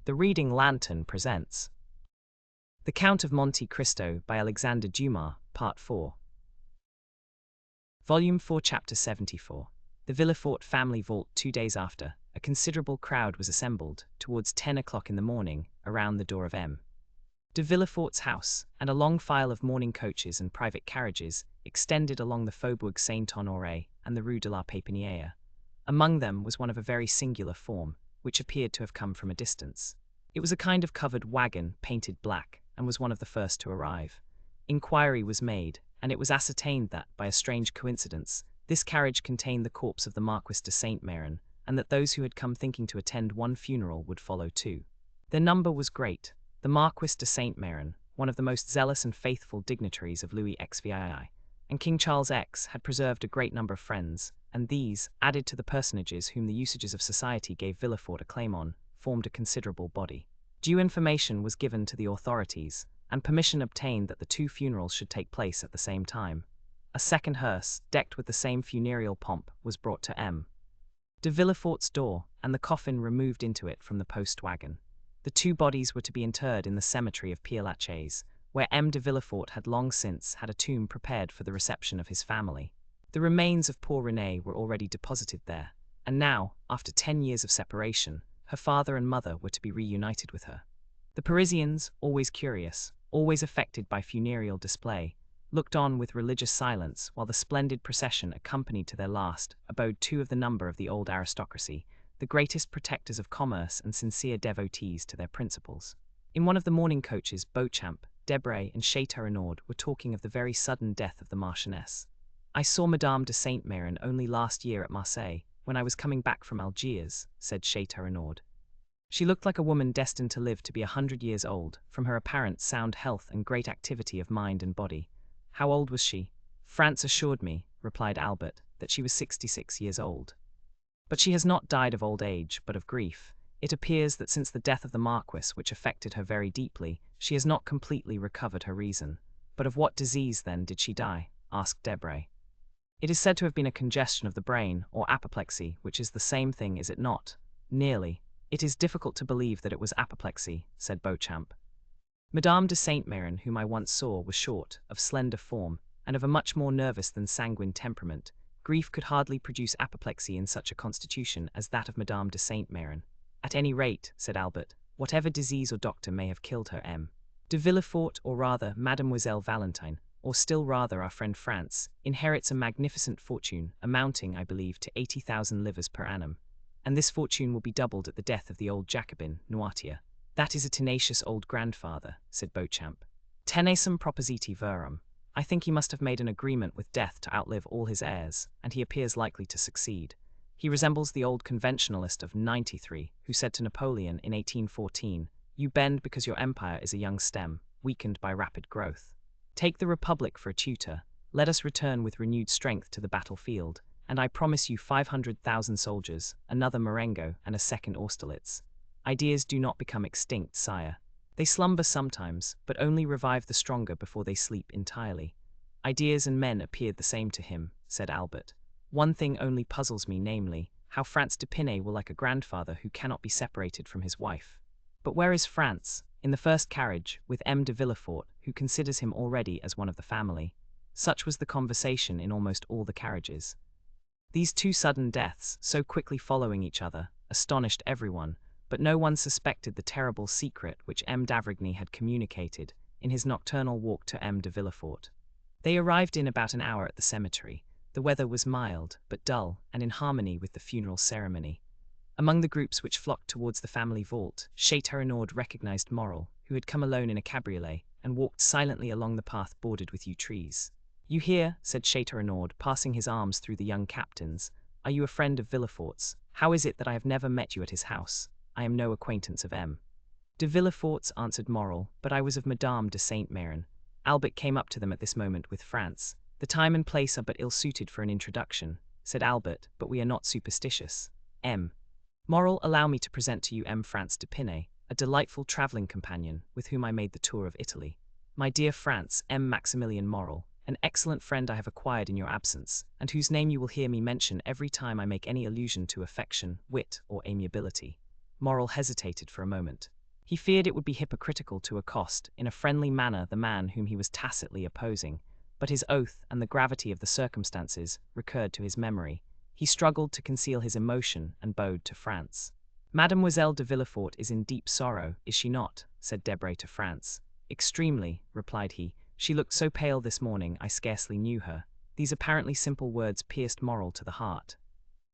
The Reading Lantern presents The Count of Monte Cristo by Alexandre Dumas, Part 4. Volume 4, Chapter 74. The Villefort family vault. 2 days after, a considerable crowd was assembled, towards 10 o'clock in the morning, around the door of M. de Villefort's house, and a long file of mourning coaches and private carriages extended along the Faubourg Saint-Honoré and the Rue de la Pépinière. Among them was one of a very singular form, which appeared to have come from a distance. It was a kind of covered wagon, painted black, and was one of the first to arrive. Inquiry was made, and it was ascertained that, by a strange coincidence, this carriage contained the corpse of the Marquis de Saint-Méran, and that those who had come thinking to attend one funeral would follow too. Their number was great. The Marquis de Saint-Méran, one of the most zealous and faithful dignitaries of Louis XVI, and King Charles X, had preserved a great number of friends, and these, added to the personages whom the usages of society gave Villefort a claim on, formed a considerable body. Due information was given to the authorities, and permission obtained that the two funerals should take place at the same time. A second hearse, decked with the same funereal pomp, was brought to M. de Villefort's door, and the coffin removed into it from the post-wagon. The two bodies were to be interred in the cemetery of Père-Lachaise, where M. de Villefort had long since had a tomb prepared for the reception of his family. The remains of poor Renée were already deposited there, and now, after 10 years of separation, her father and mother were to be reunited with her. The Parisians, always curious, always affected by funereal display, looked on with religious silence while the splendid procession accompanied to their last abode two of the number of the old aristocracy, the greatest protectors of commerce and sincere devotees to their principles. In one of the mourning coaches, Beauchamp, Debray, and Château-Renaud were talking of the very sudden death of the Marchioness. "I saw Madame de Saint-Méran only last year at Marseille, when I was coming back from Algiers," said Château-Renaud. "She looked like a woman destined to live to be 100 years old, from her apparent sound health and great activity of mind and body." "How old was she?" "France assured me," replied Albert, "that she was 66 years old. But she has not died of old age, but of grief. It appears that since the death of the Marquis, which affected her very deeply, she has not completely recovered her reason." "But of what disease, then, did she die?" asked Debray. "It is said to have been a congestion of the brain, or apoplexy, which is the same thing, is it not?" "Nearly." "It is difficult to believe that it was apoplexy," said Beauchamp. "Madame de Saint-Méran, whom I once saw, was short, of slender form, and of a much more nervous than sanguine temperament. Grief could hardly produce apoplexy in such a constitution as that of Madame de Saint-Méran." "At any rate," said Albert, "whatever disease or doctor may have killed her, M. de Villefort, or rather Mademoiselle Valentine, or still rather our friend France, inherits a magnificent fortune, amounting, I believe, to 80,000 livres per annum. And this fortune will be doubled at the death of the old Jacobin, Noirtier." "That is a tenacious old grandfather," said Beauchamp. "Tenacem propositi verum. I think he must have made an agreement with death to outlive all his heirs, and he appears likely to succeed. He resembles the old conventionalist of '93, who said to Napoleon in 1814, 'You bend because your empire is a young stem, weakened by rapid growth.' Take the Republic for a tutor, let us return with renewed strength to the battlefield, and I promise you 500,000 soldiers, another Marengo, and a second Austerlitz. Ideas do not become extinct, sire. They slumber sometimes, but only revive the stronger before they sleep entirely." "Ideas and men appeared the same to him," said Albert. "One thing only puzzles me, namely, how France d'Épinay will like a grandfather who cannot be separated from his wife." "But where is France?" "In the first carriage, with M. de Villefort, who considers him already as one of the family." Such was the conversation in almost all the carriages. These two sudden deaths, so quickly following each other, astonished everyone, but no one suspected the terrible secret which M. d'Avrigny had communicated in his nocturnal walk to M. de Villefort. They arrived in about an hour at the cemetery. The weather was mild, but dull, and in harmony with the funeral ceremony. Among the groups which flocked towards the family vault, Château-Renaud recognized Morrel, who had come alone in a cabriolet, and walked silently along the path bordered with yew trees. "You here?" said Château-Renaud, passing his arms through the young captain's. "Are you a friend of Villefort's? How is it that I have never met you at his house? I am no acquaintance of M. de Villefort's," answered Morrel, "but I was of Madame de Saint-Méran." Albert came up to them at this moment with France. "The time and place are but ill-suited for an introduction," said Albert, "but we are not superstitious. M. Morrel, allow me to present to you M. France d'Épinay, a delightful travelling companion, with whom I made the tour of Italy. My dear France, M. Maximilian Morrel, an excellent friend I have acquired in your absence, and whose name you will hear me mention every time I make any allusion to affection, wit, or amiability." Morrel hesitated for a moment. He feared it would be hypocritical to accost, in a friendly manner, the man whom he was tacitly opposing, but his oath and the gravity of the circumstances recurred to his memory. He struggled to conceal his emotion and bowed to France. "Mademoiselle de Villefort is in deep sorrow, is she not?" said Debray to France. "Extremely," replied he. "She looked so pale this morning, I scarcely knew her." These apparently simple words pierced Morrel to the heart.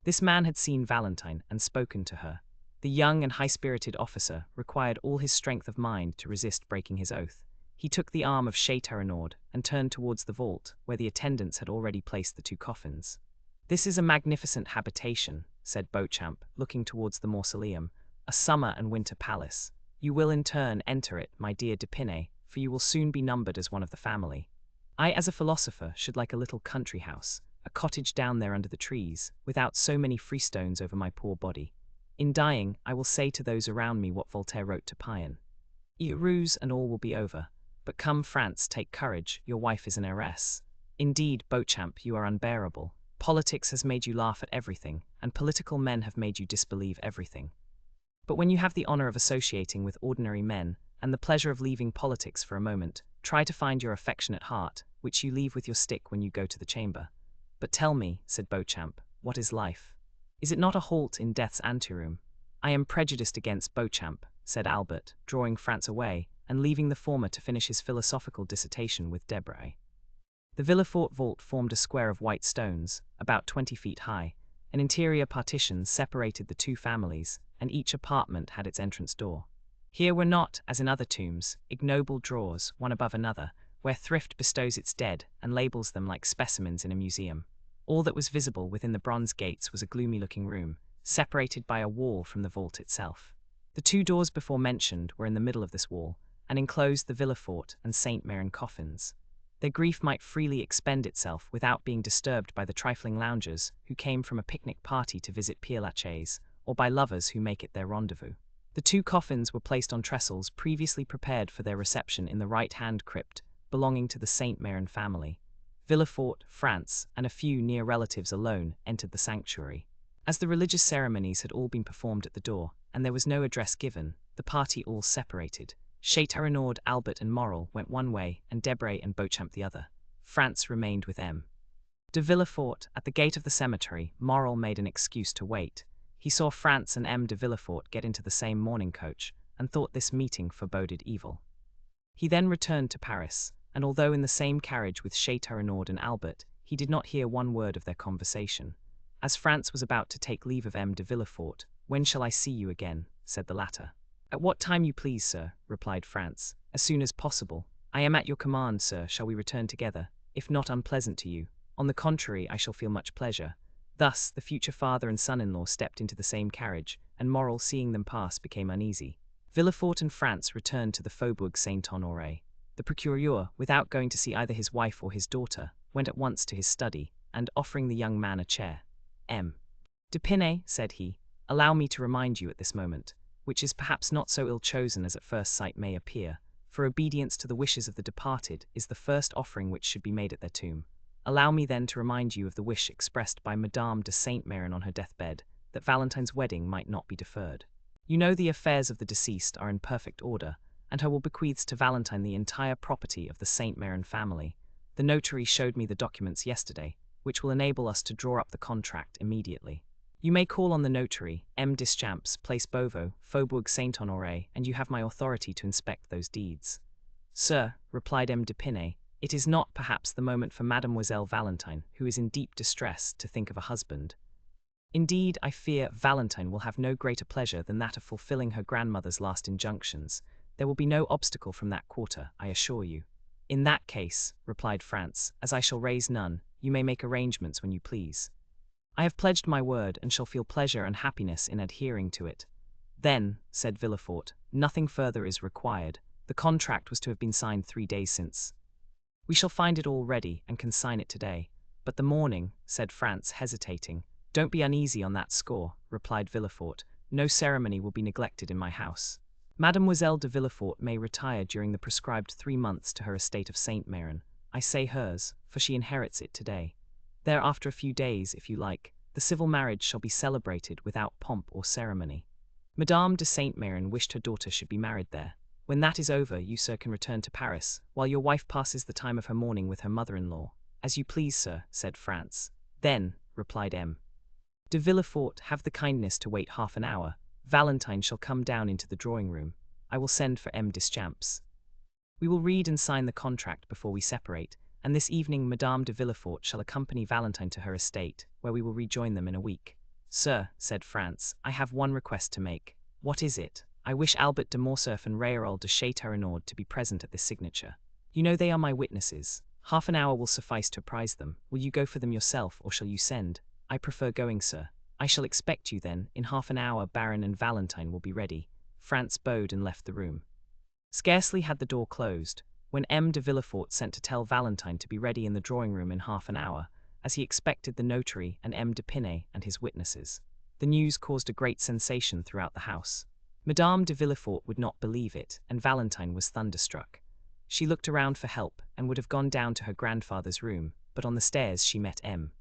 This man had seen Valentine and spoken to her. The young and high-spirited officer required all his strength of mind to resist breaking his oath. He took the arm of Châteaurenaud and turned towards the vault, where the attendants had already placed the two coffins. "This is a magnificent habitation," said Beauchamp, looking towards the mausoleum, "a summer and winter palace. You will in turn enter it, my dear d'Épinay, for you will soon be numbered as one of the family. I, as a philosopher, should like a little country house, a cottage down there under the trees, without so many freestones over my poor body. In dying, I will say to those around me what Voltaire wrote to Payen. Heureux, and all will be over. But come, France, take courage, your wife is an heiress. Indeed, Beauchamp, you are unbearable. Politics has made you laugh at everything, and political men have made you disbelieve everything. But when you have the honor of associating with ordinary men, and the pleasure of leaving politics for a moment, try to find your affectionate heart, which you leave with your stick when you go to the chamber. But tell me, said Beauchamp, what is life? Is it not a halt in death's anteroom? I am prejudiced against Beauchamp, said Albert, drawing France away, and leaving the former to finish his philosophical dissertation with Debray. The Villefort vault formed a square of white stones, about 20 feet high. An interior partition separated the two families, and each apartment had its entrance door. Here were not, as in other tombs, ignoble drawers, one above another, where thrift bestows its dead and labels them like specimens in a museum. All that was visible within the bronze gates was a gloomy-looking room, separated by a wall from the vault itself. The two doors before mentioned were in the middle of this wall, and enclosed the Villefort and Saint Méran coffins. Their grief might freely expend itself without being disturbed by the trifling loungers who came from a picnic party to visit Père Lachaise, or by lovers who make it their rendezvous. The two coffins were placed on trestles previously prepared for their reception in the right-hand crypt belonging to the Saint Méran family. Villefort, France, and a few near relatives alone entered the sanctuary. As the religious ceremonies had all been performed at the door, and there was no address given, the party all separated. Châteaurenaud, Albert, and Morrel went one way, and Debray and Beauchamp the other. France remained with M. de Villefort. At the gate of the cemetery, Morrel made an excuse to wait. He saw France and M. de Villefort get into the same mourning coach, and thought this meeting foreboded evil. He then returned to Paris, and although in the same carriage with Châteaurenaud and Albert, he did not hear one word of their conversation. As France was about to take leave of M. de Villefort, "When shall I see you again?" said the latter. "At what time you please, sir," replied France. "As soon as possible. I am at your command, sir. Shall we return together? If not unpleasant to you. On the contrary, I shall feel much pleasure." Thus, the future father and son-in-law stepped into the same carriage, and Morrel, seeing them pass, became uneasy. Villefort and France returned to the Faubourg Saint-Honoré. The procureur, without going to see either his wife or his daughter, went at once to his study, and, offering the young man a chair, "M. d'Épinay," said he, "allow me to remind you at this moment, which is perhaps not so ill-chosen as at first sight may appear, for obedience to the wishes of the departed is the first offering which should be made at their tomb. Allow me then to remind you of the wish expressed by Madame de Saint Méran on her deathbed, that Valentine's wedding might not be deferred. You know the affairs of the deceased are in perfect order, and her will bequeaths to Valentine the entire property of the Saint Méran family. The notary showed me the documents yesterday, which will enable us to draw up the contract immediately. You may call on the notary, M. Deschamps, Place Beauvau, Faubourg Saint-Honoré, and you have my authority to inspect those deeds." "Sir," replied M. d'Épinay, "it is not, perhaps, the moment for Mademoiselle Valentine, who is in deep distress, to think of a husband. Indeed, I fear Valentine will have no greater pleasure than that of fulfilling her grandmother's last injunctions. There will be no obstacle from that quarter, I assure you." "In that case," replied France, "as I shall raise none, you may make arrangements when you please. I have pledged my word, and shall feel pleasure and happiness in adhering to it." "Then," said Villefort, "nothing further is required. The contract was to have been signed 3 days since. We shall find it all ready, and can sign it today. But the mourning," said France, hesitating. "Don't be uneasy on that score," replied Villefort. "No ceremony will be neglected in my house. Mademoiselle de Villefort may retire during the prescribed 3 months to her estate of Saint Méran. I say hers, for she inherits it today. There, after a few days, if you like, the civil marriage shall be celebrated without pomp or ceremony." Madame de Saint-Méran wished her daughter should be married there. When that is over, you, sir, can return to Paris, while your wife passes the time of her mourning with her mother-in-law. As you please, sir, said France. Then, replied M. de Villefort, have the kindness to wait half an hour. Valentine shall come down into the drawing-room. I will send for M. Deschamps. We will read and sign the contract before we separate, and this evening Madame de Villefort shall accompany Valentine to her estate, where we will rejoin them in a week. Sir, said France, I have one request to make. What is it? I wish Albert de Morcerf and Raoul de Châteaurenaud to be present at this signature. You know they are my witnesses. Half an hour will suffice to apprise them. Will you go for them yourself, or shall you send? I prefer going, sir. I shall expect you then. In half an hour Baron and Valentine will be ready. France bowed and left the room. Scarcely had the door closed, when M. de Villefort sent to tell Valentine to be ready in the drawing-room in half an hour, as he expected the notary and M. de Pinay and his witnesses. The news caused a great sensation throughout the house. Madame de Villefort would not believe it, and Valentine was thunderstruck. She looked around for help, and would have gone down to her grandfather's room, but on the stairs she met M.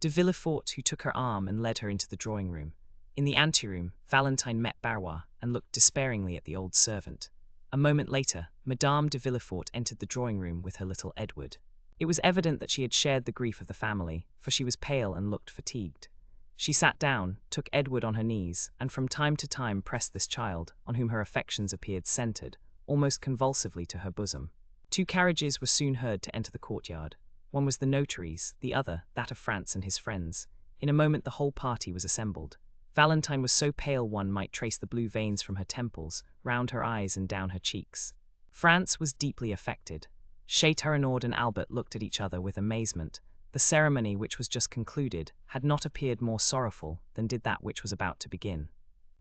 de Villefort, who took her arm and led her into the drawing-room. In the anteroom, Valentine met Barrois, and looked despairingly at the old servant. A moment later, Madame de Villefort entered the drawing-room with her little Edward. It was evident that she had shared the grief of the family, for she was pale and looked fatigued. She sat down, took Edward on her knees, and from time to time pressed this child, on whom her affections appeared centered, almost convulsively to her bosom. 2 carriages were soon heard to enter the courtyard. One was the notary's, the other, that of France and his friends. In a moment the whole party was assembled. Valentine was so pale one might trace the blue veins from her temples, round her eyes and down her cheeks. France was deeply affected. Châteaurenaud and Albert looked at each other with amazement. The ceremony, which was just concluded, had not appeared more sorrowful than did that which was about to begin.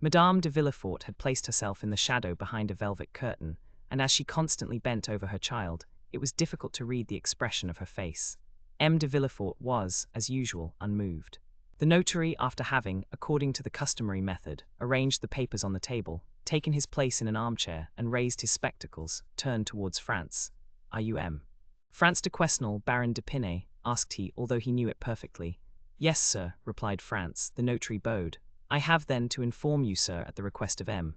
Madame de Villefort had placed herself in the shadow behind a velvet curtain, and as she constantly bent over her child, it was difficult to read the expression of her face. M. de Villefort was, as usual, unmoved. The notary, after having, according to the customary method, arranged the papers on the table, taken his place in an armchair, and raised his spectacles, turned towards France. Are you M. France de Quesnel, Baron de Pinay? Asked he, although he knew it perfectly. Yes, sir, replied France. The notary bowed. I have then to inform you, sir, at the request of M.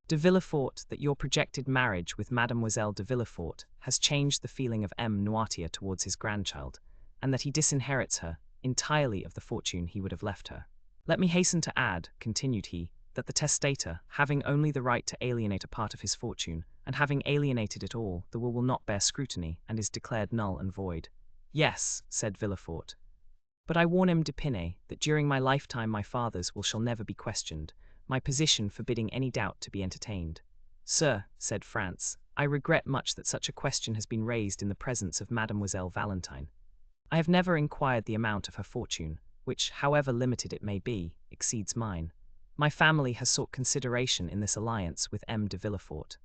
de Villefort, that your projected marriage with Mademoiselle de Villefort has changed the feeling of M. Noirtier towards his grandchild, and that he disinherits her entirely of the fortune he would have left her. Let me hasten to add, continued he, that the testator, having only the right to alienate a part of his fortune, and having alienated it all, the will not bear scrutiny, and is declared null and void. Yes, said Villefort. But I warn M. de Pinay that during my lifetime my father's will shall never be questioned, my position forbidding any doubt to be entertained. Sir, said France, I regret much that such a question has been raised in the presence of Mademoiselle Valentine. I have never inquired the amount of her fortune, which, however limited it may be, exceeds mine. My family has sought consideration in this alliance with M. de Villefort.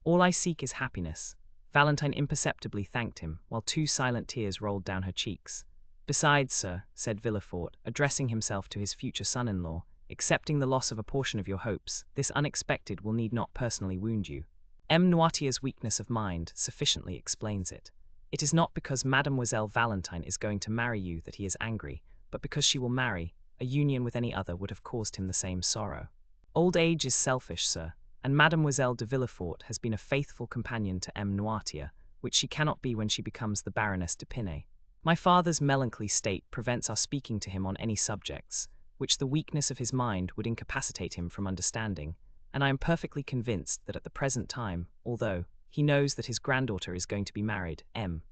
All I seek is happiness. Valentine imperceptibly thanked him, while 2 silent tears rolled down her cheeks. Besides, sir, said Villefort, addressing himself to his future son-in-law, accepting the loss of a portion of your hopes, this unexpected will need not personally wound you. M. Noirtier's weakness of mind sufficiently explains it. It is not because Mademoiselle Valentine is going to marry you that he is angry, but because she will marry. A union with any other would have caused him the same sorrow. Old age is selfish, sir, and Mademoiselle de Villefort has been a faithful companion to M. Noirtier, which she cannot be when she becomes the Baroness de Pinay. My father's melancholy state prevents our speaking to him on any subjects, which the weakness of his mind would incapacitate him from understanding, and I am perfectly convinced that at the present time, although he knows that his granddaughter is going to be married, M.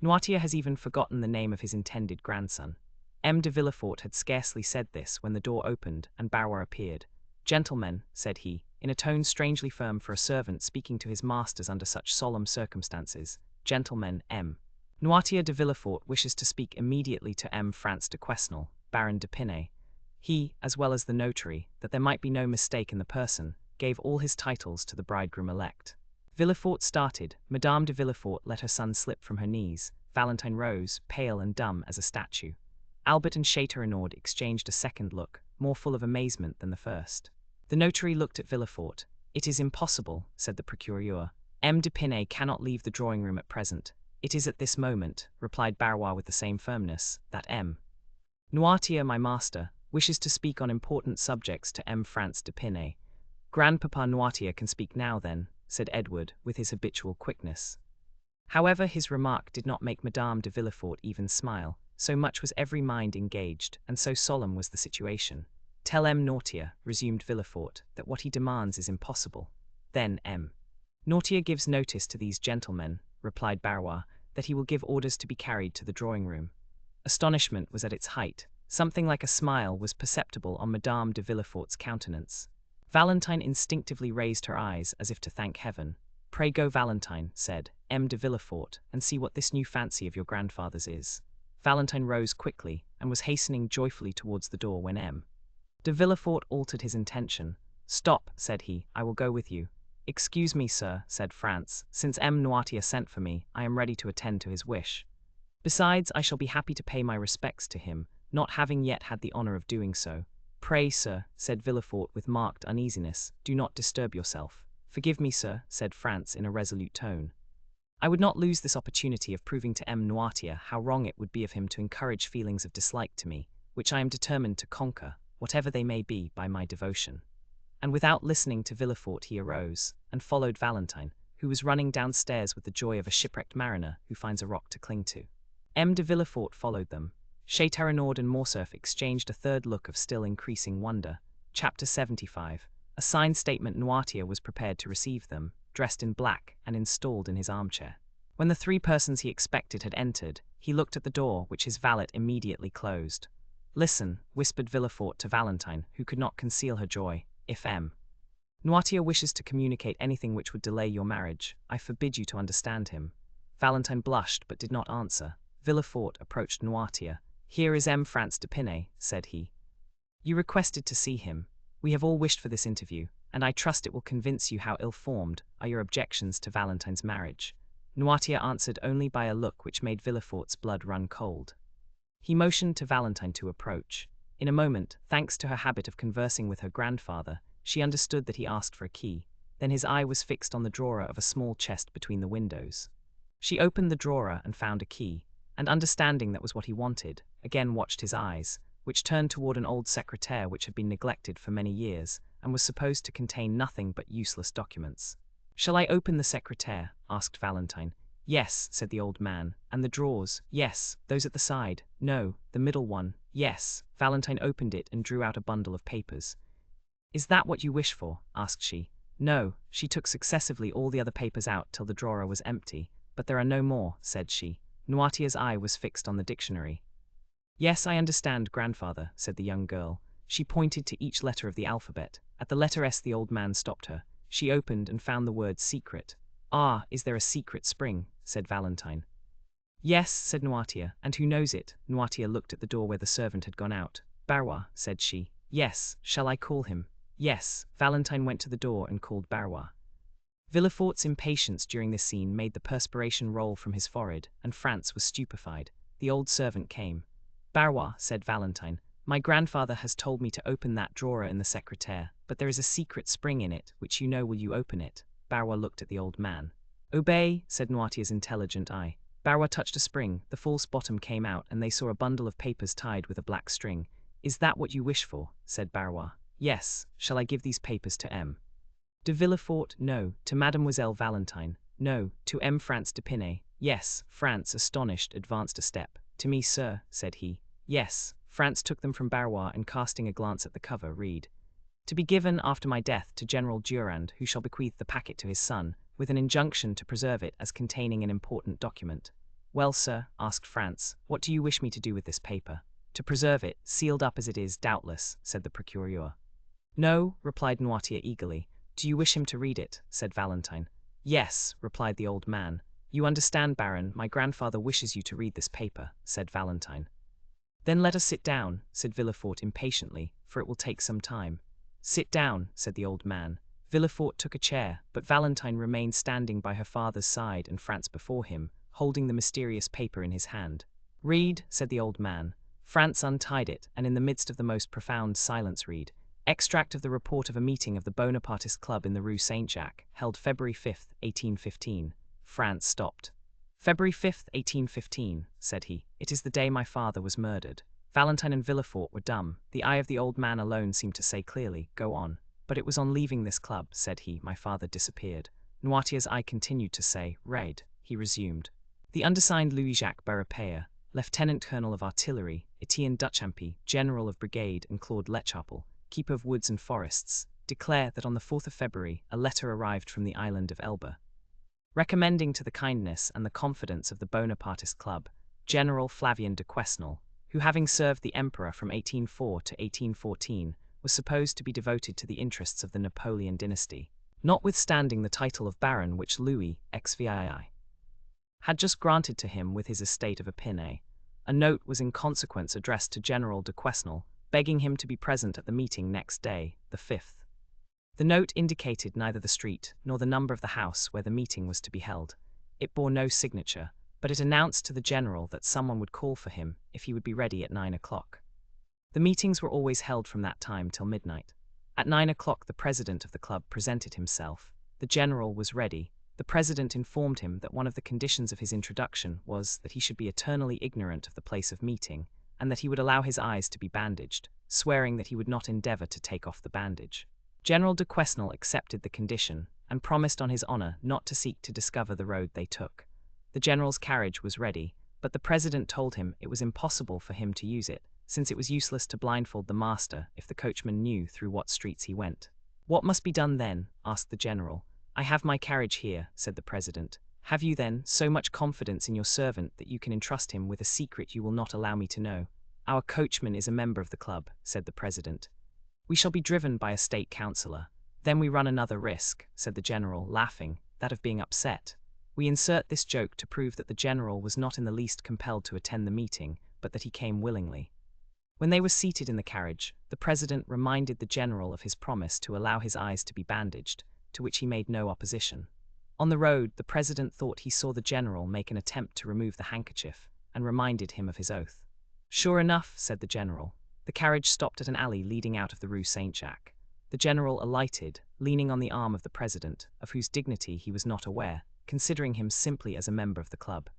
Noirtier has even forgotten the name of his intended grandson. M. de Villefort had scarcely said this when the door opened and Barrois appeared. Gentlemen, said he, in a tone strangely firm for a servant speaking to his masters under such solemn circumstances, gentlemen, M. Noirtier de Villefort wishes to speak immediately to M. France de Quesnel, Baron de Pinay. He, as well as the notary, that there might be no mistake in the person, gave all his titles to the bridegroom-elect. Villefort started. Madame de Villefort let her son slip from her knees. Valentine rose, pale and dumb as a statue. Albert and Châteaurenaud exchanged a second look, more full of amazement than the first. The notary looked at Villefort. It is impossible, said the procureur. M. de Pinay cannot leave the drawing-room at present. It is at this moment, replied Barrois with the same firmness, that M. Noirtier, my master, wishes to speak on important subjects to M. France de Pinay. Grandpapa Noirtier can speak now then, said Edward with his habitual quickness. However, his remark did not make Madame de Villefort even smile, so much was every mind engaged, and so solemn was the situation. Tell M. Noirtier, resumed Villefort, that what he demands is impossible. Then M. Noirtier gives notice to these gentlemen, replied Barrois, that he will give orders to be carried to the drawing-room. Astonishment was at its height. Something like a smile was perceptible on Madame de Villefort's countenance. Valentine instinctively raised her eyes as if to thank heaven. Pray go, Valentine, said M. de Villefort, and see what this new fancy of your grandfather's is. Valentine rose quickly, and was hastening joyfully towards the door when M. de Villefort altered his intention. Stop, said he, I will go with you. Excuse me, sir, said France, since M. Noirtier sent for me, I am ready to attend to his wish. Besides, I shall be happy to pay my respects to him, not having yet had the honor of doing so. Pray, sir, said Villefort with marked uneasiness, do not disturb yourself. Forgive me, sir, said France in a resolute tone. I would not lose this opportunity of proving to M. Noirtier how wrong it would be of him to encourage feelings of dislike to me, which I am determined to conquer, whatever they may be, by my devotion. And without listening to Villefort he arose, and followed Valentine, who was running downstairs with the joy of a shipwrecked mariner who finds a rock to cling to. M. de Villefort followed them. Châteaurenaud and Morcerf exchanged a third look of still increasing wonder. Chapter 75. A signed statement. Noirtier was prepared to receive them, dressed in black and installed in his armchair. When the three persons he expected had entered, he looked at the door, which his valet immediately closed. Listen, whispered Villefort to Valentine, who could not conceal her joy. If M. Noirtier wishes to communicate anything which would delay your marriage, I forbid you to understand him. Valentine blushed but did not answer. Villefort approached Noirtier. Here is M. France d'Épinay, said he. You requested to see him. We have all wished for this interview, and I trust it will convince you how ill-formed are your objections to Valentine's marriage. Noirtier answered only by a look which made Villefort's blood run cold. He motioned to Valentine to approach. In a moment, thanks to her habit of conversing with her grandfather, she understood that he asked for a key. Then his eye was fixed on the drawer of a small chest between the windows. She opened the drawer and found a key, and understanding that was what he wanted, again watched his eyes, which turned toward an old secretaire which had been neglected for many years, and was supposed to contain nothing but useless documents. Shall I open the secretaire? Asked Valentine. Yes, said the old man. And the drawers? Yes. Those at the side? No. The middle one? Yes. Valentine opened it and drew out a bundle of papers. Is that what you wish for? Asked she. No. She took successively all the other papers out till the drawer was empty. But there are no more, said she. Noirtier's eye was fixed on the dictionary. Yes, I understand, grandfather, said the young girl. She pointed to each letter of the alphabet. At the letter S the old man stopped her. She opened and found the word secret. Ah, is there a secret spring? Said Valentine. Yes, said Noirtier, and who knows it? Noirtier looked at the door where the servant had gone out. Barrois, said she. Yes, shall I call him? Yes. Valentine went to the door and called Barrois. Villefort's impatience during this scene made the perspiration roll from his forehead, and France was stupefied. The old servant came. Barrois, said Valentine, my grandfather has told me to open that drawer in the secretaire, but there is a secret spring in it, which you know. Will you open it? Barrois looked at the old man. Obey, said Noirtier's intelligent eye. Barrois touched a spring, the false bottom came out, and they saw a bundle of papers tied with a black string. Is that what you wish for? Said Barrois. Yes. Shall I give these papers to M. de Villefort? No. To Mademoiselle Valentine? No. To M. France d'Épinay? Yes. France, astonished, advanced a step. To me, sir, said he. Yes. France took them from Barrois, and casting a glance at the cover, read, to be given after my death to General Durand, who shall bequeath the packet to his son, with an injunction to preserve it as containing an important document. Well, sir, asked France, what do you wish me to do with this paper? To preserve it, sealed up as it is, doubtless, said the procureur. No, replied Noirtier eagerly. Do you wish him to read it? Said Valentine. Yes, replied the old man. You understand, Baron, my grandfather wishes you to read this paper, said Valentine. Then let us sit down, said Villefort impatiently, for it will take some time. Sit down, said the old man. Villefort took a chair, but Valentine remained standing by her father's side and France before him, holding the mysterious paper in his hand. Read, said the old man. France untied it, and in the midst of the most profound silence read, extract of the report of a meeting of the Bonapartist Club in the Rue Saint-Jacques, held February 5, 1815. France stopped. February 5, 1815, said he. It is the day my father was murdered. Valentine and Villefort were dumb. The eye of the old man alone seemed to say clearly, go on. But it was on leaving this club, said he, my father disappeared. Noirtier's eye continued to say, Raid, he resumed. The undersigned Louis-Jacques Beaurepaire, Lieutenant Colonel of Artillery, Etienne Duchampy, General of Brigade, and Claude Lechapelle, Keeper of Woods and Forests, declare that on the 4th of February a letter arrived from the island of Elba, recommending to the kindness and the confidence of the Bonapartist Club, General Flavien de Quesnel, who having served the Emperor from 1804 to 1814, was supposed to be devoted to the interests of the Napoleon dynasty, notwithstanding the title of Baron which Louis XVI had just granted to him with his estate of Epinay. A note was in consequence addressed to General de Quesnel, begging him to be present at the meeting next day, the 5th. The note indicated neither the street nor the number of the house where the meeting was to be held. It bore no signature, but it announced to the general that someone would call for him if he would be ready at 9 o'clock. The meetings were always held from that time till midnight. At 9 o'clock the president of the club presented himself. The general was ready. The president informed him that one of the conditions of his introduction was that he should be eternally ignorant of the place of meeting, and that he would allow his eyes to be bandaged, swearing that he would not endeavor to take off the bandage. General de Quesnel accepted the condition, and promised on his honor not to seek to discover the road they took. The general's carriage was ready, but the president told him it was impossible for him to use it, since it was useless to blindfold the master if the coachman knew through what streets he went. What must be done then? Asked the general. I have my carriage here, said the president. Have you, then, so much confidence in your servant that you can entrust him with a secret you will not allow me to know? Our coachman is a member of the club, said the president. We shall be driven by a state councillor. Then we run another risk, said the general, laughing, that of being upset. We insert this joke to prove that the general was not in the least compelled to attend the meeting, but that he came willingly. When they were seated in the carriage, the president reminded the general of his promise to allow his eyes to be bandaged, to which he made no opposition. On the road, the president thought he saw the general make an attempt to remove the handkerchief, and reminded him of his oath. Sure enough, said the general. The carriage stopped at an alley leading out of the Rue Saint-Jacques. The general alighted, leaning on the arm of the president, of whose dignity he was not aware, considering him simply as a member of the club.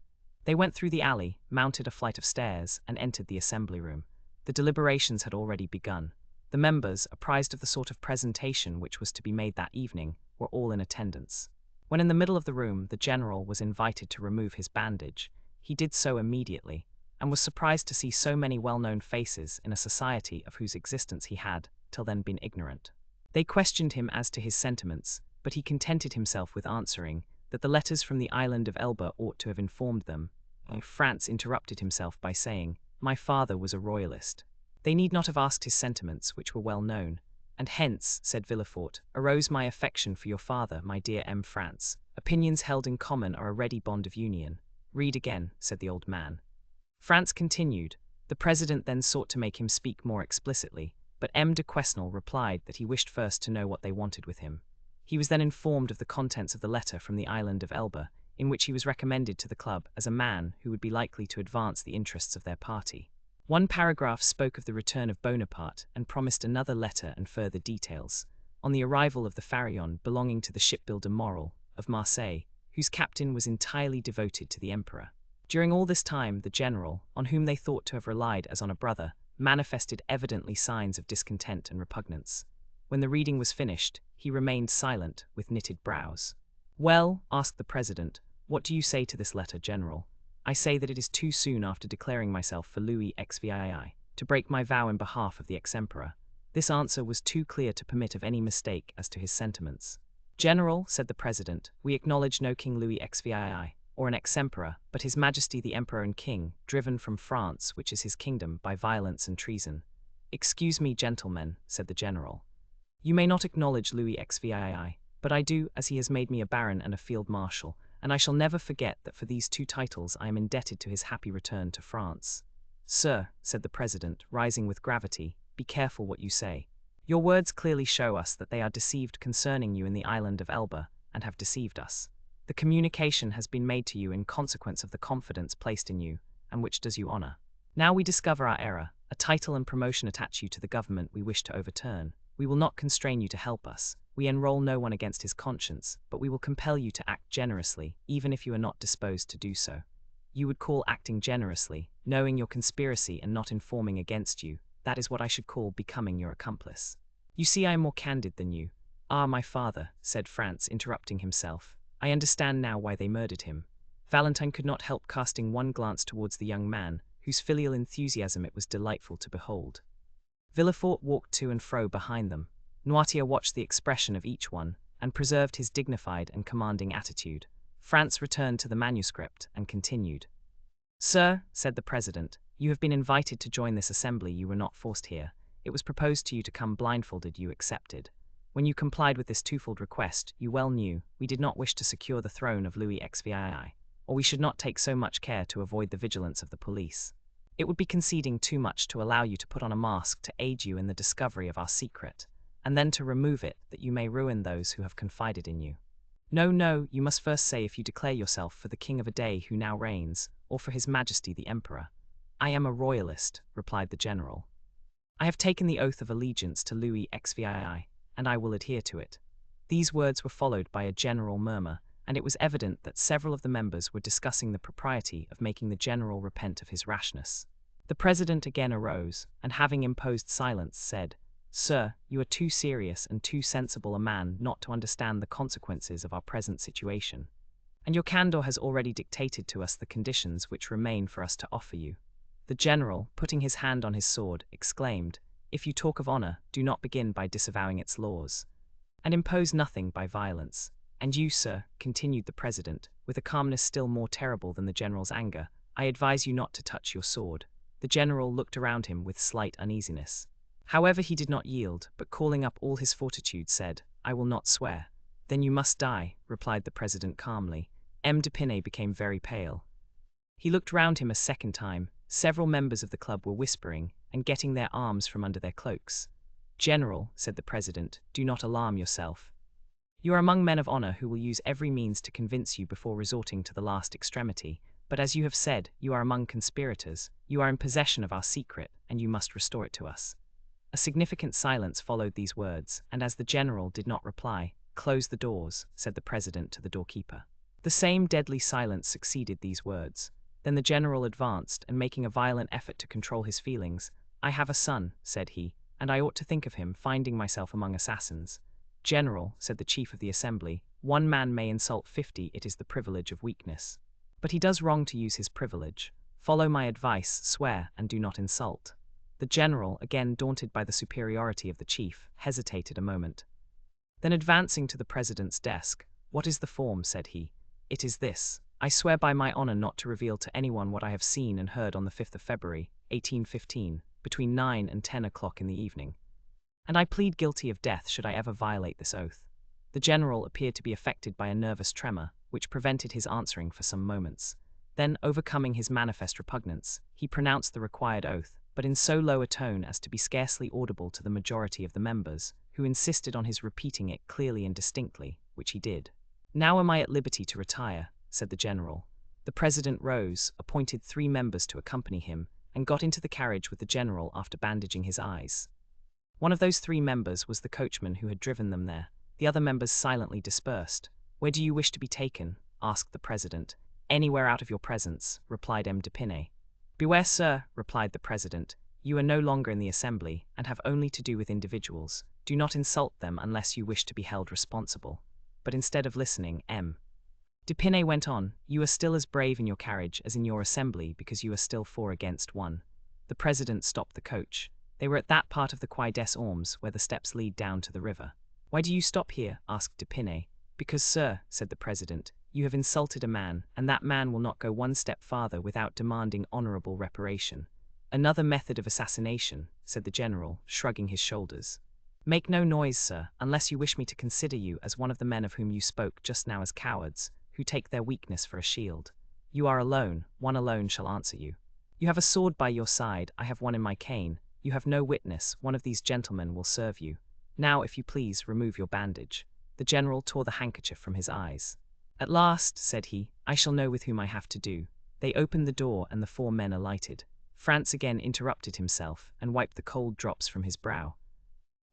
They went through the alley, mounted a flight of stairs, and entered the assembly room. The deliberations had already begun. The members, apprised of the sort of presentation which was to be made that evening, were all in attendance. When in the middle of the room the general was invited to remove his bandage, he did so immediately, and was surprised to see so many well-known faces in a society of whose existence he had, till then, been ignorant. They questioned him as to his sentiments, but he contented himself with answering that the letters from the island of Elba ought to have informed them. France interrupted himself by saying, My father was a royalist. They need not have asked his sentiments, which were well known. And hence, said Villefort, arose my affection for your father, my dear M. France. Opinions held in common are a ready bond of union. Read again, said the old man. France continued. The president then sought to make him speak more explicitly, but M. de Quesnel replied that he wished first to know what they wanted with him. He was then informed of the contents of the letter from the island of Elba, in which he was recommended to the club as a man who would be likely to advance the interests of their party. One paragraph spoke of the return of Bonaparte and promised another letter and further details. On the arrival of the Pharaon belonging to the shipbuilder Morel, of Marseille, whose captain was entirely devoted to the emperor. During all this time, the general, on whom they thought to have relied as on a brother, manifested evidently signs of discontent and repugnance. When the reading was finished, he remained silent, with knitted brows. Well, asked the president, what do you say to this letter, general? I say that it is too soon after declaring myself for Louis XVI to break my vow in behalf of the ex-emperor. This answer was too clear to permit of any mistake as to his sentiments. General, said the president, we acknowledge no King Louis XVI, or an ex-emperor, but his majesty the emperor and king, driven from France, which is his kingdom, by violence and treason. Excuse me, gentlemen, said the general. You may not acknowledge Louis XVI, but I do, as he has made me a baron and a field marshal, and I shall never forget that for these two titles I am indebted to his happy return to France. Sir, said the president, rising with gravity, be careful what you say. Your words clearly show us that they are deceived concerning you in the island of Elba, and have deceived us. The communication has been made to you in consequence of the confidence placed in you, and which does you honor. Now we discover our error. A title and promotion attach you to the government we wish to overturn. We will not constrain you to help us. We enroll no one against his conscience, but we will compel you to act generously, even if you are not disposed to do so. You would call acting generously, knowing your conspiracy and not informing against you. That is what I should call becoming your accomplice. You see, I am more candid than you. Ah, my father, said France, interrupting himself. I understand now why they murdered him. Valentine could not help casting one glance towards the young man, whose filial enthusiasm it was delightful to behold. Villefort walked to and fro behind them. Noirtier watched the expression of each one, and preserved his dignified and commanding attitude. France returned to the manuscript and continued. Sir, said the president, you have been invited to join this assembly. You were not forced here. It was proposed to you to come blindfolded. You accepted. When you complied with this twofold request, you well knew we did not wish to secure the throne of Louis XVI, or we should not take so much care to avoid the vigilance of the police. It would be conceding too much to allow you to put on a mask to aid you in the discovery of our secret, and then to remove it that you may ruin those who have confided in you. No, no, you must first say if you declare yourself for the king of a day who now reigns, or for his majesty the emperor. I am a royalist, replied the general. I have taken the oath of allegiance to Louis XVI, and I will adhere to it. These words were followed by a general murmur, and it was evident that several of the members were discussing the propriety of making the general repent of his rashness. The president again arose, and having imposed silence, said, Sir, you are too serious and too sensible a man not to understand the consequences of our present situation, and your candor has already dictated to us the conditions which remain for us to offer you. The general, putting his hand on his sword, exclaimed, If you talk of honor, do not begin by disavowing its laws, and impose nothing by violence. And you, sir, continued the president, with a calmness still more terrible than the general's anger, I advise you not to touch your sword. The general looked around him with slight uneasiness. However, he did not yield, but calling up all his fortitude, said, I will not swear. Then you must die, replied the president calmly. M. de Pinay became very pale. He looked round him a second time. Several members of the club were whispering, and getting their arms from under their cloaks. General, said the president, do not alarm yourself. You are among men of honor who will use every means to convince you before resorting to the last extremity, but as you have said, you are among conspirators, you are in possession of our secret, and you must restore it to us. A significant silence followed these words, and as the general did not reply, close the doors, said the president to the doorkeeper. The same deadly silence succeeded these words. Then the general advanced, and making a violent effort to control his feelings, I have a son, said he, and I ought to think of him, finding myself among assassins. General, said the chief of the assembly, one man may insult 50, it is the privilege of weakness. But he does wrong to use his privilege. Follow my advice, swear, and do not insult. The general, again daunted by the superiority of the chief, hesitated a moment. Then advancing to the president's desk, What is the form, said he. It is this. I swear by my honor not to reveal to anyone what I have seen and heard on the 5th of February, 1815, between 9 and 10 o'clock in the evening. And I plead guilty of death should I ever violate this oath. The general appeared to be affected by a nervous tremor, which prevented his answering for some moments. Then, overcoming his manifest repugnance, he pronounced the required oath, but in so low a tone as to be scarcely audible to the majority of the members, who insisted on his repeating it clearly and distinctly, which he did. Now am I at liberty to retire, said the general. The president rose, appointed 3 members to accompany him, and got into the carriage with the general after bandaging his eyes. One of those 3 members was the coachman who had driven them there. The other members silently dispersed. Where do you wish to be taken? Asked the president. Anywhere out of your presence, replied M. de Pinay. Beware, sir, replied the president. You are no longer in the assembly, and have only to do with individuals. Do not insult them unless you wish to be held responsible. But instead of listening, M. de Pinay went on, You are still as brave in your carriage as in your assembly because you are still 4 against 1. The president stopped the coach. They were at that part of the Quai des Ormes where the steps lead down to the river. Why do you stop here? Asked de Pinay. Because, sir, said the president, you have insulted a man, and that man will not go 1 step farther without demanding honorable reparation. Another method of assassination, said the general, shrugging his shoulders. Make no noise, sir, unless you wish me to consider you as one of the men of whom you spoke just now as cowards, who take their weakness for a shield. You are alone, one alone shall answer you. You have a sword by your side, I have one in my cane. You have no witness, one of these gentlemen will serve you. Now, if you please, remove your bandage. The general tore the handkerchief from his eyes. At last, said he, I shall know with whom I have to do. They opened the door and the 4 men alighted. France again interrupted himself and wiped the cold drops from his brow.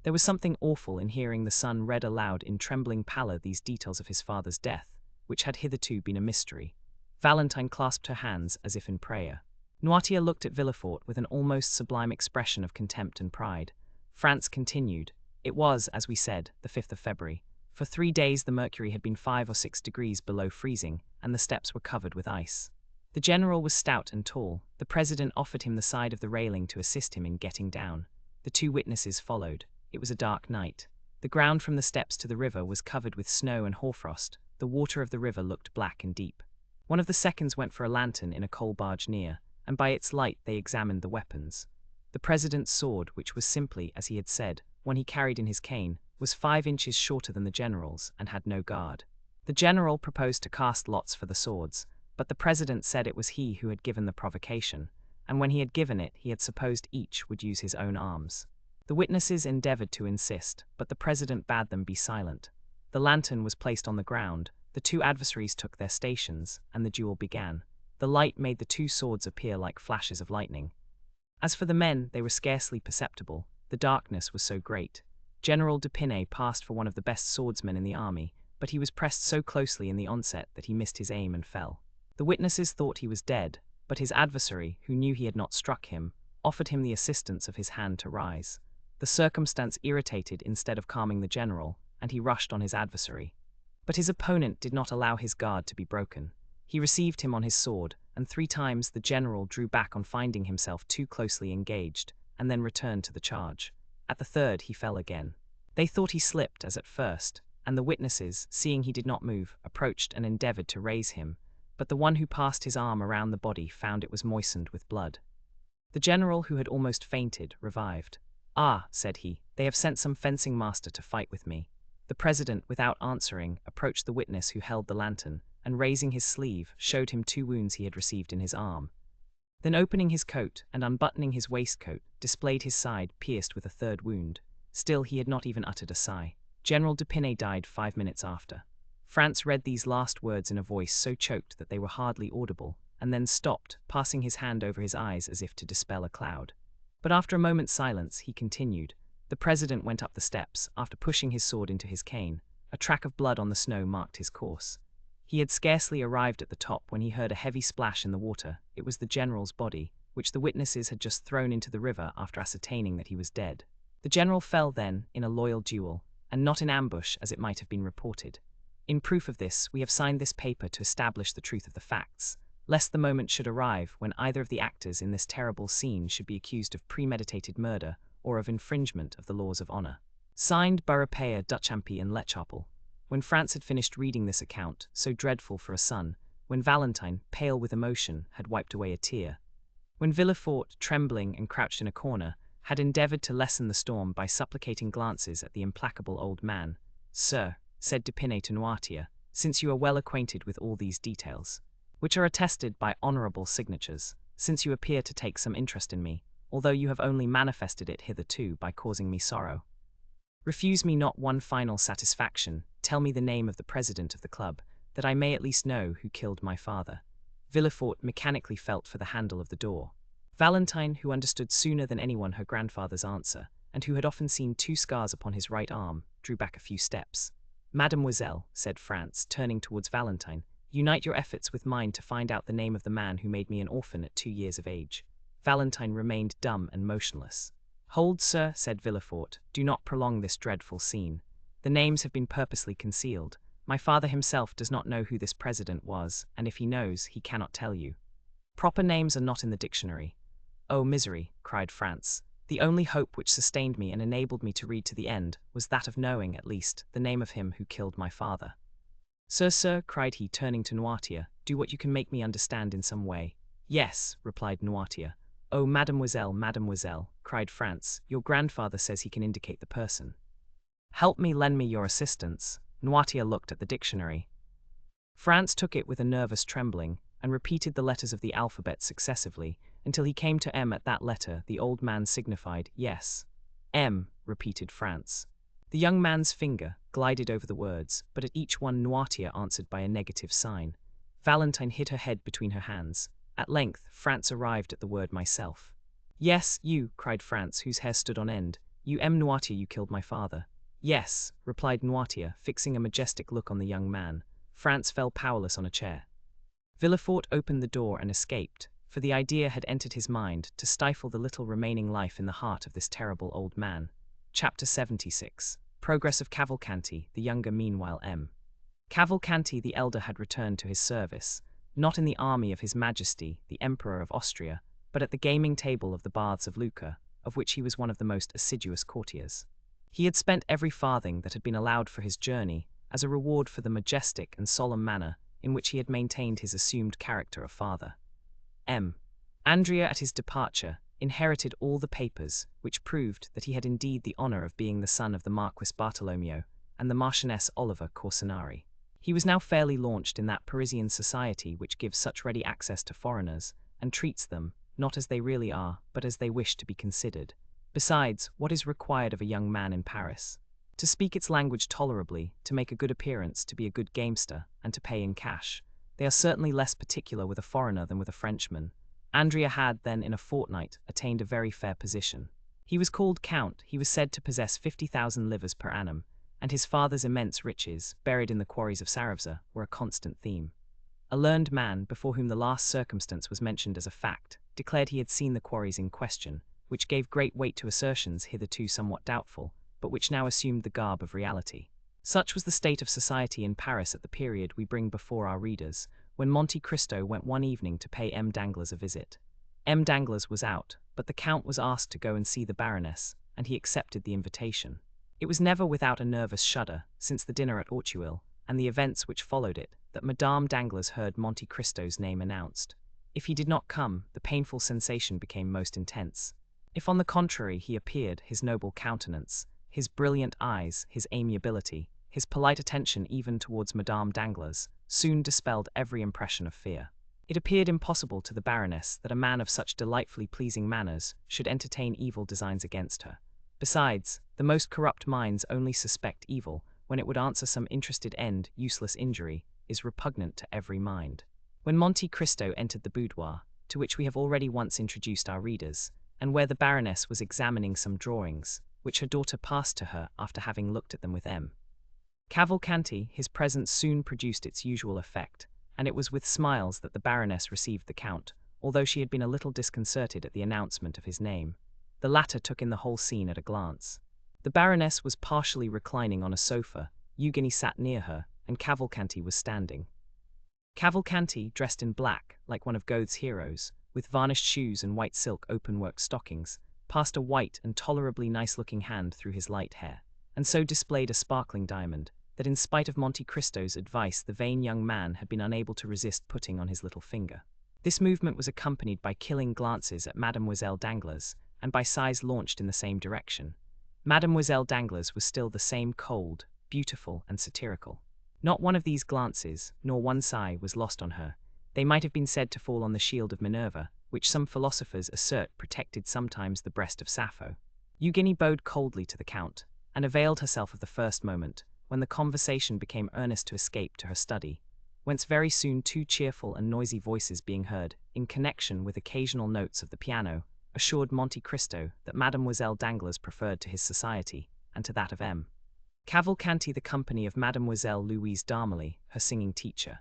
There was something awful in hearing the son read aloud in trembling pallor these details of his father's death, which had hitherto been a mystery. Valentine clasped her hands as if in prayer. Noirtier looked at Villefort with an almost sublime expression of contempt and pride. France continued, It was, as we said, the 5th of February. For 3 days the mercury had been 5 or 6 degrees below freezing, and the steps were covered with ice. The general was stout and tall. The president offered him the side of the railing to assist him in getting down. The 2 witnesses followed. It was a dark night. The ground from the steps to the river was covered with snow and hoarfrost. The water of the river looked black and deep. One of the seconds went for a lantern in a coal barge near, and by its light they examined the weapons. The president's sword, which was simply, as he had said, one he carried in his cane, was 5 inches shorter than the general's and had no guard. The general proposed to cast lots for the swords, but the president said it was he who had given the provocation, and when he had given it he had supposed each would use his own arms. The witnesses endeavored to insist, but the president bade them be silent. The lantern was placed on the ground, the 2 adversaries took their stations, and the duel began. The light made the 2 swords appear like flashes of lightning. As for the men, they were scarcely perceptible. The darkness was so great. General d'Épinay passed for one of the best swordsmen in the army, but he was pressed so closely in the onset that he missed his aim and fell. The witnesses thought he was dead, but his adversary, who knew he had not struck him, offered him the assistance of his hand to rise. The circumstance irritated instead of calming the general, and he rushed on his adversary. But his opponent did not allow his guard to be broken. He received him on his sword, and 3 times the general drew back on finding himself too closely engaged, and then returned to the charge. At the 3rd he fell again. They thought he slipped as at first, and the witnesses, seeing he did not move, approached and endeavored to raise him, but the one who passed his arm around the body found it was moistened with blood. The general, who had almost fainted, revived. "Ah," said he, "they have sent some fencing master to fight with me." The president, without answering, approached the witness who held the lantern, and raising his sleeve, showed him 2 wounds he had received in his arm. Then opening his coat, and unbuttoning his waistcoat, displayed his side pierced with a 3rd wound. Still he had not even uttered a sigh. General d'Épinay died 5 minutes after. France read these last words in a voice so choked that they were hardly audible, and then stopped, passing his hand over his eyes as if to dispel a cloud. But after a moment's silence, he continued. The president went up the steps, after pushing his sword into his cane. A track of blood on the snow marked his course. He had scarcely arrived at the top when he heard a heavy splash in the water. It was the general's body, which the witnesses had just thrown into the river after ascertaining that he was dead. The general fell then, in a loyal duel, and not in ambush as it might have been reported. In proof of this, we have signed this paper to establish the truth of the facts, lest the moment should arrive when either of the actors in this terrible scene should be accused of premeditated murder or of infringement of the laws of honor. Signed Beaurepaire, Duchampy, and Lechapelle. When France had finished reading this account, so dreadful for a son, when Valentine, pale with emotion, had wiped away a tear, when Villefort, trembling and crouched in a corner, had endeavored to lessen the storm by supplicating glances at the implacable old man, "Sir," said d'Épinay to Noirtier, "since you are well acquainted with all these details, which are attested by honorable signatures, since you appear to take some interest in me, although you have only manifested it hitherto by causing me sorrow, refuse me not one final satisfaction, tell me the name of the president of the club, that I may at least know who killed my father." Villefort mechanically felt for the handle of the door. Valentine, who understood sooner than anyone her grandfather's answer, and who had often seen 2 scars upon his right arm, drew back a few steps. "Mademoiselle," said France, turning towards Valentine, "unite your efforts with mine to find out the name of the man who made me an orphan at 2 years of age." Valentine remained dumb and motionless. "Hold, sir," said Villefort, "do not prolong this dreadful scene. The names have been purposely concealed. My father himself does not know who this president was, and if he knows, he cannot tell you. Proper names are not in the dictionary." "Oh, misery!" cried France. "The only hope which sustained me and enabled me to read to the end was that of knowing, at least, the name of him who killed my father." Sir," cried he, turning to Noirtier, "do what you can make me understand in some way." "Yes," replied Noirtier. "Oh, mademoiselle, mademoiselle," cried France, "your grandfather says he can indicate the person. Help me, lend me your assistance." Noirtier looked at the dictionary. France took it with a nervous trembling, and repeated the letters of the alphabet successively, until he came to M. At that letter, the old man signified, "Yes." "M," repeated France. The young man's finger glided over the words, but at each one Noirtier answered by a negative sign. Valentine hid her head between her hands. At length, France arrived at the word myself. "Yes, you," cried France, whose hair stood on end. "You, M. Noirtier, you killed my father." "Yes," replied Noirtier, fixing a majestic look on the young man. France fell powerless on a chair. Villefort opened the door and escaped, for the idea had entered his mind to stifle the little remaining life in the heart of this terrible old man. Chapter 76. Progress of Cavalcanti, the younger meanwhile M. Cavalcanti the elder had returned to his service, not in the army of His Majesty, the Emperor of Austria, but at the gaming table of the Baths of Lucca, of which he was one of the most assiduous courtiers. He had spent every farthing that had been allowed for his journey, as a reward for the majestic and solemn manner in which he had maintained his assumed character of father. M. Andrea at his departure inherited all the papers which proved that he had indeed the honour of being the son of the Marquis Bartolomeo and the Marchioness Oliva Corsinari. He was now fairly launched in that Parisian society which gives such ready access to foreigners, and treats them, not as they really are, but as they wish to be considered. Besides, what is required of a young man in Paris? To speak its language tolerably, to make a good appearance, to be a good gamester, and to pay in cash. They are certainly less particular with a foreigner than with a Frenchman. Andrea had, then, in a fortnight, attained a very fair position. He was called Count, he was said to possess 50,000 livres per annum, and his father's immense riches, buried in the quarries of Saravza, were a constant theme. A learned man, before whom the last circumstance was mentioned as a fact, declared he had seen the quarries in question, which gave great weight to assertions hitherto somewhat doubtful, but which now assumed the garb of reality. Such was the state of society in Paris at the period we bring before our readers, when Monte Cristo went one evening to pay M. Danglars a visit. M. Danglars was out, but the Count was asked to go and see the Baroness, and he accepted the invitation. It was never without a nervous shudder, since the dinner at Auteuil, and the events which followed it, that Madame Danglars heard Monte Cristo's name announced. If he did not come, the painful sensation became most intense. If on the contrary he appeared, his noble countenance, his brilliant eyes, his amiability, his polite attention even towards Madame Danglars, soon dispelled every impression of fear. It appeared impossible to the Baroness that a man of such delightfully pleasing manners should entertain evil designs against her. Besides, the most corrupt minds only suspect evil when it would answer some interested end. Useless injury is repugnant to every mind. When Monte Cristo entered the boudoir, to which we have already once introduced our readers, and where the Baroness was examining some drawings, which her daughter passed to her after having looked at them with M. Cavalcanti, his presence soon produced its usual effect, and it was with smiles that the Baroness received the Count, although she had been a little disconcerted at the announcement of his name. The latter took in the whole scene at a glance. The Baroness was partially reclining on a sofa, Eugénie sat near her, and Cavalcanti was standing. Cavalcanti, dressed in black, like one of Goethe's heroes, with varnished shoes and white silk open-work stockings, passed a white and tolerably nice-looking hand through his light hair, and so displayed a sparkling diamond, that in spite of Monte Cristo's advice the vain young man had been unable to resist putting on his little finger. This movement was accompanied by killing glances at Mademoiselle Danglars, and by sighs launched in the same direction. Mademoiselle Danglars was still the same cold, beautiful, and satirical. Not one of these glances, nor one sigh, was lost on her. They might have been said to fall on the shield of Minerva, which some philosophers assert protected sometimes the breast of Sappho. Eugénie bowed coldly to the Count, and availed herself of the first moment, when the conversation became earnest, to escape to her study, whence very soon two cheerful and noisy voices being heard, in connection with occasional notes of the piano, assured Monte Cristo that Mademoiselle Danglars preferred to his society, and to that of M. Cavalcanti the company of Mademoiselle Louise d'Armilly, her singing teacher.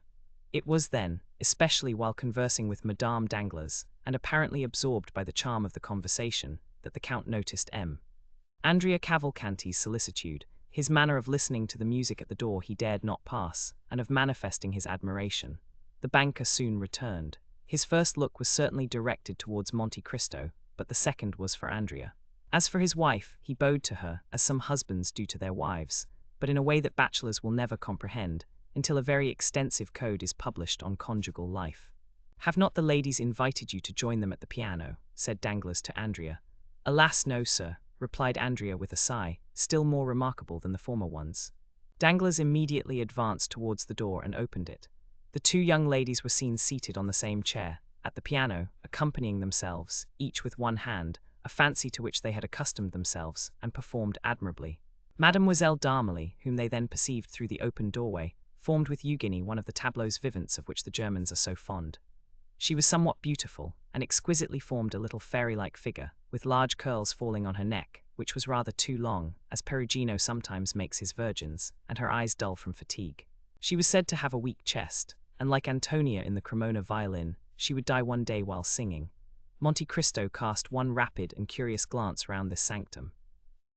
It was then, especially while conversing with Madame Danglars, and apparently absorbed by the charm of the conversation, that the Count noticed M. Andrea Cavalcanti's solicitude, his manner of listening to the music at the door he dared not pass, and of manifesting his admiration. The banker soon returned. His first look was certainly directed towards Monte Cristo, but the second was for Andrea. As for his wife, he bowed to her, as some husbands do to their wives, but in a way that bachelors will never comprehend, until a very extensive code is published on conjugal life. "Have not the ladies invited you to join them at the piano?" said Danglars to Andrea. "Alas, no, sir," replied Andrea with a sigh, still more remarkable than the former ones. Danglars immediately advanced towards the door and opened it. The two young ladies were seen seated on the same chair, at the piano, accompanying themselves, each with one hand, a fancy to which they had accustomed themselves, and performed admirably. Mademoiselle d'Armilly, whom they then perceived through the open doorway, formed with Eugénie one of the tableaux vivants of which the Germans are so fond. She was somewhat beautiful, and exquisitely formed a little fairy-like figure, with large curls falling on her neck, which was rather too long, as Perugino sometimes makes his virgins, and her eyes dull from fatigue. She was said to have a weak chest, and like Antonia in the Cremona violin, she would die one day while singing. Monte Cristo cast one rapid and curious glance round this sanctum.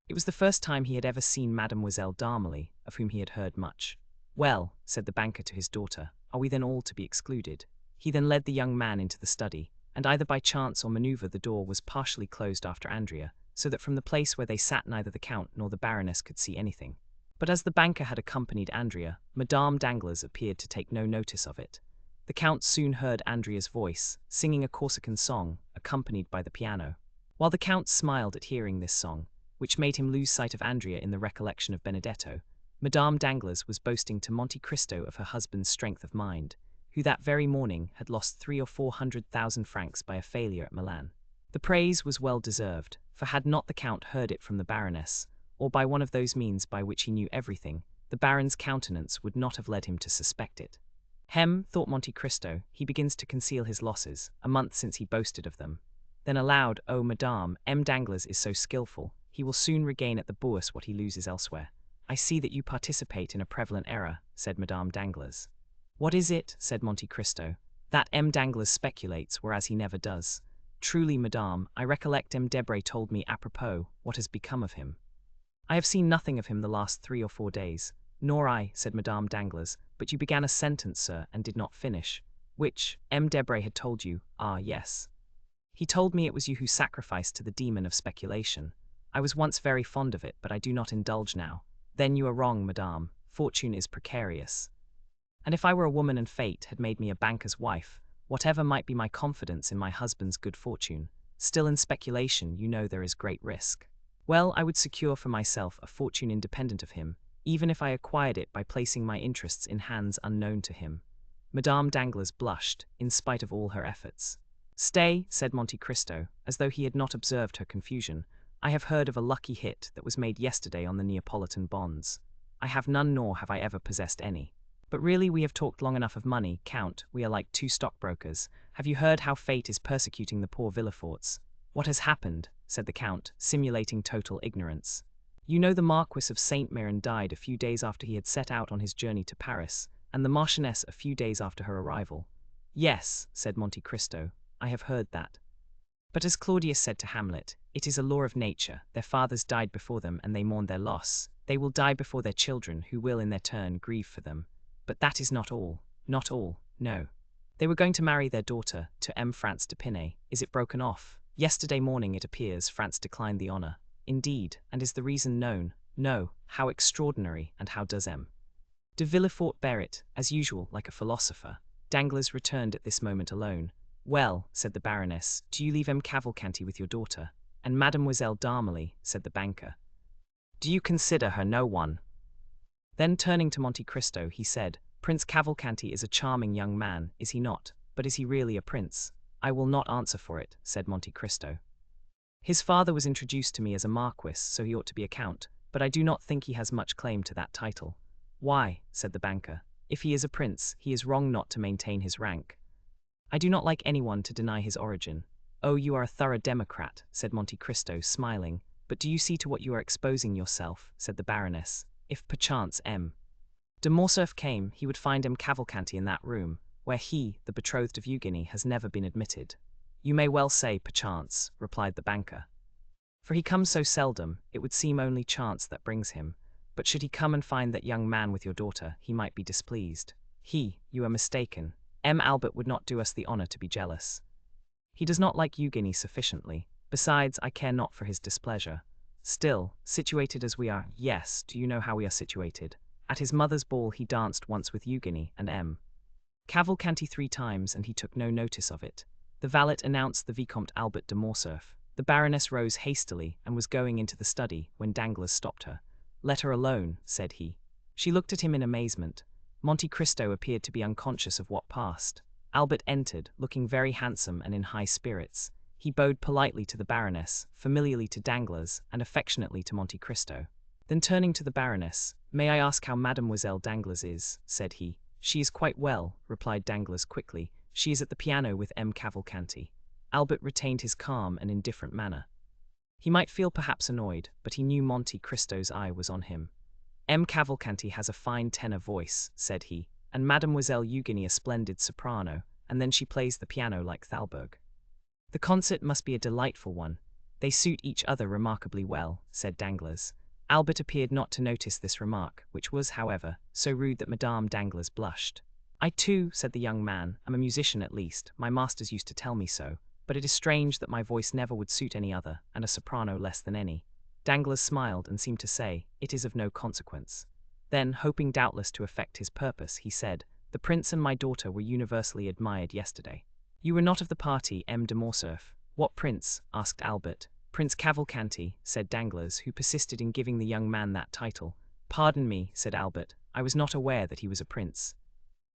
It was the first time he had ever seen Mademoiselle Darmely, of whom he had heard much. "Well," said the banker to his daughter, "are we then all to be excluded?" He then led the young man into the study, and either by chance or maneuver the door was partially closed after Andrea, so that from the place where they sat neither the Count nor the Baroness could see anything. But as the banker had accompanied Andrea, Madame Danglars appeared to take no notice of it. The Count soon heard Andrea's voice, singing a Corsican song, accompanied by the piano. While the Count smiled at hearing this song, which made him lose sight of Andrea in the recollection of Benedetto, Madame Danglars was boasting to Monte Cristo of her husband's strength of mind, who that very morning had lost 300,000 or 400,000 francs by a failure at Milan. The praise was well deserved, for had not the Count heard it from the Baroness, or by one of those means by which he knew everything, the Baron's countenance would not have led him to suspect it. Thought Monte Cristo, he begins to conceal his losses, a month since he boasted of them. Then aloud, "Oh, Madame, M. Danglars is so skilful, he will soon regain at the Bourse what he loses elsewhere." "I see that you participate in a prevalent error," said Madame Danglars. "What is it?" said Monte Cristo. "That M. Danglars speculates, whereas he never does. Truly, Madame, I recollect M. Debray told me apropos what has become of him." "I have seen nothing of him the last 3 or 4 days." "Nor I," said Madame Danglars, "but you began a sentence, sir, and did not finish. Which, M. Debray had told you." "Ah, yes. He told me it was you who sacrificed to the demon of speculation. I was once very fond of it, but I do not indulge now." "Then you are wrong, Madame. Fortune is precarious. And if I were a woman and fate had made me a banker's wife, whatever might be my confidence in my husband's good fortune, still in speculation you know there is great risk. Well, I would secure for myself a fortune independent of him, even if I acquired it by placing my interests in hands unknown to him." Madame Danglars blushed, in spite of all her efforts. "Stay," said Monte Cristo, as though he had not observed her confusion. "I have heard of a lucky hit that was made yesterday on the Neapolitan bonds. I have none, nor have I ever possessed any. But really we have talked long enough of money, Count, we are like 2 stockbrokers. Have you heard how fate is persecuting the poor Villeforts?" "What has happened?" said the Count, simulating total ignorance. "You know the Marquis of Saint Méran died a few days after he had set out on his journey to Paris, and the Marchioness a few days after her arrival." "Yes," said Monte Cristo, "I have heard that. But as Claudius said to Hamlet, it is a law of nature, their fathers died before them and they mourn their loss, they will die before their children who will in their turn grieve for them. But that is not all, no. They were going to marry their daughter to M. France de Pinay. Is it broken off? Yesterday morning it appears France declined the honor." "Indeed, and is the reason known?" "No. How extraordinary, and how does M. de Villefort bear it, as usual, like a philosopher?" Danglars returned at this moment alone. "Well," said the Baroness, "do you leave M. Cavalcanti with your daughter?" "And Mademoiselle Darmely," said the banker. "Do you consider her no one?" Then turning to Monte Cristo, he said, "Prince Cavalcanti is a charming young man, is he not? But is he really a prince?" "I will not answer for it," said Monte Cristo. "His father was introduced to me as a marquis, so he ought to be a count, but I do not think he has much claim to that title." "Why?" said the banker. "If he is a prince, he is wrong not to maintain his rank. I do not like anyone to deny his origin." "Oh, you are a thorough democrat," said Monte Cristo, smiling. "But do you see to what you are exposing yourself?" said the Baroness. "If perchance M. de Morcerf came, he would find M. Cavalcanti in that room, where he, the betrothed of Eugénie, has never been admitted." "You may well say perchance," replied the banker. "For he comes so seldom, it would seem only chance that brings him. But should he come and find that young man with your daughter, he might be displeased." You are mistaken. M. Albert would not do us the honor to be jealous. He does not like Eugénie sufficiently. Besides, I care not for his displeasure. Still, situated as we are, yes, do you know how we are situated? At his mother's ball he danced once with Eugénie and M. Cavalcanti 3 times, and he took no notice of it. The valet announced the Vicomte Albert de Morcerf. The Baroness rose hastily and was going into the study when Danglars stopped her. "Let her alone," said he. She looked at him in amazement. Monte Cristo appeared to be unconscious of what passed. Albert entered, looking very handsome and in high spirits. He bowed politely to the Baroness, familiarly to Danglars, and affectionately to Monte Cristo. Then turning to the Baroness, "May I ask how Mademoiselle Danglars is?" said he. "She is quite well," replied Danglars quickly. "She is at the piano with M. Cavalcanti." Albert retained his calm and indifferent manner. He might feel perhaps annoyed, but he knew Monte Cristo's eye was on him. "M. Cavalcanti has a fine tenor voice," said he, "and Mademoiselle Eugénie a splendid soprano, and then she plays the piano like Thalberg. The concert must be a delightful one. They suit each other remarkably well, said Danglars. Albert appeared not to notice this remark, which was, however, so rude that Madame Danglars blushed. I too, said the young man, am a musician at least, my masters used to tell me so, but it is strange that my voice never would suit any other, and a soprano less than any. Danglars smiled and seemed to say, it is of no consequence. Then, hoping doubtless to effect his purpose, he said, the prince and my daughter were universally admired yesterday. You were not of the party, M. de Morcerf. What prince? Asked Albert. Prince Cavalcanti, said Danglars, who persisted in giving the young man that title. Pardon me, said Albert, I was not aware that he was a prince.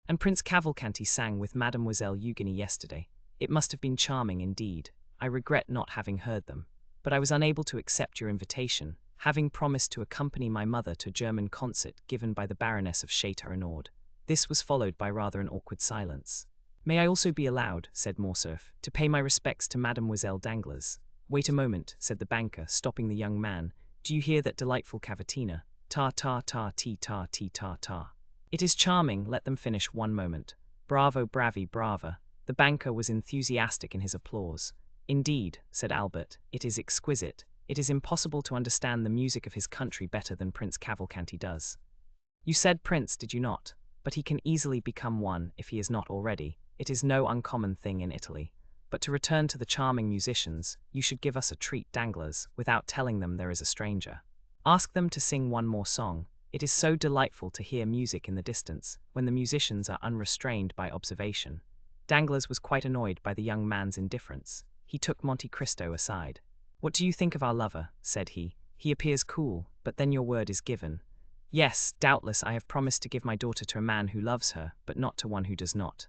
And Prince Cavalcanti sang with Mademoiselle Eugénie yesterday. It must have been charming indeed. I regret not having heard them. But I was unable to accept your invitation, having promised to accompany my mother to a German concert given by the Baroness of Château-Renaud. This was followed by rather an awkward silence. May I also be allowed, said Morcerf, to pay my respects to Mademoiselle Danglars? Wait a moment, said the banker, stopping the young man. Do you hear that delightful cavatina? Ta-ta-ta-ti-ta-ti-ta-ta. It is charming, let them finish one moment. Bravo, bravi, brava. The banker was enthusiastic in his applause. Indeed, said Albert, it is exquisite. It is impossible to understand the music of his country better than Prince Cavalcanti does. You said prince, did you not? But he can easily become one, if he is not already. It is no uncommon thing in Italy. But to return to the charming musicians, you should give us a treat, Danglars, without telling them there is a stranger. Ask them to sing one more song. It is so delightful to hear music in the distance, when the musicians are unrestrained by observation. Danglars was quite annoyed by the young man's indifference. He took Monte Cristo aside. What do you think of our lover? Said he. He appears cool, but then your word is given. Yes, doubtless I have promised to give my daughter to a man who loves her, but not to one who does not.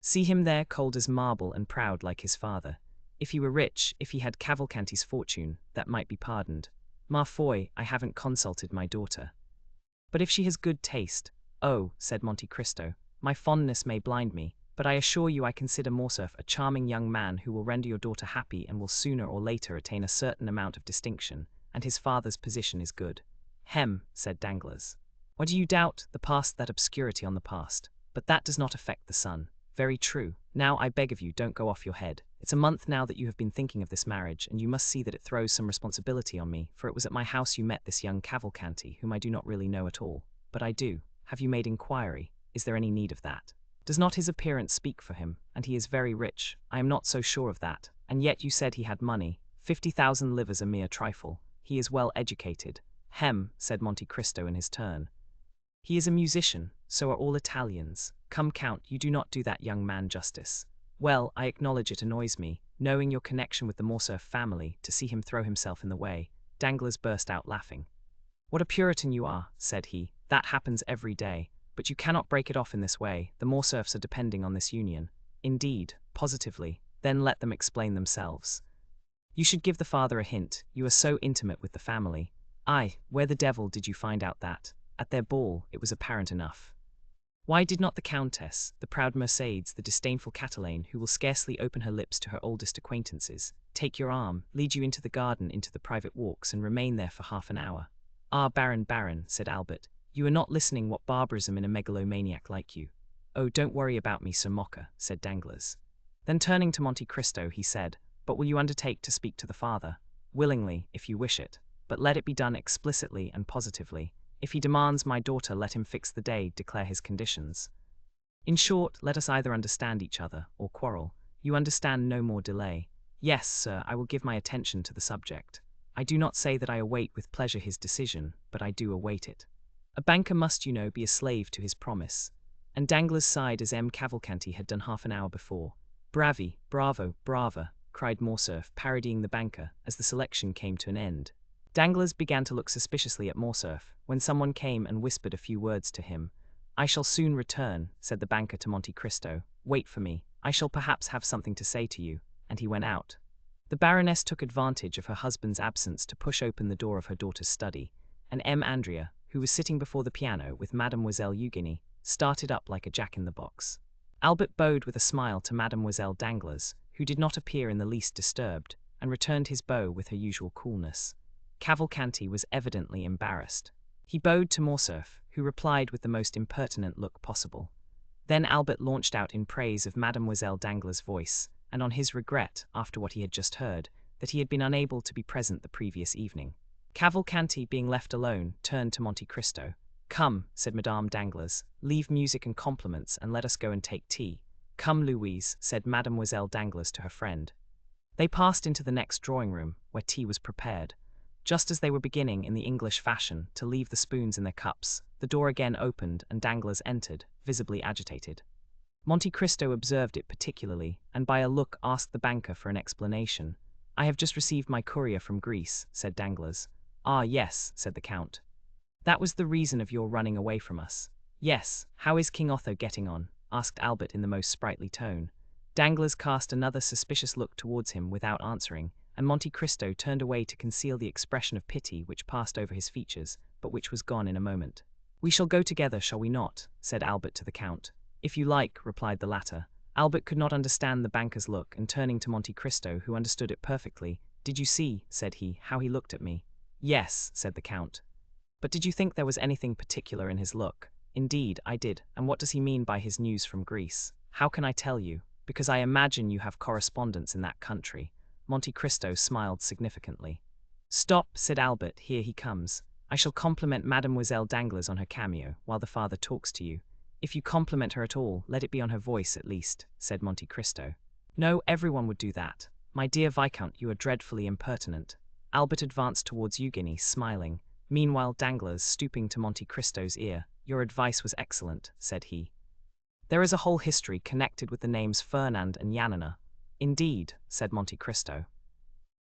See him there, cold as marble and proud like his father. If he were rich, if he had Cavalcanti's fortune, that might be pardoned. Ma foi, I haven't consulted my daughter. But if she has good taste, oh, said Monte Cristo, my fondness may blind me, but I assure you I consider Morcerf a charming young man who will render your daughter happy and will sooner or later attain a certain amount of distinction, and his father's position is good. Hem, said Danglars. Or do you doubt the past, that obscurity on the past? But that does not affect the son. Very true. Now I beg of you, don't go off your head. It's a month now that you have been thinking of this marriage, and you must see that it throws some responsibility on me, for it was at my house you met this young Cavalcanti, whom I do not really know at all. But I do. Have you made inquiry? Is there any need of that? Does not his appearance speak for him? And he is very rich. I am not so sure of that. And yet you said he had money. 50,000 livres a mere trifle. He is well educated. Hem, said Monte Cristo in his turn. He is a musician, so are all Italians. Come, Count, you do not do that young man justice. Well, I acknowledge it annoys me, knowing your connection with the Morcerf family, to see him throw himself in the way. Danglars burst out laughing. What a Puritan you are, said he. That happens every day. But you cannot break it off in this way. The Morcerfs are depending on this union. Indeed, positively. Then let them explain themselves. You should give the father a hint. You are so intimate with the family. Aye, where the devil did you find out that? At their ball, it was apparent enough. Why did not the Countess, the proud Mercedes, the disdainful Catalane, who will scarcely open her lips to her oldest acquaintances, take your arm, lead you into the garden, into the private walks, and remain there for half an hour? Ah, Baron, said Albert, you are not listening. What barbarism in a megalomaniac like you. Oh, don't worry about me, Sir Mocker, said Danglars. Then turning to Monte Cristo, he said, but will you undertake to speak to the father? Willingly, if you wish it, but let it be done explicitly and positively. If he demands my daughter, let him fix the day, declare his conditions. In short, let us either understand each other, or quarrel. You understand, no more delay. Yes, sir, I will give my attention to the subject. I do not say that I await with pleasure his decision, but I do await it. A banker must, you know, be a slave to his promise. And Danglars sighed as M. Cavalcanti had done half an hour before. Bravi, bravo, brava, cried Morcerf, parodying the banker, as the selection came to an end. Danglars began to look suspiciously at Morcerf, when someone came and whispered a few words to him. I shall soon return, said the banker to Monte Cristo. Wait for me. I shall perhaps have something to say to you. And he went out. The Baroness took advantage of her husband's absence to push open the door of her daughter's study, and M. Andrea, who was sitting before the piano with Mademoiselle Eugénie, started up like a jack-in-the-box. Albert bowed with a smile to Mademoiselle Danglars, who did not appear in the least disturbed, and returned his bow with her usual coolness. Cavalcanti was evidently embarrassed. He bowed to Morcerf, who replied with the most impertinent look possible. Then Albert launched out in praise of Mademoiselle Danglars' voice, and on his regret, after what he had just heard, that he had been unable to be present the previous evening. Cavalcanti, being left alone, turned to Monte Cristo. "Come," said Madame Danglars, "leave music and compliments and let us go and take tea." "Come, Louise," said Mademoiselle Danglars to her friend. They passed into the next drawing-room, where tea was prepared. Just as they were beginning, in the English fashion, to leave the spoons in their cups, the door again opened and Danglars entered, visibly agitated. Monte Cristo observed it particularly, and by a look asked the banker for an explanation. "I have just received my courier from Greece," said Danglars. "Ah, yes," said the count. "That was the reason of your running away from us." "Yes. How is King Otho getting on?" asked Albert in the most sprightly tone. Danglars cast another suspicious look towards him without answering, and Monte Cristo turned away to conceal the expression of pity which passed over his features, but which was gone in a moment. "We shall go together, shall we not?" said Albert to the count. "If you like," replied the latter. Albert could not understand the banker's look, and turning to Monte Cristo, who understood it perfectly, "Did you see," said he, "how he looked at me?" "Yes," said the count. "But did you think there was anything particular in his look?" "Indeed, I did. And what does he mean by his news from Greece?" "How can I tell you? Because I imagine you have correspondents in that country." Monte Cristo smiled significantly. "Stop," said Albert, "here he comes. I shall compliment Mademoiselle Danglars on her cameo, while the father talks to you." "If you compliment her at all, let it be on her voice at least," said Monte Cristo. "No, everyone would do that. My dear Viscount, you are dreadfully impertinent." Albert advanced towards Eugénie, smiling. Meanwhile Danglars, stooping to Monte Cristo's ear, "Your advice was excellent," said he. "There is a whole history connected with the names Fernand and Yanina." "Indeed," said Monte Cristo.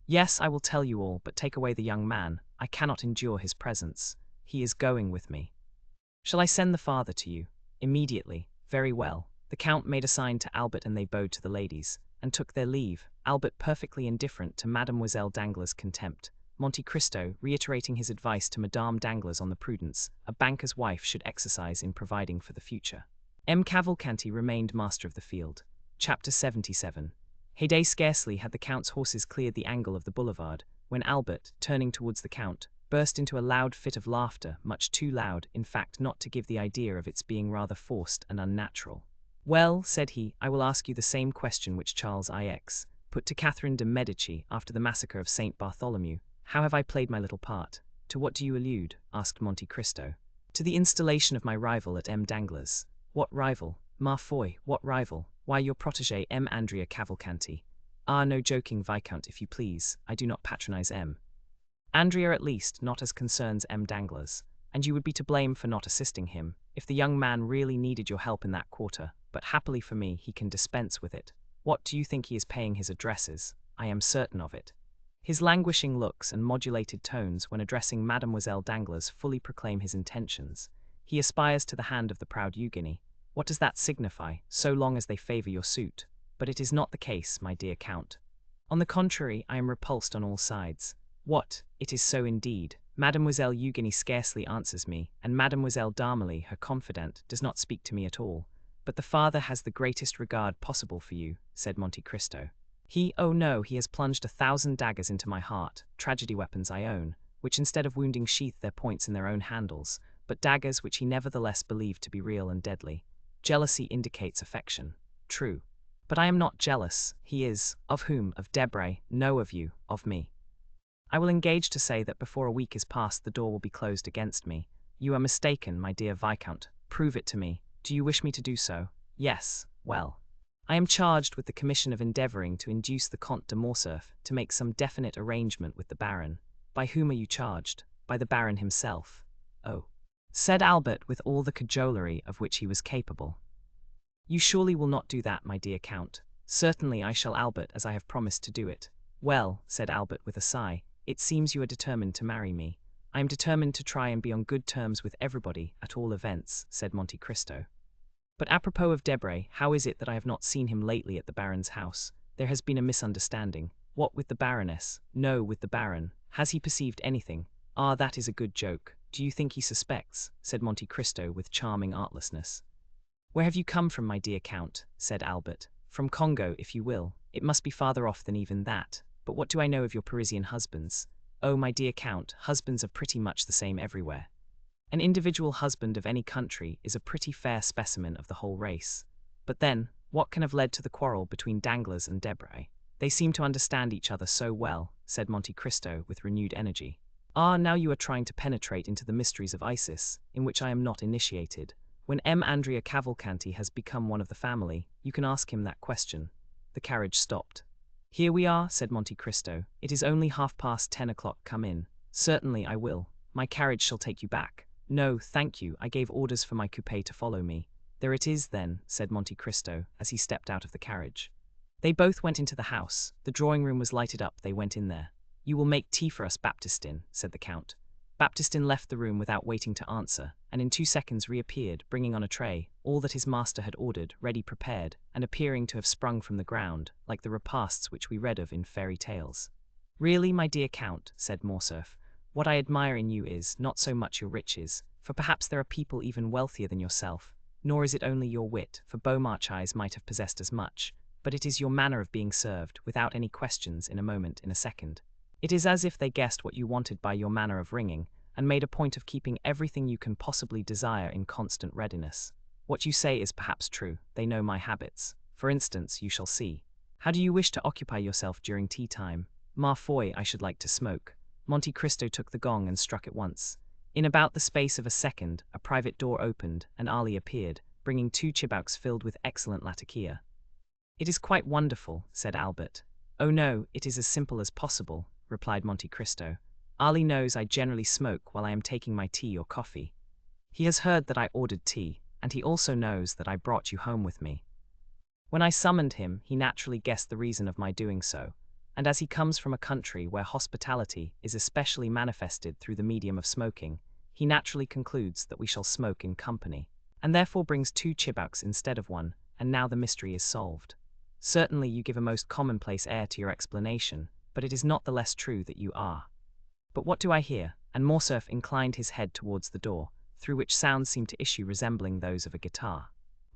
"Yes, I will tell you all, but take away the young man. I cannot endure his presence. He is going with me." "Shall I send the father to you?" "Immediately." "Very well." The count made a sign to Albert and they bowed to the ladies, and took their leave, Albert perfectly indifferent to Mademoiselle Danglars' contempt, Monte Cristo reiterating his advice to Madame Danglars on the prudence a banker's wife should exercise in providing for the future. M. Cavalcanti remained master of the field. Chapter 77. Heyday. Scarcely had the count's horses cleared the angle of the boulevard, when Albert, turning towards the count, burst into a loud fit of laughter, much too loud, in fact, not to give the idea of its being rather forced and unnatural. "Well," said he, "I will ask you the same question which Charles IX put to Catherine de' Medici after the massacre of St. Bartholomew. How have I played my little part?" "To what do you allude?" asked Monte Cristo. "To the installation of my rival at M. Danglars." "What rival?" "Ma foi, what rival? Why, your protégé, M. Andrea Cavalcanti." "Ah, no joking, Viscount, if you please. I do not patronize M. Andrea, at least, not as concerns M. Danglars, and you would be to blame for not assisting him, if the young man really needed your help in that quarter, but happily for me, he can dispense with it. What, do you think he is paying his addresses?" "I am certain of it." His languishing looks and modulated tones when addressing Mademoiselle Danglars fully proclaim his intentions. He aspires to the hand of the proud Eugénie. What does that signify, so long as they favour your suit? But it is not the case, my dear Count. On the contrary, I am repulsed on all sides. What? It is so indeed. Mademoiselle Eugénie scarcely answers me, and Mademoiselle d'Armilly, her confidante, does not speak to me at all. But the father has the greatest regard possible for you, said Monte Cristo. Oh no, he has plunged 1,000 daggers into my heart, tragedy weapons I own, which instead of wounding sheathe their points in their own handles, but daggers which he nevertheless believed to be real and deadly. Jealousy indicates affection. True. But I am not jealous. He is. Of whom? Of Debray. No, of you. Of me. I will engage to say that before a week is past the door will be closed against me. You are mistaken, my dear Viscount. Prove it to me. Do you wish me to do so? Yes. Well. I am charged with the commission of endeavouring to induce the Comte de Morcerf to make some definite arrangement with the Baron. By whom are you charged? By the Baron himself. Oh, said Albert with all the cajolery of which he was capable. You surely will not do that, my dear Count. Certainly I shall, Albert, as I have promised to do it. Well, said Albert with a sigh, it seems you are determined to marry me. I am determined to try and be on good terms with everybody, at all events, said Monte Cristo. But apropos of Debray, how is it that I have not seen him lately at the Baron's house? There has been a misunderstanding. What, with the Baroness? No, with the Baron. Has he perceived anything? Ah, that is a good joke. Do you think he suspects? Said Monte Cristo with charming artlessness. Where have you come from, my dear Count? Said Albert. From Congo, if you will. It must be farther off than even that. But what do I know of your Parisian husbands? Oh, my dear Count, husbands are pretty much the same everywhere. An individual husband of any country is a pretty fair specimen of the whole race. But then, what can have led to the quarrel between Danglars and Debray? They seem to understand each other so well, said Monte Cristo with renewed energy. Ah, now you are trying to penetrate into the mysteries of Isis, in which I am not initiated. When M. Andrea Cavalcanti has become one of the family, you can ask him that question. The carriage stopped. Here we are, said Monte Cristo. It is only 10:30. Come in. Certainly I will. My carriage shall take you back. No, thank you, I gave orders for my coupé to follow me. There it is then, said Monte Cristo, as he stepped out of the carriage. They both went into the house. The drawing room was lighted up. They went in there. You will make tea for us, Baptistin, said the Count. Baptistin left the room without waiting to answer, and in 2 seconds reappeared, bringing on a tray all that his master had ordered, ready prepared, and appearing to have sprung from the ground, like the repasts which we read of in fairy tales. Really, my dear Count, said Morcerf, what I admire in you is, not so much your riches, for perhaps there are people even wealthier than yourself, nor is it only your wit, for Beaumarchais might have possessed as much, but it is your manner of being served, without any questions, in a moment, in a second. It is as if they guessed what you wanted by your manner of ringing, and made a point of keeping everything you can possibly desire in constant readiness. What you say is perhaps true. They know my habits. For instance, you shall see. How do you wish to occupy yourself during tea time? Ma foi, I should like to smoke. Monte Cristo took the gong and struck it once. In about the space of a second, a private door opened, and Ali appeared, bringing 2 chibouks filled with excellent latakia. It is quite wonderful, said Albert. Oh no, it is as simple as possible, replied Monte Cristo. Ali knows I generally smoke while I am taking my tea or coffee. He has heard that I ordered tea, and he also knows that I brought you home with me. When I summoned him, he naturally guessed the reason of my doing so, and as he comes from a country where hospitality is especially manifested through the medium of smoking, he naturally concludes that we shall smoke in company, and therefore brings 2 chibouks instead of 1, and now the mystery is solved. Certainly you give a most commonplace air to your explanation, but it is not the less true that you are. But what do I hear? And Morcerf inclined his head towards the door, through which sounds seemed to issue resembling those of a guitar.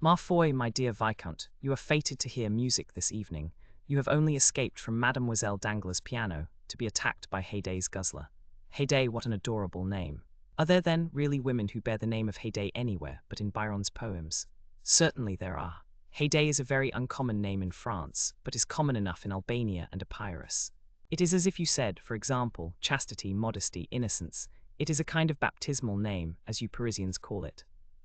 Ma foi, my dear Viscount, you are fated to hear music this evening. You have only escaped from Mademoiselle Danglars' piano, to be attacked by Haydée's guzzler. Haydée, what an adorable name. Are there, then, really women who bear the name of Haydée anywhere but in Byron's poems? Certainly there are. Haydée is a very uncommon name in France, but is common enough in Albania and Epirus. It is as if you said, for example, chastity, modesty, innocence. It is a kind of baptismal name, as you Parisians call it.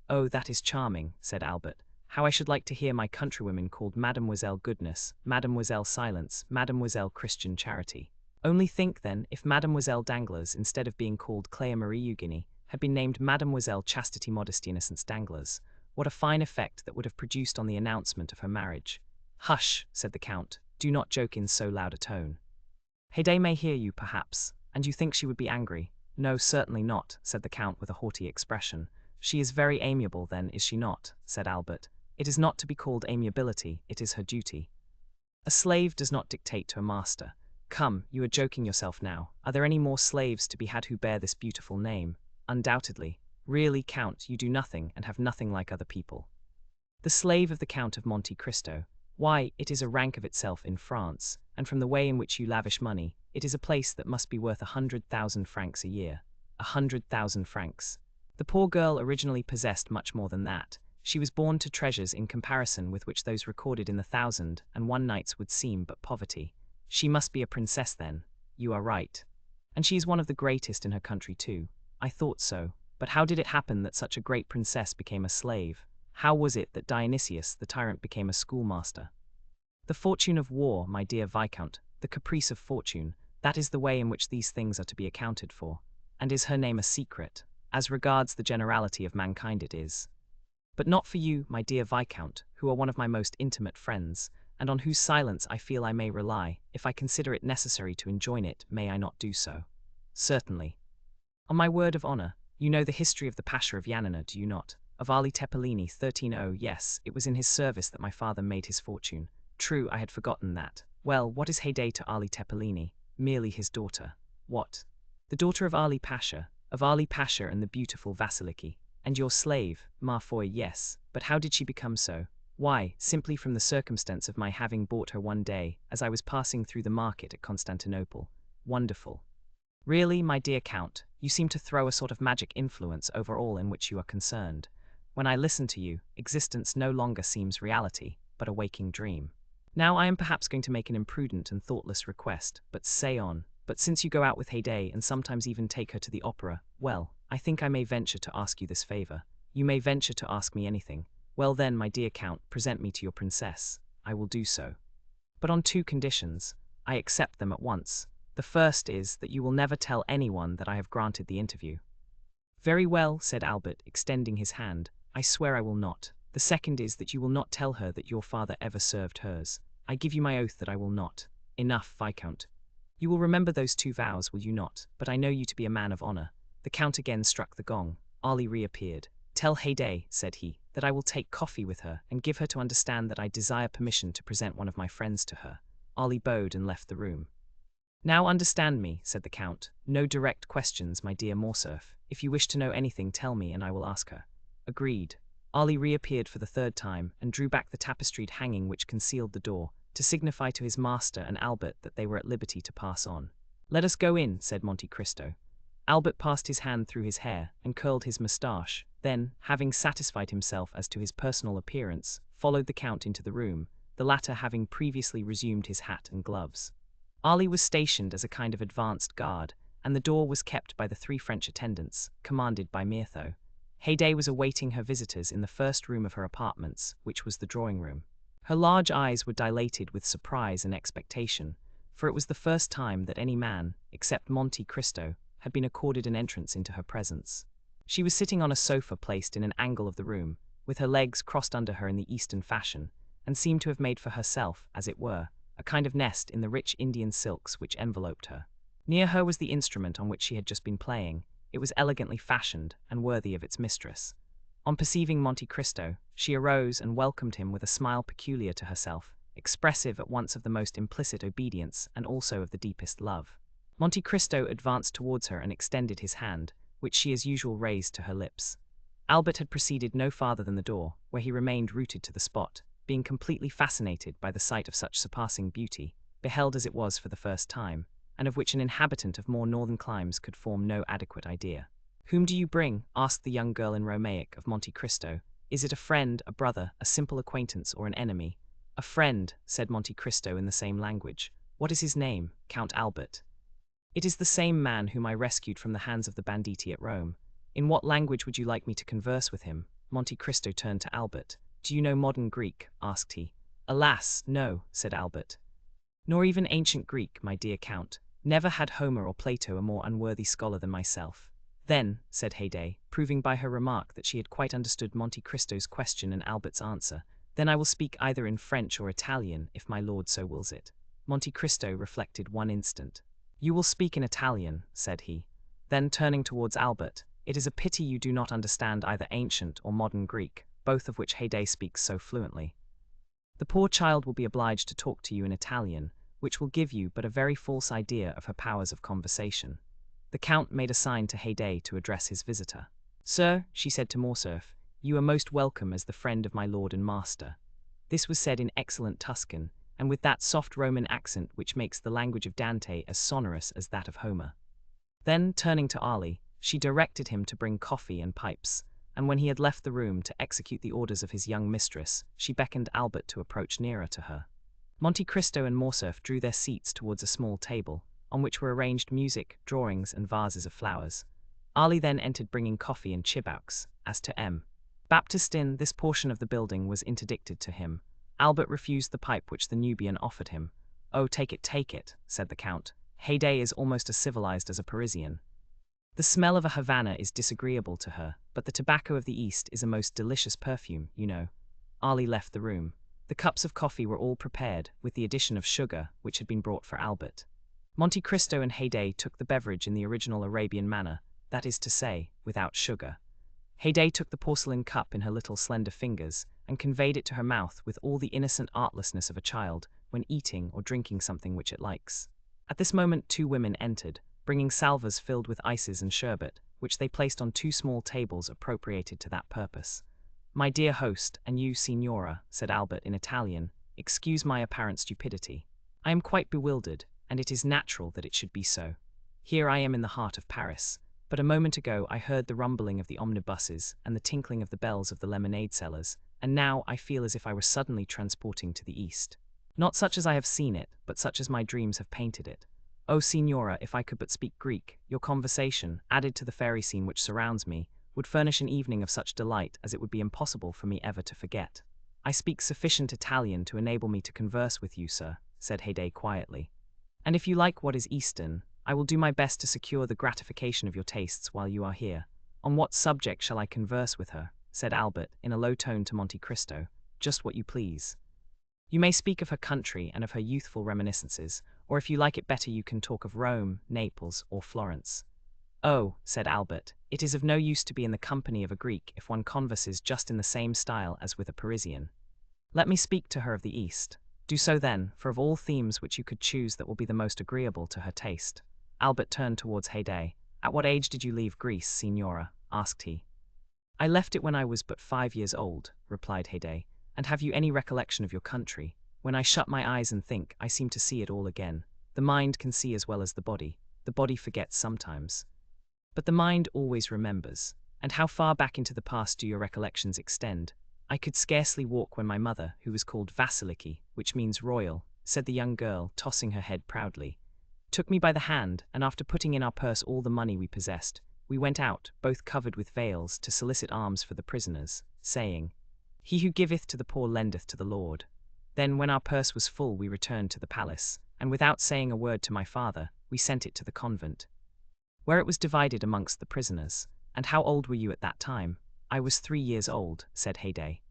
Oh, that is charming, said Albert. How I should like to hear my countrywomen called Mademoiselle Goodness, Mademoiselle Silence, Mademoiselle Christian Charity. Only think, then, if Mademoiselle Danglars, instead of being called Cléa Marie Eugénie, had been named Mademoiselle Chastity Modesty Innocence Danglars, what a fine effect that would have produced on the announcement of her marriage. Hush, said the Count, do not joke in so loud a tone. Haydée may hear you, perhaps, and you think she would be angry. No, certainly not, said the Count with a haughty expression. She is very amiable, then, is she not? Said Albert. It is not to be called amiability, it is her duty. A slave does not dictate to a master. Come, you are joking yourself now. Are there any more slaves to be had who bear this beautiful name? Undoubtedly. Really, Count, you do nothing and have nothing like other people. The slave of the Count of Monte Cristo. Why, it is a rank of itself in France, and from the way in which you lavish money, it is a place that must be worth 100,000 francs a year. 100,000 francs. The poor girl originally possessed much more than that. She was born to treasures in comparison with which those recorded in the 1,001 Nights would seem but poverty. She must be a princess then. You are right. And she is one of the greatest in her country too. I thought so. But how did it happen that such a great princess became a slave? How was it that Dionysius the tyrant became a schoolmaster? The fortune of war, my dear Viscount, the caprice of fortune, that is the way in which these things are to be accounted for. And is her name a secret? As regards the generality of mankind it is. But not for you, my dear Viscount, who are one of my most intimate friends, and on whose silence I feel I may rely. If I consider it necessary to enjoin it, may I not do so? Certainly. On my word of honor, you know the history of the Pasha of Yanina, do you not? Of Ali Tepelini, 13 yes, it was in his service that my father made his fortune. True, I had forgotten that. Well, what is Haydée to Ali Tepelini? Merely his daughter. What? The daughter of Ali Pasha and the beautiful Vasiliki. And your slave, ma foi, yes, but how did she become so? Why, simply from the circumstance of my having bought her one day, as I was passing through the market at Constantinople. Wonderful. Really, my dear Count, you seem to throw a sort of magic influence over all in which you are concerned. When I listen to you, existence no longer seems reality, but a waking dream. Now I am perhaps going to make an imprudent and thoughtless request, but say on. But since you go out with Haydée and sometimes even take her to the opera, well, I think I may venture to ask you this favor. You may venture to ask me anything. Well then, my dear Count, present me to your princess. I will do so. But on two conditions. I accept them at once. The first is that you will never tell anyone that I have granted the interview. Very well, said Albert, extending his hand. I swear I will not. The second is that you will not tell her that your father ever served hers. I give you my oath that I will not. Enough, Viscount. You will remember those two vows, will you not? But I know you to be a man of honor. The Count again struck the gong. Ali reappeared. Tell Haydée, said he, that I will take coffee with her and give her to understand that I desire permission to present one of my friends to her. Ali bowed and left the room. Now understand me, said the Count. No direct questions, my dear Morcerf. If you wish to know anything, tell me and I will ask her. Agreed. Ali reappeared for the third time and drew back the tapestried hanging which concealed the door, to signify to his master and Albert that they were at liberty to pass on. Let us go in, said Monte Cristo. Albert passed his hand through his hair and curled his moustache, then, having satisfied himself as to his personal appearance, followed the Count into the room, the latter having previously resumed his hat and gloves. Ali was stationed as a kind of advanced guard, and the door was kept by the 3 French attendants, commanded by Mirtho. Haydée was awaiting her visitors in the first room of her apartments, which was the drawing-room. Her large eyes were dilated with surprise and expectation, for it was the first time that any man, except Monte Cristo, had been accorded an entrance into her presence. She was sitting on a sofa placed in an angle of the room, with her legs crossed under her in the Eastern fashion, and seemed to have made for herself, as it were, a kind of nest in the rich Indian silks which enveloped her. Near her was the instrument on which she had just been playing. It was elegantly fashioned and worthy of its mistress. On perceiving Monte Cristo, she arose and welcomed him with a smile peculiar to herself, expressive at once of the most implicit obedience and also of the deepest love. Monte Cristo advanced towards her and extended his hand, which she as usual raised to her lips. Albert had proceeded no farther than the door, where he remained rooted to the spot, being completely fascinated by the sight of such surpassing beauty, beheld as it was for the first time, and of which an inhabitant of more northern climes could form no adequate idea. "Whom do you bring?" asked the young girl in Romaic of Monte Cristo. "Is it a friend, a brother, a simple acquaintance, or an enemy?" "A friend," said Monte Cristo in the same language. "What is his name?" "Count Albert." "It is the same man whom I rescued from the hands of the banditti at Rome. In what language would you like me to converse with him?" Monte Cristo turned to Albert. "Do you know modern Greek?" asked he. "Alas, no," said Albert. "Nor even ancient Greek, my dear Count. Never had Homer or Plato a more unworthy scholar than myself." "Then," said Haydée, proving by her remark that she had quite understood Monte Cristo's question and Albert's answer, "then I will speak either in French or Italian, if my lord so wills it." Monte Cristo reflected one instant. "You will speak in Italian," said he. Then, turning towards Albert, "It is a pity you do not understand either ancient or modern Greek, both of which Haydée speaks so fluently. The poor child will be obliged to talk to you in Italian, which will give you but a very false idea of her powers of conversation." The Count made a sign to Haydée to address his visitor. "Sir," she said to Morcerf, "you are most welcome as the friend of my lord and master." This was said in excellent Tuscan, and with that soft Roman accent which makes the language of Dante as sonorous as that of Homer. Then, turning to Ali, she directed him to bring coffee and pipes, and when he had left the room to execute the orders of his young mistress, she beckoned Albert to approach nearer to her. Monte Cristo and Morcerf drew their seats towards a small table, on which were arranged music, drawings, and vases of flowers. Ali then entered bringing coffee and chibouques. As to M. Baptistin, this portion of the building was interdicted to him. Albert refused the pipe which the Nubian offered him. "Oh, take it," said the Count. "Haydée is almost as civilized as a Parisian. The smell of a Havana is disagreeable to her, but the tobacco of the East is a most delicious perfume, you know." Ali left the room. The cups of coffee were all prepared, with the addition of sugar, which had been brought for Albert. Monte Cristo and Haydée took the beverage in the original Arabian manner, that is to say, without sugar. Haydée took the porcelain cup in her little slender fingers, and conveyed it to her mouth with all the innocent artlessness of a child, when eating or drinking something which it likes. At this moment 2 women entered, bringing salvers filled with ices and sherbet, which they placed on 2 small tables appropriated to that purpose. "My dear host, and you, signora," said Albert in Italian, "excuse my apparent stupidity. I am quite bewildered, and it is natural that it should be so. Here I am in the heart of Paris, but a moment ago I heard the rumbling of the omnibuses and the tinkling of the bells of the lemonade sellers, and now I feel as if I were suddenly transporting to the East. Not such as I have seen it, but such as my dreams have painted it. Oh, Signora, if I could but speak Greek, your conversation, added to the fairy scene which surrounds me, would furnish an evening of such delight as it would be impossible for me ever to forget. I speak sufficient Italian to enable me to converse with you, sir, said Haydée quietly. And if you like what is Eastern, I will do my best to secure the gratification of your tastes while you are here. On what subject shall I converse with her? Said Albert, in a low tone to Monte Cristo. Just what you please. You may speak of her country and of her youthful reminiscences, or if you like it better you can talk of Rome, Naples, or Florence. Oh, said Albert, it is of no use to be in the company of a Greek if one converses just in the same style as with a Parisian. Let me speak to her of the East. Do so then, for of all themes which you could choose that will be the most agreeable to her taste. Albert turned towards Haydée. At what age did you leave Greece, Signora? Asked he. I left it when I was but 5 years old, replied Haydée. And have you any recollection of your country? When I shut my eyes and think, I seem to see it all again. The mind can see as well as the body forgets sometimes. But the mind always remembers. And how far back into the past do your recollections extend? I could scarcely walk when my mother, who was called Vasiliki, which means royal, said the young girl, tossing her head proudly, took me by the hand, and after putting in our purse all the money we possessed, we went out, both covered with veils, to solicit alms for the prisoners, saying, He who giveth to the poor lendeth to the Lord. Then, when our purse was full, we returned to the palace, and without saying a word to my father, we sent it to the convent, where it was divided amongst the prisoners. And how old were you at that time? I was 3 years old, said Haydée.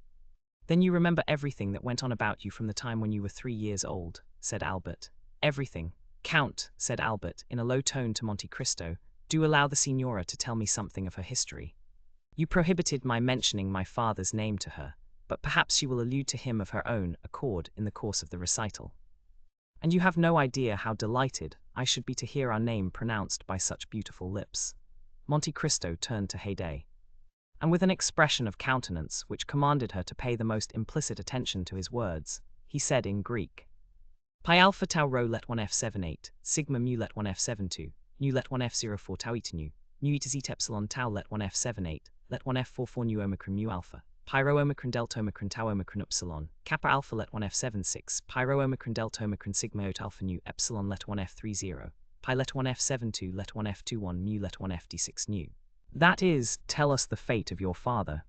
Then you remember everything that went on about you from the time when you were 3 years old, said Albert. Everything. Count, said Albert, in a low tone to Monte Cristo, do allow the Signora to tell me something of her history. You prohibited my mentioning my father's name to her, but perhaps she will allude to him of her own accord in the course of the recital. And you have no idea how delighted I should be to hear our name pronounced by such beautiful lips. Monte Cristo turned to Haydée, and with an expression of countenance which commanded her to pay the most implicit attention to his words, he said in Greek, Pi alpha tau rho let 1 f78, sigma mu let 1 f72, nu let 1 f04 tau eta nu, nu eta zeta epsilon tau let 1 f78, let 1 f44 nu omicron mu alpha, pi rho omicron delta omicron tau omicron upsilon, kappa alpha let 1 f76, pi rho omicron delta omicron sigma ot alpha nu epsilon let 1 f30, pi let 1 f72 let 1 f21 mu let 1 fd6 nu. That is, tell us the fate of your father.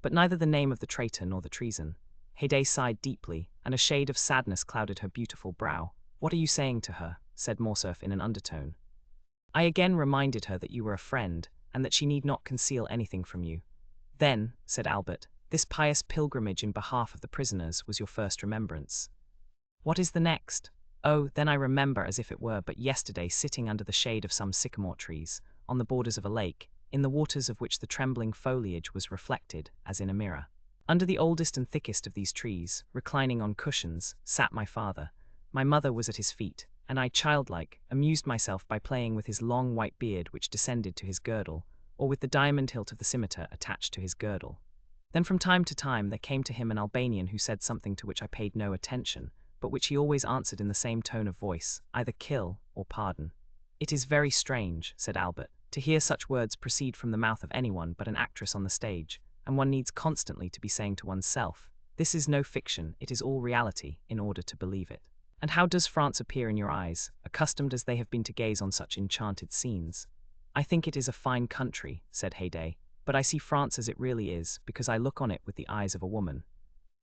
But neither the name of the traitor nor the treason. Haydée sighed deeply, and a shade of sadness clouded her beautiful brow. What are you saying to her? Said Morcerf in an undertone. I again reminded her that you were a friend, and that she need not conceal anything from you. Then, said Albert, this pious pilgrimage in behalf of the prisoners was your first remembrance. What is the next? Oh, then I remember as if it were but yesterday sitting under the shade of some sycamore trees, on the borders of a lake, in the waters of which the trembling foliage was reflected, as in a mirror. Under the oldest and thickest of these trees, reclining on cushions, sat my father. My mother was at his feet, and I, childlike, amused myself by playing with his long white beard which descended to his girdle, or with the diamond hilt of the scimitar attached to his girdle. Then from time to time there came to him an Albanian who said something to which I paid no attention, but which he always answered in the same tone of voice, either kill or pardon. It is very strange, said Albert, to hear such words proceed from the mouth of anyone but an actress on the stage, and one needs constantly to be saying to oneself, this is no fiction, it is all reality, in order to believe it. And how does France appear in your eyes, accustomed as they have been to gaze on such enchanted scenes? I think it is a fine country, said Haydée, but I see France as it really is, because I look on it with the eyes of a woman.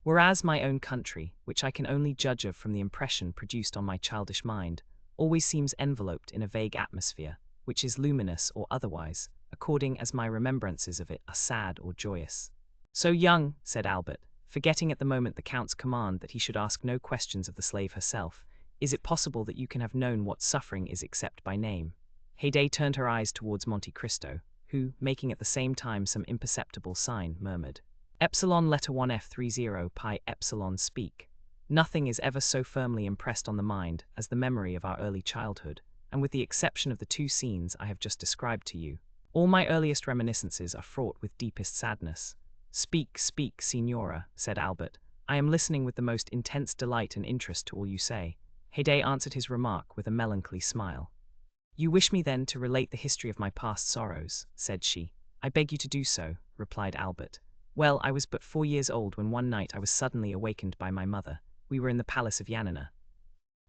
Whereas my own country, which I can only judge of from the impression produced on my childish mind, always seems enveloped in a vague atmosphere, which is luminous or otherwise, according as my remembrances of it are sad or joyous. So young, said Albert, forgetting at the moment the Count's command that he should ask no questions of the slave herself, is it possible that you can have known what suffering is except by name? Haydée turned her eyes towards Monte Cristo, who, making at the same time some imperceptible sign, murmured, Epsilon letter 1 f30 pi epsilon speak. Nothing is ever so firmly impressed on the mind as the memory of our early childhood, and with the exception of the 2 scenes I have just described to you, all my earliest reminiscences are fraught with deepest sadness. Speak, speak, Signora, said Albert. I am listening with the most intense delight and interest to all you say. Haydée answered his remark with a melancholy smile. You wish me then to relate the history of my past sorrows, said she. I beg you to do so, replied Albert. Well, I was but 4 years old when one night I was suddenly awakened by my mother, We were in the palace of Yanina.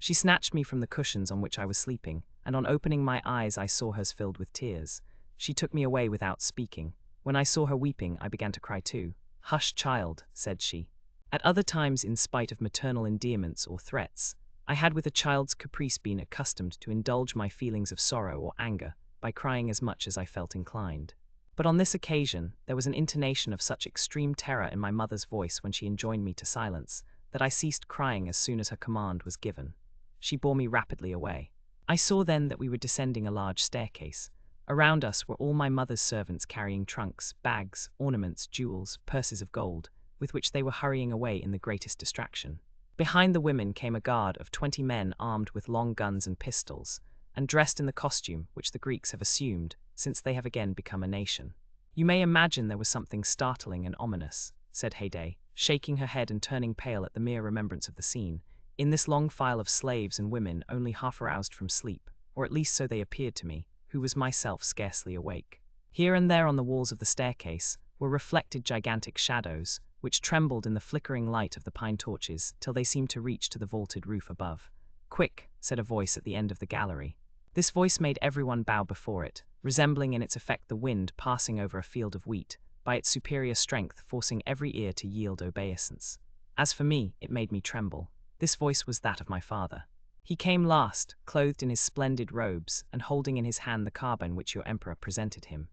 She snatched me from the cushions on which I was sleeping, and on opening my eyes I saw hers filled with tears. She took me away without speaking. When I saw her weeping, I began to cry too. "Hush, child," said she. At other times, in spite of maternal endearments or threats, I had with a child's caprice been accustomed to indulge my feelings of sorrow or anger by crying as much as I felt inclined. But on this occasion, there was an intonation of such extreme terror in my mother's voice when she enjoined me to silence, that I ceased crying as soon as her command was given. She bore me rapidly away. I saw then that we were descending a large staircase. Around us were all my mother's servants carrying trunks, bags, ornaments, jewels, purses of gold, with which they were hurrying away in the greatest distraction. Behind the women came a guard of 20 men armed with long guns and pistols, and dressed in the costume which the Greeks have assumed since they have again become a nation. "You may imagine there was something startling and ominous," said Haydée, shaking her head and turning pale at the mere remembrance of the scene, "in this long file of slaves and women only half aroused from sleep, or at least so they appeared to me, who was myself scarcely awake. Here and there on the walls of the staircase were reflected gigantic shadows, which trembled in the flickering light of the pine torches till they seemed to reach to the vaulted roof above. "Quick," said a voice at the end of the gallery. This voice made everyone bow before it, resembling in its effect the wind passing over a field of wheat, by its superior strength forcing every ear to yield obeisance. As for me, it made me tremble. This voice was that of my father. He came last, clothed in his splendid robes, and holding in his hand the carbine which your emperor presented him.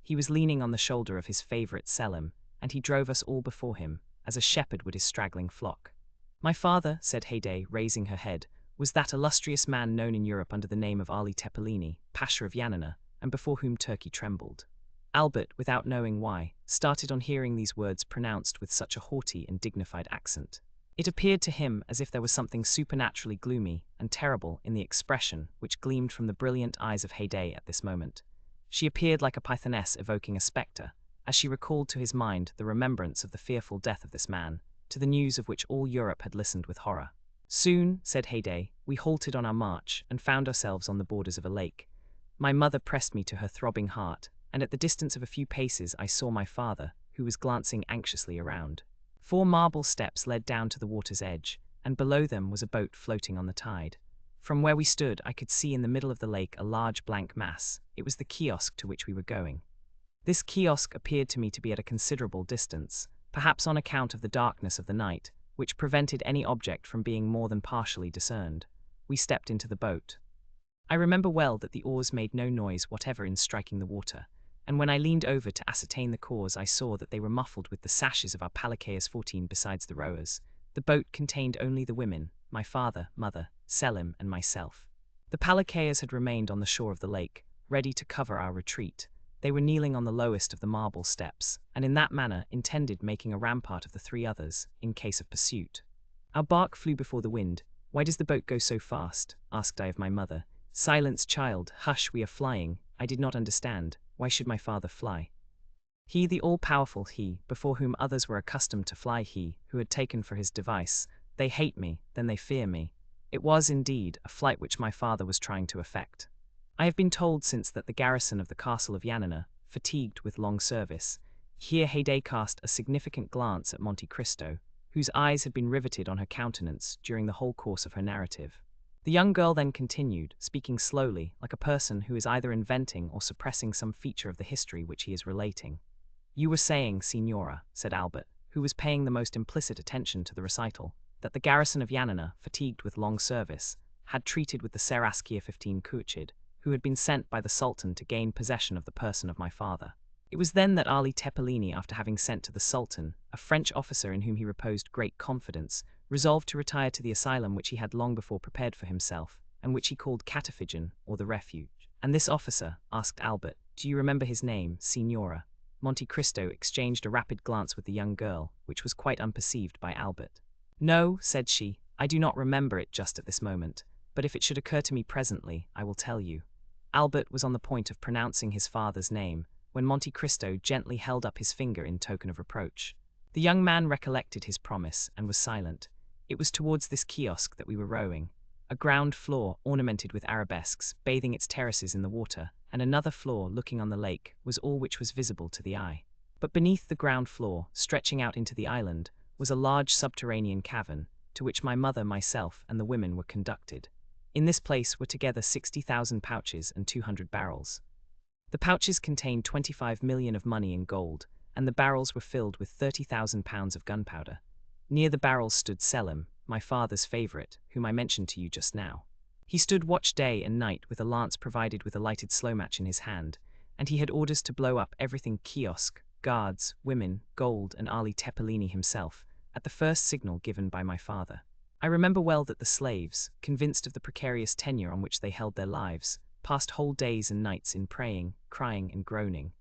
He was leaning on the shoulder of his favorite Selim, and he drove us all before him, as a shepherd would his straggling flock. My father, said Haydée, raising her head, was that illustrious man known in Europe under the name of Ali Tepelini, Pasha of Yanina, and before whom Turkey trembled. Albert, without knowing why, started on hearing these words pronounced with such a haughty and dignified accent. It appeared to him as if there was something supernaturally gloomy and terrible in the expression which gleamed from the brilliant eyes of Haydée at this moment. She appeared like a pythoness evoking a spectre, as she recalled to his mind the remembrance of the fearful death of this man, to the news of which all Europe had listened with horror. Soon, said Haydée, we halted on our march and found ourselves on the borders of a lake. My mother pressed me to her throbbing heart, and at the distance of a few paces I saw my father, who was glancing anxiously around. 4 marble steps led down to the water's edge, and below them was a boat floating on the tide. From where we stood I could see in the middle of the lake a large blank mass. It was the kiosk to which we were going. This kiosk appeared to me to be at a considerable distance, perhaps on account of the darkness of the night, which prevented any object from being more than partially discerned. We stepped into the boat. I remember well that the oars made no noise whatever in striking the water, and when I leaned over to ascertain the cause I saw that they were muffled with the sashes of our Palacaeus 14 besides the rowers. The boat contained only the women, my father, mother, Selim, and myself. The Palacaeus had remained on the shore of the lake, ready to cover our retreat. They were kneeling on the lowest of the marble steps, and in that manner intended making a rampart of the 3 others, in case of pursuit. Our bark flew before the wind. Why does the boat go so fast? Asked I of my mother. Silence, child, hush, we are flying. I did not understand. Why should my father fly? He, the all-powerful he, before whom others were accustomed to fly, he, who had taken for his device, they hate me, then they fear me. It was, indeed, a flight which my father was trying to effect. I have been told since that the garrison of the castle of Yanina, fatigued with long service, here Haydée cast a significant glance at Monte Cristo, whose eyes had been riveted on her countenance during the whole course of her narrative. The young girl then continued, speaking slowly, like a person who is either inventing or suppressing some feature of the history which he is relating. You were saying, Signora, said Albert, who was paying the most implicit attention to the recital, that the garrison of Yanina, fatigued with long service, had treated with the Seraskier 15 Kurchid, who had been sent by the Sultan to gain possession of the person of my father. It was then that Ali Tepelini, after having sent to the Sultan, a French officer in whom he reposed great confidence, resolved to retire to the asylum which he had long before prepared for himself, and which he called Cataphigian, or the Refuge. And this officer, asked Albert, do you remember his name, Signora? Monte Cristo exchanged a rapid glance with the young girl, which was quite unperceived by Albert. No, said she, I do not remember it just at this moment, but if it should occur to me presently, I will tell you. Albert was on the point of pronouncing his father's name, when Monte Cristo gently held up his finger in token of reproach. The young man recollected his promise, and was silent. It was towards this kiosk that we were rowing. A ground floor, ornamented with arabesques, bathing its terraces in the water, and another floor looking on the lake, was all which was visible to the eye. But beneath the ground floor, stretching out into the island, was a large subterranean cavern, to which my mother, myself, and the women were conducted. In this place were together 60,000 pouches and 200 barrels. The pouches contained 25 million of money in gold, and the barrels were filled with 30,000 pounds of gunpowder. Near the barrels stood Selim, my father's favourite, whom I mentioned to you just now. He stood watch day and night with a lance provided with a lighted slow match in his hand, and he had orders to blow up everything: kiosk, guards, women, gold, and Ali Tepelini himself, at the first signal given by my father. I remember well that the slaves, convinced of the precarious tenure on which they held their lives, passed whole days and nights in praying, crying, and groaning.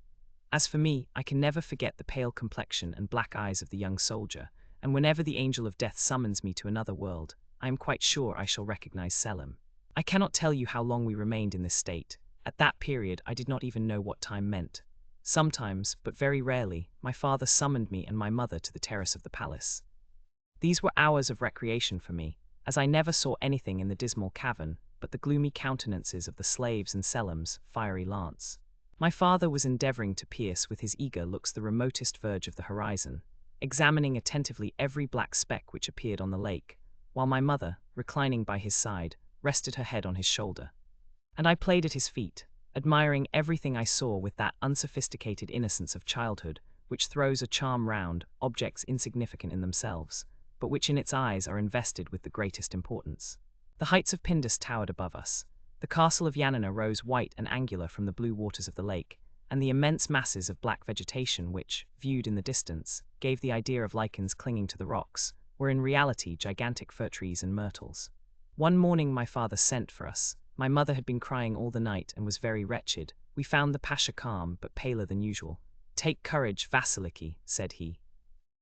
As for me, I can never forget the pale complexion and black eyes of the young soldier, and whenever the angel of death summons me to another world, I am quite sure I shall recognize Selim. I cannot tell you how long we remained in this state. At that period I did not even know what time meant. Sometimes, but very rarely, my father summoned me and my mother to the terrace of the palace. These were hours of recreation for me, as I never saw anything in the dismal cavern but the gloomy countenances of the slaves and Selim's fiery lance. My father was endeavouring to pierce with his eager looks the remotest verge of the horizon, examining attentively every black speck which appeared on the lake, while my mother, reclining by his side, rested her head on his shoulder. And I played at his feet, admiring everything I saw with that unsophisticated innocence of childhood which throws a charm round objects insignificant in themselves, but which in its eyes are invested with the greatest importance. The heights of Pindus towered above us. The castle of Yanina rose white and angular from the blue waters of the lake, and the immense masses of black vegetation which, viewed in the distance, gave the idea of lichens clinging to the rocks, were in reality gigantic fir trees and myrtles. One morning my father sent for us. My mother had been crying all the night and was very wretched. We found the Pasha calm, but paler than usual. "Take courage, Vasiliki," said he.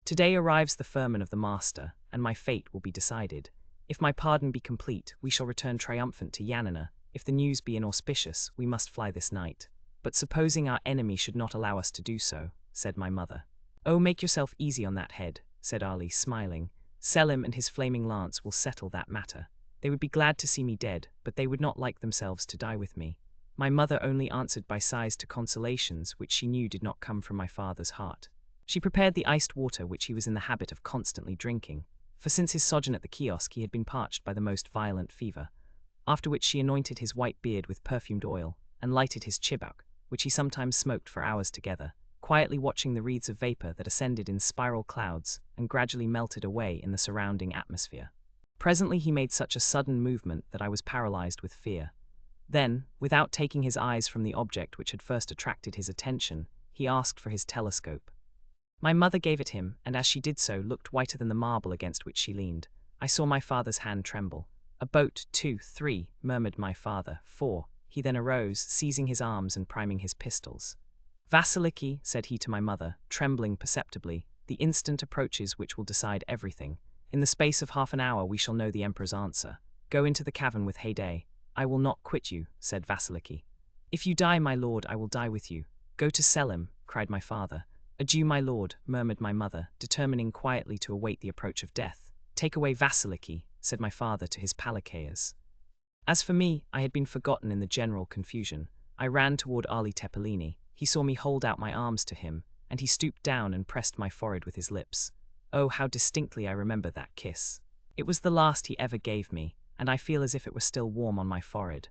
"Today arrives the firman of the master, and my fate will be decided. If my pardon be complete, we shall return triumphant to Yanina. If the news be inauspicious, we must fly this night. But supposing our enemy should not allow us to do so," said my mother. "Oh, make yourself easy on that head," said Ali, smiling. "Selim and his flaming lance will settle that matter. They would be glad to see me dead, but they would not like themselves to die with me." My mother only answered by sighs to consolations which she knew did not come from my father's heart. She prepared the iced water which he was in the habit of constantly drinking, for since his sojourn at the kiosk he had been parched by the most violent fever, after which she anointed his white beard with perfumed oil, and lighted his chibuk, which he sometimes smoked for hours together, quietly watching the wreaths of vapor that ascended in spiral clouds and gradually melted away in the surrounding atmosphere. Presently he made such a sudden movement that I was paralyzed with fear. Then, without taking his eyes from the object which had first attracted his attention, he asked for his telescope. My mother gave it him, and as she did so looked whiter than the marble against which she leaned. I saw my father's hand tremble. "A boat, 2, 3, murmured my father. 4. He then arose, seizing his arms and priming his pistols. "Vasiliki," said he to my mother, trembling perceptibly, "the instant approaches which will decide everything. In the space of half an hour we shall know the emperor's answer. Go into the cavern with Heyday." "I will not quit you," said Vasiliki. "If you die, my lord, I will die with you." "Go to Selim," cried my father. "Adieu, my lord," murmured my mother, determining quietly to await the approach of death. "Take away Vasiliki," said my father to his palikayas. As for me, I had been forgotten in the general confusion. I ran toward Ali Tepelini. He saw me hold out my arms to him, and he stooped down and pressed my forehead with his lips. Oh, how distinctly I remember that kiss. It was the last he ever gave me, and I feel as if it were still warm on my forehead.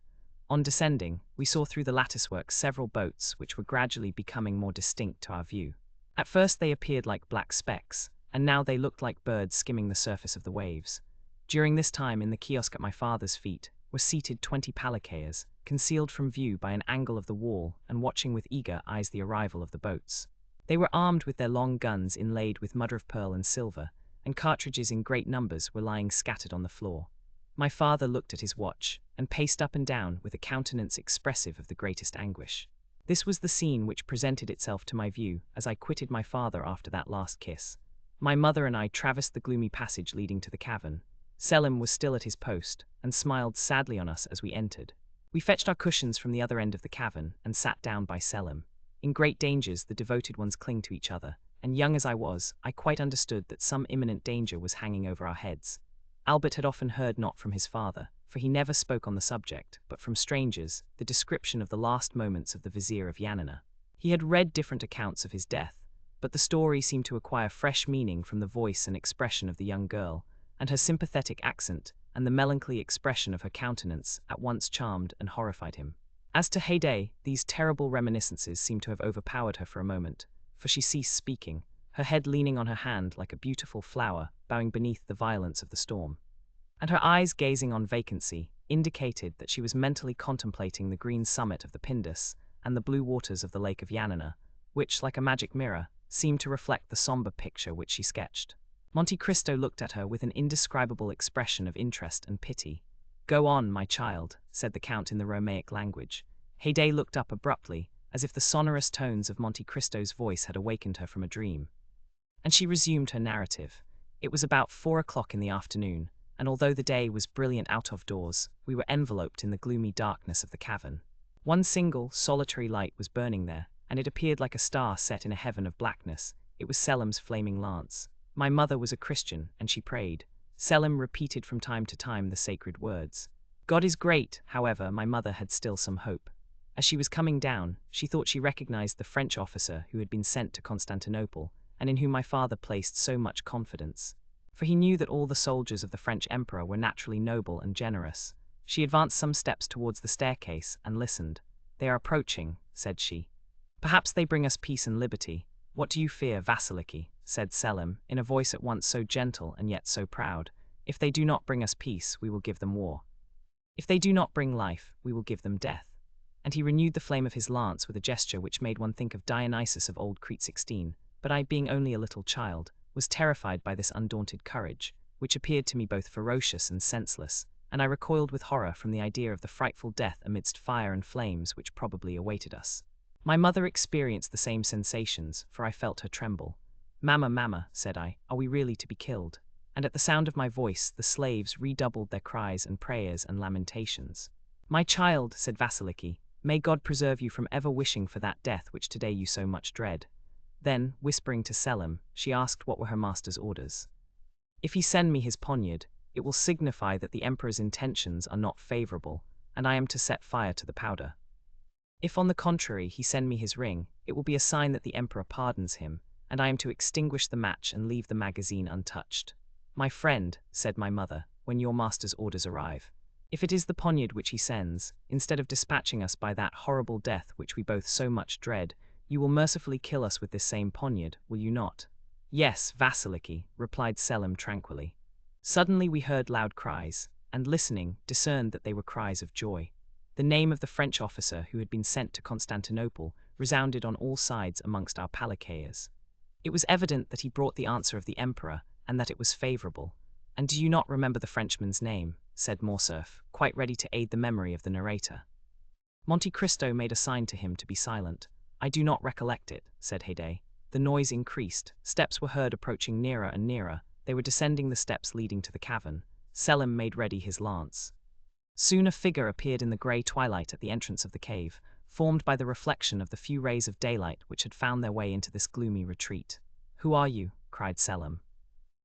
On descending, we saw through the latticework several boats which were gradually becoming more distinct to our view. At first they appeared like black specks, and now they looked like birds skimming the surface of the waves. During this time, in the kiosk at my father's feet were seated 20 palikayas, concealed from view by an angle of the wall and watching with eager eyes the arrival of the boats. They were armed with their long guns inlaid with mother of pearl and silver, and cartridges in great numbers were lying scattered on the floor. My father looked at his watch, and paced up and down with a countenance expressive of the greatest anguish. This was the scene which presented itself to my view as I quitted my father after that last kiss. My mother and I traversed the gloomy passage leading to the cavern. Selim was still at his post, and smiled sadly on us as we entered. We fetched our cushions from the other end of the cavern, and sat down by Selim. In great dangers the devoted ones cling to each other, and young as I was, I quite understood that some imminent danger was hanging over our heads. Albert had often heard not from his father, for he never spoke on the subject, but from strangers, the description of the last moments of the vizier of Yanina. He had read different accounts of his death, but the story seemed to acquire fresh meaning from the voice and expression of the young girl, and her sympathetic accent and the melancholy expression of her countenance at once charmed and horrified him. As to Haydée, these terrible reminiscences seemed to have overpowered her for a moment, for she ceased speaking, her head leaning on her hand like a beautiful flower bowing beneath the violence of the storm. And her eyes gazing on vacancy indicated that she was mentally contemplating the green summit of the Pindus and the blue waters of the lake of Yanina, which, like a magic mirror, seemed to reflect the somber picture which she sketched. Monte Cristo looked at her with an indescribable expression of interest and pity. "Go on, my child," said the Count in the Romaic language. Haydée looked up abruptly, as if the sonorous tones of Monte Cristo's voice had awakened her from a dream. And she resumed her narrative. It was about 4 o'clock in the afternoon, and although the day was brilliant out of doors, we were enveloped in the gloomy darkness of the cavern. One single, solitary light was burning there, and it appeared like a star set in a heaven of blackness. It was Selim's flaming lance. My mother was a Christian, and she prayed. Selim repeated from time to time the sacred words. God is great, however, my mother had still some hope. As she was coming down, she thought she recognized the French officer who had been sent to Constantinople, and in whom my father placed so much confidence. For he knew that all the soldiers of the French emperor were naturally noble and generous. She advanced some steps towards the staircase and listened. "They are approaching," said she. "Perhaps they bring us peace and liberty. What do you fear, Vasiliki?" said Selim, in a voice at once so gentle and yet so proud. "If they do not bring us peace, we will give them war. If they do not bring life, we will give them death." And he renewed the flame of his lance with a gesture which made one think of Dionysus of old Crete 16, but I, being only a little child, was terrified by this undaunted courage, which appeared to me both ferocious and senseless, and I recoiled with horror from the idea of the frightful death amidst fire and flames which probably awaited us. My mother experienced the same sensations, for I felt her tremble. "Mamma, mamma," said I, "are we really to be killed?" And at the sound of my voice, the slaves redoubled their cries and prayers and lamentations. "My child," said Vasiliki, "may God preserve you from ever wishing for that death which today you so much dread." Then, whispering to Selim, she asked what were her master's orders. "If he send me his poniard, it will signify that the emperor's intentions are not favorable, and I am to set fire to the powder. If, on the contrary, he send me his ring, it will be a sign that the emperor pardons him, and I am to extinguish the match and leave the magazine untouched." "My friend," said my mother, "when your master's orders arrive, if it is the poniard which he sends, instead of dispatching us by that horrible death which we both so much dread, you will mercifully kill us with this same poniard, will you not?" "Yes, Vasiliki," replied Selim tranquilly. Suddenly we heard loud cries, and listening, discerned that they were cries of joy. The name of the French officer who had been sent to Constantinople resounded on all sides amongst our palanquins. It was evident that he brought the answer of the emperor, and that it was favorable. "And do you not remember the Frenchman's name?" said Morcerf, quite ready to aid the memory of the narrator. Monte Cristo made a sign to him to be silent. "I do not recollect it," said Haydée. The noise increased. Steps were heard approaching nearer and nearer. They were descending the steps leading to the cavern. Selim made ready his lance. Soon a figure appeared in the grey twilight at the entrance of the cave, formed by the reflection of the few rays of daylight which had found their way into this gloomy retreat. "Who are you?" cried Selim.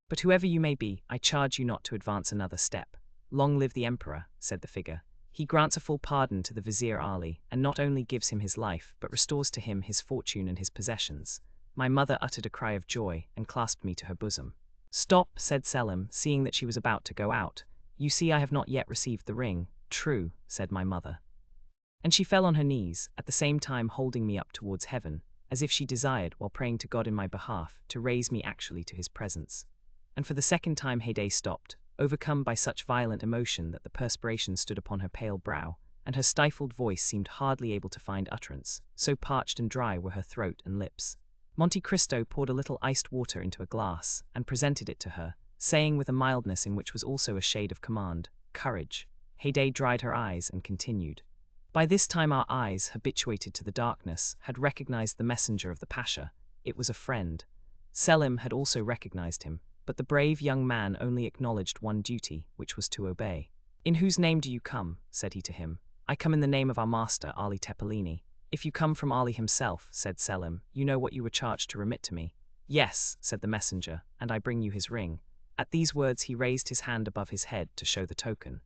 "But whoever you may be, I charge you not to advance another step." "Long live the emperor," said the figure. "He grants a full pardon to the Vizier Ali, and not only gives him his life, but restores to him his fortune and his possessions." My mother uttered a cry of joy, and clasped me to her bosom. "Stop," said Selim, seeing that she was about to go out. "You see I have not yet received the ring." "True," said my mother. And she fell on her knees, at the same time holding me up towards heaven, as if she desired, while praying to God in my behalf, to raise me actually to his presence. And for the second time Haydée stopped, overcome by such violent emotion that the perspiration stood upon her pale brow, and her stifled voice seemed hardly able to find utterance, so parched and dry were her throat and lips. Monte Cristo poured a little iced water into a glass, and presented it to her, saying with a mildness in which was also a shade of command, "Courage." Haydée dried her eyes and continued. By this time our eyes, habituated to the darkness, had recognized the messenger of the Pasha. It was a friend. Selim had also recognized him, but the brave young man only acknowledged one duty, which was to obey. "In whose name do you come?" said he to him. "I come in the name of our master, Ali Tepelini." "If you come from Ali himself," said Selim, "you know what you were charged to remit to me." "Yes," said the messenger, "and I bring you his ring." At these words he raised his hand above his head to show the token.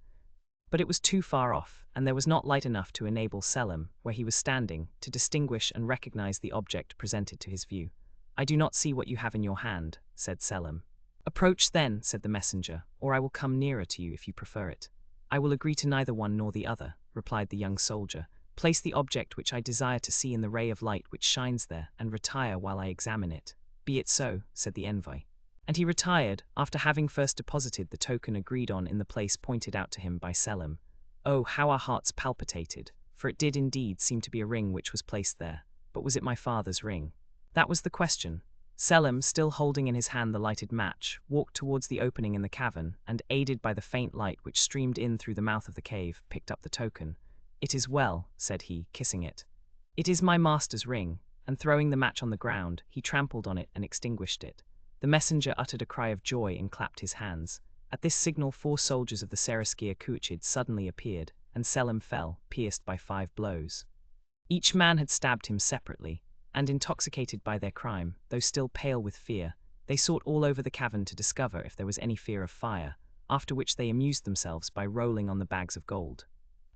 But it was too far off, and there was not light enough to enable Selim, where he was standing, to distinguish and recognize the object presented to his view. "I do not see what you have in your hand," said Selim. "Approach then," said the messenger, "or I will come nearer to you if you prefer it." "I will agree to neither one nor the other," replied the young soldier. "Place the object which I desire to see in the ray of light which shines there, and retire while I examine it." "Be it so," said the envoy. And he retired, after having first deposited the token agreed on in the place pointed out to him by Selim. Oh, how our hearts palpitated, for it did indeed seem to be a ring which was placed there. But was it my father's ring? That was the question. Selim, still holding in his hand the lighted match, walked towards the opening in the cavern, and, aided by the faint light which streamed in through the mouth of the cave, picked up the token. "It is well," said he, kissing it. "It is my master's ring," and throwing the match on the ground, he trampled on it and extinguished it. The messenger uttered a cry of joy and clapped his hands. At this signal 4 soldiers of the Seraskier Kuchid suddenly appeared, and Selim fell, pierced by 5 blows. Each man had stabbed him separately, and intoxicated by their crime, though still pale with fear, they sought all over the cavern to discover if there was any fear of fire, after which they amused themselves by rolling on the bags of gold.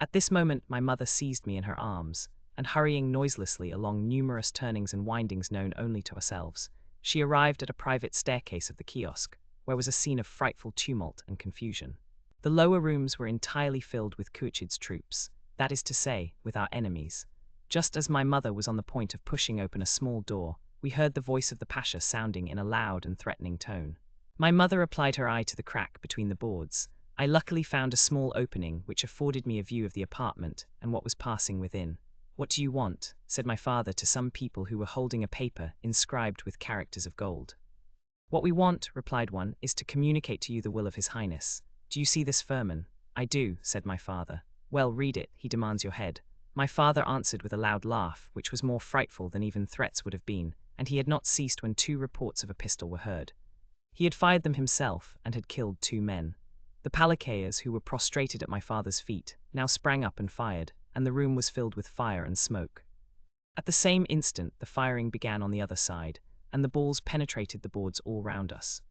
At this moment my mother seized me in her arms, and hurrying noiselessly along numerous turnings and windings known only to ourselves, she arrived at a private staircase of the kiosk, where was a scene of frightful tumult and confusion. The lower rooms were entirely filled with Kuchid's troops, that is to say, with our enemies. Just as my mother was on the point of pushing open a small door, we heard the voice of the Pasha sounding in a loud and threatening tone. My mother applied her eye to the crack between the boards. I luckily found a small opening which afforded me a view of the apartment and what was passing within. "What do you want?" said my father to some people who were holding a paper inscribed with characters of gold. "What we want," replied one, "is to communicate to you the will of His Highness. Do you see this firman?" "I do," said my father. "Well, read it, he demands your head." My father answered with a loud laugh, which was more frightful than even threats would have been, and he had not ceased when 2 reports of a pistol were heard. He had fired them himself, and had killed 2 men. The Palikayas, who were prostrated at my father's feet, now sprang up and fired, and the room was filled with fire and smoke. At the same instant the firing began on the other side, and the balls penetrated the boards all round us.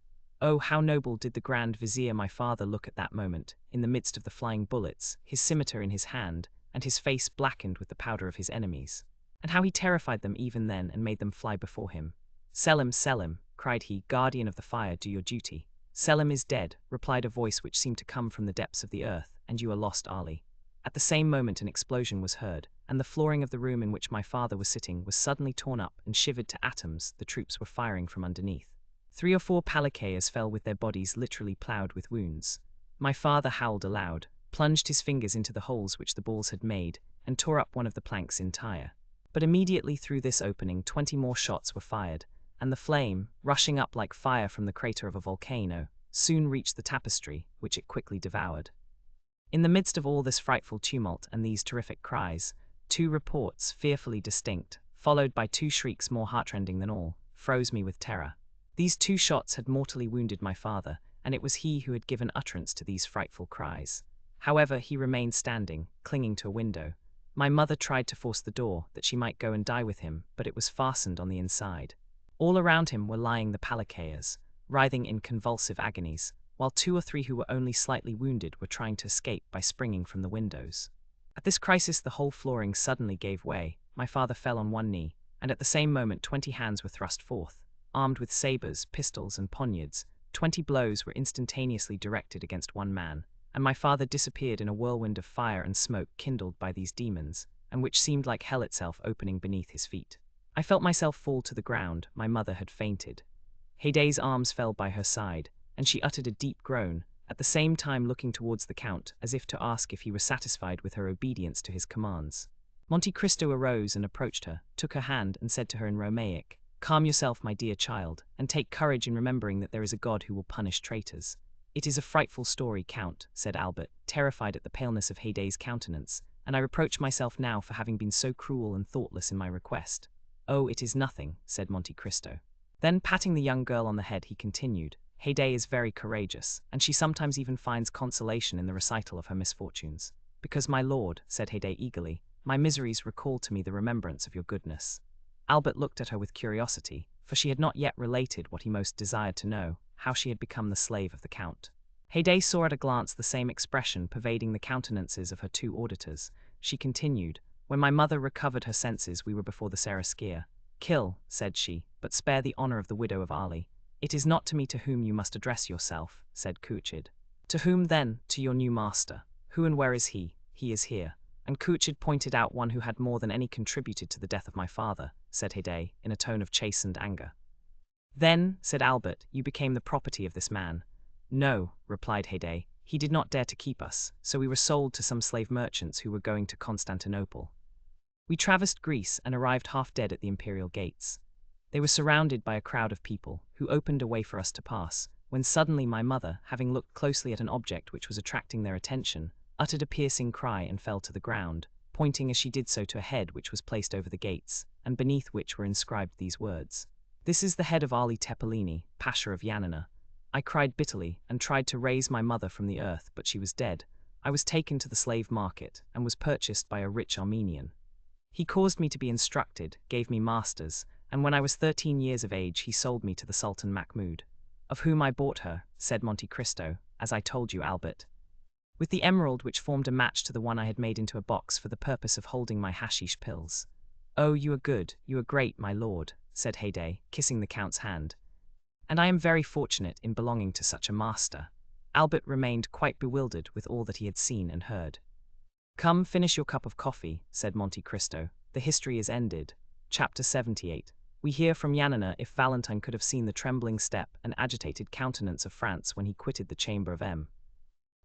Oh, how noble did the Grand Vizier my father look at that moment, in the midst of the flying bullets, his scimitar in his hand, and his face blackened with the powder of his enemies. And how he terrified them even then and made them fly before him. "Selim, Selim," cried he, "guardian of the fire, do your duty." "Selim is dead," replied a voice which seemed to come from the depths of the earth, "and you are lost, Ali." At the same moment an explosion was heard, and the flooring of the room in which my father was sitting was suddenly torn up and shivered to atoms. The troops were firing from underneath. 3 or 4 Palikayas fell with their bodies literally ploughed with wounds. My father howled aloud, plunged his fingers into the holes which the balls had made, and tore up one of the planks entire. But immediately through this opening 20 more shots were fired, and the flame, rushing up like fire from the crater of a volcano, soon reached the tapestry, which it quickly devoured. In the midst of all this frightful tumult and these terrific cries, 2 reports, fearfully distinct, followed by 2 shrieks more heartrending than all, froze me with terror. These 2 shots had mortally wounded my father, and it was he who had given utterance to these frightful cries. However, he remained standing, clinging to a window. My mother tried to force the door, that she might go and die with him, but it was fastened on the inside. All around him were lying the Palikayas, writhing in convulsive agonies, while 2 or 3 who were only slightly wounded were trying to escape by springing from the windows. At this crisis the whole flooring suddenly gave way, my father fell on one knee, and at the same moment 20 hands were thrust forth, armed with sabres, pistols, and poniards. 20 blows were instantaneously directed against one man, and my father disappeared in a whirlwind of fire and smoke kindled by these demons, and which seemed like hell itself opening beneath his feet. I felt myself fall to the ground. My mother had fainted. Haydée's arms fell by her side, and she uttered a deep groan, at the same time looking towards the Count, as if to ask if he were satisfied with her obedience to his commands. Monte Cristo arose and approached her, took her hand, and said to her in Romaic, "Calm yourself, my dear child, and take courage in remembering that there is a God who will punish traitors." "It is a frightful story, Count," said Albert, terrified at the paleness of Haydée's countenance, "and I reproach myself now for having been so cruel and thoughtless in my request." "Oh, it is nothing," said Monte Cristo. Then, patting the young girl on the head, he continued, "Haydée is very courageous, and she sometimes even finds consolation in the recital of her misfortunes." "Because, my lord," said Haydée eagerly, "my miseries recall to me the remembrance of your goodness." Albert looked at her with curiosity, for she had not yet related what he most desired to know, how she had become the slave of the Count. Haydée saw at a glance the same expression pervading the countenances of her 2 auditors. She continued, "When my mother recovered her senses we were before the Seraskier. 'Kill,' said she, 'but spare the honor of the widow of Ali.' "It is not to me to whom you must address yourself," said Couchid. "To whom, then? To your new master. Who and where is he?" "He is here." "And Couchid pointed out one who had more than any contributed to the death of my father," said Haydée, in a tone of chastened anger. "Then," said Albert, "you became the property of this man." "No," replied Haydée, "he did not dare to keep us, so we were sold to some slave merchants who were going to Constantinople. We traversed Greece and arrived half dead at the imperial gates. They were surrounded by a crowd of people, who opened a way for us to pass, when suddenly my mother, having looked closely at an object which was attracting their attention, uttered a piercing cry and fell to the ground, pointing as she did so to a head which was placed over the gates, and beneath which were inscribed these words: 'This is the head of Ali Tepelini, Pasha of Yanina.' I cried bitterly, and tried to raise my mother from the earth, but she was dead. I was taken to the slave market, and was purchased by a rich Armenian. He caused me to be instructed, gave me masters, and when I was 13 years of age he sold me to the Sultan Mahmud, of whom I bought her, said Monte Cristo, as I told you, Albert, with the emerald which formed a match to the one I had made into a box for the purpose of holding my hashish pills. Oh, you are good, you are great, my lord, said Haydée, kissing the Count's hand. And I am very fortunate in belonging to such a master. Albert remained quite bewildered with all that he had seen and heard. Come, finish your cup of coffee, said Monte Cristo. The history is ended. Chapter 78. We hear from Yanina if Valentine could have seen the trembling step and agitated countenance of France when he quitted the chamber of M.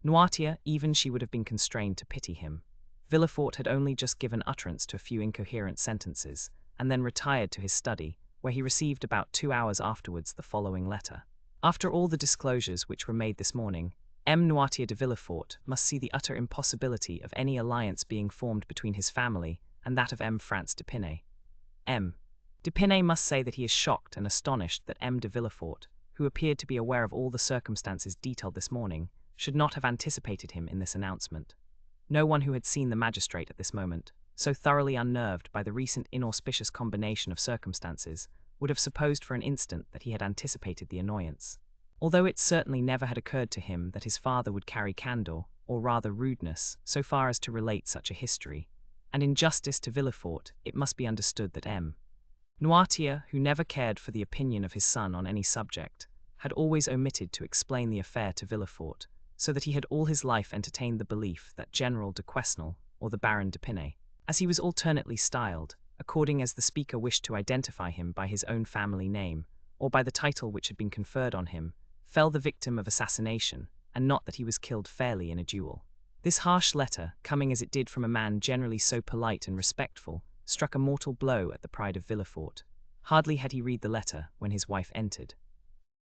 Noirtier, even she would have been constrained to pity him. Villefort had only just given utterance to a few incoherent sentences, and then retired to his study, where he received about 2 hours afterwards the following letter. After all the disclosures which were made this morning, M. Noirtier de Villefort must see the utter impossibility of any alliance being formed between his family and that of M. France d'Épinay. M. d'Épinay must say that he is shocked and astonished that M. de Villefort, who appeared to be aware of all the circumstances detailed this morning, should not have anticipated him in this announcement. No one who had seen the magistrate at this moment, so thoroughly unnerved by the recent inauspicious combination of circumstances, would have supposed for an instant that he had anticipated the annoyance. Although it certainly never had occurred to him that his father would carry candor, or rather rudeness, so far as to relate such a history, and in justice to Villefort, it must be understood that M. Noirtier, who never cared for the opinion of his son on any subject, had always omitted to explain the affair to Villefort, so that he had all his life entertained the belief that General de Quesnel, or the Baron d'Épinay, as he was alternately styled, according as the speaker wished to identify him by his own family name, or by the title which had been conferred on him, fell the victim of assassination, and not that he was killed fairly in a duel. This harsh letter, coming as it did from a man generally so polite and respectful, struck a mortal blow at the pride of Villefort. Hardly had he read the letter when his wife entered.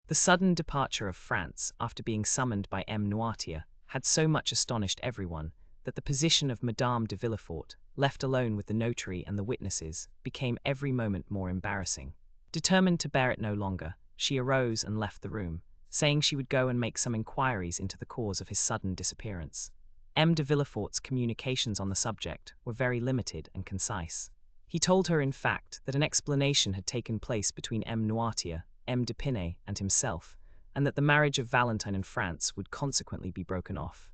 The sudden departure of France, after being summoned by M. Noirtier, had so much astonished everyone, that the position of Madame de Villefort, left alone with the notary and the witnesses, became every moment more embarrassing. Determined to bear it no longer, she arose and left the room, saying she would go and make some inquiries into the cause of his sudden disappearance. M. de Villefort's communications on the subject were very limited and concise. He told her, in fact, that an explanation had taken place between M. Noirtier, M. d'Épinay, and himself, and that the marriage of Valentine and France would consequently be broken off.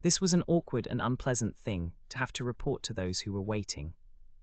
This was an awkward and unpleasant thing to have to report to those who were waiting.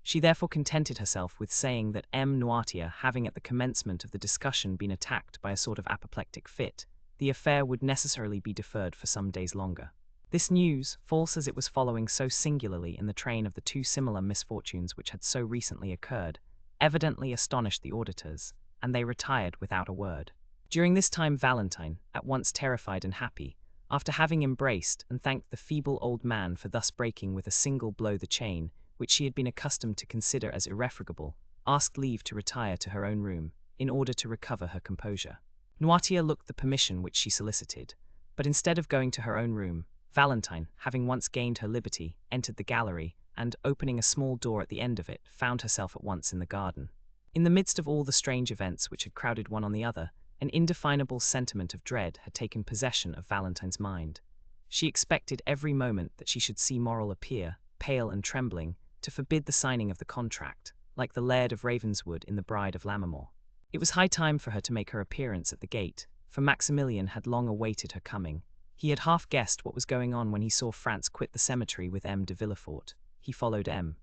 She therefore contented herself with saying that M. Noirtier, having at the commencement of the discussion been attacked by a sort of apoplectic fit, the affair would necessarily be deferred for some days longer. This news, false as it was following so singularly in the train of the two similar misfortunes which had so recently occurred, evidently astonished the auditors, and they retired without a word. During this time Valentine, at once terrified and happy, after having embraced and thanked the feeble old man for thus breaking with a single blow the chain, which she had been accustomed to consider as irrefragable, asked leave to retire to her own room, in order to recover her composure. Noirtier looked the permission which she solicited, but instead of going to her own room, Valentine, having once gained her liberty, entered the gallery, and, opening a small door at the end of it, found herself at once in the garden. In the midst of all the strange events which had crowded one on the other, an indefinable sentiment of dread had taken possession of Valentine's mind. She expected every moment that she should see Morrel appear, pale and trembling, to forbid the signing of the contract, like the Laird of Ravenswood in The Bride of Lammermoor. It was high time for her to make her appearance at the gate, for Maximilian had long awaited her coming. He had half guessed what was going on when he saw France quit the cemetery with M. de Villefort. He followed M.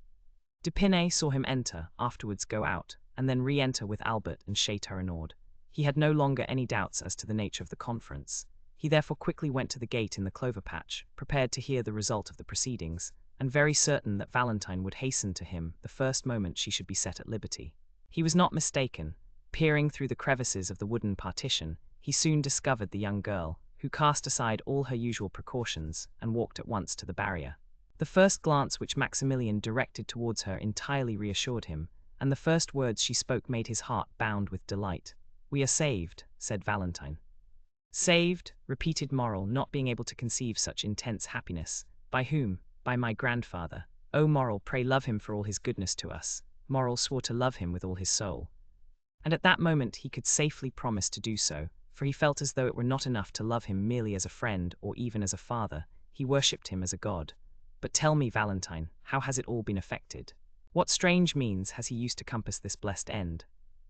d'Épinay, saw him enter, afterwards go out, and then re-enter with Albert and Chateaurenaud. He had no longer any doubts as to the nature of the conference. He therefore quickly went to the gate in the clover patch, prepared to hear the result of the proceedings, and very certain that Valentine would hasten to him the first moment she should be set at liberty. He was not mistaken. Peering through the crevices of the wooden partition, he soon discovered the young girl, who cast aside all her usual precautions and walked at once to the barrier. The first glance which Maximilian directed towards her entirely reassured him, and the first words she spoke made his heart bound with delight. "We are saved," said Valentine. "Saved," repeated Morrel, not being able to conceive such intense happiness. "By whom?" "By my grandfather. Oh, Morrel, pray love him for all his goodness to us." Morrel swore to love him with all his soul. And at that moment he could safely promise to do so, for he felt as though it were not enough to love him merely as a friend or even as a father. He worshipped him as a god. "But tell me, Valentine, how has it all been effected? What strange means has he used to compass this blessed end?"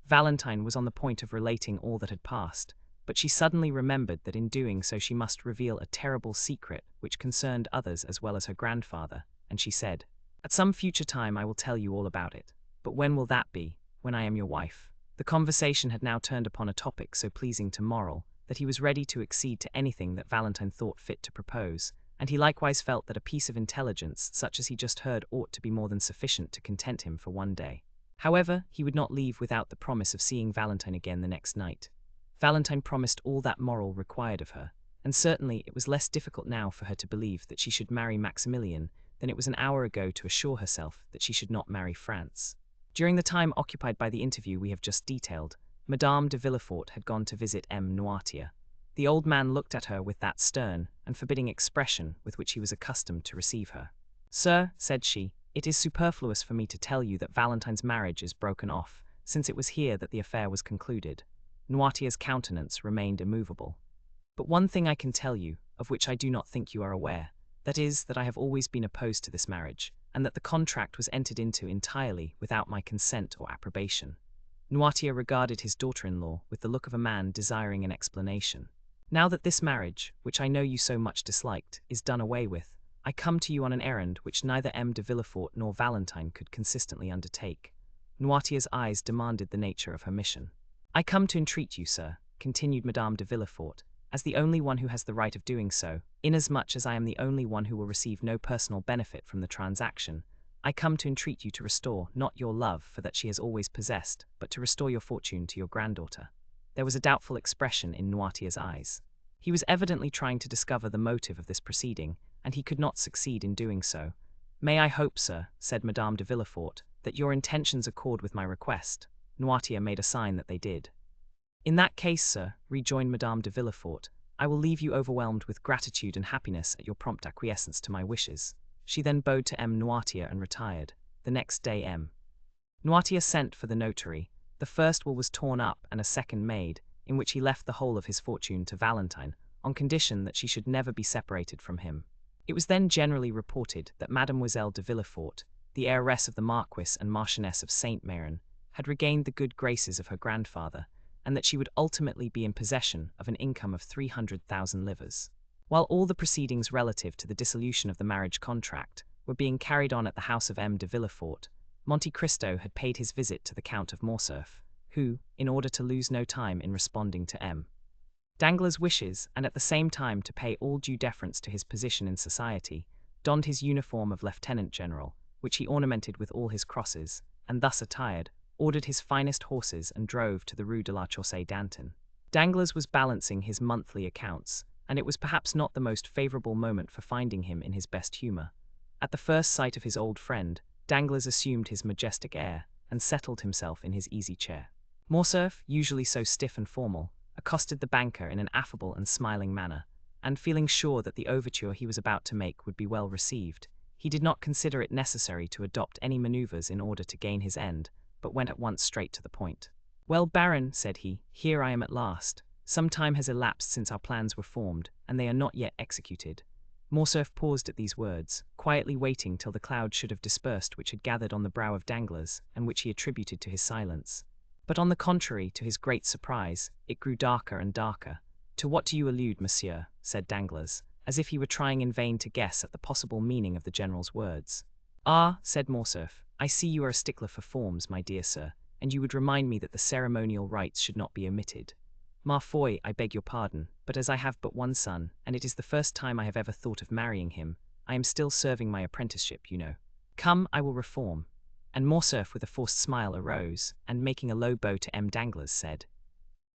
Valentine was on the point of relating all that had passed, but she suddenly remembered that in doing so she must reveal a terrible secret which concerned others as well as her grandfather, and she said, "At some future time I will tell you all about it. But when will that be? When I am your wife?" The conversation had now turned upon a topic so pleasing to Morrel that he was ready to accede to anything that Valentine thought fit to propose, and he likewise felt that a piece of intelligence such as he just heard ought to be more than sufficient to content him for one day. However, he would not leave without the promise of seeing Valentine again the next night. Valentine promised all that Morrel required of her, and certainly it was less difficult now for her to believe that she should marry Maximilian than it was an hour ago to assure herself that she should not marry France. During the time occupied by the interview we have just detailed, Madame de Villefort had gone to visit M. Noirtier. The old man looked at her with that stern and forbidding expression with which he was accustomed to receive her. "Sir," said she, "it is superfluous for me to tell you that Valentine's marriage is broken off, since it was here that the affair was concluded." Noirtier's countenance remained immovable. "But one thing I can tell you, of which I do not think you are aware, that is, that I have always been opposed to this marriage, and that the contract was entered into entirely without my consent or approbation." Noirtier regarded his daughter-in-law with the look of a man desiring an explanation. "Now that this marriage, which I know you so much disliked, is done away with, I come to you on an errand which neither M. de Villefort nor Valentine could consistently undertake." Noirtier's eyes demanded the nature of her mission. "I come to entreat you, sir," continued Madame de Villefort, "as the only one who has the right of doing so, inasmuch as I am the only one who will receive no personal benefit from the transaction, I come to entreat you to restore, not your love for that she has always possessed, but to restore your fortune to your granddaughter." There was a doubtful expression in Noirtier's eyes. He was evidently trying to discover the motive of this proceeding, and he could not succeed in doing so. "May I hope, sir," said Madame de Villefort, "that your intentions accord with my request?" Noirtier made a sign that they did. "In that case, sir," rejoined Madame de Villefort, "I will leave you overwhelmed with gratitude and happiness at your prompt acquiescence to my wishes." She then bowed to M. Noirtier and retired. The next day M. Noirtier sent for the notary. The first will was torn up and a second made, in which he left the whole of his fortune to Valentine, on condition that she should never be separated from him. It was then generally reported that Mademoiselle de Villefort, the heiress of the Marquis and Marchioness of Saint-Méran, had regained the good graces of her grandfather, and that she would ultimately be in possession of an income of 300,000 livres. While all the proceedings relative to the dissolution of the marriage contract were being carried on at the house of M. de Villefort, Monte Cristo had paid his visit to the Count of Morcerf, who, in order to lose no time in responding to M. Danglars' wishes, and at the same time to pay all due deference to his position in society, donned his uniform of lieutenant general, which he ornamented with all his crosses, and thus attired, ordered his finest horses and drove to the Rue de la Chaussée-d'Antin. Danglars was balancing his monthly accounts, and it was perhaps not the most favorable moment for finding him in his best humor. At the first sight of his old friend, Danglars assumed his majestic air, and settled himself in his easy chair. Morcerf, usually so stiff and formal, accosted the banker in an affable and smiling manner, and feeling sure that the overture he was about to make would be well received, he did not consider it necessary to adopt any maneuvers in order to gain his end, but went at once straight to the point. "Well, Baron," said he, "here I am at last. Some time has elapsed since our plans were formed, and they are not yet executed." Morcerf paused at these words, quietly waiting till the cloud should have dispersed which had gathered on the brow of Danglars, and which he attributed to his silence. But on the contrary, to his great surprise, it grew darker and darker. "To what do you allude, monsieur?" said Danglars, as if he were trying in vain to guess at the possible meaning of the general's words. "Ah," said Morcerf, "I see you are a stickler for forms, my dear sir. and you would remind me that the ceremonial rites should not be omitted. Ma foi, I beg your pardon, but as I have but one son, and it is the first time I have ever thought of marrying him, I am still serving my apprenticeship, you know. Come, I will reform. And Morcerf with a forced smile arose, and making a low bow to M. Danglars, said,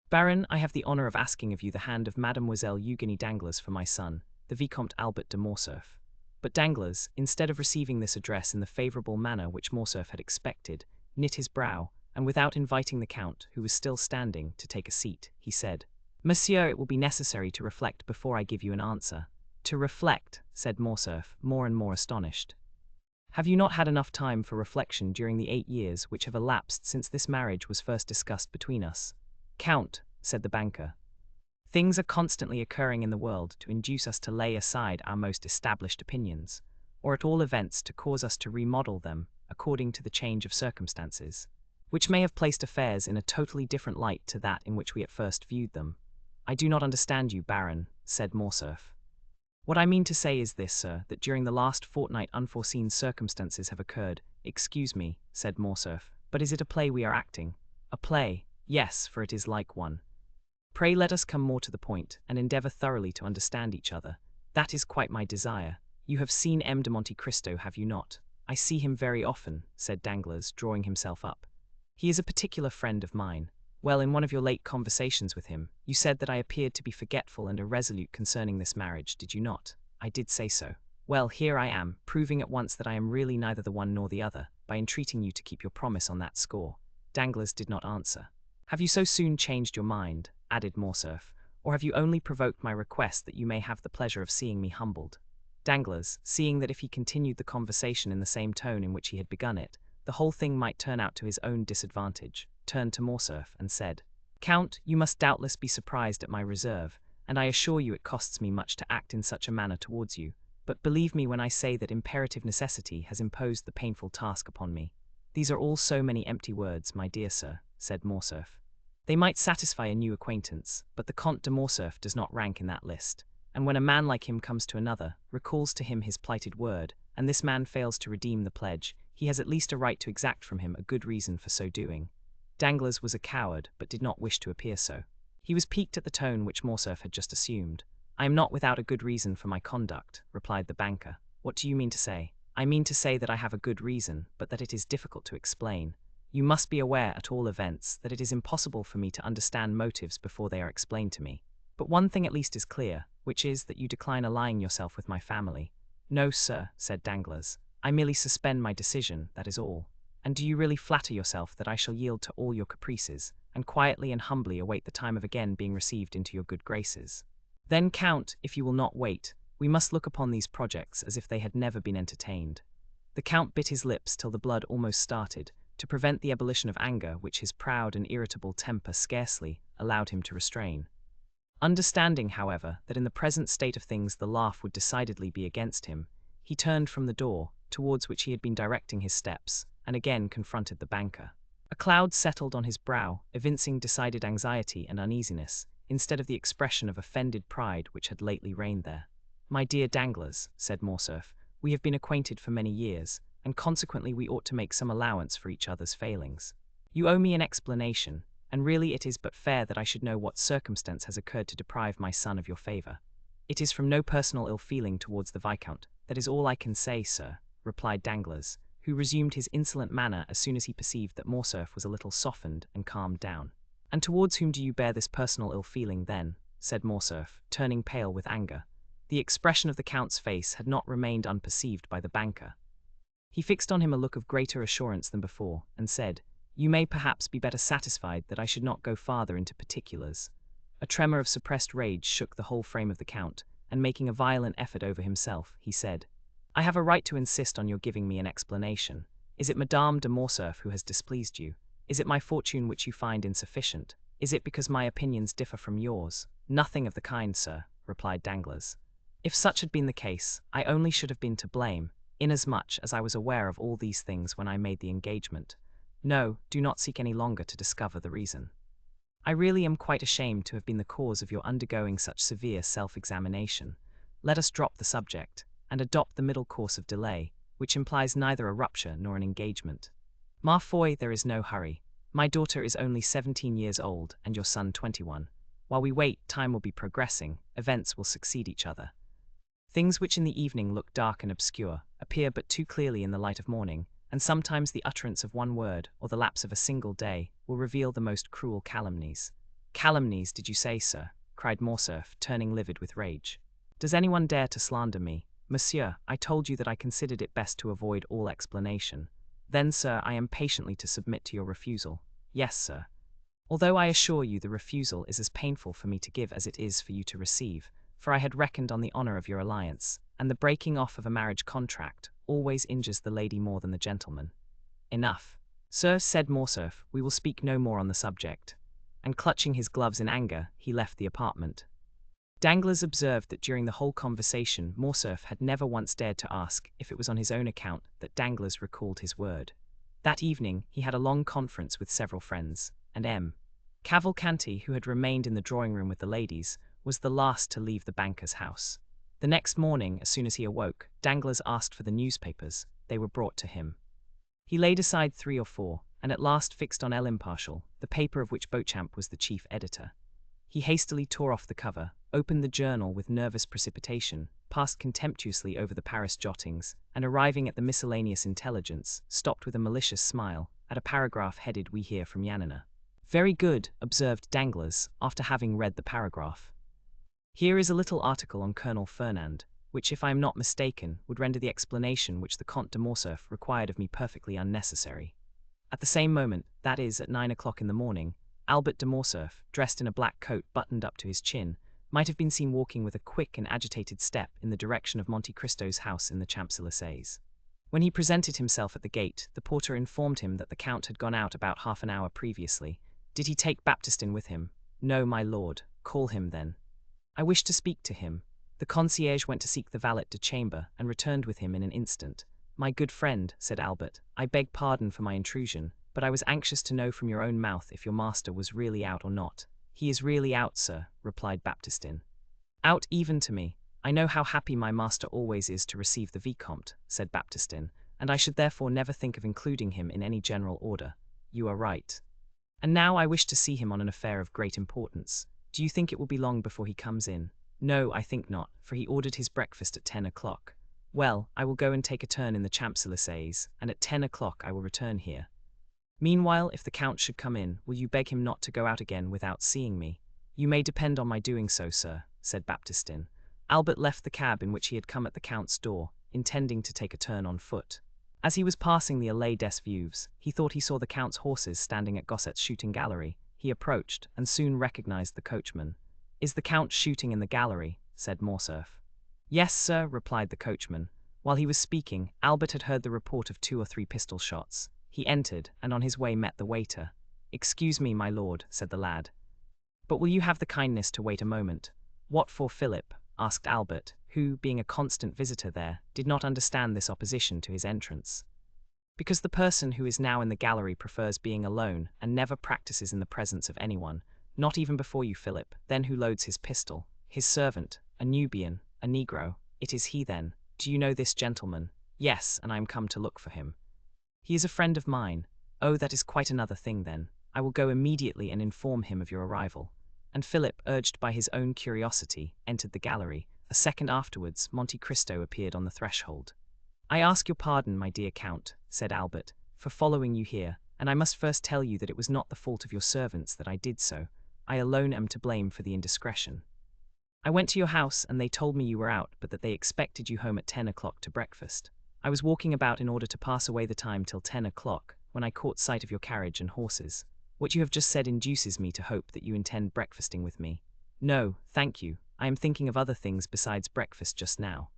Baron, I have the honor of asking of you the hand of Mademoiselle Eugénie Danglars for my son, the Vicomte Albert de Morcerf. But Danglars, instead of receiving this address in the favorable manner which Morcerf had expected, knit his brow, and without inviting the Count, who was still standing, to take a seat, he said, Monsieur, it will be necessary to reflect before I give you an answer. To reflect, said Morcerf, more and more astonished. Have you not had enough time for reflection during the 8 years which have elapsed since this marriage was first discussed between us? Count, said the banker, things are constantly occurring in the world to induce us to lay aside our most established opinions, or at all events to cause us to remodel them according to the change of circumstances, which may have placed affairs in a totally different light to that in which we at first viewed them. I do not understand you, Baron, said Morcerf. What I mean to say is this, sir, that during the last fortnight unforeseen circumstances have occurred. Excuse me, said Morcerf, but is it a play we are acting? A play? Yes, for it is like one. Pray let us come more to the point, and endeavour thoroughly to understand each other. That is quite my desire. You have seen M. de Monte Cristo, have you not? I see him very often, said Danglars, drawing himself up. He is a particular friend of mine. Well, in one of your late conversations with him, you said that I appeared to be forgetful and irresolute concerning this marriage, did you not? I did say so. Well, here I am, proving at once that I am really neither the one nor the other, by entreating you to keep your promise on that score. Danglars did not answer. Have you so soon changed your mind, added Morcerf, or have you only provoked my request that you may have the pleasure of seeing me humbled? Danglars, seeing that if he continued the conversation in the same tone in which he had begun it, the whole thing might turn out to his own disadvantage, turned to Morcerf and said, Count, you must doubtless be surprised at my reserve, and I assure you it costs me much to act in such a manner towards you, but believe me when I say that imperative necessity has imposed the painful task upon me. These are all so many empty words, my dear sir, said Morcerf. They might satisfy a new acquaintance, but the Comte de Morcerf does not rank in that list, and when a man like him comes to another, recalls to him his plighted word, and this man fails to redeem the pledge, he has at least a right to exact from him a good reason for so doing. Danglars was a coward, but did not wish to appear so. He was piqued at the tone which Morcerf had just assumed. I am not without a good reason for my conduct, replied the banker. What do you mean to say? I mean to say that I have a good reason, but that it is difficult to explain. You must be aware, at all events, that it is impossible for me to understand motives before they are explained to me. But one thing at least is clear, which is that you decline allying yourself with my family. No, sir, said Danglars. I merely suspend my decision, that is all. And do you really flatter yourself that I shall yield to all your caprices, and quietly and humbly await the time of again being received into your good graces? Then, Count, if you will not wait, we must look upon these projects as if they had never been entertained. The Count bit his lips till the blood almost started, to prevent the ebullition of anger which his proud and irritable temper scarcely allowed him to restrain. Understanding, however, that in the present state of things the laugh would decidedly be against him, he turned from the door, towards which he had been directing his steps, and again confronted the banker. A cloud settled on his brow, evincing decided anxiety and uneasiness, instead of the expression of offended pride which had lately reigned there. My dear Danglars, said Morcerf, we have been acquainted for many years, and consequently we ought to make some allowance for each other's failings. You owe me an explanation, and really it is but fair that I should know what circumstance has occurred to deprive my son of your favour. It is from no personal ill-feeling towards the Viscount. That is all I can say, sir, replied Danglars, who resumed his insolent manner as soon as he perceived that Morcerf was a little softened and calmed down. And towards whom do you bear this personal ill-feeling, then? Said Morcerf, turning pale with anger. The expression of the Count's face had not remained unperceived by the banker. He fixed on him a look of greater assurance than before, and said, You may perhaps be better satisfied that I should not go farther into particulars. A tremor of suppressed rage shook the whole frame of the Count, and making a violent effort over himself, he said, I have a right to insist on your giving me an explanation. Is it Madame de Morcerf who has displeased you? Is it my fortune which you find insufficient? Is it because my opinions differ from yours? Nothing of the kind, sir, replied Danglars. If such had been the case, I only should have been to blame, inasmuch as I was aware of all these things when I made the engagement. No, do not seek any longer to discover the reason. I really am quite ashamed to have been the cause of your undergoing such severe self-examination. Let us drop the subject, and adopt the middle course of delay, which implies neither a rupture nor an engagement. Ma foi, there is no hurry. My daughter is only 17 years old and your son 21. While we wait, time will be progressing, events will succeed each other. Things which in the evening look dark and obscure appear but too clearly in the light of morning, and sometimes the utterance of one word, or the lapse of a single day, will reveal the most cruel calumnies. Calumnies, did you say, sir? Cried Morcerf, turning livid with rage. Does anyone dare to slander me? Monsieur, I told you that I considered it best to avoid all explanation. Then, sir, I am patiently to submit to your refusal. Yes, sir. Although I assure you the refusal is as painful for me to give as it is for you to receive, for I had reckoned on the honor of your alliance, and the breaking off of a marriage contract always injures the lady more than the gentleman. Enough. Sir, said Morcerf, we will speak no more on the subject. And clutching his gloves in anger, he left the apartment. Danglars observed that during the whole conversation Morcerf had never once dared to ask if it was on his own account that Danglars recalled his word. That evening he had a long conference with several friends, and M. Cavalcanti, who had remained in the drawing-room with the ladies, was the last to leave the banker's house. The next morning, as soon as he awoke, Danglars asked for the newspapers. They were brought to him. He laid aside 3 or 4, and at last fixed on L'Impartial, the paper of which Beauchamp was the chief editor. He hastily tore off the cover, opened the journal with nervous precipitation, passed contemptuously over the Paris jottings, and arriving at the miscellaneous intelligence, stopped with a malicious smile at a paragraph headed "We hear from Yanina." Very good, observed Danglars, after having read the paragraph. Here is a little article on Colonel Fernand, which, if I am not mistaken, would render the explanation which the Comte de Morcerf required of me perfectly unnecessary. At the same moment, that is, at 9 o'clock in the morning, Albert de Morcerf, dressed in a black coat buttoned up to his chin, might have been seen walking with a quick and agitated step in the direction of Monte Cristo's house in the Champs-Élysées. When he presented himself at the gate, the porter informed him that the Count had gone out about half an hour previously. Did he take Baptistin with him? No, my lord. Call him, then. I wish to speak to him. The concierge went to seek the valet de chamber, and returned with him in an instant. My good friend, said Albert, I beg pardon for my intrusion, but I was anxious to know from your own mouth if your master was really out or not. He is really out, sir, replied Baptistin. Out even to me. I know how happy my master always is to receive the Vicomte, said Baptistin, and I should therefore never think of including him in any general order. You are right. And now I wish to see him on an affair of great importance. Do you think it will be long before he comes in? No, I think not, for he ordered his breakfast at 10 o'clock. Well, I will go and take a turn in the Champs-Élysées, and at 10 o'clock I will return here. Meanwhile, if the Count should come in, will you beg him not to go out again without seeing me? You may depend on my doing so, sir, said Baptistin. Albert left the cab in which he had come at the Count's door, intending to take a turn on foot. As he was passing the Allée des Veuves, he thought he saw the Count's horses standing at Gosset's shooting gallery. He approached, and soon recognized the coachman. Is the Count shooting in the gallery? Said Morcerf. Yes, sir, replied the coachman. While he was speaking, Albert had heard the report of 2 or 3 pistol shots. He entered, and on his way met the waiter. Excuse me, my lord, said the lad. But will you have the kindness to wait a moment? What for, Philip? Asked Albert, who, being a constant visitor there, did not understand this opposition to his entrance. Because the person who is now in the gallery prefers being alone, and never practices in the presence of anyone, not even before you, Philip. Then who loads his pistol? His servant, a Nubian, a Negro. It is he, then. Do you know this gentleman? Yes, and I am come to look for him. He is a friend of mine. Oh, that is quite another thing, then. I will go immediately and inform him of your arrival. And Philip, urged by his own curiosity, entered the gallery. A second afterwards, Monte Cristo appeared on the threshold. I ask your pardon, my dear Count, said Albert, for following you here, and I must first tell you that it was not the fault of your servants that I did so. I alone am to blame for the indiscretion. I went to your house, and they told me you were out, but that they expected you home at 10 o'clock to breakfast. I was walking about in order to pass away the time till 10 o'clock, when I caught sight of your carriage and horses. What you have just said induces me to hope that you intend breakfasting with me. No, thank you. I am thinking of other things besides breakfast just now.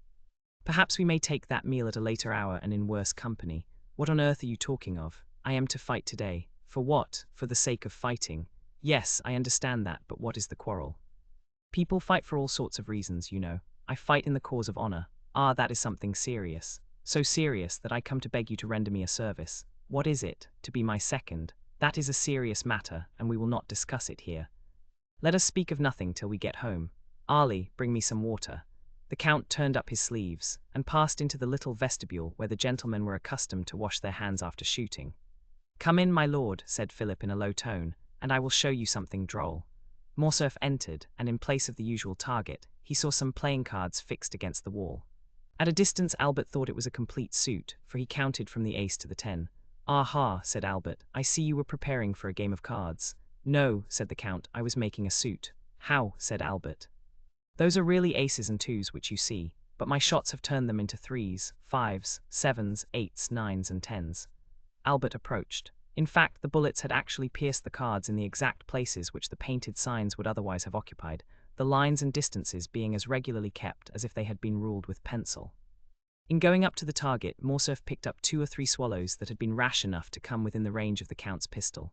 Perhaps we may take that meal at a later hour and in worse company. What on earth are you talking of? I am to fight today. For what? For the sake of fighting. Yes, I understand that, but what is the quarrel? People fight for all sorts of reasons, you know. I fight in the cause of honor. Ah, that is something serious. So serious that I come to beg you to render me a service. What is it? To be my second? That is a serious matter, and we will not discuss it here. Let us speak of nothing till we get home. Ali, bring me some water. The Count turned up his sleeves, and passed into the little vestibule where the gentlemen were accustomed to wash their hands after shooting. "Come in, my lord," said Philip in a low tone, "and I will show you something droll." Morcerf entered, and in place of the usual target, he saw some playing cards fixed against the wall. At a distance Albert thought it was a complete suit, for he counted from the ace to the 10. "Aha," said Albert, "I see you were preparing for a game of cards." "No," said the Count, "I was making a suit." "How?" said Albert. "Those are really aces and twos which you see, but my shots have turned them into 3s, 5s, 7s, 8s, 9s, and 10s. Albert approached. In fact, the bullets had actually pierced the cards in the exact places which the painted signs would otherwise have occupied, the lines and distances being as regularly kept as if they had been ruled with pencil. In going up to the target, Morcerf picked up 2 or 3 swallows that had been rash enough to come within the range of the Count's pistol.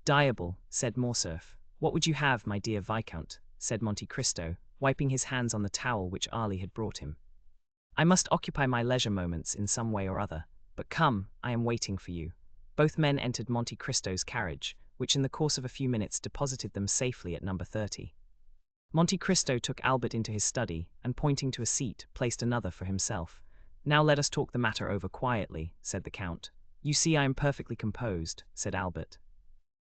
"Diable," said Morcerf. "What would you have, my dear Viscount?" said Monte Cristo, wiping his hands on the towel which Ali had brought him. "I must occupy my leisure moments in some way or other. But come, I am waiting for you." Both men entered Monte Cristo's carriage, which in the course of a few minutes deposited them safely at number 30. Monte Cristo took Albert into his study, and pointing to a seat, placed another for himself. "Now let us talk the matter over quietly," said the Count. "You see I am perfectly composed," said Albert.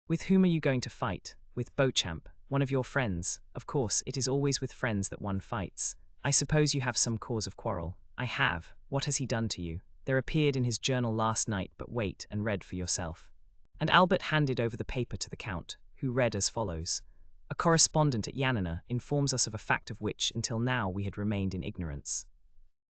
"With whom are you going to fight?" "With Beauchamp, one of your friends. Of course, it is always with friends that one fights. I suppose you have some cause of quarrel." "I have. What has he done to you?" "There appeared in his journal last night, but wait and read for yourself." And Albert handed over the paper to the Count, who read as follows. "A correspondent at Yanina informs us of a fact of which until now we had remained in ignorance.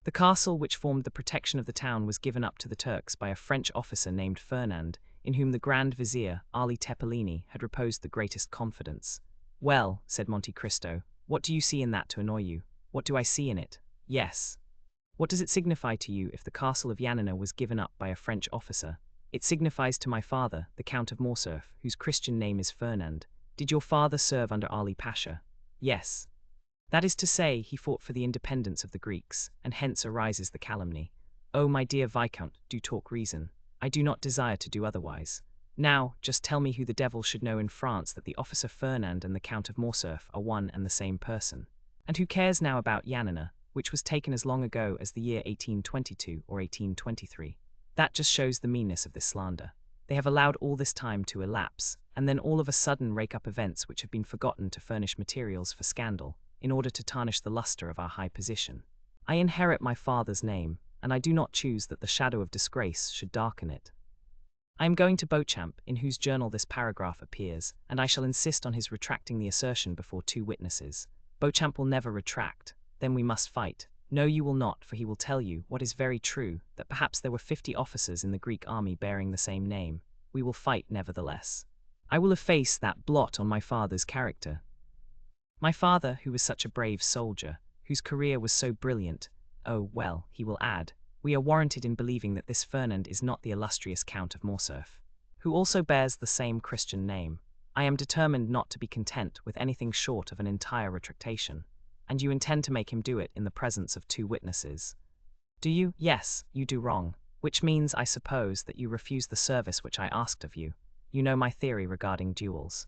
The castle which formed the protection of the town was given up to the Turks by a French officer named Fernand, in whom the Grand Vizier, Ali Tepelini, had reposed the greatest confidence." "Well," said Monte Cristo, "what do you see in that to annoy you?" "What do I see in it?" "Yes." "What does it signify to you if the castle of Yanina was given up by a French officer?" "It signifies to my father, the Count of Morcerf, whose Christian name is Fernand." "Did your father serve under Ali Pasha?" "Yes." "That is to say, he fought for the independence of the Greeks, and hence arises the calumny." "Oh, my dear Viscount, do talk reason." "I do not desire to do otherwise. Now, just tell me who the devil should know in France that the officer Fernand and the Count of Morcerf are one and the same person? And who cares now about Yanina, which was taken as long ago as the year 1822 or 1823. That just shows the meanness of this slander. They have allowed all this time to elapse, and then all of a sudden rake up events which have been forgotten to furnish materials for scandal, in order to tarnish the luster of our high position. I inherit my father's name, and I do not choose that the shadow of disgrace should darken it. I am going to Beauchamp, in whose journal this paragraph appears, and I shall insist on his retracting the assertion before 2 witnesses. Beauchamp will never retract. Then we must fight. No, you will not, for he will tell you, what is very true, that perhaps there were 50 officers in the Greek army bearing the same name. We will fight nevertheless. I will efface that blot on my father's character. My father, who was such a brave soldier, whose career was so brilliant. Oh, well, he will add, we are warranted in believing that this Fernand is not the illustrious Count of Morcerf, who also bears the same Christian name. I am determined not to be content with anything short of an entire retractation. And you intend to make him do it in the presence of 2 witnesses. Do you? Yes, you do wrong, which means, I suppose, that you refuse the service which I asked of you. You know my theory regarding duels.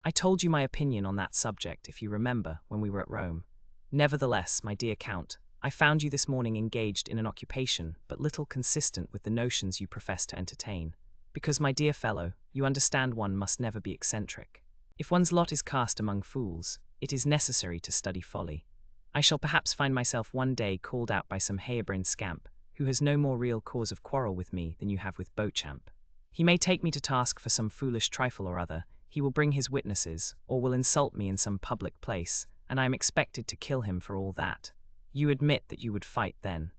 I told you my opinion on that subject, if you remember, when we were at Rome. Nevertheless, my dear Count, I found you this morning engaged in an occupation but little consistent with the notions you profess to entertain. Because, my dear fellow, you understand one must never be eccentric. If one's lot is cast among fools, it is necessary to study folly. I shall perhaps find myself one day called out by some harebrained scamp, who has no more real cause of quarrel with me than you have with Beauchamp. He may take me to task for some foolish trifle or other, he will bring his witnesses, or will insult me in some public place, and I am expected to kill him for all that. You admit that you would fight then.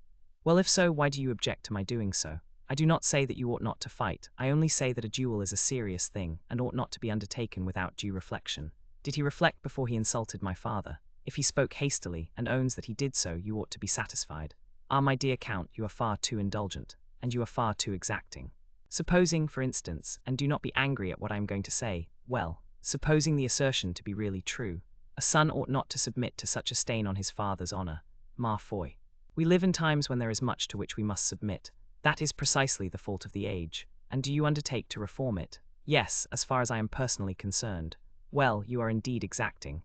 Well, if so, why do you object to my doing so? I do not say that you ought not to fight, I only say that a duel is a serious thing, and ought not to be undertaken without due reflection. Did he reflect before he insulted my father? If he spoke hastily, and owns that he did so, you ought to be satisfied. Ah, my dear Count, you are far too indulgent, and you are far too exacting. Supposing, for instance, and do not be angry at what I am going to say, well, supposing the assertion to be really true, a son ought not to submit to such a stain on his father's honor. Ma foi. We live in times when there is much to which we must submit. That is precisely the fault of the age. And do you undertake to reform it? Yes, as far as I am personally concerned. Well, you are indeed exacting.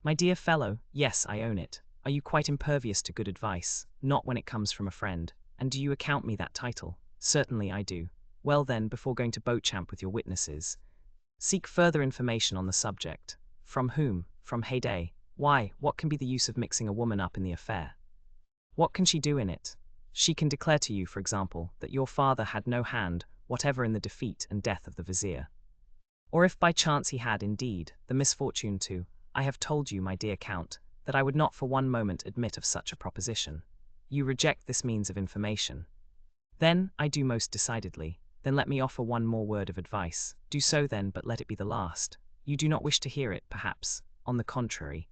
My dear fellow, yes, I own it. Are you quite impervious to good advice? Not when it comes from a friend. And do you account me that title? Certainly I do. Well then, before going to Beauchamp with your witnesses, seek further information on the subject. From whom? From Haydée. Why, what can be the use of mixing a woman up in the affair? What can she do in it? She can declare to you, for example, that your father had no hand whatever in the defeat and death of the vizier. Or if by chance he had indeed the misfortune to, I have told you, my dear Count, that I would not for one moment admit of such a proposition. You reject this means of information. Then, I do most decidedly. Then let me offer one more word of advice. Do so then, but let it be the last. You do not wish to hear it, perhaps. On the contrary,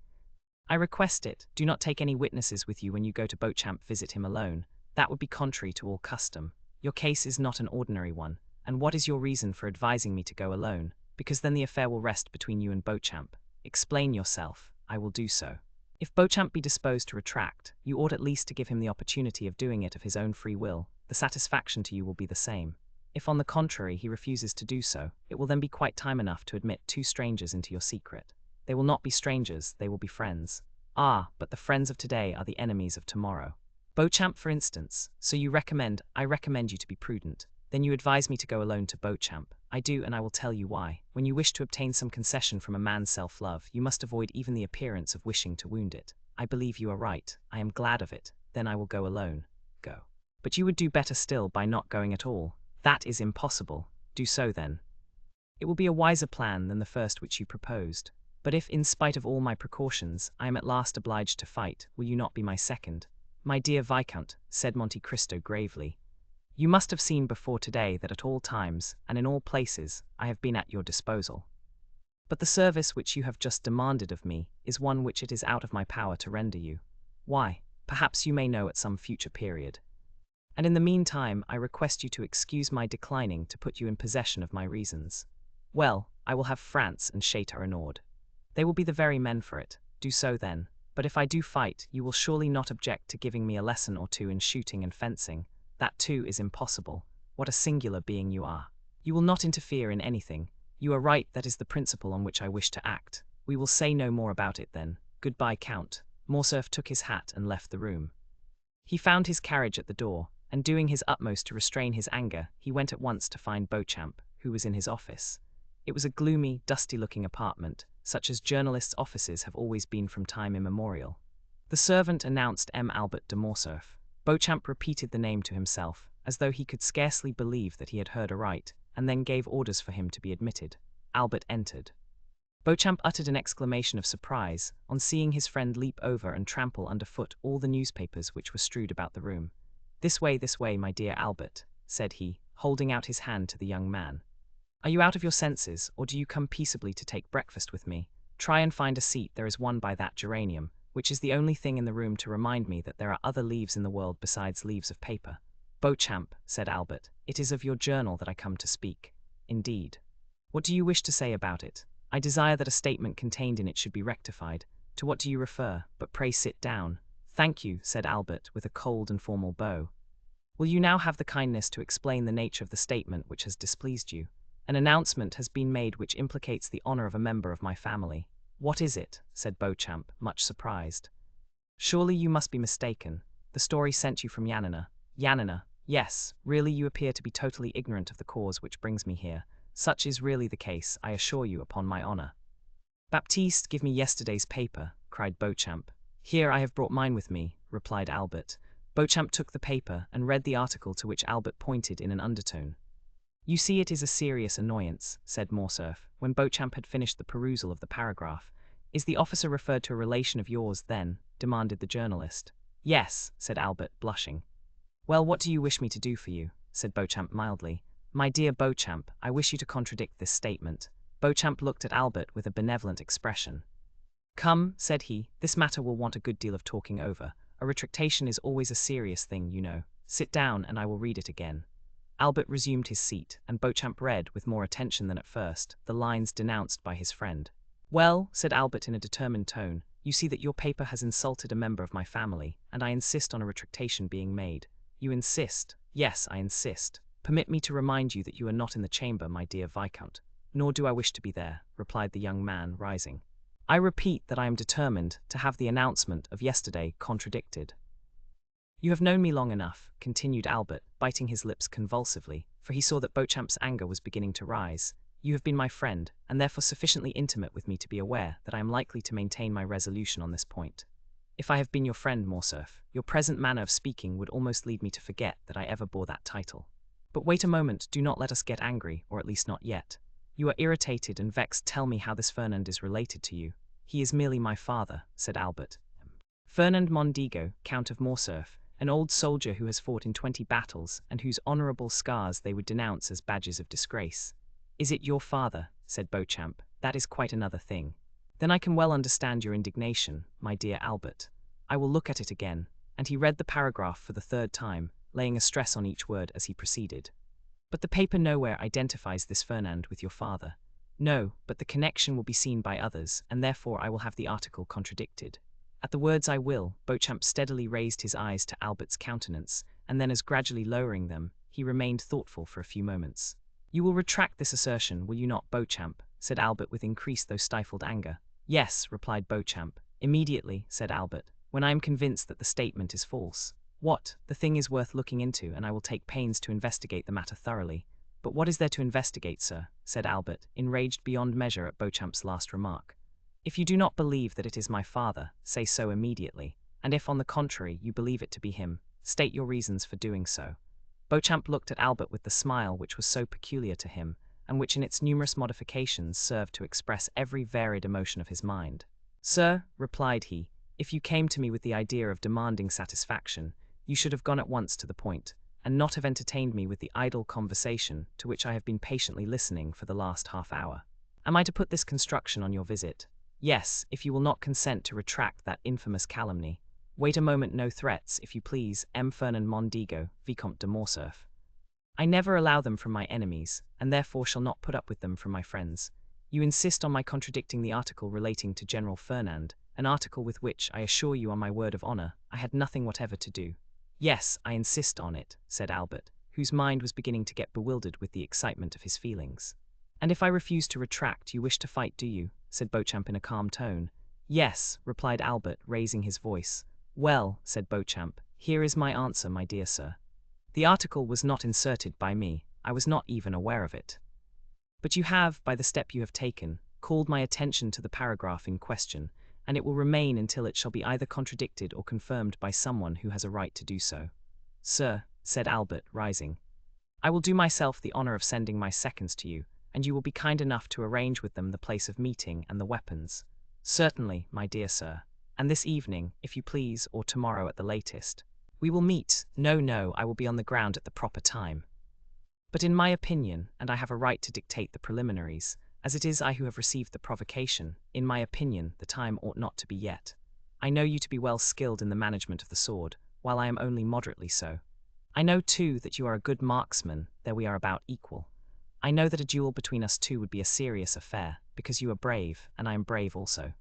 I request it. Do not take any witnesses with you when you go to Beauchamp. Visit him alone. That would be contrary to all custom. Your case is not an ordinary one. And what is your reason for advising me to go alone? Because then the affair will rest between you and Beauchamp. Explain yourself. I will do so. If Beauchamp be disposed to retract, you ought at least to give him the opportunity of doing it of his own free will. The satisfaction to you will be the same. If on the contrary he refuses to do so, it will then be quite time enough to admit two strangers into your secret. They will not be strangers, they will be friends. Ah, but the friends of today are the enemies of tomorrow. Beauchamp, for instance. So you recommend, I recommend you to be prudent. Then you advise me to go alone to Beauchamp. I do, and I will tell you why. When you wish to obtain some concession from a man's self-love, you must avoid even the appearance of wishing to wound it. I believe you are right. I am glad of it. Then I will go alone. Go. But you would do better still by not going at all. That is impossible. Do so then. It will be a wiser plan than the first which you proposed. But if, in spite of all my precautions, I am at last obliged to fight, will you not be my second? My dear Viscount, said Monte Cristo gravely, you must have seen before today that at all times, and in all places, I have been at your disposal. But the service which you have just demanded of me is one which it is out of my power to render you. Why? Perhaps you may know at some future period. And in the meantime, I request you to excuse my declining to put you in possession of my reasons. Well, I will have France and Château-Renaud. They will be the very men for it. Do so then. But if I do fight, you will surely not object to giving me a lesson or two in shooting and fencing. That too is impossible. What a singular being you are. You will not interfere in anything. You are right, that is the principle on which I wish to act. We will say no more about it then. Goodbye, Count. Morcerf took his hat and left the room. He found his carriage at the door, and doing his utmost to restrain his anger, he went at once to find Beauchamp, who was in his office. It was a gloomy, dusty-looking apartment, such as journalists' offices have always been from time immemorial. The servant announced M. Albert de Morcerf. Beauchamp repeated the name to himself, as though he could scarcely believe that he had heard aright, and then gave orders for him to be admitted. Albert entered. Beauchamp uttered an exclamation of surprise on seeing his friend leap over and trample underfoot all the newspapers which were strewed about the room. This way, my dear Albert," said he, holding out his hand to the young man. "Are you out of your senses, or do you come peaceably to take breakfast with me? Try and find a seat. There is one by that geranium, which is the only thing in the room to remind me that there are other leaves in the world besides leaves of paper." "Beauchamp," said Albert, "it is of your journal that I come to speak." "Indeed. What do you wish to say about it?" "I desire that a statement contained in it should be rectified." "To what do you refer? But pray sit down." "Thank you," said Albert, with a cold and formal bow. "Will you now have the kindness to explain the nature of the statement which has displeased you? An announcement has been made which implicates the honor of a member of my family." "What is it?" said Beauchamp, much surprised. "Surely you must be mistaken. The story sent you from Yanina." "Yanina? Yes. Really you appear to be totally ignorant of the cause which brings me here. Such is really the case, I assure you, upon my honor." "Baptiste, give me yesterday's paper," cried Beauchamp. "Here, I have brought mine with me," replied Albert. Beauchamp took the paper and read the article to which Albert pointed in an undertone. "You see it is a serious annoyance," said Morcerf, when Beauchamp had finished the perusal of the paragraph. "Is the officer referred to a relation of yours, then?" demanded the journalist. "Yes," said Albert, blushing. "Well, what do you wish me to do for you?" said Beauchamp mildly. "My dear Beauchamp, I wish you to contradict this statement." Beauchamp looked at Albert with a benevolent expression. "Come," said he, "this matter will want a good deal of talking over. A retractation is always a serious thing, you know. Sit down, and I will read it again." Albert resumed his seat, and Beauchamp read, with more attention than at first, the lines denounced by his friend. "Well," said Albert in a determined tone, "you see that your paper has insulted a member of my family, and I insist on a retractation being made." "You insist?" "Yes, I insist. Permit me to remind you that you are not in the chamber, my dear Viscount." "Nor do I wish to be there," replied the young man, rising. "I repeat that I am determined to have the announcement of yesterday contradicted." You have known me long enough, continued Albert, biting his lips convulsively, for he saw that Beauchamp's anger was beginning to rise. You have been my friend, and therefore sufficiently intimate with me to be aware that I am likely to maintain my resolution on this point. If I have been your friend, Morcerf, your present manner of speaking would almost lead me to forget that I ever bore that title. But wait a moment, do not let us get angry, or at least not yet. You are irritated and vexed. Tell me how this Fernand is related to you. He is merely my father, said Albert. Fernand Mondego, Count of Morcerf, an old soldier who has fought in 20 battles, and whose honourable scars they would denounce as badges of disgrace. Is it your father? Said Beauchamp. That is quite another thing. Then I can well understand your indignation, my dear Albert. I will look at it again, and he read the paragraph for the third time, laying a stress on each word as he proceeded. But the paper nowhere identifies this Fernand with your father. No, but the connection will be seen by others, and therefore I will have the article contradicted. At the words "I will," Beauchamp steadily raised his eyes to Albert's countenance, and then as gradually lowering them, he remained thoughtful for a few moments. You will retract this assertion, will you not, Beauchamp? Said Albert with increased though stifled anger. Yes, replied Beauchamp. Immediately, said Albert, when I am convinced that the statement is false. What? The thing is worth looking into, and I will take pains to investigate the matter thoroughly. But what is there to investigate, sir? Said Albert, enraged beyond measure at Beauchamp's last remark. If you do not believe that it is my father, say so immediately, and if on the contrary you believe it to be him, state your reasons for doing so. Beauchamp looked at Albert with the smile which was so peculiar to him, and which in its numerous modifications served to express every varied emotion of his mind. Sir, replied he, if you came to me with the idea of demanding satisfaction, you should have gone at once to the point, and not have entertained me with the idle conversation to which I have been patiently listening for the last half-hour. Am I to put this construction on your visit? Yes, if you will not consent to retract that infamous calumny. Wait a moment, no threats, if you please, M. Fernand Mondego, Vicomte de Morcerf. I never allow them from my enemies, and therefore shall not put up with them from my friends. You insist on my contradicting the article relating to General Fernand, an article with which, I assure you on my word of honour, I had nothing whatever to do. Yes, I insist on it, said Albert, whose mind was beginning to get bewildered with the excitement of his feelings. And if I refuse to retract, you wish to fight, do you? Said Beauchamp in a calm tone. Yes, replied Albert, raising his voice. Well, said Beauchamp, here is my answer, my dear sir. The article was not inserted by me. I was not even aware of it. But you have, by the step you have taken, called my attention to the paragraph in question, and it will remain until it shall be either contradicted or confirmed by someone who has a right to do so. Sir, said Albert, rising, I will do myself the honour of sending my seconds to you, and you will be kind enough to arrange with them the place of meeting and the weapons. Certainly, my dear sir. And this evening, if you please, or tomorrow at the latest. We will meet. No, I will be on the ground at the proper time. But in my opinion, and I have a right to dictate the preliminaries, as it is I who have received the provocation, in my opinion, the time ought not to be yet. I know you to be well skilled in the management of the sword, while I am only moderately so. I know, too, that you are a good marksman, there we are about equal. I know that a duel between us two would be a serious affair, because you are brave, and I am brave also.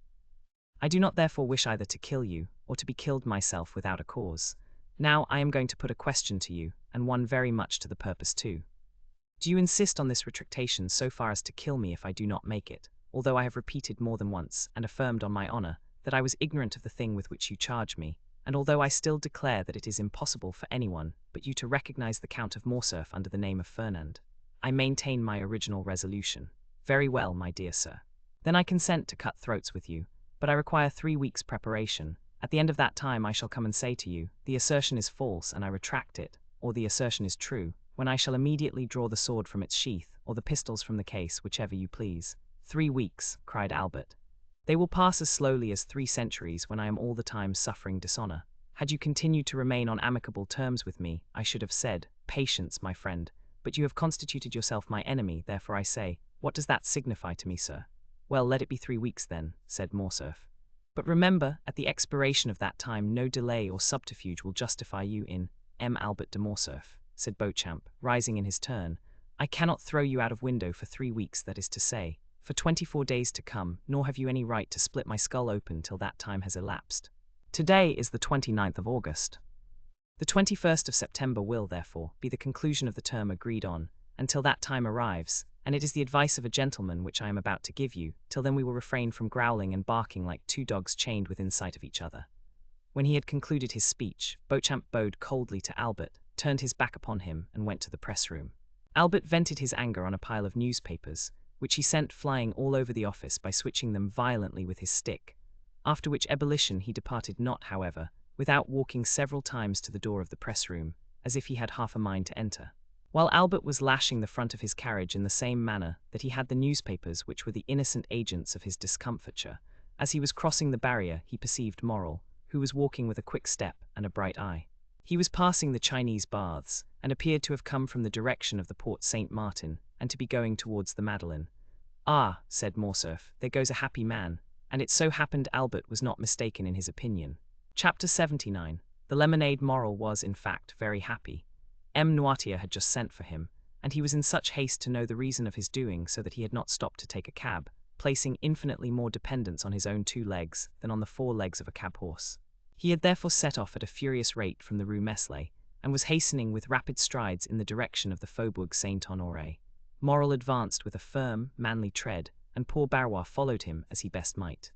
I do not therefore wish either to kill you, or to be killed myself without a cause. Now I am going to put a question to you, and one very much to the purpose too. Do you insist on this retractation so far as to kill me if I do not make it, although I have repeated more than once, and affirmed on my honour, that I was ignorant of the thing with which you charge me, and although I still declare that it is impossible for anyone but you to recognize the Count of Morcerf under the name of Fernand, I maintain my original resolution. Very well, my dear sir. Then I consent to cut throats with you, but I require 3 weeks' preparation. At the end of that time I shall come and say to you, the assertion is false and I retract it, or the assertion is true, when I shall immediately draw the sword from its sheath, or the pistols from the case, whichever you please. 3 weeks, cried Albert. They will pass as slowly as 3 centuries when I am all the time suffering dishonour. Had you continued to remain on amicable terms with me, I should have said, patience, my friend, but you have constituted yourself my enemy, therefore I say, what does that signify to me, sir? Well, let it be 3 weeks then, said Morcerf. But remember, at the expiration of that time no delay or subterfuge will justify you in M. Albert de Morcerf, said Beauchamp, rising in his turn. I cannot throw you out of window for 3 weeks, that is to say, for 24 days to come, nor have you any right to split my skull open till that time has elapsed. Today is the 29th of August. The 21st of September will, therefore, be the conclusion of the term agreed on, until that time arrives, and it is the advice of a gentleman which I am about to give you. Till then we will refrain from growling and barking like 2 dogs chained within sight of each other. When he had concluded his speech, Beauchamp bowed coldly to Albert, turned his back upon him, and went to the press room. Albert vented his anger on a pile of newspapers, which he sent flying all over the office by switching them violently with his stick, after which ebullition he departed not, however, without walking several times to the door of the press room, as if he had half a mind to enter. While Albert was lashing the front of his carriage in the same manner that he had the newspapers which were the innocent agents of his discomfiture, as he was crossing the barrier he perceived Morrel, who was walking with a quick step and a bright eye. He was passing the Chinese baths, and appeared to have come from the direction of the Port Saint Martin, and to be going towards the Madeleine. "Ah," said Morcerf, "there goes a happy man," and it so happened Albert was not mistaken in his opinion. Chapter 79. The lemonade. Morrel was, in fact, very happy. M. Noirtier had just sent for him, and he was in such haste to know the reason of his doing so that he had not stopped to take a cab, placing infinitely more dependence on his own 2 legs than on the 4 legs of a cab-horse. He had therefore set off at a furious rate from the Rue Meslay, and was hastening with rapid strides in the direction of the Faubourg Saint-Honoré. Morrel advanced with a firm, manly tread, and poor Barrois followed him as he best might.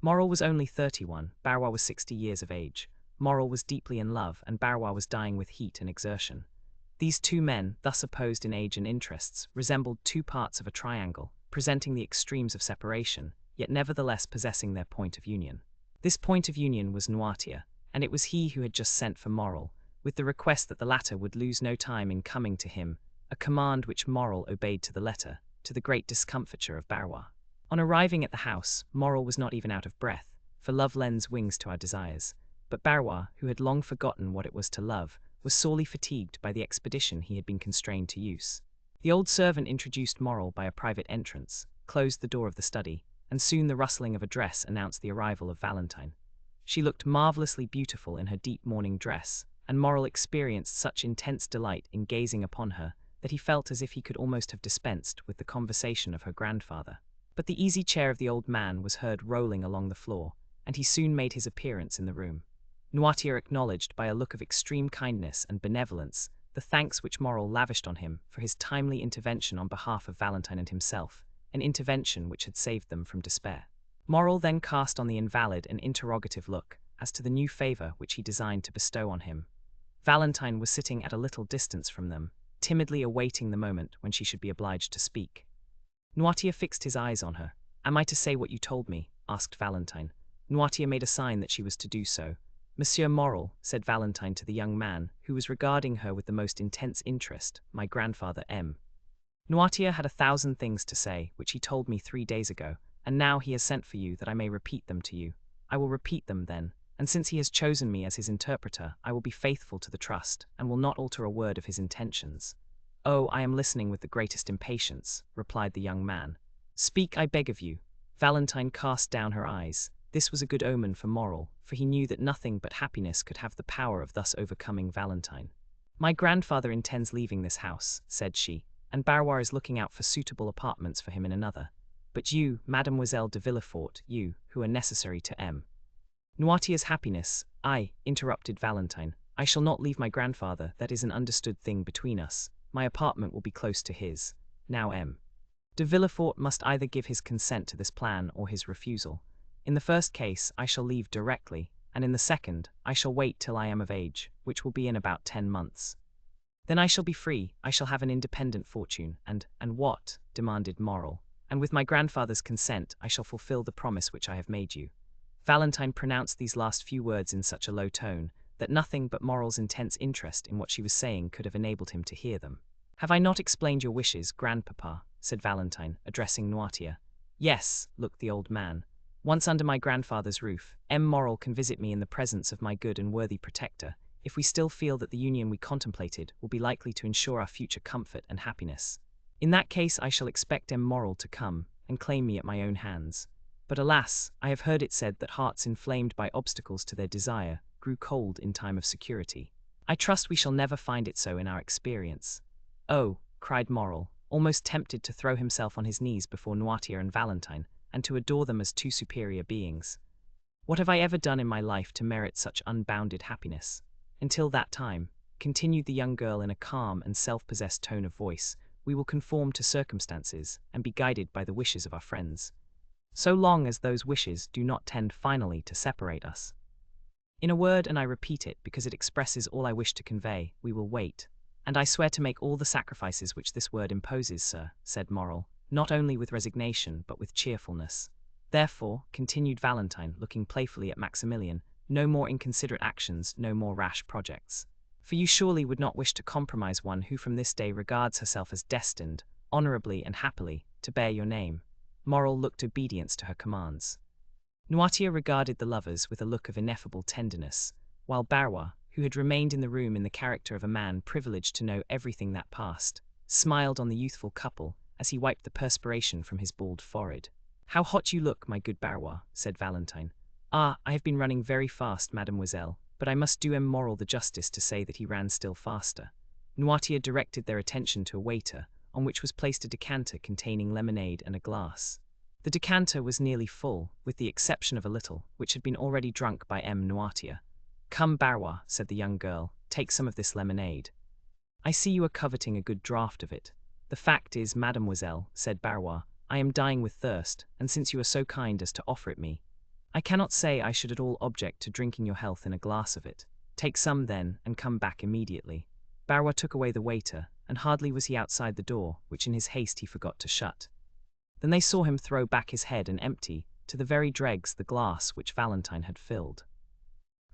Morrel was only 31, Barrois was 60 years of age. Morrel was deeply in love, and Barrois was dying with heat and exertion. These 2 men, thus opposed in age and interests, resembled 2 parts of a triangle, presenting the extremes of separation, yet nevertheless possessing their point of union. This point of union was Noirtier, and it was he who had just sent for Morrel, with the request that the latter would lose no time in coming to him, a command which Morrel obeyed to the letter, to the great discomfiture of Barrois. On arriving at the house, Morrel was not even out of breath, for love lends wings to our desires, but Barrois, who had long forgotten what it was to love, was sorely fatigued by the expedition he had been constrained to use. The old servant introduced Morrel by a private entrance, closed the door of the study, and soon the rustling of a dress announced the arrival of Valentine. She looked marvelously beautiful in her deep mourning dress, and Morrel experienced such intense delight in gazing upon her that he felt as if he could almost have dispensed with the conversation of her grandfather. But the easy chair of the old man was heard rolling along the floor, and he soon made his appearance in the room. Noirtier acknowledged by a look of extreme kindness and benevolence the thanks which Morrel lavished on him for his timely intervention on behalf of Valentine and himself, an intervention which had saved them from despair. Morrel then cast on the invalid an interrogative look as to the new favor which he designed to bestow on him. Valentine was sitting at a little distance from them, timidly awaiting the moment when she should be obliged to speak. Noirtier fixed his eyes on her. "Am I to say what you told me?" asked Valentine. Noirtier made a sign that she was to do so. "Monsieur Morrel," said Valentine to the young man, who was regarding her with the most intense interest, "my grandfather M. Noirtier had 1,000 things to say, which he told me 3 days ago, and now he has sent for you that I may repeat them to you. I will repeat them, then, and since he has chosen me as his interpreter, I will be faithful to the trust, and will not alter a word of his intentions." "Oh, I am listening with the greatest impatience," replied the young man. "Speak, I beg of you." Valentine cast down her eyes. This was a good omen for Morrel, for he knew that nothing but happiness could have the power of thus overcoming Valentine. "My grandfather intends leaving this house," said she, "and Barrois is looking out for suitable apartments for him in another. But you, Mademoiselle de Villefort, you, who are necessary to M. Noirtier's happiness—" "I," interrupted Valentine, "I shall not leave my grandfather, that is an understood thing between us. My apartment will be close to his. Now M. de Villefort must either give his consent to this plan or his refusal. In the first case, I shall leave directly, and in the second, I shall wait till I am of age, which will be in about 10 months. Then I shall be free, I shall have an independent fortune, and what?" demanded Morrel. "And with my grandfather's consent, I shall fulfill the promise which I have made you." Valentine pronounced these last few words in such a low tone, that nothing but Morrel's intense interest in what she was saying could have enabled him to hear them. "Have I not explained your wishes, grandpapa?" said Valentine, addressing Noirtier. "Yes," looked the old man. "Once under my grandfather's roof, M. Morrel can visit me in the presence of my good and worthy protector, if we still feel that the union we contemplated will be likely to ensure our future comfort and happiness. In that case I shall expect M. Morrel to come and claim me at my own hands. But alas, I have heard it said that hearts inflamed by obstacles to their desire grew cold in time of security. I trust we shall never find it so in our experience." "Oh," cried Morrel, almost tempted to throw himself on his knees before Noirtier and Valentine, and to adore them as 2 superior beings. "What have I ever done in my life to merit such unbounded happiness? Until that time," continued the young girl in a calm and self-possessed tone of voice, "we will conform to circumstances, and be guided by the wishes of our friends, so long as those wishes do not tend finally to separate us." In a word, and I repeat it because it expresses all I wish to convey, we will wait. And I swear to make all the sacrifices which this word imposes, sir, said Morrel, not only with resignation, but with cheerfulness. Therefore, continued Valentine, looking playfully at Maximilian, no more inconsiderate actions, no more rash projects. For you surely would not wish to compromise one who from this day regards herself as destined, honorably and happily, to bear your name. Morrel looked obedience to her commands. Noirtier regarded the lovers with a look of ineffable tenderness, while Barrois, who had remained in the room in the character of a man privileged to know everything that passed, smiled on the youthful couple as he wiped the perspiration from his bald forehead. "How hot you look, my good Barrois," said Valentine. "Ah, I have been running very fast, mademoiselle, but I must do M. Morrel the justice to say that he ran still faster." Noirtier directed their attention to a waiter, on which was placed a decanter containing lemonade and a glass. The decanter was nearly full, with the exception of a little, which had been already drunk by M. Noirtier. "Come, Barrois," said the young girl, "take some of this lemonade. I see you are coveting a good draught of it." "The fact is, mademoiselle," said Barrois, "I am dying with thirst, and since you are so kind as to offer it me, I cannot say I should at all object to drinking your health in a glass of it. Take some, then, and come back immediately." Barrois took away the waiter, and hardly was he outside the door, which in his haste he forgot to shut. Then they saw him throw back his head and empty, to the very dregs, the glass which Valentine had filled.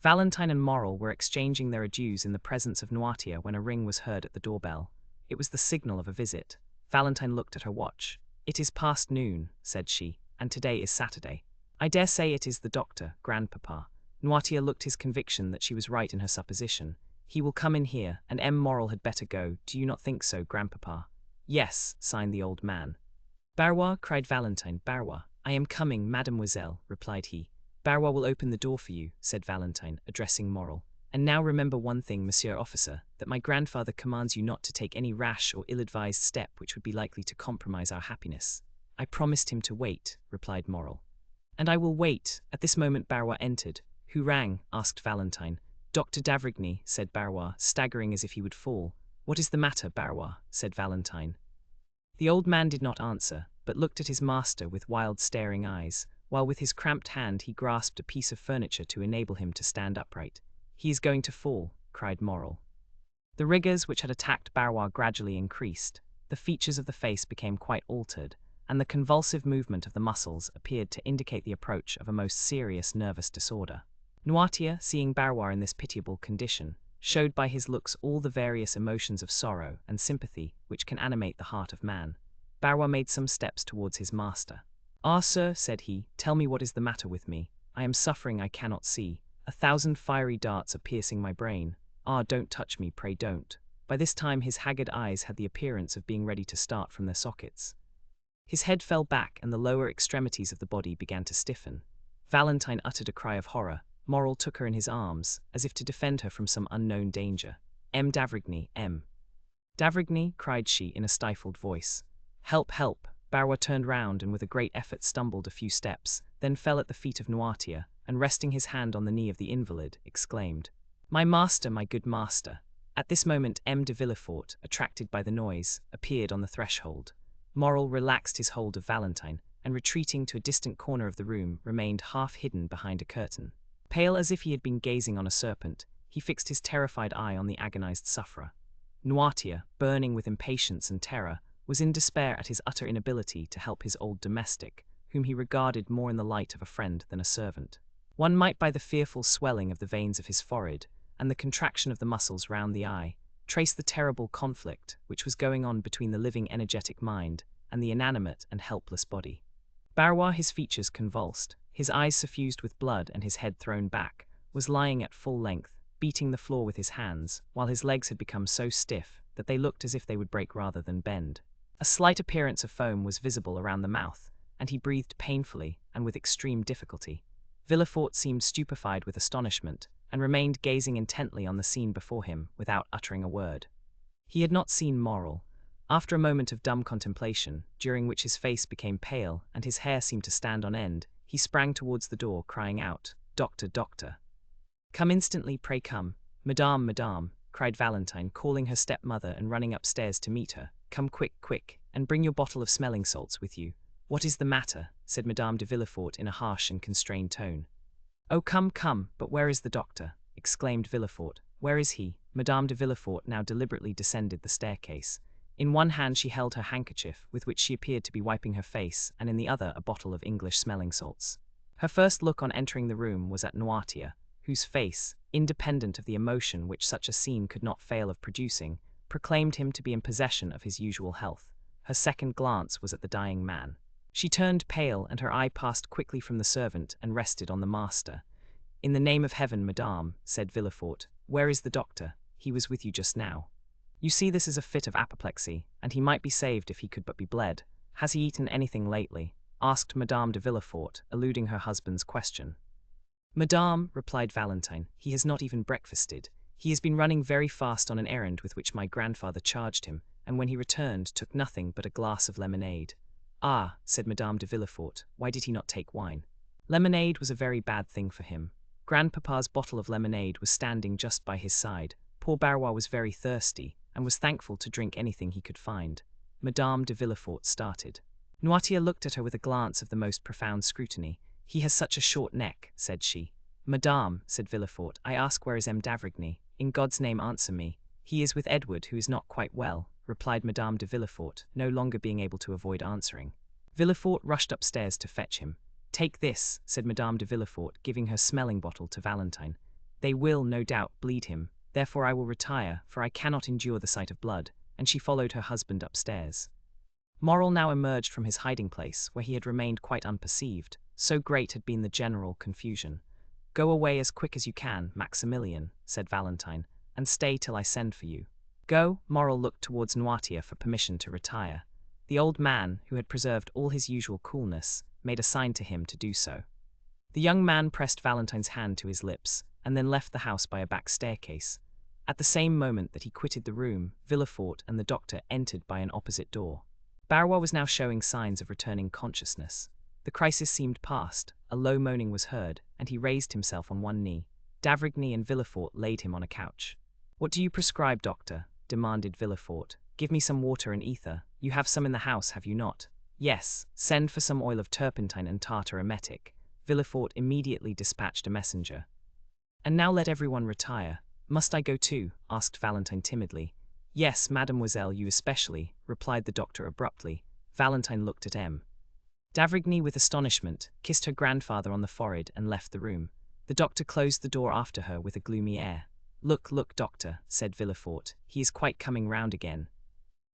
Valentine and Morrel were exchanging their adieus in the presence of Noirtier when a ring was heard at the doorbell. It was the signal of a visit. Valentine looked at her watch. "It is past noon," said she, "and today is Saturday. I dare say it is the doctor, grandpapa." Noirtier looked his conviction that she was right in her supposition. "He will come in here, and M. Morrel had better go. Do you not think so, grandpapa?" "Yes," signed the old man. "Barrois," cried Valentine, "Barrois." "I am coming, mademoiselle," replied he. "Barrois will open the door for you," said Valentine, addressing Morrel. "And now remember one thing, monsieur officer, that my grandfather commands you not to take any rash or ill-advised step which would be likely to compromise our happiness." "I promised him to wait," replied Morrel. "And I will wait." At this moment Barrois entered. "Who rang?" asked Valentine. "Dr. d'Avrigny," said Barrois, staggering as if he would fall. "What is the matter, Barrois?" said Valentine. The old man did not answer, but looked at his master with wild staring eyes, while with his cramped hand he grasped a piece of furniture to enable him to stand upright. "He is going to fall," cried Morrel. The rigours which had attacked Barrois gradually increased, the features of the face became quite altered, and the convulsive movement of the muscles appeared to indicate the approach of a most serious nervous disorder. Noirtier, seeing Barrois in this pitiable condition, showed by his looks all the various emotions of sorrow and sympathy which can animate the heart of man. Barrois made some steps towards his master. "Ah, sir," said he, "tell me what is the matter with me. I am suffering I cannot see. 1,000 fiery darts are piercing my brain. Ah, don't touch me, pray don't." By this time his haggard eyes had the appearance of being ready to start from their sockets. His head fell back and the lower extremities of the body began to stiffen. Valentine uttered a cry of horror. Morrel took her in his arms, as if to defend her from some unknown danger. "M. d'Avrigny, M. d'Avrigny," cried she in a stifled voice. "Help, help!" Barrois turned round and with a great effort stumbled a few steps, then fell at the feet of Noirtier, and resting his hand on the knee of the invalid, exclaimed, "My master, my good master!" At this moment M. de Villefort, attracted by the noise, appeared on the threshold. Morrel relaxed his hold of Valentine, and retreating to a distant corner of the room, remained half hidden behind a curtain. Pale as if he had been gazing on a serpent, he fixed his terrified eye on the agonized sufferer. Noirtier, burning with impatience and terror, was in despair at his utter inability to help his old domestic, whom he regarded more in the light of a friend than a servant. One might, by the fearful swelling of the veins of his forehead, and the contraction of the muscles round the eye, trace the terrible conflict which was going on between the living energetic mind and the inanimate and helpless body. Barrois, his features convulsed, his eyes suffused with blood and his head thrown back, was lying at full length, beating the floor with his hands, while his legs had become so stiff that they looked as if they would break rather than bend. A slight appearance of foam was visible around the mouth, and he breathed painfully and with extreme difficulty. Villefort seemed stupefied with astonishment, and remained gazing intently on the scene before him without uttering a word. He had not seen Morrel. After a moment of dumb contemplation, during which his face became pale and his hair seemed to stand on end, he sprang towards the door, crying out, "Doctor, doctor! Come instantly, pray come." "Madame, madame," cried Valentine, calling her stepmother and running upstairs to meet her. "Come quick, quick, and bring your bottle of smelling salts with you." "What is the matter?" said Madame de Villefort in a harsh and constrained tone. "Oh, come, come, but where is the doctor?" exclaimed Villefort. "Where is he?" Madame de Villefort now deliberately descended the staircase. In one hand she held her handkerchief, with which she appeared to be wiping her face, and in the other a bottle of English smelling salts. Her first look on entering the room was at Noirtier, whose face, independent of the emotion which such a scene could not fail of producing, proclaimed him to be in possession of his usual health. Her second glance was at the dying man. She turned pale, and her eye passed quickly from the servant and rested on the master. "In the name of heaven, madame," said Villefort, "where is the doctor? He was with you just now. You see this is a fit of apoplexy, and he might be saved if he could but be bled. Has he eaten anything lately?" asked Madame de Villefort, eluding her husband's question. "Madame," replied Valentine, "he has not even breakfasted. He has been running very fast on an errand with which my grandfather charged him, and when he returned took nothing but a glass of lemonade." "Ah," said Madame de Villefort, "why did he not take wine?" Lemonade was a very bad thing for him. Grandpapa's bottle of lemonade was standing just by his side. Poor Barrois was very thirsty, and was thankful to drink anything he could find. Madame de Villefort started. Noirtier looked at her with a glance of the most profound scrutiny. "He has such a short neck," said she. "Madame," said Villefort, "I ask where is M. d'Avrigny? In God's name answer me." "He is with Edward, who is not quite well," replied Madame de Villefort, no longer being able to avoid answering. Villefort rushed upstairs to fetch him. "Take this," said Madame de Villefort, giving her smelling bottle to Valentine. "They will, no doubt, bleed him. Therefore I will retire, for I cannot endure the sight of blood," and she followed her husband upstairs. Morrel now emerged from his hiding-place, where he had remained quite unperceived, so great had been the general confusion. "Go away as quick as you can, Maximilian," said Valentine, "and stay till I send for you." "Go." Morrel looked towards Noirtier for permission to retire. The old man, who had preserved all his usual coolness, made a sign to him to do so. The young man pressed Valentine's hand to his lips, and then left the house by a back staircase. At the same moment that he quitted the room, Villefort and the doctor entered by an opposite door. Barrois was now showing signs of returning consciousness. The crisis seemed past, a low moaning was heard, and he raised himself on one knee. D'Avrigny and Villefort laid him on a couch. "What do you prescribe, doctor?" demanded Villefort. "Give me some water and ether. You have some in the house, have you not?" "Yes, send for some oil of turpentine and tartar emetic." Villefort immediately dispatched a messenger. "And now let everyone retire." "Must I go too?" asked Valentine timidly. "Yes, mademoiselle, you especially," replied the doctor abruptly. Valentine looked at M. d'Avrigny with astonishment, kissed her grandfather on the forehead, and left the room. The doctor closed the door after her with a gloomy air. "Look, look, doctor," said Villefort, "he is quite coming round again."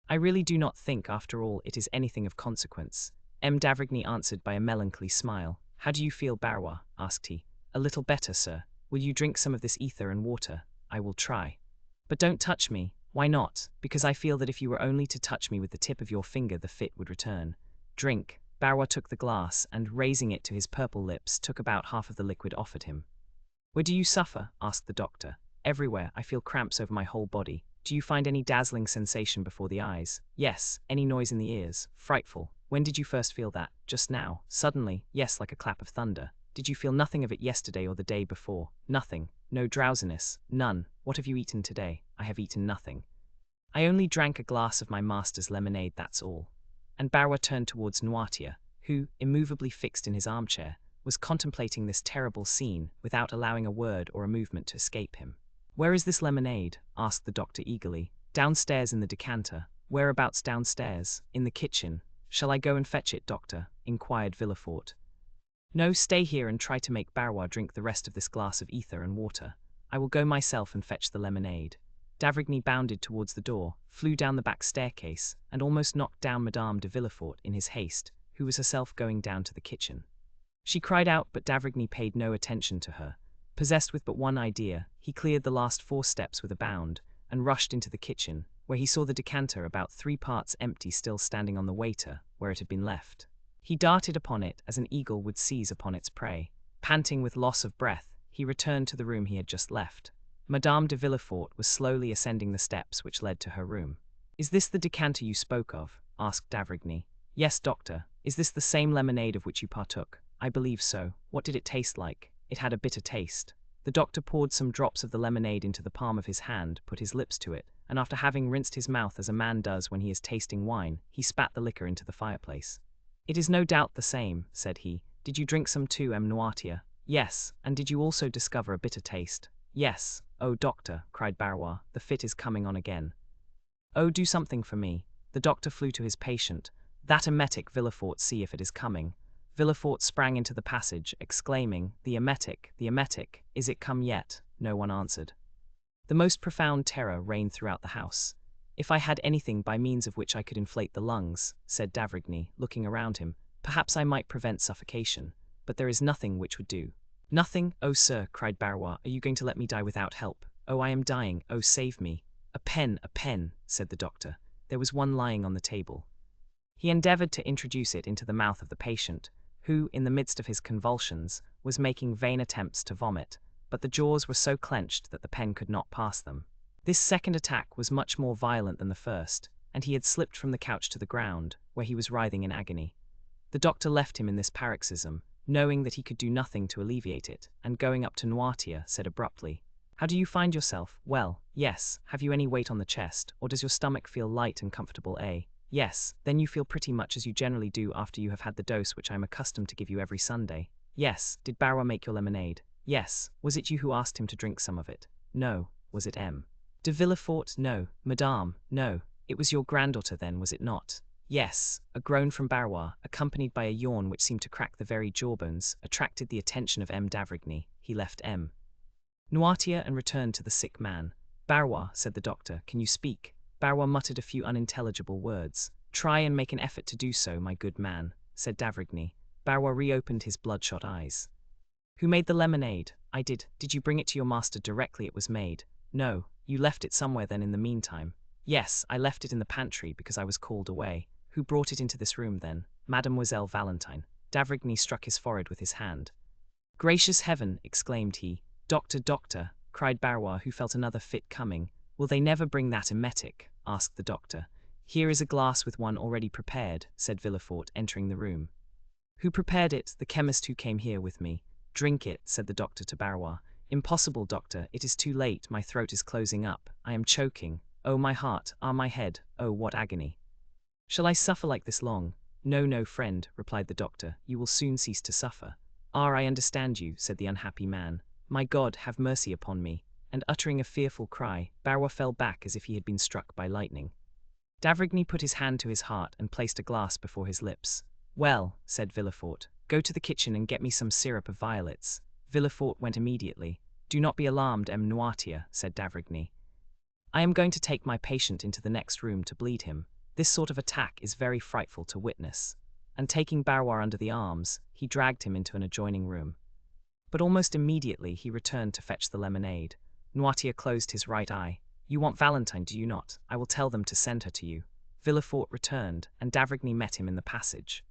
"I really do not think, after all, it is anything of consequence." M. d'Avrigny answered by a melancholy smile. "How do you feel, Barrois?" asked he. "A little better, sir. Will you drink some of this ether and water?" "I will try." "But don't touch me." "Why not?" "Because I feel that if you were only to touch me with the tip of your finger the fit would return." "Drink." Barrois took the glass, and, raising it to his purple lips, took about half of the liquid offered him. "Where do you suffer?" asked the doctor. "Everywhere. I feel cramps over my whole body." "Do you find any dazzling sensation before the eyes?" "Yes." "Any noise in the ears?" "Frightful." "When did you first feel that?" "Just now." "Suddenly?" "Yes, like a clap of thunder." "Did you feel nothing of it yesterday or the day before?" "Nothing." "No drowsiness?" "None." "What have you eaten today?" "I have eaten nothing. I only drank a glass of my master's lemonade, that's all." And Barrois turned towards Noirtier, who, immovably fixed in his armchair, was contemplating this terrible scene without allowing a word or a movement to escape him. "Where is this lemonade?" asked the doctor eagerly. "Downstairs in the decanter." "Whereabouts downstairs?" "In the kitchen." "Shall I go and fetch it, doctor?" inquired Villefort. "No, stay here and try to make Barrois drink the rest of this glass of ether and water. I will go myself and fetch the lemonade." D'Avrigny bounded towards the door, flew down the back staircase, and almost knocked down Madame de Villefort in his haste, who was herself going down to the kitchen. She cried out, but D'Avrigny paid no attention to her. Possessed with but one idea, he cleared the last 4 steps with a bound, and rushed into the kitchen, where he saw the decanter about 3 parts empty still standing on the waiter, where it had been left. He darted upon it as an eagle would seize upon its prey. Panting with loss of breath, he returned to the room he had just left. Madame de Villefort was slowly ascending the steps which led to her room. "Is this the decanter you spoke of?" asked d'Avrigny. "Yes, doctor." "Is this the same lemonade of which you partook?" "I believe so." "What did it taste like?" "It had a bitter taste." The doctor poured some drops of the lemonade into the palm of his hand, put his lips to it, and after having rinsed his mouth as a man does when he is tasting wine, he spat the liquor into the fireplace. "It is no doubt the same," said he. "Did you drink some too, M. Noirtier?" Yes, and did you also discover a bitter taste? Yes. Oh, doctor, cried Barrois, the fit is coming on again. Oh, do something for me. The doctor flew to his patient. That emetic, Villefort, see if it is coming. Villefort sprang into the passage, exclaiming, the emetic, is it come yet? No one answered. The most profound terror reigned throughout the house. If I had anything by means of which I could inflate the lungs, said d'Avrigny, looking around him, perhaps I might prevent suffocation, but there is nothing which would do. Nothing? Oh, sir, cried Barrois, are you going to let me die without help? Oh, I am dying, oh, save me. A pen, said the doctor. There was one lying on the table. He endeavored to introduce it into the mouth of the patient, who, in the midst of his convulsions, was making vain attempts to vomit, but the jaws were so clenched that the pen could not pass them. This second attack was much more violent than the first, and he had slipped from the couch to the ground, where he was writhing in agony. The doctor left him in this paroxysm, knowing that he could do nothing to alleviate it, and going up to Noirtier, said abruptly, how do you find yourself? Well, yes. Have you any weight on the chest, or does your stomach feel light and comfortable? Yes. Then you feel pretty much as you generally do after you have had the dose which I am accustomed to give you every Sunday. Yes. Did Barrois make your lemonade? Yes. Was it you who asked him to drink some of it? No. Was it M. de Villefort? No. Madame? No. It was your granddaughter then, was it not? Yes. A groan from Barrois, accompanied by a yawn which seemed to crack the very jawbones, attracted the attention of M. d'Avrigny. He left M. Noirtier and returned to the sick man. Barrois, said the doctor, can you speak? Barrois muttered a few unintelligible words. Try and make an effort to do so, my good man, said d'Avrigny. Barrois reopened his bloodshot eyes. Who made the lemonade? I did. Did you bring it to your master directly it was made? No. You left it somewhere then in the meantime? Yes, I left it in the pantry because I was called away. Who brought it into this room then? Mademoiselle Valentine. D'Avrigny struck his forehead with his hand. Gracious heaven, exclaimed he. Doctor, cried Barrois, who felt another fit coming. Will they never bring that emetic? Asked the doctor. Here is a glass with one already prepared, said Villefort, entering the room. Who prepared it? The chemist who came here with me. Drink it, said the doctor to Barrois. Impossible, doctor, it is too late, my throat is closing up, I am choking. Oh, my heart, ah, my head, oh, what agony. Shall I suffer like this long? No, friend, replied the doctor, you will soon cease to suffer. Ah, I understand you, said the unhappy man. My God, have mercy upon me. And uttering a fearful cry, Barrois fell back as if he had been struck by lightning. D'Avrigny put his hand to his heart and placed a glass before his lips. Well, said Villefort, go to the kitchen and get me some syrup of violets. Villefort went immediately. Do not be alarmed, M. Noirtier, said d'Avrigny. I am going to take my patient into the next room to bleed him. This sort of attack is very frightful to witness. And taking Barrois under the arms, he dragged him into an adjoining room. But almost immediately he returned to fetch the lemonade. Noirtier closed his right eye. You want Valentine, do you not? I will tell them to send her to you. Villefort returned, and d'Avrigny met him in the passage.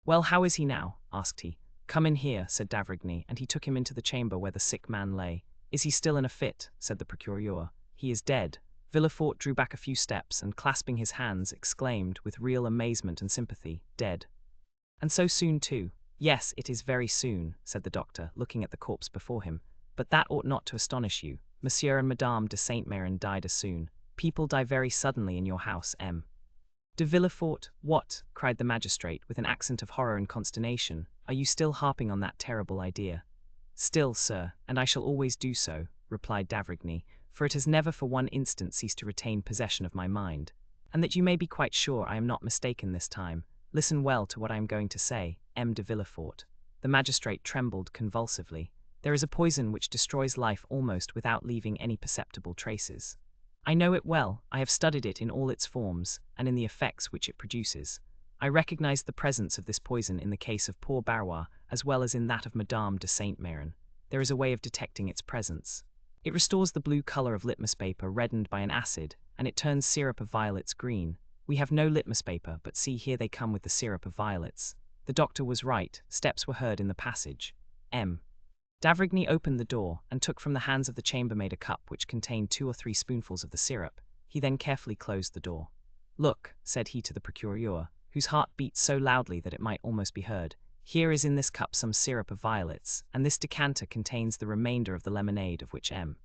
Well, how is he now? Asked he. Come in here, said d'Avrigny, and he took him into the chamber where the sick man lay. Is he still in a fit? Said the procureur. He is dead. Villefort drew back a few steps, and clasping his hands, exclaimed, with real amazement and sympathy, dead. And so soon too? Yes, it is very soon, said the doctor, looking at the corpse before him. But that ought not to astonish you. Monsieur and Madame de Saint-Méran died as soon. People die very suddenly in your house, M. de Villefort. What? Cried the magistrate, with an accent of horror and consternation. Are you still harping on that terrible idea? Still, sir, and I shall always do so, replied d'Avrigny, for it has never for one instant ceased to retain possession of my mind. And that you may be quite sure I am not mistaken this time, listen well to what I am going to say, M. de Villefort. The magistrate trembled convulsively. There is a poison which destroys life almost without leaving any perceptible traces. I know it well, I have studied it in all its forms, and in the effects which it produces. I recognized the presence of this poison in the case of poor Barrois, as well as in that of Madame de Saint-Méran. There is a way of detecting its presence. It restores the blue color of litmus paper reddened by an acid, and it turns syrup of violets green. We have no litmus paper, but see, here they come with the syrup of violets. The doctor was right, steps were heard in the passage. M. d'Avrigny opened the door, and took from the hands of the chambermaid a cup which contained 2 or 3 spoonfuls of the syrup. He then carefully closed the door. Look, said he to the procureur, whose heart beat so loudly that it might almost be heard. Here is in this cup some syrup of violets, and this decanter contains the remainder of the lemonade of which M.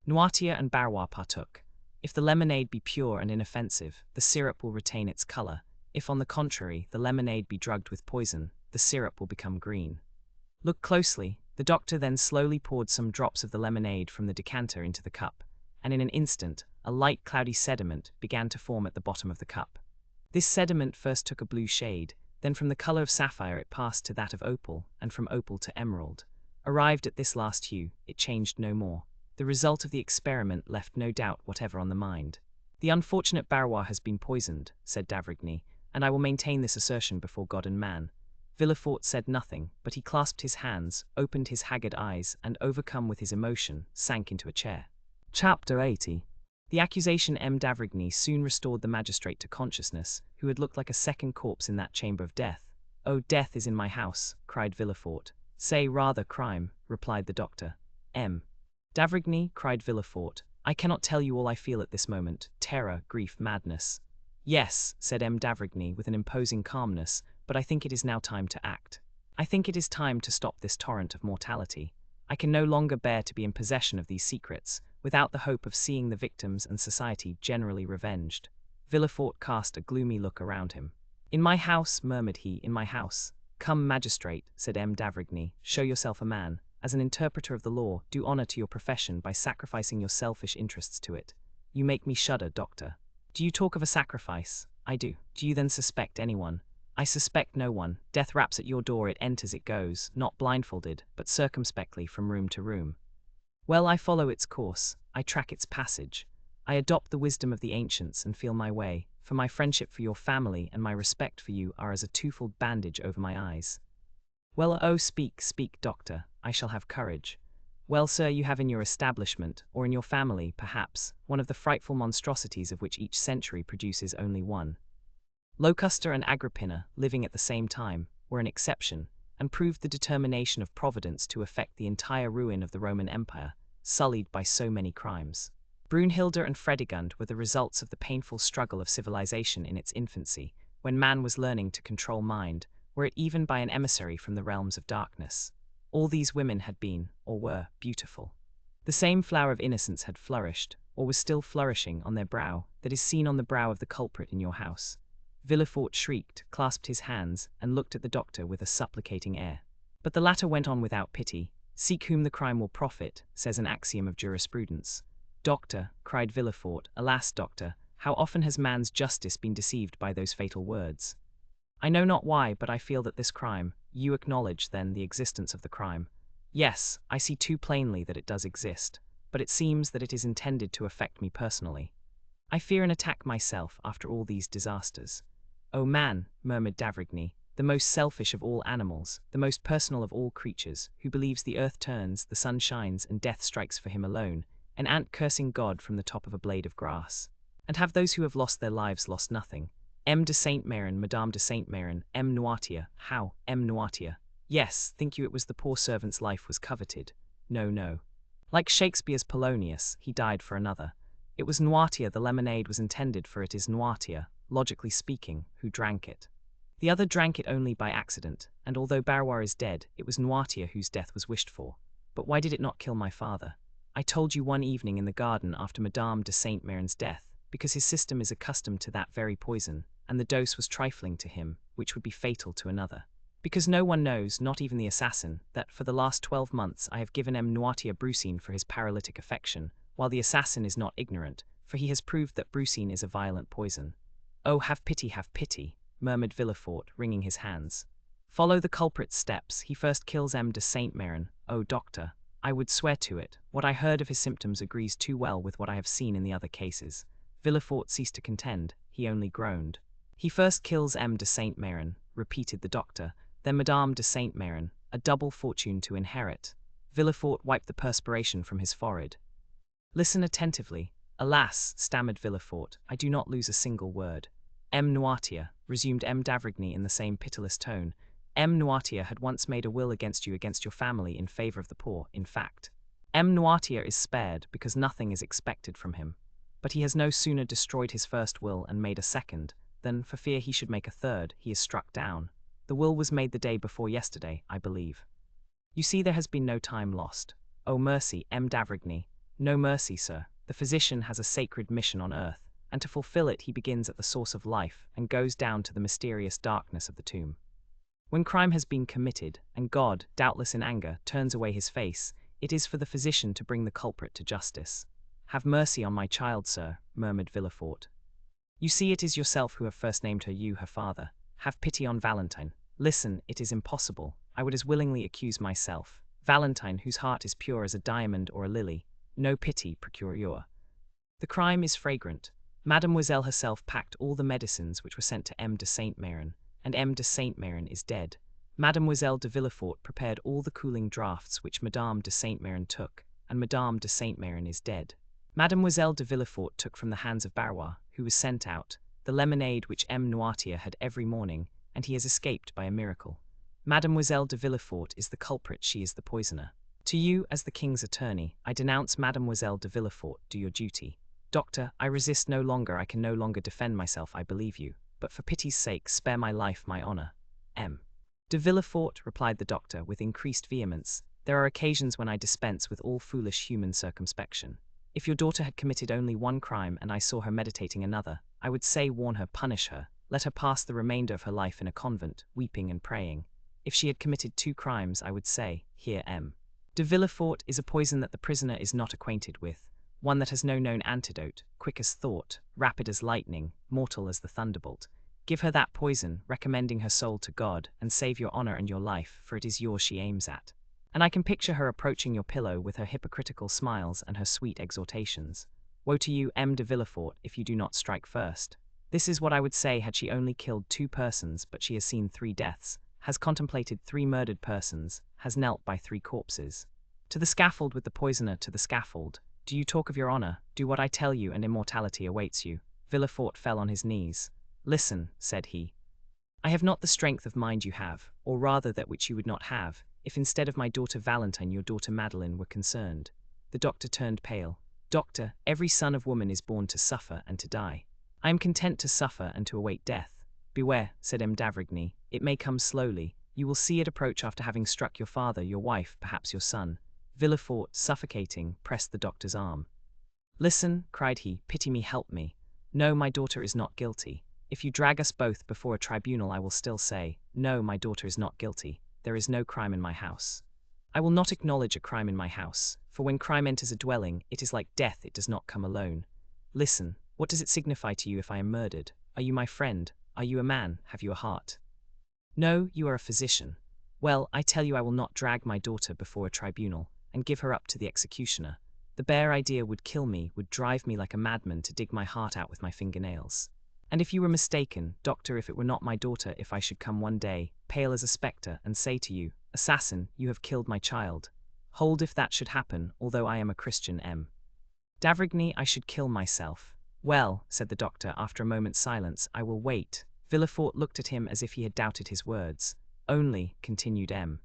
Noirtier and Barrois partook. If the lemonade be pure and inoffensive, the syrup will retain its color. If, on the contrary, the lemonade be drugged with poison, the syrup will become green. Look closely. The doctor then slowly poured some drops of the lemonade from the decanter into the cup, and in an instant, a light cloudy sediment began to form at the bottom of the cup. This sediment first took a blue shade, then from the color of sapphire it passed to that of opal, and from opal to emerald. Arrived at this last hue, it changed no more. The result of the experiment left no doubt whatever on the mind. The unfortunate Barrois has been poisoned, said d'Avrigny, and I will maintain this assertion before God and man. Villefort said nothing, but he clasped his hands, opened his haggard eyes, and, overcome with his emotion, sank into a chair. Chapter 80. The accusation M. d'Avrigny soon restored the magistrate to consciousness, who had looked like a second corpse in that chamber of death. "Oh, death is in my house," cried Villefort. "Say rather crime," replied the doctor. M. d'Avrigny, cried Villefort, "I cannot tell you all I feel at this moment, terror, grief, madness." "Yes," said M. d'Avrigny with an imposing calmness, "but I think it is now time to act. I think it is time to stop this torrent of mortality. I can no longer bear to be in possession of these secrets, without the hope of seeing the victims and society generally revenged." Villefort cast a gloomy look around him. "In my house," murmured he, "in my house." "Come, magistrate," said M. d'Avrigny, "show yourself a man. As an interpreter of the law, do honor to your profession by sacrificing your selfish interests to it." "You make me shudder, doctor." "Do you talk of a sacrifice?" "I do." "Do you then suspect anyone?" "I suspect no one. Death raps at your door, it enters, it goes, not blindfolded, but circumspectly from room to room. Well, I follow its course, I track its passage. I adopt the wisdom of the ancients and feel my way, for my friendship for your family and my respect for you are as a twofold bandage over my eyes." "Well, oh, speak, speak, doctor, I shall have courage." "Well, sir, you have in your establishment, or in your family, perhaps, one of the frightful monstrosities of which each century produces only one. Locusta and Agrippina, living at the same time, were an exception, and proved the determination of Providence to effect the entire ruin of the Roman Empire, sullied by so many crimes. Brunhilde and Fredegund were the results of the painful struggle of civilization in its infancy, when man was learning to control mind, were it even by an emissary from the realms of darkness. All these women had been, or were, beautiful. The same flower of innocence had flourished, or was still flourishing, on their brow, that is seen on the brow of the culprit in your house." Villefort shrieked, clasped his hands, and looked at the doctor with a supplicating air. But the latter went on without pity. "Seek whom the crime will profit," says an axiom of jurisprudence. "Doctor," cried Villefort, "alas, doctor, how often has man's justice been deceived by those fatal words? I know not why, but I feel that this crime—" "You acknowledge, then, the existence of the crime?" "Yes, I see too plainly that it does exist, but it seems that it is intended to affect me personally. I fear an attack myself after all these disasters." "Oh, man," murmured d'Avrigny, "the most selfish of all animals, the most personal of all creatures, who believes the earth turns, the sun shines, and death strikes for him alone, an ant cursing God from the top of a blade of grass. And have those who have lost their lives lost nothing? M. de Saint-Méran, Madame de Saint-Méran, M. Noirtier, how, M. Noirtier? Yes, think you it was the poor servant's life was coveted? No, no. Like Shakespeare's Polonius, he died for another. It was Noirtier the lemonade was intended for, it is Noirtier, logically speaking, who drank it. The other drank it only by accident, and although Barrois is dead, it was Noirtier whose death was wished for. But why did it not kill my father? I told you one evening in the garden after Madame de Saint-Méran's death, because his system is accustomed to that very poison, and the dose was trifling to him, which would be fatal to another. Because no one knows, not even the assassin, that for the last 12 months I have given M. Noirtier brucine for his paralytic affection, while the assassin is not ignorant, for he has proved that brucine is a violent poison." "Oh, have pity," murmured Villefort, wringing his hands. "Follow the culprit's steps. He first kills M. de Saint-Méran. Oh, doctor, I would swear to it. What I heard of his symptoms agrees too well with what I have seen in the other cases." Villefort ceased to contend. He only groaned. "He first kills M. de Saint-Méran," repeated the doctor, "then Madame de Saint-Méran, a double fortune to inherit." Villefort wiped the perspiration from his forehead. "Listen attentively." "Alas," stammered Villefort, "I do not lose a single word." "M. Noirtier," resumed M. d'Avrigny in the same pitiless tone, "M. Noirtier had once made a will against you, against your family, in favor of the poor, in fact. M. Noirtier is spared, because nothing is expected from him. But he has no sooner destroyed his first will and made a second, than, for fear he should make a third, he is struck down. The will was made the day before yesterday, I believe. You see there has been no time lost. Oh, mercy, M. d'Avrigny. No mercy, sir. The physician has a sacred mission on earth, and to fulfill it he begins at the source of life and goes down to the mysterious darkness of the tomb. When crime has been committed, and God, doubtless in anger, turns away his face, it is for the physician to bring the culprit to justice. "Have mercy on my child, sir," murmured Villefort. "You see it is yourself who have first named her, you, her father. Have pity on Valentine." "Listen, it is impossible. I would as willingly accuse myself. Valentine, whose heart is pure as a diamond or a lily. No pity, procureur. The crime is flagrant. Mademoiselle herself packed all the medicines which were sent to M. de Saint-Méran, and M. de Saint-Méran is dead. Mademoiselle de Villefort prepared all the cooling draughts which Madame de Saint-Méran took, and Madame de Saint-Méran is dead. Mademoiselle de Villefort took from the hands of Barrois, who was sent out, the lemonade which M. Noirtier had every morning, and he has escaped by a miracle. Mademoiselle de Villefort is the culprit, she is the poisoner. To you, as the king's attorney, I denounce Mademoiselle de Villefort. Do your duty. Doctor, I resist no longer, I can no longer defend myself, I believe you, but for pity's sake, spare my life, my honor. M. de Villefort, replied the doctor with increased vehemence, there are occasions when I dispense with all foolish human circumspection. If your daughter had committed only one crime and I saw her meditating another, I would say, warn her, punish her, let her pass the remainder of her life in a convent, weeping and praying. If she had committed 2 crimes, I would say, here M. de Villefort is a poison that the prisoner is not acquainted with, one that has no known antidote, quick as thought, rapid as lightning, mortal as the thunderbolt. Give her that poison, recommending her soul to God, and save your honor and your life, for it is yours she aims at. And I can picture her approaching your pillow with her hypocritical smiles and her sweet exhortations. Woe to you, M. de Villefort, if you do not strike first. This is what I would say had she only killed 2 persons, but she has seen 3 deaths, has contemplated 3 murdered persons, has knelt by 3 corpses. To the scaffold with the poisoner, to the scaffold. Do you talk of your honor? Do what I tell you, and immortality awaits you. Villefort fell on his knees. Listen, said he. I have not the strength of mind you have, or rather that which you would not have, if instead of my daughter Valentine your daughter Madeleine were concerned. The doctor turned pale. Doctor, every son of woman is born to suffer and to die. I am content to suffer and to await death. Beware, said M. d'Avrigny, it may come slowly. You will see it approach after having struck your father, your wife, perhaps your son. Villefort, suffocating, pressed the doctor's arm. Listen, cried he, pity me, help me. No, my daughter is not guilty. If you drag us both before a tribunal, I will still say, no, my daughter is not guilty. There is no crime in my house. I will not acknowledge a crime in my house, for when crime enters a dwelling, it is like death, it does not come alone. Listen, what does it signify to you if I am murdered? Are you my friend? Are you a man? Have you a heart? No, you are a physician. Well, I tell you I will not drag my daughter before a tribunal, and give her up to the executioner. The bare idea would kill me, would drive me like a madman to dig my heart out with my fingernails. And if you were mistaken, doctor, if it were not my daughter, if I should come one day, pale as a spectre, and say to you, assassin, you have killed my child. Hold, if that should happen, although I am a Christian, M. d'Avrigny, I should kill myself. Well, said the doctor, after a moment's silence, I will wait. Villefort looked at him as if he had doubted his words. Only, continued M.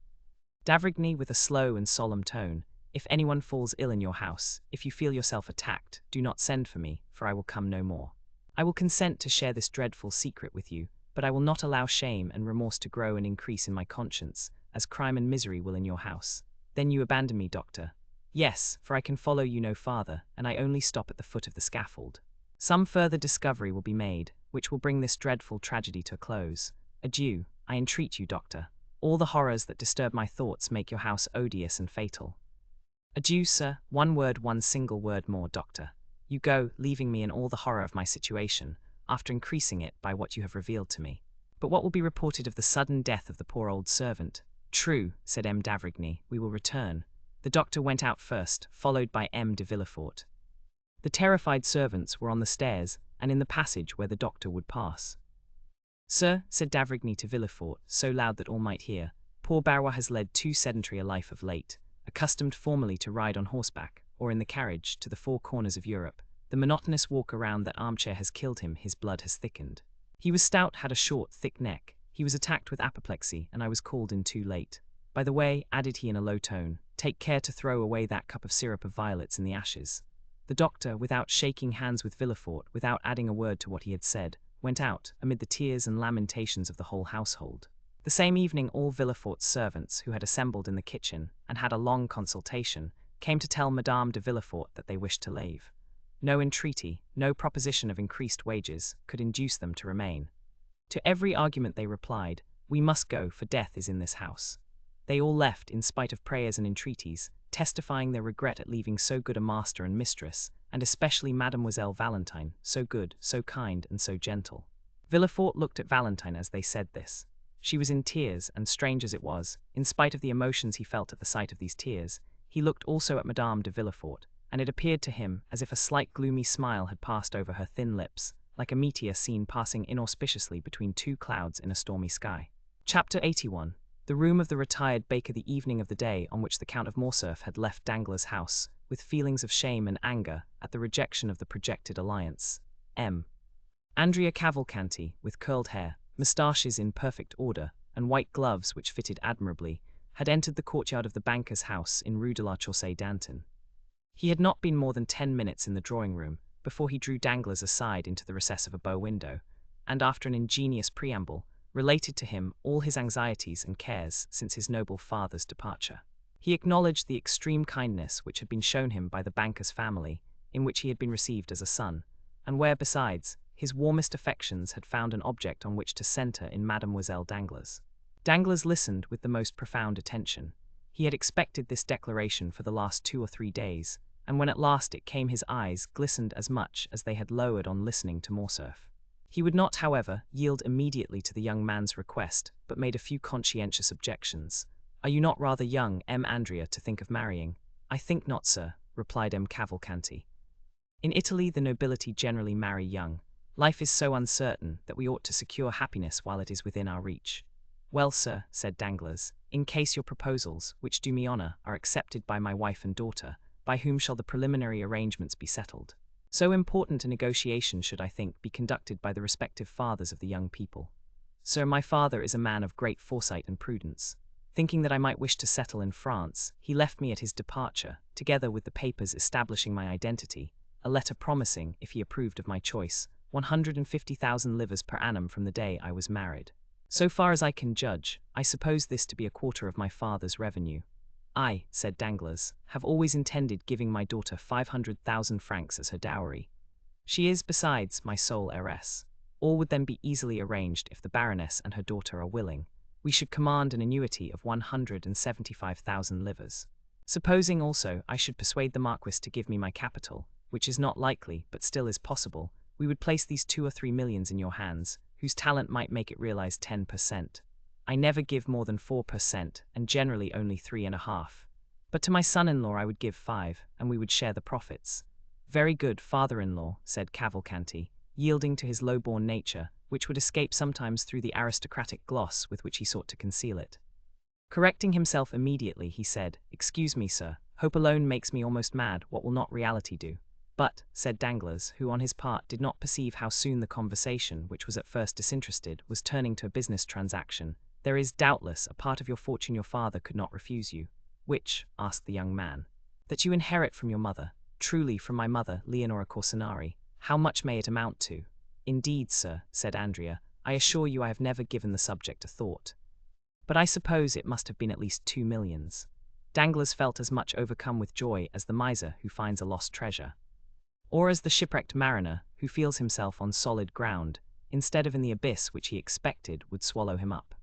d'Avrigny with a slow and solemn tone, if anyone falls ill in your house, if you feel yourself attacked, do not send for me, for I will come no more. I will consent to share this dreadful secret with you, but I will not allow shame and remorse to grow and increase in my conscience, as crime and misery will in your house. Then you abandon me, doctor. Yes, for I can follow you no farther, and I only stop at the foot of the scaffold. Some further discovery will be made, which will bring this dreadful tragedy to a close. Adieu, I entreat you, doctor. All the horrors that disturb my thoughts make your house odious and fatal. Adieu, sir. One word, one single word more, doctor. You go, leaving me in all the horror of my situation, after increasing it by what you have revealed to me. But what will be reported of the sudden death of the poor old servant? True, said M. d'Avrigny, we will return. The doctor went out first, followed by M. de Villefort. The terrified servants were on the stairs, and in the passage where the doctor would pass. Sir, said d'Avrigny to Villefort, so loud that all might hear, poor Barrois has led too sedentary a life of late. Accustomed formerly to ride on horseback, or in the carriage, to the 4 corners of Europe, the monotonous walk around that armchair has killed him, his blood has thickened. He was stout, had a short, thick neck. He was attacked with apoplexy, and I was called in too late. By the way, added he in a low tone, take care to throw away that cup of syrup of violets in the ashes. The doctor, without shaking hands with Villefort, without adding a word to what he had said, went out, amid the tears and lamentations of the whole household. The same evening all Villefort's servants, who had assembled in the kitchen, and had a long consultation, came to tell Madame de Villefort that they wished to leave. No entreaty, no proposition of increased wages, could induce them to remain. To every argument they replied, We must go, for death is in this house." They all left, in spite of prayers and entreaties, testifying their regret at leaving so good a master and mistress, and especially Mademoiselle Valentine, so good, so kind, and so gentle. Villefort looked at Valentine as they said this. She was in tears, and strange as it was, in spite of the emotions he felt at the sight of these tears, he looked also at Madame de Villefort, and it appeared to him as if a slight gloomy smile had passed over her thin lips, like a meteor seen passing inauspiciously between two clouds in a stormy sky. Chapter 81. The room of the retired baker the evening of the day on which the Count of Morcerf had left Danglars' house, with feelings of shame and anger at the rejection of the projected alliance. Andrea Cavalcanti, with curled hair, moustaches in perfect order, and white gloves which fitted admirably, had entered the courtyard of the banker's house in Rue de la Chaussée-d'Antin. He had not been more than 10 minutes in the drawing-room before he drew Danglars aside into the recess of a bow window, and after an ingenious preamble, related to him all his anxieties and cares since his noble father's departure. He acknowledged the extreme kindness which had been shown him by the banker's family, in which he had been received as a son, and where, besides, his warmest affections had found an object on which to centre in Mademoiselle Danglars. Danglars listened with the most profound attention. He had expected this declaration for the last 2 or 3 days, and when at last it came his eyes glistened as much as they had lowered on listening to Morcerf. He would not, however, yield immediately to the young man's request, but made a few conscientious objections. "Are you not rather young, Andrea, to think of marrying?" "I think not, sir," replied Cavalcanti. "In Italy the nobility generally marry young. Life is so uncertain that we ought to secure happiness while it is within our reach." "Well, sir," said Danglars, "in case your proposals, which do me honor, are accepted by my wife and daughter, by whom shall the preliminary arrangements be settled?" "So important a negotiation should, I think, be conducted by the respective fathers of the young people. Sir, my father is a man of great foresight and prudence. Thinking that I might wish to settle in France, he left me at his departure, together with the papers establishing my identity, a letter promising, if he approved of my choice, 150,000 livres per annum from the day I was married. So far as I can judge, I suppose this to be a quarter of my father's revenue. I," said Danglars, "have always intended giving my daughter 500,000 francs as her dowry. She is, besides, my sole heiress. All would then be easily arranged if the Baroness and her daughter are willing. We should command an annuity of 175,000 livres. Supposing also I should persuade the Marquis to give me my capital, which is not likely, but still is possible, we would place these 2 or 3 millions in your hands, whose talent might make it realize 10%. I never give more than 4%, and generally only 3.5%. But to my son-in-law I would give 5%, and we would share the profits." "Very good, father-in-law," said Cavalcanti, yielding to his low-born nature, which would escape sometimes through the aristocratic gloss with which he sought to conceal it. Correcting himself immediately, he said, "Excuse me, sir, hope alone makes me almost mad. What will not reality do?" "But," said Danglars, who on his part did not perceive how soon the conversation, which was at first disinterested, was turning to a business transaction, "there is, doubtless, a part of your fortune your father could not refuse you." "Which?" asked the young man. "That you inherit from your mother." "Truly, from my mother, Leonora Corsinari. How much may it amount to?" "Indeed, sir," said Andrea, "I assure you I have never given the subject a thought. But I suppose it must have been at least 2 millions. Danglars felt as much overcome with joy as the miser who finds a lost treasure, or as the shipwrecked mariner who feels himself on solid ground, instead of in the abyss which he expected would swallow him up.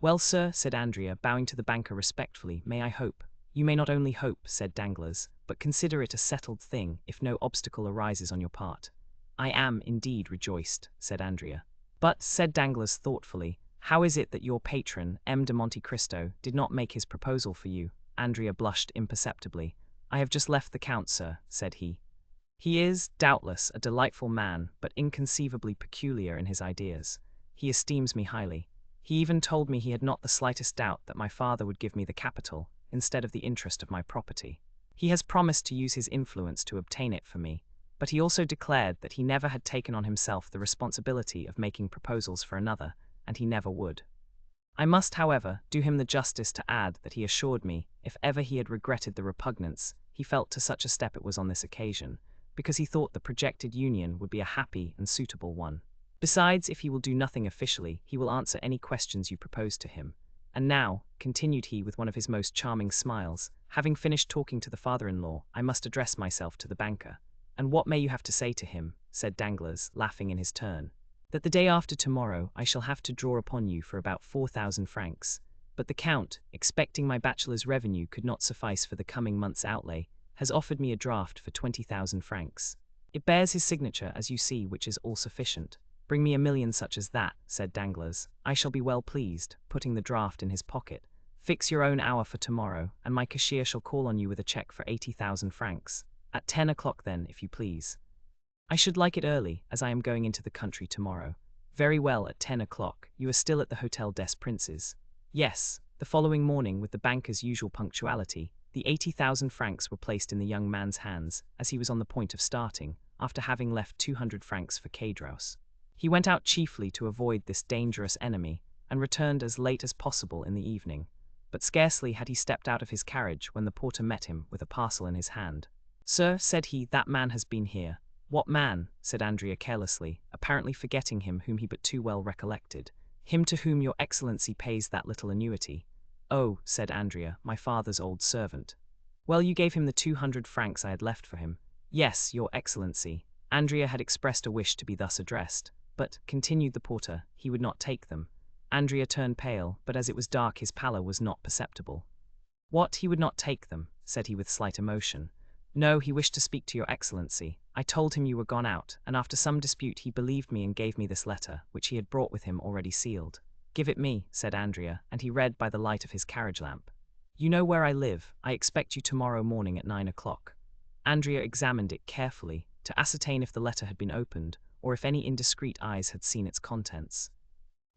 "Well, sir," said Andrea, bowing to the banker respectfully, "may I hope?" "You may not only hope," said Danglars, "but consider it a settled thing if no obstacle arises on your part." "I am, indeed, rejoiced," said Andrea. "But," said Danglars thoughtfully, "how is it that your patron, M. de Monte Cristo, did not make his proposal for you?" Andrea blushed imperceptibly. "I have just left the count, sir," said he. "He is, doubtless, a delightful man, but inconceivably peculiar in his ideas. He esteems me highly. He even told me he had not the slightest doubt that my father would give me the capital, instead of the interest of my property. He has promised to use his influence to obtain it for me, but he also declared that he never had taken on himself the responsibility of making proposals for another, and he never would. I must, however, do him the justice to add that he assured me, if ever he had regretted the repugnance he felt to such a step it was on this occasion, because he thought the projected union would be a happy and suitable one. Besides, if he will do nothing officially, he will answer any questions you propose to him. And now," continued he with one of his most charming smiles, "having finished talking to the father-in-law, I must address myself to the banker." "And what may you have to say to him?" said Danglars, laughing in his turn. that the day after tomorrow I shall have to draw upon you for about 4,000 francs, but the Count, expecting my bachelor's revenue could not suffice for the coming month's outlay, has offered me a draft for 20,000 francs. It bears his signature, as you see, which is all sufficient. Bring me 1,000,000 such as that, said Danglars. I shall be well pleased, putting the draft in his pocket. Fix your own hour for tomorrow, and my cashier shall call on you with a cheque for 80,000 francs. At 10 o'clock then, if you please. I should like it early, as I am going into the country tomorrow. Very well, at 10 o'clock. You are still at the Hotel des Princes? Yes. The following morning, with the banker's usual punctuality, the 80,000 francs were placed in the young man's hands, as he was on the point of starting, after having left 200 francs for Cadraus. He went out chiefly to avoid this dangerous enemy, and returned as late as possible in the evening. But scarcely had he stepped out of his carriage when the porter met him with a parcel in his hand. Sir, said he, that man has been here. What man? Said Andrea carelessly, apparently forgetting him whom he but too well recollected. Him to whom your excellency pays that little annuity. Oh, said Andrea, my father's old servant. Well, you gave him the 200 francs I had left for him. Yes, your excellency. Andrea had expressed a wish to be thus addressed, but, continued the porter, he would not take them. Andrea turned pale, but as it was dark his pallor was not perceptible. What, he would not take them? Said he with slight emotion. No, he wished to speak to your excellency. I told him you were gone out, and after some dispute he believed me and gave me this letter, which he had brought with him already sealed. Give it me, said Andrea, and he read by the light of his carriage lamp. You know where I live. I expect you tomorrow morning at 9 o'clock. Andrea examined it carefully, to ascertain if the letter had been opened, or if any indiscreet eyes had seen its contents.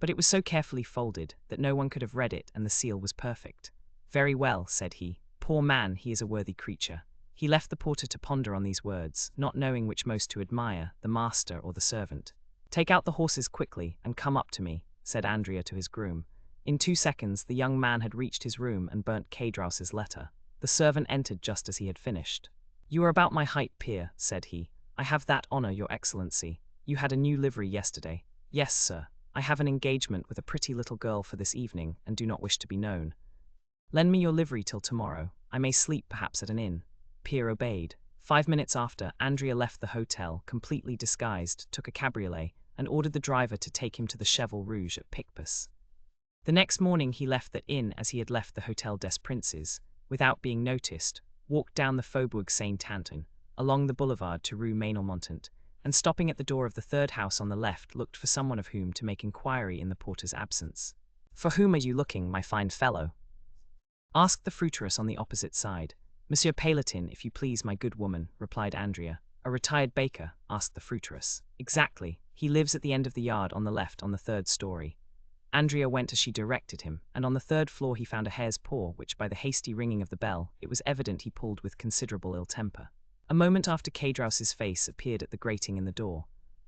But it was so carefully folded that no one could have read it, and the seal was perfect. Very well, said he. Poor man, he is a worthy creature. He left the porter to ponder on these words, not knowing which most to admire, the master or the servant. Take out the horses quickly, and come up to me, said Andrea to his groom. In 2 seconds the young man had reached his room and burnt Cadraus's letter. The servant entered just as he had finished. You are about my height, peer, said he. I have that honor, your excellency. You had a new livery yesterday. Yes, sir. I have an engagement with a pretty little girl for this evening, and do not wish to be known. Lend me your livery till tomorrow. I may sleep perhaps at an inn. Peer obeyed. 5 minutes after, Andrea left the hotel, completely disguised, took a cabriolet, and ordered the driver to take him to the Cheval Rouge at Picpus. The next morning he left that inn as he had left the Hotel des Princes, without being noticed, walked down the Faubourg Saint-Antoine, along the boulevard to Rue Ménilmontant, and stopping at the door of the third house on the left looked for someone of whom to make inquiry in the porter's absence. For whom are you looking, my fine fellow? Asked the fruiteress on the opposite side. Monsieur Palatin, if you please, my good woman, replied Andrea. A retired baker? Asked the fruiteress. Exactly. He lives at the end of the yard on the left, on the 3rd story. Andrea went as she directed him, and on the 3rd floor he found a hare's paw, which by the hasty ringing of the bell, it was evident he pulled with considerable ill temper. A moment after Cadraus's face appeared at the grating in the door.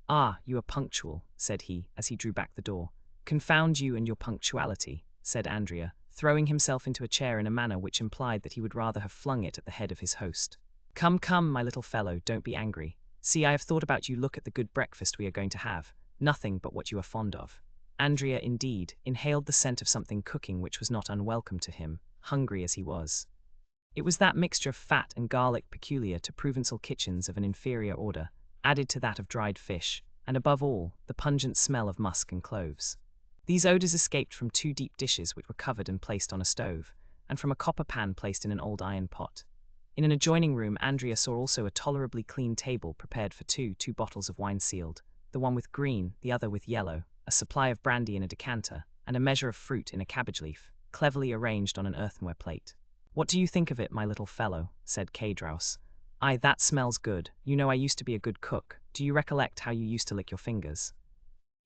Ah, you are punctual, said he, as he drew back the door. Confound you and your punctuality, said Andrea, throwing himself into a chair in a manner which implied that he would rather have flung it at the head of his host. Come, come, my little fellow, don't be angry. See, I have thought about you. Look at the good breakfast we are going to have. Nothing but what you are fond of. Andrea, indeed, inhaled the scent of something cooking which was not unwelcome to him, hungry as he was. It was that mixture of fat and garlic peculiar to Provençal kitchens of an inferior order, added to that of dried fish, and above all, the pungent smell of musk and cloves. These odors escaped from 2 deep dishes which were covered and placed on a stove, and from a copper pan placed in an old iron pot. In an adjoining room Andrea saw also a tolerably clean table prepared for two bottles of wine sealed, the one with green, the other with yellow, a supply of brandy in a decanter, and a measure of fruit in a cabbage leaf, cleverly arranged on an earthenware plate. What do you think of it, my little fellow? Said Cadraus. Aye, that smells good. You know I used to be a good cook. Do you recollect how you used to lick your fingers?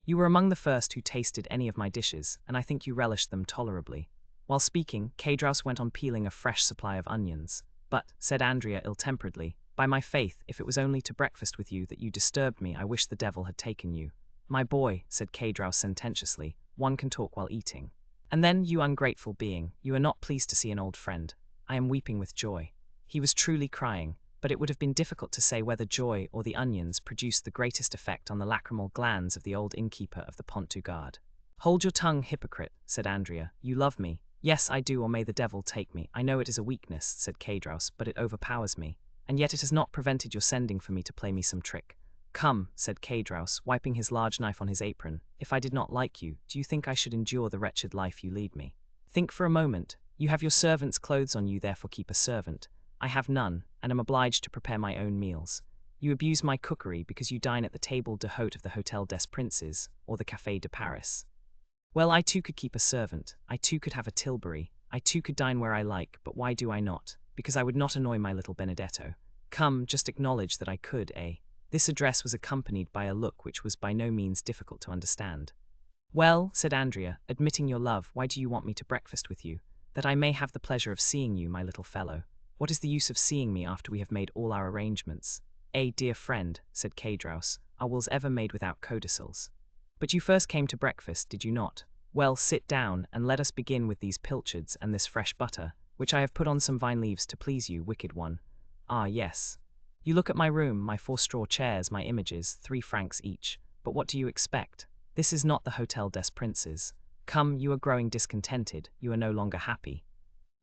You were among the first who tasted any of my dishes, and I think you relished them tolerably. While speaking, Cadraus went on peeling a fresh supply of onions. But, said Andrea ill-temperedly, by my faith, if it was only to breakfast with you that you disturbed me, I wish the devil had taken you. My boy, said Cadraus sententiously, one can talk while eating. And then, you ungrateful being, you are not pleased to see an old friend. I am weeping with joy. He was truly crying, but it would have been difficult to say whether joy or the onions produced the greatest effect on the lacrimal glands of the old innkeeper of the Pont du Gard. Hold your tongue, hypocrite, said Andrea. You love me. Yes, I do, or may the devil take me. I know it is a weakness, said Cadraus, but it overpowers me. And yet it has not prevented your sending for me to play me some trick. Come, said K-Drouse, wiping his large knife on his apron, if I did not like you, do you think I should endure the wretched life you lead me? Think for a moment. You have your servant's clothes on you, therefore keep a servant. I have none, and am obliged to prepare my own meals. You abuse my cookery because you dine at the table d'hôte of the Hôtel des Princes, or the Café de Paris. Well, I too could keep a servant, I too could have a Tilbury, I too could dine where I like, but why do I not? Because I would not annoy my little Benedetto. Come, just acknowledge that I could, eh? This address was accompanied by a look which was by no means difficult to understand. Well, said Andrea, admitting your love, why do you want me to breakfast with you? That I may have the pleasure of seeing you, my little fellow. What is the use of seeing me after we have made all our arrangements? Dear friend, said K-Drouse, are wills ever made without codicils? But you first came to breakfast, did you not? Well, sit down, and let us begin with these pilchards and this fresh butter, which I have put on some vine leaves to please you, wicked one. Ah, yes. You look at my room, my 4 straw chairs, my images, 3 francs each. But what do you expect? This is not the Hôtel des Princes. Come, you are growing discontented, you are no longer happy.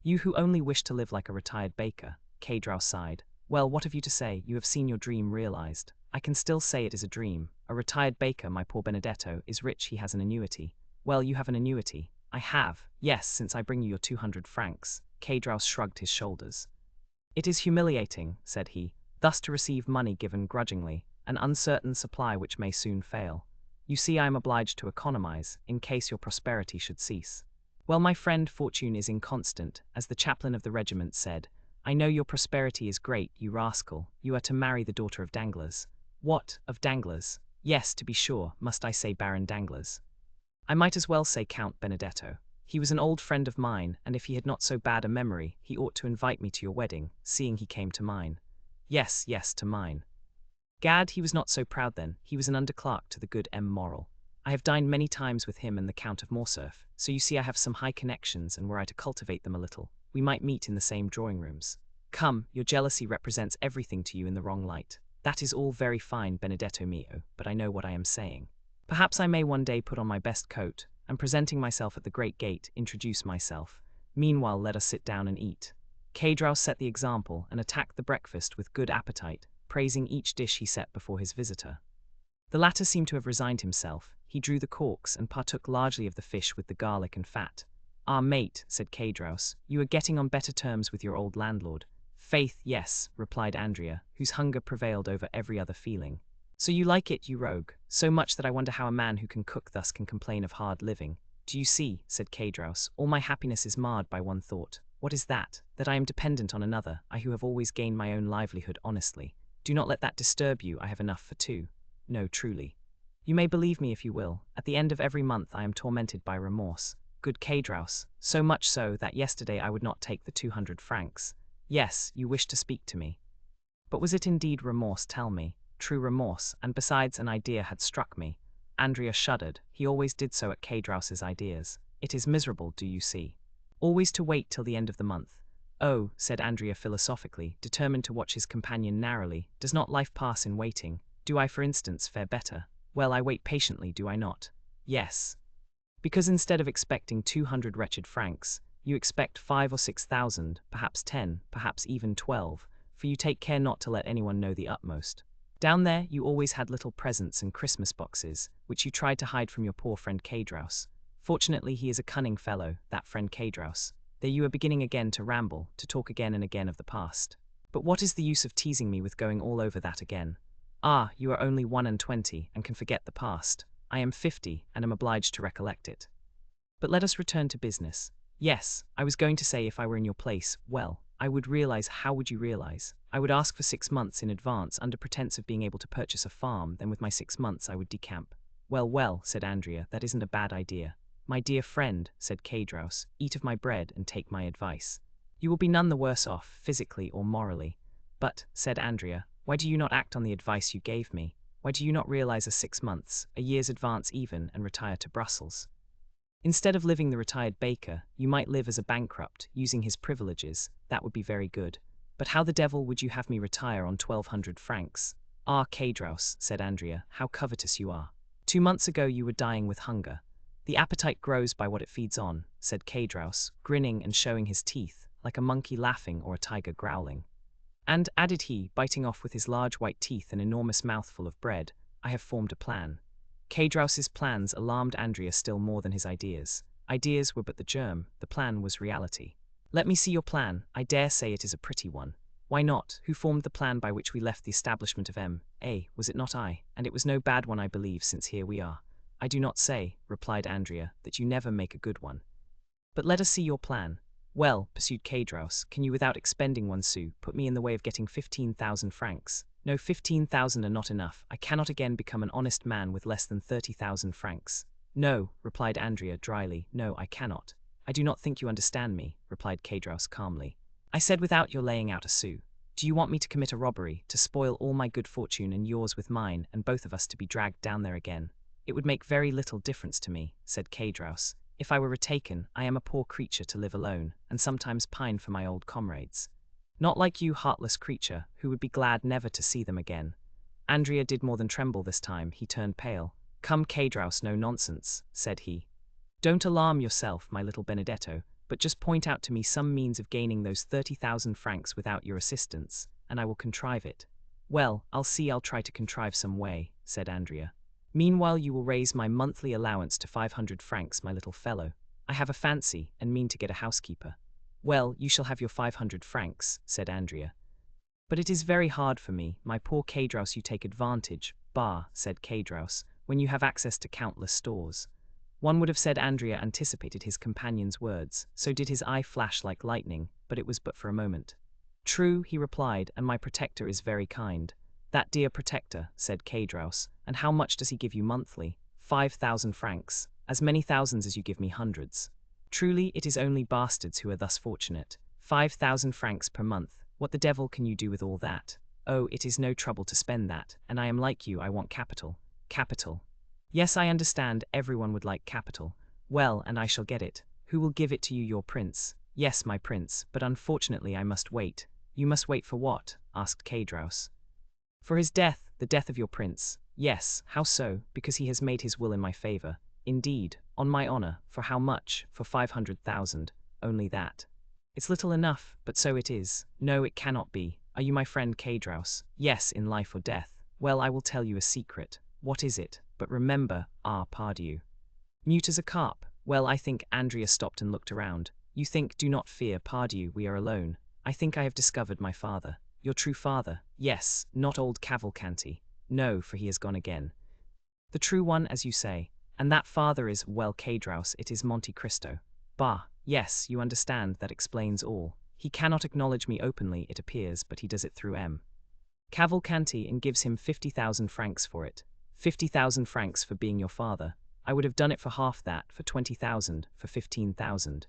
You who only wish to live like a retired baker, K-Drouse sighed. Well, what have you to say? You have seen your dream realized. I can still say it is a dream. A retired baker, my poor Benedetto, is rich, he has an annuity. Well, you have an annuity. I have, yes, since I bring you your 200 francs. K-Drouse shrugged his shoulders. It is humiliating, said he, thus to receive money given grudgingly, an uncertain supply which may soon fail. You see, I am obliged to economize, in case your prosperity should cease. Well, my friend, fortune is inconstant, as the chaplain of the regiment said. I know your prosperity is great, you rascal. You are to marry the daughter of Danglars. What, of Danglars? Yes, to be sure, must I say Baron Danglars? I might as well say Count Benedetto. He was an old friend of mine, and if he had not so bad a memory, he ought to invite me to your wedding, seeing he came to mine. Yes, yes, to mine. Gad, he was not so proud then, he was an underclerk to the good M. Morrel. I have dined many times with him and the Count of Morcerf, so you see I have some high connections, and were I to cultivate them a little, we might meet in the same drawing-rooms. Come, your jealousy represents everything to you in the wrong light. That is all very fine, Benedetto mio, but I know what I am saying. Perhaps I may one day put on my best coat, and presenting myself at the great gate, introduce myself. Meanwhile, let us sit down and eat. K-Drouse set the example, and attacked the breakfast with good appetite, praising each dish he set before his visitor. The latter seemed to have resigned himself. He drew the corks, and partook largely of the fish with the garlic and fat. Ah, mate, said K-Drouse, you are getting on better terms with your old landlord. Faith, yes, replied Andrea, whose hunger prevailed over every other feeling. So you like it, you rogue, so much that I wonder how a man who can cook thus can complain of hard living. Do you see, said K-Drouse, all my happiness is marred by one thought. What is that? That I am dependent on another, I who have always gained my own livelihood honestly. Do not let that disturb you, I have enough for 2. No, truly. You may believe me if you will, at the end of every month I am tormented by remorse. Good K-Drouse, so much so that yesterday I would not take the 200 francs. Yes, you wished to speak to me. But was it indeed remorse, tell me? True remorse, and besides an idea had struck me. Andrea shuddered, he always did so at K-Drouse's ideas. It is miserable, do you see? Always to wait till the end of the month. Oh, said Andrea philosophically, determined to watch his companion narrowly, does not life pass in waiting? Do I, for instance, fare better? Well, I wait patiently, do I not? Yes. Because instead of expecting 200 wretched francs, you expect 5 or 6,000, perhaps 10, perhaps even 12, for you take care not to let anyone know the utmost. Down there, you always had little presents and Christmas boxes, which you tried to hide from your poor friend K-Drouse. Fortunately, he is a cunning fellow, that friend K-Drouse. There you are beginning again to ramble, to talk again and again of the past. But what is the use of teasing me with going all over that again? Ah, you are only 21 and can forget the past. I am 50 and am obliged to recollect it. But let us return to business. Yes, I was going to say if I were in your place, well, I would realize. How would you realize? I would ask for 6 months in advance under pretense of being able to purchase a farm, then with my 6 months I would decamp. Well, well, said Andrea, that isn't a bad idea. My dear friend, said K-Drouse, eat of my bread and take my advice. You will be none the worse off, physically or morally. But, said Andrea, why do you not act on the advice you gave me? Why do you not realize a 6 months, a year's advance even, and retire to Brussels? Instead of living the retired baker, you might live as a bankrupt, using his privileges. That would be very good. But how the devil would you have me retire on 1,200 francs? Ah, K-Drouse, said Andrea, how covetous you are. 2 months ago you were dying with hunger. The appetite grows by what it feeds on, said K-Drouse, grinning and showing his teeth, like a monkey laughing or a tiger growling. And, added he, biting off with his large white teeth an enormous mouthful of bread, I have formed a plan. Kadrous's plans alarmed Andrea still more than his ideas. Ideas were but the germ, the plan was reality. Let me see your plan. I dare say it is a pretty one. Why not? Who formed the plan by which we left the establishment of M.A.? Was it not I? And it was no bad one, I believe, since here we are. I do not say, replied Andrea, that you never make a good one. But let us see your plan. Well, pursued Kadrous, can you, without expending 1 sou, put me in the way of getting 15,000 francs? No, 15,000 are not enough. I cannot again become an honest man with less than 30,000 francs. No, replied Andrea dryly, no, I cannot. I do not think you understand me, replied Kadrous calmly. I said without your laying out a sou. Do you want me to commit a robbery, to spoil all my good fortune and yours with mine, and both of us to be dragged down there again? It would make very little difference to me, said Kadrous. If I were retaken, I am a poor creature to live alone, and sometimes pine for my old comrades. Not like you, heartless creature, who would be glad never to see them again. Andrea did more than tremble this time, he turned pale. Come, Kadrous, no nonsense, said he. Don't alarm yourself, my little Benedetto, but just point out to me some means of gaining those 30,000 francs without your assistance, and I will contrive it. Well, I'll try to contrive some way, said Andrea. Meanwhile you will raise my monthly allowance to 500 francs, my little fellow. I have a fancy, and mean to get a housekeeper. Well, you shall have your 500 francs, said Andrea. But it is very hard for me, my poor Kadrous, you take advantage, bah, said Kadrous, when you have access to countless stores. One would have said Andrea anticipated his companion's words, so did his eye flash like lightning, but it was but for a moment. True, he replied, and my protector is very kind. That dear protector, said Kadrous, and how much does he give you monthly? 5,000 francs, as many thousands as you give me hundreds. Truly, it is only bastards who are thus fortunate. 5,000 francs per month, what the devil can you do with all that? Oh, it is no trouble to spend that, and I am like you, I want capital. Capital. Yes, I understand, everyone would like capital. Well, and I shall get it. Who will give it to you, your prince? Yes, my prince, but unfortunately I must wait. You must wait for what? Asked Kadrous. For his death, the death of your prince. Yes, how so? Because he has made his will in my favor. Indeed, on my honor, for how much? For 500,000, only that. It's little enough, but so it is. No, it cannot be. Are you my friend Kadrous? Yes, in life or death. Well, I will tell you a secret. What is it? But remember, pardieu. Mute as a carp. Well, I think Andrea stopped and looked around. You think, do not fear, pardieu, we are alone. I think I have discovered my father. Your true father? Yes, not old Cavalcanti. No, for he has gone again. The true one, as you say. And that father is, well, Kadrous, it is Monte Cristo. Bah, yes, you understand, that explains all. He cannot acknowledge me openly, it appears, but he does it through M. Cavalcanti, and gives him 50,000 francs for it. 50,000 francs for being your father. I would have done it for half that, for 20,000, for 15,000.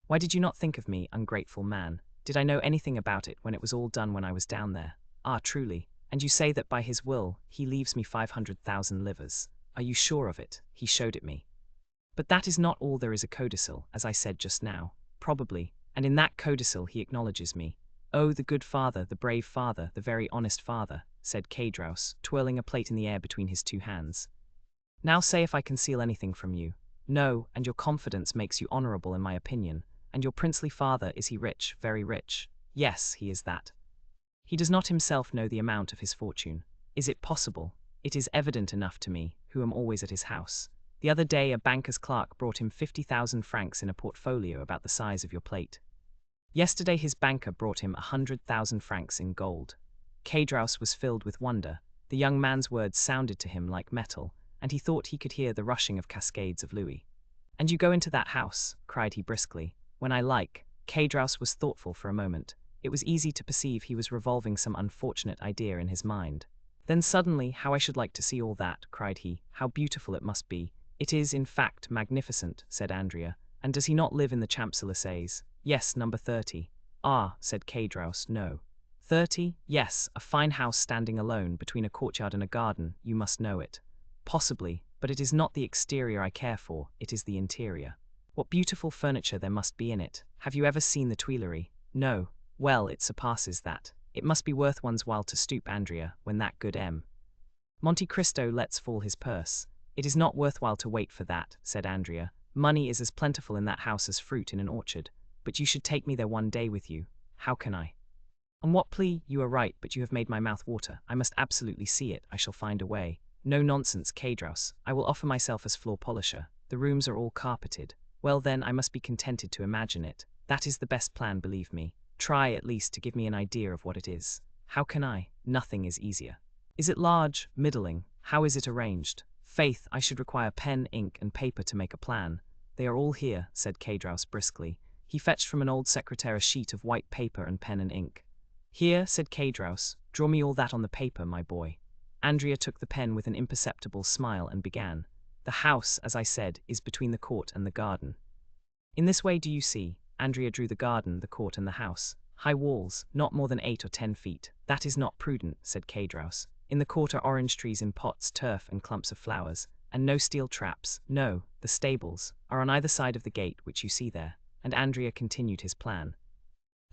Why did you not think of me, ungrateful man? Did I know anything about it when it was all done when I was down there? Ah, truly. And you say that by his will, he leaves me 500,000 livres. Are you sure of it? He showed it me. But that is not all, there is a codicil, as I said just now. Probably, and in that codicil he acknowledges me. Oh, the good father, the brave father, the very honest father, said Kadrous, twirling a plate in the air between his 2 hands. Now say if I conceal anything from you. No, and your confidence makes you honorable in my opinion. And your princely father, is he rich, very rich? Yes, he is that. He does not himself know the amount of his fortune. Is it possible? It is evident enough to me, who am always at his house. The other day a banker's clerk brought him 50,000 francs in a portfolio about the size of your plate. Yesterday his banker brought him 100,000 francs in gold. Kadrous was filled with wonder. The young man's words sounded to him like metal, and he thought he could hear the rushing of cascades of louis. And you go into that house, cried he briskly, when I like. Kadrous was thoughtful for a moment. It was easy to perceive he was revolving some unfortunate idea in his mind. Then suddenly, how I should like to see all that, cried he. How beautiful it must be. It is, in fact, magnificent, said Andrea. And does he not live in the Champs-Élysées? Yes, number 30. Ah, said Kadrous, no. 30? Yes, a fine house standing alone between a courtyard and a garden, you must know it. Possibly, but it is not the exterior I care for, it is the interior. What beautiful furniture there must be in it. Have you ever seen the Tuileries? No. Well, it surpasses that. It must be worth one's while to stoop, Andrea, when that good M. Monte Cristo lets fall his purse. It is not worthwhile to wait for that, said Andrea. Money is as plentiful in that house as fruit in an orchard. But you should take me there one day with you. How can I? On what plea? You are right, but you have made my mouth water. I must absolutely see it. I shall find a way. No nonsense, Kadros. I will offer myself as floor polisher. The rooms are all carpeted. Well then, I must be contented to imagine it. That is the best plan, believe me. Try, at least, to give me an idea of what it is. How can I? Nothing is easier. Is it large? Middling? How is it arranged? Faith, I should require pen, ink, and paper to make a plan. They are all here, said Kadros briskly. He fetched from an old secretary a sheet of white paper and pen and ink. Here, said Kadros, draw me all that on the paper, my boy. Andrea took the pen with an imperceptible smile and began. The house, as I said, is between the court and the garden. In this way, do you see? Andrea drew the garden, the court, and the house. High walls, not more than 8 or 10 feet. That is not prudent, said Kadros. In the court are orange trees in pots, turf, and clumps of flowers, and no steel traps. No, the stables are on either side of the gate which you see there. And Andrea continued his plan.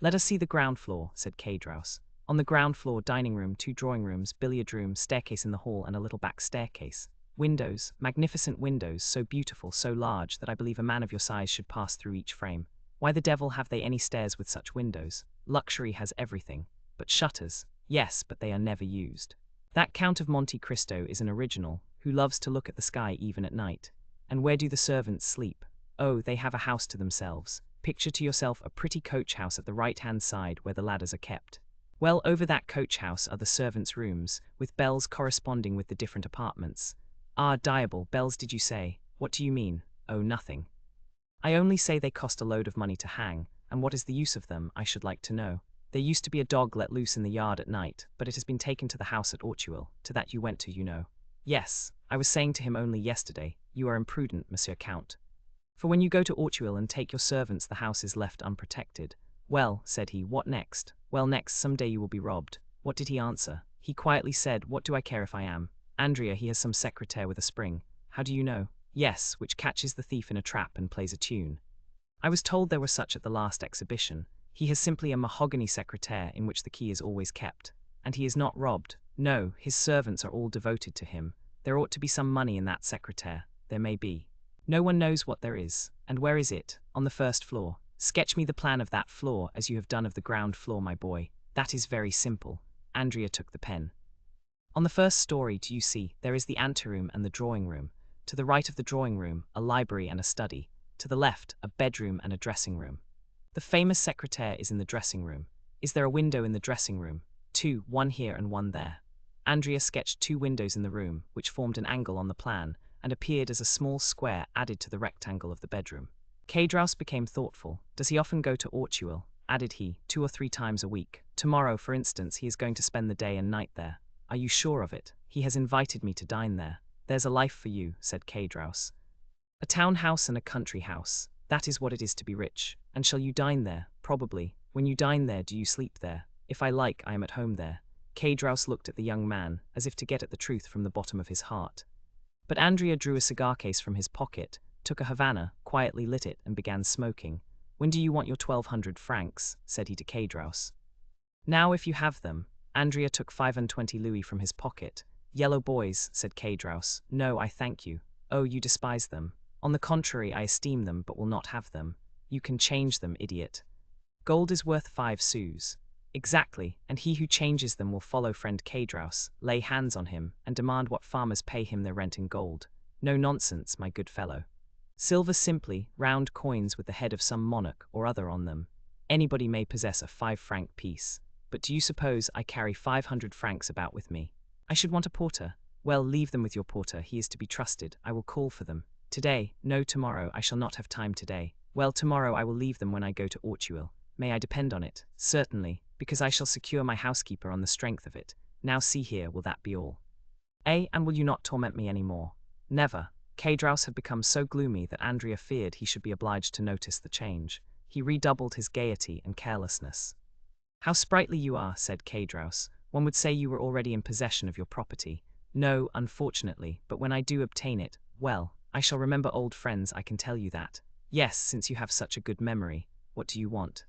Let us see the ground floor, said Kadros. On the ground floor, dining room, 2 drawing rooms, billiard room, staircase in the hall, and a little back staircase. Windows, magnificent windows, so beautiful, so large, that I believe a man of your size should pass through each frame. Why the devil have they any stairs with such windows? Luxury has everything. But shutters? Yes, but they are never used. That Count of Monte Cristo is an original, who loves to look at the sky even at night. And where do the servants sleep? Oh, they have a house to themselves. Picture to yourself a pretty coach house at the right-hand side where the ladders are kept. Well, over that coach house are the servants' rooms, with bells corresponding with the different apartments. Ah, diable, bells did you say? What do you mean? Oh, nothing. I only say they cost a load of money to hang, and what is the use of them, I should like to know. There used to be a dog let loose in the yard at night, but it has been taken to the house at Ortuel, to that you went to, you know. Yes, I was saying to him only yesterday, you are imprudent, Monsieur Count. For when you go to Ortuel and take your servants, the house is left unprotected. Well, said he, what next? Well, next, some day you will be robbed. What did he answer? He quietly said, what do I care if I am? Andrea, he has some secretaire with a spring. How do you know? Yes, which catches the thief in a trap and plays a tune. I was told there were such at the last exhibition. He has simply a mahogany secretaire in which the key is always kept. And he is not robbed. No, his servants are all devoted to him. There ought to be some money in that secretaire. There may be. No one knows what there is. And where is it? On the first floor. Sketch me the plan of that floor, as you have done of the ground floor, my boy. That is very simple. Andrea took the pen. On the first story, do you see, there is the anteroom and the drawing room. To the right of the drawing room, a library and a study. To the left, a bedroom and a dressing room. The famous secretaire is in the dressing room. Is there a window in the dressing room? 2, one here and one there. Andrea sketched 2 windows in the room, which formed an angle on the plan, and appeared as a small square added to the rectangle of the bedroom. Kadros became thoughtful. Does he often go to Ortuel? Added he, 2 or 3 times a week. Tomorrow, for instance, he is going to spend the day and night there. Are you sure of it? He has invited me to dine there. There's a life for you, said Kadros. A town house and a country house. That is what it is to be rich. And shall you dine there? Probably. When you dine there, do you sleep there? If I like, I am at home there. Kadros looked at the young man, as if to get at the truth from the bottom of his heart. But Andrea drew a cigar case from his pocket, took a Havana, quietly lit it, and began smoking. When do you want your 1,200 francs? Said he to Kadros. Now, if you have them. Andrea took 25 louis from his pocket. Yellow boys, said Kadros. No, I thank you. Oh, you despise them. On the contrary, I esteem them, but will not have them. You can change them, idiot. Gold is worth 5 sous. Exactly, and he who changes them will follow friend Kadros, lay hands on him, and demand what farmers pay him their rent in gold. No nonsense, my good fellow. Silver simply, round coins with the head of some monarch or other on them. Anybody may possess a 5-franc piece. But do you suppose I carry 500 francs about with me? I should want a porter. Well, leave them with your porter, he is to be trusted. I will call for them. Today, no, tomorrow, I shall not have time today. Well, tomorrow I will leave them when I go to Ortuel. May I depend on it? Certainly, because I shall secure my housekeeper on the strength of it. Now see here, will that be all? Eh, and will you not torment me any more? Never. Kadros had become so gloomy that Andrea feared he should be obliged to notice the change. He redoubled his gaiety and carelessness. How sprightly you are, said Kadros. One would say you were already in possession of your property. No, unfortunately, but when I do obtain it, well, I shall remember old friends, I can tell you that. Yes, since you have such a good memory. What do you want?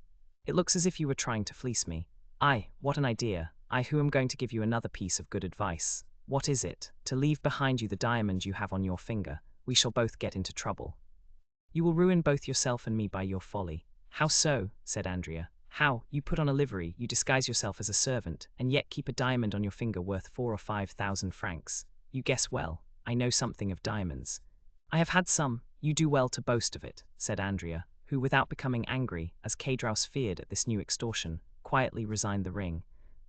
It looks as if you were trying to fleece me. Aye, what an idea. I who am going to give you another piece of good advice. What is it? To leave behind you the diamond you have on your finger. We shall both get into trouble. You will ruin both yourself and me by your folly. How so? Said Andrea. How? You put on a livery, you disguise yourself as a servant, and yet keep a diamond on your finger worth 4 or 5 thousand francs. You guess well. I know something of diamonds. I have had some. You do well to boast of it, said Andrea, who, without becoming angry, as Cédras feared at this new extortion, quietly resigned the ring.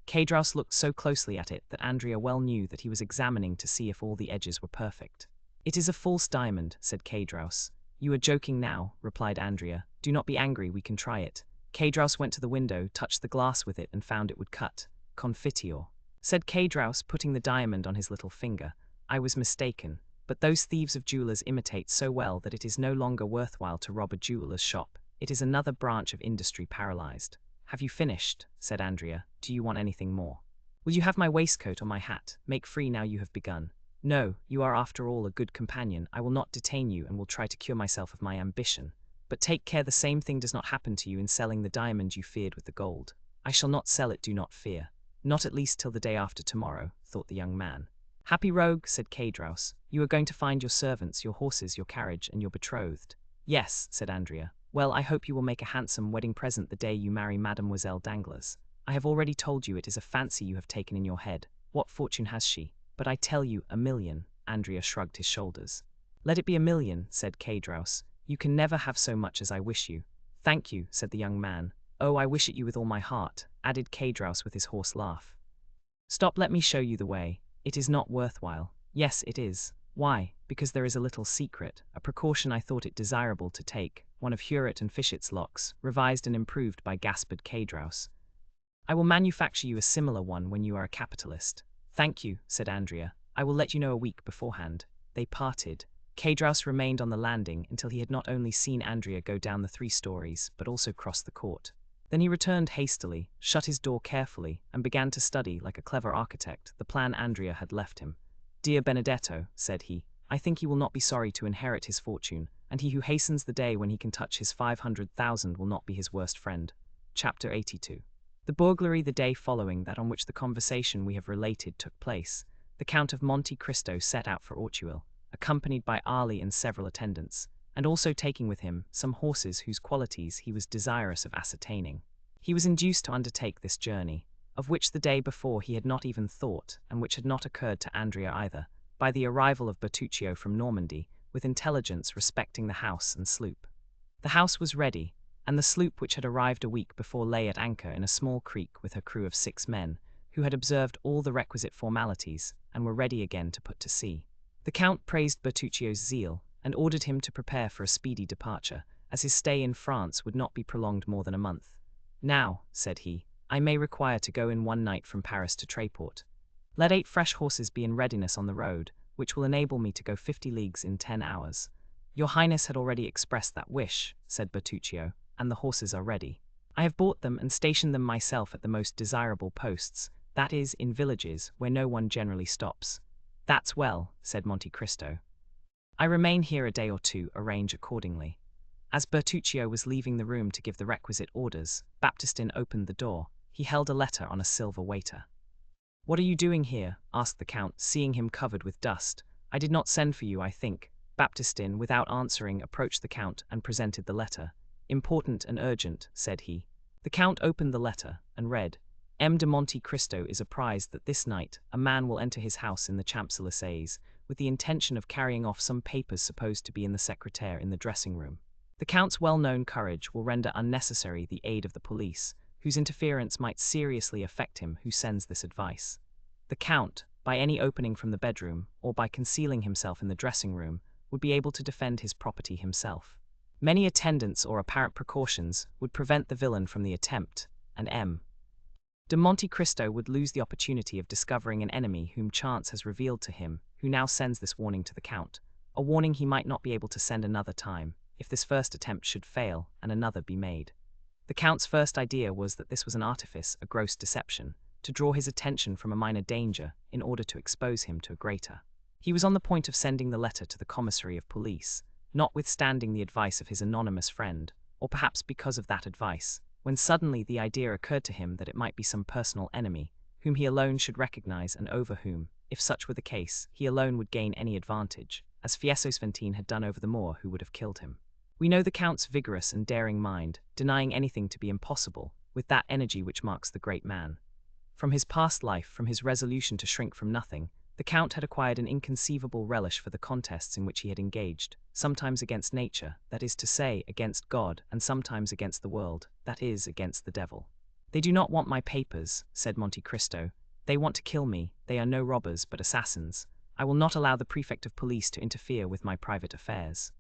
Cédras looked so closely at it that Andrea well knew that he was examining to see if all the edges were perfect. It is a false diamond, said Cédras. You are joking now, replied Andrea. Do not be angry, we can try it. Cédras went to the window, touched the glass with it, and found it would cut. Confiteor, said Cédras, putting the diamond on his little finger. I was mistaken, but those thieves of jewelers imitate so well that it is no longer worthwhile to rob a jeweler's shop. It is another branch of industry paralyzed. Have you finished? Said Andrea. Do you want anything more? Will you have my waistcoat or my hat? Make free now you have begun. No, you are after all a good companion. I will not detain you and will try to cure myself of my ambition. But take care the same thing does not happen to you in selling the diamond you feared with the gold. I shall not sell it, do not fear. Not at least till the day after tomorrow, thought the young man. Happy rogue, said Cédras. You are going to find your servants, your horses, your carriage, and your betrothed. Yes, said Andrea. Well, I hope you will make a handsome wedding present the day you marry Mademoiselle Danglars. I have already told you it is a fancy you have taken in your head. What fortune has she? But I tell you, 1,000,000. Andrea shrugged his shoulders. Let it be 1,000,000, said Cédras. You can never have so much as I wish you. Thank you, said the young man. Oh, I wish it you with all my heart, added Cédras with his hoarse laugh. Stop, let me show you the way. It is not worthwhile. Yes, it is. Why? Because there is a little secret, a precaution I thought it desirable to take, one of Huret and Fichet's locks, revised and improved by Gaspard Cédras. I will manufacture you a similar one when you are a capitalist. Thank you, said Andrea. I will let you know a week beforehand. They parted. Cédras remained on the landing until he had not only seen Andrea go down the 3 stories, but also cross the court. Then he returned hastily, shut his door carefully, and began to study, like a clever architect, the plan Andrea had left him. Dear Benedetto, said he, I think he will not be sorry to inherit his fortune, and he who hastens the day when he can touch his 500,000 will not be his worst friend. Chapter 82. The burglary the day following that on which the conversation we have related took place, the Count of Monte Cristo set out for Auteuil, accompanied by Ali and several attendants, and also taking with him some horses whose qualities he was desirous of ascertaining. He was induced to undertake this journey, of which the day before he had not even thought, and which had not occurred to Andrea either, by the arrival of Bertuccio from Normandy, with intelligence respecting the house and sloop. The house was ready, and the sloop which had arrived a week before lay at anchor in a small creek with her crew of 6 men, who had observed all the requisite formalities, and were ready again to put to sea. The Count praised Bertuccio's zeal, and ordered him to prepare for a speedy departure, as his stay in France would not be prolonged more than a month. Now, said he, I may require to go in one night from Paris to Tréport. Let 8 fresh horses be in readiness on the road, which will enable me to go 50 leagues in 10 hours. Your Highness had already expressed that wish, said Bertuccio, and the horses are ready. I have bought them and stationed them myself at the most desirable posts, that is, in villages where no one generally stops. That's well, said Monte Cristo. I remain here a day or two, arrange accordingly. As Bertuccio was leaving the room to give the requisite orders, Baptistin opened the door. He held a letter on a silver waiter. What are you doing here? Asked the Count, seeing him covered with dust. I did not send for you, I think. Baptistin, without answering, approached the Count and presented the letter. Important and urgent, said he. The Count opened the letter and read, M. de Monte Cristo is apprised that this night a man will enter his house in the Champs-Élysées with the intention of carrying off some papers supposed to be in the secrétaire in the dressing-room. The Count's well-known courage will render unnecessary the aid of the police, whose interference might seriously affect him who sends this advice. The Count, by any opening from the bedroom, or by concealing himself in the dressing-room, would be able to defend his property himself. Many attendants or apparent precautions would prevent the villain from the attempt, and M. de Monte Cristo would lose the opportunity of discovering an enemy whom chance has revealed to him, who now sends this warning to the Count, a warning he might not be able to send another time, if this first attempt should fail and another be made. The Count's first idea was that this was an artifice, a gross deception, to draw his attention from a minor danger in order to expose him to a greater. He was on the point of sending the letter to the commissary of police, notwithstanding the advice of his anonymous friend, or perhaps because of that advice, when suddenly the idea occurred to him that it might be some personal enemy, whom he alone should recognize and over whom, if such were the case, he alone would gain any advantage, as Fiesco-Sventin had done over the Moor who would have killed him. We know the Count's vigorous and daring mind, denying anything to be impossible, with that energy which marks the great man. From his past life, from his resolution to shrink from nothing, the Count had acquired an inconceivable relish for the contests in which he had engaged, sometimes against nature, that is to say, against God, and sometimes against the world, that is, against the devil. "They do not want my papers," said Monte Cristo. "They want to kill me. They are no robbers, but assassins. I will not allow the prefect of police to interfere with my private affairs.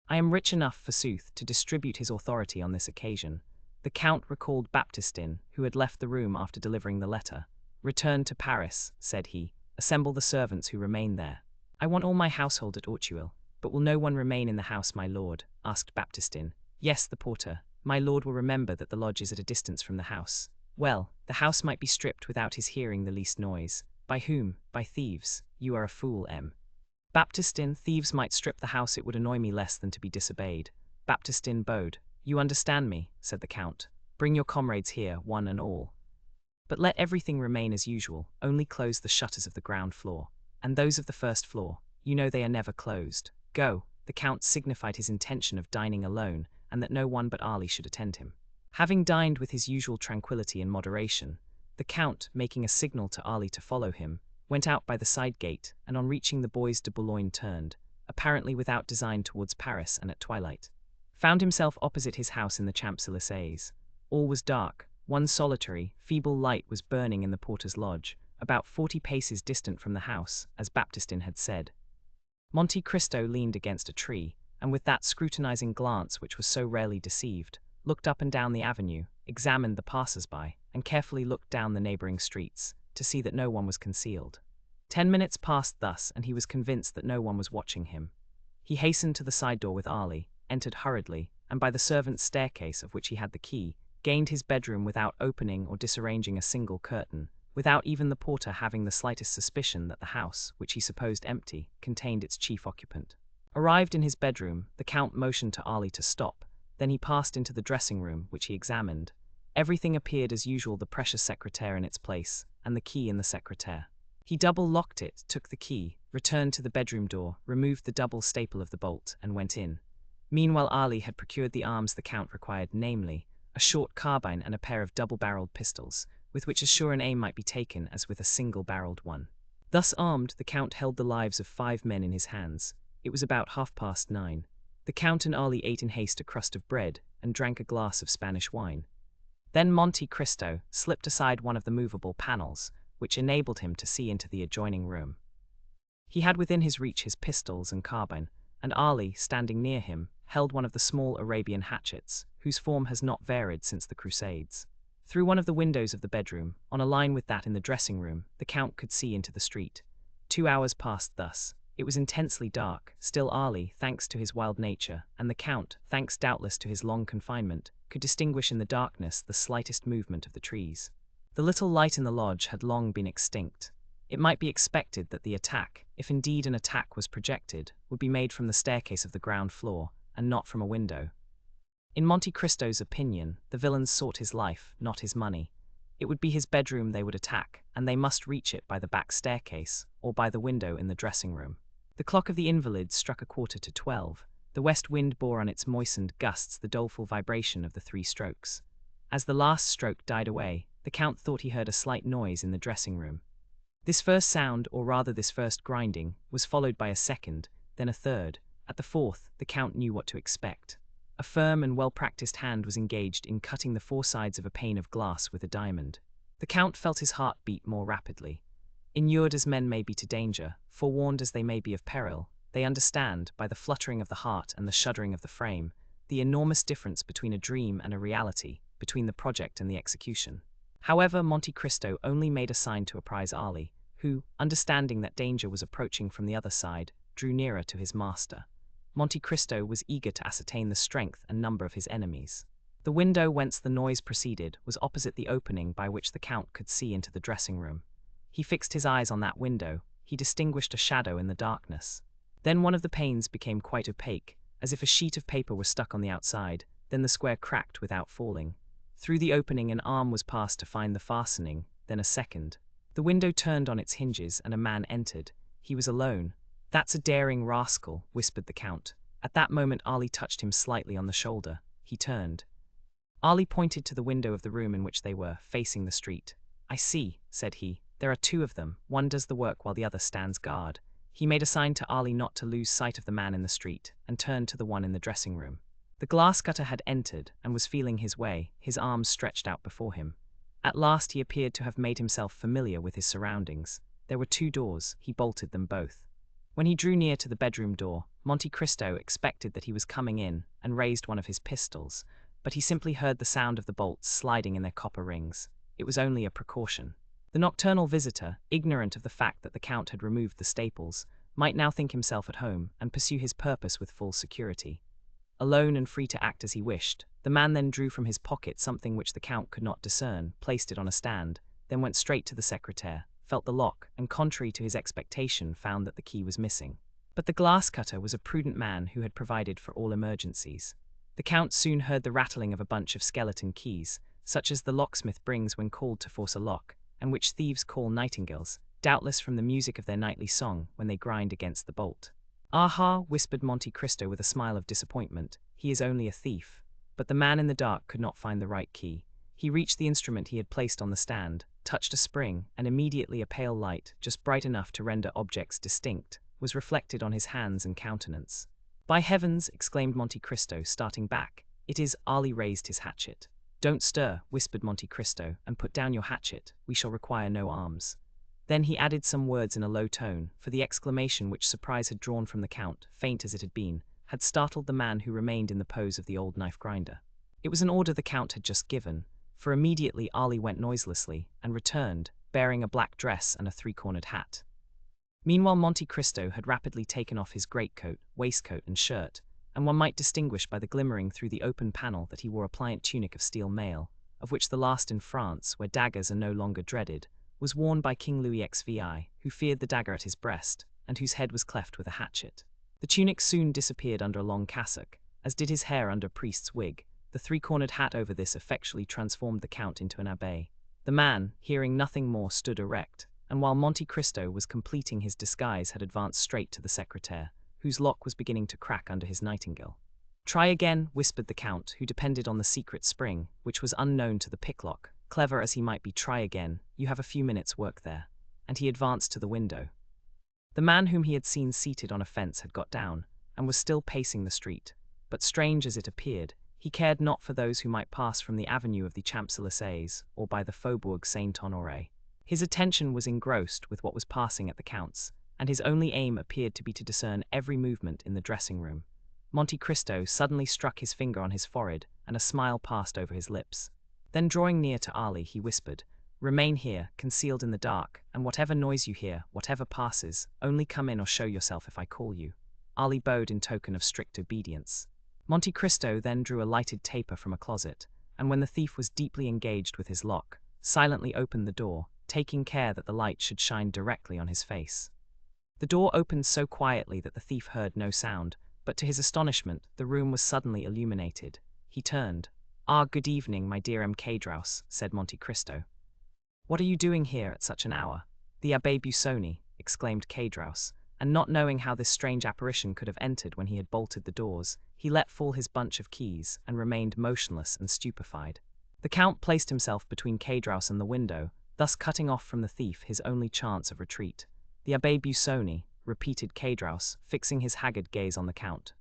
I am rich enough, forsooth, to distribute his authority on this occasion." The Count recalled Baptistin, who had left the room after delivering the letter. "Return to Paris," said he. "Assemble the servants who remain there." "I want all my household at Auteuil." "But will no one remain in the house, my lord?" asked Baptistin. "Yes, the porter. My lord will remember that the lodge is at a distance from the house." "Well, the house might be stripped without his hearing the least noise." "By whom?" "By thieves." "You are a fool, M. Baptistin. Thieves might strip the house. It would annoy me less than to be disobeyed." Baptistin bowed. "You understand me," said the Count. "Bring your comrades here, one and all. But let everything remain as usual, only close the shutters of the ground floor, and those of the first floor. You know they are never closed. Go." The Count signified his intention of dining alone, and that no one but Ali should attend him. Having dined with his usual tranquillity and moderation, the Count, making a signal to Ali to follow him, went out by the side gate, and on reaching the Bois de Boulogne turned, apparently without design, towards Paris, and at twilight found himself opposite his house in the Champs-Élysées. All was dark. One solitary, feeble light was burning in the porter's lodge, about 40 paces distant from the house, as Baptistin had said. Monte Cristo leaned against a tree, and with that scrutinizing glance which was so rarely deceived, looked up and down the avenue, examined the passers-by, and carefully looked down the neighboring streets, to see that no one was concealed. 10 minutes passed thus, and he was convinced that no one was watching him. He hastened to the side door with Ali, entered hurriedly, and by the servants' staircase, of which he had the key, gained his bedroom without opening or disarranging a single curtain, without even the porter having the slightest suspicion that the house, which he supposed empty, contained its chief occupant. Arrived in his bedroom, the Count motioned to Ali to stop. Then he passed into the dressing-room, which he examined. Everything appeared as usual, the precious secretaire in its place, and the key in the secretaire. He double-locked it, took the key, returned to the bedroom door, removed the double staple of the bolt, and went in. Meanwhile Ali had procured the arms the Count required, namely, a short carbine and a pair of double-barreled pistols, with which as sure an aim might be taken as with a single-barreled one. Thus armed, the Count held the lives of 5 men in his hands. It was about 9:30. The Count and Ali ate in haste a crust of bread, and drank a glass of Spanish wine. Then Monte Cristo slipped aside one of the movable panels, which enabled him to see into the adjoining room. He had within his reach his pistols and carbine, and Ali, standing near him, held one of the small Arabian hatchets, whose form has not varied since the Crusades. Through one of the windows of the bedroom, on a line with that in the dressing-room, the Count could see into the street. 2 hours passed thus. It was intensely dark. Still Ali, thanks to his wild nature, and the Count, thanks doubtless to his long confinement, could distinguish in the darkness the slightest movement of the trees. The little light in the lodge had long been extinct. It might be expected that the attack, if indeed an attack was projected, would be made from the staircase of the ground floor, and not from a window. In Monte Cristo's opinion, the villains sought his life, not his money. It would be his bedroom they would attack, and they must reach it by the back staircase, or by the window in the dressing-room. The clock of the Invalides struck 11:45. The west wind bore on its moistened gusts the doleful vibration of the 3 strokes. As the last stroke died away, the Count thought he heard a slight noise in the dressing-room. This first sound, or rather this first grinding, was followed by a second, then a third. At the 4th, the Count knew what to expect. A firm and well-practiced hand was engaged in cutting the 4 sides of a pane of glass with a diamond. The Count felt his heart beat more rapidly. Inured as men may be to danger, forewarned as they may be of peril, they understand, by the fluttering of the heart and the shuddering of the frame, the enormous difference between a dream and a reality, between the project and the execution. However, Monte Cristo only made a sign to apprise Ali, who, understanding that danger was approaching from the other side, drew nearer to his master. Monte Cristo was eager to ascertain the strength and number of his enemies. The window whence the noise proceeded was opposite the opening by which the Count could see into the dressing-room. He fixed his eyes on that window. He distinguished a shadow in the darkness. Then one of the panes became quite opaque, as if a sheet of paper were stuck on the outside. Then the square cracked without falling. Through the opening an arm was passed to find the fastening, then a second. The window turned on its hinges and a man entered. He was alone. "That's a daring rascal," whispered the Count. At that moment Ali touched him slightly on the shoulder. He turned. Ali pointed to the window of the room in which they were, facing the street. "I see," said he. "There are two of them. One does the work while the other stands guard." He made a sign to Ali not to lose sight of the man in the street, and turned to the one in the dressing room. The glass cutter had entered, and was feeling his way, his arms stretched out before him. At last he appeared to have made himself familiar with his surroundings. There were two doors, he bolted them both. When he drew near to the bedroom door, Monte Cristo expected that he was coming in, and raised one of his pistols, but he simply heard the sound of the bolts sliding in their copper rings. It was only a precaution. The nocturnal visitor, ignorant of the fact that the Count had removed the staples, might now think himself at home, and pursue his purpose with full security. Alone and free to act as he wished, the man then drew from his pocket something which the Count could not discern, placed it on a stand, then went straight to the secretaire, felt the lock, and contrary to his expectation found that the key was missing. But the glass cutter was a prudent man who had provided for all emergencies. The Count soon heard the rattling of a bunch of skeleton keys, such as the locksmith brings when called to force a lock, and which thieves call nightingales, doubtless from the music of their nightly song when they grind against the bolt. "Aha," whispered Monte Cristo with a smile of disappointment, "he is only a thief." But the man in the dark could not find the right key. He reached the instrument he had placed on the stand, touched a spring, and immediately a pale light, just bright enough to render objects distinct, was reflected on his hands and countenance. "By heavens!" exclaimed Monte Cristo, starting back. "It is—" Ali raised his hatchet. "Don't stir," whispered Monte Cristo, "and put down your hatchet. We shall require no arms." Then he added some words in a low tone, for the exclamation which surprise had drawn from the Count, faint as it had been, had startled the man who remained in the pose of the old knife grinder. It was an order the Count had just given, for immediately Ali went noiselessly, and returned, bearing a black dress and a three-cornered hat. Meanwhile Monte Cristo had rapidly taken off his greatcoat, waistcoat, and shirt, and one might distinguish by the glimmering through the open panel that he wore a pliant tunic of steel mail, of which the last in France, where daggers are no longer dreaded, was worn by King Louis XVI, who feared the dagger at his breast, and whose head was cleft with a hatchet. The tunic soon disappeared under a long cassock, as did his hair under a priest's wig. The three-cornered hat over this effectually transformed the Count into an abbé. The man, hearing nothing more, stood erect, and while Monte Cristo was completing his disguise had advanced straight to the secretaire, whose lock was beginning to crack under his nightingale. "Try again," whispered the Count, who depended on the secret spring, which was unknown to the picklock. Clever as he might be, "try again, you have a few minutes' work there." And he advanced to the window. The man whom he had seen seated on a fence had got down, and was still pacing the street, but strange as it appeared, he cared not for those who might pass from the avenue of the Champs-Élysées, or by the Faubourg Saint-Honoré. His attention was engrossed with what was passing at the Count's, and his only aim appeared to be to discern every movement in the dressing-room. Monte Cristo suddenly struck his finger on his forehead, and a smile passed over his lips. Then drawing near to Ali, he whispered, "Remain here, concealed in the dark, and whatever noise you hear, whatever passes, only come in or show yourself if I call you." Ali bowed in token of strict obedience. Monte Cristo then drew a lighted taper from a closet, and when the thief was deeply engaged with his lock, silently opened the door, taking care that the light should shine directly on his face. The door opened so quietly that the thief heard no sound, but to his astonishment, the room was suddenly illuminated. He turned. "Ah, good evening, my dear M. Cadraus," said Monte Cristo. "What are you doing here at such an hour?" "The Abbé Busoni," exclaimed Cadraus, and not knowing how this strange apparition could have entered when he had bolted the doors, he let fall his bunch of keys, and remained motionless and stupefied. The Count placed himself between Cadraus and the window, thus cutting off from the thief his only chance of retreat. "The Abbé Busoni," repeated Cadraus, fixing his haggard gaze on the Count.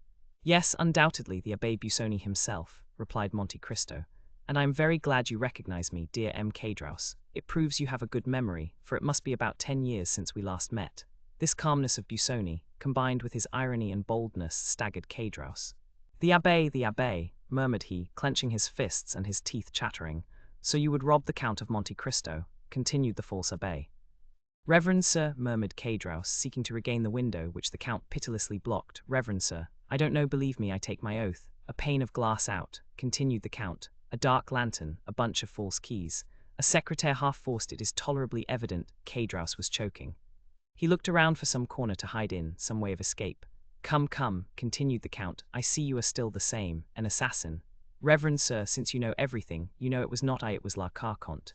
"Yes, undoubtedly the Abbé Busoni himself," replied Monte Cristo, "and I am very glad you recognize me, dear M. Cadraus. It proves you have a good memory, for it must be about 10 years since we last met." This calmness of Busoni, combined with his irony and boldness, staggered Cadraus. The abbé," murmured he, clenching his fists and his teeth chattering. "So you would rob the Count of Monte Cristo," continued the false abbé. "Reverend sir," murmured Cadraus, seeking to regain the window which the Count pitilessly blocked. "Reverend sir, I don't know, believe me, I take my oath. A pane of glass out," continued the Count, "a dark lantern, a bunch of false keys. A secretaire half forced, it is tolerably evident." Cadraus was choking. He looked around for some corner to hide in, some way of escape. "Come, come," continued the Count, "I see you are still the same, an assassin. Reverend sir, since you know everything, you know it was not I, it was La Carconte.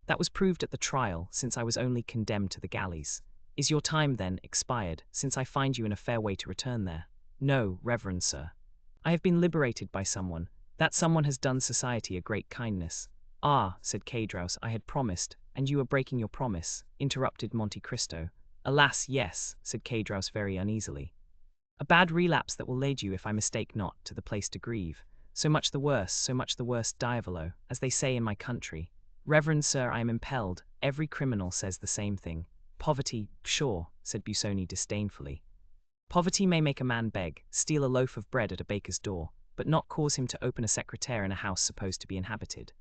That was proved at the trial, since I was only condemned to the galleys. Is your time, then, expired, since I find you in a fair way to return there?" "No, reverend sir. I have been liberated by someone. That someone has done society a great kindness. Ah, said Cadrouse, I had promised, and you are breaking your promise, interrupted Monte Cristo. Alas, yes, said Cadrouse very uneasily. A bad relapse that will lead you, if I mistake not, to the place to grieve. So much the worse, diavolo, as they say in my country. Reverend sir, I am impelled, every criminal says the same thing. Poverty, sure, said Busoni disdainfully. Poverty may make a man beg, steal a loaf of bread at a baker's door, but not cause him to open a secretaire in a house supposed to be inhabited.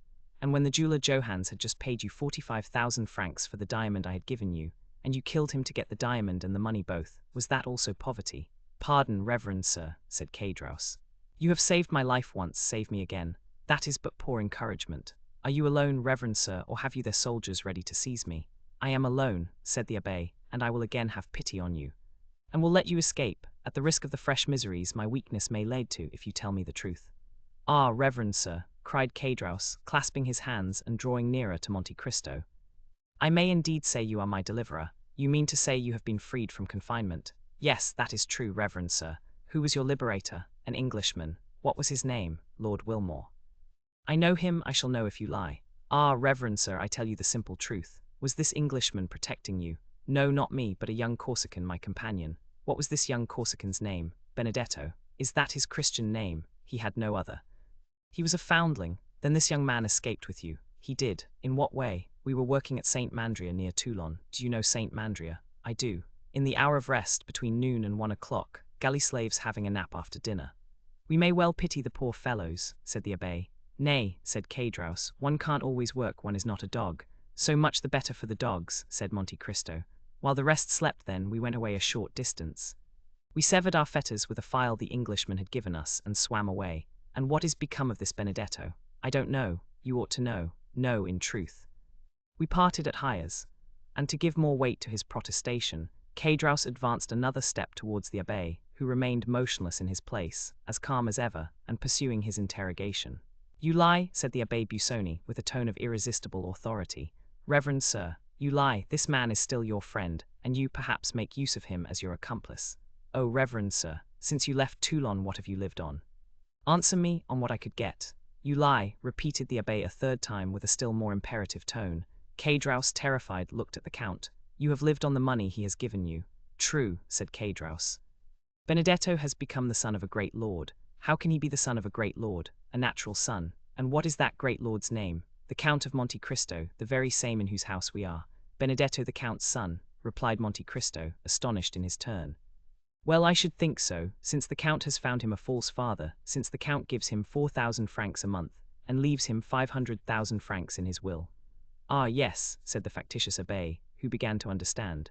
And when the jeweler Johans had just paid you 45,000 francs for the diamond I had given you, and you killed him to get the diamond and the money both, was that also poverty? Pardon, reverend sir, said Cadrouse. You have saved my life once, save me again. That is but poor encouragement. Are you alone, reverend sir, or have you their soldiers ready to seize me? I am alone, said the abbé, and I will again have pity on you, and will let you escape, at the risk of the fresh miseries my weakness may lead to if you tell me the truth. Ah, reverend sir, cried Cadrouse, clasping his hands and drawing nearer to Monte Cristo. I may indeed say you are my deliverer. You mean to say you have been freed from confinement. Yes, that is true, reverend sir. Who was your liberator? An Englishman. What was his name? Lord Wilmore. I know him, I shall know if you lie. Ah, reverend sir, I tell you the simple truth. Was this Englishman protecting you? No, not me, but a young Corsican, my companion. What was this young Corsican's name? Benedetto. Is that his Christian name? He had no other. He was a foundling. Then this young man escaped with you. He did. In what way? We were working at Saint Mandria near Toulon. Do you know Saint Mandria? I do. In the hour of rest, between noon and 1 o'clock, galley slaves having a nap after dinner. We may well pity the poor fellows, said the abbé. Nay, said Cadrouse, one can't always work, one is not a dog. So much the better for the dogs, said Monte Cristo. While the rest slept then, we went away a short distance. We severed our fetters with a file the Englishman had given us, and swam away. And what is become of this Benedetto? I don't know. You ought to know. No, in truth. We parted at Hyères. And to give more weight to his protestation, Cadrouse advanced another step towards the abbé, who remained motionless in his place, as calm as ever, and pursuing his interrogation. You lie, said the abbé Busoni, with a tone of irresistible authority. Reverend sir, you lie, this man is still your friend, and you perhaps make use of him as your accomplice. Oh, reverend sir, since you left Toulon, what have you lived on? Answer me, on what I could get. You lie, repeated the abbé a third time with a still more imperative tone. Cadrouse, terrified, looked at the count. You have lived on the money he has given you. True, said Cadrouse. Benedetto has become the son of a great lord. How can he be the son of a great lord? A natural son. And what is that great lord's name? The Count of Monte Cristo, the very same in whose house we are. Benedetto the Count's son, replied Monte Cristo, astonished in his turn. Well, I should think so, since the Count has found him a false father, since the Count gives him 4,000 francs a month, and leaves him 500,000 francs in his will. Ah, yes, said the factitious abbé, who began to understand.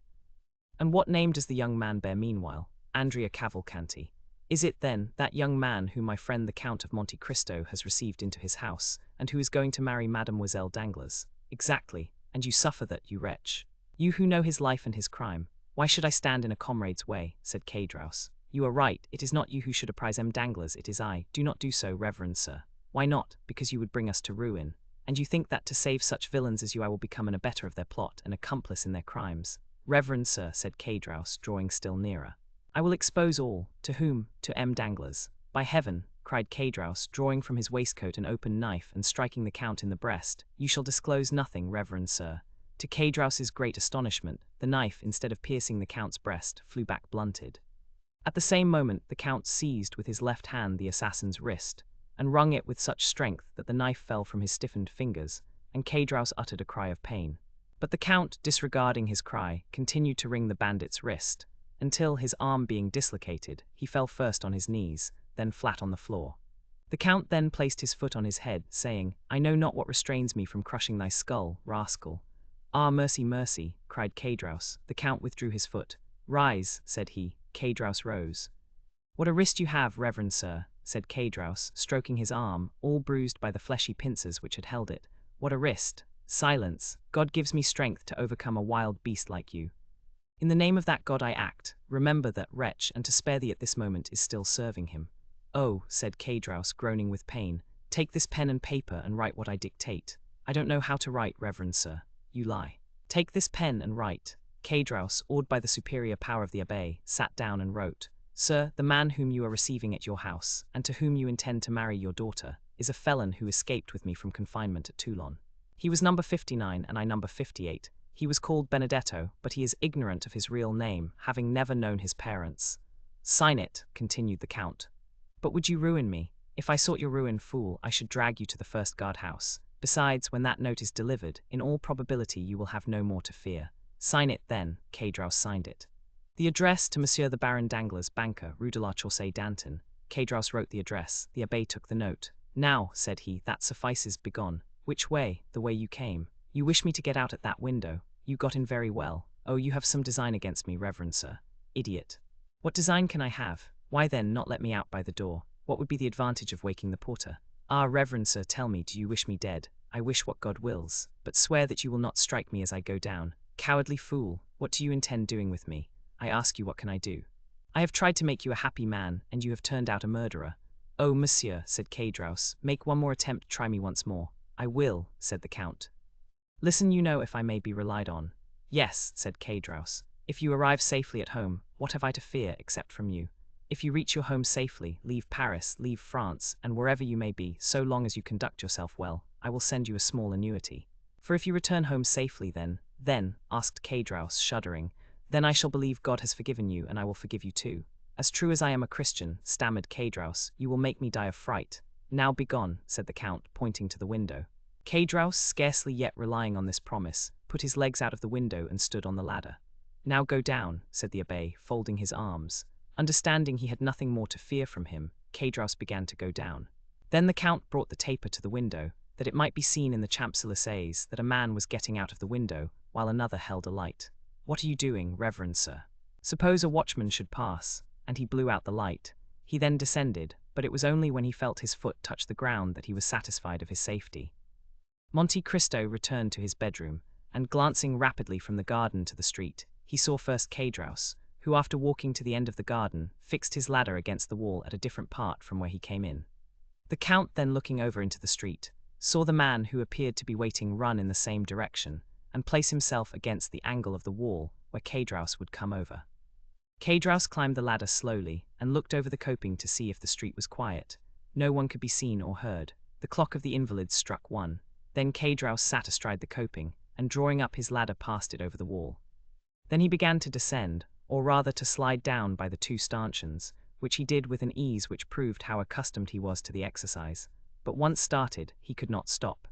And what name does the young man bear meanwhile? Andrea Cavalcanti. Is it, then, that young man whom my friend the Count of Monte Cristo has received into his house, and who is going to marry Mademoiselle Danglars? Exactly, and you suffer that, you wretch. You who know his life and his crime. Why should I stand in a comrade's way? Said Cadrouse. You are right, it is not you who should apprise M. Danglars, it is I. Do not do so, reverend sir. Why not? Because you would bring us to ruin. And you think that to save such villains as you I will become an abettor of their plot, an accomplice in their crimes. Reverend sir, said Cadrouse, drawing still nearer. I will expose all. To whom? To M. Danglars. By heaven, cried Cadrouse, drawing from his waistcoat an open knife and striking the Count in the breast, you shall disclose nothing, reverend sir. To Cadrouse's great astonishment, the knife, instead of piercing the Count's breast, flew back blunted. At the same moment, the Count seized with his left hand the assassin's wrist, and wrung it with such strength that the knife fell from his stiffened fingers, and Cadrouse uttered a cry of pain. But the Count, disregarding his cry, continued to wring the bandit's wrist, until, his arm being dislocated, he fell first on his knees, then flat on the floor. The Count then placed his foot on his head, saying, I know not what restrains me from crushing thy skull, rascal. Ah, mercy, mercy, cried Cadrouse. The Count withdrew his foot. Rise, said he. Cadrouse rose. What a wrist you have, reverend sir, said Cadrouse, stroking his arm, all bruised by the fleshy pincers which had held it. What a wrist. Silence. God gives me strength to overcome a wild beast like you. In the name of that God I act. Remember that wretch, and to spare thee at this moment is still serving him. Oh, said Cadrouse, groaning with pain, take this pen and paper and write what I dictate. I don't know how to write, reverend sir. You lie. Take this pen and write. Cadrouse, awed by the superior power of the abbé, sat down and wrote. Sir, the man whom you are receiving at your house, and to whom you intend to marry your daughter, is a felon who escaped with me from confinement at Toulon. He was number 59 and I number 58. He was called Benedetto, but he is ignorant of his real name, having never known his parents. Sign it, continued the Count. But would you ruin me? If I sought your ruin, fool, I should drag you to the first guardhouse. Besides, when that note is delivered, in all probability you will have no more to fear. Sign it then. Caedros signed it. The address to Monsieur the Baron Danglars, banker, Rue de la Chaussée-d'Antin. Caedros wrote the address. The abbé took the note. Now, said he, that suffices. Begone. Which way? The way you came. You wish me to get out at that window. You got in very well. Oh, you have some design against me, reverend sir. Idiot. What design can I have? Why then not let me out by the door? What would be the advantage of waking the porter? Ah, reverend sir, tell me, do you wish me dead? I wish what God wills, but swear that you will not strike me as I go down. Cowardly fool, what do you intend doing with me? I ask you, what can I do? I have tried to make you a happy man, and you have turned out a murderer. Oh, monsieur, said Caedros, make one more attempt, try me once more. I will, said the Count. Listen, you know if I may be relied on. Yes, said Caedros. If you arrive safely at home, what have I to fear except from you? If you reach your home safely, leave Paris, leave France, and wherever you may be, so long as you conduct yourself well, I will send you a small annuity. For if you return home safely, then, asked Caedros, shuddering, then I shall believe God has forgiven you, and I will forgive you too. As true as I am a Christian, stammered Caedros, you will make me die of fright. Now begone, said the Count, pointing to the window. Caedros, scarcely yet relying on this promise, put his legs out of the window and stood on the ladder. Now go down, said the abbé, folding his arms. Understanding he had nothing more to fear from him, Caedros began to go down. Then the Count brought the taper to the window, that it might be seen in the Champs-Élysées that a man was getting out of the window, while another held a light. What are you doing, reverend sir? Suppose a watchman should pass, and he blew out the light. He then descended, but it was only when he felt his foot touch the ground that he was satisfied of his safety. Monte Cristo returned to his bedroom, and glancing rapidly from the garden to the street, he saw first Caedros, who after walking to the end of the garden, fixed his ladder against the wall at a different part from where he came in. The Count then looking over into the street, saw the man who appeared to be waiting run in the same direction, and place himself against the angle of the wall where Caedros would come over. Caedros climbed the ladder slowly, and looked over the coping to see if the street was quiet. No one could be seen or heard. The clock of the Invalides struck 1. Then Caedros sat astride the coping, and drawing up his ladder passed it over the wall. Then he began to descend, or rather to slide down by the 2 stanchions, which he did with an ease which proved how accustomed he was to the exercise. But once started, he could not stop.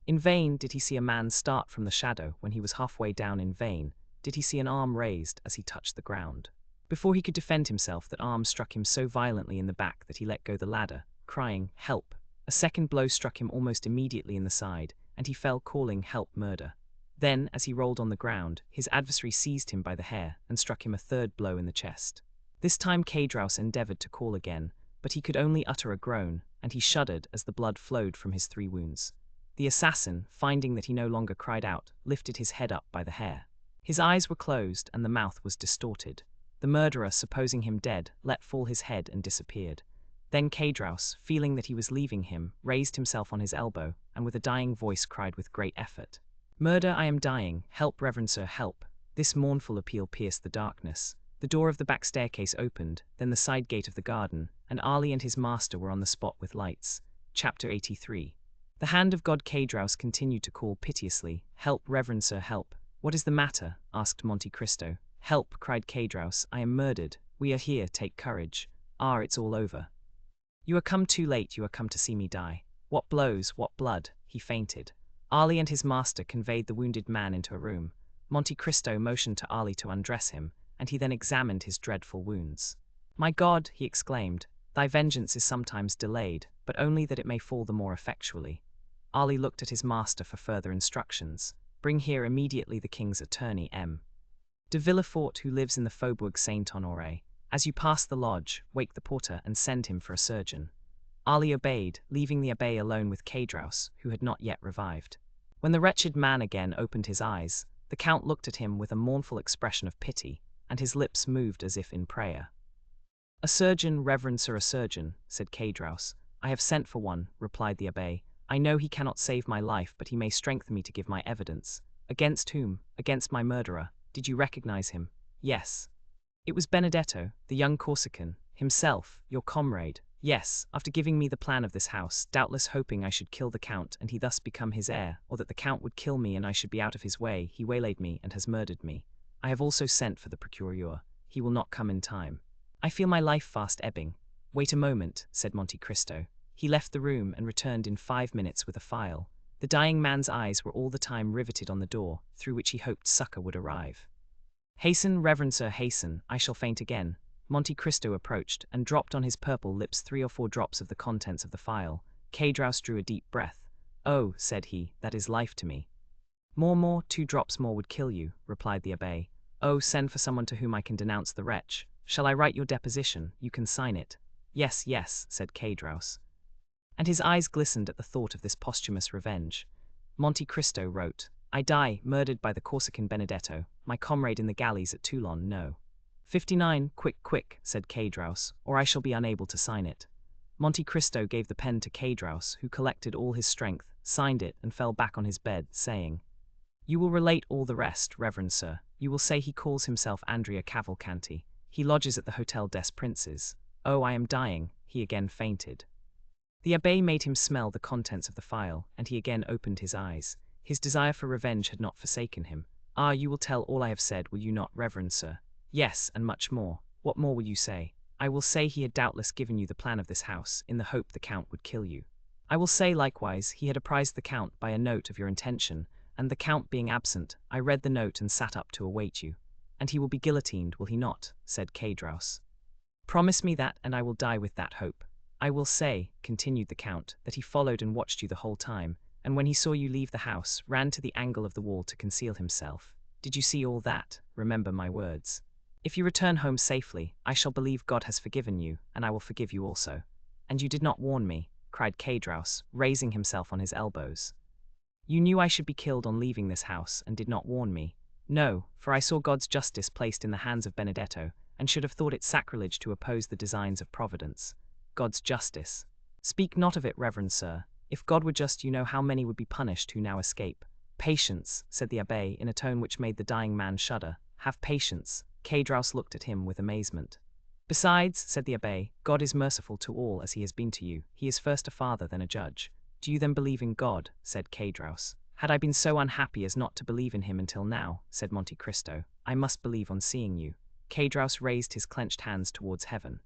In vain did he see a man start from the shadow when he was halfway down. In vain did he see an arm raised as he touched the ground. Before he could defend himself, that arm struck him so violently in the back that he let go the ladder, crying, "Help!" A second blow struck him almost immediately in the side, and he fell calling, "Help, murder!" Then, as he rolled on the ground, his adversary seized him by the hair and struck him a third blow in the chest. This time Caedros endeavored to call again, but he could only utter a groan, and he shuddered as the blood flowed from his 3 wounds. The assassin, finding that he no longer cried out, lifted his head up by the hair. His eyes were closed and the mouth was distorted. The murderer, supposing him dead, let fall his head and disappeared. Then Caedros, feeling that he was leaving him, raised himself on his elbow, and with a dying voice cried with great effort, "Murder, I am dying, help, reverend sir, help." This mournful appeal pierced the darkness. The door of the back staircase opened, then the side gate of the garden, and Ali and his master were on the spot with lights. Chapter 83. The hand of God. Caedros continued to call piteously, "Help, reverend sir, help." "What is the matter?" asked Monte Cristo. "Help," cried Caedros, "I am murdered. We are here, take courage. Ah, it's all over. You are come too late, you are come to see me die. What blows, what blood!" He fainted. Ali and his master conveyed the wounded man into a room. Monte Cristo motioned to Ali to undress him, and he then examined his dreadful wounds. "My God," he exclaimed, "thy vengeance is sometimes delayed, but only that it may fall the more effectually." Ali looked at his master for further instructions. "Bring here immediately the king's attorney, M. de Villefort, who lives in the Faubourg Saint-Honoré. As you pass the lodge, wake the porter and send him for a surgeon." Ali obeyed, leaving the abbé alone with Caedros, who had not yet revived. When the wretched man again opened his eyes, the Count looked at him with a mournful expression of pity, and his lips moved as if in prayer. "A surgeon, reverend sir, a surgeon," said Caedros. "I have sent for one," replied the abbé. "I know he cannot save my life, but he may strengthen me to give my evidence." "Against whom?" "Against my murderer. Did you recognize him?" "Yes. It was Benedetto, the young Corsican, himself, your comrade. Yes, after giving me the plan of this house, doubtless hoping I should kill the Count and he thus become his heir, or that the Count would kill me and I should be out of his way, he waylaid me and has murdered me. I have also sent for the procureur. He will not come in time. I feel my life fast ebbing. Wait a moment, said Monte Cristo. He left the room and returned in 5 minutes with a file. The dying man's eyes were all the time riveted on the door, through which he hoped succor would arrive. Hasten, reverend sir, hasten, I shall faint again. Monte Cristo approached, and dropped on his purple lips 3 or 4 drops of the contents of the phial. Caedros drew a deep breath. Oh, said he, that is life to me. More, 2 drops more would kill you, replied the abbé. Oh, send for someone to whom I can denounce the wretch. Shall I write your deposition? You can sign it. Yes, said Caedros. And his eyes glistened at the thought of this posthumous revenge. Monte Cristo wrote, I die, murdered by the Corsican Benedetto, my comrade in the galleys at Toulon, no. 59, quick, said Caedros, or I shall be unable to sign it. Monte Cristo gave the pen to Caedros, who collected all his strength, signed it, and fell back on his bed, saying, You will relate all the rest, reverend sir. You will say he calls himself Andrea Cavalcanti. He lodges at the Hotel des Princes. Oh, I am dying. He again fainted. The abbé made him smell the contents of the phial, and he again opened his eyes. His desire for revenge had not forsaken him. Ah, you will tell all I have said, will you not, reverend sir? Yes, and much more. What more will you say? I will say he had doubtless given you the plan of this house, in the hope the Count would kill you. I will say, likewise, he had apprised the Count by a note of your intention, and the Count being absent, I read the note and sat up to await you. And he will be guillotined, will he not? Said Caedros. Promise me that, and I will die with that hope. I will say, continued the Count, that he followed and watched you the whole time, and when he saw you leave the house, ran to the angle of the wall to conceal himself. Did you see all that? Remember my words. If you return home safely, I shall believe God has forgiven you, and I will forgive you also. And you did not warn me, cried Caedros, raising himself on his elbows. You knew I should be killed on leaving this house, and did not warn me. No, for I saw God's justice placed in the hands of Benedetto, and should have thought it sacrilege to oppose the designs of Providence. God's justice. Speak not of it, reverend sir. If God were just, you know how many would be punished who now escape. Patience, said the abbé in a tone which made the dying man shudder. Have patience. Caedros looked at him with amazement. Besides, said the abbé, God is merciful to all as he has been to you. He is first a father, then a judge. Do you then believe in God? Said Caedros. Had I been so unhappy as not to believe in him until now, said Monte Cristo, I must believe on seeing you. Caedros raised his clenched hands towards heaven.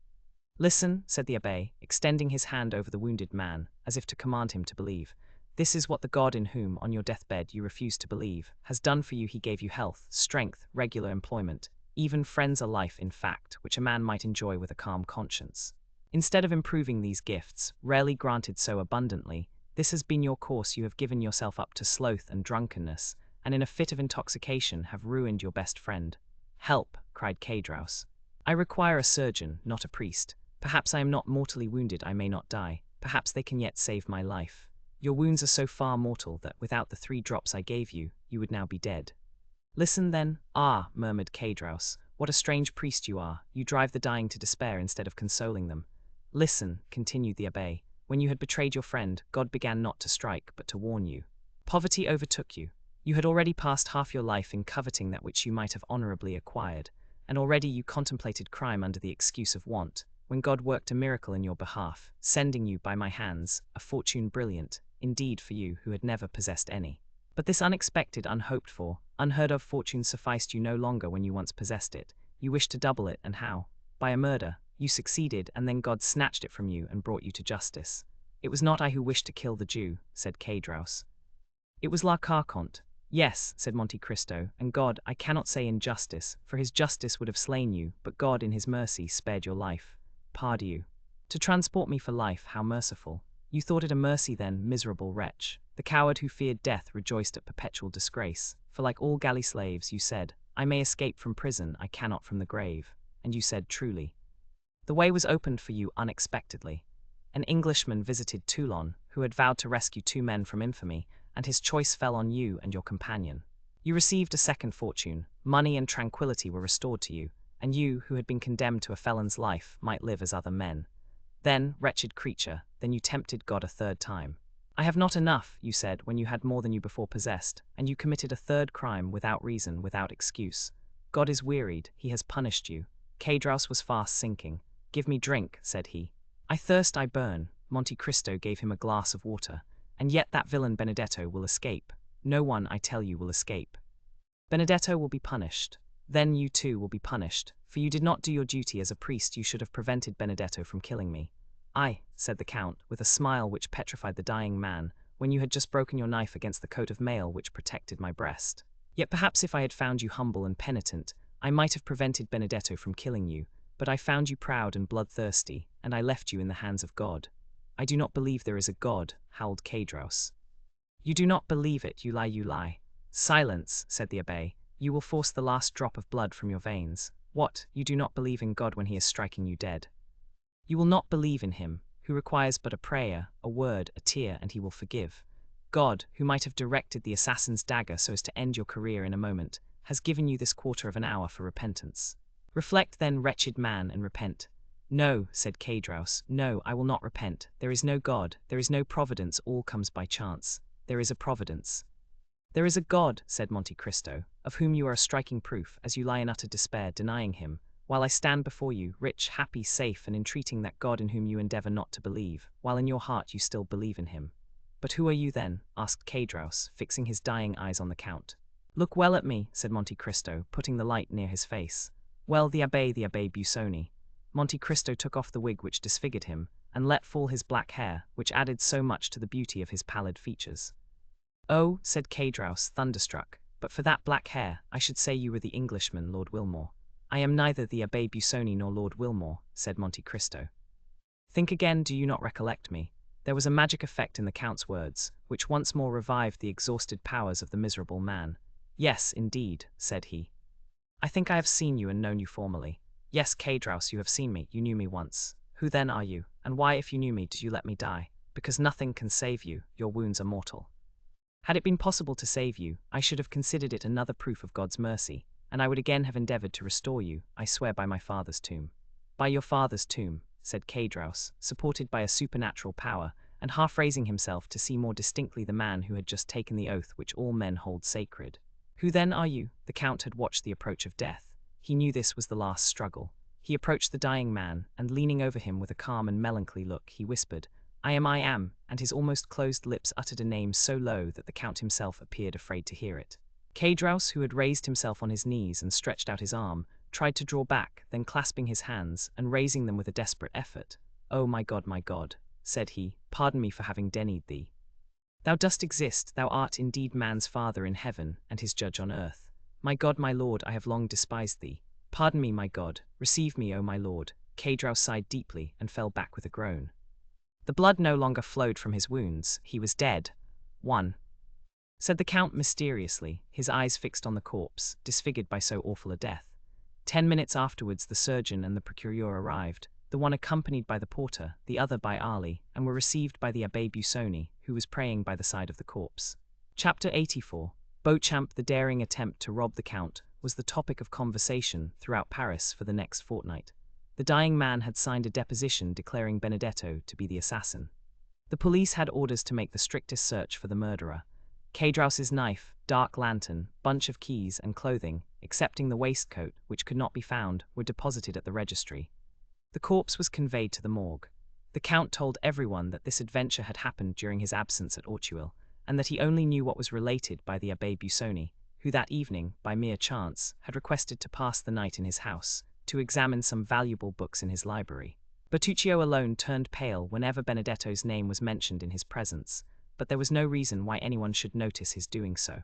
Listen, said the abbé, extending his hand over the wounded man, as if to command him to believe. This is what the God in whom, on your deathbed, you refuse to believe, has done for you. He gave you health, strength, regular employment, even friends, a life, in fact, which a man might enjoy with a calm conscience. Instead of improving these gifts, rarely granted so abundantly, this has been your course. You have given yourself up to sloth and drunkenness, and in a fit of intoxication have ruined your best friend. Help, cried Caedros. I require a surgeon, not a priest. Perhaps I am not mortally wounded, I may not die. Perhaps they can yet save my life. Your wounds are so far mortal that without the 3 drops I gave you, you would now be dead. Listen then. Ah, murmured Caedros, what a strange priest you are. You drive the dying to despair instead of consoling them. Listen, continued the abbé. When you had betrayed your friend, God began not to strike, but to warn you. Poverty overtook you. You had already passed half your life in coveting that which you might have honorably acquired, and already you contemplated crime under the excuse of want, when God worked a miracle in your behalf, sending you, by my hands, a fortune brilliant, indeed for you who had never possessed any. But this unexpected, unhoped for, unheard of fortune sufficed you no longer when you once possessed it. You wished to double it, and how? By a murder. You succeeded, and then God snatched it from you and brought you to justice. It was not I who wished to kill the Jew, said Caedros. It was La Carconte. Yes, said Monte Cristo, and God, I cannot say in justice, for his justice would have slain you, but God in his mercy spared your life. Pardieu. To transport me for life, how merciful. You thought it a mercy then, miserable wretch. The coward who feared death rejoiced at perpetual disgrace, for like all galley slaves, you said, I may escape from prison, I cannot from the grave. And you said truly. The way was opened for you unexpectedly. An Englishman visited Toulon, who had vowed to rescue 2 men from infamy, and his choice fell on you and your companion. You received a second fortune, money and tranquility were restored to you, and you, who had been condemned to a felon's life, might live as other men. Then, wretched creature, then you tempted God a 3rd time. I have not enough, you said, when you had more than you before possessed, and you committed a 3rd crime without reason, without excuse. God is wearied, he has punished you. Caedros was fast sinking. Give me drink, said he. I thirst, I burn. Monte Cristo gave him a glass of water, and yet that villain Benedetto will escape. No one, I tell you, will escape. Benedetto will be punished. Then you too will be punished, for you did not do your duty as a priest. You should have prevented Benedetto from killing me. "I," said the Count, with a smile which petrified the dying man, "when you had just broken your knife against the coat of mail which protected my breast. Yet perhaps if I had found you humble and penitent, I might have prevented Benedetto from killing you, but I found you proud and bloodthirsty, and I left you in the hands of God." "I do not believe there is a God," howled Caedros. "You do not believe it, you lie, you lie." "Silence," said the abbé, "you will force the last drop of blood from your veins. What, you do not believe in God when he is striking you dead? You will not believe in him, who requires but a prayer, a word, a tear, and he will forgive. God, who might have directed the assassin's dagger so as to end your career in a moment, has given you this quarter of an hour for repentance. Reflect then, wretched man, and repent." "No," said Caedros, "no, I will not repent. There is no God, there is no providence, all comes by chance. There is a providence." "There is a God," said Monte Cristo, "of whom you are a striking proof, as you lie in utter despair, denying him, while I stand before you, rich, happy, safe, and entreating that God in whom you endeavor not to believe, while in your heart you still believe in him." "But who are you then?" asked Caedros, fixing his dying eyes on the Count. "Look well at me," said Monte Cristo, putting the light near his face. "Well, the Abbé Busoni." Monte Cristo took off the wig which disfigured him, and let fall his black hair, which added so much to the beauty of his pallid features. "Oh," said Caedros, thunderstruck, "but for that black hair, I should say you were the Englishman, Lord Wilmore." "I am neither the Abbé Busoni nor Lord Wilmore," said Monte Cristo. "Think again, do you not recollect me?" There was a magic effect in the Count's words, which once more revived the exhausted powers of the miserable man. "Yes, indeed," said he. "I think I have seen you and known you formerly." "Yes, Caedros, you have seen me, you knew me once. Who then are you, and why, if you knew me, did you let me die? Because nothing can save you, your wounds are mortal. Had it been possible to save you, I should have considered it another proof of God's mercy, and I would again have endeavored to restore you, I swear by my father's tomb." "By your father's tomb," said Caedros, supported by a supernatural power, and half raising himself to see more distinctly the man who had just taken the oath which all men hold sacred. "Who then are you?" The Count had watched the approach of death. He knew this was the last struggle. He approached the dying man, and leaning over him with a calm and melancholy look, he whispered, I am, and his almost closed lips uttered a name so low that the Count himself appeared afraid to hear it. Caedros, who had raised himself on his knees and stretched out his arm, tried to draw back, then clasping his hands, and raising them with a desperate effort. "Oh, my God," said he, "pardon me for having denied thee. Thou dost exist, thou art indeed man's father in heaven, and his judge on earth. My God, my Lord, I have long despised thee. Pardon me, my God, receive me, O my Lord." Caedros sighed deeply, and fell back with a groan. The blood no longer flowed from his wounds, he was dead. "One," said the Count mysteriously, his eyes fixed on the corpse, disfigured by so awful a death. 10 minutes afterwards the surgeon and the procureur arrived, the one accompanied by the porter, the other by Ali, and were received by the Abbé Busoni, who was praying by the side of the corpse. Chapter 84. Beauchamp, the daring attempt to rob the Count, was the topic of conversation throughout Paris for the next fortnight. The dying man had signed a deposition declaring Benedetto to be the assassin. The police had orders to make the strictest search for the murderer. Caedros's knife, dark lantern, bunch of keys, and clothing, excepting the waistcoat, which could not be found, were deposited at the registry. The corpse was conveyed to the morgue. The Count told everyone that this adventure had happened during his absence at Auteuil, and that he only knew what was related by the Abbé Busoni, who that evening, by mere chance, had requested to pass the night in his house, to examine some valuable books in his library. Bertuccio alone turned pale whenever Benedetto's name was mentioned in his presence, but there was no reason why anyone should notice his doing so.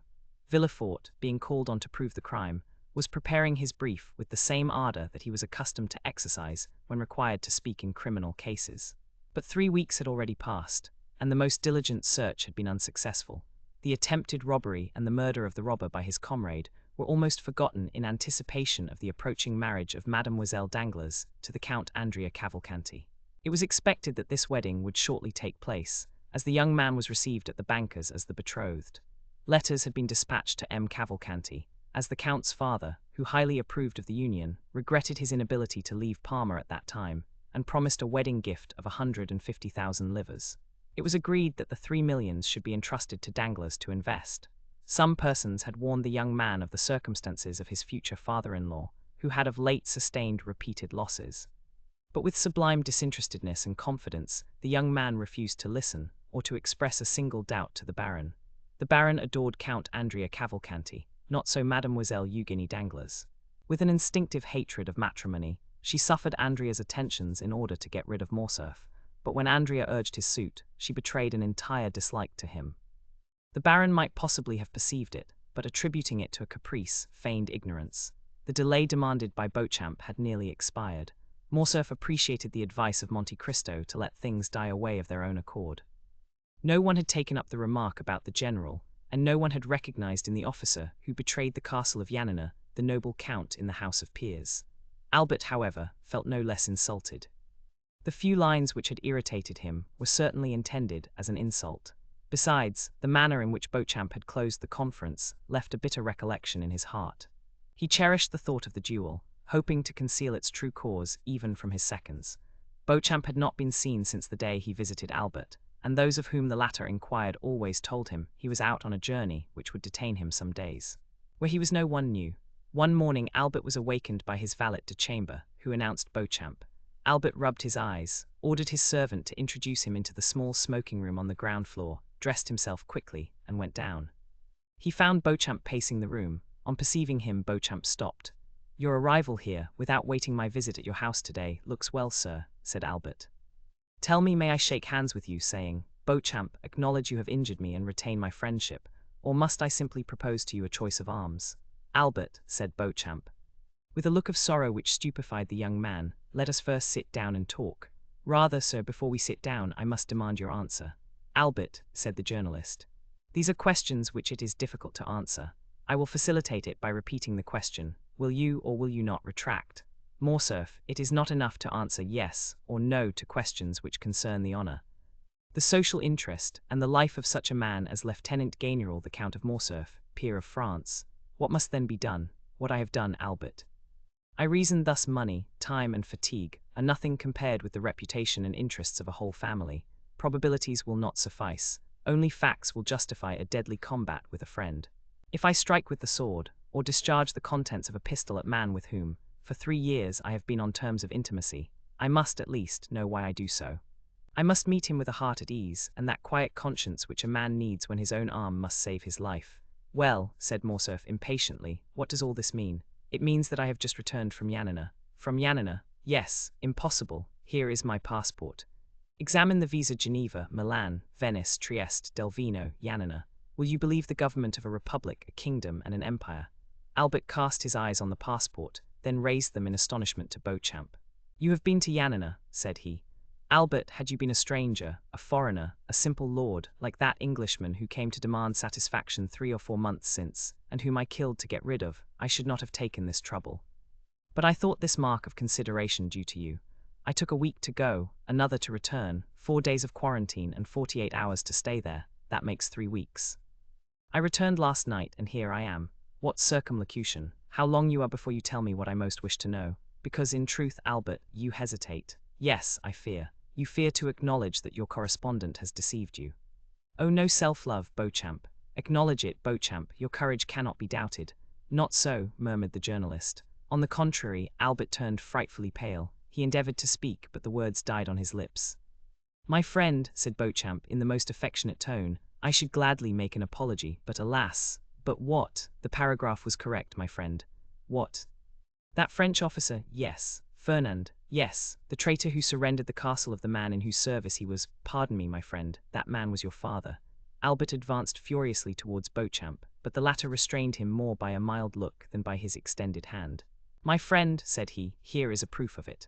Villefort, being called on to prove the crime, was preparing his brief with the same ardor that he was accustomed to exercise when required to speak in criminal cases. But 3 weeks had already passed, and the most diligent search had been unsuccessful. The attempted robbery and the murder of the robber by his comrade were almost forgotten in anticipation of the approaching marriage of Mademoiselle Danglars to the Count Andrea Cavalcanti. It was expected that this wedding would shortly take place, as the young man was received at the banker's as the betrothed. Letters had been dispatched to M. Cavalcanti, as the Count's father, who highly approved of the union, regretted his inability to leave Parma at that time, and promised a wedding gift of 150,000 livres. It was agreed that the 3 millions should be entrusted to Danglars to invest. Some persons had warned the young man of the circumstances of his future father-in-law, who had of late sustained repeated losses. But with sublime disinterestedness and confidence, the young man refused to listen, or to express a single doubt to the Baron. The Baron adored Count Andrea Cavalcanti, not so Mademoiselle Eugénie Danglars. With an instinctive hatred of matrimony, she suffered Andrea's attentions in order to get rid of Morcerf, but when Andrea urged his suit, she betrayed an entire dislike to him. The Baron might possibly have perceived it, but attributing it to a caprice, feigned ignorance. The delay demanded by Beauchamp had nearly expired. Morcerf appreciated the advice of Monte Cristo to let things die away of their own accord. No one had taken up the remark about the general, and no one had recognized in the officer who betrayed the castle of Yanina the noble count in the House of Peers. Albert, however, felt no less insulted. The few lines which had irritated him were certainly intended as an insult. Besides, the manner in which Beauchamp had closed the conference left a bitter recollection in his heart. He cherished the thought of the duel, hoping to conceal its true cause even from his seconds. Beauchamp had not been seen since the day he visited Albert, and those of whom the latter inquired always told him he was out on a journey which would detain him some days. Where he was no one knew. One morning Albert was awakened by his valet de chambre, who announced Beauchamp. Albert rubbed his eyes, ordered his servant to introduce him into the small smoking room on the ground floor, dressed himself quickly, and went down. He found Beauchamp pacing the room. On perceiving him, Beauchamp stopped. "Your arrival here, without waiting my visit at your house today, looks well, sir," said Albert. "Tell me, may I shake hands with you, saying, 'Beauchamp, acknowledge you have injured me and retain my friendship,' or must I simply propose to you a choice of arms?" "Albert," said Beauchamp, with a look of sorrow which stupefied the young man, "let us first sit down and talk." "Rather, sir, before we sit down, I must demand your answer." "Albert," said the journalist, "these are questions which it is difficult to answer. I will facilitate it by repeating the question. Will you or will you not retract? Morcerf, it is not enough to answer yes or no to questions which concern the honor, the social interest, and the life of such a man as Lieutenant Gagneril, the Count of Morcerf, peer of France. What must then be done? What I have done, Albert. I reasoned thus: money, time, and fatigue are nothing compared with the reputation and interests of a whole family. Probabilities will not suffice. Only facts will justify a deadly combat with a friend. If I strike with the sword, or discharge the contents of a pistol at man with whom, for 3 years, I have been on terms of intimacy, I must, at least, know why I do so. I must meet him with a heart at ease, and that quiet conscience which a man needs when his own arm must save his life. "Well," said Morcerf impatiently, "what does all this mean?" "It means that I have just returned from Yanina." "From Yanina? Yes, impossible. Here is my passport. Examine the visa: Geneva, Milan, Venice, Trieste, Delvino, Yanina. Will you believe the government of a republic, a kingdom, and an empire?" Albert cast his eyes on the passport, then raised them in astonishment to Beauchamp. "You have been to Yanina," said he. "Albert, had you been a stranger, a foreigner, a simple lord, like that Englishman who came to demand satisfaction 3 or 4 months since, and whom I killed to get rid of, I should not have taken this trouble. But I thought this mark of consideration due to you. I took a week to go, another to return, 4 days of quarantine, and 48 hours to stay there. That makes 3 weeks. I returned last night, and here I am. What circumlocution! How long you are before you tell me what I most wish to know, because in truth, Albert, you hesitate. Yes, I fear. You fear to acknowledge that your correspondent has deceived you. Oh, no self-love, Beauchamp. Acknowledge it, Beauchamp, your courage cannot be doubted." "Not so," murmured the journalist. On the contrary, Albert turned frightfully pale. He endeavored to speak, but the words died on his lips. "My friend," said Beauchamp in the most affectionate tone, "I should gladly make an apology, but alas!" "But what?" "The paragraph was correct, my friend." "What?" "That French officer, yes. Fernand, yes, the traitor who surrendered the castle of the man in whose service he was. Pardon me, my friend, that man was your father." Albert advanced furiously towards Beauchamp, but the latter restrained him more by a mild look than by his extended hand. "My friend," said he, "here is a proof of it."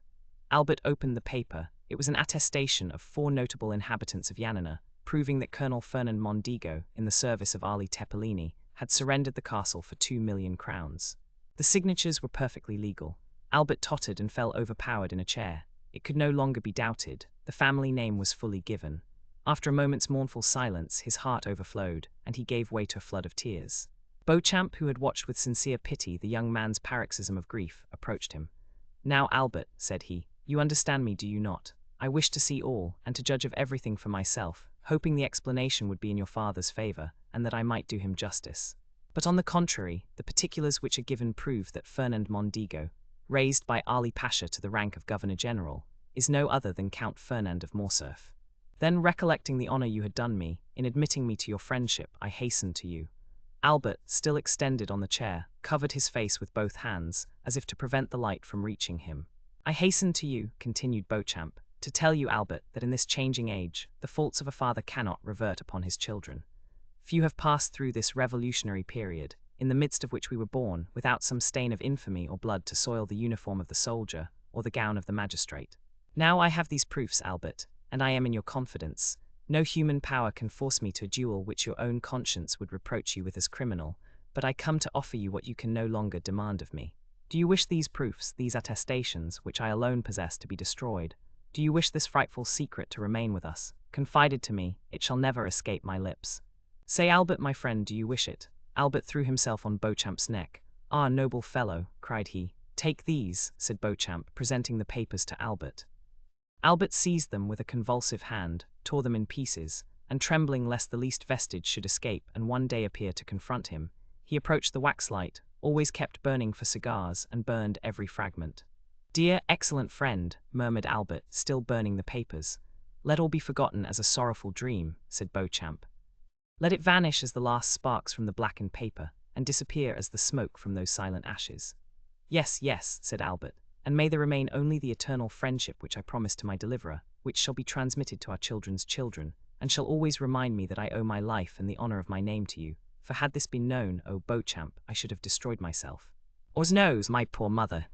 Albert opened the paper. It was an attestation of 4 notable inhabitants of Yanina, proving that Colonel Fernand Mondego, in the service of Ali Tepellini, had surrendered the castle for 2,000,000 crowns. The signatures were perfectly legal. Albert tottered and fell overpowered in a chair. It could no longer be doubted. The family name was fully given. After a moment's mournful silence, his heart overflowed, and he gave way to a flood of tears. Beauchamp, who had watched with sincere pity the young man's paroxysm of grief, approached him. "Now, Albert," said he, "you understand me, do you not? I wish to see all, and to judge of everything for myself, hoping the explanation would be in your father's favor, and that I might do him justice. But on the contrary, the particulars which are given prove that Fernand Mondego, raised by Ali Pasha to the rank of Governor-General, is no other than Count Fernand of Morcerf. Then, recollecting the honor you had done me, in admitting me to your friendship, I hastened to you." Albert, still extended on the chair, covered his face with both hands, as if to prevent the light from reaching him. "I hastened to you," continued Beauchamp, "to tell you, Albert, that in this changing age, the faults of a father cannot revert upon his children. Few have passed through this revolutionary period, in the midst of which we were born, without some stain of infamy or blood to soil the uniform of the soldier, or the gown of the magistrate. Now I have these proofs, Albert, and I am in your confidence. No human power can force me to a duel which your own conscience would reproach you with as criminal, but I come to offer you what you can no longer demand of me. Do you wish these proofs, these attestations, which I alone possess, to be destroyed? Do you wish this frightful secret to remain with us? Confided to me, it shall never escape my lips. Say, Albert, my friend, do you wish it?" Albert threw himself on Beauchamp's neck. "Ah, noble fellow," cried he. "Take these," said Beauchamp, presenting the papers to Albert. Albert seized them with a convulsive hand, tore them in pieces, and trembling lest the least vestige should escape and one day appear to confront him, he approached the waxlight, always kept burning for cigars, and burned every fragment. "Dear, excellent friend," murmured Albert, still burning the papers. "Let all be forgotten as a sorrowful dream," said Beauchamp. "Let it vanish as the last sparks from the blackened paper, and disappear as the smoke from those silent ashes." "Yes, yes," said Albert, "and may there remain only the eternal friendship which I promised to my deliverer, which shall be transmitted to our children's children, and shall always remind me that I owe my life and the honor of my name to you, for had this been known, O Beauchamp, I should have destroyed myself. Or knows, my poor mother.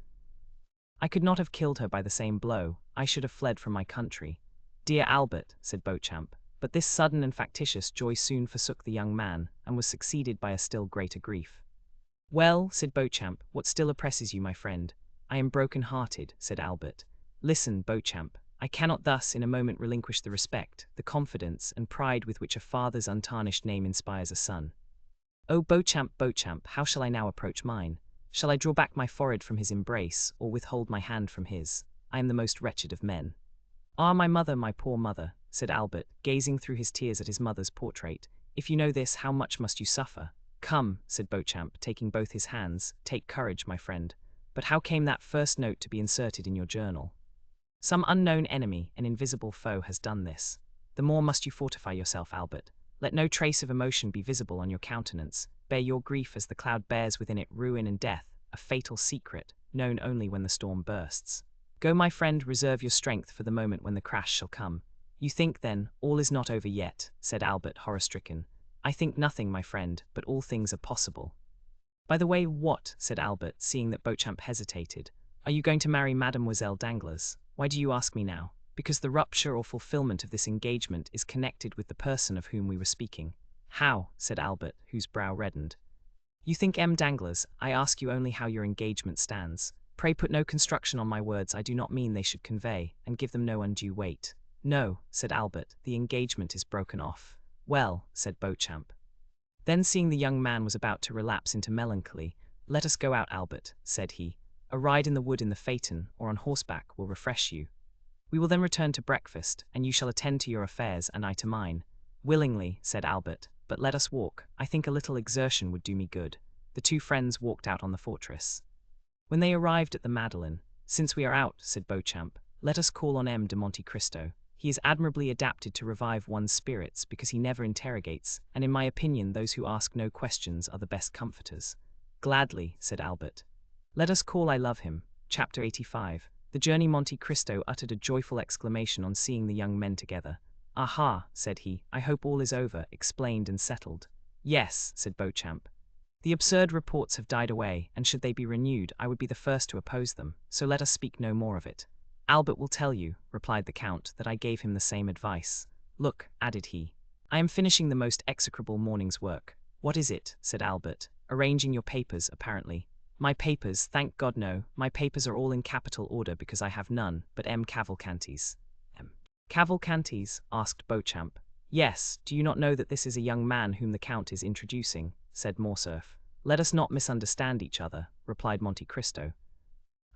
I could not have killed her by the same blow, I should have fled from my country." "Dear Albert," said Beauchamp, but this sudden and factitious joy soon forsook the young man, and was succeeded by a still greater grief. "Well," said Beauchamp, "what still oppresses you, my friend?" "I am broken-hearted," said Albert. "Listen, Beauchamp, I cannot thus in a moment relinquish the respect, the confidence, and pride with which a father's untarnished name inspires a son. Oh, Beauchamp, Beauchamp, how shall I now approach mine? Shall I draw back my forehead from his embrace, or withhold my hand from his? I am the most wretched of men." "Ah, my mother, my poor mother," said Albert, gazing through his tears at his mother's portrait. "If you know this, how much must you suffer?" "Come," said Beauchamp, taking both his hands, "take courage, my friend. But how came that first note to be inserted in your journal?" "Some unknown enemy, an invisible foe, has done this. The more must you fortify yourself, Albert. Let no trace of emotion be visible on your countenance. Bear your grief as the cloud bears within it ruin and death, a fatal secret, known only when the storm bursts. Go, my friend, reserve your strength for the moment when the crash shall come." "You think, then, all is not over yet," said Albert, horror-stricken. "I think nothing, my friend, but all things are possible." "By the way, what," said Albert, seeing that Beauchamp hesitated, "are you going to marry Mademoiselle Danglars? Why do you ask me now?" "Because the rupture or fulfillment of this engagement is connected with the person of whom we were speaking." "How?" said Albert, whose brow reddened. "You think M. Danglars, I ask you only how your engagement stands. Pray put no construction on my words I do not mean they should convey, and give them no undue weight." "No," said Albert, "the engagement is broken off." "Well," said Beauchamp. Then, seeing the young man was about to relapse into melancholy, "Let us go out, Albert," said he. "A ride in the wood in the phaeton, or on horseback, will refresh you. We will then return to breakfast, and you shall attend to your affairs, and I to mine." "Willingly," said Albert, "but let us walk. I think a little exertion would do me good." The two friends walked out on the fortress. When they arrived at the Madeleine, "Since we are out," said Beauchamp, "let us call on M. de Monte Cristo. He is admirably adapted to revive one's spirits because he never interrogates, and in my opinion those who ask no questions are the best comforters." "Gladly," said Albert. "Let us call I love him." Chapter 85. The journey. Monte Cristo uttered a joyful exclamation on seeing the young men together. "Aha," said he, "I hope all is over, explained and settled." "Yes," said Beauchamp. "The absurd reports have died away, and should they be renewed, I would be the first to oppose them, so let us speak no more of it." "Albert will tell you," replied the Count, "that I gave him the same advice. Look," added he, "I am finishing the most execrable morning's work." "What is it?" said Albert, "arranging your papers, apparently." "My papers, thank God, no. My papers are all in capital order because I have none but M. Cavalcanti's." "Cavalcanti's?" asked Beauchamp. "Yes, do you not know that this is a young man whom the Count is introducing?" said Morcerf. "Let us not misunderstand each other," replied Monte Cristo.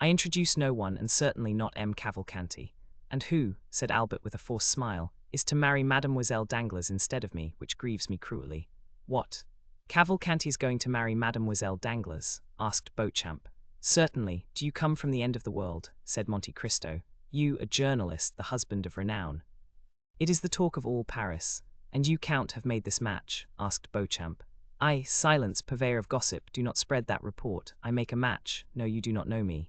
"I introduce no one, and certainly not M. Cavalcanti." "And who," said Albert with a forced smile, "is to marry Mademoiselle Danglars instead of me, which grieves me cruelly." "What? Cavalcanti is going to marry Mademoiselle Danglars?" asked Beauchamp. "Certainly. Do you come from the end of the world?" said Monte Cristo. You, a journalist, the husband of renown. It is the talk of all Paris. And you, Count, have made this match? Asked Beauchamp. I, silence, purveyor of gossip, do not spread that report. I make a match. No, you do not know me.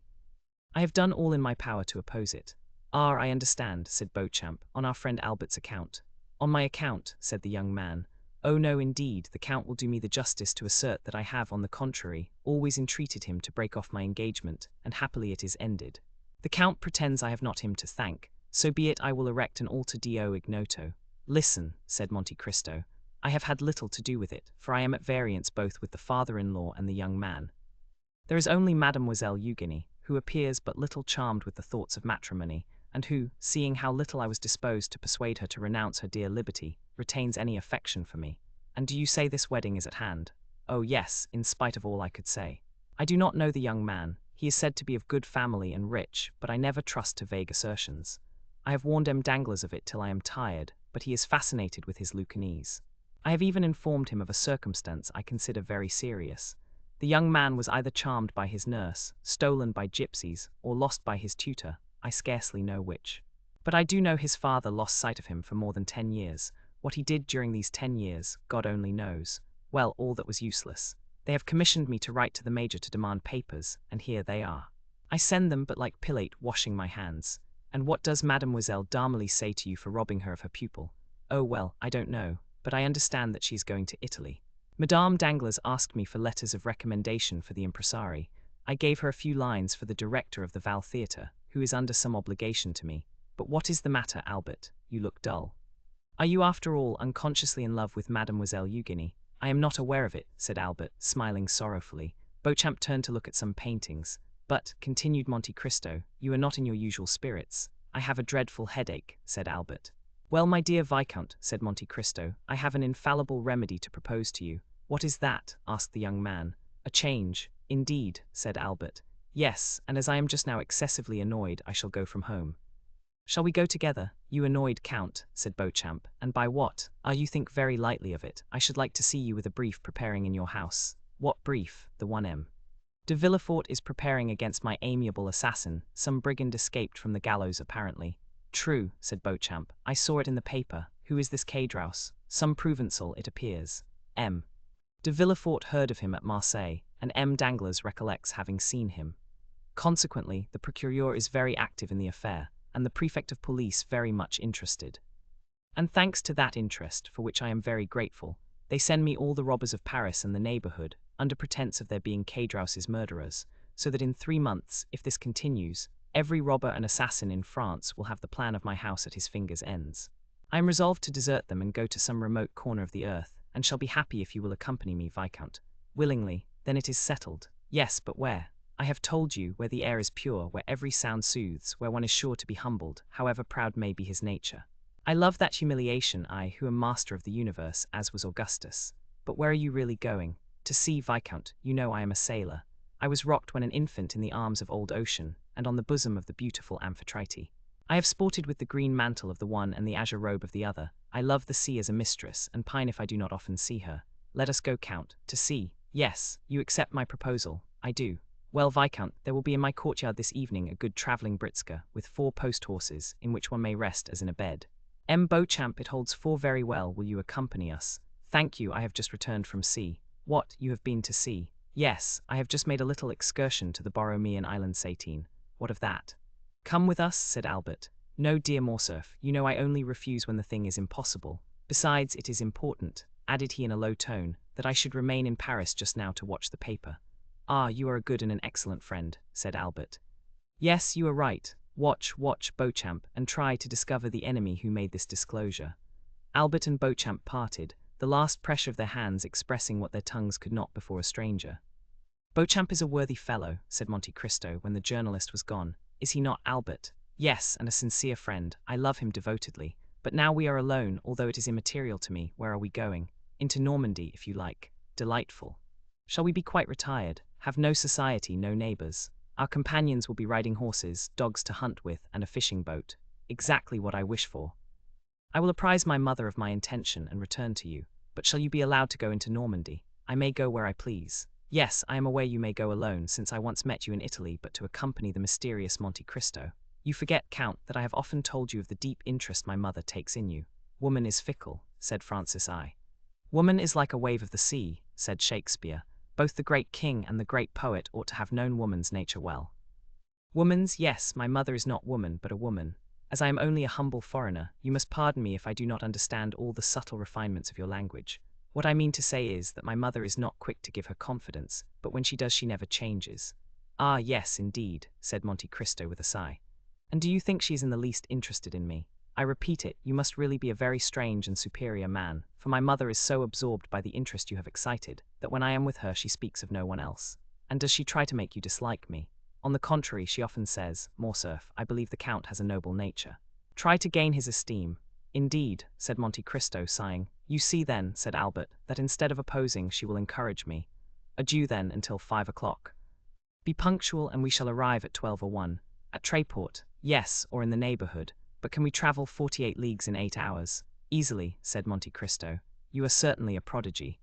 I have done all in my power to oppose it. Ah, I understand, said Beauchamp, on our friend Albert's account. On my account, said the young man. Oh no, indeed, the Count will do me the justice to assert that I have, on the contrary, always entreated him to break off my engagement, and happily it is ended. The Count pretends I have not him to thank. So be it, I will erect an altar Dio ignoto. Listen, said Monte Cristo. I have had little to do with it, for I am at variance both with the father-in-law and the young man. There is only Mademoiselle Eugénie, who appears but little charmed with the thoughts of matrimony, and who, seeing how little I was disposed to persuade her to renounce her dear liberty, retains any affection for me. And do you say this wedding is at hand? Oh yes, in spite of all I could say. I do not know the young man. He is said to be of good family and rich, but I never trust to vague assertions. I have warned M. Danglars of it till I am tired, but he is fascinated with his Lucanese. I have even informed him of a circumstance I consider very serious. The young man was either charmed by his nurse, stolen by gypsies, or lost by his tutor. I scarcely know which. But I do know his father lost sight of him for more than 10 years. What he did during these 10 years, God only knows. Well, all that was useless. They have commissioned me to write to the major to demand papers, and here they are. I send them, but like Pilate, washing my hands. And what does Mademoiselle Darmelie say to you for robbing her of her pupil? Oh well, I don't know, but I understand that she's going to Italy. Madame Danglars asked me for letters of recommendation for the impresarii. I gave her a few lines for the director of the Val Theatre, who is under some obligation to me. But what is the matter, Albert? You look dull. Are you after all unconsciously in love with Mademoiselle Eugénie? I am not aware of it, said Albert, smiling sorrowfully. Beauchamp turned to look at some paintings. But, continued Monte Cristo, you are not in your usual spirits. I have a dreadful headache, said Albert. Well, my dear Viscount, said Monte Cristo, I have an infallible remedy to propose to you. What is that? Asked the young man. A change. Indeed, said Albert. Yes, and as I am just now excessively annoyed, I shall go from home. Shall we go together? You annoyed Count, said Beauchamp, and by what? Ah, you think very lightly of it. I should like to see you with a brief preparing in your house. What brief? The 1M. De Villefort is preparing against my amiable assassin. Some brigand escaped from the gallows apparently. True, said Beauchamp. I saw it in the paper. Who is this Cadraus? Some Provençal, it appears. M. De Villefort heard of him at Marseille, and M. Danglars recollects having seen him. Consequently, the procureur is very active in the affair, and the prefect of police very much interested. And thanks to that interest, for which I am very grateful, they send me all the robbers of Paris and the neighborhood, under pretense of their being Cadraus's murderers, so that in 3 months, if this continues, every robber and assassin in France will have the plan of my house at his fingers' ends. I am resolved to desert them and go to some remote corner of the earth, and shall be happy if you will accompany me, Viscount. Willingly. Then it is settled. Yes, but where? I have told you, where the air is pure, where every sound soothes, where one is sure to be humbled, however proud may be his nature. I love that humiliation, I, who am master of the universe, as was Augustus. But where are you really going? To sea, Viscount. You know I am a sailor. I was rocked when an infant in the arms of old Ocean, and on the bosom of the beautiful Amphitrite. I have sported with the green mantle of the one and the azure robe of the other. I love the sea as a mistress, and pine if I do not often see her. Let us go, Count, to sea. Yes, you accept my proposal. I do. Well, Viscount, there will be in my courtyard this evening a good travelling britska, with 4 post-horses, in which one may rest as in a bed. M. Beauchamp, it holds 4 very well. Will you accompany us? Thank you, I have just returned from sea. What, you have been to sea? Yes, I have just made a little excursion to the Borromean island Satine. What of that? Come with us, said Albert. No, dear Morcerf, you know I only refuse when the thing is impossible. Besides, it is important, added he in a low tone, that I should remain in Paris just now to watch the paper. Ah, you are a good and an excellent friend, said Albert. Yes, you are right. Watch, Beauchamp, and try to discover the enemy who made this disclosure. Albert and Beauchamp parted, the last pressure of their hands expressing what their tongues could not before a stranger. Beauchamp is a worthy fellow, said Monte Cristo when the journalist was gone. Is he not, Albert? Yes, and a sincere friend. I love him devotedly. But now we are alone, although it is immaterial to me. Where are we going? Into Normandy, if you like. Delightful. Shall we be quite retired? Have no society, no neighbors. Our companions will be riding horses, dogs to hunt with, and a fishing boat. Exactly what I wish for. I will apprise my mother of my intention and return to you. But shall you be allowed to go into Normandy? I may go where I please. Yes, I am aware you may go alone, since I once met you in Italy, but to accompany the mysterious Monte Cristo. You forget, Count, that I have often told you of the deep interest my mother takes in you. Woman is fickle, said Francis I. Woman is like a wave of the sea, said Shakespeare. Both the great king and the great poet ought to have known woman's nature well. Woman's, yes, my mother is not woman, but a woman. As I am only a humble foreigner, you must pardon me if I do not understand all the subtle refinements of your language. What I mean to say is that my mother is not quick to give her confidence, but when she does she never changes. Ah, yes, indeed, said Monte Cristo with a sigh. And do you think she is in the least interested in me? I repeat it, you must really be a very strange and superior man, for my mother is so absorbed by the interest you have excited, that when I am with her she speaks of no one else. And does she try to make you dislike me? On the contrary, she often says, Morcerf, I believe the Count has a noble nature. Try to gain his esteem. Indeed, said Monte Cristo, sighing. You see then, said Albert, that instead of opposing, she will encourage me. Adieu then until 5 o'clock. Be punctual and we shall arrive at 12:01. At Tréport, yes, or in the neighborhood, but can we travel 48 leagues in 8 hours? Easily, said Monte Cristo. You are certainly a prodigy.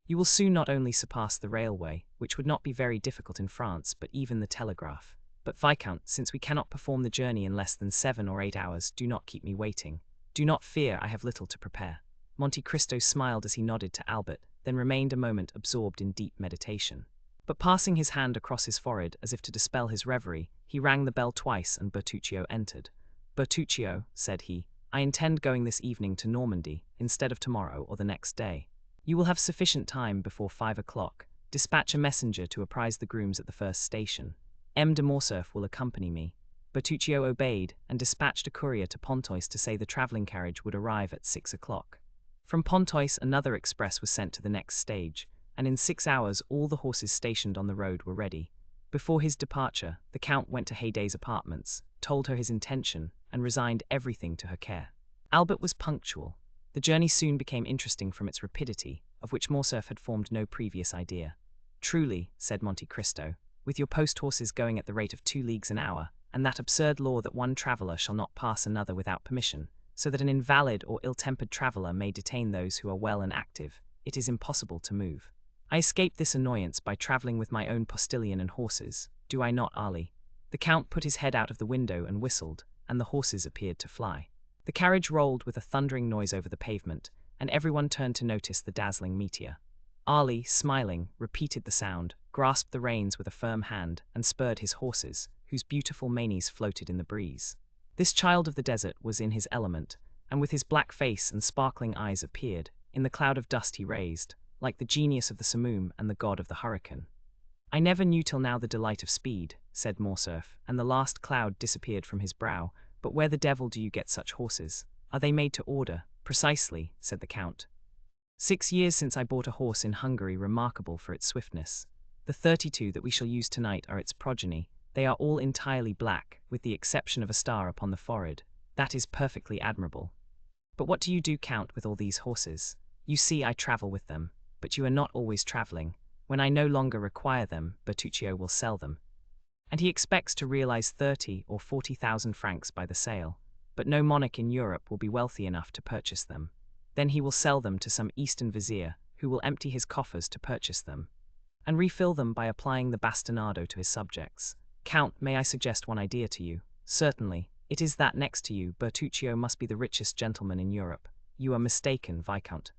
You will soon not only surpass the railway, which would not be very difficult in France, but even the telegraph. But Viscount, since we cannot perform the journey in less than 7 or 8 hours, do not keep me waiting. Do not fear, I have little to prepare. Monte Cristo smiled as he nodded to Albert, then remained a moment absorbed in deep meditation. But passing his hand across his forehead as if to dispel his reverie, he rang the bell twice and Bertuccio entered. Bertuccio, said he, I intend going this evening to Normandy, instead of tomorrow or the next day. You will have sufficient time before 5 o'clock. Dispatch a messenger to apprise the grooms at the first station. M. de Morcerf will accompany me. Bertuccio obeyed, and dispatched a courier to Pontoise to say the travelling carriage would arrive at 6 o'clock. From Pontoise another express was sent to the next stage, and in 6 hours all the horses stationed on the road were ready. Before his departure, the Count went to Haydée's apartments, told her his intention, and resigned everything to her care. Albert was punctual. The journey soon became interesting from its rapidity, of which Morcerf had formed no previous idea. Truly, said Monte Cristo, with your post-horses going at the rate of 2 leagues an hour, and that absurd law that one traveller shall not pass another without permission, so that an invalid or ill-tempered traveller may detain those who are well and active, it is impossible to move. I escaped this annoyance by travelling with my own postilion and horses, do I not, Ali? The Count put his head out of the window and whistled, and the horses appeared to fly. The carriage rolled with a thundering noise over the pavement, and everyone turned to notice the dazzling meteor. Ali, smiling, repeated the sound, grasped the reins with a firm hand, and spurred his horses, whose beautiful manes floated in the breeze. This child of the desert was in his element, and with his black face and sparkling eyes appeared, in the cloud of dust he raised, like the genius of the simoom and the god of the hurricane. I never knew till now the delight of speed, said Morcerf, and the last cloud disappeared from his brow. But where the devil do you get such horses? Are they made to order? Precisely, said the Count. 6 years since I bought a horse in Hungary remarkable for its swiftness. The 32 that we shall use tonight are its progeny. They are all entirely black, with the exception of a star upon the forehead. That is perfectly admirable. But what do you do, Count, with all these horses? You see, I travel with them, but you are not always traveling. When I no longer require them, Bertuccio will sell them. And he expects to realize 30 or 40,000 francs by the sale, but no monarch in Europe will be wealthy enough to purchase them. Then he will sell them to some Eastern vizier, who will empty his coffers to purchase them, and refill them by applying the bastinado to his subjects. Count, may I suggest one idea to you? Certainly. It is that next to you, Bertuccio must be the richest gentleman in Europe. You are mistaken, Viscount.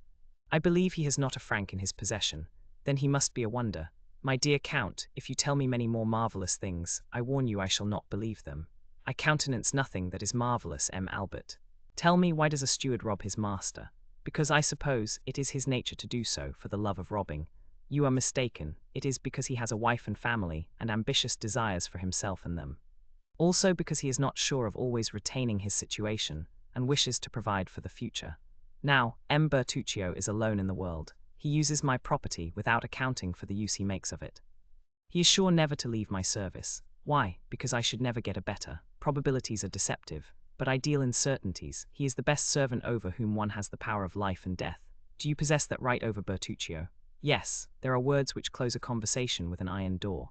I believe he has not a franc in his possession. Then he must be a wonder. My dear Count, if you tell me many more marvelous things, I warn you I shall not believe them. I countenance nothing that is marvelous, M. Albert. Tell me, why does a steward rob his master? Because I suppose it is his nature to do so, for the love of robbing. You are mistaken. It is because he has a wife and family, and ambitious desires for himself and them. Also because he is not sure of always retaining his situation, and wishes to provide for the future. Now, M. Bertuccio is alone in the world. He uses my property without accounting for the use he makes of it. He is sure never to leave my service. Why? Because I should never get a better. Probabilities are deceptive, but I deal in certainties. He is the best servant over whom one has the power of life and death. Do you possess that right over Bertuccio? Yes, there are words which close a conversation with an iron door.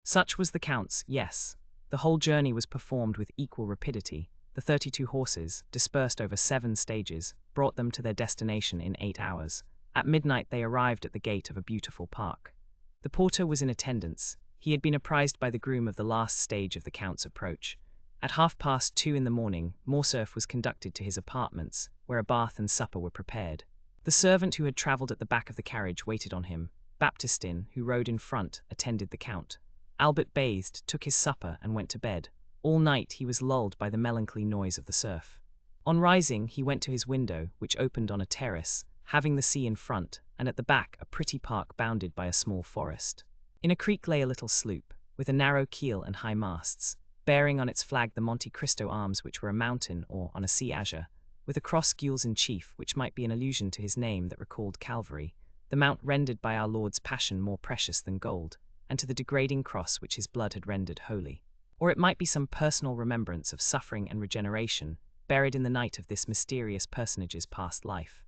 Such was the Count's, yes. The whole journey was performed with equal rapidity. The 32 horses, dispersed over 7 stages, brought them to their destination in 8 hours. At midnight they arrived at the gate of a beautiful park. The porter was in attendance. He had been apprised by the groom of the last stage of the Count's approach. At 2:30 in the morning, Morcerf was conducted to his apartments, where a bath and supper were prepared. The servant who had travelled at the back of the carriage waited on him. Baptistin, who rode in front, attended the count. Albert bathed, took his supper, and went to bed. All night he was lulled by the melancholy noise of the surf. On rising, he went to his window, which opened on a terrace, having the sea in front, and at the back a pretty park bounded by a small forest. In a creek lay a little sloop, with a narrow keel and high masts, bearing on its flag the Monte Cristo arms, which were a mountain or on a sea azure, with a cross gules in chief, which might be an allusion to his name that recalled Calvary, the mount rendered by our Lord's passion more precious than gold, and to the degrading cross which his blood had rendered holy. Or it might be some personal remembrance of suffering and regeneration, buried in the night of this mysterious personage's past life.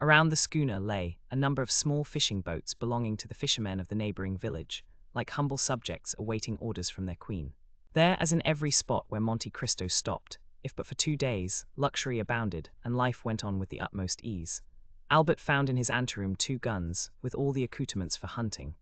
Around the schooner lay a number of small fishing boats belonging to the fishermen of the neighboring village, like humble subjects awaiting orders from their queen. There, as in every spot where Monte Cristo stopped, if but for 2 days, luxury abounded, and life went on with the utmost ease. Albert found in his anteroom 2 guns, with all the accoutrements for hunting.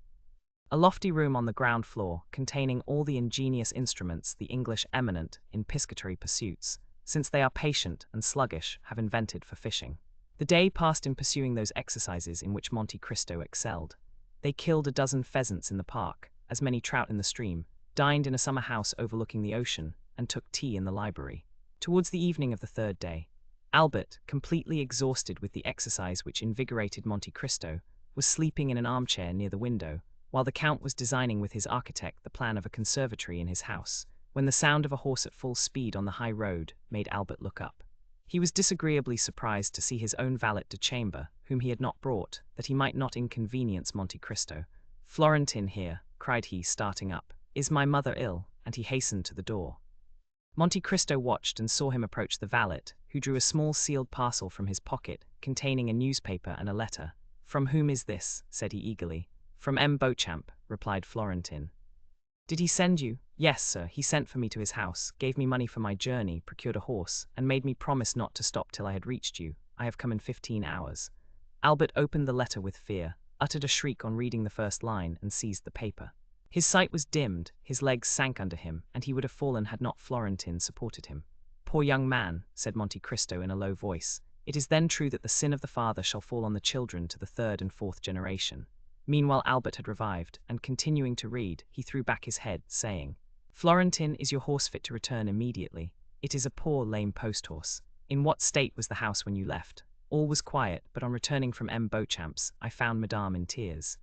A lofty room on the ground floor, containing all the ingenious instruments the English eminent in piscatory pursuits, since they are patient and sluggish, have invented for fishing. The day passed in pursuing those exercises in which Monte Cristo excelled. They killed a dozen pheasants in the park, as many trout in the stream, dined in a summer house overlooking the ocean, and took tea in the library. Towards the evening of the 3rd day, Albert, completely exhausted with the exercise which invigorated Monte Cristo, was sleeping in an armchair near the window, while the Count was designing with his architect the plan of a conservatory in his house, when the sound of a horse at full speed on the high road made Albert look up. He was disagreeably surprised to see his own valet de chambre, whom he had not brought, that he might not inconvenience Monte Cristo. "Florentin here," cried he, starting up. "Is my mother ill?" And he hastened to the door. Monte Cristo watched and saw him approach the valet, who drew a small sealed parcel from his pocket, containing a newspaper and a letter. "From whom is this?" said he eagerly. "From M. Beauchamp," replied Florentin. "Did he send you?" "Yes, sir, he sent for me to his house, gave me money for my journey, procured a horse, and made me promise not to stop till I had reached you. I have come in 15 hours. Albert opened the letter with fear, uttered a shriek on reading the first line, and seized the paper. His sight was dimmed, his legs sank under him, and he would have fallen had not Florentin supported him. "Poor young man," said Monte Cristo in a low voice, "it is then true that the sin of the father shall fall on the children to the 3rd and 4th generation." Meanwhile Albert had revived, and continuing to read, he threw back his head, saying, "Florentin, is your horse fit to return immediately? It is a poor lame post-horse. In what state was the house when you left?" "All was quiet, but on returning from M. Beauchamp's, I found Madame in tears.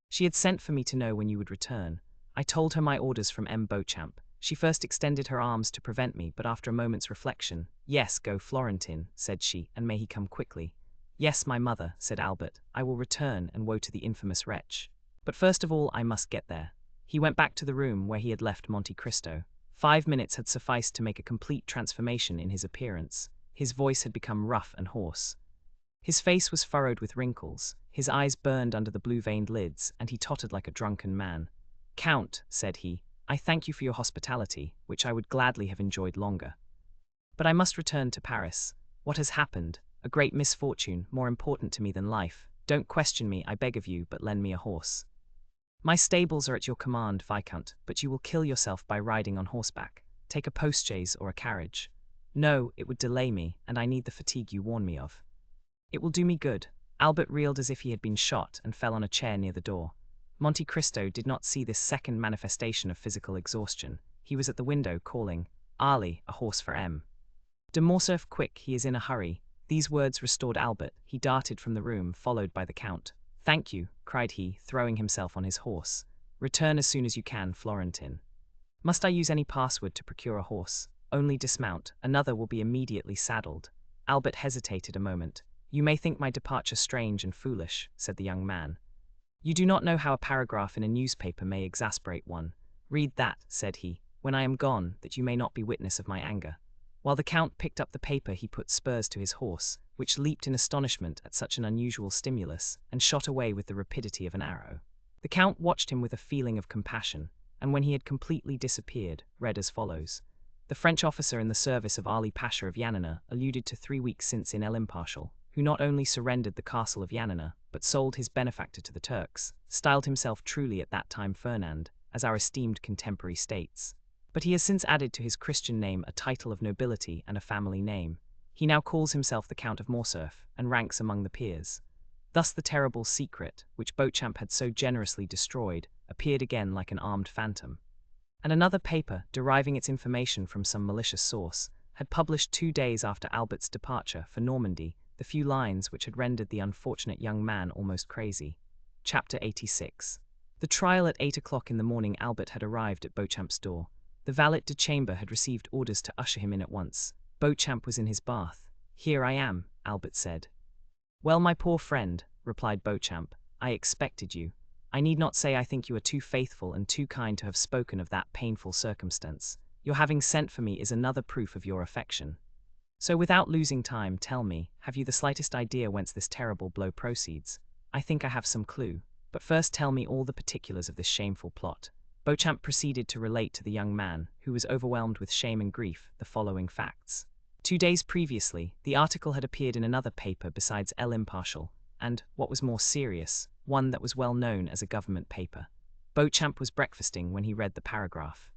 She had sent for me to know when you would return. I told her my orders from M. Beauchamp. She first extended her arms to prevent me, but after a moment's reflection, 'Yes, go, Florentin,' said she, 'and may he come quickly.' 'Yes, my mother,' said Albert, 'I will return, and woe to the infamous wretch. But first of all I must get there.' He went back to the room where he had left Monte Cristo. 5 minutes had sufficed to make a complete transformation in his appearance. His voice had become rough and hoarse. His face was furrowed with wrinkles, his eyes burned under the blue-veined lids, and he tottered like a drunken man. "Count," said he, "I thank you for your hospitality, which I would gladly have enjoyed longer. But I must return to Paris. What has happened? A great misfortune, more important to me than life. Don't question me, I beg of you, but lend me a horse. My stables are at your command, Viscount, but you will kill yourself by riding on horseback. Take a postchaise or a carriage." "No, it would delay me, and I need the fatigue you warn me of." "It will do me good." Albert reeled as if he had been shot, and fell on a chair near the door. Monte Cristo did not see this second manifestation of physical exhaustion. He was at the window, calling, "Ali, a horse for M. de Morcerf, quick, he is in a hurry." These words restored Albert. He darted from the room, followed by the Count. "Thank you," cried he, throwing himself on his horse. "Return as soon as you can, Florentin." "Must I use any password to procure a horse?" "Only dismount, another will be immediately saddled." Albert hesitated a moment. "You may think my departure strange and foolish," said the young man. "You do not know how a paragraph in a newspaper may exasperate one. Read that," said he, "when I am gone, that you may not be witness of my anger." While the Count picked up the paper he put spurs to his horse, which leaped in astonishment at such an unusual stimulus, and shot away with the rapidity of an arrow. The Count watched him with a feeling of compassion, and when he had completely disappeared, read as follows: "The French officer in the service of Ali Pasha of Yanina alluded to 3 weeks since in El Impartial, who not only surrendered the castle of Yanina, but sold his benefactor to the Turks, styled himself truly at that time Fernand, as our esteemed contemporary states. But he has since added to his Christian name a title of nobility and a family name. He now calls himself the Count of Morcerf and ranks among the peers. Thus the terrible secret, which Beauchamp had so generously destroyed, appeared again like an armed phantom. And another paper, deriving its information from some malicious source, had published 2 days after Albert's departure for Normandy the few lines which had rendered the unfortunate young man almost crazy. Chapter 86. The trial at 8 o'clock in the morning. Albert had arrived at Beauchamp's door. The valet de chambre had received orders to usher him in at once. Beauchamp was in his bath. "Here I am," Albert said. "Well, my poor friend," replied Beauchamp, "I expected you. I need not say I think you are too faithful and too kind to have spoken of that painful circumstance. Your having sent for me is another proof of your affection. So without losing time, tell me, have you the slightest idea whence this terrible blow proceeds? I think I have some clue, but first tell me all the particulars of this shameful plot." Beauchamp proceeded to relate to the young man, who was overwhelmed with shame and grief, the following facts. 2 days previously, the article had appeared in another paper besides L'Impartial, and, what was more serious, one that was well known as a government paper. Beauchamp was breakfasting when he read the paragraph.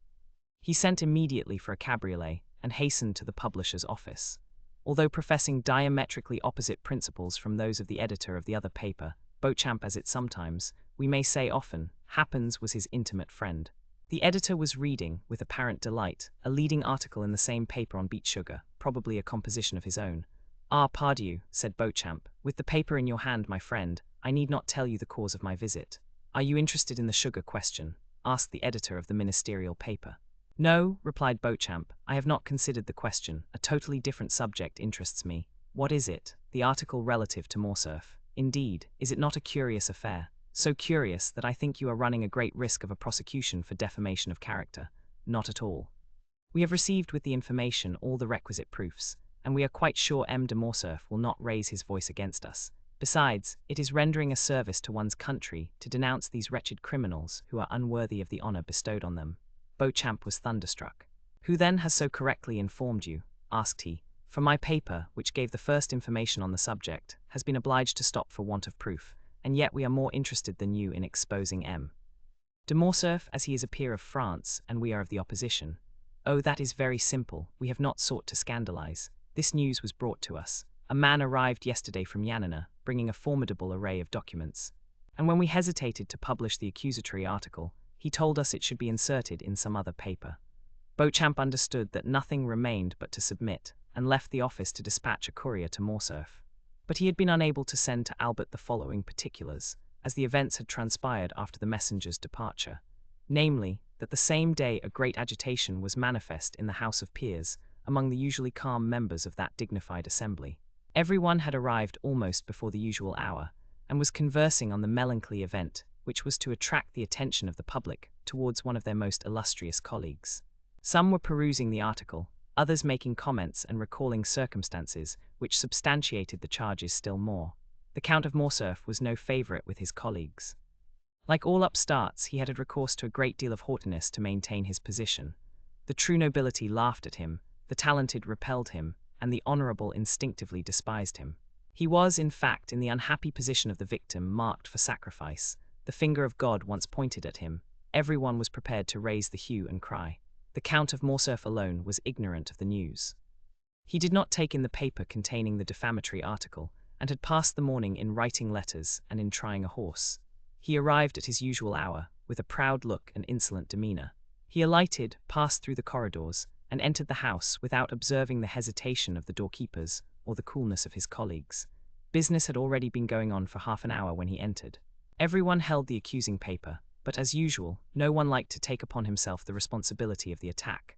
He sent immediately for a cabriolet and hastened to the publisher's office. Although professing diametrically opposite principles from those of the editor of the other paper, Beauchamp, as it sometimes, we may say often, happens, was his intimate friend. The editor was reading, with apparent delight, a leading article in the same paper on beet sugar, probably a composition of his own. "Ah, pardieu," said Beauchamp, "with the paper in your hand, my friend, I need not tell you the cause of my visit." "Are you interested in the sugar question?" asked the editor of the ministerial paper. "No," replied Beauchamp, "I have not considered the question. A totally different subject interests me." "What is it?" "The article relative to Morcerf." "Indeed, is it not a curious affair? So curious that I think you are running a great risk of a prosecution for defamation of character." "Not at all. We have received with the information all the requisite proofs, and we are quite sure M. de Morcerf will not raise his voice against us. Besides, it is rendering a service to one's country to denounce these wretched criminals who are unworthy of the honor bestowed on them." Beauchamp was thunderstruck. "Who then has so correctly informed you?" asked he. "For my paper, which gave the first information on the subject, has been obliged to stop for want of proof, and yet we are more interested than you in exposing M. de Morcerf, as he is a peer of France, and we are of the opposition." "Oh, that is very simple. We have not sought to scandalize. This news was brought to us. A man arrived yesterday from Yanina, bringing a formidable array of documents. And when we hesitated to publish the accusatory article, he told us it should be inserted in some other paper." Beauchamp understood that nothing remained but to submit, and left the office to dispatch a courier to Morcerf. But he had been unable to send to Albert the following particulars, as the events had transpired after the messenger's departure. Namely, that the same day a great agitation was manifest in the House of Peers, among the usually calm members of that dignified assembly. Every one had arrived almost before the usual hour, and was conversing on the melancholy event, which was to attract the attention of the public towards one of their most illustrious colleagues. Some were perusing the article, others making comments and recalling circumstances which substantiated the charges still more. The Count of Morcerf was no favorite with his colleagues. Like all upstarts, he had recourse to a great deal of haughtiness to maintain his position. The true nobility laughed at him, the talented repelled him, and the honorable instinctively despised him. He was, in fact, in the unhappy position of the victim marked for sacrifice. The finger of God once pointed at him. Every one was prepared to raise the hue and cry. The Count of Morcerf alone was ignorant of the news. He did not take in the paper containing the defamatory article, and had passed the morning in writing letters and in trying a horse. He arrived at his usual hour, with a proud look and insolent demeanor. He alighted, passed through the corridors, and entered the house without observing the hesitation of the doorkeepers or the coolness of his colleagues. Business had already been going on for half an hour when he entered. Everyone held the accusing paper, but as usual, no one liked to take upon himself the responsibility of the attack.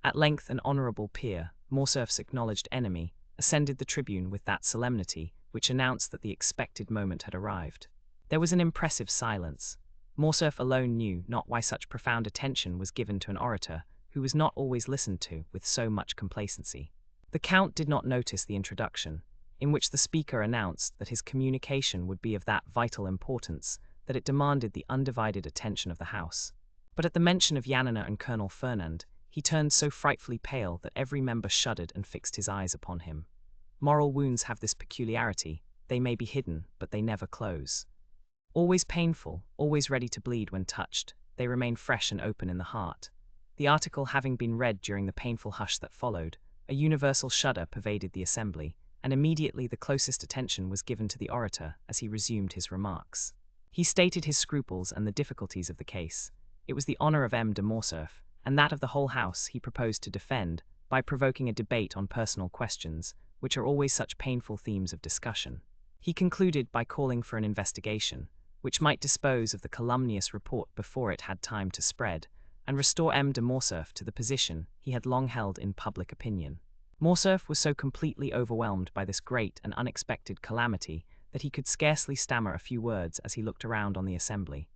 At length an honorable peer, Morcerf's acknowledged enemy, ascended the tribune with that solemnity which announced that the expected moment had arrived. There was an impressive silence. Morcerf alone knew not why such profound attention was given to an orator who was not always listened to with so much complacency. The Count did not notice the introduction, in which the speaker announced that his communication would be of that vital importance that it demanded the undivided attention of the House. But at the mention of Yanina and Colonel Fernand, he turned so frightfully pale that every member shuddered and fixed his eyes upon him. Moral wounds have this peculiarity: they may be hidden, but they never close. Always painful, always ready to bleed when touched, they remain fresh and open in the heart. The article having been read during the painful hush that followed, a universal shudder pervaded the assembly, and immediately the closest attention was given to the orator as he resumed his remarks. He stated his scruples and the difficulties of the case. It was the honor of M. de Morcerf, and that of the whole house, he proposed to defend, by provoking a debate on personal questions, which are always such painful themes of discussion. He concluded by calling for an investigation, which might dispose of the calumnious report before it had time to spread, and restore M. de Morcerf to the position he had long held in public opinion. Morcerf was so completely overwhelmed by this great and unexpected calamity that he could scarcely stammer a few words as he looked around on the assembly.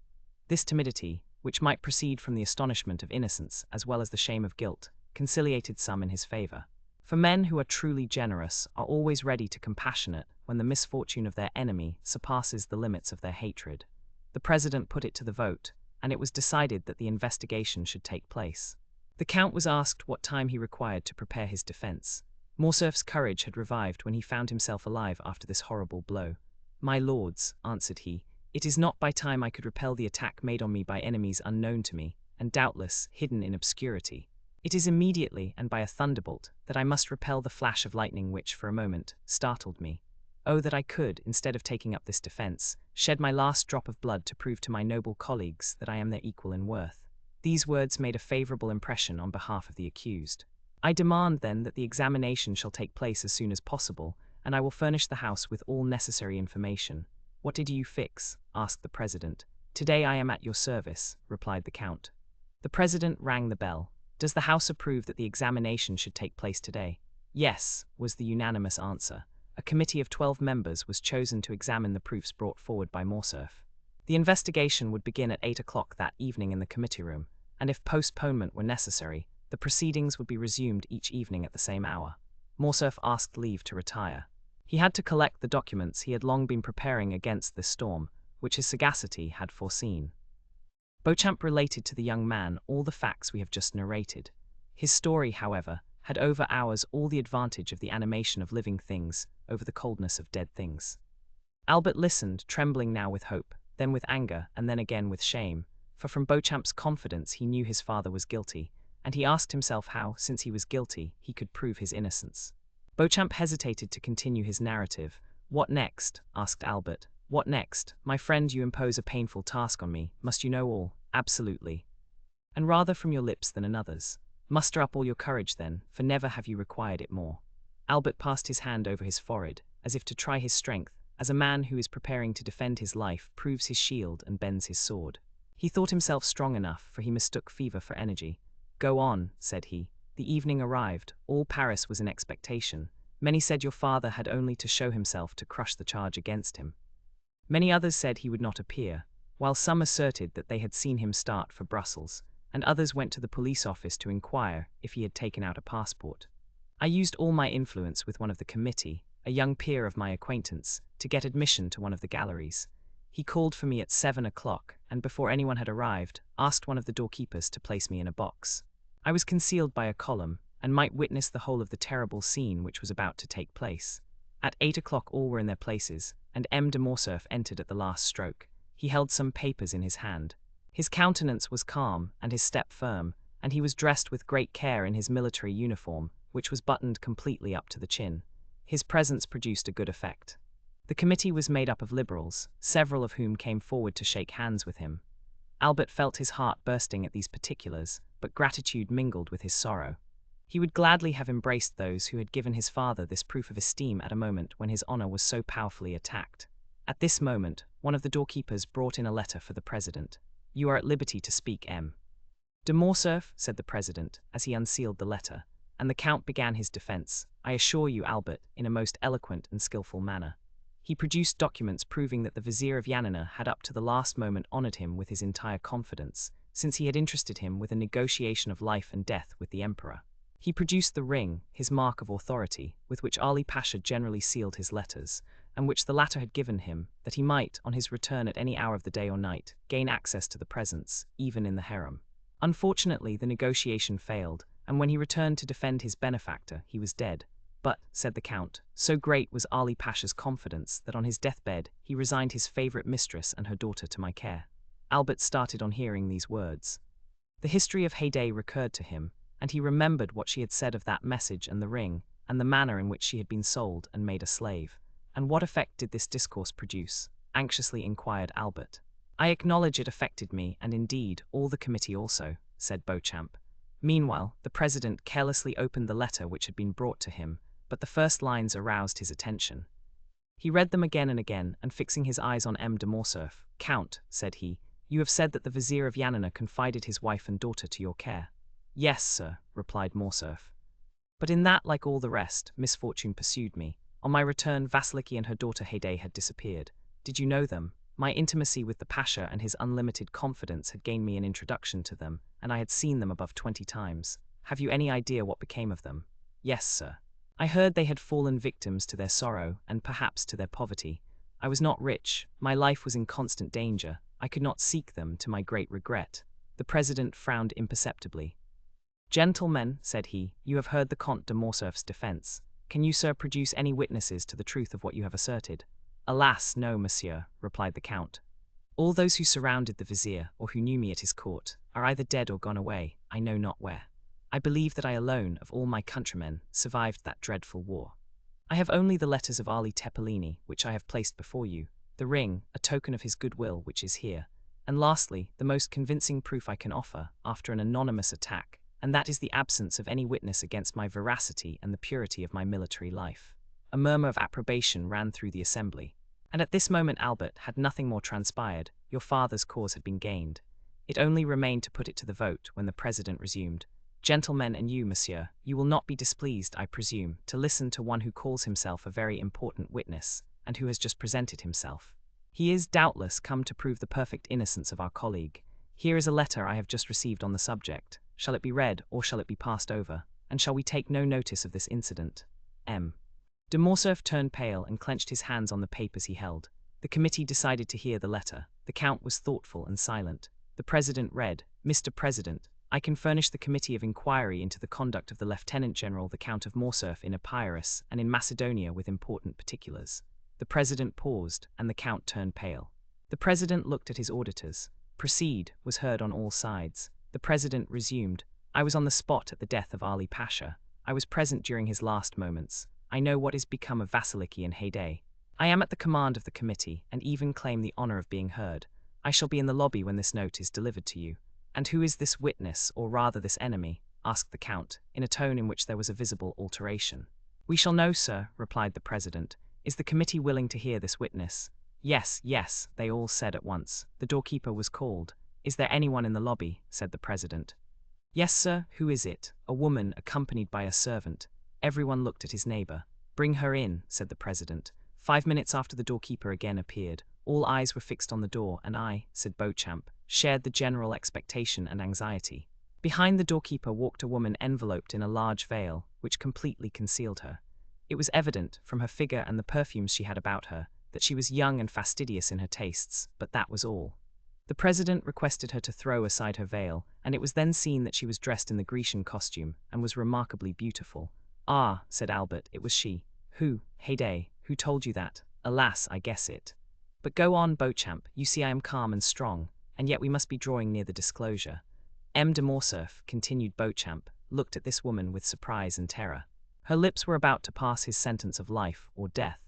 This timidity, which might proceed from the astonishment of innocence as well as the shame of guilt, conciliated some in his favor. For men who are truly generous are always ready to compassionate when the misfortune of their enemy surpasses the limits of their hatred. The president put it to the vote, and it was decided that the investigation should take place. The count was asked what time he required to prepare his defense. Morcerf's courage had revived when he found himself alive after this horrible blow. "My lords," answered he, "it is not by time I could repel the attack made on me by enemies unknown to me, and doubtless hidden in obscurity. It is immediately and by a thunderbolt that I must repel the flash of lightning which, for a moment, startled me. Oh, that I could, instead of taking up this defense, shed my last drop of blood to prove to my noble colleagues that I am their equal in worth." These words made a favorable impression on behalf of the accused. "I demand, then, that the examination shall take place as soon as possible, and I will furnish the House with all necessary information." "What did you fix?" asked the president. "Today I am at your service," replied the count. The president rang the bell. "Does the House approve that the examination should take place today?" "Yes," was the unanimous answer. A committee of 12 members was chosen to examine the proofs brought forward by Morcerf. The investigation would begin at 8 o'clock that evening in the committee room, and if postponement were necessary, the proceedings would be resumed each evening at the same hour. Morcerf asked leave to retire. He had to collect the documents he had long been preparing against this storm, which his sagacity had foreseen. Beauchamp related to the young man all the facts we have just narrated. His story, however, had over ours all the advantage of the animation of living things over the coldness of dead things. Albert listened, trembling now with hope, then with anger, and then again with shame, for from Beauchamp's confidence he knew his father was guilty, and he asked himself how, since he was guilty, he could prove his innocence. Beauchamp hesitated to continue his narrative. "What next?" asked Albert. "What next? My friend, you impose a painful task on me. Must you know all?" "Absolutely." "And rather from your lips than another's. Muster up all your courage then, for never have you required it more." Albert passed his hand over his forehead, as if to try his strength, as a man who is preparing to defend his life proves his shield and bends his sword. He thought himself strong enough, for he mistook fever for energy. "Go on," said he. "The evening arrived. All Paris was in expectation. Many said your father had only to show himself to crush the charge against him. Many others said he would not appear, while some asserted that they had seen him start for Brussels, and others went to the police office to inquire if he had taken out a passport. I used all my influence with one of the committee, a young peer of my acquaintance, to get admission to one of the galleries. He called for me at 7 o'clock, and before anyone had arrived, asked one of the doorkeepers to place me in a box. I was concealed by a column, and might witness the whole of the terrible scene which was about to take place. At 8 o'clock all were in their places, and M. de Morcerf entered at the last stroke. He held some papers in his hand. His countenance was calm, and his step firm, and he was dressed with great care in his military uniform, which was buttoned completely up to the chin. His presence produced a good effect. The committee was made up of liberals, several of whom came forward to shake hands with him. Albert felt his heart bursting at these particulars, but gratitude mingled with his sorrow. He would gladly have embraced those who had given his father this proof of esteem at a moment when his honor was so powerfully attacked. At this moment, one of the doorkeepers brought in a letter for the president. "You are at liberty to speak, M." "De Morcerf," said the president, as he unsealed the letter, and the count began his defense, "I assure you, Albert, in a most eloquent and skillful manner." He produced documents proving that the vizier of Yanina had up to the last moment honored him with his entire confidence, since he had interested him with a negotiation of life and death with the emperor. He produced the ring, his mark of authority, with which Ali Pasha generally sealed his letters, and which the latter had given him, that he might, on his return at any hour of the day or night, gain access to the presence, even in the harem. Unfortunately, the negotiation failed, and when he returned to defend his benefactor, he was dead. "But," said the count, "so great was Ali Pasha's confidence that on his deathbed he resigned his favorite mistress and her daughter to my care." Albert started on hearing these words. The history of Haydée recurred to him, and he remembered what she had said of that message and the ring, and the manner in which she had been sold and made a slave. And what effect did this discourse produce? Anxiously inquired Albert. I acknowledge it affected me, and indeed, all the committee also, said Beauchamp. Meanwhile, the president carelessly opened the letter which had been brought to him, but the first lines aroused his attention. He read them again and again, and fixing his eyes on M. de Morcerf, Count, said he, you have said that the vizier of Yanina confided his wife and daughter to your care. Yes, sir, replied Morcerf. But in that, like all the rest, misfortune pursued me. On my return, Vasiliki and her daughter Haydée had disappeared. Did you know them? My intimacy with the Pasha and his unlimited confidence had gained me an introduction to them, and I had seen them above 20 times. Have you any idea what became of them? Yes, sir. I heard they had fallen victims to their sorrow, and perhaps to their poverty. I was not rich, my life was in constant danger, I could not seek them, to my great regret. The president frowned imperceptibly. Gentlemen, said he, you have heard the Comte de Morcerf's defense. Can you, sir, produce any witnesses to the truth of what you have asserted? Alas, no, monsieur, replied the Count. All those who surrounded the vizier, or who knew me at his court, are either dead or gone away, I know not where. I believe that I alone, of all my countrymen, survived that dreadful war. I have only the letters of Ali Tepelini, which I have placed before you, the ring, a token of his goodwill, which is here, and lastly, the most convincing proof I can offer, after an anonymous attack, and that is the absence of any witness against my veracity and the purity of my military life. A murmur of approbation ran through the assembly. And at this moment Albert had nothing more transpired, your father's cause had been gained. It only remained to put it to the vote, when the president resumed. Gentlemen, and you, monsieur, you will not be displeased, I presume, to listen to one who calls himself a very important witness, and who has just presented himself. He is, doubtless, come to prove the perfect innocence of our colleague. Here is a letter I have just received on the subject. Shall it be read, or shall it be passed over? And shall we take no notice of this incident? M. De Morcerf turned pale and clenched his hands on the papers he held. The committee decided to hear the letter. The Count was thoughtful and silent. The president read, Mr. President, I can furnish the committee of inquiry into the conduct of the Lieutenant General the Count of Morcerf in Epirus and in Macedonia with important particulars. The president paused, and the Count turned pale. The president looked at his auditors. Proceed, was heard on all sides. The president resumed, I was on the spot at the death of Ali Pasha. I was present during his last moments. I know what is become of Vasiliki and Haydée. I am at the command of the committee, and even claim the honor of being heard. I shall be in the lobby when this note is delivered to you. And who is this witness, or rather this enemy? Asked the Count, in a tone in which there was a visible alteration. We shall know, sir, replied the president. Is the committee willing to hear this witness? Yes, yes, they all said at once. The doorkeeper was called. Is there anyone in the lobby? Said the president. Yes, sir, who is it? A woman, accompanied by a servant. Everyone looked at his neighbor. Bring her in, said the president. 5 minutes after the doorkeeper again appeared. All eyes were fixed on the door, and I, said Beauchamp, shared the general expectation and anxiety. Behind the doorkeeper walked a woman enveloped in a large veil, which completely concealed her. It was evident, from her figure and the perfumes she had about her, that she was young and fastidious in her tastes, but that was all. The president requested her to throw aside her veil, and it was then seen that she was dressed in the Grecian costume, and was remarkably beautiful. Ah, said Albert, it was she. Who? Haydée. Who told you that? Alas, I guess it. But go on, Beauchamp, you see I am calm and strong, and yet we must be drawing near the disclosure. M. de Morcerf, continued Beauchamp, looked at this woman with surprise and terror. Her lips were about to pass his sentence of life or death.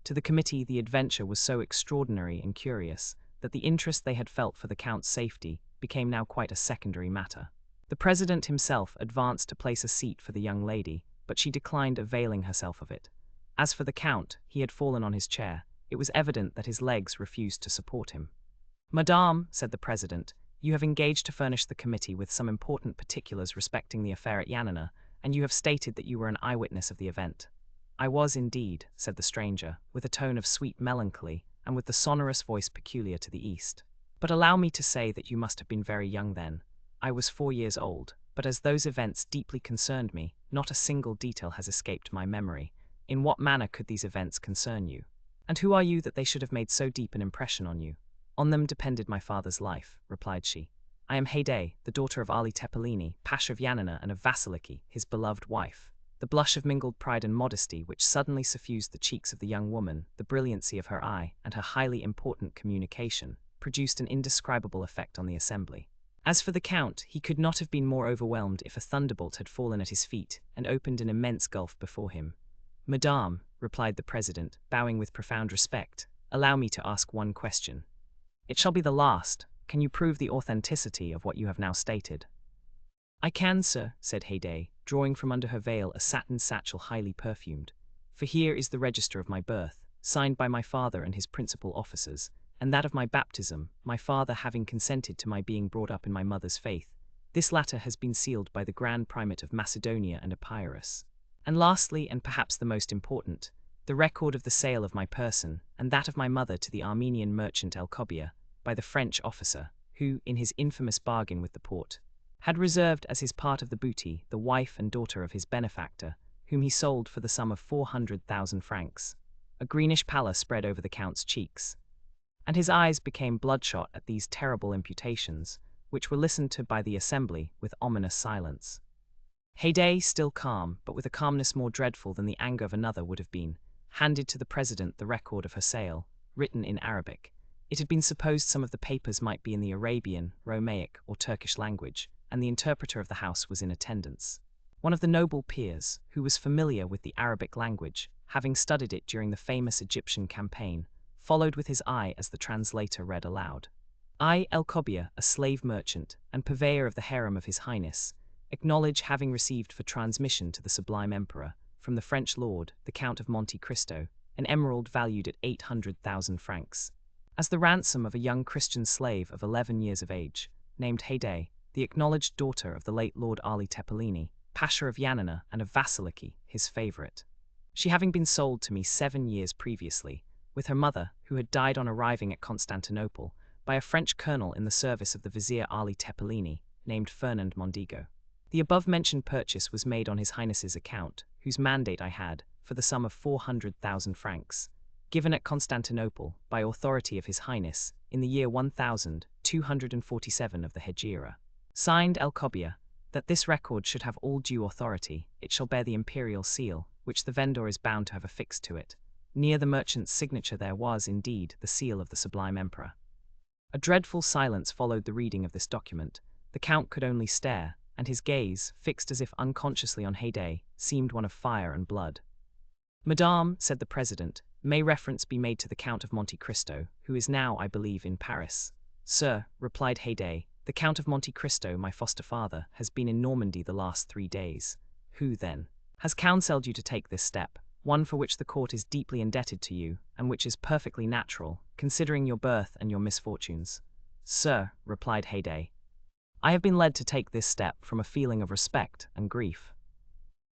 To the committee the adventure was so extraordinary and curious, that the interest they had felt for the Count's safety became now quite a secondary matter. The president himself advanced to place a seat for the young lady, but she declined availing herself of it. As for the Count, he had fallen on his chair. It was evident that his legs refused to support him. Madame, said the president, you have engaged to furnish the committee with some important particulars respecting the affair at Yanina, and you have stated that you were an eyewitness of the event. I was indeed, said the stranger, with a tone of sweet melancholy, and with the sonorous voice peculiar to the East. But allow me to say that you must have been very young then. I was 4 years old, but as those events deeply concerned me, not a single detail has escaped my memory. In what manner could these events concern you? And who are you that they should have made so deep an impression on you? On them depended my father's life, replied she. I am Haydée, the daughter of Ali Tepelini, Pasha of Yanina, and of Vasiliki, his beloved wife. The blush of mingled pride and modesty which suddenly suffused the cheeks of the young woman, the brilliancy of her eye, and her highly important communication, produced an indescribable effect on the assembly. As for the Count, he could not have been more overwhelmed if a thunderbolt had fallen at his feet and opened an immense gulf before him. "Madame," replied the president, bowing with profound respect, "allow me to ask one question. It shall be the last. Can you prove the authenticity of what you have now stated?" "I can, sir," said Haydée, drawing from under her veil a satin satchel highly perfumed. "For here is the register of my birth, signed by my father and his principal officers, and that of my baptism, my father having consented to my being brought up in my mother's faith. This latter has been sealed by the Grand Primate of Macedonia and Epirus. And lastly, and perhaps the most important, the record of the sale of my person, and that of my mother to the Armenian merchant Alcobia, by the French officer, who, in his infamous bargain with the Porte, had reserved as his part of the booty the wife and daughter of his benefactor, whom he sold for the sum of 400,000 francs. A greenish pallor spread over the Count's cheeks, and his eyes became bloodshot at these terrible imputations, which were listened to by the assembly with ominous silence. Haydée, still calm, but with a calmness more dreadful than the anger of another would have been, handed to the president the record of her sale, written in Arabic. It had been supposed some of the papers might be in the Arabian, Romaic, or Turkish language, and the interpreter of the house was in attendance. One of the noble peers, who was familiar with the Arabic language, having studied it during the famous Egyptian campaign, followed with his eye as the translator read aloud. "I, Alcobia, a slave merchant, and purveyor of the harem of His Highness, acknowledge having received for transmission to the Sublime Emperor, from the French lord, the Count of Monte Cristo, an emerald valued at 800,000 francs, as the ransom of a young Christian slave of 11 years of age, named Haydée, the acknowledged daughter of the late Lord Ali Tepelini, Pasha of Yanina and of Vasiliki, his favorite. She having been sold to me 7 years previously, with her mother, who had died on arriving at Constantinople, by a French colonel in the service of the Vizier Ali Tepelini, named Fernand Mondego. The above-mentioned purchase was made on His Highness's account, whose mandate I had, for the sum of 400,000 francs, given at Constantinople, by authority of His Highness, in the year 1247 of the Hegira. Signed Alcobia, that this record should have all due authority, it shall bear the imperial seal, which the vendor is bound to have affixed to it. Near the merchant's signature there was, indeed, the seal of the Sublime Emperor." A dreadful silence followed the reading of this document. The Count could only stare, and his gaze, fixed as if unconsciously on Haydée, seemed one of fire and blood. "Madame," said the president, "may reference be made to the Count of Monte Cristo, who is now, I believe, in Paris?" "Sir," replied Haydée, "the Count of Monte Cristo, my foster father, has been in Normandy the last 3 days." "Who, then, has counselled you to take this step, one for which the court is deeply indebted to you, and which is perfectly natural, considering your birth and your misfortunes?" "Sir," replied Haydée, "I have been led to take this step from a feeling of respect and grief.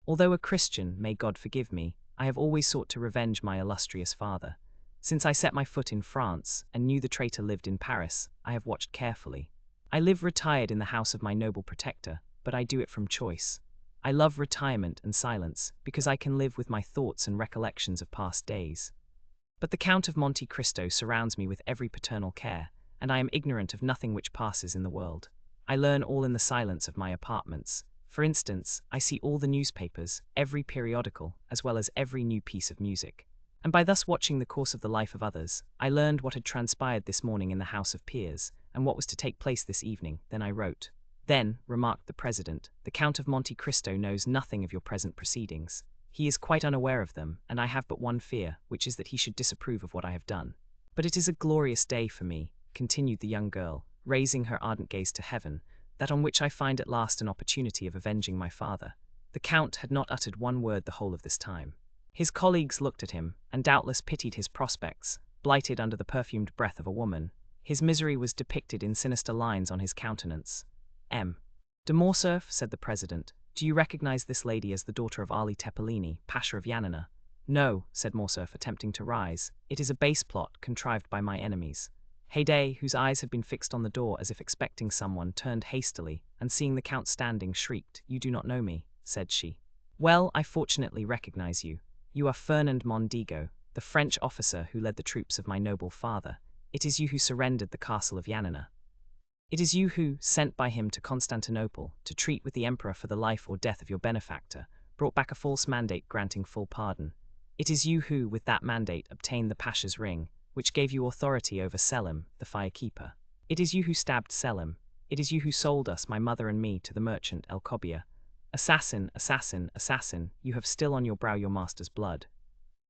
Although a Christian, may God forgive me, I have always sought to revenge my illustrious father. Since I set my foot in France, and knew the traitor lived in Paris, I have watched carefully. I live retired in the house of my noble protector, but I do it from choice. I love retirement and silence, because I can live with my thoughts and recollections of past days. But the Count of Monte Cristo surrounds me with every paternal care, and I am ignorant of nothing which passes in the world. I learn all in the silence of my apartments. For instance, I see all the newspapers, every periodical, as well as every new piece of music. And by thus watching the course of the life of others, I learned what had transpired this morning in the House of Peers, and what was to take place this evening. Then I wrote." "Then," remarked the president, "the Count of Monte Cristo knows nothing of your present proceedings. He is quite unaware of them, and I have but one fear, which is that he should disapprove of what I have done. But it is a glorious day for me," continued the young girl, raising her ardent gaze to heaven, "that on which I find at last an opportunity of avenging my father." The Count had not uttered one word the whole of this time. His colleagues looked at him, and doubtless pitied his prospects, blighted under the perfumed breath of a woman. His misery was depicted in sinister lines on his countenance. "M. de Morcerf," said the president, "do you recognize this lady as the daughter of Ali Tepelini, Pasha of Yanina?" "No," said Morcerf, attempting to rise. "It is a base plot contrived by my enemies." Haydée, whose eyes had been fixed on the door as if expecting someone, turned hastily, and seeing the Count standing, shrieked. "You do not know me," said she. "Well, I fortunately recognize you. You are Fernand Mondego, the French officer who led the troops of my noble father. It is you who surrendered the castle of Yanina. It is you who, sent by him to Constantinople to treat with the emperor for the life or death of your benefactor, brought back a false mandate granting full pardon. It is you who, with that mandate, obtained the Pasha's ring, which gave you authority over Selim, the firekeeper. It is you who stabbed Selim. It is you who sold us, my mother and me, to the merchant El Cobbia. Assassin, assassin, assassin, you have still on your brow your master's blood.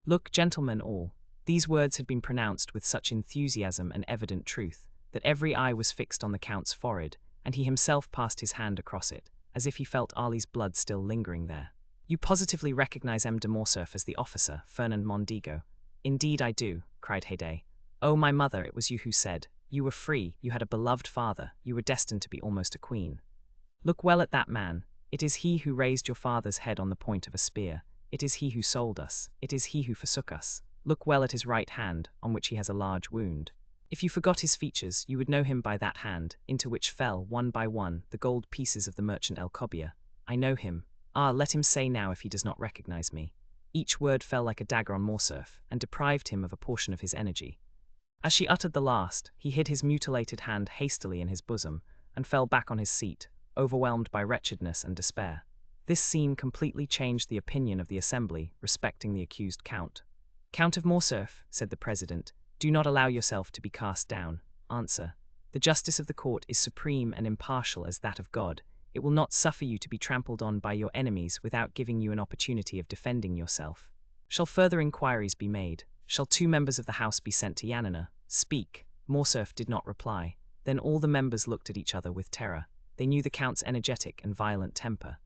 Look, gentlemen all. These words had been pronounced with such enthusiasm and evident truth, that every eye was fixed on the Count's forehead, and he himself passed his hand across it, as if he felt Ali's blood still lingering there. You positively recognize M. de Morcerf as the officer, Fernand Mondego. Indeed I do, cried Haydée. Oh, my mother, it was you who said, you were free, you had a beloved father, you were destined to be almost a queen. Look well at that man. It is he who raised your father's head on the point of a spear. It is he who sold us. It is he who forsook us. Look well at his right hand, on which he has a large wound. If you forgot his features, you would know him by that hand, into which fell, one by one, the gold pieces of the merchant El Cobbia. I know him. Ah, let him say now if he does not recognize me. Each word fell like a dagger on Morcerf, and deprived him of a portion of his energy. As she uttered the last, he hid his mutilated hand hastily in his bosom, and fell back on his seat, overwhelmed by wretchedness and despair. This scene completely changed the opinion of the assembly respecting the accused Count. Count of Morcerf, said the president, do not allow yourself to be cast down. Answer. The justice of the court is supreme and impartial as that of God. It will not suffer you to be trampled on by your enemies without giving you an opportunity of defending yourself. Shall further inquiries be made? Shall 2 members of the House be sent to Yanina? Speak. Morcerf did not reply. Then all the members looked at each other with terror. They knew the Count's energetic and violent temper.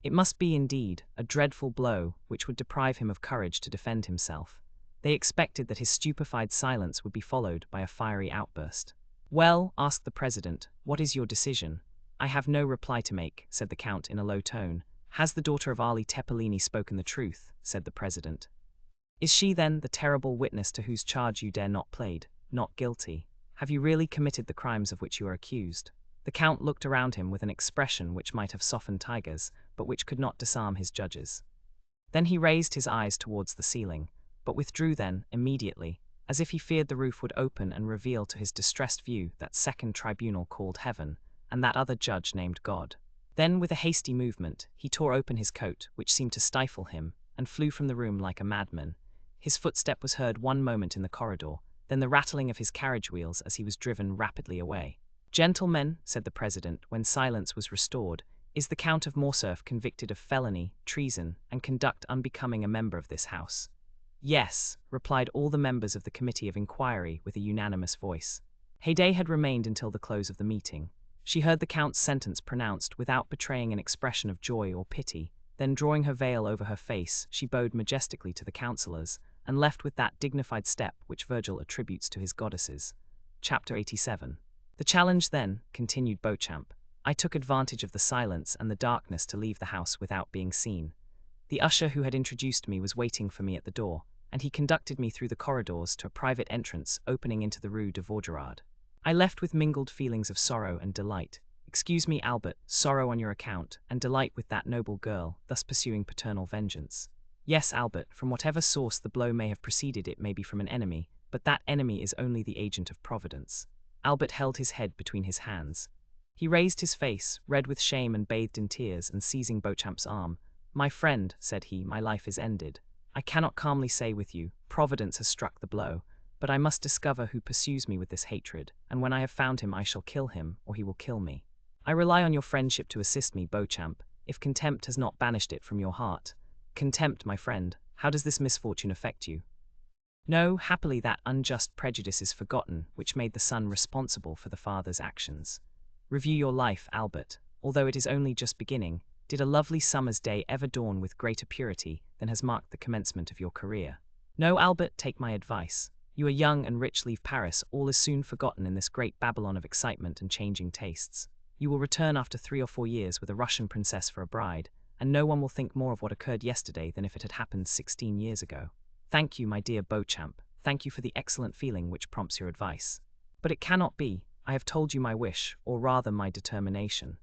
It must be, indeed, a dreadful blow which would deprive him of courage to defend himself. They expected that his stupefied silence would be followed by a fiery outburst. Well, asked the president, what is your decision? I have no reply to make, said the Count in a low tone. Has the daughter of Ali Tepellini spoken the truth? Said the president. Is she, then, the terrible witness to whose charge you dare not plead? Not guilty? Have you really committed the crimes of which you are accused? The Count looked around him with an expression which might have softened tigers, but which could not disarm his judges. Then he raised his eyes towards the ceiling, but withdrew then, immediately, as if he feared the roof would open and reveal to his distressed view that second tribunal called Heaven, and that other judge named God. Then, with a hasty movement, he tore open his coat, which seemed to stifle him, and flew from the room like a madman. His footstep was heard one moment in the corridor, then the rattling of his carriage wheels as he was driven rapidly away. Gentlemen, said the president, when silence was restored, is the Count of Morcerf convicted of felony, treason, and conduct unbecoming a member of this house? Yes, replied all the members of the committee of inquiry with a unanimous voice. Haydée had remained until the close of the meeting. She heard the Count's sentence pronounced without betraying an expression of joy or pity. Then, drawing her veil over her face, she bowed majestically to the councillors, and left with that dignified step which Virgil attributes to his goddesses. Chapter 87. The challenge then, continued Beauchamp. I took advantage of the silence and the darkness to leave the house without being seen. The usher who had introduced me was waiting for me at the door, and he conducted me through the corridors to a private entrance opening into the Rue de Vaugirard. I left with mingled feelings of sorrow and delight. Excuse me, Albert, sorrow on your account, and delight with that noble girl, thus pursuing paternal vengeance. Yes, Albert, from whatever source the blow may have proceeded, it may be from an enemy, but that enemy is only the agent of Providence. Albert held his head between his hands. He raised his face, red with shame and bathed in tears, and seizing Beauchamp's arm, My friend, said he, my life is ended. I cannot calmly say with you, Providence has struck the blow, but I must discover who pursues me with this hatred, and when I have found him I shall kill him, or he will kill me. I rely on your friendship to assist me, Beauchamp, if contempt has not banished it from your heart. Contempt, my friend, how does this misfortune affect you? No, happily that unjust prejudice is forgotten which made the son responsible for the father's actions. Review your life, Albert. Although it is only just beginning, did a lovely summer's day ever dawn with greater purity than has marked the commencement of your career? No, Albert, take my advice. You are young and rich, leave Paris, all is soon forgotten in this great Babylon of excitement and changing tastes. You will return after 3 or 4 years with a Russian princess for a bride, and no one will think more of what occurred yesterday than if it had happened 16 years ago. Thank you, my dear Beauchamp, thank you for the excellent feeling which prompts your advice. But it cannot be. I have told you my wish, or rather my determination.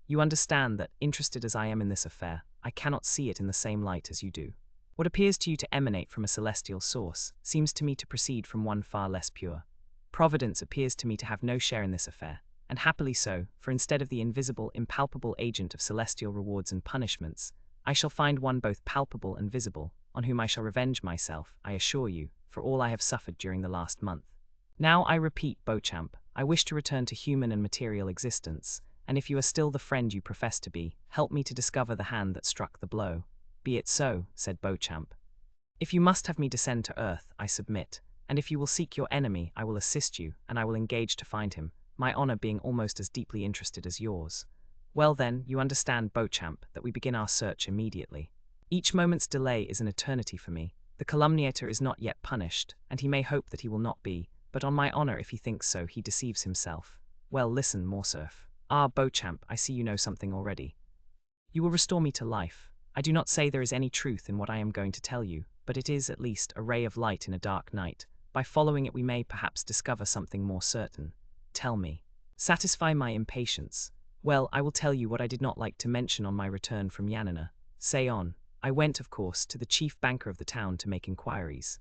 You understand that, interested as I am in this affair, I cannot see it in the same light as you do. What appears to you to emanate from a celestial source seems to me to proceed from one far less pure. Providence appears to me to have no share in this affair, and happily so, for instead of the invisible, impalpable agent of celestial rewards and punishments, I shall find one both palpable and visible, on whom I shall revenge myself, I assure you, for all I have suffered during the last month. Now I repeat, Beauchamp, I wish to return to human and material existence, and if you are still the friend you profess to be, help me to discover the hand that struck the blow." "Be it so," said Beauchamp. "If you must have me descend to earth, I submit, and if you will seek your enemy, I will assist you, and I will engage to find him, my honor being almost as deeply interested as yours." "Well then, you understand, Beauchamp, that we begin our search immediately. Each moment's delay is an eternity for me. The calumniator is not yet punished, and he may hope that he will not be, but on my honor if he thinks so, he deceives himself. Well, listen, Morcerf. Ah, Beauchamp, I see you know something already. You will restore me to life. I do not say there is any truth in what I am going to tell you, but it is, at least, a ray of light in a dark night. By following it we may perhaps discover something more certain. Tell me. Satisfy my impatience. Well, I will tell you what I did not like to mention on my return from Yanina. Say on. I went, of course, to the chief banker of the town to make inquiries.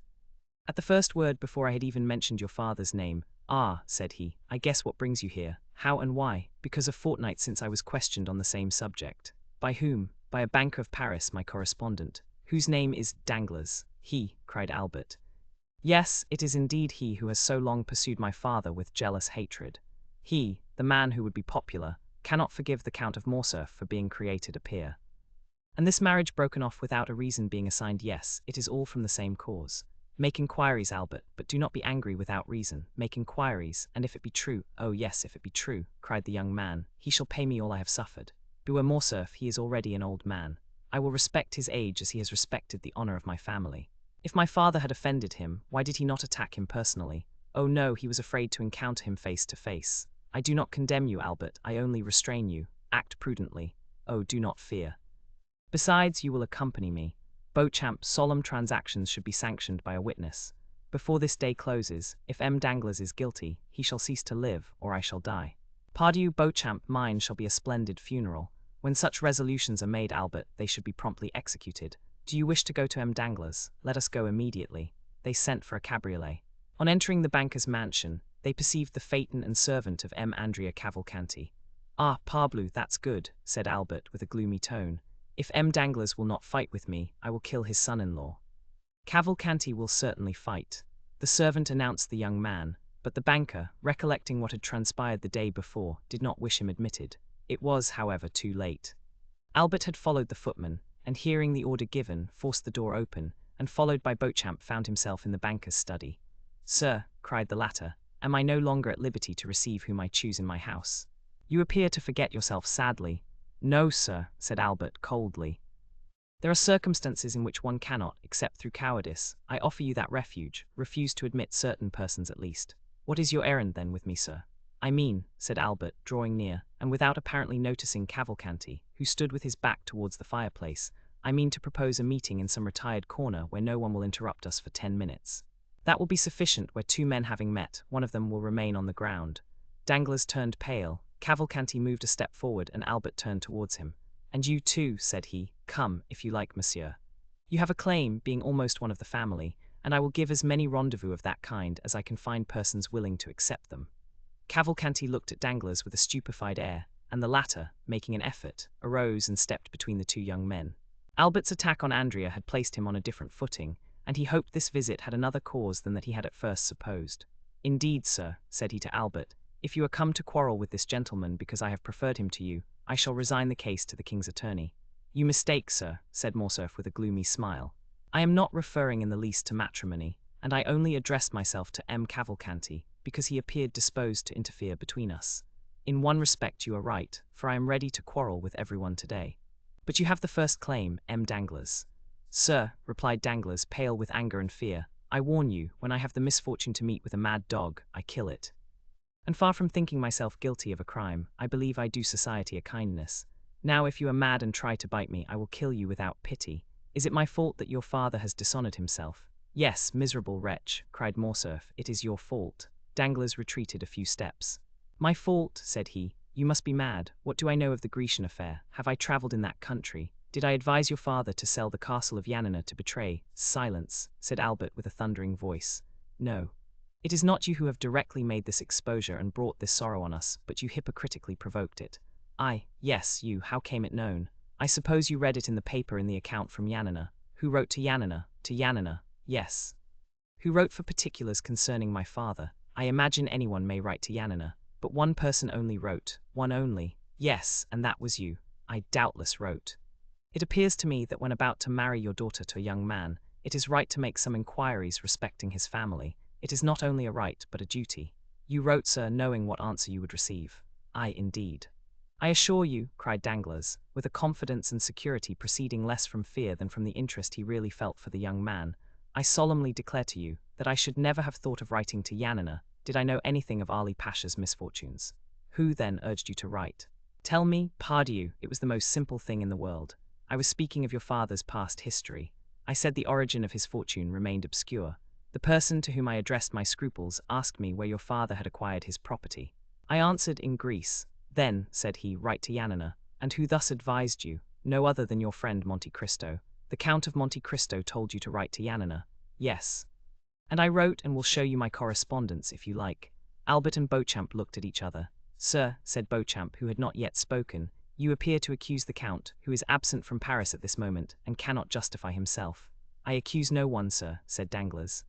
At the first word, before I had even mentioned your father's name, "Ah," said he, "I guess what brings you here. How and why? Because a fortnight since I was questioned on the same subject." "By whom?" "By a banker of Paris, my correspondent." "Whose name is Danglars?" "He," cried Albert. "Yes, it is indeed he who has so long pursued my father with jealous hatred. He, the man who would be popular, cannot forgive the Count of Morcerf for being created a peer. And this marriage broken off without a reason being assigned, yes, it is all from the same cause. Make inquiries, Albert, but do not be angry without reason. Make inquiries, and if it be true—" "Oh yes, if it be true," cried the young man, "he shall pay me all I have suffered. Beware Morcerf, he is already an old man. I will respect his age as he has respected the honor of my family. If my father had offended him, why did he not attack him personally? Oh no, he was afraid to encounter him face to face. I do not condemn you, Albert, I only restrain you. Act prudently. Oh, do not fear. Besides, you will accompany me. Beauchamp, solemn transactions should be sanctioned by a witness. Before this day closes, if M. Danglars is guilty, he shall cease to live, or I shall die. Pardieu, Beauchamp, mine shall be a splendid funeral. When such resolutions are made, Albert, they should be promptly executed. Do you wish to go to M. Danglars? Let us go immediately." They sent for a cabriolet. On entering the banker's mansion, they perceived the phaeton and servant of M. Andrea Cavalcanti. "Ah, parbleu, that's good," said Albert with a gloomy tone. "If M. Danglars will not fight with me, I will kill his son-in-law." "Cavalcanti will certainly fight," the servant announced the young man, but the banker, recollecting what had transpired the day before, did not wish him admitted. It was, however, too late. Albert had followed the footman, and hearing the order given, forced the door open, and followed by Beauchamp found himself in the banker's study. "Sir," cried the latter, "am I no longer at liberty to receive whom I choose in my house? You appear to forget yourself sadly." "No, sir," said Albert coldly. "There are circumstances in which one cannot, except through cowardice. I offer you that refuge. Refuse to admit certain persons at least." "What is your errand then with me, sir?" "I mean," said Albert, drawing near, and without apparently noticing Cavalcanti, who stood with his back towards the fireplace, "I mean to propose a meeting in some retired corner where no one will interrupt us for 10 minutes. That will be sufficient, where two men having met, one of them will remain on the ground." Danglars turned pale, Cavalcanti moved a step forward, and Albert turned towards him. "And you too," said he, "come, if you like, monsieur. You have a claim, being almost one of the family, and I will give as many rendezvous of that kind as I can find persons willing to accept them." Cavalcanti looked at Danglars with a stupefied air, and the latter, making an effort, arose and stepped between the two young men. Albert's attack on Andrea had placed him on a different footing, and he hoped this visit had another cause than that he had at first supposed. "Indeed, sir," said he to Albert, "if you are come to quarrel with this gentleman because I have preferred him to you, I shall resign the case to the king's attorney." "You mistake, sir," said Morcerf with a gloomy smile. "I am not referring in the least to matrimony, and I only addressed myself to M. Cavalcanti, because he appeared disposed to interfere between us. In one respect you are right, for I am ready to quarrel with everyone today. But you have the first claim, M. Danglars." "Sir," replied Danglars, pale with anger and fear, "I warn you, when I have the misfortune to meet with a mad dog, I kill it. And far from thinking myself guilty of a crime, I believe I do society a kindness. Now, if you are mad and try to bite me, I will kill you without pity. Is it my fault that your father has dishonored himself?" "Yes, miserable wretch," cried Morcerf, "it is your fault." Danglars retreated a few steps. "My fault," said he, "you must be mad. What do I know of the Grecian affair? Have I travelled in that country? Did I advise your father to sell the castle of Yanina to betray—" "Silence," said Albert with a thundering voice. "No. It is not you who have directly made this exposure and brought this sorrow on us, but you hypocritically provoked it." Yes, you. How came it known?" "I suppose you read it in the paper in the account from Yanina." "Who wrote to Yanina?" "To Yanina, yes." "Who wrote for particulars concerning my father?" I imagine anyone may write to Yanina, but one person only wrote, one only. Yes, and that was you. I doubtless wrote. It appears to me that when about to marry your daughter to a young man, it is right to make some inquiries respecting his family. It is not only a right, but a duty. You wrote, sir, knowing what answer you would receive. Aye, indeed. I assure you, cried Danglars, with a confidence and security proceeding less from fear than from the interest he really felt for the young man, I solemnly declare to you that I should never have thought of writing to Yanina, did I know anything of Ali Pasha's misfortunes. Who, then, urged you to write? Tell me, pardieu, it was the most simple thing in the world. I was speaking of your father's past history. I said the origin of his fortune remained obscure. The person to whom I addressed my scruples asked me where your father had acquired his property. I answered, in Greece. Then, said he, write to Yanina. And who thus advised you? No other than your friend Monte Cristo. The Count of Monte Cristo told you to write to Yanina. Yes. And I wrote, and will show you my correspondence if you like. Albert and Beauchamp looked at each other. Sir, said Beauchamp, who had not yet spoken, you appear to accuse the Count, who is absent from Paris at this moment, and cannot justify himself. I accuse no one, sir, said Danglars.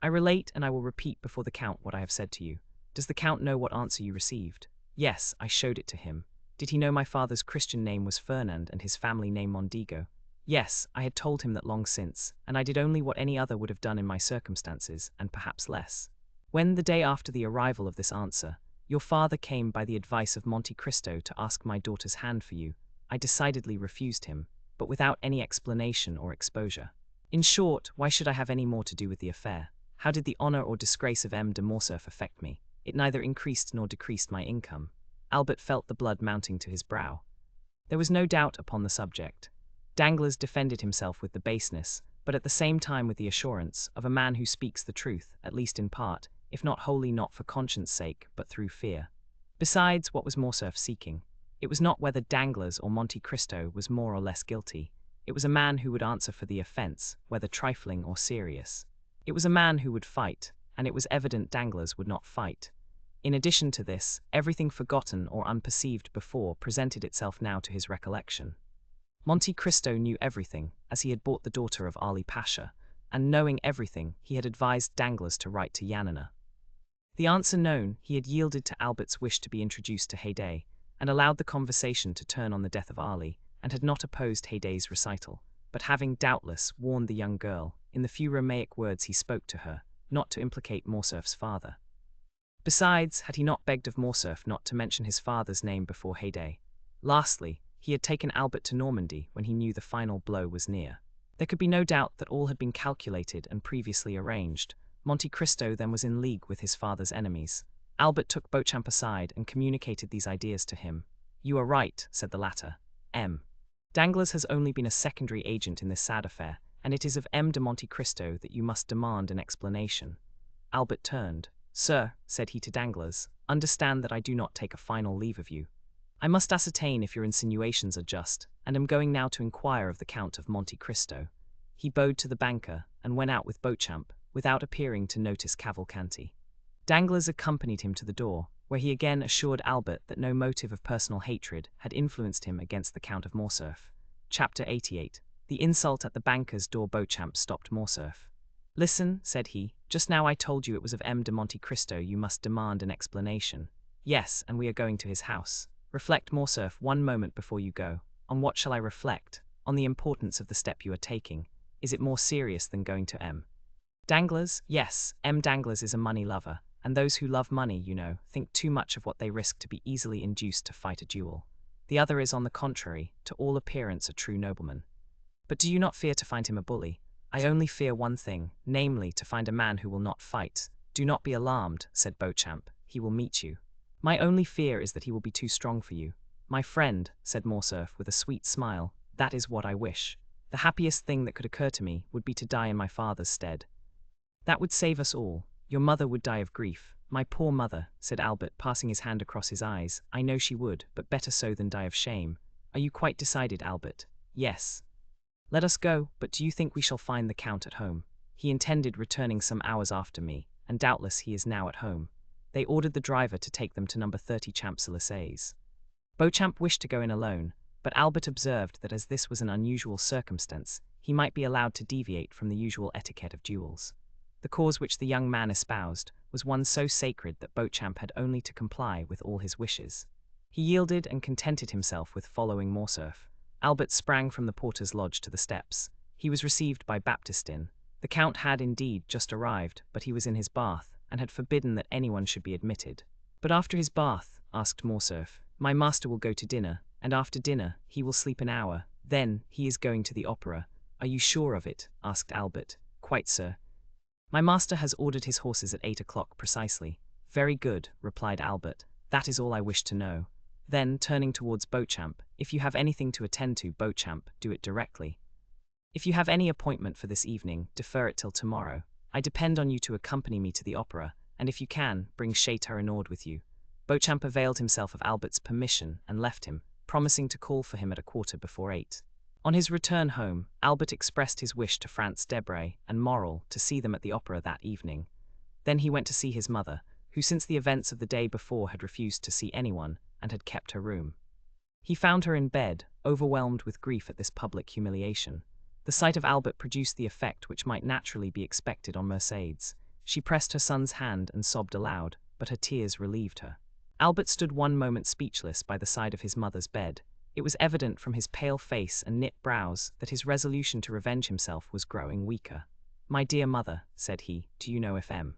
I relate, and I will repeat before the Count what I have said to you. Does the Count know what answer you received? Yes, I showed it to him. Did he know my father's Christian name was Fernand and his family name Mondigo? Yes, I had told him that long since, and I did only what any other would have done in my circumstances, and perhaps less. When, the day after the arrival of this answer, your father came by the advice of Monte Cristo to ask my daughter's hand for you, I decidedly refused him, but without any explanation or exposure. In short, why should I have any more to do with the affair? How did the honor or disgrace of M. de Morcerf affect me? It neither increased nor decreased my income. Albert felt the blood mounting to his brow. There was no doubt upon the subject. Danglars defended himself with the baseness, but at the same time with the assurance, of a man who speaks the truth, at least in part, if not wholly, not for conscience sake, but through fear. Besides, what was Morcerf seeking? It was not whether Danglars or Monte Cristo was more or less guilty. It was a man who would answer for the offence, whether trifling or serious. It was a man who would fight, and it was evident Danglars would not fight. In addition to this, everything forgotten or unperceived before presented itself now to his recollection. Monte Cristo knew everything, as he had bought the daughter of Ali Pasha, and knowing everything, he had advised Danglars to write to Yanina. The answer known, he had yielded to Albert's wish to be introduced to Haydée, and allowed the conversation to turn on the death of Ali, and had not opposed Haydée's recital, but having, doubtless, warned the young girl, in the few Romaic words he spoke to her, not to implicate Morcerf's father. Besides, had he not begged of Morcerf not to mention his father's name before Haydée? Lastly, he had taken Albert to Normandy when he knew the final blow was near. There could be no doubt that all had been calculated and previously arranged. Monte Cristo then was in league with his father's enemies. Albert took Beauchamp aside and communicated these ideas to him. You are right, said the latter. M. Danglars has only been a secondary agent in this sad affair, and it is of M. de Monte Cristo that you must demand an explanation. Albert turned. Sir, said he to Danglars, understand that I do not take a final leave of you. I must ascertain if your insinuations are just, and am going now to inquire of the Count of Monte Cristo. He bowed to the banker, and went out with Beauchamp, without appearing to notice Cavalcanti. Danglars accompanied him to the door, where he again assured Albert that no motive of personal hatred had influenced him against the Count of Morcerf. Chapter 88. The insult at the banker's door. Beauchamp stopped Morcerf. Listen, said he, just now I told you it was of M. de Monte Cristo you must demand an explanation. Yes, and we are going to his house. Reflect, Morcerf, one moment before you go. On what shall I reflect? On the importance of the step you are taking. Is it more serious than going to M. Danglars? Yes, M. Danglars is a money lover, and those who love money, you know, think too much of what they risk to be easily induced to fight a duel. The other is, on the contrary, to all appearance a true nobleman. But do you not fear to find him a bully? I only fear one thing, namely, to find a man who will not fight. Do not be alarmed, said Beauchamp, he will meet you. My only fear is that he will be too strong for you. My friend, said Morcerf with a sweet smile, that is what I wish. The happiest thing that could occur to me would be to die in my father's stead. That would save us all. Your mother would die of grief. My poor mother, said Albert, passing his hand across his eyes. I know she would, but better so than die of shame. Are you quite decided, Albert? Yes. Let us go, but do you think we shall find the Count at home? He intended returning some hours after me, and doubtless he is now at home. They ordered the driver to take them to number 30 Champs-Élysées. Beauchamp wished to go in alone, but Albert observed that as this was an unusual circumstance, he might be allowed to deviate from the usual etiquette of duels. The The cause which the young man espoused was one so sacred that Beauchamp had only to comply with all his wishes. He yielded and contented himself with following Morcerf. Albert sprang from the porter's lodge to the steps. He was received by Baptistin. The Count had indeed just arrived, but he was in his bath, and had forbidden that anyone should be admitted. "But after his bath," asked Morcerf, "my master will go to dinner, and after dinner he will sleep an hour. Then he is going to the opera." "Are you sure of it?" asked Albert. "Quite, sir. My master has ordered his horses at 8 o'clock precisely." "Very good," replied Albert. "That is all I wish to know." Then, turning towards Beauchamp, "If you have anything to attend to, Beauchamp, do it directly. If you have any appointment for this evening, defer it till tomorrow. I depend on you to accompany me to the opera, and if you can, bring Chateaurenaud with you." Beauchamp availed himself of Albert's permission and left him, promising to call for him at 8:15. On his return home, Albert expressed his wish to Franz Debray and Morrel to see them at the opera that evening. Then he went to see his mother, who since the events of the day before had refused to see anyone, and had kept her room. He found her in bed, overwhelmed with grief at this public humiliation. The sight of Albert produced the effect which might naturally be expected on Mercédès. She pressed her son's hand and sobbed aloud, but her tears relieved her. Albert stood one moment speechless by the side of his mother's bed. It was evident from his pale face and knit brows that his resolution to revenge himself was growing weaker. "My dear mother," said he, "do you know if M.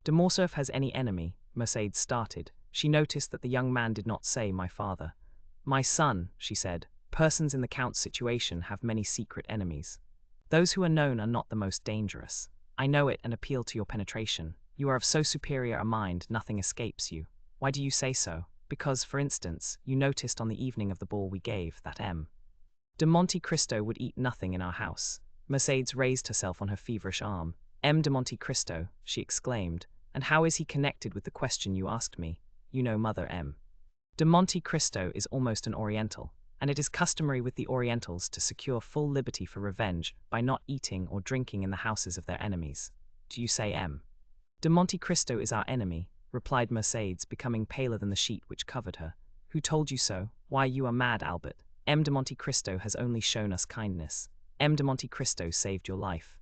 de Morcerf has any enemy?" Mercédès started. She noticed that the young man did not say "my father." "My son," she said, "persons in the Count's situation have many secret enemies. Those who are known are not the most dangerous. I know it and appeal to your penetration. You are of so superior a mind, nothing escapes you. Why do you say so? Because, for instance, you noticed on the evening of the ball we gave that M. de Monte Cristo would eat nothing in our house." Mercédès raised herself on her feverish arm. "M. de Monte Cristo," she exclaimed, "and how is he connected with the question you asked me? You know, mother, M. de Monte Cristo is almost an Oriental, and it is customary with the Orientals to secure full liberty for revenge by not eating or drinking in the houses of their enemies. Do you say M. de Monte Cristo is our enemy?" replied Mercédès, becoming paler than the sheet which covered her. "Who told you so? Why, you are mad, Albert. M. de Monte Cristo has only shown us kindness. M. de Monte Cristo saved your life.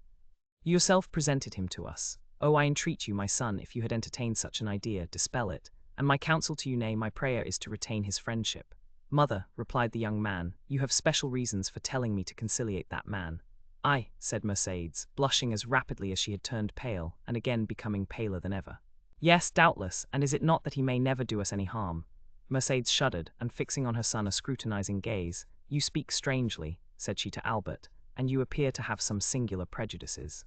You yourself presented him to us. Oh, I entreat you, my son, if you had entertained such an idea, dispel it, and my counsel to you, nay, my prayer is to retain his friendship." "Mother," replied the young man, "you have special reasons for telling me to conciliate that man." "I," said Mercédès, blushing as rapidly as she had turned pale, and again becoming paler than ever. "Yes, doubtless, and is it not that he may never do us any harm?" Mercédès shuddered, and fixing on her son a scrutinizing gaze, "You speak strangely," said she to Albert, "and you appear to have some singular prejudices.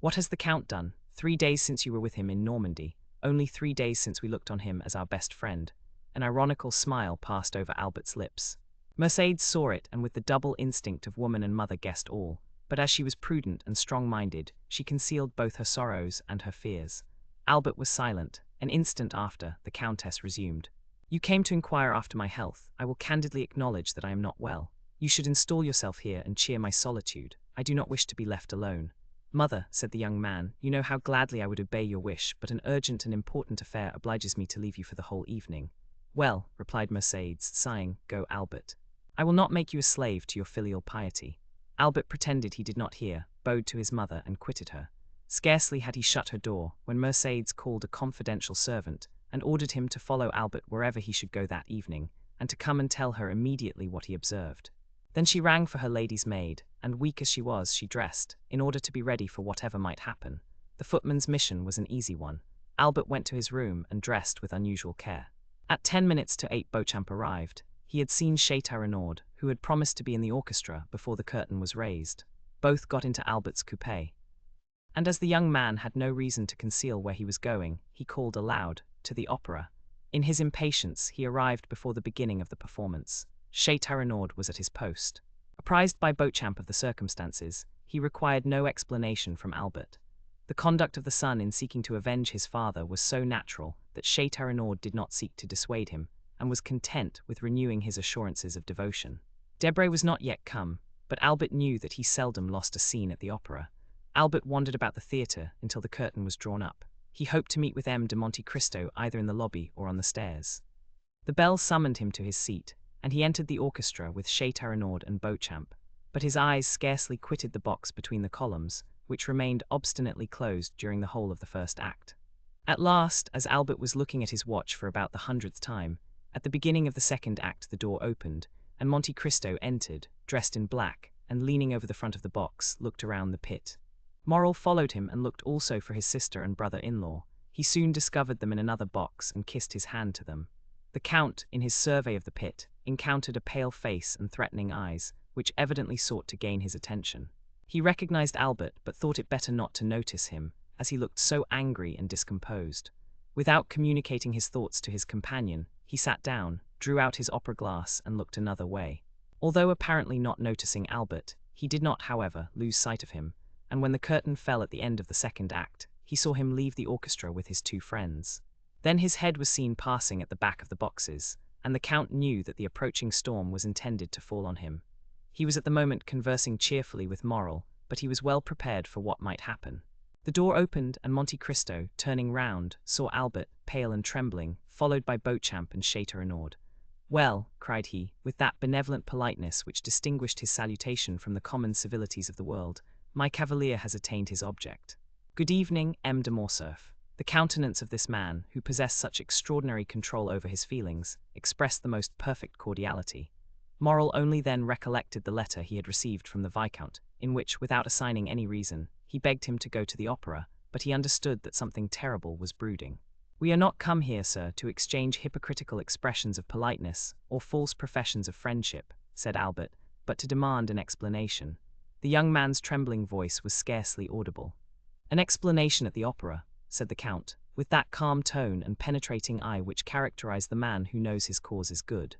What has the Count done? 3 days since you were with him in Normandy, only 3 days since we looked on him as our best friend." An ironical smile passed over Albert's lips. Mercédès saw it, and with the double instinct of woman and mother guessed all, but as she was prudent and strong-minded, she concealed both her sorrows and her fears. Albert was silent. An instant after, the Countess resumed. "You came to inquire after my health. I will candidly acknowledge that I am not well. You should install yourself here and cheer my solitude. I do not wish to be left alone." "Mother," said the young man, "you know how gladly I would obey your wish, but an urgent and important affair obliges me to leave you for the whole evening." "Well," replied Mercédès, sighing, "go, Albert. I will not make you a slave to your filial piety." Albert pretended he did not hear, bowed to his mother, and quitted her. Scarcely had he shut her door, when Mercédès called a confidential servant, and ordered him to follow Albert wherever he should go that evening, and to come and tell her immediately what he observed. Then she rang for her lady's maid, and weak as she was, she dressed, in order to be ready for whatever might happen. The footman's mission was an easy one. Albert went to his room and dressed with unusual care. At 8:10 Beauchamp arrived. He had seen Chateaurenaud, who had promised to be in the orchestra before the curtain was raised. Both got into Albert's coupé. And as the young man had no reason to conceal where he was going, he called aloud, "To the opera." In his impatience, he arrived before the beginning of the performance. Chateaurenaud was at his post. Apprised by Beauchamp of the circumstances, he required no explanation from Albert. The conduct of the son in seeking to avenge his father was so natural that Chateaurenaud did not seek to dissuade him, and was content with renewing his assurances of devotion. Debray was not yet come, but Albert knew that he seldom lost a scene at the opera. Albert wandered about the theatre until the curtain was drawn up. He hoped to meet with M. de Monte Cristo either in the lobby or on the stairs. The bell summoned him to his seat, and he entered the orchestra with Chateaurenaud and Beauchamp, but his eyes scarcely quitted the box between the columns, which remained obstinately closed during the whole of the first act. At last, as Albert was looking at his watch for about the 100th time, at the beginning of the second act the door opened, and Monte Cristo entered, dressed in black, and leaning over the front of the box, looked around the pit. Morrel followed him and looked also for his sister and brother-in-law. He soon discovered them in another box and kissed his hand to them. The Count, in his survey of the pit, encountered a pale face and threatening eyes, which evidently sought to gain his attention. He recognized Albert, but thought it better not to notice him, as he looked so angry and discomposed. Without communicating his thoughts to his companion, he sat down, drew out his opera glass, and looked another way. Although apparently not noticing Albert, he did not, however, lose sight of him, and when the curtain fell at the end of the second act, he saw him leave the orchestra with his two friends. Then his head was seen passing at the back of the boxes, and the Count knew that the approaching storm was intended to fall on him. He was at the moment conversing cheerfully with Morrel, but he was well prepared for what might happen. The door opened, and Monte Cristo, turning round, saw Albert, pale and trembling, followed by Beauchamp and Château-Renaud. "Well," cried he, with that benevolent politeness which distinguished his salutation from the common civilities of the world, "my cavalier has attained his object. Good evening, M. de Morcerf." The countenance of this man, who possessed such extraordinary control over his feelings, expressed the most perfect cordiality. Morrel only then recollected the letter he had received from the Viscount, in which, without assigning any reason, he begged him to go to the opera, but he understood that something terrible was brooding. "We are not come here, sir, to exchange hypocritical expressions of politeness or false professions of friendship," said Albert, "but to demand an explanation." The young man's trembling voice was scarcely audible. "An explanation at the opera," said the Count, with that calm tone and penetrating eye which characterize the man who knows his cause is good.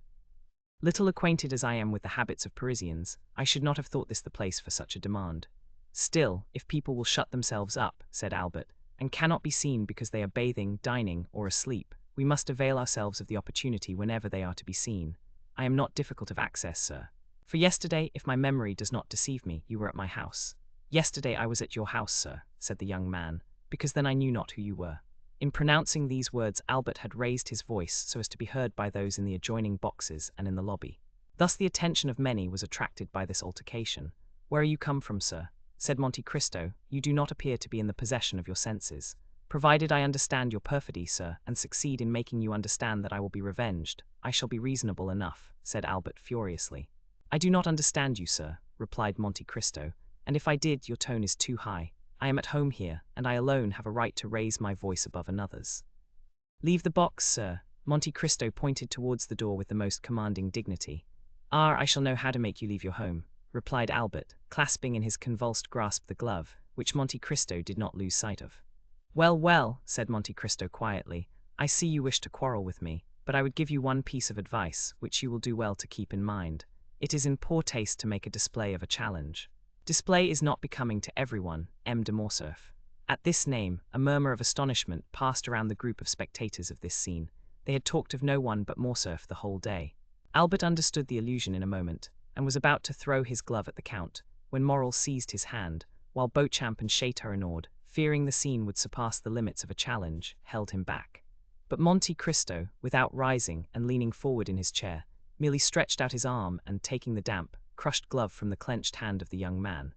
"Little acquainted as I am with the habits of Parisians, I should not have thought this the place for such a demand. Still, if people will shut themselves up," said Albert, "and cannot be seen because they are bathing, dining, or asleep, we must avail ourselves of the opportunity whenever they are to be seen. I am not difficult of access, sir. For yesterday, if my memory does not deceive me, you were at my house." "Yesterday I was at your house, sir," said the young man, "because then I knew not who you were." In pronouncing these words, Albert had raised his voice so as to be heard by those in the adjoining boxes and in the lobby. Thus the attention of many was attracted by this altercation. "Where are you come from, sir?" said Monte Cristo. "You do not appear to be in the possession of your senses." "Provided I understand your perfidy, sir, and succeed in making you understand that I will be revenged, I shall be reasonable enough," said Albert furiously. "I do not understand you, sir," replied Monte Cristo, "and if I did, your tone is too high. I am at home here, and I alone have a right to raise my voice above another's." "Leave the box, sir." Monte Cristo pointed towards the door with the most commanding dignity. "Ah, I shall know how to make you leave your home," replied Albert, clasping in his convulsed grasp the glove, which Monte Cristo did not lose sight of. "Well, well," said Monte Cristo quietly, "I see you wish to quarrel with me, but I would give you one piece of advice, which you will do well to keep in mind. It is in poor taste to make a display of a challenge. Display is not becoming to everyone, M. de Morcerf." At this name, a murmur of astonishment passed around the group of spectators of this scene. They had talked of no one but Morcerf the whole day. Albert understood the allusion in a moment, and was about to throw his glove at the Count, when Morrel seized his hand, while Beauchamp and Château-Renaud, fearing the scene would surpass the limits of a challenge, held him back. But Monte Cristo, without rising and leaning forward in his chair, merely stretched out his arm and, taking the damp, crushed glove from the clenched hand of the young man.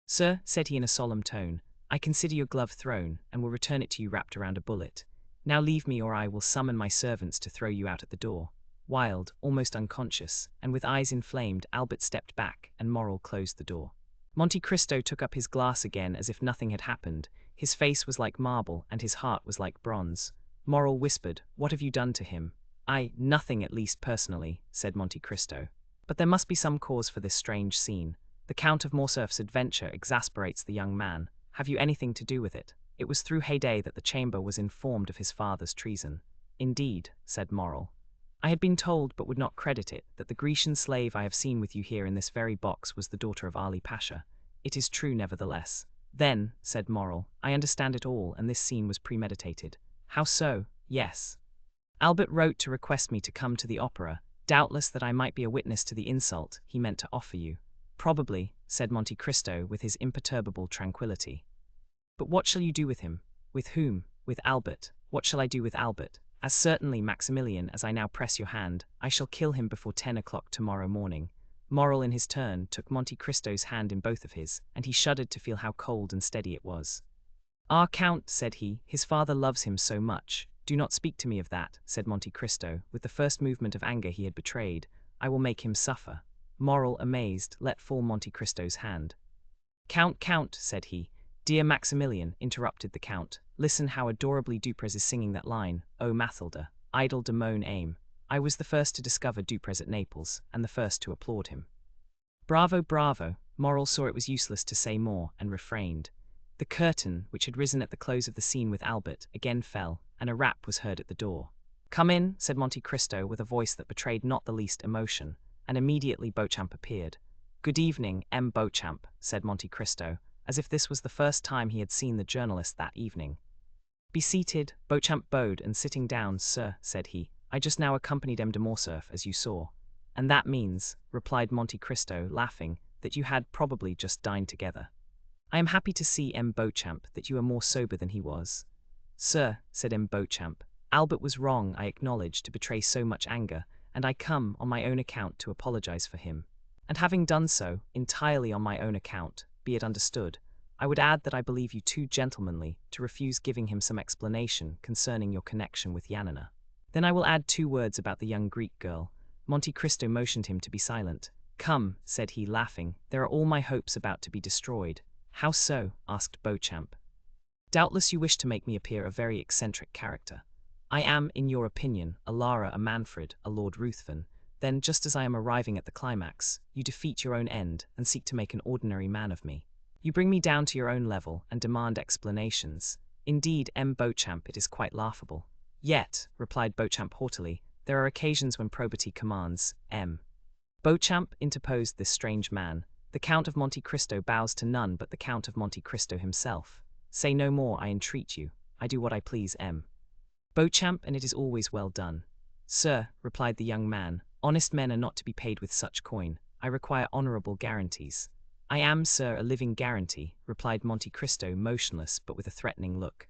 "Sir," said he in a solemn tone, "I consider your glove thrown, and will return it to you wrapped around a bullet. Now leave me, or I will summon my servants to throw you out at the door." Wild, almost unconscious, and with eyes inflamed, Albert stepped back, and Morrel closed the door. Monte Cristo took up his glass again as if nothing had happened. His face was like marble, and his heart was like bronze. Morrel whispered, "What have you done to him?" "Nothing, at least personally," said Monte Cristo. "But there must be some cause for this strange scene. The Count of Morcerf's adventure exasperates the young man. Have you anything to do with it? It was through Haydée that the Chamber was informed of his father's treason." "Indeed," said Morrel. "I had been told, but would not credit it, that the Grecian slave I have seen with you here in this very box was the daughter of Ali Pasha. It is true, nevertheless." "Then," said Morrel, "I understand it all, and this scene was premeditated." "How so?" "Yes. Albert wrote to request me to come to the opera, doubtless that I might be a witness to the insult he meant to offer you." "Probably," said Monte Cristo with his imperturbable tranquillity. "But what shall you do with him?" "With whom?" "With Albert." "What shall I do with Albert?" "As certainly, Maximilian, as I now press your hand, I shall kill him before 10 o'clock tomorrow morning." Moral, in his turn, took Monte Cristo's hand in both of his, and he shuddered to feel how cold and steady it was. "Ah, Count," said he, "his father loves him so much." "Do not speak to me of that," said Monte Cristo, with the first movement of anger he had betrayed. "I will make him suffer." Moral, amazed, let fall Monte Cristo's hand. Count," said he. "Dear Maximilian," interrupted the Count, "listen how adorably Duprez is singing that line, 'O Mathilda, idle de mon âme.' I was the first to discover Duprez at Naples, and the first to applaud him." "Bravo, bravo!" Moral saw it was useless to say more, and refrained. The curtain, which had risen at the close of the scene with Albert, again fell, and a rap was heard at the door. "Come in," said Monte Cristo with a voice that betrayed not the least emotion, and immediately Beauchamp appeared. "Good evening, M. Beauchamp," said Monte Cristo, as if this was the first time he had seen the journalist that evening. "Be seated." Beauchamp bowed, and sitting down, "Sir," said he, "I just now accompanied M. de Morcerf, as you saw." "And that means," replied Monte Cristo, laughing, "that you had probably just dined together." "I am happy to see, M. Beauchamp, that you are more sober than he was." "Sir," said M. Beauchamp, "Albert was wrong, I acknowledge, to betray so much anger, and I come, on my own account, to apologize for him. And having done so, entirely on my own account, be it understood, I would add that I believe you too gentlemanly to refuse giving him some explanation concerning your connection with Yanina. Then I will add 2 words about the young Greek girl." Monte Cristo motioned him to be silent. "Come," said he, laughing, "there are all my hopes about to be destroyed." "How so?" asked Beauchamp. "Doubtless you wish to make me appear a very eccentric character. I am, in your opinion, a Lara, a Manfred, a Lord Ruthven. Then, just as I am arriving at the climax, you defeat your own end and seek to make an ordinary man of me. You bring me down to your own level and demand explanations. Indeed, M. Beauchamp, it is quite laughable." "Yet," replied Beauchamp haughtily, "there are occasions when probity commands, M." "Beauchamp," interposed this strange man, "the Count of Monte Cristo bows to none but the Count of Monte Cristo himself. Say no more, I entreat you. I do what I please, M. Beauchamp, and it is always well done." "Sir," replied the young man, "honest men are not to be paid with such coin. I require honorable guarantees." "I am, sir, a living guarantee," replied Monte Cristo, motionless, but with a threatening look.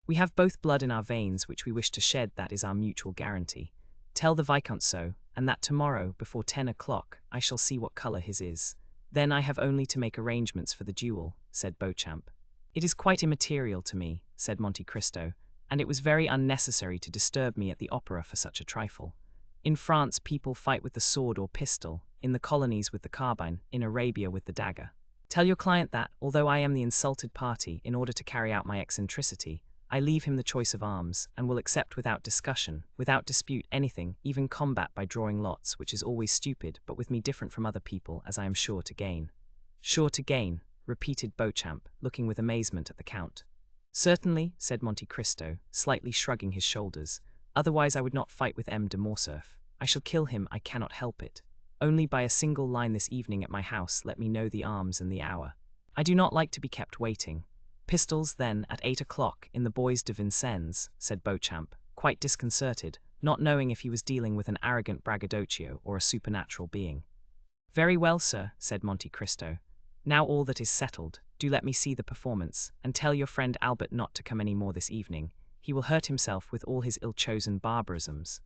"We have both blood in our veins which we wish to shed, that is our mutual guarantee. Tell the Viscount so, and that tomorrow, before 10 o'clock, I shall see what color his is. Then I have only to make arrangements for the duel," said Beauchamp. "It is quite immaterial to me," said Monte Cristo, "and it was very unnecessary to disturb me at the opera for such a trifle. In France people fight with the sword or pistol, in the colonies with the carbine, in Arabia with the dagger. Tell your client that, although I am the insulted party, in order to carry out my eccentricity, I leave him the choice of arms, and will accept without discussion, without dispute, anything, even combat by drawing lots, which is always stupid, but with me different from other people, as I am sure to gain." "Sure to gain," repeated Beauchamp, looking with amazement at the Count. "Certainly," said Monte Cristo, slightly shrugging his shoulders, "otherwise I would not fight with M. de Morcerf. I shall kill him, I cannot help it. Only by a single line this evening at my house let me know the arms and the hour. I do not like to be kept waiting." "Pistols, then, at 8 o'clock, in the Bois de Vincennes," said Beauchamp, quite disconcerted, not knowing if he was dealing with an arrogant braggadocio or a supernatural being. "Very well, sir," said Monte Cristo. "Now all that is settled, do let me see the performance, and tell your friend Albert not to come any more this evening. He will hurt himself with all his ill-chosen barbarisms.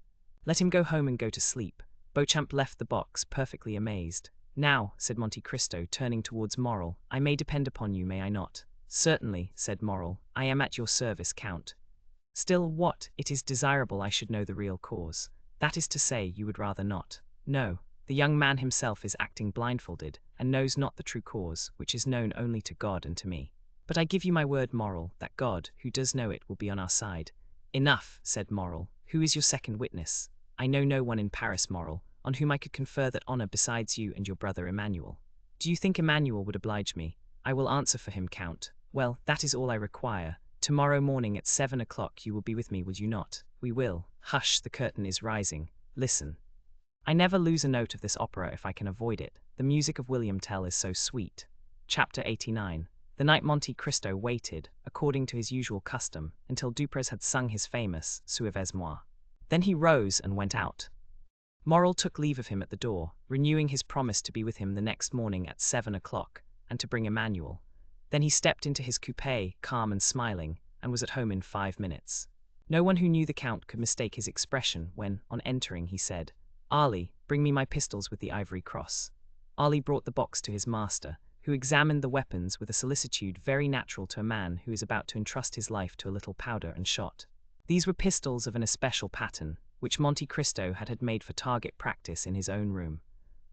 Let him go home and go to sleep." Beauchamp left the box, perfectly amazed. "Now," said Monte Cristo, turning towards Moral, "I may depend upon you, may I not?" "Certainly," said Moral, "I am at your service, Count." "Still, what? It is desirable I should know the real cause. That is to say, you would rather not." "No. The young man himself is acting blindfolded, and knows not the true cause, which is known only to God and to me. But I give you my word, Moral, that God, who does know it, will be on our side." "Enough," said Moral. "Who is your second witness?" "I know no one in Paris, Moral, on whom I could confer that honor besides you and your brother Emmanuel." "Do you think Emmanuel would oblige me?" "I will answer for him, Count." "Well, that is all I require. Tomorrow morning at 7 o'clock you will be with me, will you not?" "We will." "Hush, the curtain is rising. Listen. I never lose a note of this opera if I can avoid it. The music of William Tell is so sweet." Chapter 89. The night Monte Cristo waited, according to his usual custom, until Duprez had sung his famous Suivez moi. Then he rose and went out. Moral took leave of him at the door, renewing his promise to be with him the next morning at 7 o'clock, and to bring Emmanuel. Then he stepped into his coupé, calm and smiling, and was at home in 5 minutes. No one who knew the Count could mistake his expression when, on entering, he said, "Ali, bring me my pistols with the ivory cross." Ali brought the box to his master, who examined the weapons with a solicitude very natural to a man who is about to entrust his life to a little powder and shot. These were pistols of an especial pattern, which Monte Cristo had made for target practice in his own room.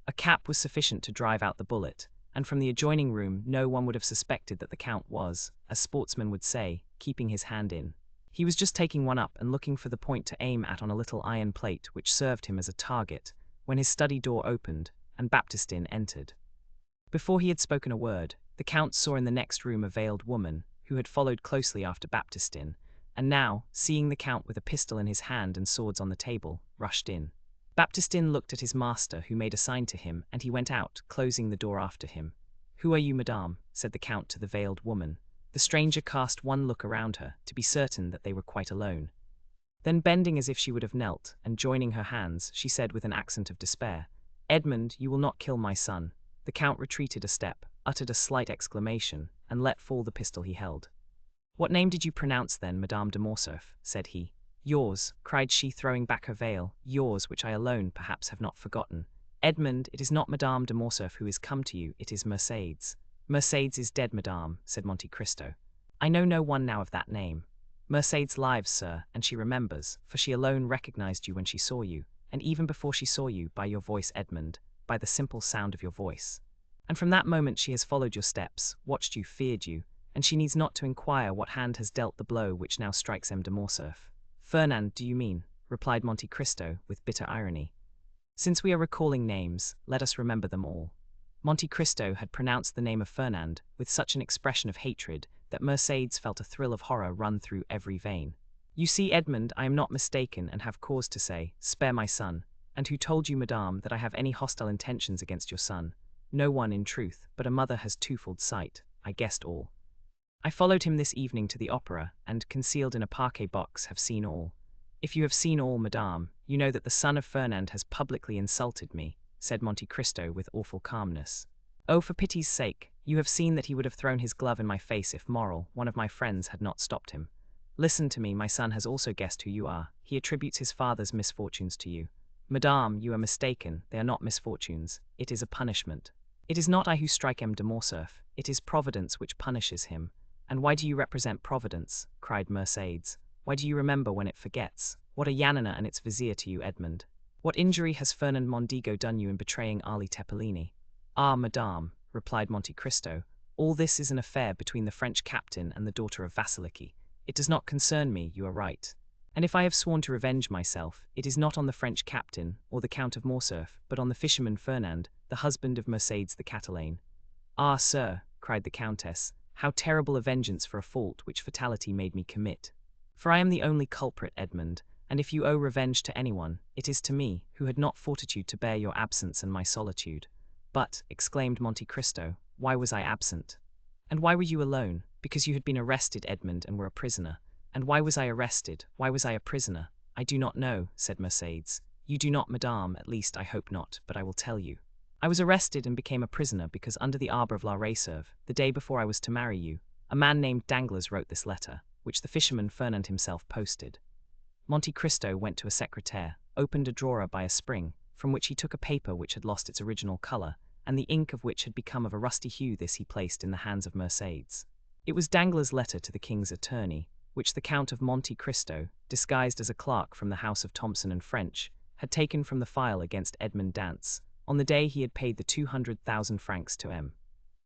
A cap was sufficient to drive out the bullet, and from the adjoining room no one would have suspected that the Count was, as sportsmen would say, keeping his hand in. He was just taking one up and looking for the point to aim at on a little iron plate which served him as a target, when his study door opened, and Baptistin entered. Before he had spoken a word, the Count saw in the next room a veiled woman, who had followed closely after Baptistin, and now, seeing the Count with a pistol in his hand and swords on the table, rushed in. Baptistin looked at his master, who made a sign to him, and he went out, closing the door after him. "Who are you, madame?" said the Count to the veiled woman. The stranger cast one look around her, to be certain that they were quite alone. Then, bending as if she would have knelt, and joining her hands, she said with an accent of despair, "Edmond, you will not kill my son." The Count retreated a step, uttered a slight exclamation, and let fall the pistol he held. "What name did you pronounce then, Madame de Morcerf?" said he. "Yours," cried she, throwing back her veil, "yours, which I alone, perhaps, have not forgotten. Edmond, it is not Madame de Morcerf who is come to you, it is Mercédès." "Mercédès is dead, madame," said Monte Cristo. "I know no one now of that name." "Mercédès lives, sir, and she remembers, for she alone recognized you when she saw you, and even before she saw you, by your voice, Edmond, by the simple sound of your voice. And from that moment she has followed your steps, watched you, feared you, and she needs not to inquire what hand has dealt the blow which now strikes M. de Morcerf." "Fernand, do you mean?" replied Monte Cristo, with bitter irony. "Since we are recalling names, let us remember them all." Monte Cristo had pronounced the name of Fernand with such an expression of hatred that Mercédès felt a thrill of horror run through every vein. "You see, Edmond, I am not mistaken, and have cause to say, spare my son. And who told you, madame, that I have any hostile intentions against your son? No one, in truth, but a mother has twofold sight. I guessed all. I followed him this evening to the opera, and, concealed in a parquet box, have seen all. If you have seen all, madame, you know that the son of Fernand has publicly insulted me," said Monte Cristo with awful calmness. "Oh, for pity's sake, you have seen that he would have thrown his glove in my face if Morrel, one of my friends, had not stopped him. Listen to me, my son has also guessed who you are. He attributes his father's misfortunes to you. Madame, you are mistaken, they are not misfortunes, it is a punishment. It is not I who strike M. de Morcerf, it is Providence which punishes him." "And why do you represent Providence?" cried Mercédès. "Why do you remember when it forgets? What are Yanina and its vizier to you, Edmond? What injury has Fernand Mondego done you in betraying Ali Tepellini?" "Ah, madame," replied Monte Cristo, "all this is an affair between the French captain and the daughter of Vasiliki. It does not concern me, you are right. And if I have sworn to revenge myself, it is not on the French captain, or the Count of Morcerf, but on the fisherman Fernand, the husband of Mercédès the Catalane." "Ah, sir," cried the Countess, "how terrible a vengeance for a fault which fatality made me commit. For I am the only culprit, Edmond, and if you owe revenge to anyone, it is to me, who had not fortitude to bear your absence and my solitude." "But," exclaimed Monte Cristo, "why was I absent?" "And why were you alone? Because you had been arrested, Edmond, and were a prisoner." "And why was I arrested? Why was I a prisoner?" "I do not know," said Mercédès. "You do not, madame, at least I hope not, but I will tell you. I was arrested and became a prisoner because under the arbor of La Réserve, the day before I was to marry you, a man named Danglars wrote this letter, which the fisherman Fernand himself posted." Monte Cristo went to a secrétaire, opened a drawer by a spring, from which he took a paper which had lost its original color, and the ink of which had become of a rusty hue. This he placed in the hands of Mercédès. It was Danglars' letter to the king's attorney, which the Count of Monte Cristo, disguised as a clerk from the house of Thomson and French, had taken from the file against Edmond Dantès, on the day he had paid the 200,000 francs to M.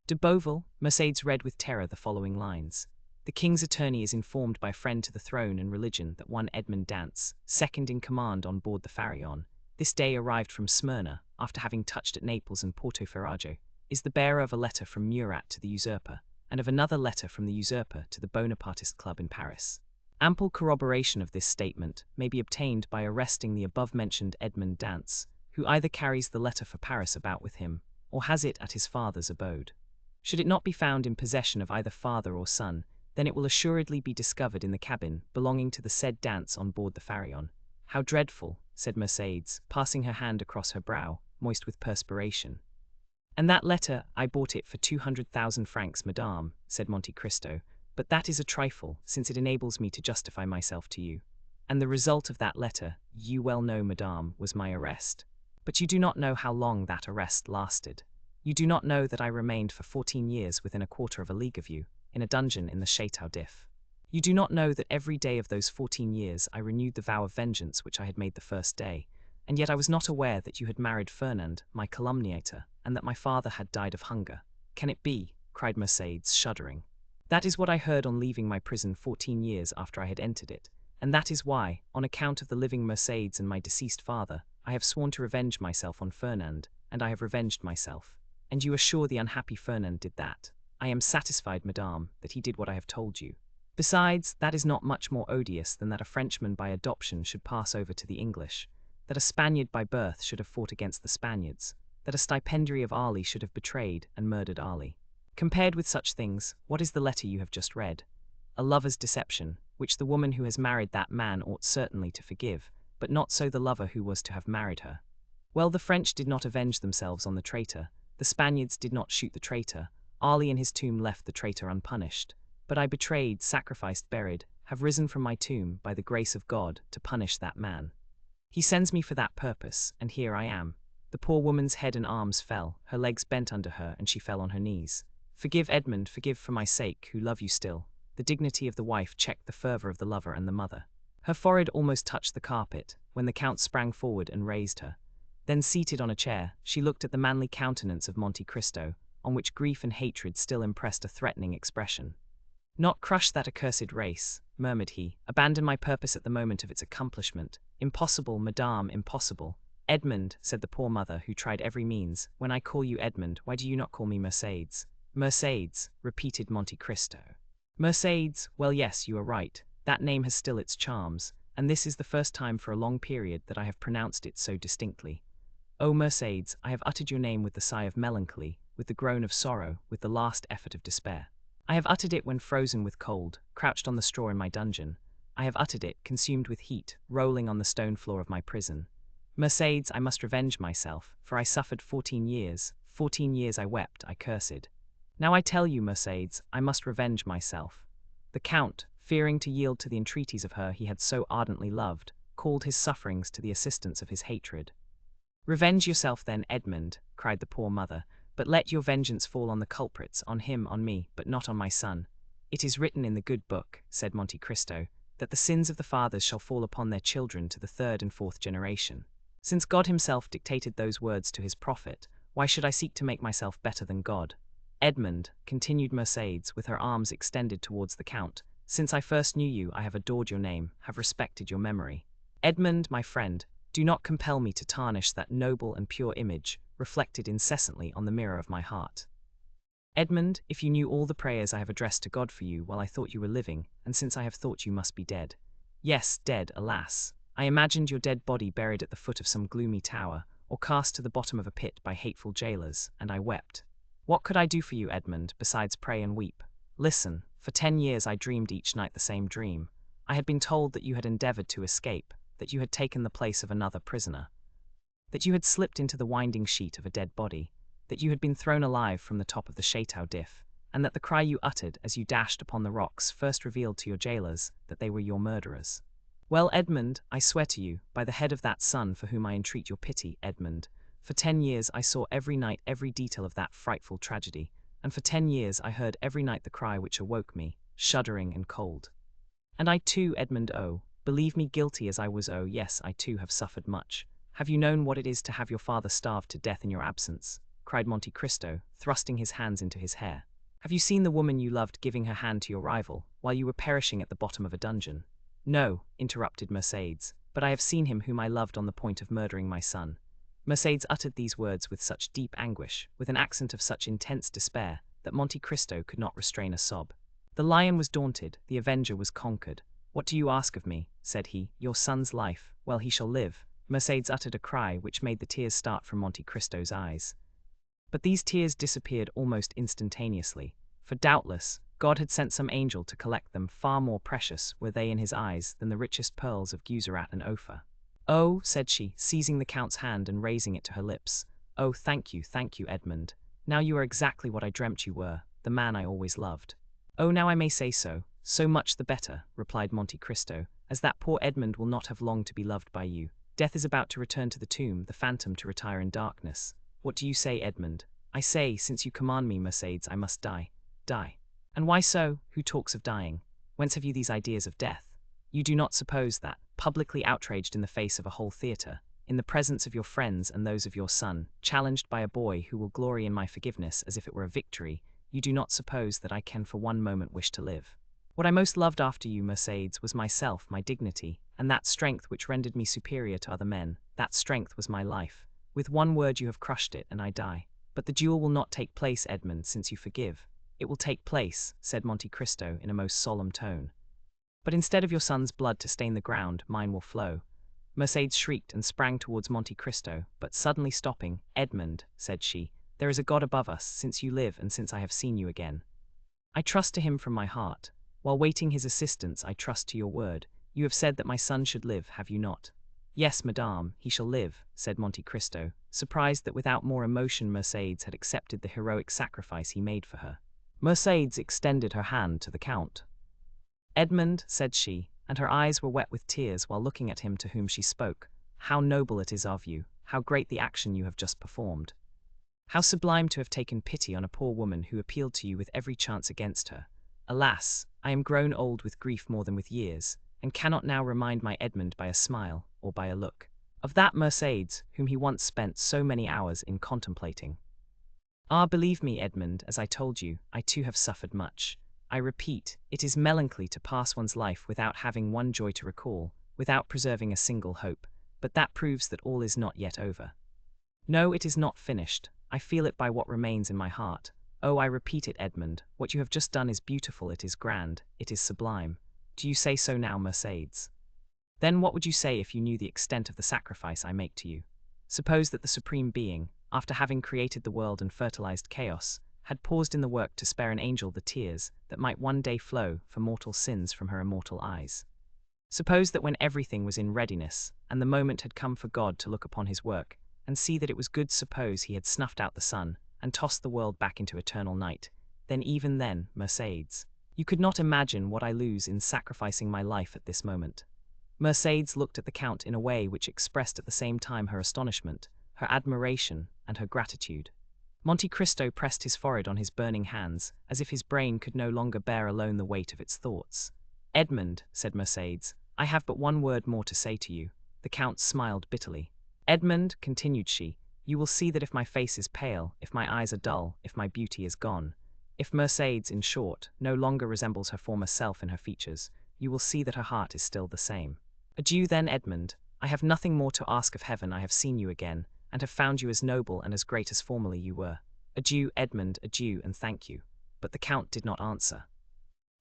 de Beauville. Mercédès read with terror the following lines. "The king's attorney is informed by friend to the throne and religion that one Edmond Dantès, second in command on board the Pharaon, this day arrived from Smyrna, after having touched at Naples and Porto Ferrajo, is the bearer of a letter from Murat to the usurper, and of another letter from the usurper to the Bonapartist Club in Paris. Ample corroboration of this statement may be obtained by arresting the above-mentioned Edmond Dantès, who either carries the letter for Paris about with him, or has it at his father's abode. Should it not be found in possession of either father or son, then it will assuredly be discovered in the cabin belonging to the said Dantès on board the Pharaon." "How dreadful," said Mercédès, passing her hand across her brow, moist with perspiration. "And that letter, I bought it for 200,000 francs, madame," said Monte Cristo, "but that is a trifle, since it enables me to justify myself to you. And the result of that letter, you well know, madame, was my arrest. But you do not know how long that arrest lasted. You do not know that I remained for 14 years within a quarter of a league of you, in a dungeon in the Château d'If. You do not know that every day of those 14 years I renewed the vow of vengeance which I had made the first day, and yet I was not aware that you had married Fernand, my calumniator, and that my father had died of hunger. Can it be? Cried Mercédès, shuddering. That is what I heard on leaving my prison 14 years after I had entered it, and that is why, on account of the living Mercédès and my deceased father, I have sworn to revenge myself on Fernand, and I have revenged myself. And you are sure the unhappy Fernand did that? I am satisfied, madame, that he did what I have told you. Besides, that is not much more odious than that a Frenchman by adoption should pass over to the English, that a Spaniard by birth should have fought against the Spaniards, that a stipendiary of Ali should have betrayed and murdered Ali. Compared with such things, what is the letter you have just read? A lover's deception, which the woman who has married that man ought certainly to forgive, but not so the lover who was to have married her. Well, the French did not avenge themselves on the traitor, the Spaniards did not shoot the traitor, Ali in his tomb left the traitor unpunished. But I betrayed, sacrificed, buried, have risen from my tomb, by the grace of God, to punish that man. He sends me for that purpose, and here I am. The poor woman's head and arms fell, her legs bent under her, and she fell on her knees. Forgive, Edmond, forgive for my sake, who love you still. The dignity of the wife checked the fervor of the lover and the mother. Her forehead almost touched the carpet, when the Count sprang forward and raised her. Then, seated on a chair, she looked at the manly countenance of Monte Cristo, on which grief and hatred still impressed a threatening expression. Not crush that accursed race, murmured he, abandon my purpose at the moment of its accomplishment. Impossible, madame, impossible. Edmond, said the poor mother, who tried every means, when I call you Edmond, why do you not call me Mercédès? Mercédès, repeated Monte Cristo. Mercédès, well yes, you are right, that name has still its charms, and this is the first time for a long period that I have pronounced it so distinctly. O Mercédès, I have uttered your name with the sigh of melancholy, with the groan of sorrow, with the last effort of despair. I have uttered it when frozen with cold, crouched on the straw in my dungeon. I have uttered it, consumed with heat, rolling on the stone floor of my prison. Mercédès, I must revenge myself, for I suffered 14 years I wept, I cursed. Now I tell you, Mercédès, I must revenge myself. The Count, fearing to yield to the entreaties of her he had so ardently loved, called his sufferings to the assistance of his hatred. Revenge yourself then, Edmond, cried the poor mother, but let your vengeance fall on the culprits, on him, on me, but not on my son. It is written in the good book, said Monte Cristo, that the sins of the fathers shall fall upon their children to the 3rd and 4th generation. Since God himself dictated those words to his prophet, why should I seek to make myself better than God? Edmond, continued Mercédès, with her arms extended towards the Count, since I first knew you, I have adored your name, have respected your memory. Edmond, my friend, do not compel me to tarnish that noble and pure image, reflected incessantly on the mirror of my heart. Edmond, if you knew all the prayers I have addressed to God for you while I thought you were living, and since I have thought you must be dead. Yes, dead, alas. I imagined your dead body buried at the foot of some gloomy tower, or cast to the bottom of a pit by hateful jailers, and I wept. What could I do for you, Edmond, besides pray and weep? Listen, for 10 years I dreamed each night the same dream. I had been told that you had endeavored to escape, that you had taken the place of another prisoner, that you had slipped into the winding sheet of a dead body, that you had been thrown alive from the top of the Château d'If, and that the cry you uttered as you dashed upon the rocks first revealed to your jailers that they were your murderers. Well, Edmond, I swear to you, by the head of that son for whom I entreat your pity, Edmond, for 10 years I saw every night every detail of that frightful tragedy, and for 10 years I heard every night the cry which awoke me, shuddering and cold. And I too, Edmond, believe me, guilty as I was, yes, I too have suffered much. Have you known what it is to have your father starved to death in your absence? Cried Monte Cristo, thrusting his hands into his hair. Have you seen the woman you loved giving her hand to your rival, while you were perishing at the bottom of a dungeon? No, interrupted Mercédès, but I have seen him whom I loved on the point of murdering my son. Mercédès uttered these words with such deep anguish, with an accent of such intense despair, that Monte Cristo could not restrain a sob. The lion was daunted, the avenger was conquered. What do you ask of me? Said he. Your son's life. Well, he shall live. Mercédès uttered a cry which made the tears start from Monte Cristo's eyes. But these tears disappeared almost instantaneously, for doubtless God had sent some angel to collect them. Far more precious were they in his eyes than the richest pearls of Guzerat and Ophir. Oh, said she, seizing the Count's hand and raising it to her lips. Oh, thank you, Edmond. Now you are exactly what I dreamt you were, the man I always loved. Oh, now I may say so much the better, replied Monte Cristo, as that poor Edmond will not have long to be loved by you. Death is about to return to the tomb, the phantom to retire in darkness. What do you say, Edmond? I say, since you command me, Mercedes, I must die. Die. And why so? Who talks of dying? Whence have you these ideas of death? You do not suppose that, publicly outraged in the face of a whole theatre, in the presence of your friends and those of your son, challenged by a boy who will glory in my forgiveness as if it were a victory, you do not suppose that I can for one moment wish to live. What I most loved after you, Mercedes, was myself, my dignity, and that strength which rendered me superior to other men. That strength was my life. With one word you have crushed it, and I die. But the duel will not take place, Edmond, since you forgive. It will take place, said Monte Cristo in a most solemn tone. But instead of your son's blood to stain the ground, mine will flow. Mercedes shrieked and sprang towards Monte Cristo, but suddenly stopping, Edmond, said she, there is a God above us, since you live and since I have seen you again. I trust to him from my heart. While waiting his assistance, I trust to your word. You have said that my son should live, have you not? Yes, madame, he shall live, said Monte Cristo, surprised that without more emotion Mercedes had accepted the heroic sacrifice he made for her. Mercedes extended her hand to the count. Edmond, said she, and her eyes were wet with tears while looking at him to whom she spoke, how noble it is of you, how great the action you have just performed. How sublime to have taken pity on a poor woman who appealed to you with every chance against her. Alas, I am grown old with grief more than with years, and cannot now remind my Edmond by a smile or by a look of that Mercedes whom he once spent so many hours in contemplating. Ah, believe me, Edmond, as I told you, I too have suffered much. I repeat, it is melancholy to pass one's life without having one joy to recall, without preserving a single hope, but that proves that all is not yet over. No, it is not finished. I feel it by what remains in my heart. Oh, I repeat it, Edmond, what you have just done is beautiful, it is grand, it is sublime. Do you say so now, Mercedes? Then what would you say if you knew the extent of the sacrifice I make to you? Suppose that the Supreme Being, after having created the world and fertilized chaos, had paused in the work to spare an angel the tears that might one day flow for mortal sins from her immortal eyes. Suppose that when everything was in readiness, and the moment had come for God to look upon his work, and see that it was good, suppose he had snuffed out the sun, and tossed the world back into eternal night, then even then, Mercedes, you could not imagine what I lose in sacrificing my life at this moment. Mercedes looked at the Count in a way which expressed at the same time her astonishment, her admiration, and her gratitude. Monte Cristo pressed his forehead on his burning hands, as if his brain could no longer bear alone the weight of its thoughts. Edmond, said Mercedes, I have but one word more to say to you. The Count smiled bitterly. Edmond, continued she, you will see that if my face is pale, if my eyes are dull, if my beauty is gone, if Mercedes, in short, no longer resembles her former self in her features, you will see that her heart is still the same. Adieu then, Edmond. I have nothing more to ask of heaven. I have seen you again, and have found you as noble and as great as formerly you were. Adieu, Edmond, adieu, and thank you. But the Count did not answer.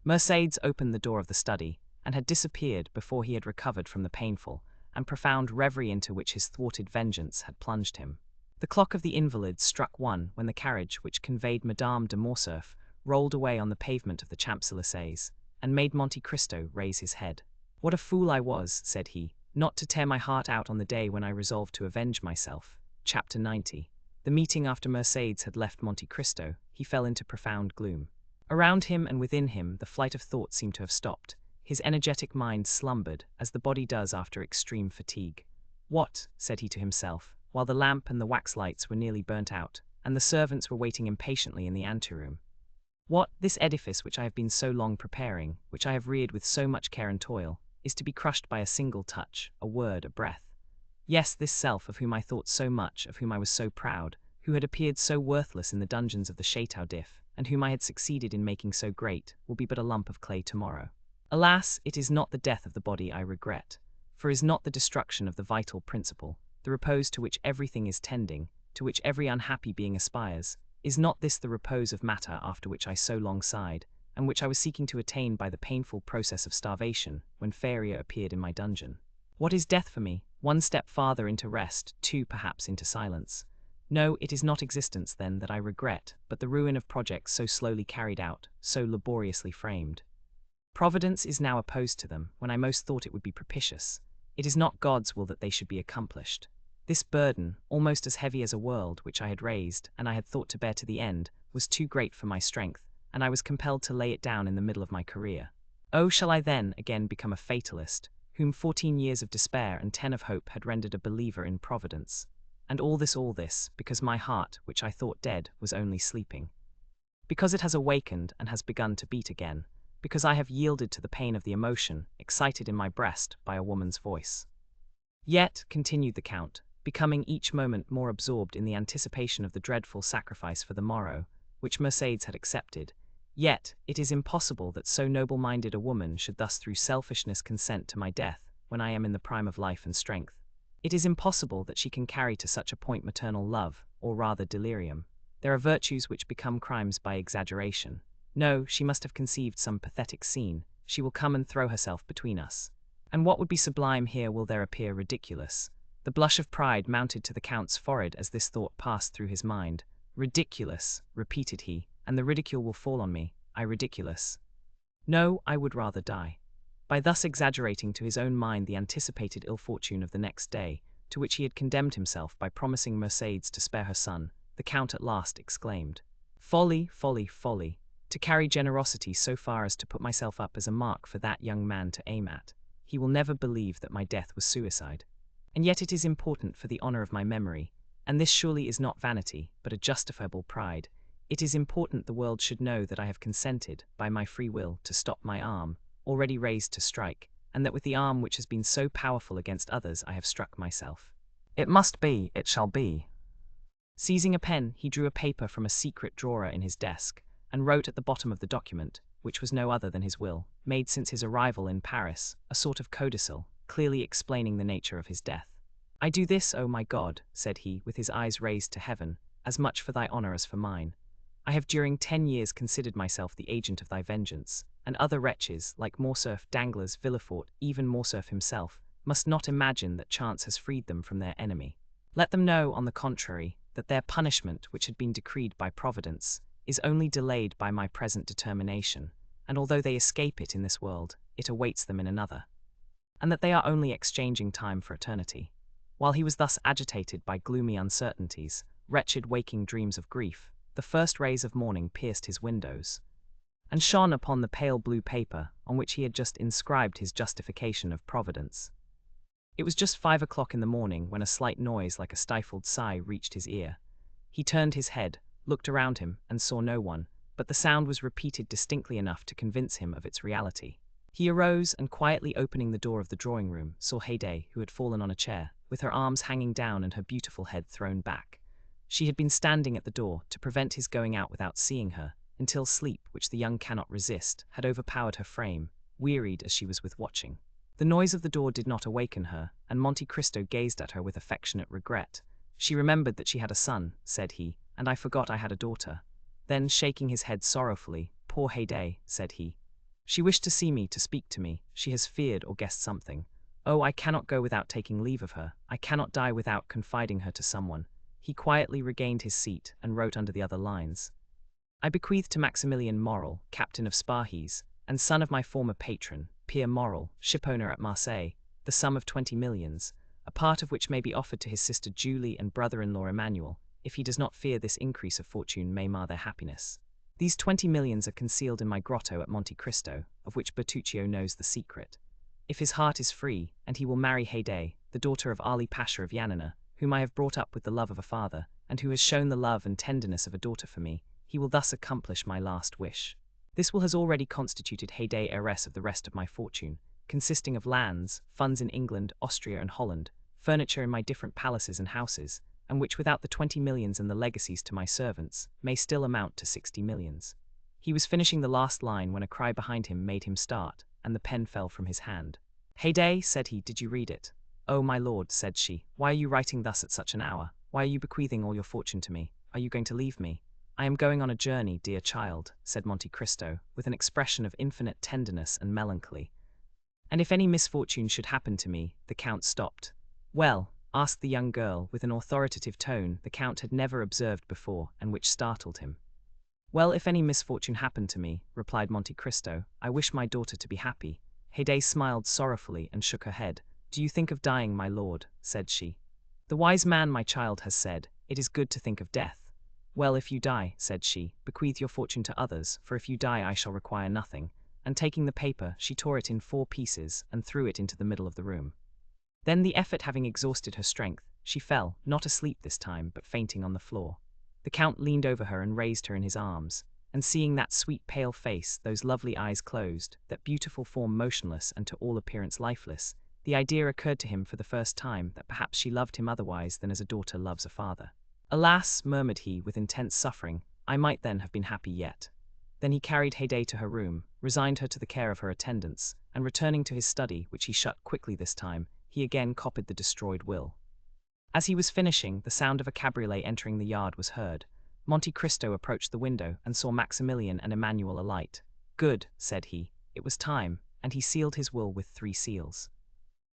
Mercedes opened the door of the study, and had disappeared before he had recovered from the painful and profound reverie into which his thwarted vengeance had plunged him. The clock of the Invalides struck 1 when the carriage which conveyed Madame de Morcerf rolled away on the pavement of the Champs-Élysées, and made Monte Cristo raise his head. What a fool I was, said he, not to tear my heart out on the day when I resolved to avenge myself. Chapter 90. The meeting after Mercedes had left Monte Cristo, he fell into profound gloom. Around him and within him the flight of thought seemed to have stopped. His energetic mind slumbered, as the body does after extreme fatigue. What, said he to himself, while the lamp and the wax lights were nearly burnt out, and the servants were waiting impatiently in the anteroom. What, this edifice which I have been so long preparing, which I have reared with so much care and toil, is to be crushed by a single touch, a word, a breath. Yes, this self of whom I thought so much, of whom I was so proud, who had appeared so worthless in the dungeons of the Château d'If, and whom I had succeeded in making so great, will be but a lump of clay tomorrow. Alas, it is not the death of the body I regret, for is not the destruction of the vital principle, the repose to which everything is tending, to which every unhappy being aspires, is not this the repose of matter after which I so long sighed, and which I was seeking to attain by the painful process of starvation, when Faria appeared in my dungeon? What is death for me? 1 step farther into rest, 2 perhaps into silence. No, it is not existence then that I regret, but the ruin of projects so slowly carried out, so laboriously framed. Providence is now opposed to them, when I most thought it would be propitious. It is not God's will that they should be accomplished. This burden, almost as heavy as a world, which I had raised, and I had thought to bear to the end, was too great for my strength, and I was compelled to lay it down in the middle of my career. Oh, shall I then again become a fatalist, whom 14 years of despair and 10 of hope had rendered a believer in Providence? And all this, because my heart, which I thought dead, was only sleeping. Because it has awakened and has begun to beat again, because I have yielded to the pain of the emotion, excited in my breast by a woman's voice. Yet, continued the Count, becoming each moment more absorbed in the anticipation of the dreadful sacrifice for the morrow, which Mercédès had accepted, yet, it is impossible that so noble-minded a woman should thus through selfishness consent to my death, when I am in the prime of life and strength. It is impossible that she can carry to such a point maternal love, or rather delirium. There are virtues which become crimes by exaggeration. No, she must have conceived some pathetic scene. She will come and throw herself between us. And what would be sublime here will there appear ridiculous. The blush of pride mounted to the Count's forehead as this thought passed through his mind. Ridiculous, repeated he, and the ridicule will fall on me. I ridiculous. No, I would rather die. By thus exaggerating to his own mind the anticipated ill fortune of the next day, to which he had condemned himself by promising Mercédès to spare her son, the Count at last exclaimed, Folly, folly, folly, to carry generosity so far as to put myself up as a mark for that young man to aim at. He will never believe that my death was suicide. And yet it is important for the honor of my memory, and this surely is not vanity, but a justifiable pride. It is important the world should know that I have consented, by my free will, to stop my arm, already raised to strike, and that with the arm which has been so powerful against others I have struck myself. It must be, it shall be. Seizing a pen, he drew a paper from a secret drawer in his desk, and wrote at the bottom of the document, which was no other than his will, made since his arrival in Paris, a sort of codicil, clearly explaining the nature of his death. I do this, O my God, said he, with his eyes raised to heaven, as much for thy honor as for mine. I have during 10 years considered myself the agent of thy vengeance, and other wretches, like Morcerf, Danglars, Villefort, even Morcerf himself, must not imagine that chance has freed them from their enemy. Let them know, on the contrary, that their punishment, which had been decreed by Providence, is only delayed by my present determination, and although they escape it in this world, it awaits them in another, and that they are only exchanging time for eternity. While he was thus agitated by gloomy uncertainties, wretched waking dreams of grief, the first rays of morning pierced his windows, and shone upon the pale blue paper on which he had just inscribed his justification of Providence. It was just 5 o'clock in the morning when a slight noise like a stifled sigh reached his ear. He turned his head, looked around him, and saw no one, but the sound was repeated distinctly enough to convince him of its reality. He arose, and quietly opening the door of the drawing-room, saw Haydée, who had fallen on a chair, with her arms hanging down and her beautiful head thrown back. She had been standing at the door, to prevent his going out without seeing her, until sleep, which the young cannot resist, had overpowered her frame, wearied as she was with watching. The noise of the door did not awaken her, and Monte Cristo gazed at her with affectionate regret. She remembered that she had a son, said he, and I forgot I had a daughter. Then, shaking his head sorrowfully, poor Haydée, said he. She wished to see me, to speak to me. She has feared or guessed something. Oh, I cannot go without taking leave of her. I cannot die without confiding her to someone. He quietly regained his seat and wrote under the other lines. I bequeath to Maximilian Morrel, captain of Spahis, and son of my former patron, Pierre Morrel, shipowner at Marseille, the sum of 20 millions, a part of which may be offered to his sister Julie and brother-in-law Emmanuel, if he does not fear this increase of fortune may mar their happiness. These 20 millions are concealed in my grotto at Monte Cristo, of which Bertuccio knows the secret. If his heart is free, and he will marry Haydée, the daughter of Ali Pasha of Yanina, whom I have brought up with the love of a father, and who has shown the love and tenderness of a daughter for me, he will thus accomplish my last wish. This will has already constituted Haydée heiress of the rest of my fortune, consisting of lands, funds in England, Austria, and Holland, furniture in my different palaces and houses, and which without the 20 millions and the legacies to my servants, may still amount to 60 millions. He was finishing the last line when a cry behind him made him start, and the pen fell from his hand. Haydée, said he, did you read it? Oh, my lord, said she, why are you writing thus at such an hour? Why are you bequeathing all your fortune to me? Are you going to leave me? I am going on a journey, dear child, said Monte Cristo, with an expression of infinite tenderness and melancholy. And if any misfortune should happen to me, the Count stopped. Well, asked the young girl, with an authoritative tone the Count had never observed before, and which startled him. Well, if any misfortune happened to me, replied Monte Cristo, I wish my daughter to be happy. Haydée smiled sorrowfully and shook her head. Do you think of dying, my lord? Said she. The wise man, my child, has said, it is good to think of death. Well, if you die, said she, bequeath your fortune to others, for if you die I shall require nothing. And taking the paper, she tore it in 4 pieces, and threw it into the middle of the room. Then, the effort having exhausted her strength, she fell, not asleep this time, but fainting on the floor. The Count leaned over her and raised her in his arms, and seeing that sweet pale face, those lovely eyes closed, that beautiful form motionless and to all appearance lifeless, the idea occurred to him for the first time that perhaps she loved him otherwise than as a daughter loves a father. "Alas," murmured he with intense suffering, "I might then have been happy yet." Then he carried Haydée to her room, resigned her to the care of her attendants, and returning to his study, which he shut quickly this time, he again copied the destroyed will. As he was finishing, the sound of a cabriolet entering the yard was heard. Monte Cristo approached the window and saw Maximilian and Emmanuel alight. "Good," said he, "it was time," and he sealed his will with 3 seals.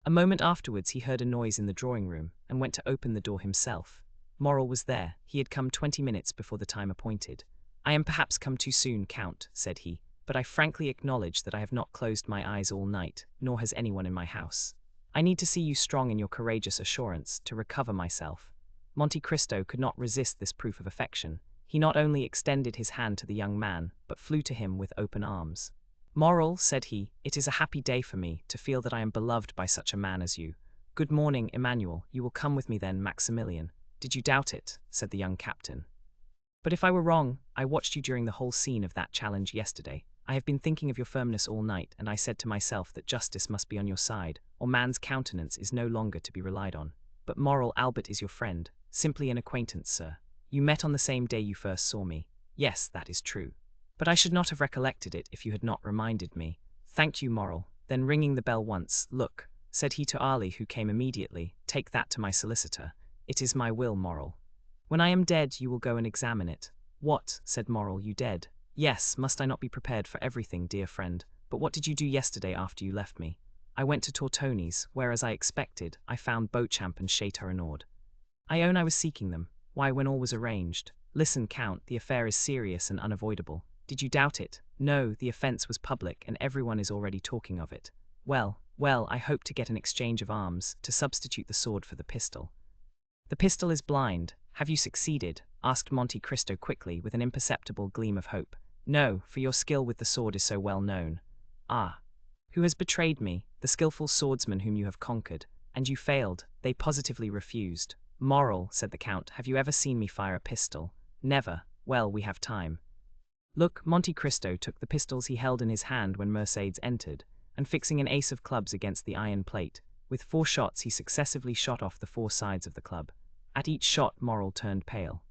A moment afterwards he heard a noise in the drawing-room, and went to open the door himself. Morrel was there. He had come 20 minutes before the time appointed. "I am perhaps come too soon, Count," said he, "but I frankly acknowledge that I have not closed my eyes all night, nor has anyone in my house. I need to see you strong in your courageous assurance, to recover myself." Monte Cristo could not resist this proof of affection. He not only extended his hand to the young man, but flew to him with open arms. "Morrel," said he, "it is a happy day for me, to feel that I am beloved by such a man as you. Good morning, Emmanuel. You will come with me then, Maximilian." "Did you doubt it?" said the young captain. "But if I were wrong, I watched you during the whole scene of that challenge yesterday. I have been thinking of your firmness all night, and I said to myself that justice must be on your side, or man's countenance is no longer to be relied on. But Morrel, Albert is your friend, simply an acquaintance, sir. You met on the same day you first saw me. Yes, that is true. But I should not have recollected it if you had not reminded me. Thank you, Morrel." Then ringing the bell once, "Look," said he to Ali, who came immediately, "take that to my solicitor. It is my will, Morrel. When I am dead, you will go and examine it." "What," said Morrel, "you dead?" "Yes, must I not be prepared for everything, dear friend? But what did you do yesterday after you left me?" "I went to Tortoni's, where, as I expected, I found Beauchamp and Chateau Renaud. I own I was seeking them. Why, when all was arranged— Listen, Count, the affair is serious and unavoidable. Did you doubt it? No, the offense was public, and everyone is already talking of it. Well, well, I hope to get an exchange of arms, to substitute the sword for the pistol." "The pistol is blind. Have you succeeded?" asked Monte Cristo quickly, with an imperceptible gleam of hope. "No, for your skill with the sword is so well known." "Ah! Who has betrayed me? The skillful swordsman whom you have conquered. And you failed. They positively refused." "Morrel," said the Count, "have you ever seen me fire a pistol?" "Never." "Well, we have time. Look." Monte Cristo took the pistols he held in his hand when Mercédès entered, and fixing an ace of clubs against the iron plate, with 4 shots he successively shot off the 4 sides of the club. At each shot Morrel turned pale.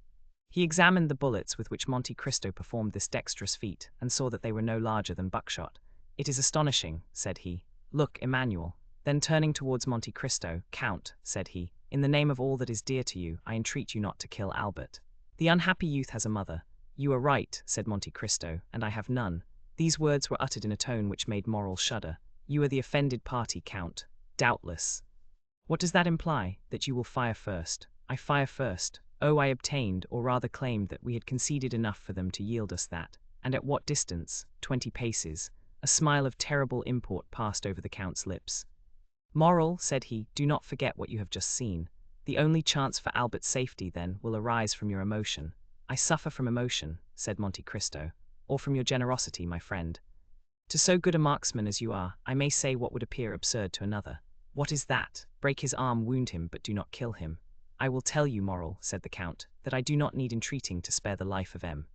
He examined the bullets with which Monte Cristo performed this dexterous feat, and saw that they were no larger than buckshot. "It is astonishing," said he. "Look, Emmanuel." Then turning towards Monte Cristo, "Count," said he, "in the name of all that is dear to you, I entreat you not to kill Albert. The unhappy youth has a mother." "You are right," said Monte Cristo, "and I have none." These words were uttered in a tone which made Morrel shudder. "You are the offended party, Count." "Doubtless." "What does that imply? That you will fire first?" "I fire first." "Oh, I obtained, or rather claimed, that we had conceded enough for them to yield us that." "And at what distance?" 20 paces. A smile of terrible import passed over the Count's lips. "Morrel," said he, "do not forget what you have just seen. The only chance for Albert's safety, then, will arise from your emotion." "I suffer from emotion," said Monte Cristo. "Or from your generosity, my friend. To so good a marksman as you are, I may say what would appear absurd to another." "What is that?" "Break his arm, wound him, but do not kill him." "I will tell you, Morrel," said the Count, "that I do not need entreating to spare the life of M.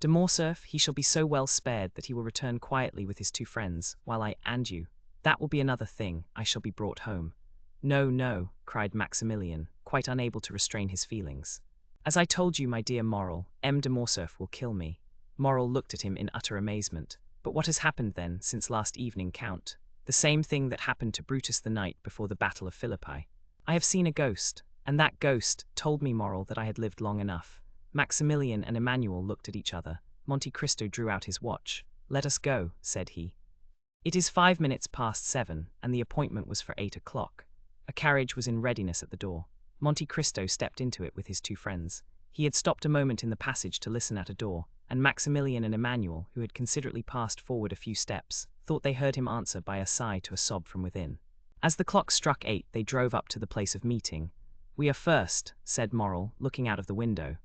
de Morcerf. He shall be so well spared that he will return quietly with his 2 friends, while and you. That will be another thing. I shall be brought home." "No, no," cried Maximilian, quite unable to restrain his feelings. "As I told you, my dear Morrel, M. de Morcerf will kill me." Morrel looked at him in utter amazement. "But what has happened, then, since last evening, Count?" "The same thing that happened to Brutus the night before the battle of Philippi. I have seen a ghost, and that ghost told me, Morrel, that I had lived long enough." Maximilian and Emmanuel looked at each other. Monte Cristo drew out his watch. "Let us go," said he. "It is 5 minutes past 7, and the appointment was for 8 o'clock." A carriage was in readiness at the door. Monte Cristo stepped into it with his 2 friends. He had stopped a moment in the passage to listen at a door, and Maximilian and Emmanuel, who had considerately passed forward a few steps, thought they heard him answer by a sigh to a sob from within. As the clock struck 8, they drove up to the place of meeting. "We are first," said Morrel, looking out of the window.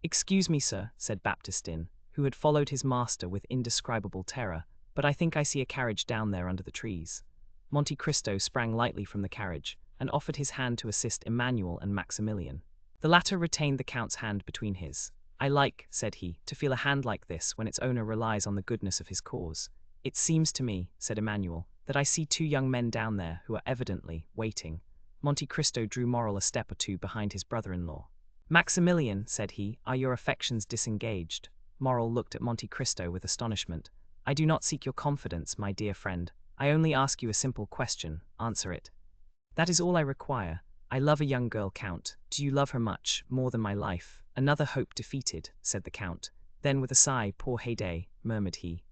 "Excuse me, sir," said Baptistin, who had followed his master with indescribable terror, "but I think I see a carriage down there under the trees." Monte Cristo sprang lightly from the carriage, and offered his hand to assist Emmanuel and Maximilian. The latter retained the Count's hand between his. "I like," said he, "to feel a hand like this when its owner relies on the goodness of his cause." "It seems to me," said Emmanuel, "that I see two young men down there who are evidently waiting." Monte Cristo drew Morrel a step or two behind his brother-in-law. "Maximilian," said he, "are your affections disengaged?" Morrel looked at Monte Cristo with astonishment. "I do not seek your confidence, my dear friend. I only ask you a simple question. Answer it." "That is all I require. I love a young girl, Count. Do you love her much, more than my life?" "Another hope defeated," said the Count. Then with a sigh, "Poor heyday," murmured he.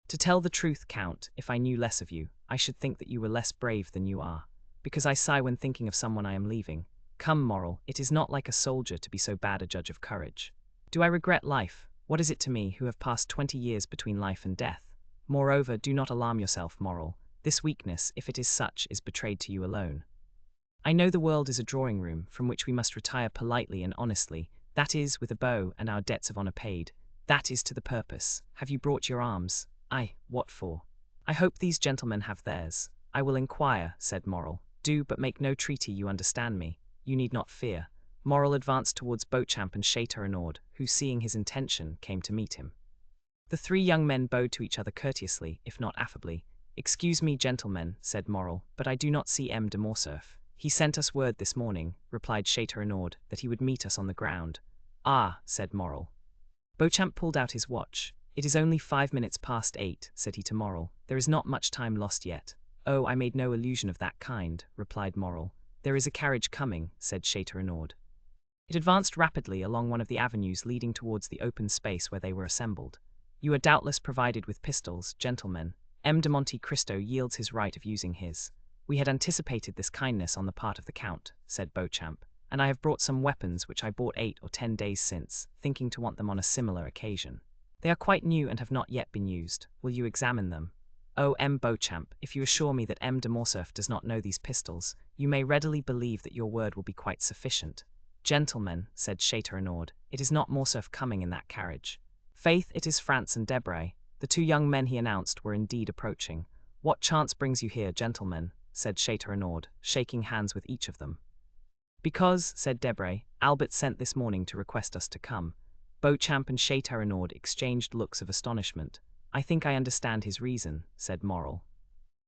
"To tell the truth, Count, if I knew less of you, I should think that you were less brave than you are, because I sigh when thinking of someone I am leaving. Come, Morrel, it is not like a soldier to be so bad a judge of courage. Do I regret life? What is it to me, who have passed 20 years between life and death? Moreover, do not alarm yourself, Morrel. This weakness, if it is such, is betrayed to you alone. I know the world is a drawing-room from which we must retire politely and honestly, that is, with a bow and our debts of honor paid. That is to the purpose. Have you brought your arms? Aye, what for? I hope these gentlemen have theirs. I will inquire, said Morrel. Do but make no treaty, you understand me. You need not fear. Morrel advanced towards Beauchamp and Château-Renaud, who, seeing his intention, came to meet him. The three young men bowed to each other courteously, if not affably. "Excuse me, gentlemen," said Morrel, "but I do not see M. de Morcerf." "He sent us word this morning," replied Château-Renaud, "that he would meet us on the ground." "Ah," said Morrel. Beauchamp pulled out his watch. "It is only 5 minutes past 8, said he to Morrel. "There is not much time lost yet." "Oh, I made no illusion of that kind," replied Morrel. "There is a carriage coming," said Château-Renaud. It advanced rapidly along one of the avenues leading towards the open space where they were assembled. "You are doubtless provided with pistols, gentlemen. M. de Monte Cristo yields his right of using his." "We had anticipated this kindness on the part of the Count," said Beauchamp, "and I have brought some weapons which I bought 8 or 10 days since, thinking to want them on a similar occasion. They are quite new and have not yet been used. Will you examine them?" "Oh, M. Beauchamp, if you assure me that M. de Morcerf does not know these pistols, you may readily believe that your word will be quite sufficient." "Gentlemen," said Château-Renaud, "it is not Morcerf coming in that carriage. Faith, it is France and Debray." The two young men he announced were indeed approaching. "What chance brings you here, gentlemen?" said Château-Renaud, shaking hands with each of them. "Because," said Debray, "Albert sent this morning to request us to come." Beauchamp and Château-Renaud exchanged looks of astonishment. "I think I understand his reason," said Morrel.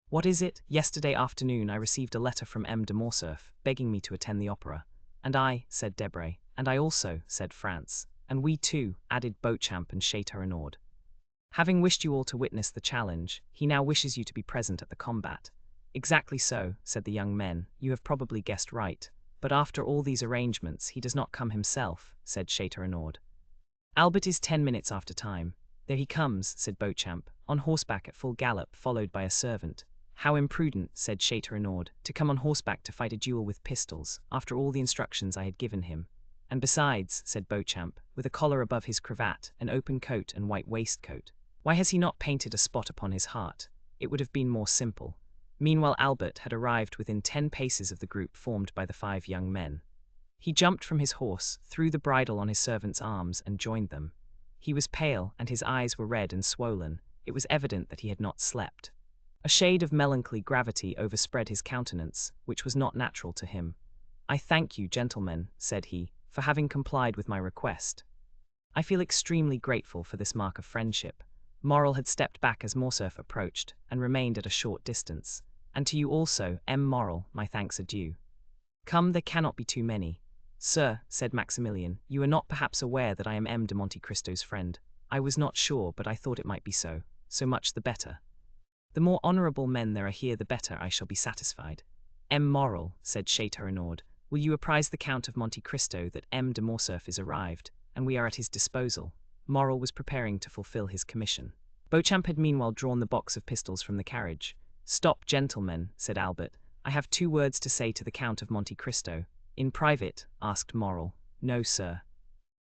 "What is it? Yesterday afternoon I received a letter from M. de Morcerf, begging me to attend the opera." "And I," said Debray. "And I also," said France. "And we too," added Beauchamp and Château-Renaud. "Having wished you all to witness the challenge, he now wishes you to be present at the combat." "Exactly so," said the young men. "You have probably guessed right. But after all these arrangements, he does not come himself," said Château-Renaud. "Albert is 10 minutes after time." "There he comes," said Beauchamp, "on horseback at full gallop, followed by a servant." "How imprudent," said Château-Renaud, "to come on horseback to fight a duel with pistols, after all the instructions I had given him." "And besides," said Beauchamp, "with a collar above his cravat, an open coat and white waistcoat. Why has he not painted a spot upon his heart? It would have been more simple." Meanwhile Albert had arrived within 10 paces of the group formed by the 5 young men. He jumped from his horse, threw the bridle on his servant's arms, and joined them. He was pale, and his eyes were red and swollen. It was evident that he had not slept. A shade of melancholy gravity overspread his countenance, which was not natural to him. "I thank you, gentlemen," said he, "for having complied with my request. I feel extremely grateful for this mark of friendship." Morrel had stepped back as Morcerf approached, and remained at a short distance. "And to you also, M. Morrel, my thanks are due. Come, there cannot be too many." "Sir," said Maximilian, "you are not perhaps aware that I am M. de Monte Cristo's friend." "I was not sure, but I thought it might be so. So much the better. The more honorable men there are here, the better I shall be satisfied." "M. Morrel," said Château-Renaud, "will you apprise the Count of Monte Cristo that M. de Morcerf is arrived, and we are at his disposal?" Morrel was preparing to fulfill his commission. Beauchamp had meanwhile drawn the box of pistols from the carriage. "Stop, gentlemen," said Albert. "I have 2 words to say to the Count of Monte Cristo." "In private?" asked Morrel. "No, sir."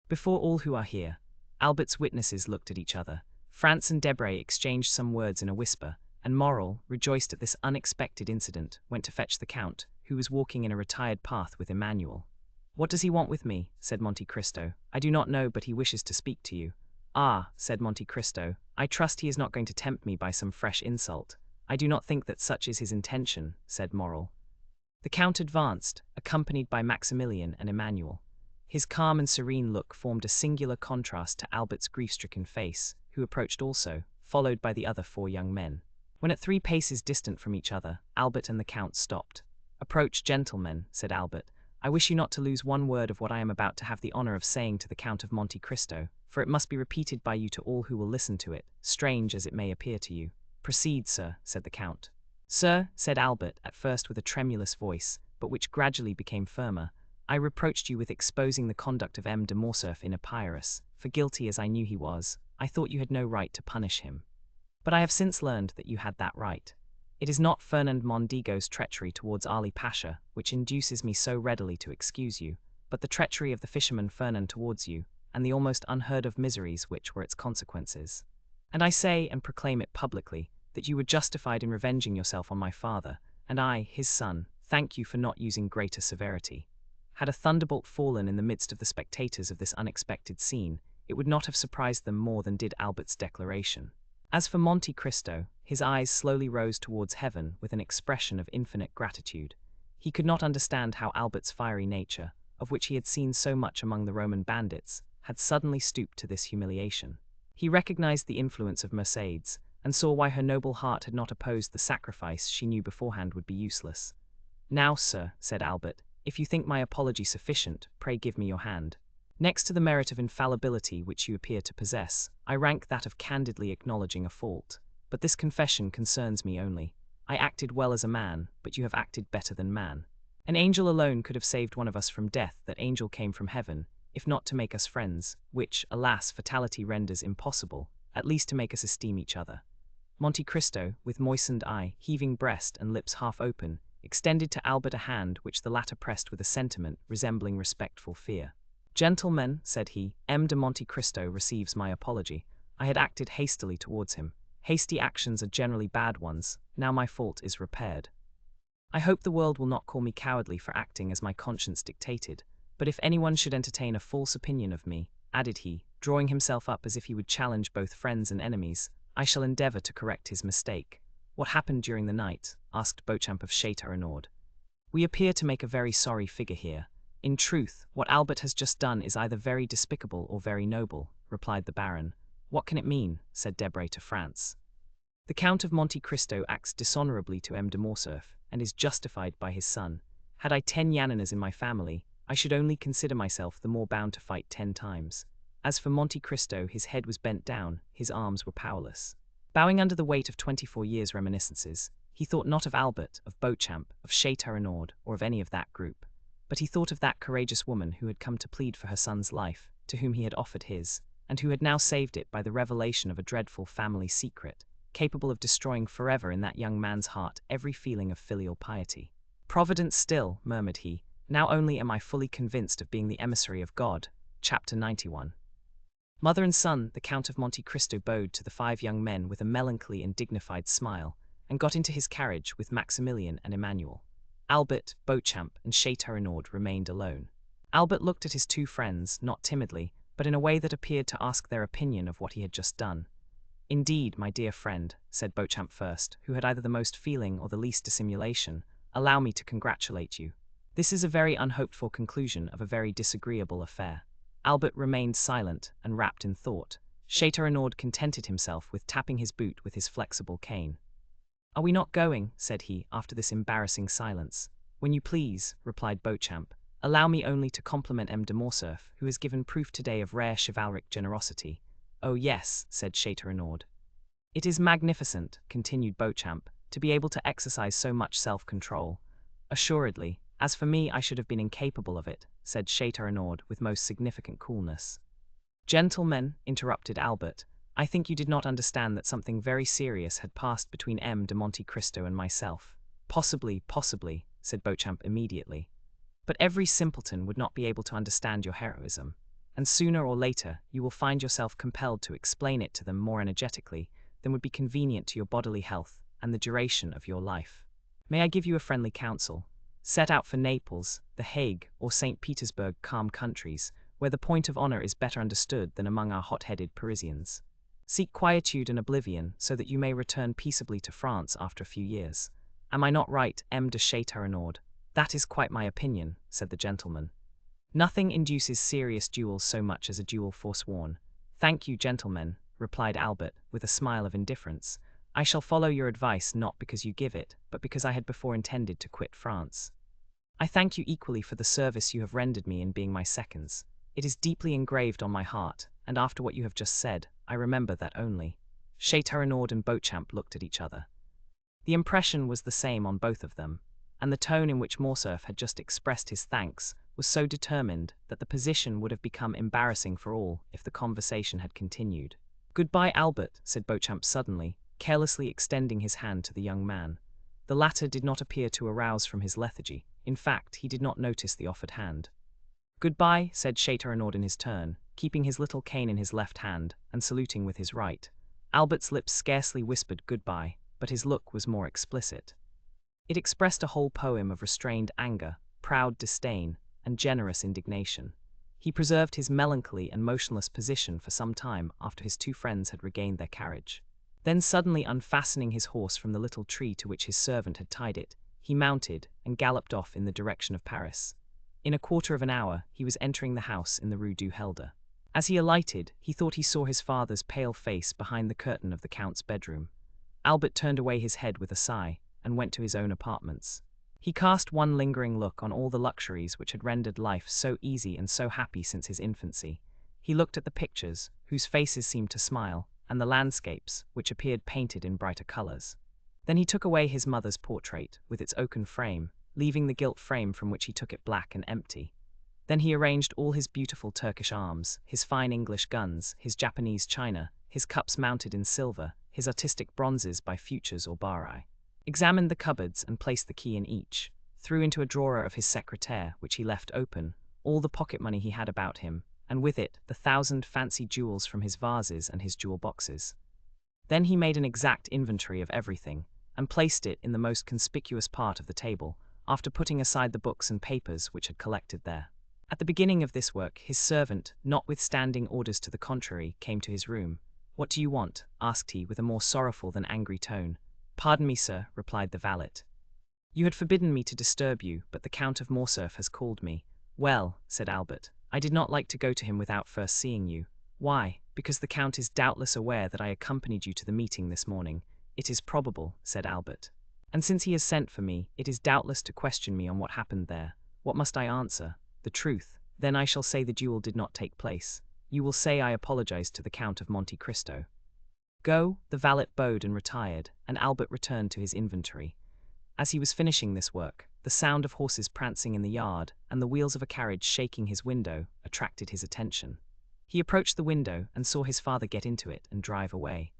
"Before all who are here." Albert's witnesses looked at each other. France and Debray exchanged some words in a whisper, and Morrel, rejoiced at this unexpected incident, went to fetch the Count, who was walking in a retired path with Emmanuel. "What does he want with me?" said Monte Cristo. "I do not know, but he wishes to speak to you." "Ah," said Monte Cristo, "I trust he is not going to tempt me by some fresh insult." I do not think that such is his intention, said Morrel. The Count advanced, accompanied by Maximilian and Emmanuel. His calm and serene look formed a singular contrast to Albert's grief-stricken face, who approached also, followed by the other 4 young men. When at 3 paces distant from each other, Albert and the Count stopped. "Approach, gentlemen," said Albert. "I wish you not to lose one word of what I am about to have the honor of saying to the Count of Monte Cristo, for it must be repeated by you to all who will listen to it, strange as it may appear to you." "Proceed, sir," said the Count. "Sir," said Albert, at first with a tremulous voice, but which gradually became firmer, "I reproached you with exposing the conduct of M. de Morcerf in Epirus, for guilty as I knew he was, I thought you had no right to punish him. But I have since learned that you had that right. It is not Fernand Mondego treachery towards Ali Pasha which induces me so readily to excuse you, but the treachery of the fisherman Fernand towards you, and the almost unheard-of miseries which were its consequences. And I say, and proclaim it publicly, that you were justified in revenging yourself on my father, and I, his son, thank you for not using greater severity. Had a thunderbolt fallen in the midst of the spectators of this unexpected scene, it would not have surprised them more than did Albert's declaration. As for Monte Cristo, his eyes slowly rose towards heaven with an expression of infinite gratitude. He could not understand how Albert's fiery nature, of which he had seen so much among the Roman bandits, had suddenly stooped to this humiliation. He recognized the influence of Mercédès, and saw why her noble heart had not opposed the sacrifice she knew beforehand would be useless. "Now, sir," said Albert, "if you think my apology sufficient, pray give me your hand. Next to the merit of infallibility which you appear to possess, I rank that of candidly acknowledging a fault. But this confession concerns me only. I acted well as a man, but you have acted better than man. An angel alone could have saved one of us from death. That angel came from heaven, if not to make us friends, which, alas, fatality renders impossible, at least to make us esteem each other." Monte Cristo, with moistened eye, heaving breast, and lips half open, extended to Albert a hand which the latter pressed with a sentiment resembling respectful fear. "Gentlemen," said he, "M. de Monte Cristo receives my apology. I had acted hastily towards him. Hasty actions are generally bad ones. Now my fault is repaired. I hope the world will not call me cowardly for acting as my conscience dictated. But if anyone should entertain a false opinion of me," added he, drawing himself up as if he would challenge both friends and enemies, "I shall endeavor to correct his mistake." "What happened during the night?" asked Beauchamp of Château-Renaud. "We appear to make a very sorry figure here. In truth, what Albert has just done is either very despicable or very noble," replied the Baron. "What can it mean?" said Debray to France. "The Count of Monte Cristo acts dishonorably to M. de Morcerf, and is justified by his son. Had I 10 Yaninas in my family, I should only consider myself the more bound to fight 10 times. As for Monte Cristo, his head was bent down, his arms were powerless. Bowing under the weight of 24 years' reminiscences, he thought not of Albert, of Beauchamp, of Château-Renaud, or of any of that group. But he thought of that courageous woman who had come to plead for her son's life, to whom he had offered his, and who had now saved it by the revelation of a dreadful family secret, capable of destroying forever in that young man's heart every feeling of filial piety. "Providence still," murmured he, "now only am I fully convinced of being the emissary of God." Chapter 91. Mother and son, the Count of Monte Cristo bowed to the 5 young men with a melancholy and dignified smile, and got into his carriage with Maximilian and Emmanuel. Albert, Beauchamp, and Château-Renaud remained alone. Albert looked at his 2 friends, not timidly, but in a way that appeared to ask their opinion of what he had just done. "Indeed, my dear friend," said Beauchamp first, who had either the most feeling or the least dissimulation, "allow me to congratulate you. This is a very unhoped-for conclusion of a very disagreeable affair." Albert remained silent and wrapped in thought. Château-Renaud contented himself with tapping his boot with his flexible cane. "Are we not going?" said he, after this embarrassing silence. "When you please," replied Beauchamp. "Allow me only to compliment M. de Morcerf, who has given proof today of rare chivalric generosity." "Oh yes," said Château-Renaud. "It is magnificent," continued Beauchamp, "to be able to exercise so much self-control." "Assuredly. As for me, I should have been incapable of it," said Château-Renaud with most significant coolness. "Gentlemen," interrupted Albert, "I think you did not understand that something very serious had passed between M. de Monte Cristo and myself." Possibly," said Beauchamp immediately. "But every simpleton would not be able to understand your heroism, and sooner or later you will find yourself compelled to explain it to them more energetically than would be convenient to your bodily health and the duration of your life. May I give you a friendly counsel? Set out for Naples, The Hague, or St. Petersburg, calm countries, where the point of honor is better understood than among our hot-headed Parisians. Seek quietude and oblivion so that you may return peaceably to France after a few years. Am I not right, M. de Châteaurenaud? That is quite my opinion, said the gentleman. Nothing induces serious duels so much as a duel forsworn. Thank you, gentlemen, replied Albert, with a smile of indifference. I shall follow your advice not because you give it, but because I had before intended to quit France. I thank you equally for the service you have rendered me in being my seconds. It is deeply engraved on my heart, and after what you have just said, I remember that only. Châteaurenaud and Beauchamp looked at each other. The impression was the same on both of them, and the tone in which Morcerf had just expressed his thanks was so determined that the position would have become embarrassing for all if the conversation had continued. Goodbye, Albert, said Beauchamp suddenly, carelessly extending his hand to the young man. The latter did not appear to arouse from his lethargy. In fact, he did not notice the offered hand. Goodbye, said Châteaurenaud in his turn, keeping his little cane in his left hand and saluting with his right. Albert's lips scarcely whispered goodbye, but his look was more explicit. It expressed a whole poem of restrained anger, proud disdain, and generous indignation. He preserved his melancholy and motionless position for some time after his two friends had regained their carriage. Then suddenly unfastening his horse from the little tree to which his servant had tied it, he mounted and galloped off in the direction of Paris. In a quarter of an hour he was entering the house in the Rue du Helder. As he alighted, he thought he saw his father's pale face behind the curtain of the Count's bedroom. Albert turned away his head with a sigh, and went to his own apartments. He cast one lingering look on all the luxuries which had rendered life so easy and so happy since his infancy. He looked at the pictures, whose faces seemed to smile, and the landscapes, which appeared painted in brighter colors. Then he took away his mother's portrait, with its oaken frame, leaving the gilt frame from which he took it black and empty. Then he arranged all his beautiful Turkish arms, his fine English guns, his Japanese china, his cups mounted in silver, his artistic bronzes by Fuchs or Barye. Examined the cupboards and placed the key in each, threw into a drawer of his secretaire, which he left open, all the pocket money he had about him, and with it the 1,000 fancy jewels from his vases and his jewel boxes. Then he made an exact inventory of everything, and placed it in the most conspicuous part of the table, after putting aside the books and papers which had collected there. At the beginning of this work, his servant, notwithstanding orders to the contrary, came to his room. "What do you want?" asked he, with a more sorrowful than angry tone. "Pardon me, sir," replied the valet. "You had forbidden me to disturb you, but the Count of Morcerf has called me." "Well," said Albert, "I did not like to go to him without first seeing you." "Why?" "Because the Count is doubtless aware that I accompanied you to the meeting this morning." "It is probable," said Albert. "And since he has sent for me, it is doubtless to question me on what happened there. What must I answer? The truth. Then I shall say the duel did not take place. You will say I apologized to the Count of Monte Cristo. Go." The valet bowed and retired, and Albert returned to his inventory. As he was finishing this work, the sound of horses prancing in the yard, and the wheels of a carriage shaking his window, attracted his attention. He approached the window and saw his father get into it and drive away.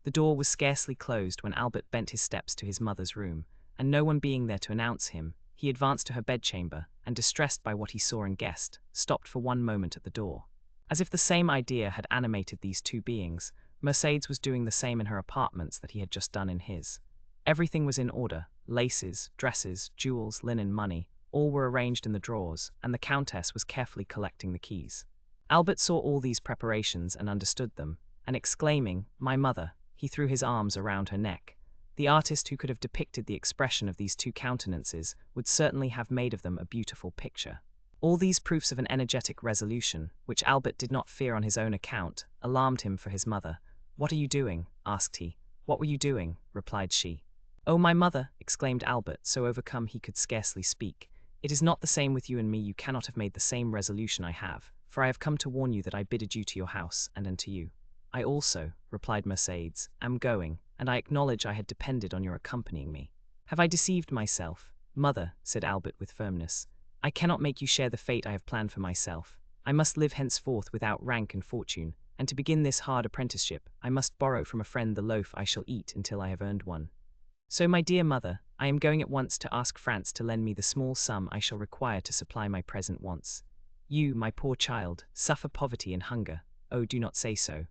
The door was scarcely closed when Albert bent his steps to his mother's room, and no one being there to announce him, he advanced to her bedchamber, and distressed by what he saw and guessed, stopped for one moment at the door. As if the same idea had animated these two beings, Mercédès was doing the same in her apartments that he had just done in his. Everything was in order: laces, dresses, jewels, linen, money, all were arranged in the drawers, and the Countess was carefully collecting the keys. Albert saw all these preparations and understood them, and exclaiming, "My mother," he threw his arms around her neck. The artist who could have depicted the expression of these two countenances would certainly have made of them a beautiful picture. All these proofs of an energetic resolution, which Albert did not fear on his own account, alarmed him for his mother. "What are you doing?" asked he. "What were you doing?" replied she. "Oh, my mother!" exclaimed Albert, so overcome he could scarcely speak. "It is not the same with you and me. You cannot have made the same resolution I have, for I have come to warn you that I bid adieu to your house, and unto you." "I also," replied Mercédès, "am going, and I acknowledge I had depended on your accompanying me." "Have I deceived myself?" "Mother," said Albert with firmness, "I cannot make you share the fate I have planned for myself. I must live henceforth without rank and fortune, and to begin this hard apprenticeship, I must borrow from a friend the loaf I shall eat until I have earned one. So, my dear mother, I am going at once to ask France to lend me the small sum I shall require to supply my present wants. You, my poor child, suffer poverty and hunger. Oh, do not say so."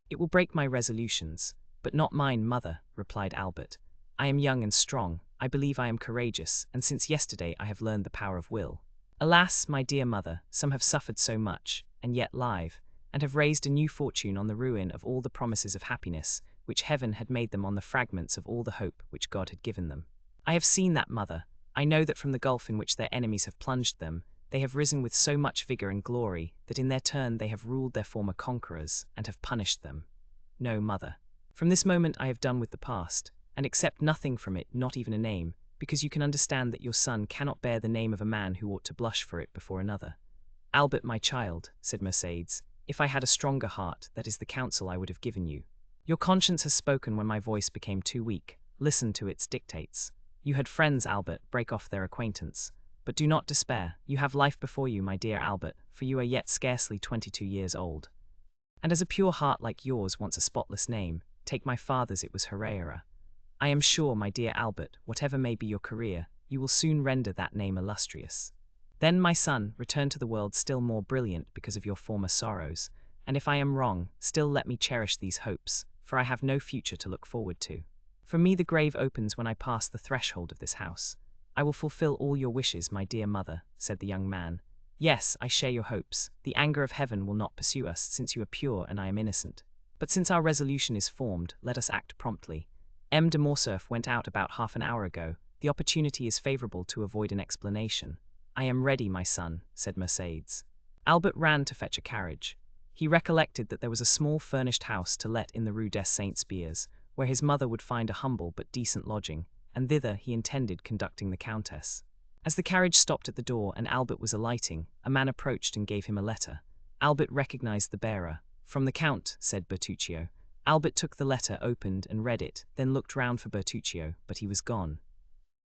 "It will break my resolutions, but not mine, mother," replied Albert. "I am young and strong, I believe I am courageous, and since yesterday I have learned the power of will. Alas, my dear mother, some have suffered so much, and yet live. and have raised a new fortune on the ruin of all the promises of happiness, which heaven had made them on the fragments of all the hope which God had given them. I have seen that, mother. I know that from the gulf in which their enemies have plunged them, they have risen with so much vigor and glory, that in their turn they have ruled their former conquerors, and have punished them. No, mother. From this moment I have done with the past, and accept nothing from it, not even a name, because you can understand that your son cannot bear the name of a man who ought to blush for it before another. Albert, my child, said Mercedes, if I had a stronger heart, that is the counsel I would have given you. Your conscience has spoken when my voice became too weak. Listen to its dictates. You had friends, Albert, break off their acquaintance. But do not despair. You have life before you, my dear Albert, for you are yet scarcely 22 years old. And as a pure heart like yours wants a spotless name, take my father's, it was Herrera. I am sure, my dear Albert, whatever may be your career, you will soon render that name illustrious. Then, my son, return to the world still more brilliant because of your former sorrows, and if I am wrong, still let me cherish these hopes, for I have no future to look forward to. For me the grave opens when I pass the threshold of this house. I will fulfill all your wishes, my dear mother, said the young man. Yes, I share your hopes. The anger of heaven will not pursue us, since you are pure and I am innocent. But since our resolution is formed, let us act promptly. M. de Morcerf went out about half an hour ago. The opportunity is favorable to avoid an explanation. I am ready, my son, said Mercedes. Albert ran to fetch a carriage. He recollected that there was a small furnished house to let in the Rue des Saints-Spiers, where his mother would find a humble but decent lodging, and thither he intended conducting the Countess. As the carriage stopped at the door and Albert was alighting, a man approached and gave him a letter. Albert recognized the bearer. From the Count, said Bertuccio. Albert took the letter, opened and read it, then looked round for Bertuccio, but he was gone.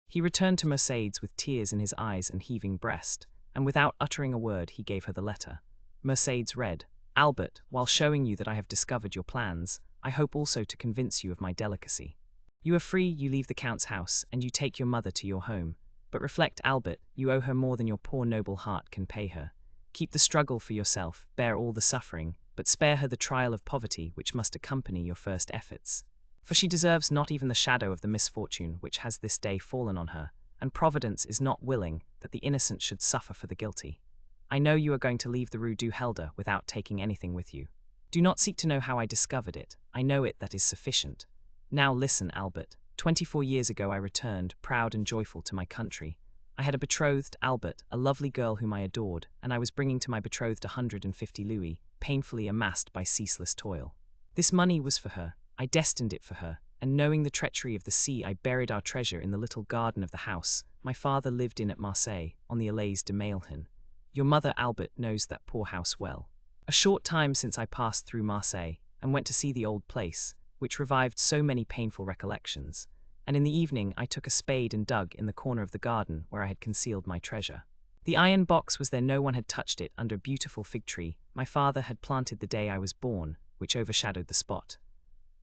He returned to Mercedes with tears in his eyes and heaving breast, and without uttering a word he gave her the letter. Mercedes read, Albert, while showing you that I have discovered your plans, I hope also to convince you of my delicacy. You are free, you leave the Count's house, and you take your mother to your home. But reflect, Albert, you owe her more than your poor noble heart can pay her. Keep the struggle for yourself, bear all the suffering, but spare her the trial of poverty which must accompany your first efforts. For she deserves not even the shadow of the misfortune which has this day fallen on her, and Providence is not willing that the innocent should suffer for the guilty. I know you are going to leave the Rue du Helder without taking anything with you. Do not seek to know how I discovered it. I know it, that is sufficient. Now listen, Albert. 24 years ago I returned, proud and joyful, to my country. I had a betrothed, Albert, a lovely girl whom I adored, and I was bringing to my betrothed 150 louis, painfully amassed by ceaseless toil. This money was for her. I destined it for her, and knowing the treachery of the sea, I buried our treasure in the little garden of the house my father lived in at Marseille, on the Allées de Mailhan. Your mother, Albert, knows that poor house well. A short time since I passed through Marseille, and went to see the old place, which revived so many painful recollections, and in the evening I took a spade and dug in the corner of the garden where I had concealed my treasure. The iron box was there, no one had touched it, under a beautiful fig tree my father had planted the day I was born, which overshadowed the spot.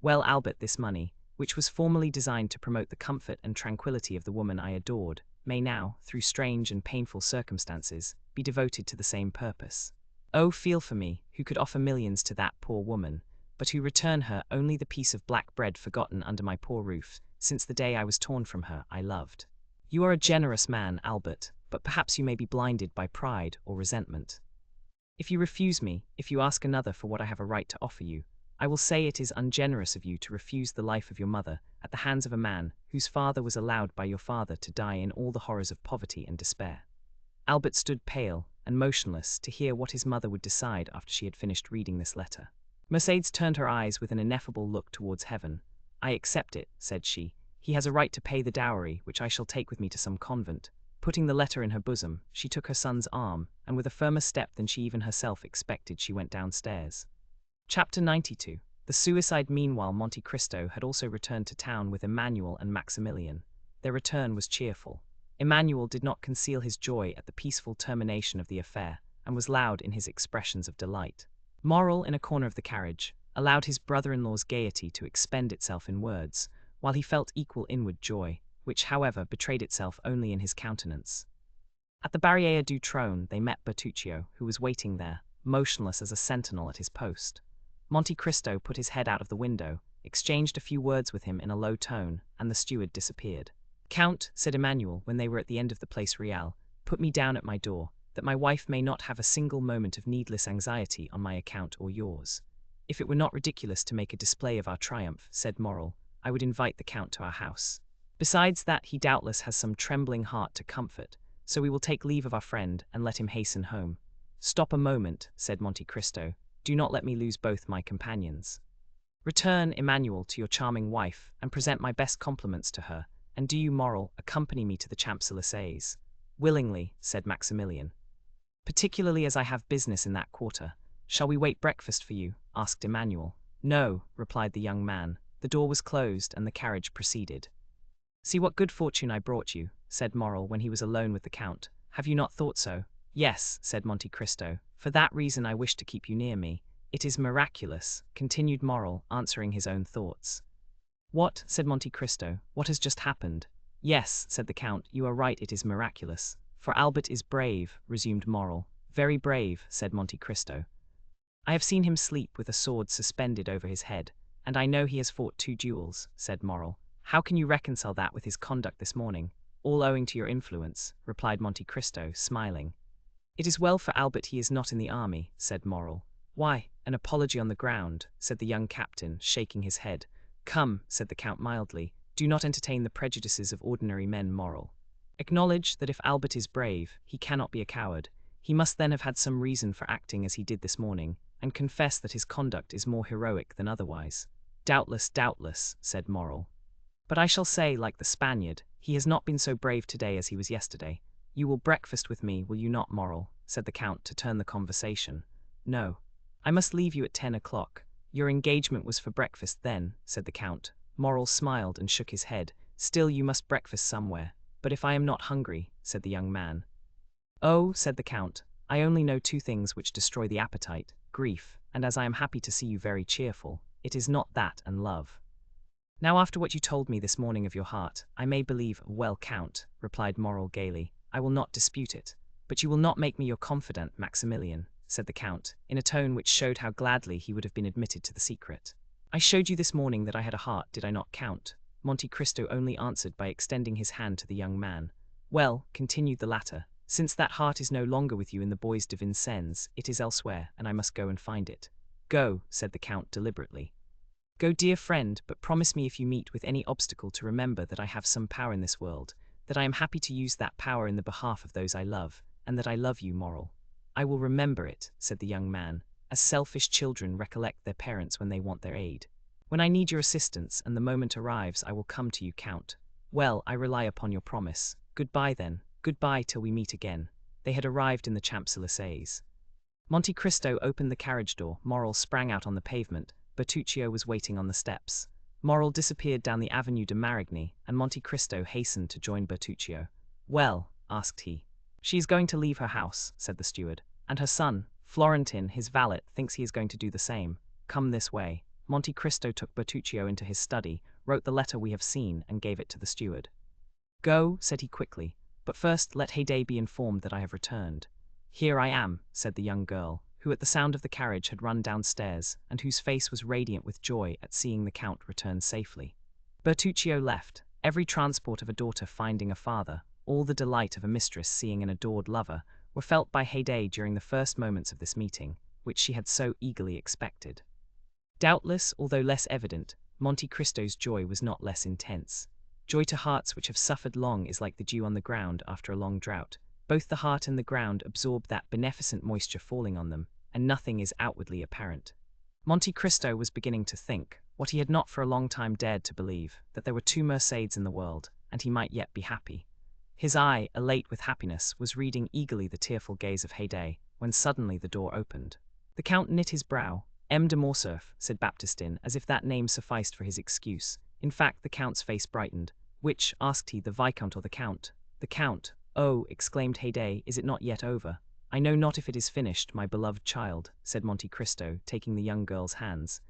Well, Albert, this money, which was formerly designed to promote the comfort and tranquility of the woman I adored, may now, through strange and painful circumstances, be devoted to the same purpose. Oh, feel for me, who could offer millions to that poor woman, but who return her only the piece of black bread forgotten under my poor roof, since the day I was torn from her I loved. You are a generous man, Albert, but perhaps you may be blinded by pride or resentment. If you refuse me, if you ask another for what I have a right to offer you, I will say it is ungenerous of you to refuse the life of your mother at the hands of a man whose father was allowed by your father to die in all the horrors of poverty and despair. Albert stood pale and motionless to hear what his mother would decide after she had finished reading this letter. Mercedes turned her eyes with an ineffable look towards heaven. I accept it, said she. He has a right to pay the dowry, which I shall take with me to some convent. Putting the letter in her bosom, she took her son's arm, and with a firmer step than she even herself expected, she went downstairs. Chapter 92. The suicide. Meanwhile, Monte Cristo had also returned to town with Emmanuel and Maximilian. Their return was cheerful. Emmanuel did not conceal his joy at the peaceful termination of the affair, and was loud in his expressions of delight. Morrel, in a corner of the carriage, allowed his brother-in-law's gaiety to expend itself in words, while he felt equal inward joy, which, however, betrayed itself only in his countenance. At the Barrière du Trône they met Bertuccio, who was waiting there, motionless as a sentinel at his post. Monte Cristo put his head out of the window, exchanged a few words with him in a low tone, and the steward disappeared. Count, said Emmanuel when they were at the end of the Place Royale, put me down at my door. that my wife may not have a single moment of needless anxiety on my account or yours. If it were not ridiculous to make a display of our triumph, said Morrel, I would invite the Count to our house. Besides that, he doubtless has some trembling heart to comfort, so we will take leave of our friend and let him hasten home. Stop a moment, said Monte Cristo. Do not let me lose both my companions. Return, Emmanuel, to your charming wife, and present my best compliments to her, and do you, Morrel, accompany me to the Champs-Élysées. Willingly, said Maximilian. Particularly as I have business in that quarter. Shall we wait breakfast for you? Asked Emmanuel. No, replied the young man. The door was closed and the carriage proceeded. See what good fortune I brought you, said Morrel when he was alone with the Count. Have you not thought so? Yes, said Monte Cristo. For that reason I wish to keep you near me. It is miraculous, continued Morrel, answering his own thoughts. What? Said Monte Cristo. What has just happened? Yes, said the Count, you are right, it is miraculous. For Albert is brave, resumed Morrel. Very brave, said Monte Cristo. I have seen him sleep with a sword suspended over his head, and I know he has fought 2 duels, said Morrel. How can you reconcile that with his conduct this morning? All owing to your influence, replied Monte Cristo, smiling. It is well for Albert he is not in the army, said Morrel. Why, an apology on the ground, said the young captain, shaking his head. Come, said the Count mildly, do not entertain the prejudices of ordinary men, Morrel. Acknowledge that if Albert is brave, he cannot be a coward. He must then have had some reason for acting as he did this morning, and confess that his conduct is more heroic than otherwise. Doubtless, doubtless, said Morrel. But I shall say, like the Spaniard, he has not been so brave today as he was yesterday. You will breakfast with me, will you not, Morrel? Said the Count to turn the conversation. No. I must leave you at 10 o'clock. Your engagement was for breakfast then, said the Count. Morrel smiled and shook his head. Still, you must breakfast somewhere. But if I am not hungry, said the young man. Oh, said the Count, I only know 2 things which destroy the appetite, grief, and as I am happy to see you very cheerful, it is not that and love. Now after what you told me this morning of your heart, I may believe, well, Count, replied Morrel gaily, I will not dispute it. But you will not make me your confidant, Maximilian, said the Count, in a tone which showed how gladly he would have been admitted to the secret. I showed you this morning that I had a heart, did I not, Count? Monte Cristo only answered by extending his hand to the young man. Well, continued the latter, since that heart is no longer with you in the Bois de Vincennes, it is elsewhere, and I must go and find it. Go, said the Count deliberately. Go, dear friend, but promise me if you meet with any obstacle to remember that I have some power in this world, that I am happy to use that power in the behalf of those I love, and that I love you, Morrel. I will remember it, said the young man, as selfish children recollect their parents when they want their aid. When I need your assistance and the moment arrives, I will come to you, Count. Well, I rely upon your promise. Goodbye then, goodbye till we meet again. They had arrived in the Champs-Élysées. Monte Cristo opened the carriage door, Morrel sprang out on the pavement, Bertuccio was waiting on the steps. Morrel disappeared down the Avenue de Marigny, and Monte Cristo hastened to join Bertuccio. Well, asked he. She is going to leave her house, said the steward, and her son, Florentin, his valet, thinks he is going to do the same. Come this way. Monte Cristo took Bertuccio into his study, wrote the letter we have seen, and gave it to the steward. Go, said he quickly, but first let Haydée be informed that I have returned. Here I am, said the young girl, who at the sound of the carriage had run downstairs, and whose face was radiant with joy at seeing the Count return safely. Bertuccio left, every transport of a daughter finding a father, all the delight of a mistress seeing an adored lover, were felt by Haydée during the first moments of this meeting, which she had so eagerly expected. Doubtless, although less evident, Monte Cristo's joy was not less intense. Joy to hearts which have suffered long is like the dew on the ground after a long drought. Both the heart and the ground absorb that beneficent moisture falling on them, and nothing is outwardly apparent. Monte Cristo was beginning to think, what he had not for a long time dared to believe, that there were 2 Mercédes in the world, and he might yet be happy. His eye, elate with happiness, was reading eagerly the tearful gaze of Haydée, when suddenly the door opened. The Count knit his brow. M. de Morcerf, said Baptistin, as if that name sufficed for his excuse. In fact, the Count's face brightened. Which, asked he, the Viscount or the Count? The Count. Oh, exclaimed Haydée, is it not yet over? I know not if it is finished, my beloved child, said Monte Cristo, taking the young girl's hands.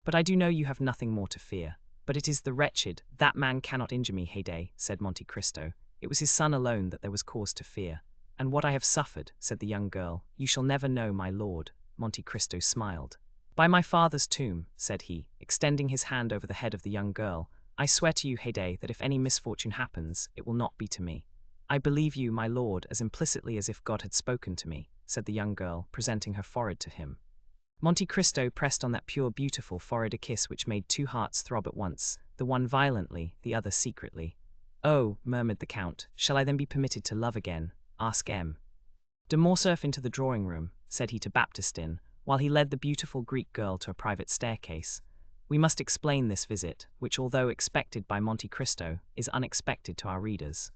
But I do know you have nothing more to fear. But it is the wretched, that man cannot injure me, Haydée, said Monte Cristo. It was his son alone that there was cause to fear. And what I have suffered, said the young girl, you shall never know, my lord. Monte Cristo smiled. By my father's tomb, said he, extending his hand over the head of the young girl, I swear to you, Haydée, that if any misfortune happens, it will not be to me. "I believe you, my lord, as implicitly as if God had spoken to me," said the young girl, presenting her forehead to him. Monte Cristo pressed on that pure, beautiful forehead a kiss which made two hearts throb at once, the one violently, the other secretly. "Oh," murmured the Count, "shall I then be permitted to love again? Ask M. de Morcerf into the drawing-room," said he to Baptistin, while he led the beautiful Greek girl to a private staircase. "We must explain this visit, which, although expected by Monte Cristo, is unexpected to our readers."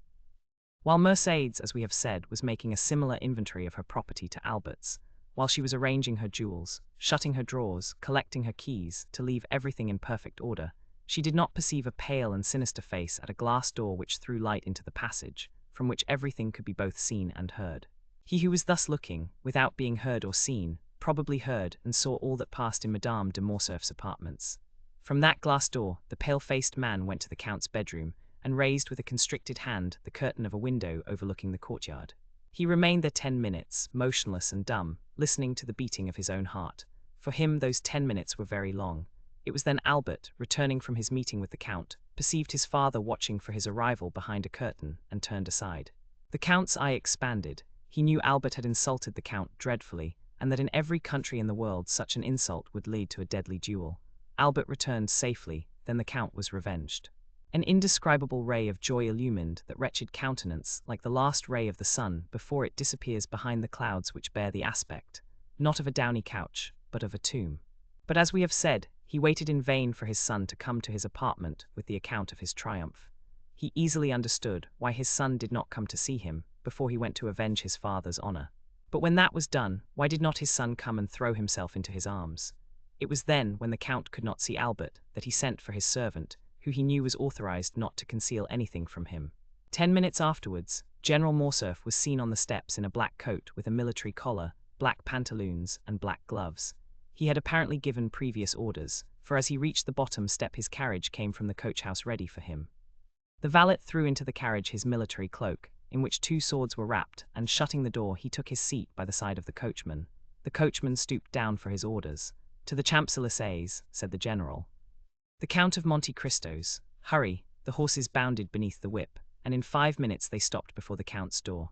While Mercédès, as we have said, was making a similar inventory of her property to Albert's, while she was arranging her jewels, shutting her drawers, collecting her keys, to leave everything in perfect order, she did not perceive a pale and sinister face at a glass door which threw light into the passage, from which everything could be both seen and heard. He who was thus looking, without being heard or seen, probably heard and saw all that passed in Madame de Morcerf's apartments. From that glass door, the pale-faced man went to the Count's bedroom, and raised with a constricted hand the curtain of a window overlooking the courtyard. He remained there 10 minutes, motionless and dumb, listening to the beating of his own heart. For him those 10 minutes were very long. It was then Albert, returning from his meeting with the Count, perceived his father watching for his arrival behind a curtain, and turned aside. The Count's eye expanded. He knew Albert had insulted the Count dreadfully, and that in every country in the world such an insult would lead to a deadly duel. Albert returned safely, then the Count was revenged. An indescribable ray of joy illumined that wretched countenance, like the last ray of the sun before it disappears behind the clouds which bear the aspect, not of a downy couch, but of a tomb. But as we have said, he waited in vain for his son to come to his apartment with the account of his triumph. He easily understood why his son did not come to see him before he went to avenge his father's honor. But when that was done, why did not his son come and throw himself into his arms? It was then, when the Count could not see Albert, that he sent for his servant, who he knew was authorized not to conceal anything from him. 10 minutes afterwards, General Morcerf was seen on the steps in a black coat with a military collar, black pantaloons, and black gloves. He had apparently given previous orders, for as he reached the bottom step his carriage came from the coach-house ready for him. The valet threw into the carriage his military cloak, in which 2 swords were wrapped, and shutting the door he took his seat by the side of the coachman. The coachman stooped down for his orders. "To the Champs-Élysées," said the general. The Count of Monte Cristo's. Hurry! The horses bounded beneath the whip, and in 5 minutes they stopped before the Count's door.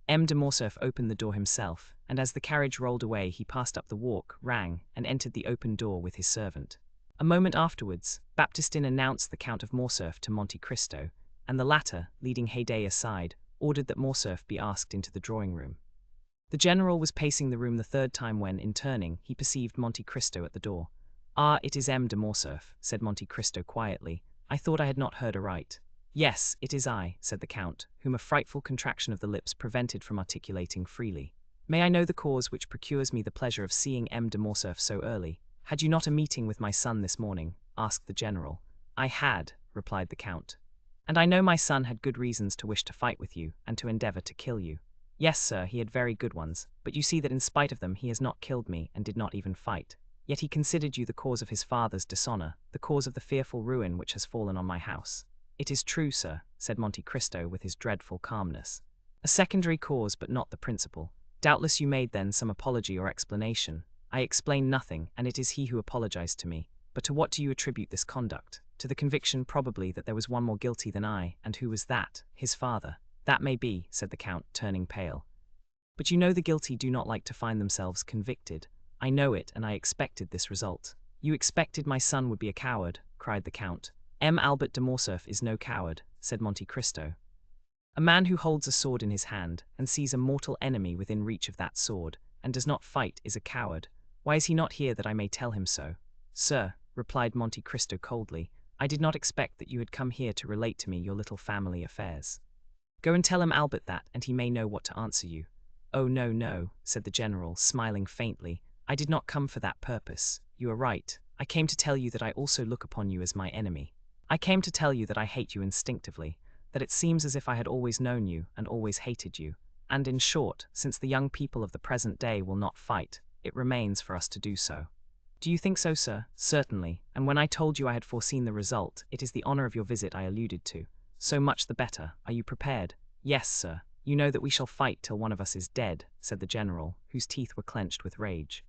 M. de Morcerf opened the door himself, and as the carriage rolled away he passed up the walk, rang, and entered the open door with his servant. A moment afterwards, Baptistin announced the Count of Morcerf to Monte Cristo, and the latter, leading Haydée aside, ordered that Morcerf be asked into the drawing-room. The general was pacing the room the 3rd time when, in turning, he perceived Monte Cristo at the door. "Ah, it is M. de Morcerf," said Monte Cristo quietly. "I thought I had not heard aright." "Yes, it is I," said the Count, whom a frightful contraction of the lips prevented from articulating freely. "May I know the cause which procures me the pleasure of seeing M. de Morcerf so early? Had you not a meeting with my son this morning?" asked the general. "I had," replied the Count. "And I know my son had good reasons to wish to fight with you, and to endeavor to kill you." "Yes, sir, he had very good ones, but you see that in spite of them he has not killed me, and did not even fight. Yet he considered you the cause of his father's dishonor, the cause of the fearful ruin which has fallen on my house." "It is true, sir," said Monte Cristo with his dreadful calmness. "A secondary cause, but not the principal. Doubtless you made then some apology or explanation." "I explained nothing, and it is he who apologized to me. But to what do you attribute this conduct? To the conviction, probably, that there was one more guilty than I, and who was that? His father." "That may be," said the Count, turning pale. "But you know the guilty do not like to find themselves convicted. I know it, and I expected this result." "You expected my son would be a coward," cried the Count. "M. Albert de Morcerf is no coward," said Monte Cristo. "A man who holds a sword in his hand, and sees a mortal enemy within reach of that sword, and does not fight, is a coward. Why is he not here that I may tell him so?" "Sir," replied Monte Cristo coldly, "I did not expect that you had come here to relate to me your little family affairs. Go and tell M. Albert that, and he may know what to answer you." "Oh, no, no," said the general, smiling faintly. "I did not come for that purpose. You are right. I came to tell you that I also look upon you as my enemy. I came to tell you that I hate you instinctively, that it seems as if I had always known you and always hated you. And in short, since the young people of the present day will not fight, it remains for us to do so." "Do you think so, sir?" "Certainly, and when I told you I had foreseen the result, it is the honor of your visit I alluded to. So much the better. Are you prepared?" "Yes, sir. You know that we shall fight till one of us is dead," said the general, whose teeth were clenched with rage.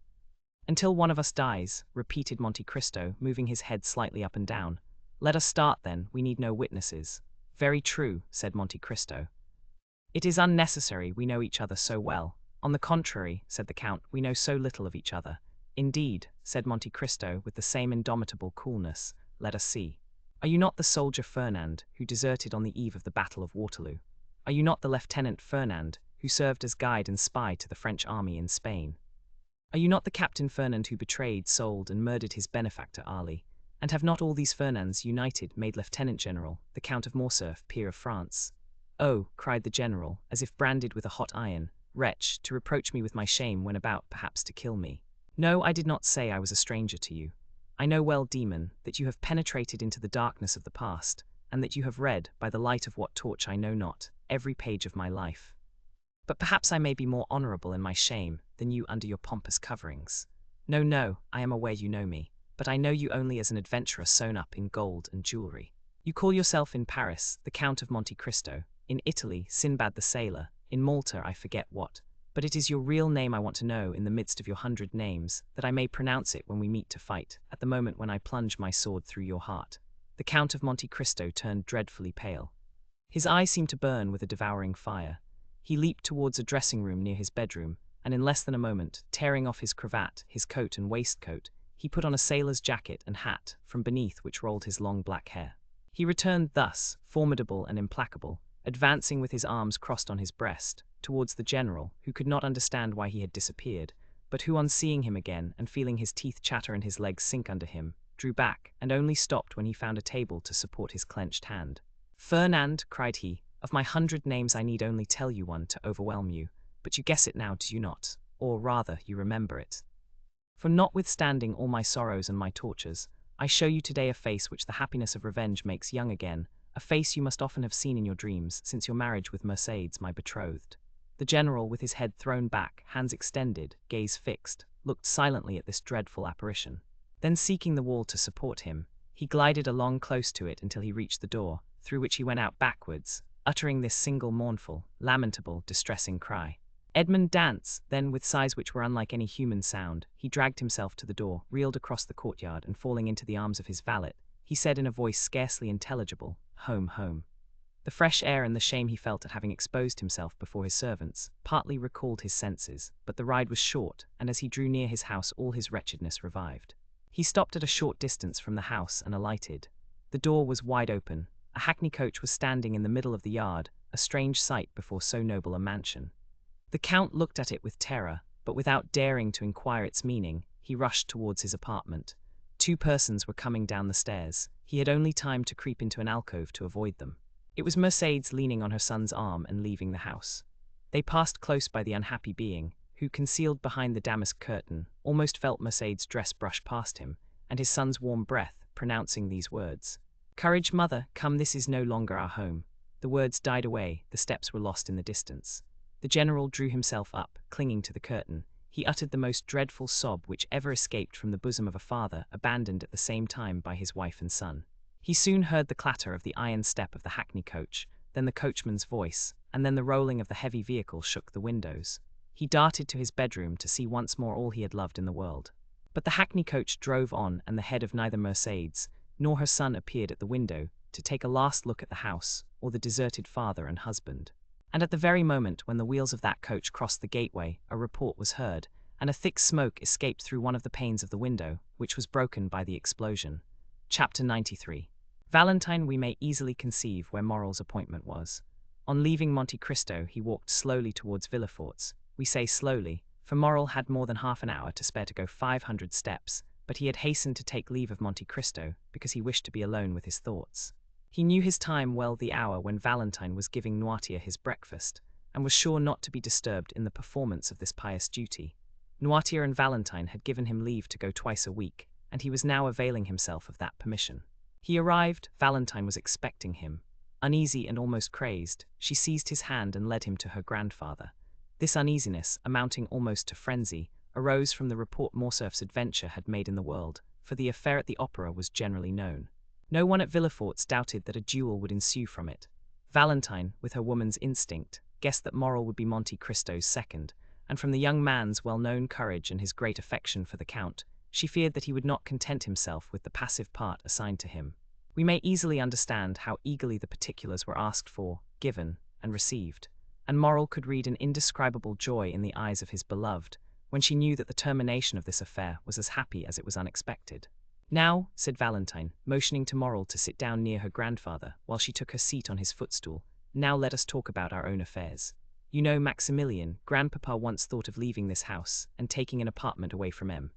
"Until one of us dies," repeated Monte Cristo, moving his head slightly up and down. "Let us start then, we need no witnesses." "Very true," said Monte Cristo. "It is unnecessary, we know each other so well." "On the contrary," said the Count, "we know so little of each other." "Indeed," said Monte Cristo with the same indomitable coolness. "Let us see. Are you not the soldier Fernand, who deserted on the eve of the Battle of Waterloo? Are you not the Lieutenant Fernand, who served as guide and spy to the French army in Spain? Are you not the Captain Fernand who betrayed, sold, and murdered his benefactor Ali? And have not all these Fernands united made Lieutenant General, the Count of Morcerf, peer of France?" "Oh," cried the general, as if branded with a hot iron, "wretch, to reproach me with my shame when about, perhaps, to kill me. No, I did not say I was a stranger to you. I know well, demon, that you have penetrated into the darkness of the past, and that you have read, by the light of what torch I know not, every page of my life. But perhaps I may be more honorable in my shame than you under your pompous coverings. No, no, I am aware you know me, but I know you only as an adventurer sewn up in gold and jewelry. You call yourself in Paris the Count of Monte Cristo, in Italy Sinbad the Sailor, in Malta I forget what, but it is your real name I want to know in the midst of your 100 names, that I may pronounce it when we meet to fight, at the moment when I plunge my sword through your heart." The Count of Monte Cristo turned dreadfully pale. His eyes seemed to burn with a devouring fire. He leaped towards a dressing-room near his bedroom, and in less than a moment, tearing off his cravat, his coat and waistcoat, he put on a sailor's jacket and hat, from beneath which rolled his long black hair. He returned thus, formidable and implacable, advancing with his arms crossed on his breast, towards the general, who could not understand why he had disappeared, but who, on seeing him again, and feeling his teeth chatter and his legs sink under him, drew back, and only stopped when he found a table to support his clenched hand. "Fernand," cried he, "of my 100 names I need only tell you one to overwhelm you, but you guess it now, do you not? Or, rather, you remember it. For notwithstanding all my sorrows and my tortures, I show you today a face which the happiness of revenge makes young again, a face you must often have seen in your dreams since your marriage with Mercédès, my betrothed." The general, with his head thrown back, hands extended, gaze fixed, looked silently at this dreadful apparition. Then, seeking the wall to support him, he glided along close to it until he reached the door, through which he went out backwards, uttering this single mournful, lamentable, distressing cry. Edmond Dantès, then, with sighs which were unlike any human sound, he dragged himself to the door, reeled across the courtyard, and falling into the arms of his valet, he said in a voice scarcely intelligible, "Home, home." The fresh air and the shame he felt at having exposed himself before his servants partly recalled his senses, but the ride was short, and as he drew near his house all his wretchedness revived. He stopped at a short distance from the house and alighted. The door was wide open. A hackney coach was standing in the middle of the yard, a strange sight before so noble a mansion. The Count looked at it with terror, but without daring to inquire its meaning, he rushed towards his apartment. 2 persons were coming down the stairs. He had only time to creep into an alcove to avoid them. It was Mercédès leaning on her son's arm and leaving the house. They passed close by the unhappy being, who, concealed behind the damask curtain, almost felt Mercédès' dress brush past him, and his son's warm breath, pronouncing these words: "Courage, mother, come, this is no longer our home." The words died away, the steps were lost in the distance. The general drew himself up, clinging to the curtain. He uttered the most dreadful sob which ever escaped from the bosom of a father abandoned at the same time by his wife and son. He soon heard the clatter of the iron step of the hackney coach, then the coachman's voice, and then the rolling of the heavy vehicle shook the windows. He darted to his bedroom to see once more all he had loved in the world. But the hackney coach drove on, and the head of neither Mercédès nor her son appeared at the window to take a last look at the house or the deserted father and husband. And at the very moment when the wheels of that coach crossed the gateway, a report was heard, and a thick smoke escaped through one of the panes of the window, which was broken by the explosion. Chapter 93. Valentine, we may easily conceive where Morrel's appointment was. On leaving Monte Cristo, he walked slowly towards Villefort's. We say slowly, for Morrel had more than half an hour to spare to go 500 steps, but he had hastened to take leave of Monte Cristo because he wished to be alone with his thoughts. He knew his time well, the hour when Valentine was giving Noirtier his breakfast, and was sure not to be disturbed in the performance of this pious duty. Noirtier and Valentine had given him leave to go twice a week, and he was now availing himself of that permission. He arrived. Valentine was expecting him. Uneasy and almost crazed, she seized his hand and led him to her grandfather. This uneasiness, amounting almost to frenzy, arose from the report Morcerf's adventure had made in the world, for the affair at the opera was generally known. No one at Villefort's doubted that a duel would ensue from it. Valentine, with her woman's instinct, guessed that Morrel would be Monte Cristo's second, and from the young man's well-known courage and his great affection for the Count, she feared that he would not content himself with the passive part assigned to him. We may easily understand how eagerly the particulars were asked for, given, and received. and Morrel could read an indescribable joy in the eyes of his beloved when she knew that the termination of this affair was as happy as it was unexpected. "Now," said Valentine, motioning to Morrel to sit down near her grandfather while she took her seat on his footstool, "now let us talk about our own affairs. You know, Maximilian, grandpapa once thought of leaving this house and taking an apartment away from M.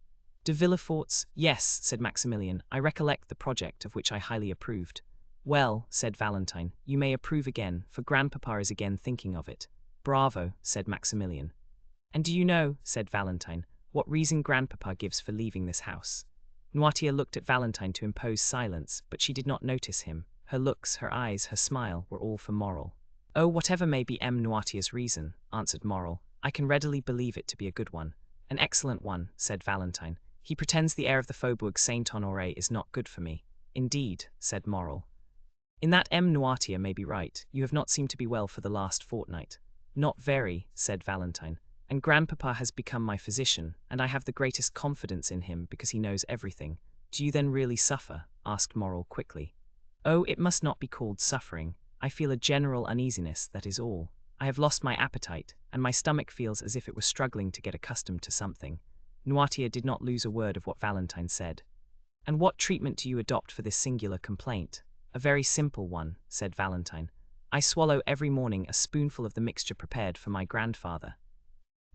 de Villefort's." "Yes," said Maximilian, "I recollect the project of which I highly approved." "Well," said Valentine, "you may approve again, for grandpapa is again thinking of it." "Bravo," said Maximilian. "And do you know," said Valentine, "what reason grandpapa gives for leaving this house?" Noirtier looked at Valentine to impose silence, but she did not notice him. Her looks, her eyes, her smile were all for Morrel. "Oh, whatever may be M. Noirtier's reason," answered Morrel, "I can readily believe it to be a good one." "An excellent one," said Valentine. "He pretends the air of the Faubourg Saint-Honoré is not good for me." "Indeed," said Morrel. "In that M. Noirtier may be right. You have not seemed to be well for the last fortnight." "Not very," said Valentine. "And grandpapa has become my physician, and I have the greatest confidence in him because he knows everything." "Do you then really suffer?" asked Morrel quickly. "Oh, it must not be called suffering. I feel a general uneasiness, that is all. I have lost my appetite, and my stomach feels as if it were struggling to get accustomed to something." Noirtier did not lose a word of what Valentine said. "And what treatment do you adopt for this singular complaint?" "A very simple one," said Valentine. "I swallow every morning a spoonful of the mixture prepared for my grandfather.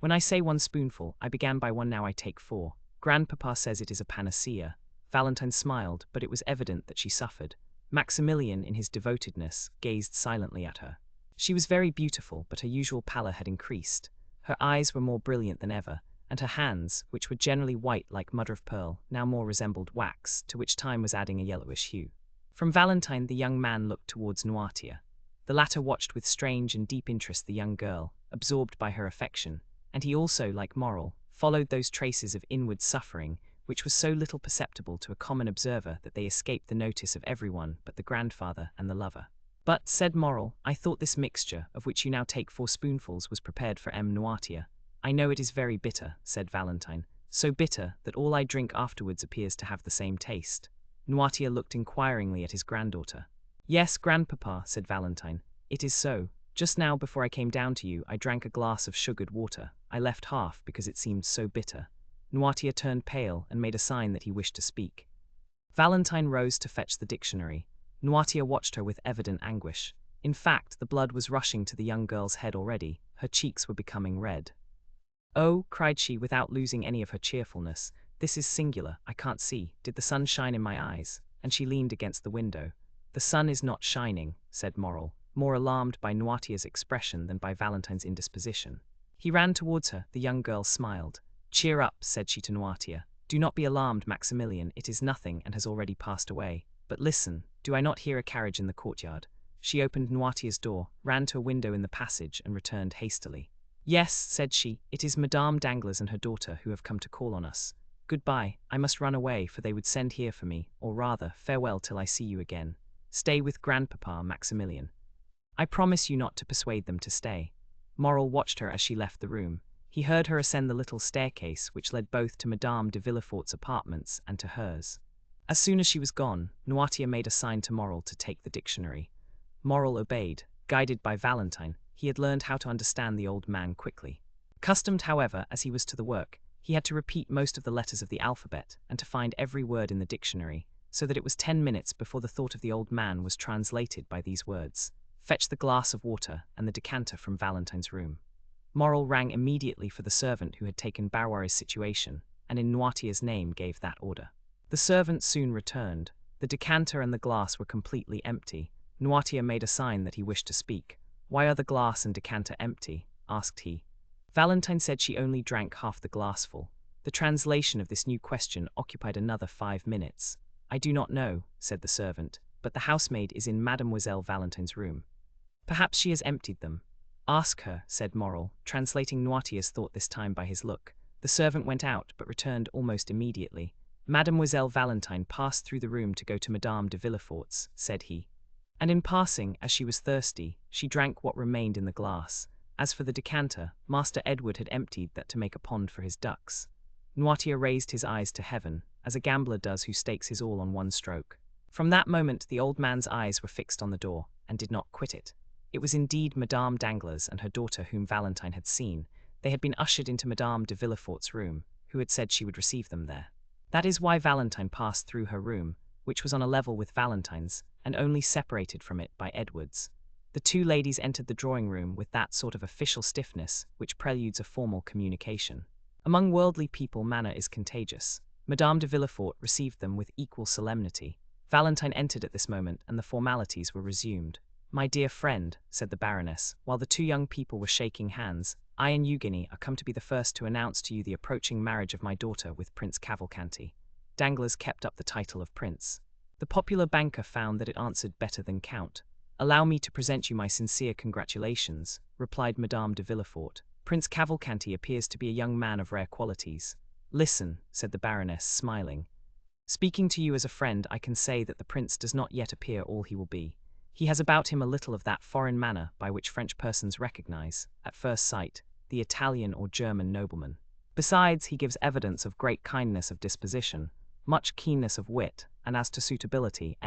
When I say 1 spoonful, I began by 1, now I take 4. Grandpapa says it is a panacea." Valentine smiled, but it was evident that she suffered. Maximilian, in his devotedness, gazed silently at her. She was very beautiful, but her usual pallor had increased. Her eyes were more brilliant than ever, and her hands, which were generally white like mother of pearl, now more resembled wax, to which time was adding a yellowish hue. From Valentine the young man looked towards Noirtier. The latter watched with strange and deep interest the young girl, absorbed by her affection, and he also, like Morrel, followed those traces of inward suffering which was so little perceptible to a common observer that they escaped the notice of everyone but the grandfather and the lover. "But," said Morrel, "I thought this mixture, of which you now take 4 spoonfuls, was prepared for M. Noirtier." "I know it is very bitter," said Valentine, "so bitter that all I drink afterwards appears to have the same taste." Noirtier looked inquiringly at his granddaughter. "Yes, grandpapa," said Valentine, "it is so. Just now, before I came down to you, I drank a glass of sugared water. I left half because it seemed so bitter." Noirtier turned pale and made a sign that he wished to speak. Valentine rose to fetch the dictionary. Noirtier watched her with evident anguish. In fact, the blood was rushing to the young girl's head already. Her cheeks were becoming red. "Oh," cried she, without losing any of her cheerfulness, "this is singular. I can't see. Did the sun shine in my eyes?" And she leaned against the window. "The sun is not shining," said Morrel, more alarmed by Noirtier's expression than by Valentine's indisposition. He ran towards her. The young girl smiled. "Cheer up," said she to Noirtier. "Do not be alarmed, Maximilian. It is nothing, and has already passed away. But listen, do I not hear a carriage in the courtyard?" She opened Noirtier's door, ran to a window in the passage, and returned hastily. "Yes," said she, "it is Madame Danglars and her daughter who have come to call on us. Goodbye, I must run away, for they would send here for me, or rather, farewell till I see you again. Stay with grandpapa, Maximilian." "I promise you not to persuade them to stay." Morrel watched her as she left the room. He heard her ascend the little staircase which led both to Madame de Villefort's apartments and to hers. As soon as she was gone, Noirtier made a sign to Morrel to take the dictionary. Morrel obeyed. Guided by Valentine, he had learned how to understand the old man quickly. Accustomed, however, as he was to the work, he had to repeat most of the letters of the alphabet and to find every word in the dictionary, so that it was 10 minutes before the thought of the old man was translated by these words: "Fetch the glass of water and the decanter from Valentine's room." Morrel rang immediately for the servant who had taken Barroir's situation, and in Noirtier's name gave that order. The servant soon returned. The decanter and the glass were completely empty. Noirtier made a sign that he wished to speak. "Why are the glass and decanter empty?" asked he. Valentine said she only drank half the glassful. The translation of this new question occupied another 5 minutes. "I do not know," said the servant, "but the housemaid is in Mademoiselle Valentine's room. Perhaps she has emptied them." "Ask her," said Morrel, translating Noirtier's thought this time by his look. The servant went out, but returned almost immediately. "Mademoiselle Valentine passed through the room to go to Madame de Villefort's," said he. "And in passing, as she was thirsty, she drank what remained in the glass. As for the decanter, Master Edward had emptied that to make a pond for his ducks." Noirtier raised his eyes to heaven, as a gambler does who stakes his all on one stroke. From that moment the old man's eyes were fixed on the door, and did not quit it. It was indeed Madame Danglars and her daughter whom Valentine had seen. They had been ushered into Madame de Villefort's room, who had said she would receive them there. That is why Valentine passed through her room, which was on a level with Valentine's, and only separated from it by Edward's. The two ladies entered the drawing-room with that sort of official stiffness which preludes a formal communication. Among worldly people manner is contagious. Madame de Villefort received them with equal solemnity. Valentine entered at this moment, and the formalities were resumed. "My dear friend," said the Baroness, while the two young people were shaking hands, "I and Eugenie are come to be the first to announce to you the approaching marriage of my daughter with Prince Cavalcanti." Danglars kept up the title of Prince. The popular banker found that it answered better than Count. "Allow me to present you my sincere congratulations," replied Madame de Villefort. "Prince Cavalcanti appears to be a young man of rare qualities." "Listen," said the Baroness, smiling. "Speaking to you as a friend, I can say that the prince does not yet appear all he will be. He has about him a little of that foreign manner by which French persons recognize, at first sight, the Italian or German nobleman. Besides, he gives evidence of great kindness of disposition, much keenness of wit, and as to suitability,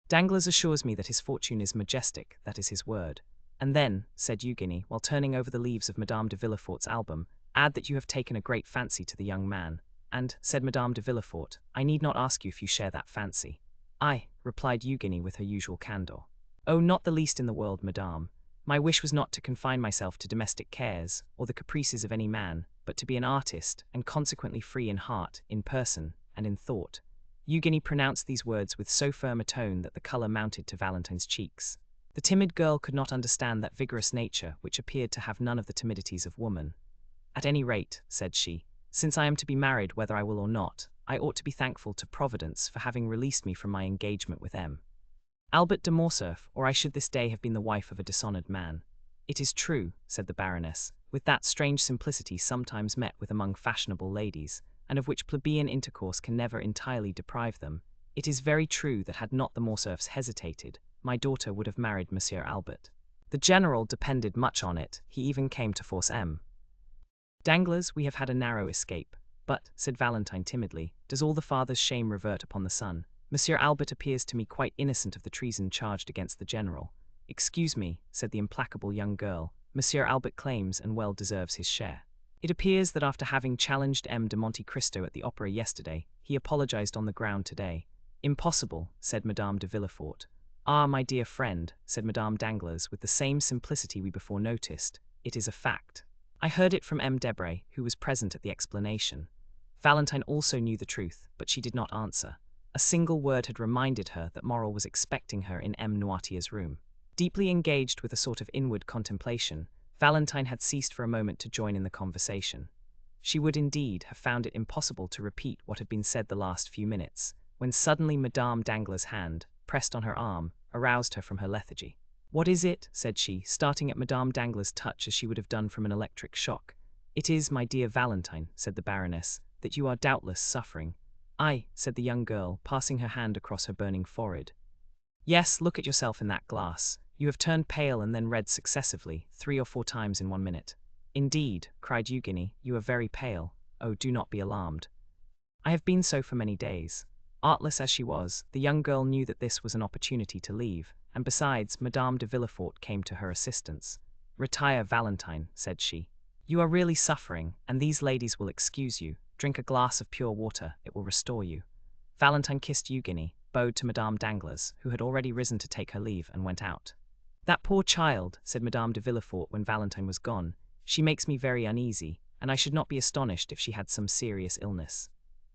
Danglars assures me that his fortune is majestic, that is his word." "And then," said Eugenie, while turning over the leaves of Madame de Villefort's album, "add that you have taken a great fancy to the young man." "And," said Madame de Villefort, "I need not ask you if you share that fancy." "I," replied Eugenie with her usual candor. "Oh, not the least in the world, madame. My wish was not to confine myself to domestic cares, or the caprices of any man, but to be an artist, and consequently free in heart, in person, and in thought." Eugenie pronounced these words with so firm a tone that the color mounted to Valentine's cheeks. The timid girl could not understand that vigorous nature which appeared to have none of the timidities of woman. "At any rate," said she, "since I am to be married whether I will or not, I ought to be thankful to Providence for having released me from my engagement with Albert de Morcerf, or I should this day have been the wife of a dishonored man." "It is true," said the Baroness, with that strange simplicity sometimes met with among fashionable ladies, and of which plebeian intercourse can never entirely deprive them, "it is very true that had not the Morcerfs hesitated, my daughter would have married Monsieur Albert. The general depended much on it, he even came to force Danglars, we have had a narrow escape. But," said Valentine timidly, "does all the father's shame revert upon the son? Monsieur Albert appears to me quite innocent of the treason charged against the general." "Excuse me," said the implacable young girl, "Monsieur Albert claims and well deserves his share. It appears that after having challenged M. de Monte Cristo at the opera yesterday, he apologized on the ground today." "Impossible," said Madame de Villefort. "Ah, my dear friend," said Madame Danglars with the same simplicity we before noticed, "it is a fact. I heard it from M. Debray, who was present at the explanation." Valentine also knew the truth, but she did not answer. A single word had reminded her that Morrel was expecting her in M. Noirtier's room. Deeply engaged with a sort of inward contemplation, Valentine had ceased for a moment to join in the conversation. She would, indeed, have found it impossible to repeat what had been said the last few minutes, when suddenly Madame Danglars' hand, pressed on her arm, aroused her from her lethargy. "What is it?" said she, starting at Madame Danglars' touch as she would have done from an electric shock. "It is, my dear Valentine," said the Baroness, "that you are doubtless suffering." "I," said the young girl, passing her hand across her burning forehead. "Yes, look at yourself in that glass. You have turned pale and then red successively, 3 or 4 times in 1 minute." "Indeed," cried Eugenie, "you are very pale. Oh, do not be alarmed." "I have been so for many days." Artless as she was, the young girl knew that this was an opportunity to leave, and besides, Madame de Villefort came to her assistance. "Retire, Valentine," said she. "You are really suffering, and these ladies will excuse you. Drink a glass of pure water, it will restore you." Valentine kissed Eugenie, bowed to Madame Danglars, who had already risen to take her leave, and went out. "That poor child," said Madame de Villefort when Valentine was gone, "she makes me very uneasy, and I should not be astonished if she had some serious illness."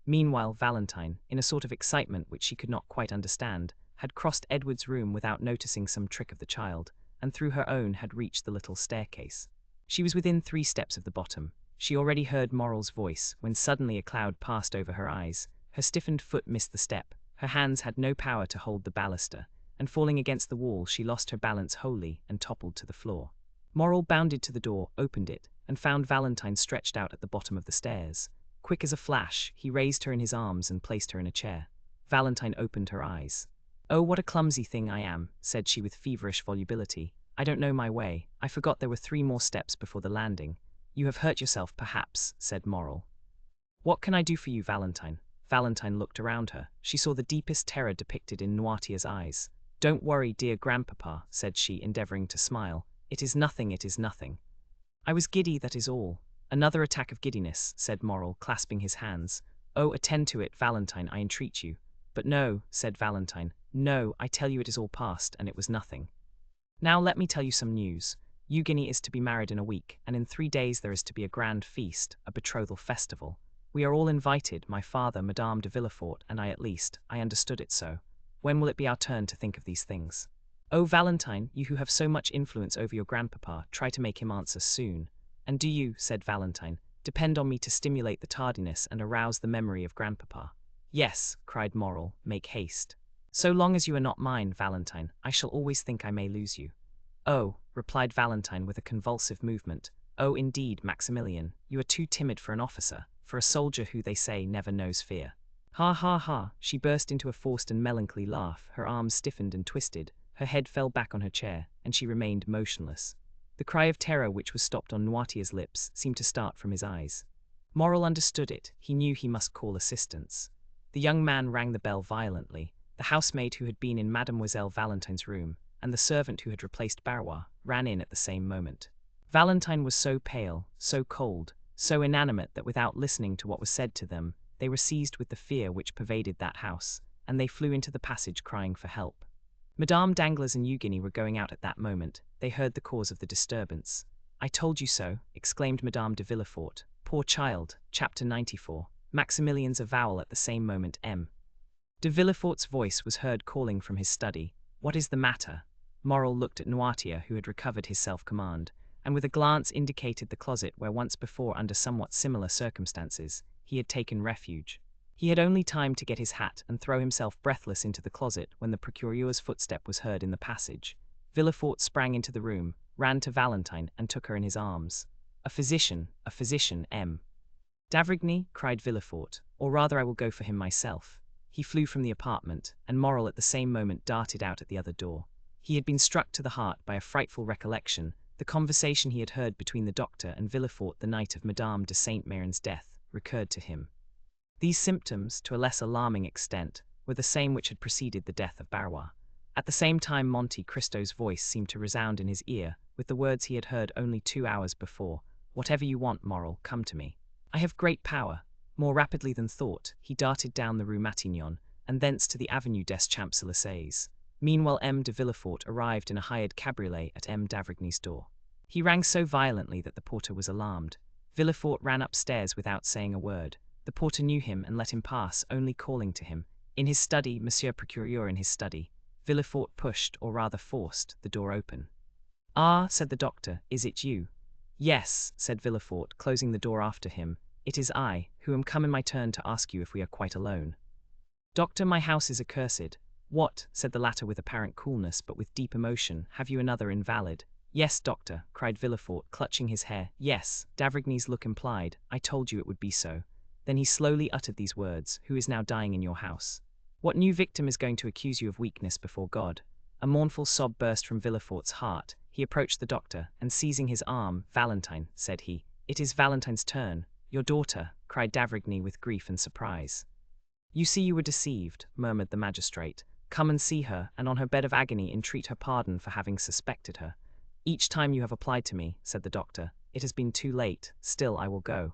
Meanwhile, Valentine, in a sort of excitement which she could not quite understand, had crossed Edward's room without noticing some trick of the child, and through her own had reached the little staircase. She was within 3 steps of the bottom. She already heard Morrel's voice, when suddenly a cloud passed over her eyes, her stiffened foot missed the step, her hands had no power to hold the baluster, and falling against the wall she lost her balance wholly and toppled to the floor. Morrel bounded to the door, opened it, and found Valentine stretched out at the bottom of the stairs. Quick as a flash, he raised her in his arms and placed her in a chair. Valentine opened her eyes. "Oh, what a clumsy thing I am," said she with feverish volubility. "I don't know my way. I forgot there were 3 more steps before the landing." "You have hurt yourself, perhaps," said Morrel. "What can I do for you, Valentine?" Valentine looked around her. She saw the deepest terror depicted in Noirtier's eyes. "Don't worry, dear grandpapa," said she, endeavoring to smile. "It is nothing, it is nothing. I was giddy, that is all." "Another attack of giddiness," said Morrel, clasping his hands. "Oh, attend to it, Valentine, I entreat you." "But no," said Valentine. "No, I tell you it is all past, and it was nothing. Now let me tell you some news. Eugenie is to be married in a week, and in 3 days there is to be a grand feast, a betrothal festival. We are all invited, my father, Madame de Villefort, and I at least. I understood it so. When will it be our turn to think of these things? Oh, Valentine, you who have so much influence over your grandpapa, try to make him answer soon. And do you," said Valentine, "depend on me to stimulate the tardiness and arouse the memory of grandpapa." "Yes," cried Morrel, "make haste. So long as you are not mine, Valentine, I shall always think I may lose you." "Oh," replied Valentine with a convulsive movement, "oh, indeed, Maximilian, you are too timid for an officer, for a soldier who, they say, never knows fear." "Ha, ha, ha!" She burst into a forced and melancholy laugh, her arms stiffened and twisted, her head fell back on her chair, and she remained motionless. The cry of terror which was stopped on Noirtier's lips seemed to start from his eyes. Morrel understood it, he knew he must call assistance. The young man rang the bell violently. The housemaid who had been in Mademoiselle Valentine's room, and the servant who had replaced Barrois, ran in at the same moment. Valentine was so pale, so cold, so inanimate that without listening to what was said to them, they were seized with the fear which pervaded that house, and they flew into the passage crying for help. Madame Danglars and Eugenie were going out at that moment. They heard the cause of the disturbance. "I told you so," exclaimed Madame de Villefort. "Poor child." Chapter 94. Maximilian's avowal. At the same moment M. de Villefort's voice was heard calling from his study. "What is the matter?" Morrel looked at Noirtier, who had recovered his self-command, and with a glance indicated the closet where once before, under somewhat similar circumstances, he had taken refuge. He had only time to get his hat and throw himself breathless into the closet when the procureur's footstep was heard in the passage. Villefort sprang into the room, ran to Valentine, and took her in his arms. A physician, M. "D'avrigny," cried Villefort, "or rather I will go for him myself." He flew from the apartment, and Morrel at the same moment darted out at the other door. He had been struck to the heart by a frightful recollection. The conversation he had heard between the doctor and Villefort the night of Madame de Saint-Méran's death recurred to him. These symptoms, to a less alarming extent, were the same which had preceded the death of Barrois. At the same time Monte Cristo's voice seemed to resound in his ear, with the words he had heard only 2 hours before. "Whatever you want, Morrel, come to me. I have great power." More rapidly than thought, he darted down the Rue Matignon, and thence to the Avenue des Champs-Élysées. Meanwhile M. de Villefort arrived in a hired cabriolet at M. d'Avrigny's door. He rang so violently that the porter was alarmed. Villefort ran upstairs without saying a word. The porter knew him and let him pass, only calling to him. In his study, Monsieur Procureur in his study. Villefort pushed, or rather forced, the door open. "Ah," said the doctor, "is it you?" "Yes," said Villefort, closing the door after him. "It is I, who am come in my turn to ask you if we are quite alone." "Doctor, my house is accursed." "What?" said the latter with apparent coolness, but with deep emotion. "Have you another invalid?" "Yes, doctor," cried Villefort, clutching his hair. "Yes," d'Avrigny's look implied. "I told you it would be so." Then he slowly uttered these words: "Who is now dying in your house? What new victim is going to accuse you of weakness before God?" A mournful sob burst from Villefort's heart. He approached the doctor, and seizing his arm, "Valentine," said he. "It is Valentine's turn." "Your daughter," cried d'Avrigny with grief and surprise. "You see you were deceived," murmured the magistrate. "Come and see her, and on her bed of agony entreat her pardon for having suspected her." "Each time you have applied to me," said the doctor, "it has been too late. Still I will go.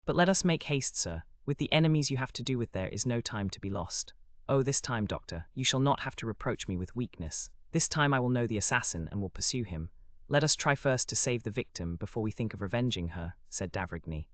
But let us make haste, sir. With the enemies you have to do with there is no time to be lost. Oh, this time, doctor, you shall not have to reproach me with weakness. This time I will know the assassin and will pursue him. Let us try first to save the victim before we think of revenging her," said d'Avrigny.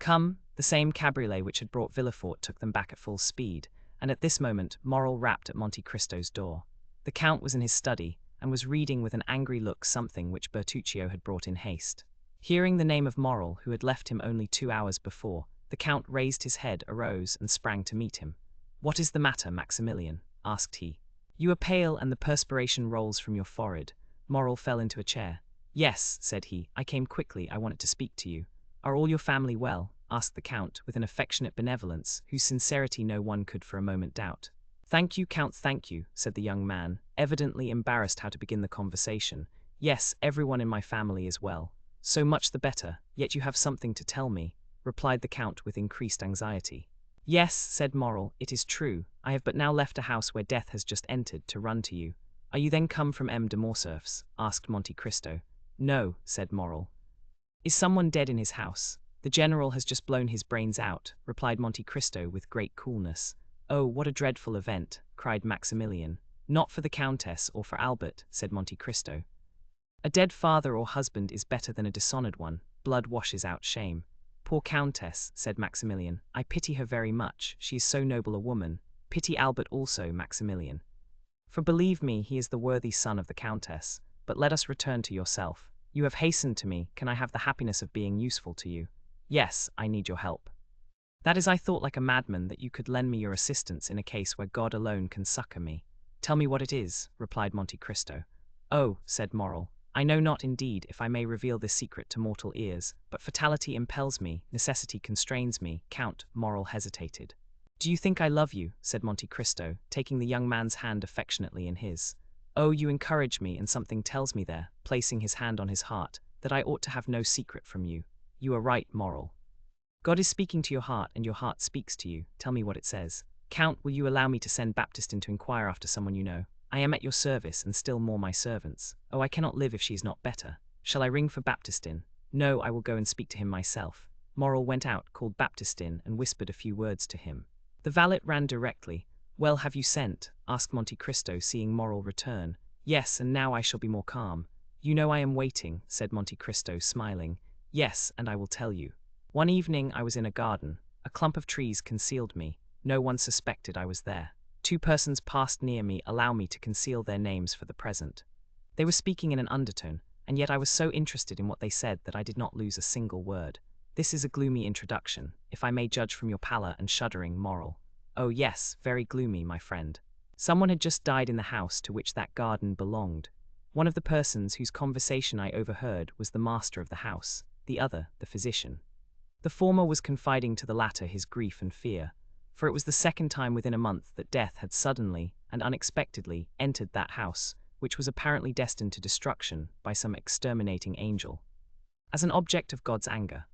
"Come." The same cabriolet which had brought Villefort took them back at full speed, and at this moment Morrel rapped at Monte Cristo's door. The count was in his study, and was reading with an angry look something which Bertuccio had brought in haste. Hearing the name of Morrel, who had left him only 2 hours before, the count raised his head, arose, and sprang to meet him. "What is the matter, Maximilian?" asked he. "You are pale, and the perspiration rolls from your forehead." Morrel fell into a chair. "Yes," said he, "I came quickly, I wanted to speak to you." "Are all your family well?" asked the count, with an affectionate benevolence, whose sincerity no one could for a moment doubt. "Thank you, count, thank you," said the young man, evidently embarrassed how to begin the conversation. "Yes, everyone in my family is well." "So much the better, yet you have something to tell me," replied the count with increased anxiety. "Yes," said Morrel, "it is true. I have but now left a house where death has just entered to run to you." Are you then come from M. de Morcerf's? Asked Monte Cristo. No, said Morrel. Is someone dead in his house? The general has just blown his brains out, replied Monte Cristo with great coolness. Oh, what a dreadful event, cried Maximilian. Not for the Countess or for Albert, said Monte Cristo. A dead father or husband is better than a dishonored one. Blood washes out shame. Poor Countess, said Maximilian. I pity her very much. She is so noble a woman. Pity Albert also, Maximilian. For believe me, he is the worthy son of the Countess. But let us return to yourself. You have hastened to me. Can I have the happiness of being useful to you? Yes, I need your help. That is, I thought like a madman that you could lend me your assistance in a case where God alone can succor me. Tell me what it is, replied Monte Cristo. Oh, said Morrel, I know not indeed if I may reveal this secret to mortal ears, but fatality impels me, necessity constrains me. Count. Morrel hesitated. Do you think I love you? Said Monte Cristo, taking the young man's hand affectionately in his. Oh, you encourage me, and something tells me there, placing his hand on his heart, that I ought to have no secret from you. You are right, Morrel. God is speaking to your heart, and your heart speaks to you. Tell me what it says. Count, will you allow me to send Baptistin to inquire after someone you know? I am at your service, and still more my servants. Oh, I cannot live if she is not better. Shall I ring for Baptistin? No, I will go and speak to him myself. Morrel went out, called Baptistin, and whispered a few words to him. The valet ran directly. Well, have you sent? Asked Monte Cristo, seeing Morrel return. Yes, and now I shall be more calm. You know I am waiting, said Monte Cristo, smiling. Yes, and I will tell you. One evening I was in a garden. A clump of trees concealed me. No one suspected I was there. 2 persons passed near me. Allow me to conceal their names for the present. They were speaking in an undertone, and yet I was so interested in what they said that I did not lose a single word. This is a gloomy introduction, if I may judge from your pallor and shuddering, Morrel. Oh yes, very gloomy, my friend. Someone had just died in the house to which that garden belonged. One of the persons whose conversation I overheard was the master of the house, the other the physician. The former was confiding to the latter his grief and fear, for it was the second time within a month that death had suddenly and unexpectedly entered that house, which was apparently destined to destruction by some exterminating angel, as an object of God's anger.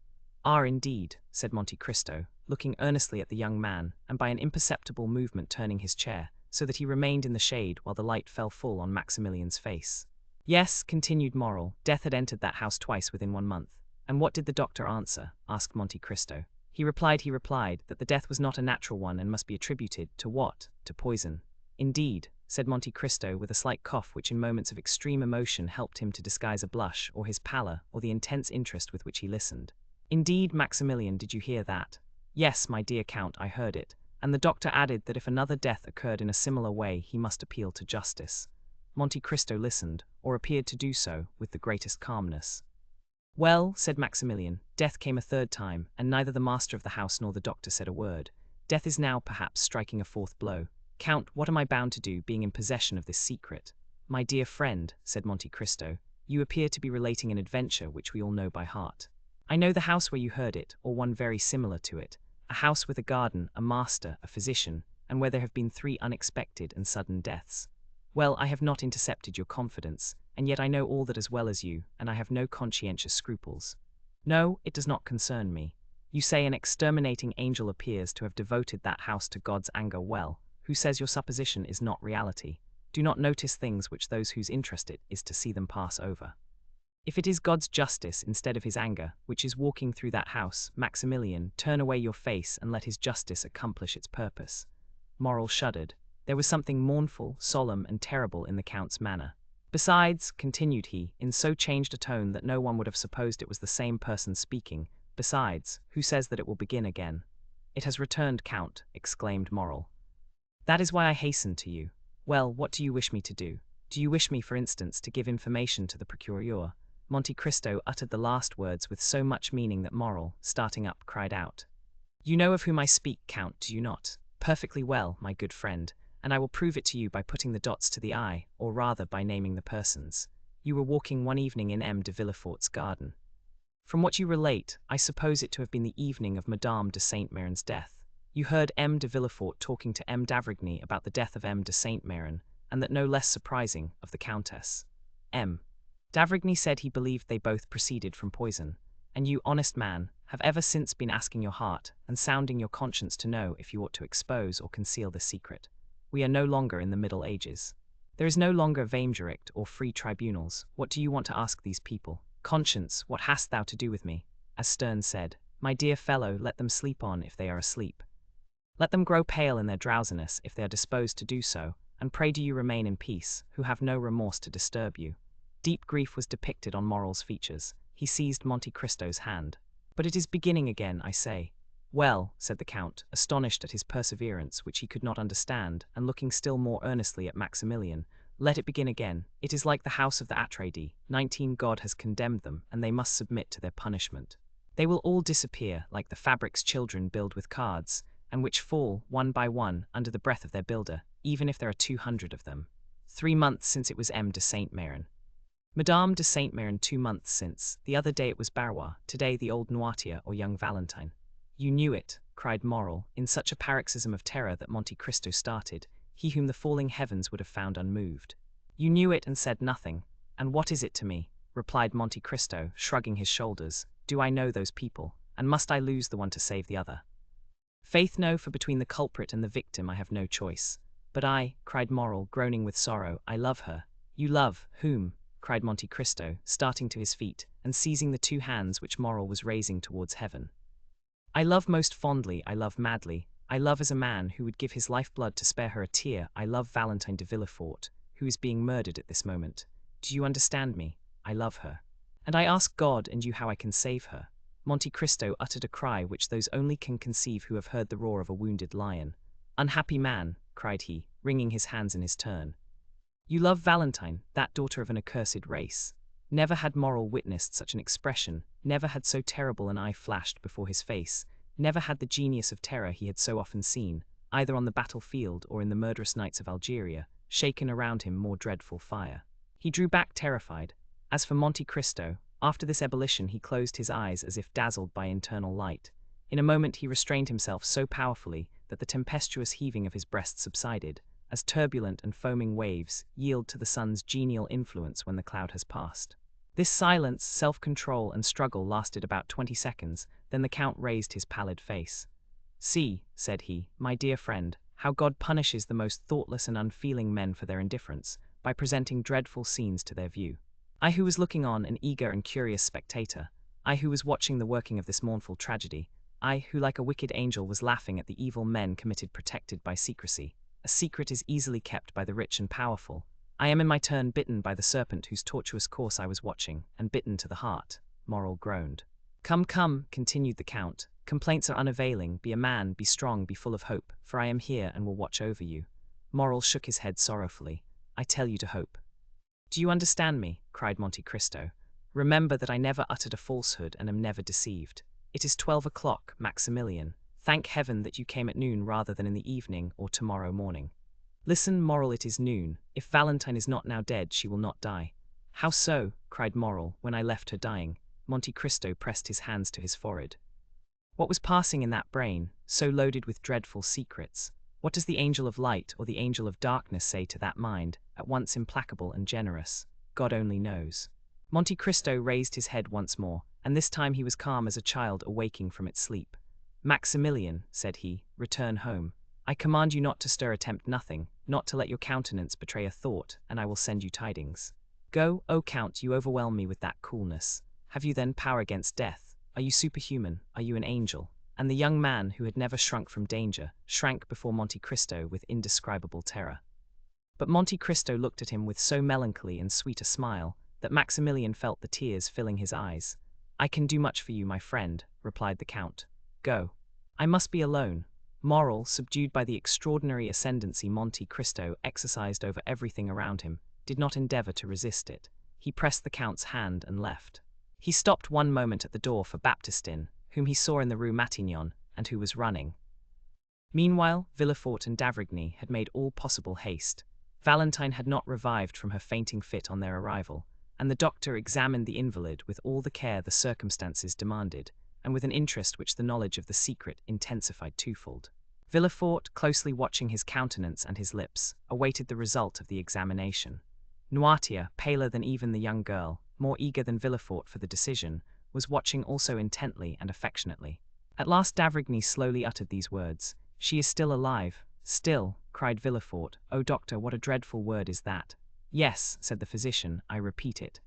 Ah, indeed, said Monte Cristo, looking earnestly at the young man, and by an imperceptible movement turning his chair, so that he remained in the shade while the light fell full on Maximilian's face. Yes, continued Morrel, death had entered that house twice within 1 month. And what did the doctor answer? Asked Monte Cristo. He replied that the death was not a natural one and must be attributed to what? To poison. Indeed, said Monte Cristo with a slight cough which in moments of extreme emotion helped him to disguise a blush, or his pallor, or the intense interest with which he listened. Indeed, Maximilian, did you hear that? Yes, my dear Count, I heard it, and the doctor added that if another death occurred in a similar way he must appeal to justice. Monte Cristo listened, or appeared to do so, with the greatest calmness. Well, said Maximilian, death came a 3rd time, and neither the master of the house nor the doctor said a word. Death is now, perhaps, striking a 4th blow. Count, what am I bound to do, being in possession of this secret? My dear friend, said Monte Cristo, you appear to be relating an adventure which we all know by heart. I know the house where you heard it, or one very similar to it, a house with a garden, a master, a physician, and where there have been 3 unexpected and sudden deaths. Well, I have not intercepted your confidence, and yet I know all that as well as you, and I have no conscientious scruples. No, it does not concern me. You say an exterminating angel appears to have devoted that house to God's anger. Well, who says your supposition is not reality? Do not notice things which those whose interest it is to see them pass over. If it is God's justice instead of his anger, which is walking through that house, Maximilian, turn away your face and let his justice accomplish its purpose. Morrel shuddered. There was something mournful, solemn, and terrible in the Count's manner. Besides, continued he, in so changed a tone that no one would have supposed it was the same person speaking, besides, who says that it will begin again? It has returned, Count, exclaimed Morrel. That is why I hastened to you. Well, what do you wish me to do? Do you wish me, for instance, to give information to the procureur? Monte Cristo uttered the last words with so much meaning that Morrel, starting up, cried out. You know of whom I speak, Count, do you not? Perfectly well, my good friend, and I will prove it to you by putting the dots to the I, or rather by naming the persons. You were walking one evening in M. de Villefort's garden. From what you relate, I suppose it to have been the evening of Madame de Saint-Méran's death. You heard M. de Villefort talking to M. d'Avrigny about the death of M. de Saint-Méran, and that no less surprising, of the Countess. M. d'Avrigny said he believed they both proceeded from poison, and you, honest man, have ever since been asking your heart and sounding your conscience to know if you ought to expose or conceal the secret. We are no longer in the Middle Ages. There is no longer Vaimgericht or free tribunals. What do you want to ask these people? Conscience, what hast thou to do with me? As Sterne said, my dear fellow, let them sleep on if they are asleep. Let them grow pale in their drowsiness if they are disposed to do so, and pray do you remain in peace, who have no remorse to disturb you. Deep grief was depicted on Morrel's features. He seized Monte Cristo's hand. But it is beginning again, I say. Well, said the Count, astonished at his perseverance, which he could not understand, and looking still more earnestly at Maximilian, let it begin again. It is like the house of the Atreides. 19 God has condemned them, and they must submit to their punishment. They will all disappear, like the fabrics children build with cards, and which fall, one by one, under the breath of their builder, even if there are 200 of them. 3 months since it was M. de Saint-Méran. Madame de Saint-Méran 2 months since. The other day it was Barrois, today the old Noirtier or young Valentine. You knew it, cried Morrel, in such a paroxysm of terror that Monte Cristo started, he whom the falling heavens would have found unmoved. You knew it and said nothing. And what is it to me? Replied Monte Cristo, shrugging his shoulders. Do I know those people, and must I lose the one to save the other? Faith, no, for between the culprit and the victim I have no choice. But I, cried Morrel, groaning with sorrow, I love her. You love, whom? Cried Monte Cristo, starting to his feet, and seizing the 2 hands which Morrel was raising towards heaven. I love most fondly, I love madly, I love as a man who would give his lifeblood to spare her a tear, I love Valentine de Villefort, who is being murdered at this moment. Do you understand me? I love her. And I ask God and you how I can save her. Monte Cristo uttered a cry which those only can conceive who have heard the roar of a wounded lion. Unhappy man, cried he, wringing his hands in his turn. You love Valentine, that daughter of an accursed race. Never had Morrel witnessed such an expression, never had so terrible an eye flashed before his face, never had the genius of terror he had so often seen, either on the battlefield or in the murderous nights of Algeria, shaken around him more dreadful fire. He drew back terrified. As for Monte Cristo, after this ebullition he closed his eyes as if dazzled by internal light. In a moment he restrained himself so powerfully that the tempestuous heaving of his breast subsided, as turbulent and foaming waves yield to the sun's genial influence when the cloud has passed. This silence, self-control, and struggle lasted about 20 seconds, then the Count raised his pallid face. See, said he, my dear friend, how God punishes the most thoughtless and unfeeling men for their indifference, by presenting dreadful scenes to their view. I who was looking on, an eager and curious spectator, I who was watching the working of this mournful tragedy, I who like a wicked angel was laughing at the evil men committed protected by secrecy. A secret is easily kept by the rich and powerful. I am in my turn bitten by the serpent whose tortuous course I was watching, and bitten to the heart. Morrel groaned. Come, come, continued the Count, complaints are unavailing, be a man, be strong, be full of hope, for I am here and will watch over you. Morrel shook his head sorrowfully. I tell you to hope. Do you understand me? Cried Monte Cristo. Remember that I never uttered a falsehood and am never deceived. It is 12 o'clock, Maximilian. Thank heaven that you came at noon rather than in the evening or tomorrow morning. Listen, Morrel, it is noon. If Valentine is not now dead, she will not die. How so? Cried Morrel. When I left her dying. Monte Cristo pressed his hands to his forehead. What was passing in that brain, so loaded with dreadful secrets? What does the angel of light or the angel of darkness say to that mind, at once implacable and generous? God only knows. Monte Cristo raised his head once more, and this time he was calm as a child awaking from its sleep. Maximilian, said he, return home. I command you not to stir, attempt nothing, not to let your countenance betray a thought, and I will send you tidings. Go, O Count, you overwhelm me with that coolness. Have you then power against death? Are you superhuman? Are you an angel? And the young man, who had never shrunk from danger, shrank before Monte Cristo with indescribable terror. But Monte Cristo looked at him with so melancholy and sweet a smile, that Maximilian felt the tears filling his eyes. I can do much for you, my friend, replied the Count. Go. I must be alone. Morrel, subdued by the extraordinary ascendancy Monte Cristo exercised over everything around him, did not endeavor to resist it. He pressed the Count's hand and left. He stopped one moment at the door for Baptistin, whom he saw in the Rue Matignon, and who was running. Meanwhile, Villefort and d'Avrigny had made all possible haste. Valentine had not revived from her fainting fit on their arrival, and the doctor examined the invalid with all the care the circumstances demanded, and with an interest which the knowledge of the secret intensified twofold. Villefort, closely watching his countenance and his lips, awaited the result of the examination. Noirtier, paler than even the young girl, more eager than Villefort for the decision, was watching also intently and affectionately. At last d'Avrigny slowly uttered these words. She is still alive. Still, cried Villefort. "Oh, doctor, what a dreadful word is that!" "Yes," said the physician, "I repeat it.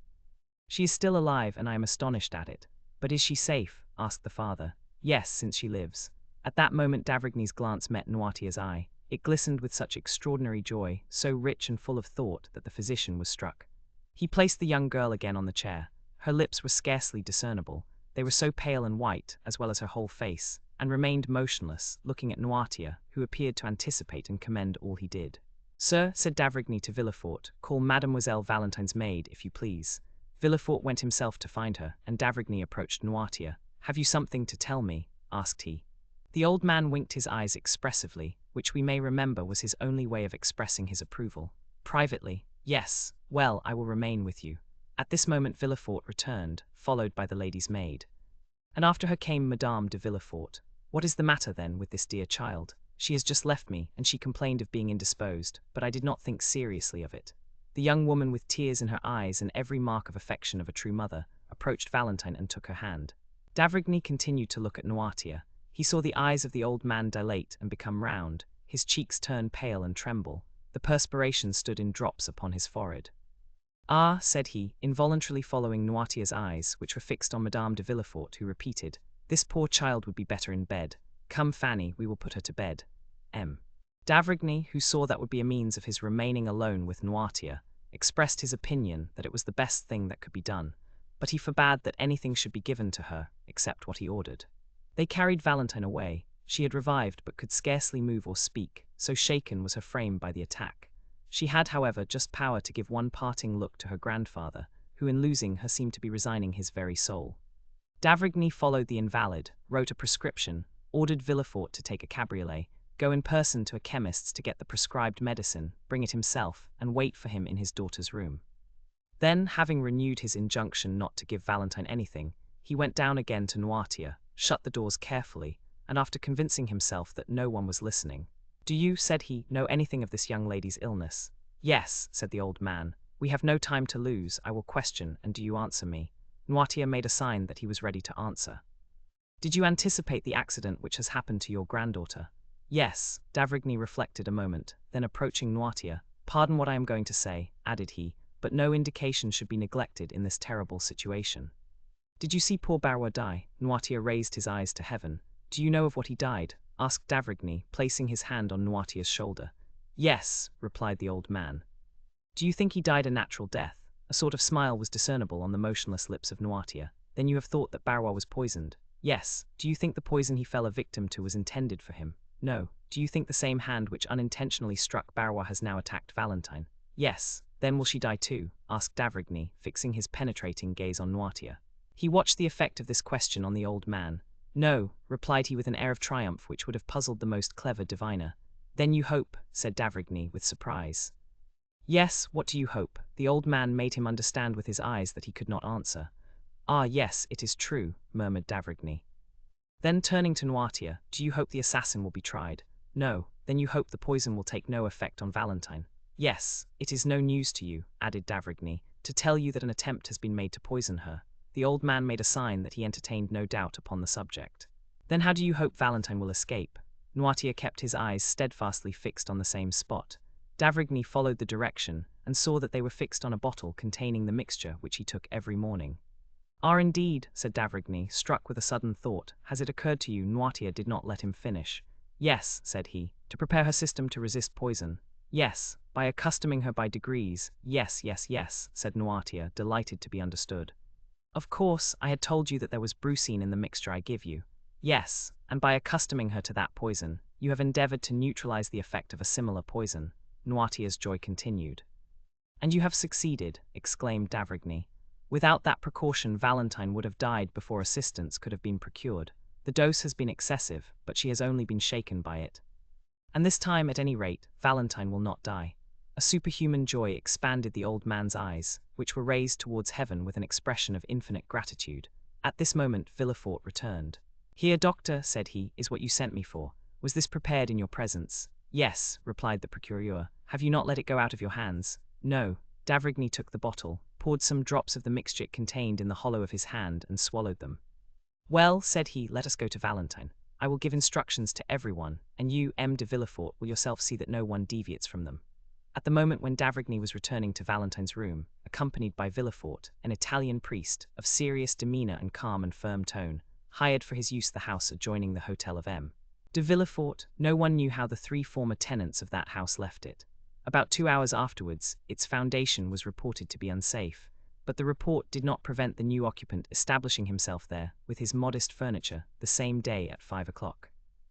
She is still alive, and I am astonished at it." "But is she safe?" asked the father. "Yes, since she lives." At that moment d'Avrigny's glance met Noirtier's eye. It glistened with such extraordinary joy, so rich and full of thought, that the physician was struck. He placed the young girl again on the chair. Her lips were scarcely discernible, they were so pale and white, as well as her whole face, and remained motionless, looking at Noirtier, who appeared to anticipate and commend all he did. "Sir," said d'Avrigny to Villefort, "call Mademoiselle Valentine's maid, if you please." Villefort went himself to find her, and d'Avrigny approached Noirtier. "Have you something to tell me?" asked he. The old man winked his eyes expressively, which we may remember was his only way of expressing his approval. "Privately, yes. Well, I will remain with you." At this moment Villefort returned, followed by the lady's maid. And after her came Madame de Villefort. "What is the matter, then, with this dear child? She has just left me, and she complained of being indisposed, but I did not think seriously of it." The young woman, with tears in her eyes and every mark of affection of a true mother, approached Valentine and took her hand. D'Avrigny continued to look at Noirtier. He saw the eyes of the old man dilate and become round, his cheeks turn pale and tremble, the perspiration stood in drops upon his forehead. "Ah," said he, involuntarily following Noirtier's eyes, which were fixed on Madame de Villefort, who repeated, "This poor child would be better in bed. Come, Fanny, we will put her to bed." D'Avrigny, who saw that would be a means of his remaining alone with Noirtier, expressed his opinion that it was the best thing that could be done, but he forbade that anything should be given to her, except what he ordered. They carried Valentine away. She had revived, but could scarcely move or speak, so shaken was her frame by the attack. She had, however, just power to give one parting look to her grandfather, who in losing her seemed to be resigning his very soul. D'Avrigny followed the invalid, wrote a prescription, ordered Villefort to take a cabriolet, go in person to a chemist's to get the prescribed medicine, bring it himself, and wait for him in his daughter's room. Then, having renewed his injunction not to give Valentine anything, he went down again to Noirtier, shut the doors carefully, and after convincing himself that no one was listening, "Do you," said he, "know anything of this young lady's illness?" "Yes," said the old man. "We have no time to lose. I will question, and do you answer me?" Noirtier made a sign that he was ready to answer. "Did you anticipate the accident which has happened to your granddaughter?" "Yes." D'Avrigny reflected a moment, then approaching Noirtier, "Pardon what I am going to say," added he, "but no indication should be neglected in this terrible situation. Did you see poor Barrois die?" Noirtier raised his eyes to heaven. "Do you know of what he died?" asked d'Avrigny, placing his hand on Noirtier's shoulder. "Yes," replied the old man. "Do you think he died a natural death?" A sort of smile was discernible on the motionless lips of Noirtier. "Then you have thought that Barrois was poisoned?" "Yes." "Do you think the poison he fell a victim to was intended for him?" "No." "Do you think the same hand which unintentionally struck Barrois has now attacked Valentine?" "Yes." "Then will she die too?" asked d'Avrigny, fixing his penetrating gaze on Noirtier. He watched the effect of this question on the old man. "No," replied he with an air of triumph which would have puzzled the most clever diviner. "Then you hope?" said d'Avrigny with surprise. "Yes, what do you hope?" The old man made him understand with his eyes that he could not answer. "Ah, yes, it is true," murmured d'Avrigny. Then turning to Noirtier, "Do you hope the assassin will be tried?" "No." "Then you hope the poison will take no effect on Valentine?" "Yes." "It is no news to you," added d'Avrigny, "to tell you that an attempt has been made to poison her." The old man made a sign that he entertained no doubt upon the subject. "Then how do you hope Valentine will escape?" Noirtier kept his eyes steadfastly fixed on the same spot. D'Avrigny followed the direction, and saw that they were fixed on a bottle containing the mixture which he took every morning. "Ah, indeed," said d'Avrigny, struck with a sudden thought. "Has it occurred to you?" Noirtier did not let him finish. "Yes," said he, "to prepare her system to resist poison." "Yes, by accustoming her by degrees." "Yes, yes, yes," said Noirtier, delighted to be understood. "Of course, I had told you that there was brucine in the mixture I give you." "Yes, and by accustoming her to that poison, you have endeavored to neutralize the effect of a similar poison." Noirtier's joy continued. "And you have succeeded," exclaimed d'Avrigny. "Without that precaution Valentine would have died before assistance could have been procured. The dose has been excessive, but she has only been shaken by it. And this time, at any rate, Valentine will not die." A superhuman joy expanded the old man's eyes, which were raised towards heaven with an expression of infinite gratitude. At this moment Villefort returned. "Here, doctor," said he, "is what you sent me for. Was this prepared in your presence?" "Yes," replied the procureur. "Have you not let it go out of your hands?" "No." D'Avrigny took the bottle, poured some drops of the mixture it contained in the hollow of his hand, and swallowed them. "Well," said he, "let us go to Valentine." I will give instructions to everyone, and you, M. de Villefort, will yourself see that no one deviates from them." At the moment when d'Avrigny was returning to Valentine's room, accompanied by Villefort, an Italian priest, of serious demeanor and calm and firm tone, hired for his use the house adjoining the hotel of M. de Villefort, no one knew how the 3 former tenants of that house left it. About 2 hours afterwards, its foundation was reported to be unsafe, but the report did not prevent the new occupant establishing himself there with his modest furniture the same day at 5 o'clock.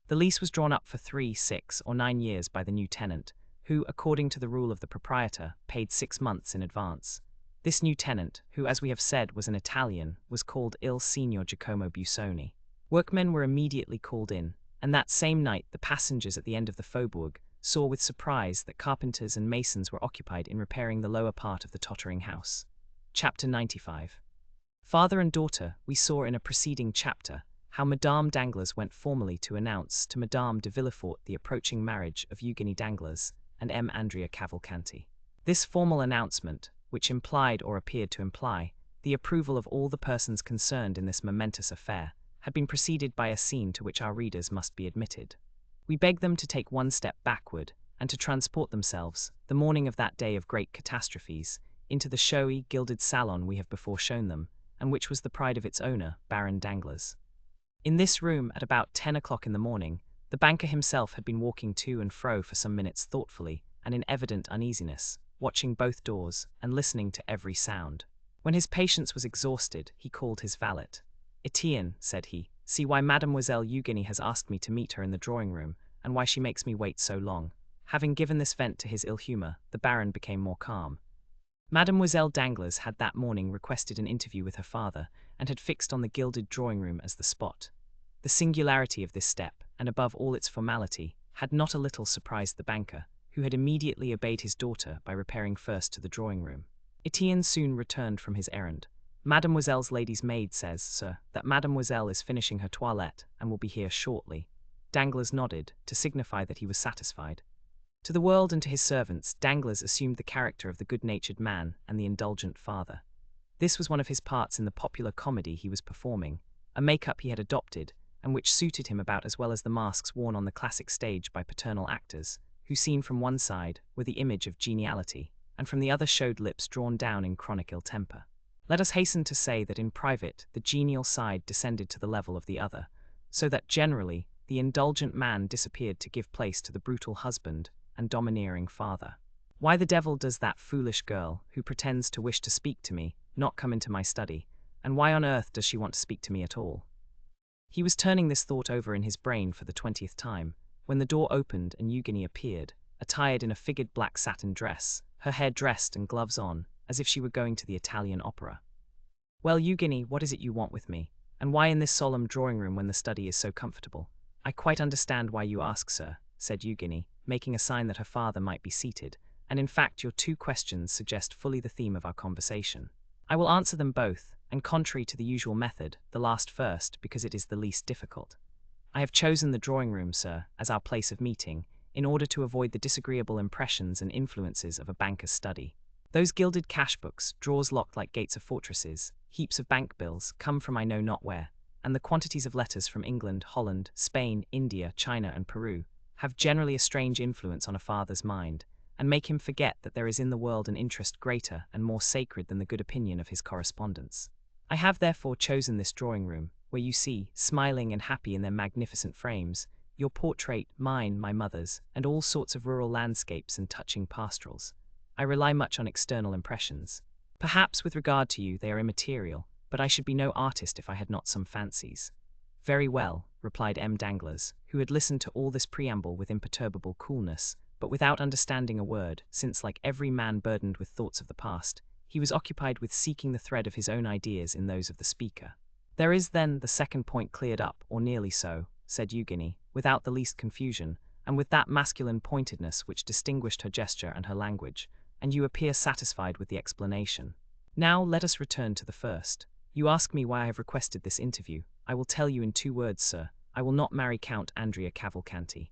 The lease was drawn up for 3, 6, or 9 years by the new tenant, who, according to the rule of the proprietor, paid 6 months in advance. This new tenant, who, as we have said, was an Italian, was called Il Signor Giacomo Busoni. Workmen were immediately called in, and that same night the passengers at the end of the faubourg saw with surprise that carpenters and masons were occupied in repairing the lower part of the tottering house. Chapter 95. Father and daughter, we saw in a preceding chapter how Madame Danglars went formally to announce to Madame de Villefort the approaching marriage of Eugénie Danglars and M. Andrea Cavalcanti. This formal announcement, which implied or appeared to imply the approval of all the persons concerned in this momentous affair, had been preceded by a scene to which our readers must be admitted. We beg them to take one step backward and to transport themselves, the morning of that day of great catastrophes, into the showy, gilded salon we have before shown them, and which was the pride of its owner, Baron Danglars. In this room, at about 10 o'clock in the morning, the banker himself had been walking to and fro for some minutes thoughtfully and in evident uneasiness, watching both doors and listening to every sound. When his patience was exhausted, he called his valet. "Etienne," said he, "see why Mademoiselle Eugénie has asked me to meet her in the drawing-room, and why she makes me wait so long." Having given this vent to his ill-humor, the Baron became more calm. Mademoiselle Danglars had that morning requested an interview with her father, and had fixed on the gilded drawing-room as the spot. The singularity of this step, and above all its formality, had not a little surprised the banker, who had immediately obeyed his daughter by repairing first to the drawing-room. Etienne soon returned from his errand. "Mademoiselle's lady's maid says, sir, that Mademoiselle is finishing her toilette and will be here shortly." Danglars nodded, to signify that he was satisfied. To the world and to his servants, Danglars assumed the character of the good-natured man and the indulgent father. This was one of his parts in the popular comedy he was performing, a make-up he had adopted, and which suited him about as well as the masks worn on the classic stage by paternal actors, who, seen from one side, were the image of geniality, and from the other showed lips drawn down in chronic ill-temper. Let us hasten to say that in private the genial side descended to the level of the other, so that generally the indulgent man disappeared to give place to the brutal husband and domineering father. "Why the devil does that foolish girl, who pretends to wish to speak to me, not come into my study, and why on earth does she want to speak to me at all?" He was turning this thought over in his brain for the 20th time, when the door opened and Eugénie appeared, attired in a figured black satin dress, her hair dressed and gloves on, as if she were going to the Italian opera. "Well, Eugénie, what is it you want with me, and why in this solemn drawing-room when the study is so comfortable?" "I quite understand why you ask, sir," said Eugénie, making a sign that her father might be seated, "and in fact your 2 questions suggest fully the theme of our conversation. I will answer them both, and contrary to the usual method, the last first, because it is the least difficult. I have chosen the drawing-room, sir, as our place of meeting, in order to avoid the disagreeable impressions and influences of a banker's study. Those gilded cash-books, drawers locked like gates of fortresses, heaps of bank bills, come from I know not where, and the quantities of letters from England, Holland, Spain, India, China, and Peru, have generally a strange influence on a father's mind, and make him forget that there is in the world an interest greater and more sacred than the good opinion of his correspondents. I have therefore chosen this drawing-room, where you see, smiling and happy in their magnificent frames, your portrait, mine, my mother's, and all sorts of rural landscapes and touching pastorals. I rely much on external impressions. Perhaps with regard to you they are immaterial, but I should be no artist if I had not some fancies." "Very well," replied M. Danglars, who had listened to all this preamble with imperturbable coolness, but without understanding a word, since, like every man burdened with thoughts of the past, he was occupied with seeking the thread of his own ideas in those of the speaker. "There is, then, the second point cleared up, or nearly so," said Eugénie, without the least confusion, and with that masculine pointedness which distinguished her gesture and her language, "and you appear satisfied with the explanation. Now let us return to the first. You ask me why I have requested this interview. I will tell you in 2 words, sir. I will not marry Count Andrea Cavalcanti."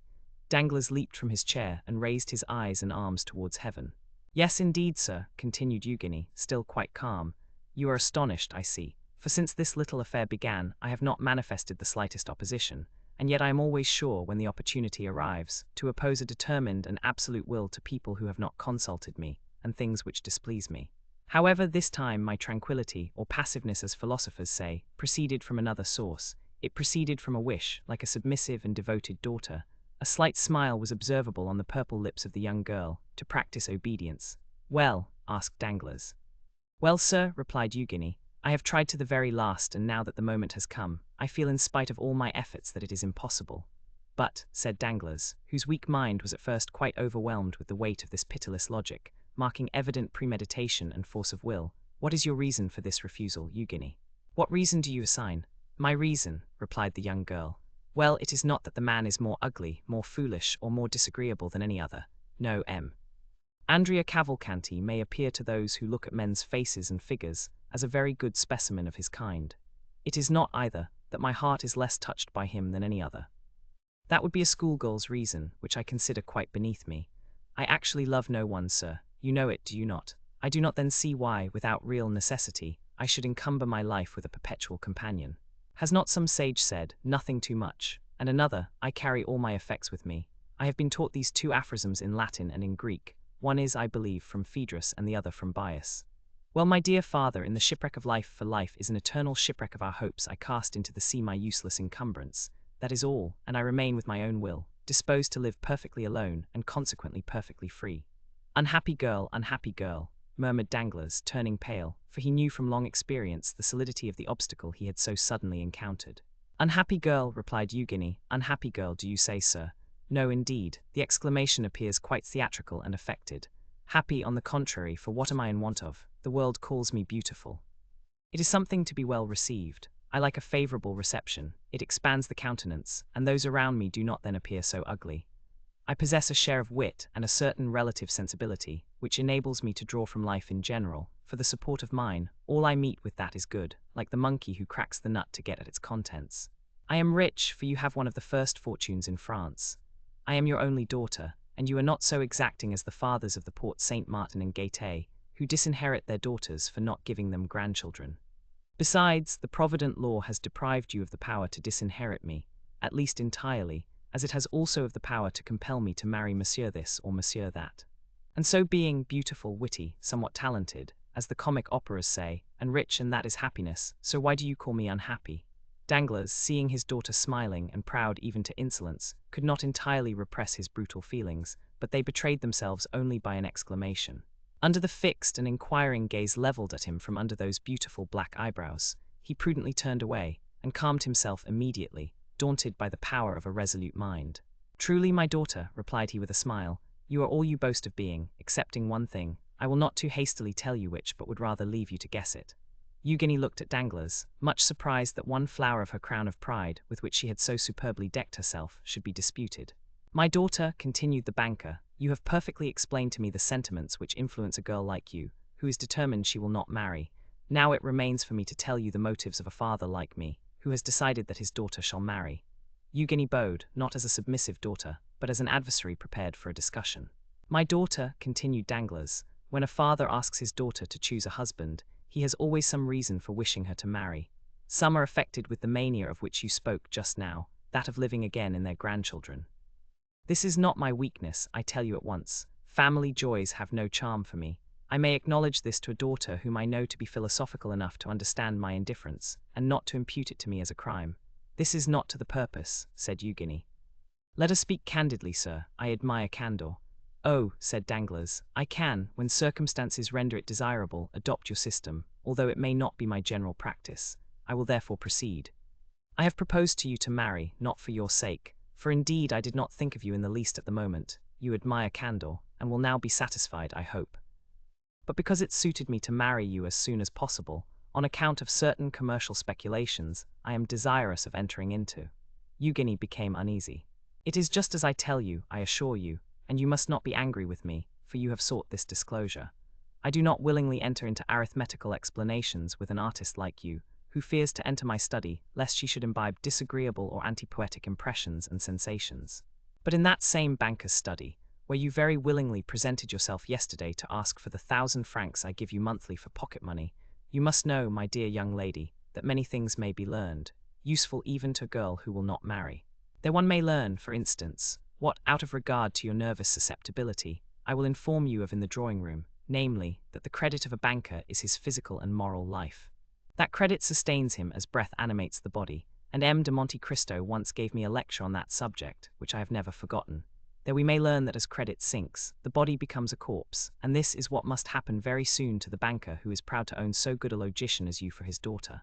Danglars leaped from his chair and raised his eyes and arms towards heaven. "Yes, indeed, sir," continued Eugénie, still quite calm. "You are astonished, I see, for since this little affair began, I have not manifested the slightest opposition, and yet I am always sure, when the opportunity arrives, to oppose a determined and absolute will to people who have not consulted me, and things which displease me. However, this time my tranquility, or passiveness as philosophers say, proceeded from another source. It proceeded from a wish, like a submissive and devoted daughter. A slight smile was observable on the purple lips of the young girl, to practice obedience. "Well?" asked Danglars. "Well, sir," replied Eugénie, "I have tried to the very last, and now that the moment has come, I feel in spite of all my efforts that it is impossible." "But," said Danglars, whose weak mind was at first quite overwhelmed with the weight of this pitiless logic, marking evident premeditation and force of will, "what is your reason for this refusal, Eugénie? What reason do you assign?" "My reason," replied the young girl, "well, it is not that the man is more ugly, more foolish, or more disagreeable than any other. No, Andrea Cavalcanti may appear to those who look at men's faces and figures as a very good specimen of his kind. It is not, either, that my heart is less touched by him than any other. That would be a schoolgirl's reason, which I consider quite beneath me. I actually love no one, sir. You know it, do you not? I do not then see why, without real necessity, I should encumber my life with a perpetual companion. Has not some sage said, 'Nothing too much'? And another, 'I carry all my effects with me.' I have been taught these two aphorisms in Latin and in Greek. One is, I believe, from Phaedrus, and the other from Bias. Well, my dear father, in the shipwreck of life, for life is an eternal shipwreck of our hopes, I cast into the sea my useless encumbrance. That is all, and I remain with my own will, disposed to live perfectly alone, and consequently perfectly free." Unhappy girl," murmured Danglars, turning pale, for he knew from long experience the solidity of the obstacle he had so suddenly encountered. "Unhappy girl," replied Eugénie, "unhappy girl, do you say, sir? No, indeed, the exclamation appears quite theatrical and affected. Happy, on the contrary, for what am I in want of? The world calls me beautiful. It is something to be well received. I like a favorable reception. It expands the countenance, and those around me do not then appear so ugly. I possess a share of wit and a certain relative sensibility, which enables me to draw from life in general, for the support of mine, all I meet with that is good, like the monkey who cracks the nut to get at its contents. I am rich, for you have one of the first fortunes in France. I am your only daughter, and you are not so exacting as the fathers of the Porte Saint-Martin and Gaîté, who disinherit their daughters for not giving them grandchildren. Besides, the provident law has deprived you of the power to disinherit me, at least entirely, as it has also of the power to compel me to marry monsieur this or monsieur that. And so being beautiful, witty, somewhat talented, as the comic operas say, and rich, and that is happiness, so why do you call me unhappy?" Danglars, seeing his daughter smiling and proud even to insolence, could not entirely repress his brutal feelings, but they betrayed themselves only by an exclamation. Under the fixed and inquiring gaze levelled at him from under those beautiful black eyebrows, he prudently turned away, and calmed himself immediately, daunted by the power of a resolute mind. "Truly, my daughter," replied he with a smile, "you are all you boast of being, excepting one thing. I will not too hastily tell you which, but would rather leave you to guess it." Eugénie looked at Danglars, much surprised that one flower of her crown of pride, with which she had so superbly decked herself, should be disputed. "My daughter," continued the banker, "you have perfectly explained to me the sentiments which influence a girl like you, who is determined she will not marry. Now it remains for me to tell you the motives of a father like me, who has decided that his daughter shall marry." Eugénie bowed, not as a submissive daughter, but as an adversary prepared for a discussion. "My daughter," continued Danglars, "when a father asks his daughter to choose a husband, he has always some reason for wishing her to marry. Some are affected with the mania of which you spoke just now, that of living again in their grandchildren. This is not my weakness, I tell you at once. Family joys have no charm for me. I may acknowledge this to a daughter whom I know to be philosophical enough to understand my indifference, and not to impute it to me as a crime. This is not to the purpose," said Eugénie. "Let us speak candidly, sir. I admire candor." "Oh," said Danglars, "I can, when circumstances render it desirable, adopt your system, although it may not be my general practice. I will therefore proceed. I have proposed to you to marry, not for your sake, for indeed I did not think of you in the least at the moment. You admire candor, and will now be satisfied, I hope. But because it suited me to marry you as soon as possible, on account of certain commercial speculations I am desirous of entering into." Eugénie became uneasy. "It is just as I tell you, I assure you, and you must not be angry with me, for you have sought this disclosure. I do not willingly enter into arithmetical explanations with an artist like you, who fears to enter my study, lest she should imbibe disagreeable or anti-poetic impressions and sensations. But in that same banker's study, where you very willingly presented yourself yesterday to ask for the 1,000 francs I give you monthly for pocket money, you must know, my dear young lady, that many things may be learned, useful even to a girl who will not marry. There one may learn, for instance, what, out of regard to your nervous susceptibility, I will inform you of in the drawing room, namely, that the credit of a banker is his physical and moral life. That credit sustains him as breath animates the body, and M. de Monte Cristo once gave me a lecture on that subject, which I have never forgotten. There we may learn that as credit sinks, the body becomes a corpse, and this is what must happen very soon to the banker who is proud to own so good a logician as you for his daughter.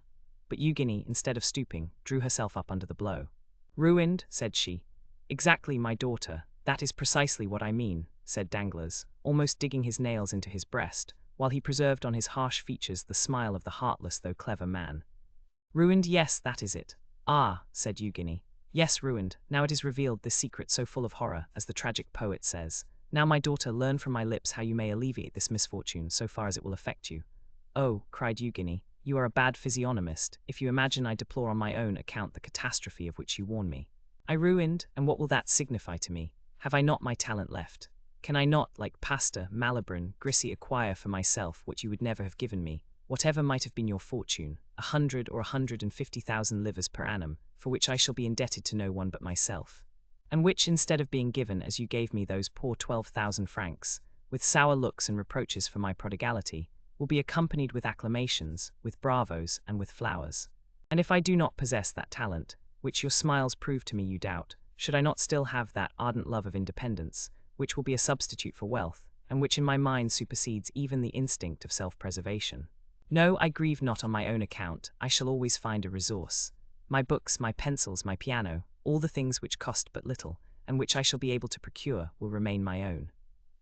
But Eugenie, instead of stooping, drew herself up under the blow. Ruined, said she. Exactly, my daughter, that is precisely what I mean, said Danglars, almost digging his nails into his breast, while he preserved on his harsh features the smile of the heartless though clever man. Ruined, yes, that is it. Ah, said Eugenie. Yes, ruined. Now it is revealed, this secret so full of horror, as the tragic poet says. Now, my daughter, learn from my lips how you may alleviate this misfortune, so far as it will affect you. Oh, cried Eugenie, you are a bad physiognomist, if you imagine I deplore on my own account the catastrophe of which you warn me. I ruined, and what will that signify to me? Have I not my talent left? Can I not, like Pastor, Malibran, Grisi, acquire for myself what you would never have given me, whatever might have been your fortune, 100 or 150,000 livres per annum, for which I shall be indebted to no one but myself, and which, instead of being given as you gave me those poor 12,000 francs, with sour looks and reproaches for my prodigality, will be accompanied with acclamations, with bravos, and with flowers. And if I do not possess that talent, which your smiles prove to me you doubt, should I not still have that ardent love of independence, which will be a substitute for wealth, and which in my mind supersedes even the instinct of self-preservation? No, I grieve not on my own account, I shall always find a resource. My books, my pencils, my piano, all the things which cost but little, and which I shall be able to procure, will remain my own.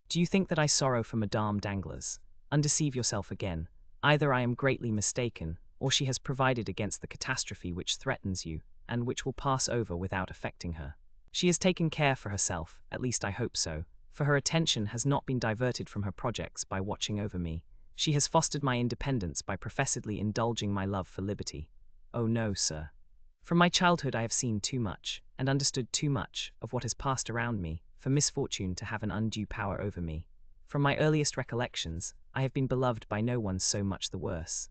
Do you think that I sorrow for Madame Danglars? Undeceive yourself again. Either I am greatly mistaken, or she has provided against the catastrophe which threatens you, and which will pass over without affecting her. She has taken care for herself, at least I hope so, for her attention has not been diverted from her projects by watching over me. She has fostered my independence by professedly indulging my love for liberty. Oh no, sir. From my childhood I have seen too much, and understood too much, of what has passed around me, for misfortune to have an undue power over me. From my earliest recollections, I have been beloved by no one, so much the worse.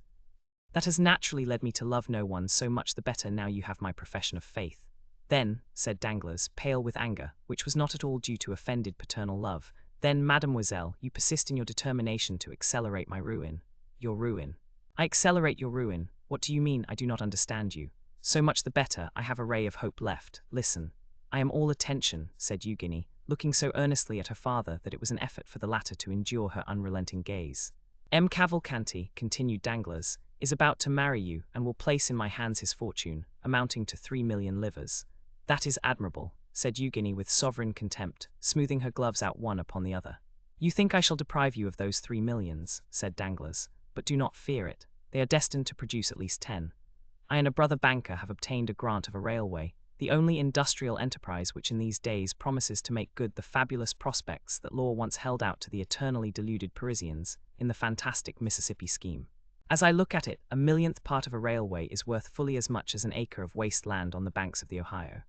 That has naturally led me to love no one, so much the better now you have my profession of faith. Then, said Danglars, pale with anger, which was not at all due to offended paternal love, then, mademoiselle, you persist in your determination to accelerate my ruin. Your ruin. I accelerate your ruin. What do you mean? I do not understand you. So much the better, I have a ray of hope left. Listen. I am all attention, said Eugenie, looking so earnestly at her father that it was an effort for the latter to endure her unrelenting gaze. M. Cavalcanti, continued Danglars, is about to marry you, and will place in my hands his fortune, amounting to 3 million livres. That is admirable, said Eugenie with sovereign contempt, smoothing her gloves out one upon the other. You think I shall deprive you of those 3 millions, said Danglars, but do not fear it. They are destined to produce at least 10. I and a brother banker have obtained a grant of a railway, the only industrial enterprise which in these days promises to make good the fabulous prospects that law once held out to the eternally deluded Parisians in the fantastic Mississippi scheme. As I look at it, a millionth part of a railway is worth fully as much as an acre of waste land on the banks of the Ohio.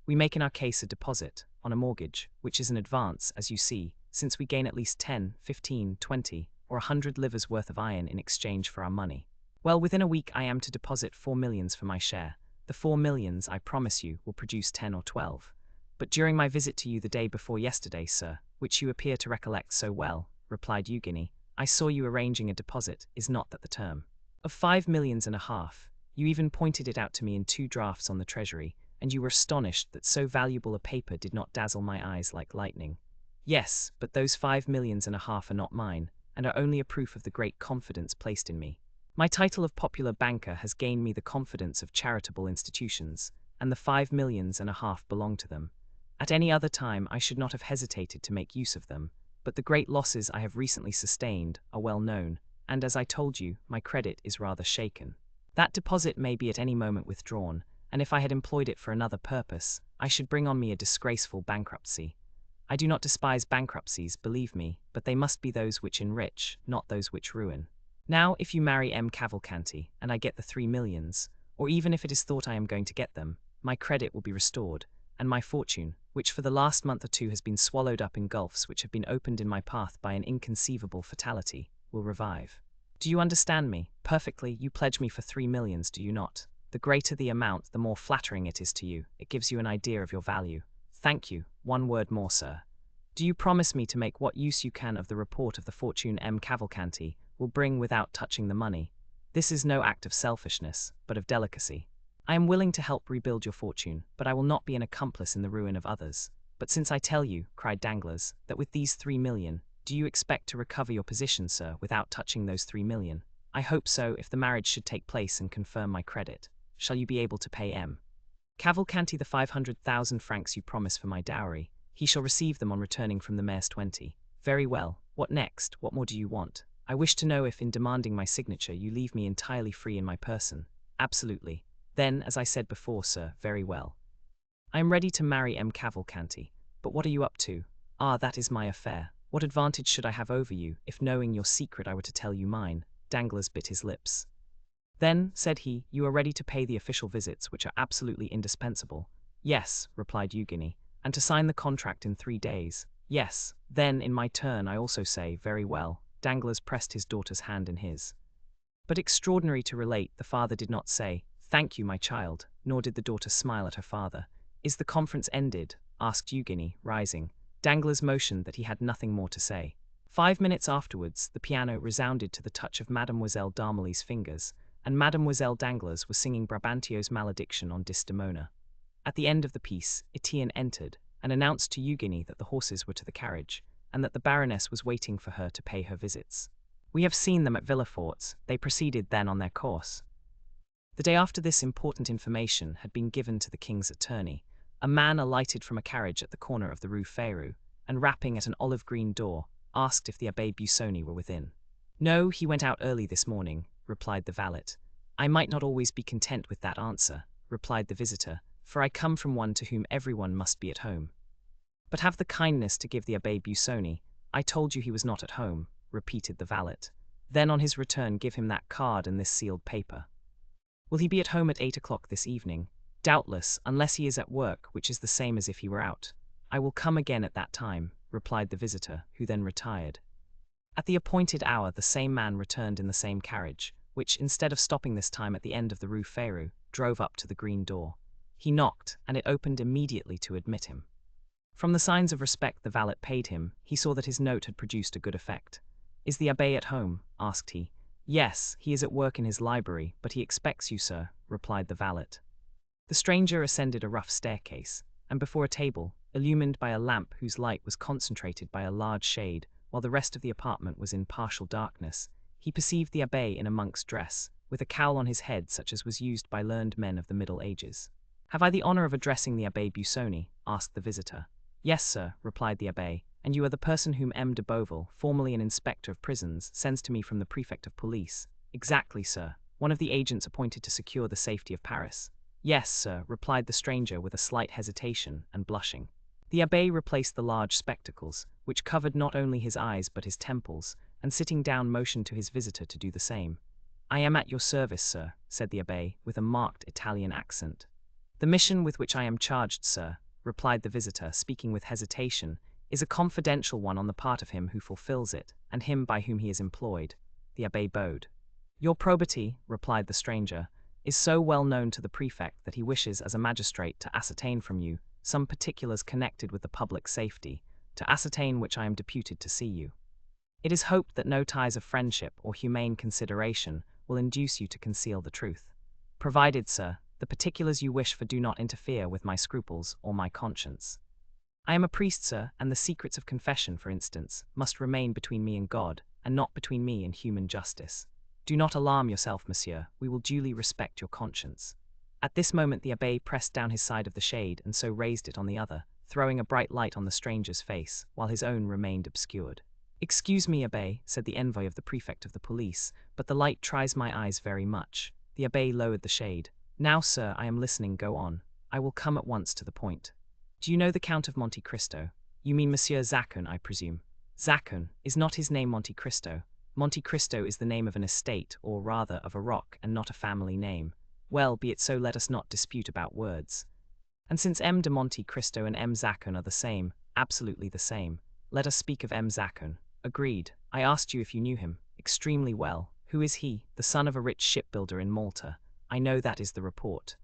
We make in our case a deposit, on a mortgage, which is an advance, as you see, since we gain at least 10, 15, 20, or 100 livres worth of iron in exchange for our money. Well, within a week I am to deposit 4 millions for my share. The 4 millions, I promise you, will produce 10 or 12. But during my visit to you the day before yesterday, sir, which you appear to recollect so well, replied Eugenie, I saw you arranging a deposit, is not that the term, of 5 millions and a half. You even pointed it out to me in 2 drafts on the treasury, and you were astonished that so valuable a paper did not dazzle my eyes like lightning. Yes, but those 5 millions and a half are not mine, and are only a proof of the great confidence placed in me. My title of popular banker has gained me the confidence of charitable institutions, and the 5 millions and a half belong to them. At any other time I should not have hesitated to make use of them, but the great losses I have recently sustained are well known, and as I told you, my credit is rather shaken. That deposit may be at any moment withdrawn, and if I had employed it for another purpose, I should bring on me a disgraceful bankruptcy. I do not despise bankruptcies, believe me, but they must be those which enrich, not those which ruin. Now, if you marry M. Cavalcanti, and I get the 3 millions, or even if it is thought I am going to get them, my credit will be restored, and my fortune, which for the last month or 2 has been swallowed up in gulfs which have been opened in my path by an inconceivable fatality, will revive. Do you understand me? Perfectly. You pledge me for 3 millions, do you not? The greater the amount, the more flattering it is to you. It gives you an idea of your value. Thank you. One word more, sir. Do you promise me to make what use you can of the report of the fortune M. Cavalcanti will bring without touching the money? This is no act of selfishness, but of delicacy. I am willing to help rebuild your fortune, but I will not be an accomplice in the ruin of others. But since I tell you, cried Danglars, that with these 3 million, do you expect to recover your position, sir, without touching those 3 million? I hope so. If the marriage should take place and confirm my credit, shall you be able to pay M. Cavalcanti the 500,000 francs you promise for my dowry? He shall receive them on returning from the mayor's 20. Very well. What next? What more do you want? I wish to know if, in demanding my signature, you leave me entirely free in my person. Absolutely. Then, as I said before, sir, very well. I am ready to marry M. Cavalcanti. But what are you up to? Ah, that is my affair. What advantage should I have over you, if knowing your secret I were to tell you mine? Danglars bit his lips. Then, said he, you are ready to pay the official visits, which are absolutely indispensable. Yes, replied Eugénie, and to sign the contract in 3 days. Yes. Then, in my turn, I also say, very well. Danglars pressed his daughter's hand in his. But extraordinary to relate, the father did not say, thank you, my child, nor did the daughter smile at her father. Is the conference ended? Asked Eugénie, rising. Danglars motioned that he had nothing more to say. 5 minutes afterwards, the piano resounded to the touch of Mademoiselle d'Armilly's fingers, and Mademoiselle Danglars was singing Brabantio's Malediction on Desdemona. At the end of the piece, Etienne entered, and announced to Eugénie that the horses were to the carriage, and that the Baroness was waiting for her to pay her visits. We have seen them at Villafort's. They proceeded then on their course. The day after this important information had been given to the king's attorney, a man alighted from a carriage at the corner of the Rue Férou, and rapping at an olive-green door, asked if the Abbé Busoni were within. No, he went out early this morning, replied the valet. I might not always be content with that answer, replied the visitor, for I come from one to whom everyone must be at home. But have the kindness to give the Abbé Busoni. I told you he was not at home, repeated the valet. Then on his return give him that card and this sealed paper. Will he be at home at 8 o'clock this evening? Doubtless, unless he is at work, which is the same as if he were out. I will come again at that time, replied the visitor, who then retired. At the appointed hour the same man returned in the same carriage, which, instead of stopping this time at the end of the Rue Férou, drove up to the green door. He knocked, and it opened immediately to admit him. From the signs of respect the valet paid him, he saw that his note had produced a good effect. Is the abbé at home? Asked he. Yes, he is at work in his library, but he expects you, sir, replied the valet. The stranger ascended a rough staircase, and before a table, illumined by a lamp whose light was concentrated by a large shade, while the rest of the apartment was in partial darkness, he perceived the abbé in a monk's dress, with a cowl on his head such as was used by learned men of the Middle Ages. Have I the honor of addressing the Abbé Busoni? Asked the visitor. Yes, sir, replied the abbé, and you are the person whom M. de Beauville, formerly an inspector of prisons, sends to me from the prefect of police. Exactly, sir, one of the agents appointed to secure the safety of Paris. Yes, sir, replied the stranger with a slight hesitation and blushing. The abbé replaced the large spectacles, which covered not only his eyes but his temples, and sitting down motioned to his visitor to do the same. I am at your service, sir, said the abbé, with a marked Italian accent. The mission with which I am charged, sir, replied the visitor, speaking with hesitation, is a confidential one on the part of him who fulfills it, and him by whom he is employed. The abbé bowed. Your probity, replied the stranger, is so well known to the prefect that he wishes as a magistrate to ascertain from you some particulars connected with the public safety, to ascertain which I am deputed to see you. It is hoped that no ties of friendship or humane consideration will induce you to conceal the truth. Provided, sir, the particulars you wish for do not interfere with my scruples or my conscience. I am a priest, sir, and the secrets of confession, for instance, must remain between me and God, and not between me and human justice. Do not alarm yourself, monsieur, we will duly respect your conscience. At this moment the abbé pressed down his side of the shade and so raised it on the other, throwing a bright light on the stranger's face, while his own remained obscured. Excuse me, abbé, said the envoy of the prefect of the police, but the light tries my eyes very much. The abbé lowered the shade. Now, sir, I am listening, go on. I will come at once to the point. Do you know the Count of Monte Cristo? You mean Monsieur Zacon, I presume. Zacon, is not his name Monte Cristo? Monte Cristo is the name of an estate, or rather of a rock, and not a family name. Well, be it so, let us not dispute about words. And since M. de Monte Cristo and M. Zacon are the same, absolutely the same, let us speak of M. Zacon. Agreed. I asked you if you knew him. Extremely well. Who is he? The son of a rich shipbuilder in Malta. I know that is the report.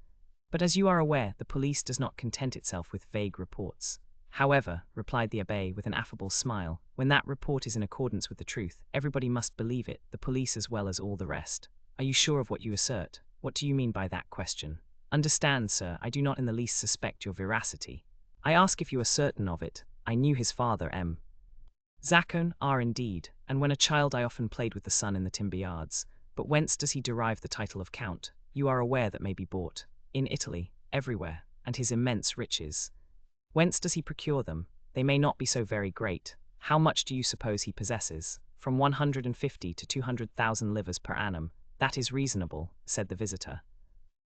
But as you are aware, the police does not content itself with vague reports. However, replied the abbé with an affable smile, when that report is in accordance with the truth, everybody must believe it, the police as well as all the rest. Are you sure of what you assert? What do you mean by that question? Understand, sir, I do not in the least suspect your veracity. I ask if you are certain of it. I knew his father, M. Zaccone, indeed, and when a child I often played with the son in the timber yards. But whence does he derive the title of Count? You are aware that may be bought. In Italy, everywhere, and his immense riches. Whence does he procure them? They may not be so very great. How much do you suppose he possesses? From 150 to 200,000 livres per annum. That is reasonable, said the visitor.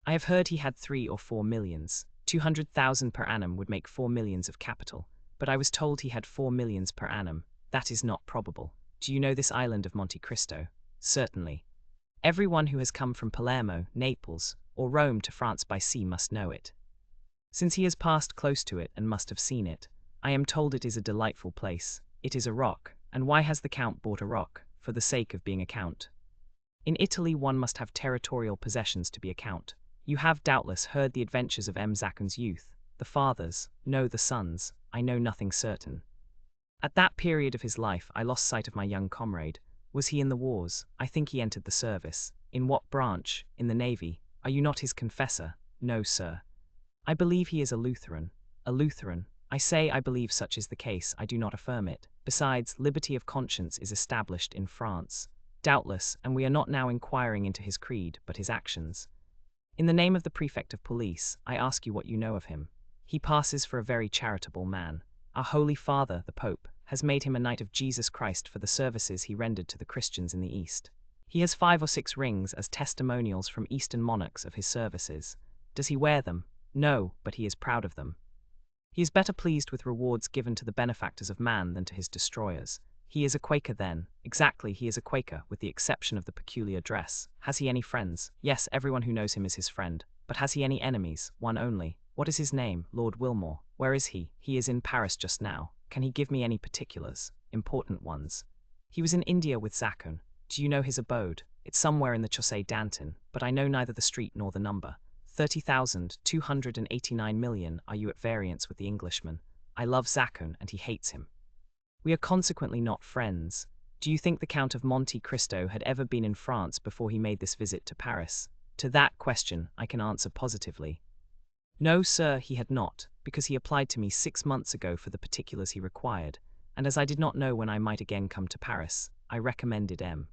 I have heard he had 3 or 4 millions. 200,000 per annum would make 4 millions of capital, but I was told he had 4 millions per annum. That is not probable. Do you know this island of Monte Cristo? Certainly. Everyone who has come from Palermo, Naples, or Rome to France by sea must know it. Since he has passed close to it and must have seen it, I am told it is a delightful place. It is a rock, and why has the Count bought a rock? For the sake of being a Count. In Italy one must have territorial possessions to be a Count. You have doubtless heard the adventures of M. Zaccone's youth, the fathers, no the sons, I know nothing certain. At that period of his life I lost sight of my young comrade. Was he in the wars? I think he entered the service. In what branch? In the navy. Are you not his confessor? No, sir. I believe he is a Lutheran. A Lutheran. I say I believe such is the case, I do not affirm it. Besides, liberty of conscience is established in France. Doubtless, and we are not now inquiring into his creed, but his actions. In the name of the prefect of police, I ask you what you know of him. He passes for a very charitable man. Our Holy Father, the Pope, has made him a knight of Jesus Christ for the services he rendered to the Christians in the East. He has 5 or 6 rings as testimonials from Eastern monarchs of his services. Does he wear them? No, but he is proud of them. He is better pleased with rewards given to the benefactors of man than to his destroyers. He is a Quaker then. Exactly, he is a Quaker, with the exception of the peculiar dress. Has he any friends? Yes, everyone who knows him is his friend. But has he any enemies? One only. What is his name? Lord Wilmore. Where is he? He is in Paris just now. Can he give me any particulars? Important ones. He was in India with Zaccone. Do you know his abode? It's somewhere in the Chaussee d'Antin, but I know neither the street nor the number. 30,289 million. Are you at variance with the Englishman? I love Zaccone and he hates him. We are consequently not friends. Do you think the Count of Monte Cristo had ever been in France before he made this visit to Paris? To that question I can answer positively. No, sir, he had not, because he applied to me 6 months ago for the particulars he required, and as I did not know when I might again come to Paris, I recommended M.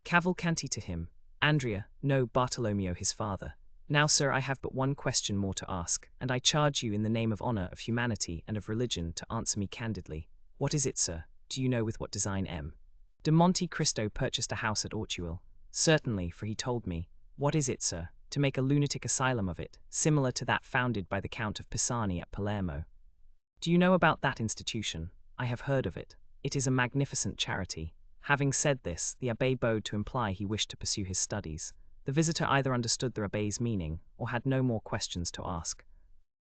Cavalcanti to him. Andrea, no, Bartolomeo his father. Now, sir, I have but one question more to ask, and I charge you in the name of honor, of humanity, and of religion to answer me candidly. What is it, sir? Do you know with what design M. de Monte Cristo purchased a house at Ortuel? Certainly, for he told me. What is it, sir? To make a lunatic asylum of it, similar to that founded by the Count of Pisani at Palermo. Do you know about that institution? I have heard of it. It is a magnificent charity. Having said this, the abbé bowed to imply he wished to pursue his studies. The visitor either understood the abbé's meaning, or had no more questions to ask.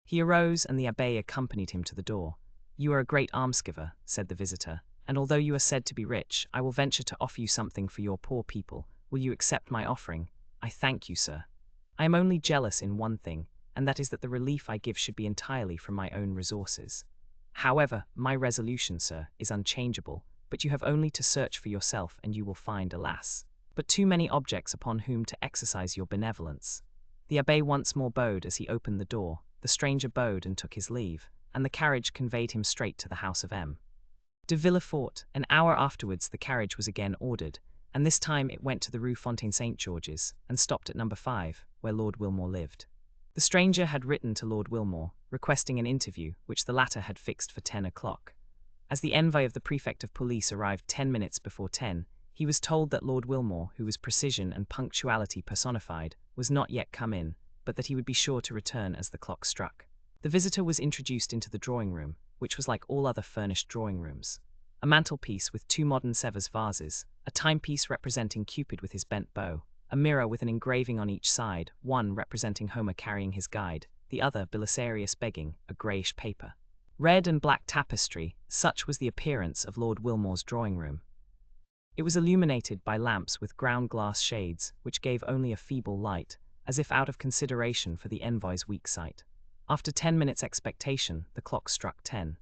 He arose, and the abbé accompanied him to the door. You are a great almsgiver, said the visitor, and although you are said to be rich, I will venture to offer you something for your poor people. Will you accept my offering? I thank you, sir. I am only jealous in one thing, and that is that the relief I give should be entirely from my own resources. However, my resolution, sir, is unchangeable, but you have only to search for yourself and you will find, alas, but too many objects upon whom to exercise your benevolence. The abbé once more bowed as he opened the door, the stranger bowed and took his leave, and the carriage conveyed him straight to the house of M. de Villefort. An hour afterwards the carriage was again ordered, and this time it went to the Rue Fontaine St. George's, and stopped at number 5, where Lord Wilmore lived. The stranger had written to Lord Wilmore, requesting an interview, which the latter had fixed for 10 o'clock. As the envoy of the prefect of police arrived 10 minutes before 10, he was told that Lord Wilmore, who was precision and punctuality personified, was not yet come in, but that he would be sure to return as the clock struck. The visitor was introduced into the drawing-room, which was like all other furnished drawing-rooms. A mantelpiece with 2 modern Sevres vases, a timepiece representing Cupid with his bent bow, a mirror with an engraving on each side, one representing Homer carrying his guide, the other Belisarius begging, a greyish paper. Red and black tapestry, such was the appearance of Lord Wilmore's drawing-room. It was illuminated by lamps with ground-glass shades, which gave only a feeble light, as if out of consideration for the envoy's weak sight. After 10 minutes' expectation, the clock struck 10.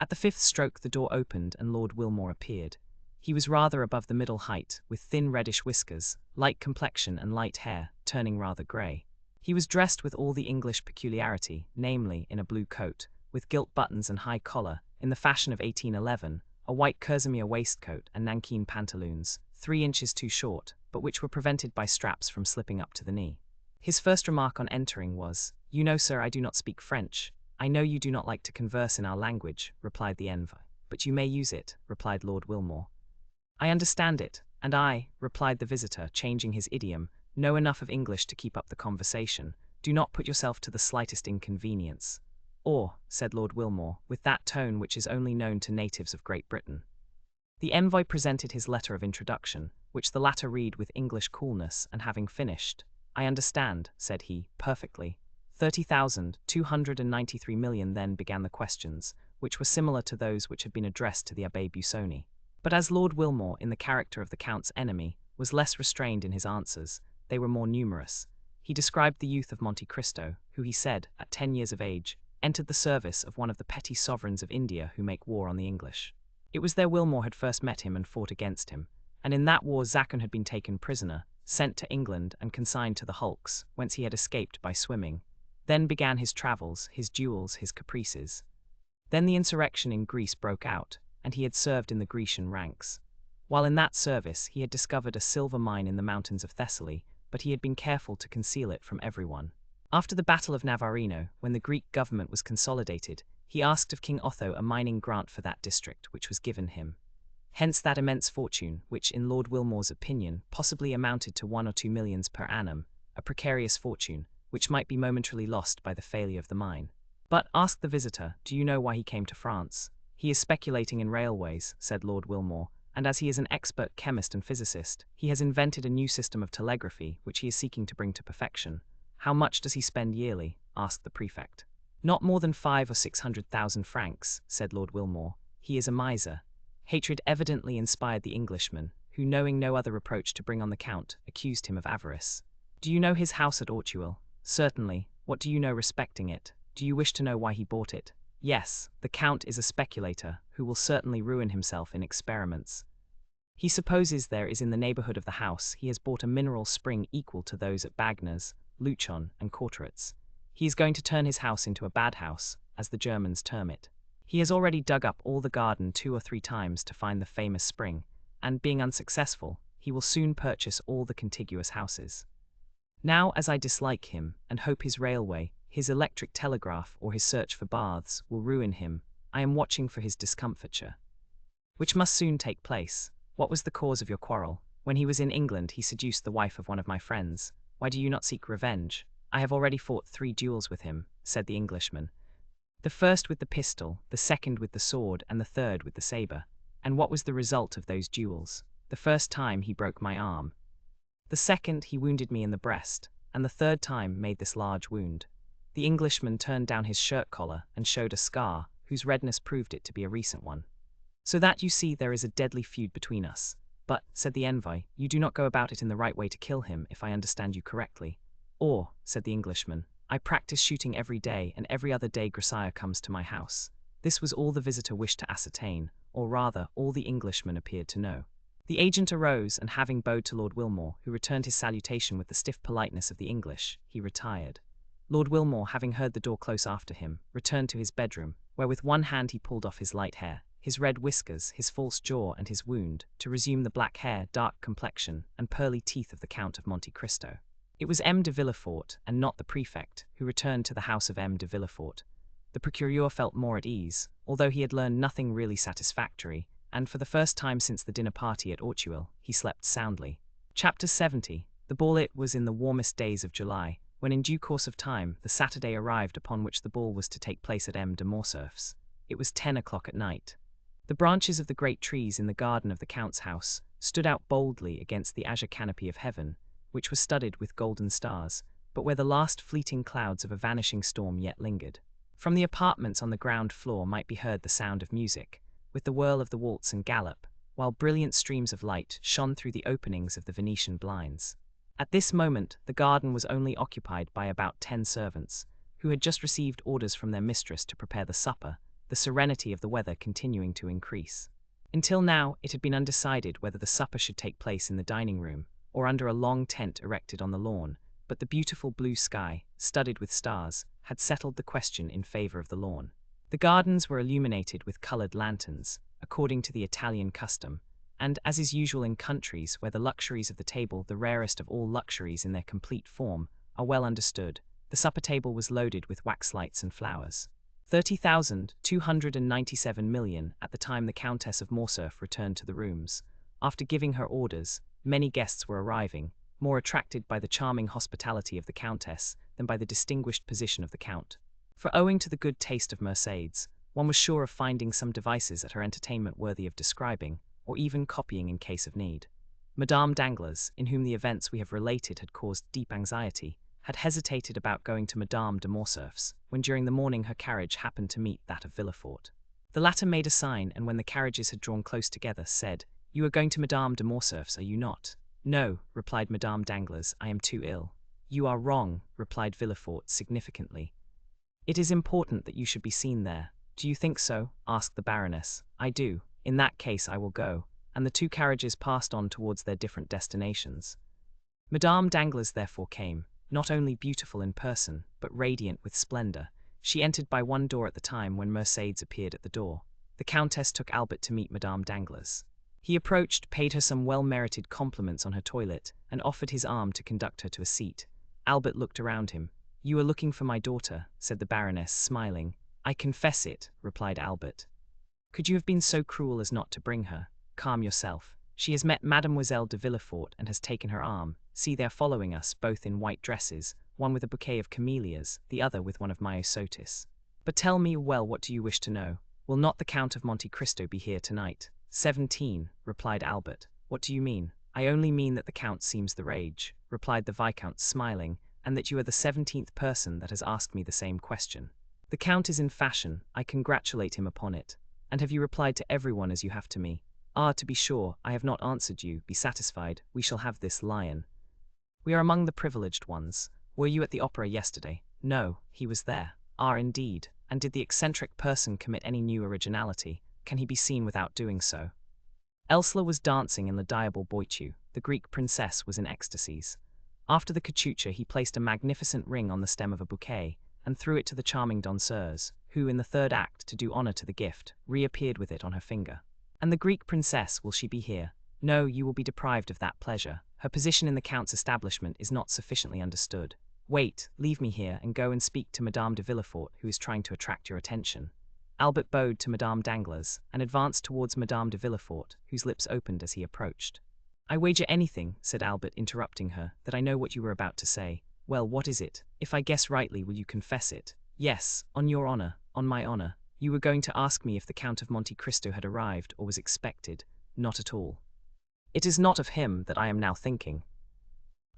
At the fifth stroke the door opened and Lord Wilmore appeared. He was rather above the middle height, with thin reddish whiskers, light complexion and light hair, turning rather grey. He was dressed with all the English peculiarity, namely, in a blue coat, with gilt buttons and high collar, in the fashion of 1811, a white kerseymere waistcoat and nankeen pantaloons, 3 inches too short, but which were prevented by straps from slipping up to the knee. His first remark on entering was, "You know, sir, I do not speak French." "I know you do not like to converse in our language," replied the envoy. "But you may use it," replied Lord Wilmore. "I understand it, and I," replied the visitor, changing his idiom, "know enough of English to keep up the conversation. Do not put yourself to the slightest inconvenience." "Or," said Lord Wilmore, with that tone which is only known to natives of Great Britain. The envoy presented his letter of introduction, which the latter read with English coolness, and having finished, "I understand," said he, "perfectly. 30,293 million." Then began the questions, which were similar to those which had been addressed to the Abbé Busoni. But as Lord Wilmore, in the character of the Count's enemy, was less restrained in his answers, they were more numerous. He described the youth of Monte Cristo, who, he said, at 10 years of age, entered the service of one of the petty sovereigns of India who make war on the English. It was there Wilmore had first met him and fought against him, and in that war Zacon had been taken prisoner, sent to England and consigned to the hulks, whence he had escaped by swimming. Then began his travels, his duels, his caprices. Then the insurrection in Greece broke out, and he had served in the Grecian ranks. While in that service he had discovered a silver mine in the mountains of Thessaly, but he had been careful to conceal it from everyone. After the Battle of Navarino, when the Greek government was consolidated, he asked of King Otho a mining grant for that district, which was given him. Hence that immense fortune, which, in Lord Wilmore's opinion, possibly amounted to 1 or 2 millions per annum, a precarious fortune, which might be momentarily lost by the failure of the mine. "But," asked the visitor, "do you know why he came to France?" "He is speculating in railways," said Lord Wilmore, "and as he is an expert chemist and physicist, he has invented a new system of telegraphy, which he is seeking to bring to perfection." "How much does he spend yearly?" asked the prefect. "Not more than 500,000 or 600,000 francs," said Lord Wilmore. "He is a miser." Hatred evidently inspired the Englishman, who, knowing no other reproach to bring on the Count, accused him of avarice. "Do you know his house at Auteuil?" "Certainly. What do you know respecting it? Do you wish to know why he bought it?" "Yes. The Count is a speculator, who will certainly ruin himself in experiments. He supposes there is in the neighborhood of the house he has bought a mineral spring equal to those at Bagnes, Luchon, and Cauteretz. He is going to turn his house into a bad house, as the Germans term it. He has already dug up all the garden 2 or 3 times to find the famous spring, and, being unsuccessful, he will soon purchase all the contiguous houses. Now, as I dislike him, and hope his railway, his electric telegraph, or his search for baths, will ruin him, I am watching for his discomfiture, which must soon take place. What was the cause of your quarrel? When he was in England he seduced the wife of one of my friends. Why do you not seek revenge? I have already fought 3 duels with him, said the Englishman. The first with the pistol, the second with the sword, and the third with the saber. And what was the result of those duels? The first time he broke my arm. The second he wounded me in the breast, and the third time made this large wound. The Englishman turned down his shirt collar and showed a scar, whose redness proved it to be a recent one. So that you see there is a deadly feud between us. But, said the envoy, you do not go about it in the right way to kill him, if I understand you correctly. Or, said the Englishman, I practice shooting every day, and every other day Grasire comes to my house. This was all the visitor wished to ascertain, or rather, all the Englishman appeared to know. The agent arose, and having bowed to Lord Wilmore, who returned his salutation with the stiff politeness of the English, he retired. Lord Wilmore, having heard the door close after him, returned to his bedroom, where with one hand he pulled off his light hair, his red whiskers, his false jaw, and his wound, to resume the black hair, dark complexion, and pearly teeth of the Count of Monte Cristo. It was M. de Villefort, and not the prefect, who returned to the house of M. de Villefort. The procureur felt more at ease, although he had learned nothing really satisfactory, and for the first time since the dinner party at Auteuil, he slept soundly. Chapter 70. The ball. It was in the warmest days of July, when in due course of time the Saturday arrived upon which the ball was to take place at M. de Morcerf's. It was 10 o'clock at night. The branches of the great trees in the garden of the Count's house stood out boldly against the azure canopy of heaven, which was studded with golden stars, but where the last fleeting clouds of a vanishing storm yet lingered. From the apartments on the ground floor might be heard the sound of music, with the whirl of the waltz and gallop, while brilliant streams of light shone through the openings of the Venetian blinds. At this moment, the garden was only occupied by about 10 servants, who had just received orders from their mistress to prepare the supper, the serenity of the weather continuing to increase. Until now, it had been undecided whether the supper should take place in the dining room, or under a long tent erected on the lawn, but the beautiful blue sky, studded with stars, had settled the question in favor of the lawn. The gardens were illuminated with colored lanterns, according to the Italian custom, and, as is usual in countries where the luxuries of the table, the rarest of all luxuries in their complete form, are well understood, the supper table was loaded with wax lights and flowers. 30,297 million at the time the Countess of Morcerf returned to the rooms. After giving her orders, many guests were arriving, more attracted by the charming hospitality of the Countess than by the distinguished position of the Count. For owing to the good taste of Mercedes, one was sure of finding some devices at her entertainment worthy of describing, or even copying in case of need. Madame Danglars, in whom the events we have related had caused deep anxiety, had hesitated about going to Madame de Morcerf's, when during the morning her carriage happened to meet that of Villefort. The latter made a sign, and when the carriages had drawn close together, said, "You are going to Madame de Morcerf's, are you not?" "No," replied Madame Danglars, "I am too ill." "You are wrong," replied Villefort significantly. "It is important that you should be seen there." "Do you think so?" asked the Baroness. "I do. In that case I will go," and the two carriages passed on towards their different destinations. Madame Danglars therefore came, not only beautiful in person, but radiant with splendor. She entered by one door at the time when Mercedes appeared at the door. The Countess took Albert to meet Madame Danglars. He approached, paid her some well-merited compliments on her toilet, and offered his arm to conduct her to a seat. Albert looked around him. "You are looking for my daughter," said the Baroness, smiling. "I confess it," replied Albert. "Could you have been so cruel as not to bring her? Calm yourself. She has met Mademoiselle de Villefort and has taken her arm. See, they are following us, both in white dresses, one with a bouquet of camellias, the other with one of myosotis. But tell me, well, what do you wish to know? Will not the Count of Monte Cristo be here tonight?" 17, replied Albert. "What do you mean?" "I only mean that the Count seems the rage," replied the Viscount, smiling, "and that you are the 17th person that has asked me the same question. The Count is in fashion, I congratulate him upon it. And have you replied to everyone as you have to me? Ah, to be sure, I have not answered you. Be satisfied, we shall have this lion. We are among the privileged ones. Were you at the opera yesterday?" "No, he was there." "Ah, indeed. And did the eccentric person commit any new originality? Can he be seen without doing so?" Elsler was dancing in the diable Boitu. The Greek princess was in ecstasies. After the cachucha he placed a magnificent ring on the stem of a bouquet, and threw it to the charming danseuse, who, in the third act, to do honor to the gift, reappeared with it on her finger. "And the Greek princess, will she be here?" "No, you will be deprived of that pleasure. Her position in the Count's establishment is not sufficiently understood. Wait, leave me here, and go and speak to Madame de Villefort, who is trying to attract your attention." Albert bowed to Madame Danglars, and advanced towards Madame de Villefort, whose lips opened as he approached. "I wager anything," said Albert, interrupting her, "that I know what you were about to say." "Well, what is it? If I guess rightly, will you confess it?" "Yes, on your honor." "On my honor. You were going to ask me if the Count of Monte Cristo had arrived or was expected." "Not at all. It is not of him that I am now thinking.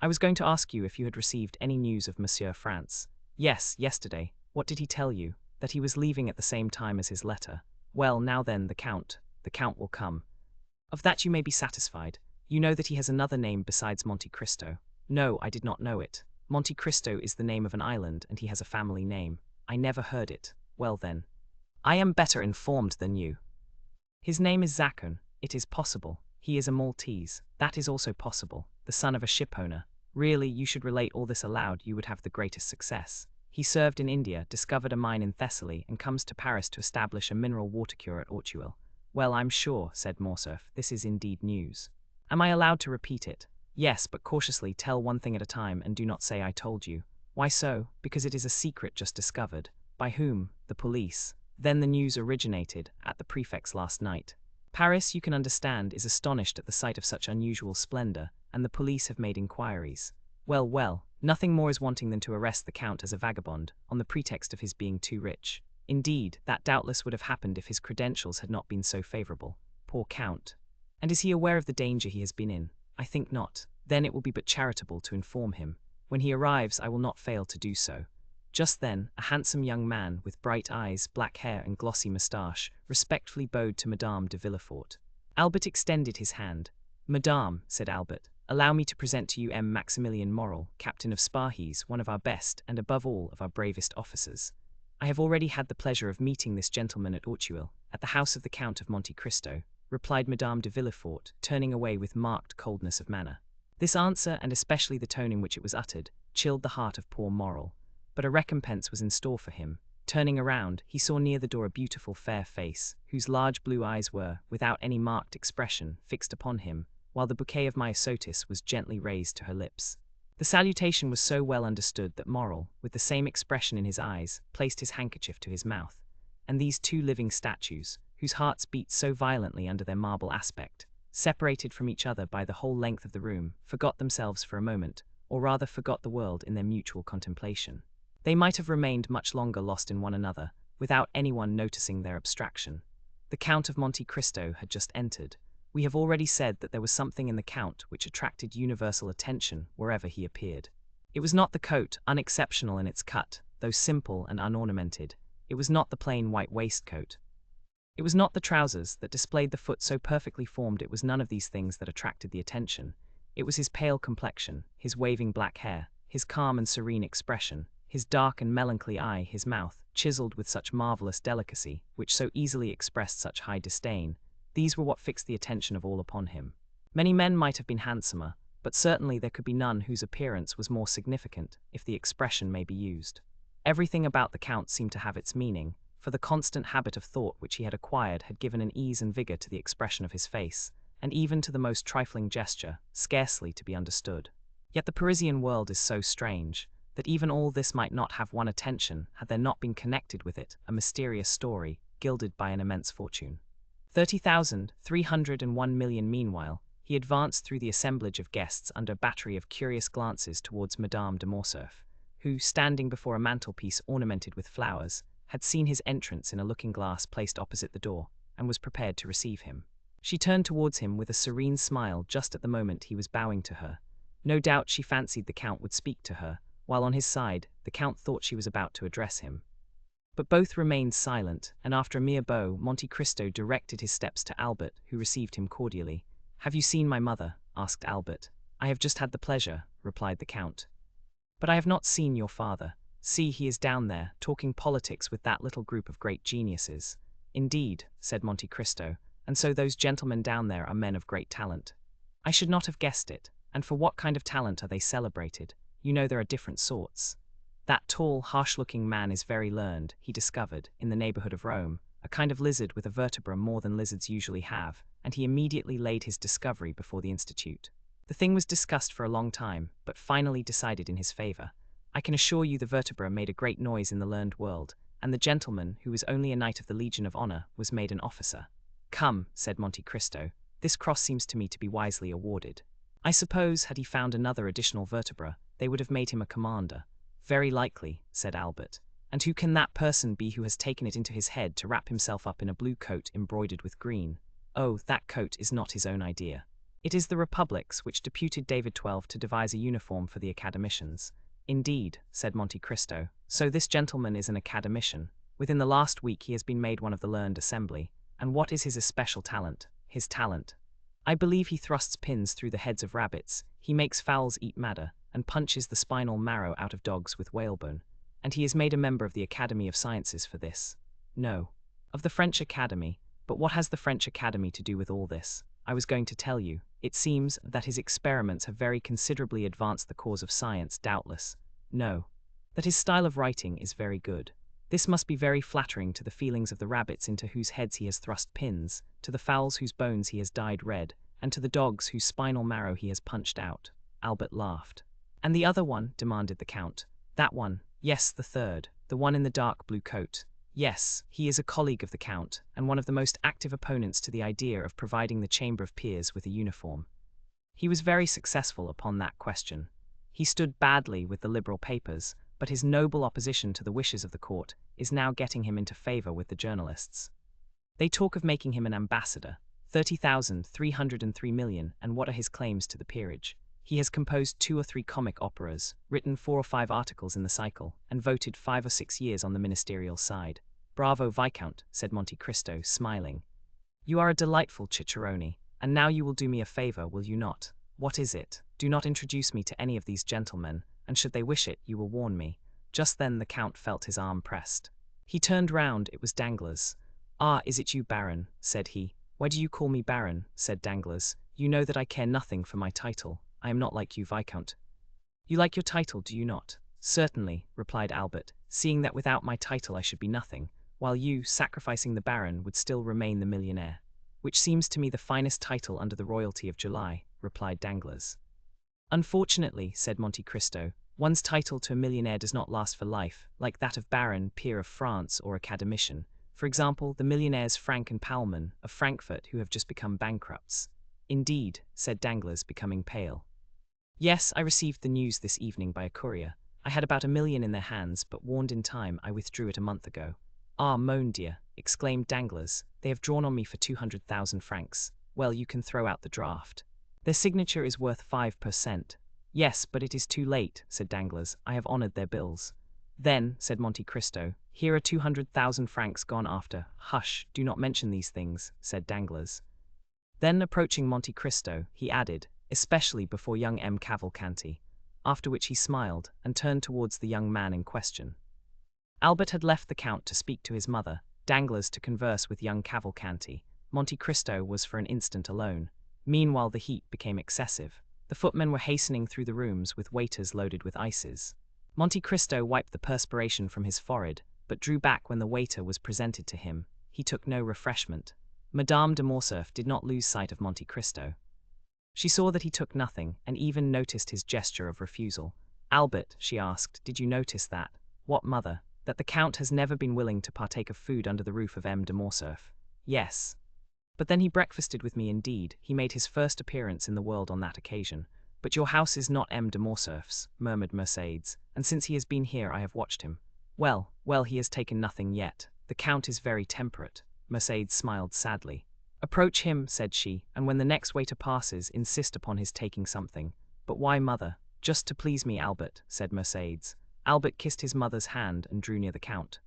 I was going to ask you if you had received any news of Monsieur France." "Yes, yesterday." "What did he tell you?" "That he was leaving at the same time as his letter." "Well, now then, the Count will come." "Of that you may be satisfied. You know that he has another name besides Monte Cristo." "No, I did not know it. Monte Cristo is the name of an island, and he has a family name." "I never heard it." "Well then, I am better informed than you. His name is Zacchone." "It is possible. He is a Maltese." "That is also possible. The son of a shipowner." "Really, you should relate all this aloud, you would have the greatest success. He served in India, discovered a mine in Thessaly, and comes to Paris to establish a mineral water cure at Ortuel." "Well, I'm sure," said Morcerf, "this is indeed news. Am I allowed to repeat it?" "Yes, but cautiously, tell one thing at a time, and do not say I told you." "Why so?" "Because it is a secret just discovered." "By whom?" "The police." "Then the news originated at the prefect's last night." Paris, you can understand, is astonished at the sight of such unusual splendor, and the police have made inquiries. Well, well, nothing more is wanting than to arrest the Count as a vagabond, on the pretext of his being too rich. Indeed, that doubtless would have happened if his credentials had not been so favorable. Poor Count. And is he aware of the danger he has been in? I think not. Then it will be but charitable to inform him. When he arrives, I will not fail to do so. Just then, a handsome young man, with bright eyes, black hair, and glossy moustache, respectfully bowed to Madame de Villefort. Albert extended his hand. "Madame," said Albert, Allow me to present to you M. Maximilian Morrel, captain of Spahis, one of our best, and above all, of our bravest officers. I have already had the pleasure of meeting this gentleman at Auteuil, at the house of the Count of Monte Cristo, replied Madame de Villefort, turning away with marked coldness of manner. This answer, and especially the tone in which it was uttered, chilled the heart of poor Morrel, but a recompense was in store for him. Turning around, he saw near the door a beautiful fair face, whose large blue eyes were, without any marked expression, fixed upon him, while the bouquet of myosotis was gently raised to her lips. The salutation was so well understood that Morrel, with the same expression in his eyes, placed his handkerchief to his mouth, and these two living statues, whose hearts beat so violently under their marble aspect, separated from each other by the whole length of the room, forgot themselves for a moment, or rather forgot the world in their mutual contemplation. They might have remained much longer lost in one another, without anyone noticing their abstraction. The Count of Monte Cristo had just entered. We have already said that there was something in the Count which attracted universal attention wherever he appeared. It was not the coat, unexceptional in its cut, though simple and unornamented. It was not the plain white waistcoat. It was not the trousers that displayed the foot so perfectly formed. It was none of these things that attracted the attention. It was his pale complexion, his waving black hair, his calm and serene expression, his dark and melancholy eye, his mouth, chiseled with such marvelous delicacy, which so easily expressed such high disdain. These were what fixed the attention of all upon him. Many men might have been handsomer, but certainly there could be none whose appearance was more significant, if the expression may be used. Everything about the Count seemed to have its meaning, for the constant habit of thought which he had acquired had given an ease and vigor to the expression of his face, and even to the most trifling gesture, scarcely to be understood. Yet the Parisian world is so strange, that even all this might not have won attention had there not been connected with it a mysterious story, gilded by an immense fortune. 30,301 million meanwhile, he advanced through the assemblage of guests under a battery of curious glances towards Madame de Morcerf, who, standing before a mantelpiece ornamented with flowers, had seen his entrance in a looking-glass placed opposite the door, and was prepared to receive him. She turned towards him with a serene smile just at the moment he was bowing to her. No doubt she fancied the Count would speak to her, while on his side, the Count thought she was about to address him. But both remained silent, and after a mere bow, Monte Cristo directed his steps to Albert, who received him cordially. "Have you seen my mother?" asked Albert. "I have just had the pleasure," replied the Count. "But I have not seen your father. See, he is down there, talking politics with that little group of great geniuses." "Indeed," said Monte Cristo, "and so those gentlemen down there are men of great talent." "I should not have guessed it. And for what kind of talent are they celebrated? You know there are different sorts. That tall, harsh-looking man is very learned. He discovered, in the neighborhood of Rome, a kind of lizard with a vertebra more than lizards usually have, and he immediately laid his discovery before the Institute. The thing was discussed for a long time, but finally decided in his favor. I can assure you the vertebra made a great noise in the learned world, and the gentleman, who was only a knight of the Legion of Honor, was made an officer." "Come," said Monte Cristo, "this cross seems to me to be wisely awarded. I suppose, had he found another additional vertebra, they would have made him a commander." "Very likely," said Albert. "And who can that person be who has taken it into his head to wrap himself up in a blue coat embroidered with green? Oh, that coat is not his own idea. It is the Republic's, which deputed David XII to devise a uniform for the academicians." "Indeed," said Monte Cristo. "So this gentleman is an academician. Within the last week he has been made one of the learned assembly. And what is his especial talent?" "His talent? I believe he thrusts pins through the heads of rabbits, he makes fowls eat madder, and punches the spinal marrow out of dogs with whalebone. And he is made a member of the Academy of Sciences for this." "No." "Of the French Academy. But what has the French Academy to do with all this? I was going to tell you. It seems that his experiments have very considerably advanced the cause of science, doubtless." "No." "That his style of writing is very good. This must be very flattering to the feelings of the rabbits into whose heads he has thrust pins, to the fowls whose bones he has dyed red, and to the dogs whose spinal marrow he has punched out." Albert laughed. "And the other one?" demanded the Count. "That one? Yes, the third, the one in the dark blue coat. Yes, he is a colleague of the Count, and one of the most active opponents to the idea of providing the Chamber of Peers with a uniform. He was very successful upon that question. He stood badly with the liberal papers, but his noble opposition to the wishes of the court is now getting him into favor with the journalists. They talk of making him an ambassador. 30,303 million, and what are his claims to the peerage? He has composed 2 or 3 comic operas, written 4 or 5 articles in the cycle, and voted 5 or 6 years on the ministerial side." "Bravo, Viscount," said Monte Cristo, smiling. "You are a delightful cicerone, and now you will do me a favor, will you not?" What is it? Do not introduce me to any of these gentlemen, and should they wish it, you will warn me." Just then the Count felt his arm pressed. He turned round, it was Danglars. "Ah, is it you, Baron?" said he. "Why do you call me Baron?" said Danglars. "You know that I care nothing for my title. I am not like you, Viscount." "You like your title, do you not?" "Certainly," replied Albert, "seeing that without my title I should be nothing, while you, sacrificing the Baron, would still remain the millionaire." "Which seems to me the finest title under the royalty of July," replied Danglars. "Unfortunately," said Monte Cristo, "one's title to a millionaire does not last for life, like that of Baron, Peer of France, or Academician. For example, the millionaires Frank and Palman, of Frankfurt, who have just become bankrupts." "Indeed," said Danglars, becoming pale. "Yes, I received the news this evening by a courier. I had about 1 million in their hands, but warned in time, I withdrew it a month ago." "Ah, mon Dieu!" exclaimed Danglars, "they have drawn on me for 200,000 francs. Well, you can throw out the draft. Their signature is worth 5%. "Yes, but it is too late," said Danglars. "I have honored their bills." "Then," said Monte Cristo, "here are 200,000 francs gone after." "Hush, do not mention these things," said Danglars. Then, approaching Monte Cristo, he added, "especially before young M. Cavalcanti," after which he smiled, and turned towards the young man in question. Albert had left the Count to speak to his mother, Danglars to converse with young Cavalcanti. Monte Cristo was for an instant alone. Meanwhile the heat became excessive. The footmen were hastening through the rooms with waiters loaded with ices. Monte Cristo wiped the perspiration from his forehead, but drew back when the waiter was presented to him. He took no refreshment. Madame de Morcerf did not lose sight of Monte Cristo. She saw that he took nothing, and even noticed his gesture of refusal. "Albert," she asked, "did you notice that?" "What, mother?" "That the Count has never been willing to partake of food under the roof of M. de Morcerf." "Yes. But then he breakfasted with me indeed. He made his first appearance in the world on that occasion." "But your house is not M. de Morcerf's," murmured Mercédès, "and since he has been here I have watched him." Well, he has taken nothing yet. The Count is very temperate." Mercédès smiled sadly. "Approach him," said she, "and when the next waiter passes, insist upon his taking something." "But why, mother?" "Just to please me, Albert," said Mercédès. Albert kissed his mother's hand and drew near the Count.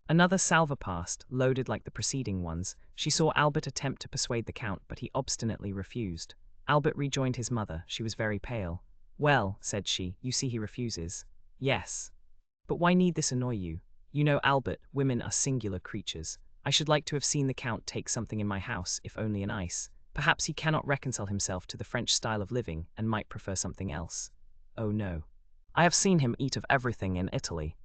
Another salver passed, loaded like the preceding ones. She saw Albert attempt to persuade the Count, but he obstinately refused. Albert rejoined his mother. She was very pale. "Well," said she, "you see he refuses." "Yes. But why need this annoy you? You know, Albert, women are singular creatures. I should like to have seen the Count take something in my house, if only an ice. Perhaps he cannot reconcile himself to the French style of living, and might prefer something else." "Oh no. I have seen him eat of everything in Italy."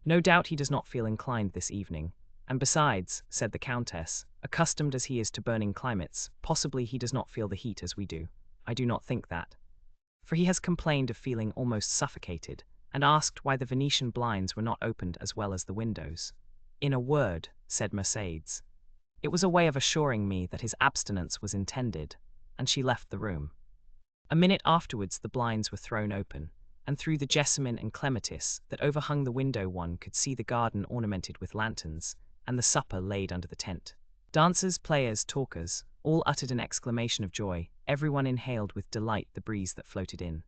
"No doubt he does not feel inclined this evening. And besides," said the Countess, "accustomed as he is to burning climates, possibly he does not feel the heat as we do." "I do not think that. For he has complained of feeling almost suffocated, and asked why the Venetian blinds were not opened as well as the windows." "In a word," said Mercédès, "it was a way of assuring me that his abstinence was intended," and she left the room. A minute afterwards the blinds were thrown open, and through the jessamine and clematis that overhung the window one could see the garden ornamented with lanterns, and the supper laid under the tent. Dancers, players, talkers, all uttered an exclamation of joy. Everyone inhaled with delight the breeze that floated in.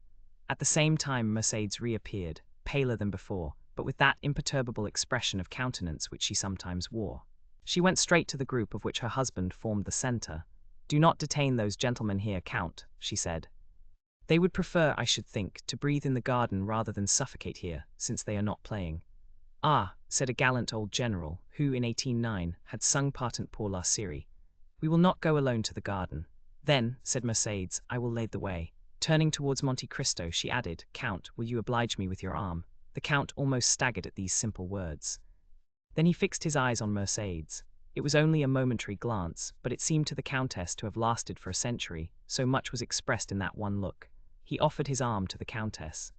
At the same time Mercédès reappeared, paler than before, but with that imperturbable expression of countenance which she sometimes wore. She went straight to the group of which her husband formed the centre. "Do not detain those gentlemen here, Count," she said. "They would prefer, I should think, to breathe in the garden rather than suffocate here, since they are not playing." "Ah," said a gallant old general, who, in 1809, had sung Partant pour la Syrie, "we will not go alone to the garden." "Then," said Mercédès, "I will lead the way." Turning towards Monte Cristo, she added, "Count, will you oblige me with your arm?" The Count almost staggered at these simple words. Then he fixed his eyes on Mercédès. It was only a momentary glance, but it seemed to the Countess to have lasted for a century, so much was expressed in that one look. He offered his arm to the Countess.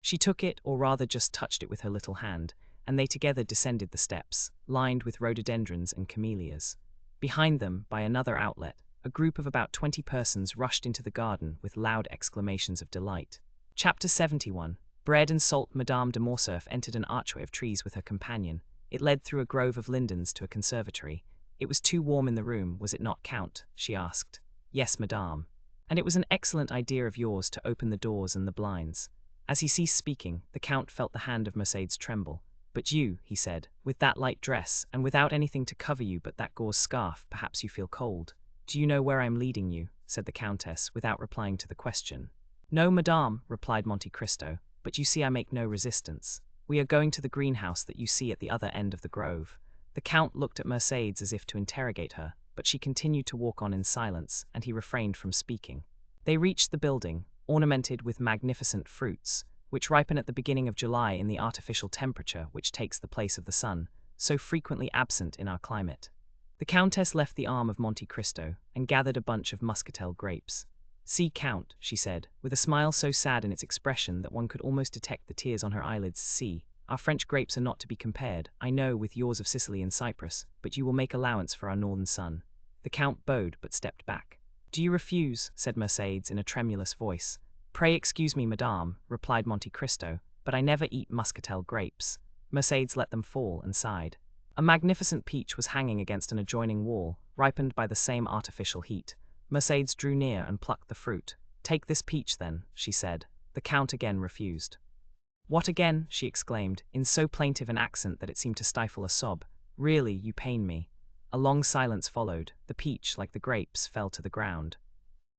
She took it, or rather just touched it with her little hand, and they together descended the steps, lined with rhododendrons and camellias. Behind them, by another outlet, a group of about 20 persons rushed into the garden with loud exclamations of delight. Chapter 71. Bread and salt. Madame de Morcerf entered an archway of trees with her companion. It led through a grove of lindens to a conservatory. "It was too warm in the room, was it not, Count?" she asked. "Yes, madame. And it was an excellent idea of yours to open the doors and the blinds." As he ceased speaking, the Count felt the hand of Mercédès tremble. "But you," he said, "with that light dress, and without anything to cover you but that gauze scarf, perhaps you feel cold." "Do you know where I am leading you?" said the Countess, without replying to the question. No, madame, replied Monte Cristo, but you see I make no resistance. We are going to the greenhouse that you see at the other end of the grove. The Count looked at Mercédès as if to interrogate her, but she continued to walk on in silence, and he refrained from speaking. They reached the building, ornamented with magnificent fruits, which ripen at the beginning of July in the artificial temperature which takes the place of the sun, so frequently absent in our climate. The Countess left the arm of Monte Cristo and gathered a bunch of muscatel grapes. See, Count, she said, with a smile so sad in its expression that one could almost detect the tears on her eyelids. See, our French grapes are not to be compared, I know, with yours of Sicily and Cyprus, but you will make allowance for our northern sun. The Count bowed but stepped back. Do you refuse? Said Mercédès in a tremulous voice. Pray excuse me, madame, replied Monte Cristo, but I never eat muscatel grapes. Mercédès let them fall and sighed. A magnificent peach was hanging against an adjoining wall, ripened by the same artificial heat. Mercédès drew near and plucked the fruit. Take this peach, then, she said. The Count again refused. What again? She exclaimed, in so plaintive an accent that it seemed to stifle a sob. Really, you pain me. A long silence followed. The peach, like the grapes, fell to the ground.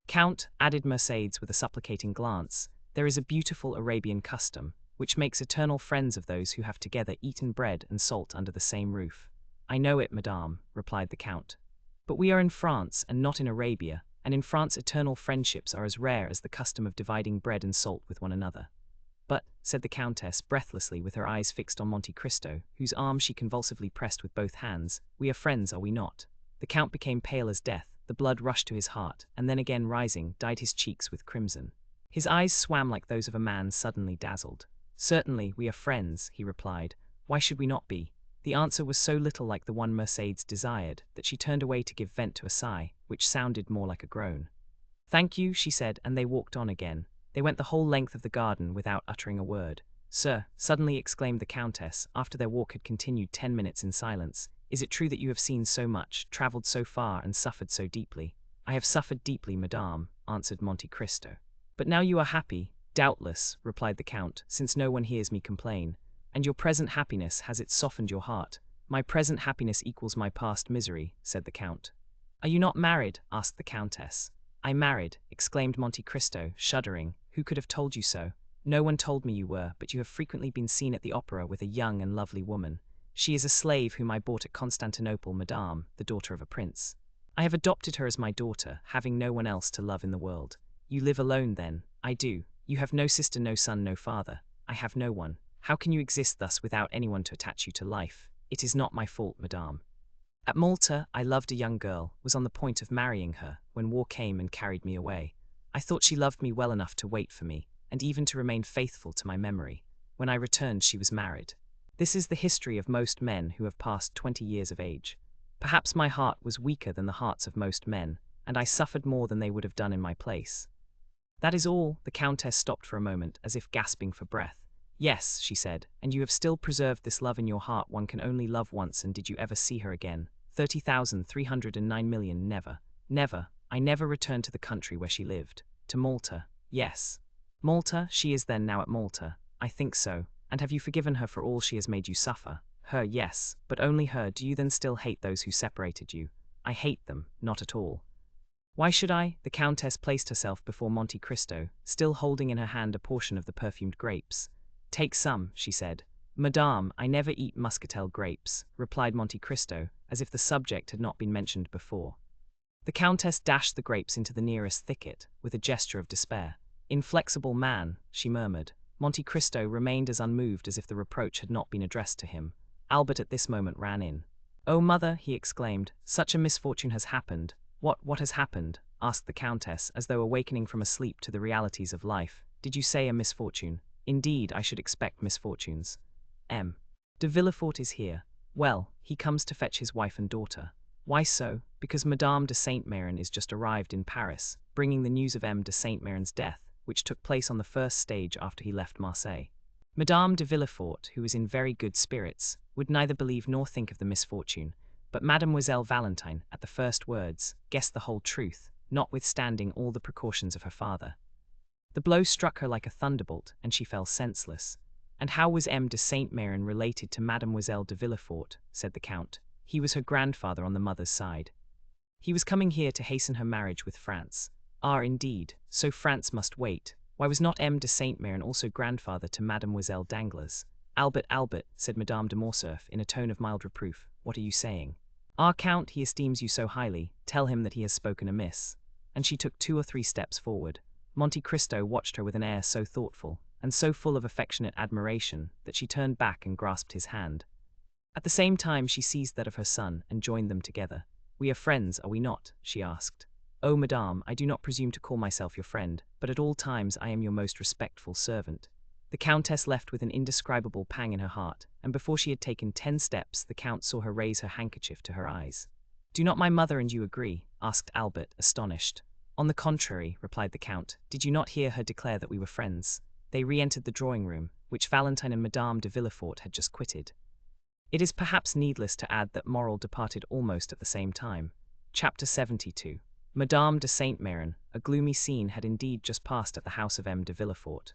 Count, added Mercédès with a supplicating glance, there is a beautiful Arabian custom, which makes eternal friends of those who have together eaten bread and salt under the same roof. I know it, madame, replied the Count. But we are in France and not in Arabia, and in France eternal friendships are as rare as the custom of dividing bread and salt with one another. But, said the Countess breathlessly with her eyes fixed on Monte Cristo, whose arm she convulsively pressed with both hands, we are friends, are we not? The Count became pale as death, the blood rushed to his heart, and then again rising, dyed his cheeks with crimson. His eyes swam like those of a man suddenly dazzled. Certainly, we are friends, he replied. Why should we not be? The answer was so little like the one Mercédès desired, that she turned away to give vent to a sigh, which sounded more like a groan. Thank you, she said, and they walked on again. They went the whole length of the garden without uttering a word. Sir, suddenly exclaimed the Countess, after their walk had continued 10 minutes in silence, is it true that you have seen so much, travelled so far, and suffered so deeply? I have suffered deeply, madame, answered Monte Cristo. But now you are happy? Doubtless, replied the Count, since no one hears me complain. And your present happiness, has it softened your heart? My present happiness equals my past misery, said the Count. Are you not married? Asked the Countess. I married, exclaimed Monte Cristo, shuddering. Who could have told you so? No one told me you were, but you have frequently been seen at the opera with a young and lovely woman. She is a slave whom I bought at Constantinople, madame, the daughter of a prince. I have adopted her as my daughter, having no one else to love in the world. You live alone, then? I do. You have no sister, no son, no father. I have no one. How can you exist thus without anyone to attach you to life? It is not my fault, madame. At Malta, I loved a young girl, was on the point of marrying her, when war came and carried me away. I thought she loved me well enough to wait for me, and even to remain faithful to my memory. When I returned, she was married. This is the history of most men who have passed 20 years of age. Perhaps my heart was weaker than the hearts of most men, and I suffered more than they would have done in my place. That is all. The Countess stopped for a moment, as if gasping for breath. Yes, she said, and you have still preserved this love in your heart. One can only love once, and did you ever see her again? 30,309 million, never. Never. I never returned to the country where she lived. To Malta, yes. Malta, she is then now at Malta. I think so. And have you forgiven her for all she has made you suffer? Her, yes, but only her. Do you then still hate those who separated you? I hate them, not at all. Why should I? The Countess placed herself before Monte Cristo, still holding in her hand a portion of the perfumed grapes. Take some, she said. Madame, I never eat muscatel grapes, replied Monte Cristo, as if the subject had not been mentioned before. The Countess dashed the grapes into the nearest thicket, with a gesture of despair. Inflexible man, she murmured. Monte Cristo remained as unmoved as if the reproach had not been addressed to him. Albert at this moment ran in. Oh, mother, he exclaimed, such a misfortune has happened. What has happened? Asked the Countess, as though awakening from a sleep to the realities of life. Did you say a misfortune? Indeed, I should expect misfortunes. M. de Villefort is here. Well, he comes to fetch his wife and daughter. Why so? Because Madame de Saint-Méran is just arrived in Paris, bringing the news of M. de Saint-Méran's death, which took place on the first stage after he left Marseille. Madame de Villefort, who was in very good spirits, would neither believe nor think of the misfortune, but Mademoiselle Valentine, at the first words, guessed the whole truth, notwithstanding all the precautions of her father. The blow struck her like a thunderbolt, and she fell senseless. And how was M. de Saint-Méran related to Mademoiselle de Villefort? Said the Count. He was her grandfather on the mother's side. He was coming here to hasten her marriage with France. Ah, indeed, so France must wait. Why was not M. de Saint-Méran also grandfather to Mademoiselle Danglars? Albert, Albert, said Madame de Morcerf in a tone of mild reproof, what are you saying? Ah, Count, he esteems you so highly, tell him that he has spoken amiss. And she took 2 or 3 steps forward. Monte Cristo watched her with an air so thoughtful, and so full of affectionate admiration, that she turned back and grasped his hand. At the same time she seized that of her son, and joined them together. We are friends, are we not? She asked. Oh, madame, I do not presume to call myself your friend, but at all times I am your most respectful servant. The Countess left with an indescribable pang in her heart, and before she had taken 10 steps the Count saw her raise her handkerchief to her eyes. Do not my mother and you agree? Asked Albert, astonished. On the contrary, replied the Count, did you not hear her declare that we were friends? They re-entered the drawing-room, which Valentine and Madame de Villefort had just quitted. It is perhaps needless to add that Morrel departed almost at the same time. Chapter 72. Madame de Saint-Méran, a gloomy scene had indeed just passed at the house of M. de Villefort.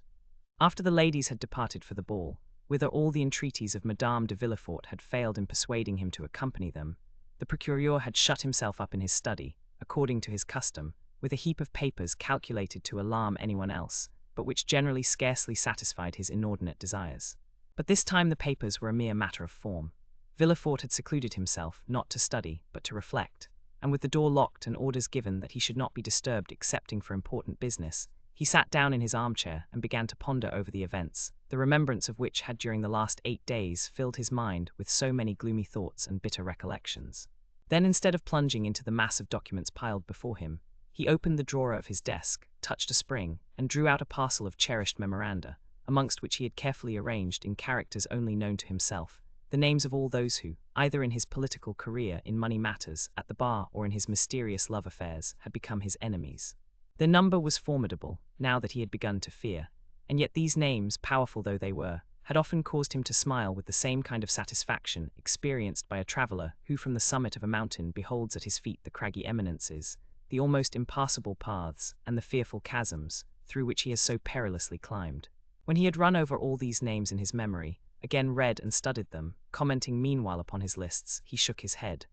After the ladies had departed for the ball, whither all the entreaties of Madame de Villefort had failed in persuading him to accompany them, the procureur had shut himself up in his study, according to his custom, with a heap of papers calculated to alarm anyone else, but which generally scarcely satisfied his inordinate desires. But this time the papers were a mere matter of form. Villefort had secluded himself, not to study, but to reflect, and with the door locked and orders given that he should not be disturbed excepting for important business, he sat down in his armchair and began to ponder over the events, the remembrance of which had during the last 8 days filled his mind with so many gloomy thoughts and bitter recollections. Then, instead of plunging into the mass of documents piled before him, he opened the drawer of his desk, touched a spring, and drew out a parcel of cherished memoranda, amongst which he had carefully arranged in characters only known to himself, the names of all those who, either in his political career, in money matters, at the bar, or in his mysterious love affairs, had become his enemies. Their number was formidable, now that he had begun to fear, and yet these names, powerful though they were, had often caused him to smile with the same kind of satisfaction experienced by a traveller who from the summit of a mountain beholds at his feet the craggy eminences, the almost impassable paths, and the fearful chasms, through which he has so perilously climbed. When he had run over all these names in his memory, again read and studied them, commenting meanwhile upon his lists, he shook his head.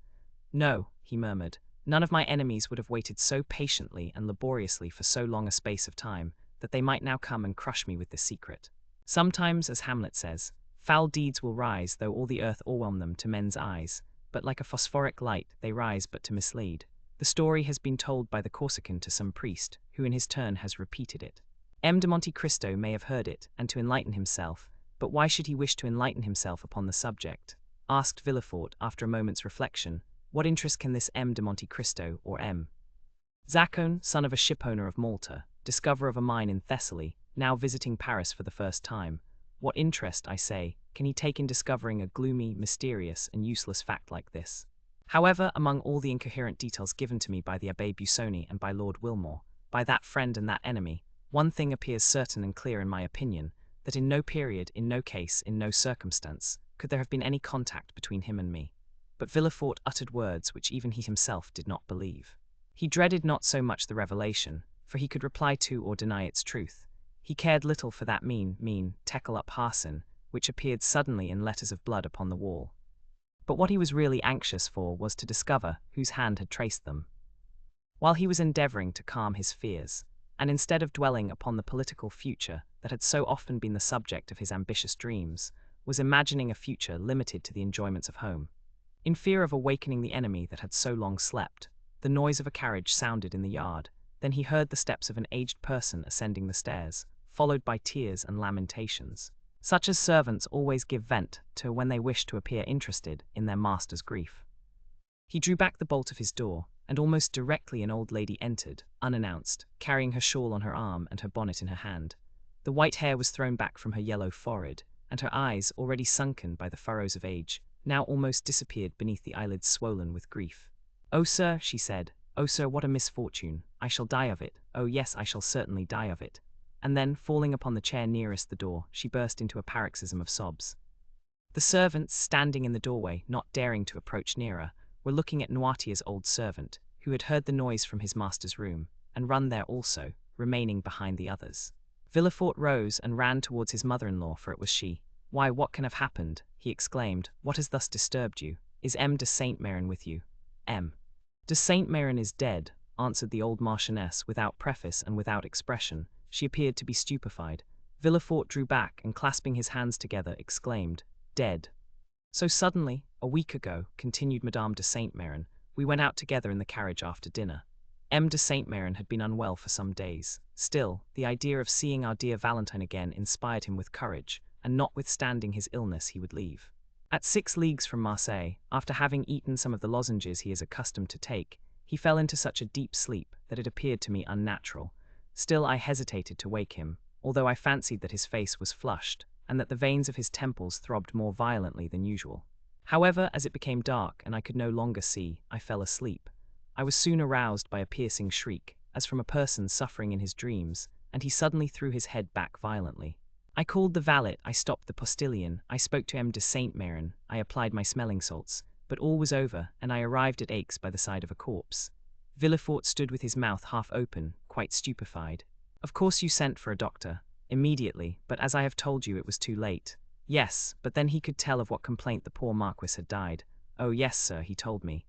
No, he murmured, none of my enemies would have waited so patiently and laboriously for so long a space of time, that they might now come and crush me with this secret. Sometimes, as Hamlet says, foul deeds will rise though all the earth o'erwhelm them to men's eyes, but like a phosphoric light they rise but to mislead. The story has been told by the Corsican to some priest, who in his turn has repeated it. M. de Monte Cristo may have heard it, and to enlighten himself, but why should he wish to enlighten himself upon the subject? Asked Villefort, after a moment's reflection. What interest can this M. de Monte Cristo, or M. Zacone, son of a shipowner of Malta, discoverer of a mine in Thessaly, now visiting Paris for the first time, what interest, I say, can he take in discovering a gloomy, mysterious, and useless fact like this? However, among all the incoherent details given to me by the Abbé Busoni and by Lord Wilmore, by that friend and that enemy, one thing appears certain and clear in my opinion, that in no period, in no case, in no circumstance, could there have been any contact between him and me. But Villefort uttered words which even he himself did not believe. He dreaded not so much the revelation, for he could reply to or deny its truth. He cared little for that mean, tekel-up parson, which appeared suddenly in letters of blood upon the wall. But what he was really anxious for was to discover whose hand had traced them. While he was endeavoring to calm his fears, and instead of dwelling upon the political future that had so often been the subject of his ambitious dreams, was imagining a future limited to the enjoyments of home. In fear of awakening the enemy that had so long slept, the noise of a carriage sounded in the yard. Then he heard the steps of an aged person ascending the stairs, followed by tears and lamentations, such as servants always give vent to when they wish to appear interested in their master's grief. He drew back the bolt of his door, and almost directly an old lady entered, unannounced, carrying her shawl on her arm and her bonnet in her hand. The white hair was thrown back from her yellow forehead, and her eyes, already sunken by the furrows of age, now almost disappeared beneath the eyelids swollen with grief. "Oh, sir," she said, "oh, sir, what a misfortune! I shall die of it. Oh, yes, I shall certainly die of it." And then, falling upon the chair nearest the door, she burst into a paroxysm of sobs. The servants, standing in the doorway, not daring to approach nearer, were looking at Noirtier's old servant, who had heard the noise from his master's room, and run there also, remaining behind the others. Villefort rose and ran towards his mother-in-law, for it was she. "Why, what can have happened?" he exclaimed. "What has thus disturbed you? Is M. de Saint-Méran with you?" M. de Saint-Méran is dead, answered the old Marchioness without preface and without expression. She appeared to be stupefied. Villefort drew back and, clasping his hands together, exclaimed, "Dead." "So suddenly, a week ago," continued Madame de Saint-Méran. "We went out together in the carriage after dinner. M. de Saint-Méran had been unwell for some days. Still, the idea of seeing our dear Valentine again inspired him with courage, and notwithstanding his illness he would leave. At 6 leagues from Marseille, after having eaten some of the lozenges he is accustomed to take, he fell into such a deep sleep that it appeared to me unnatural. Still I hesitated to wake him, although I fancied that his face was flushed, and that the veins of his temples throbbed more violently than usual. However, as it became dark and I could no longer see, I fell asleep. I was soon aroused by a piercing shriek, as from a person suffering in his dreams, and he suddenly threw his head back violently. I called the valet, I stopped the postilion, I spoke to M. de Saint-Méran, I applied my smelling salts, but all was over, and I arrived at Aix by the side of a corpse." Villefort stood with his mouth half open, quite stupefied. "Of course you sent for a doctor?" "Immediately, but as I have told you, it was too late." "Yes, but then he could tell of what complaint the poor Marquis had died." "Oh yes, sir, he told me."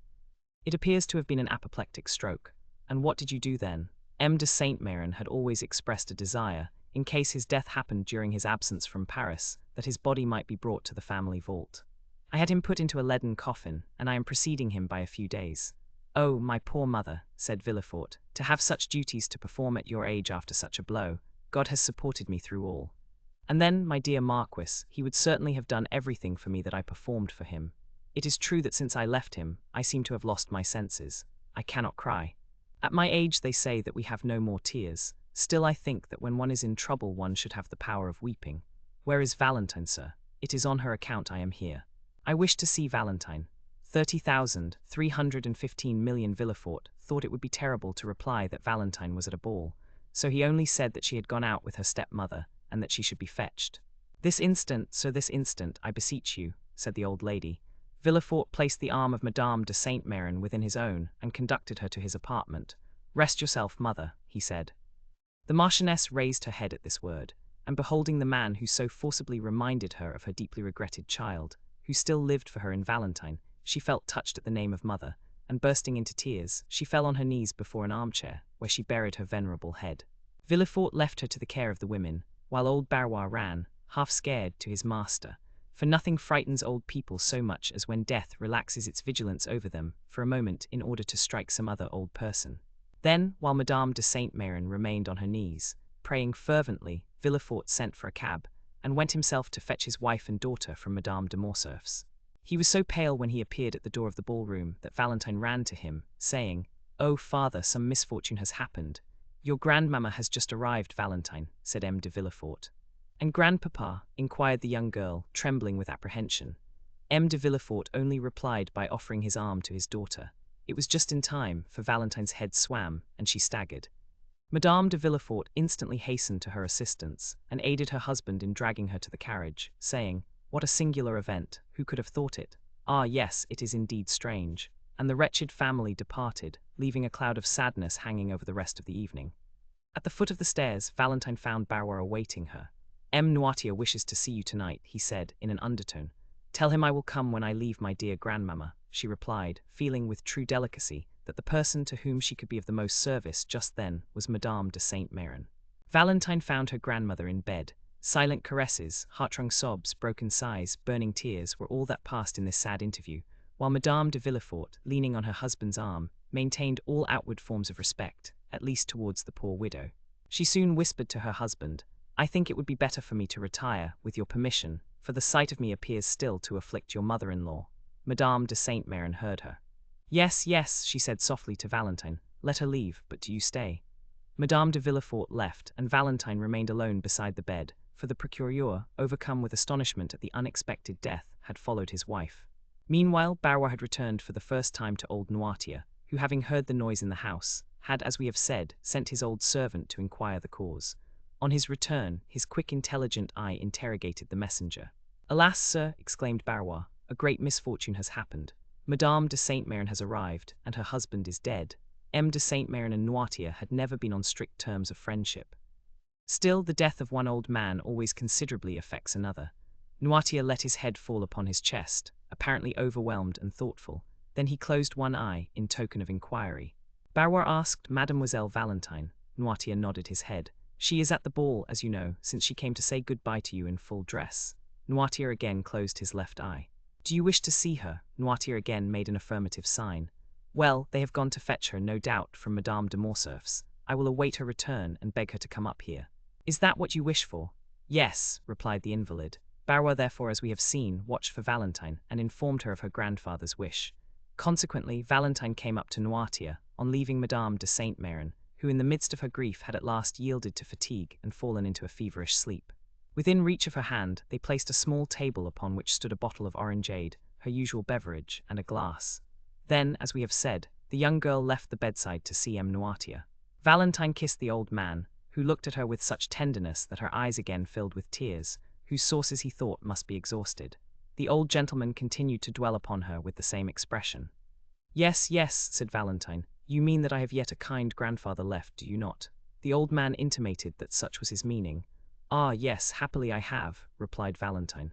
"It appears to have been an apoplectic stroke." "And what did you do then?" M. de Saint-Méran had always expressed a desire, in case his death happened during his absence from Paris, that his body might be brought to the family vault. "I had him put into a leaden coffin, and I am preceding him by a few days." "Oh, my poor mother," said Villefort, "to have such duties to perform at your age after such a blow. God has supported me through all." "And then, my dear Marquis, he would certainly have done everything for me that I performed for him. It is true that since I left him, I seem to have lost my senses. I cannot cry. At my age they say that we have no more tears. Still I think that when one is in trouble one should have the power of weeping. Where is Valentine, sir? It is on her account I am here. I wish to see Valentine." 30,315,000,000 Villefort thought it would be terrible to reply that Valentine was at a ball, so he only said that she had gone out with her stepmother, and that she should be fetched. "This instant, sir, this instant, I beseech you," said the old lady. Villefort placed the arm of Madame de Saint-Méran within his own, and conducted her to his apartment. "Rest yourself, mother," he said. The Marchioness raised her head at this word, and beholding the man who so forcibly reminded her of her deeply regretted child, who still lived for her in Valentine, she felt touched at the name of mother, and bursting into tears, she fell on her knees before an armchair, where she buried her venerable head. Villefort left her to the care of the women, while old Barrois ran, half scared, to his master, for nothing frightens old people so much as when death relaxes its vigilance over them for a moment in order to strike some other old person. Then, while Madame de Saint-Méran remained on her knees, praying fervently, Villefort sent for a cab, and went himself to fetch his wife and daughter from Madame de Morcerf's. He was so pale when he appeared at the door of the ballroom that Valentine ran to him, saying, "Oh, father, some misfortune has happened." "Your grandmamma has just arrived, Valentine," said M. de Villefort. "And grandpapa?" inquired the young girl, trembling with apprehension. M. de Villefort only replied by offering his arm to his daughter. It was just in time, for Valentine's head swam, and she staggered. Madame de Villefort instantly hastened to her assistance, and aided her husband in dragging her to the carriage, saying, "What a singular event! Who could have thought it? Ah, yes, it is indeed strange." And the wretched family departed, leaving a cloud of sadness hanging over the rest of the evening. At the foot of the stairs, Valentine found Barrois awaiting her. "M. Noirtier wishes to see you tonight," he said, in an undertone. "Tell him I will come when I leave my dear grandmamma," she replied, feeling with true delicacy that the person to whom she could be of the most service just then was Madame de Saint-Méran. Valentine found her grandmother in bed. Silent caresses, heart-wrung sobs, broken sighs, burning tears were all that passed in this sad interview, while Madame de Villefort, leaning on her husband's arm, maintained all outward forms of respect, at least towards the poor widow. She soon whispered to her husband, "I think it would be better for me to retire, with your permission, for the sight of me appears still to afflict your mother-in-law." Madame de Saint-Méran heard her. "Yes, yes," she said softly to Valentine, "let her leave, but do you stay." Madame de Villefort left, and Valentine remained alone beside the bed, for the procureur, overcome with astonishment at the unexpected death, had followed his wife. Meanwhile, Barrois had returned for the first time to old Noirtier, who, having heard the noise in the house, had, as we have said, sent his old servant to inquire the cause. On his return, his quick, intelligent eye interrogated the messenger. "Alas, sir," exclaimed Barrois, "a great misfortune has happened. Madame de Saint-Méran has arrived, and her husband is dead." M. de Saint-Méran and Noirtier had never been on strict terms of friendship. Still, the death of one old man always considerably affects another. Noirtier let his head fall upon his chest, apparently overwhelmed and thoughtful. Then he closed one eye, in token of inquiry. Barrois asked Mademoiselle Valentine. Noirtier nodded his head. She is at the ball, as you know, since she came to say goodbye to you in full dress. Noirtier again closed his left eye. Do you wish to see her? Noirtier again made an affirmative sign. Well, they have gone to fetch her, no doubt, from Madame de Morcerf's. I will await her return and beg her to come up here. Is that what you wish for? Yes, replied the invalid. Barrois therefore, as we have seen, watched for Valentine and informed her of her grandfather's wish. Consequently, Valentine came up to Noirtier, on leaving Madame de Saint-Méran, who in the midst of her grief had at last yielded to fatigue and fallen into a feverish sleep. Within reach of her hand, they placed a small table upon which stood a bottle of orangeade, her usual beverage, and a glass. Then, as we have said, the young girl left the bedside to see M. Noirtier. Valentine kissed the old man, who looked at her with such tenderness that her eyes again filled with tears, whose sources he thought must be exhausted. The old gentleman continued to dwell upon her with the same expression. Yes, yes, said Valentine, you mean that I have yet a kind grandfather left, do you not? The old man intimated that such was his meaning. Ah, yes, happily I have, replied Valentine.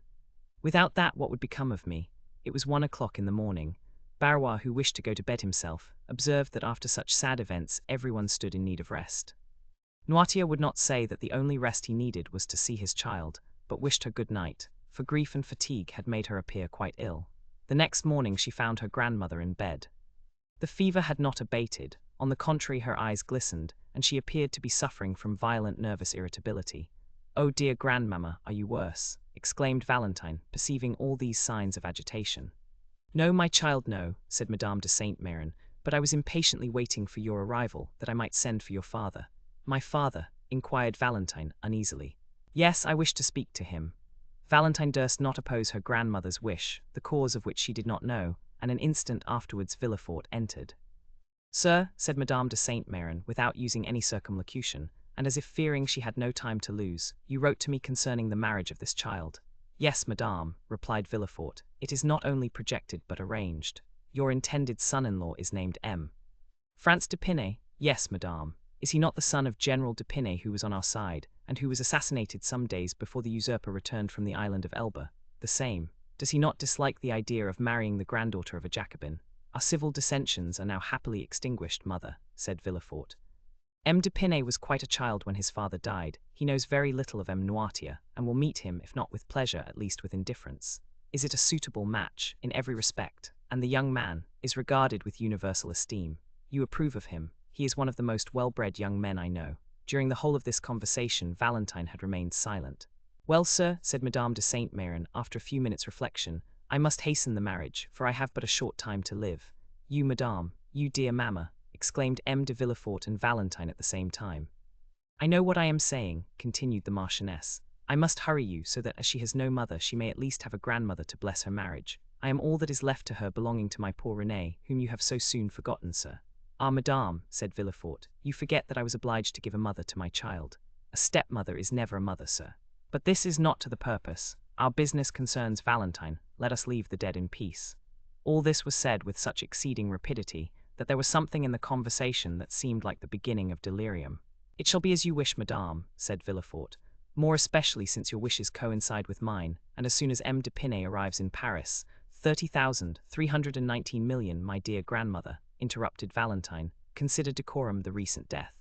Without that, what would become of me? It was 1 o'clock in the morning. Barrois, who wished to go to bed himself, observed that after such sad events everyone stood in need of rest. Noirtier would not say that the only rest he needed was to see his child, but wished her good night, for grief and fatigue had made her appear quite ill. The next morning she found her grandmother in bed. The fever had not abated, on the contrary her eyes glistened, and she appeared to be suffering from violent nervous irritability. "Oh dear grandmamma, are you worse?" exclaimed Valentine, perceiving all these signs of agitation. "No, my child, no," said Madame de Saint-Méran, "but I was impatiently waiting for your arrival, that I might send for your father." "My father?" inquired Valentine, uneasily. "Yes, I wish to speak to him." Valentine durst not oppose her grandmother's wish, the cause of which she did not know, and an instant afterwards Villefort entered. "Sir," said Madame de Saint-Méran, without using any circumlocution, and as if fearing she had no time to lose, "you wrote to me concerning the marriage of this child." "Yes, madame," replied Villefort, "it is not only projected but arranged. Your intended son-in-law is named M. Franz d'Épinay?" "Yes, madame. Is he not the son of General d'Épinay, who was on our side, and who was assassinated some days before the usurper returned from the island of Elba?" "The same. Does he not dislike the idea of marrying the granddaughter of a Jacobin?" "Our civil dissensions are now happily extinguished, mother," said Villefort. M. d'Épinay was quite a child when his father died. He knows very little of M. Noirtier, and will meet him, if not with pleasure, at least with indifference. Is it a suitable match, in every respect, and the young man is regarded with universal esteem. You approve of him. He is one of the most well-bred young men I know. During the whole of this conversation Valentine had remained silent. "Well, sir," said Madame de Saint-Méran, after a few minutes' reflection, "I must hasten the marriage, for I have but a short time to live." "You, madame, you dear mamma," exclaimed M. de Villefort and Valentine at the same time. "I know what I am saying," continued the Marchioness. "I must hurry you, so that as she has no mother she may at least have a grandmother to bless her marriage. I am all that is left to her belonging to my poor Renée, whom you have so soon forgotten, sir." "Ah, madame," said Villefort, "you forget that I was obliged to give a mother to my child." "A stepmother is never a mother, sir. But this is not to the purpose. Our business concerns Valentine. Let us leave the dead in peace." All this was said with such exceeding rapidity that there was something in the conversation that seemed like the beginning of delirium. "It shall be as you wish, madame," said Villefort, "more especially since your wishes coincide with mine, and as soon as M. d'Épinay arrives in Paris, 30,319 million, my dear grandmother," interrupted Valentine, "consider decorum the recent death.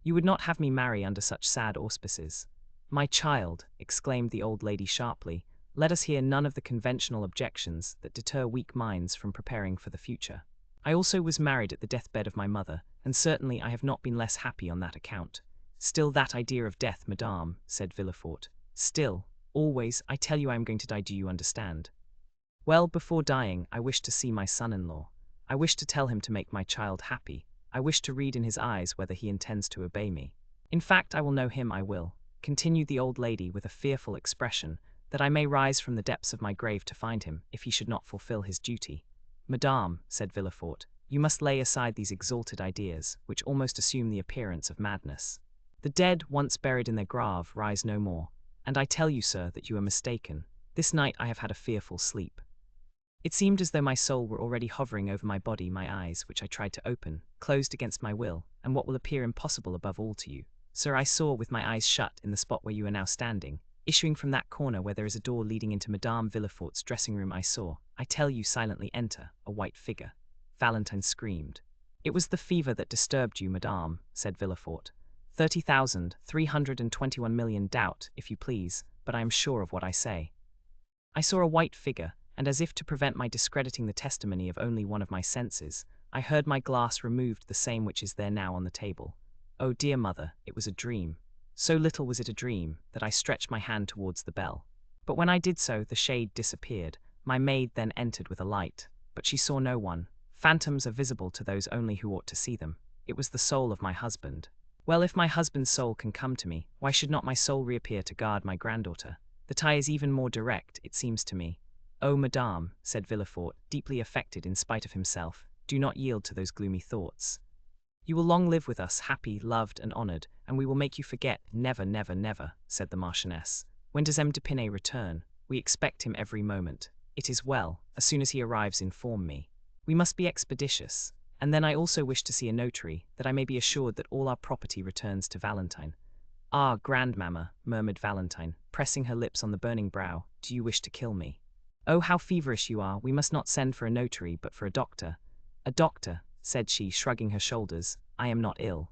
You would not have me marry under such sad auspices." "My child," exclaimed the old lady sharply, "let us hear none of the conventional objections that deter weak minds from preparing for the future. I also was married at the deathbed of my mother, and certainly I have not been less happy on that account." "Still that idea of death, madame," said Villefort. "Still, always, I tell you I am going to die, do you understand? Well, before dying, I wish to see my son-in-law. I wish to tell him to make my child happy. I wish to read in his eyes whether he intends to obey me. In fact, I will know him, I will," continued the old lady with a fearful expression, "that I may rise from the depths of my grave to find him, if he should not fulfill his duty." "Madame," said Villefort, "you must lay aside these exalted ideas, which almost assume the appearance of madness. The dead, once buried in their grave, rise no more, and I tell you, sir, that you are mistaken. This night I have had a fearful sleep. It seemed as though my soul were already hovering over my body. My eyes, which I tried to open, closed against my will, and what will appear impossible above all to you, sir, I saw with my eyes shut, in the spot where you are now standing, issuing from that corner where there is a door leading into Madame Villefort's dressing-room, I saw, I tell you, silently enter, a white figure." Valentine screamed. It was the fever that disturbed you, madame, said Villefort. 30,321 million doubt, if you please, but I am sure of what I say. I saw a white figure, and as if to prevent my discrediting the testimony of only one of my senses, I heard my glass removed, the same which is there now on the table. Oh, dear mother, it was a dream. So little was it a dream, that I stretched my hand towards the bell. But when I did so, the shade disappeared. My maid then entered with a light, but she saw no one. Phantoms are visible to those only who ought to see them. It was the soul of my husband. Well, if my husband's soul can come to me, why should not my soul reappear to guard my granddaughter? The tie is even more direct, it seems to me. Oh, madame, said Villefort, deeply affected in spite of himself, do not yield to those gloomy thoughts. You will long live with us, happy, loved, and honored, and we will make you forget. Never, never, never, said the Marchioness. When does M. d'Épinay return? We expect him every moment. It is well. As soon as he arrives, inform me. We must be expeditious. And then I also wish to see a notary, that I may be assured that all our property returns to Valentine. Ah, grandmamma, murmured Valentine, pressing her lips on the burning brow, do you wish to kill me? Oh, how feverish you are. We must not send for a notary, but for a doctor. A doctor, said she, shrugging her shoulders. I am not ill.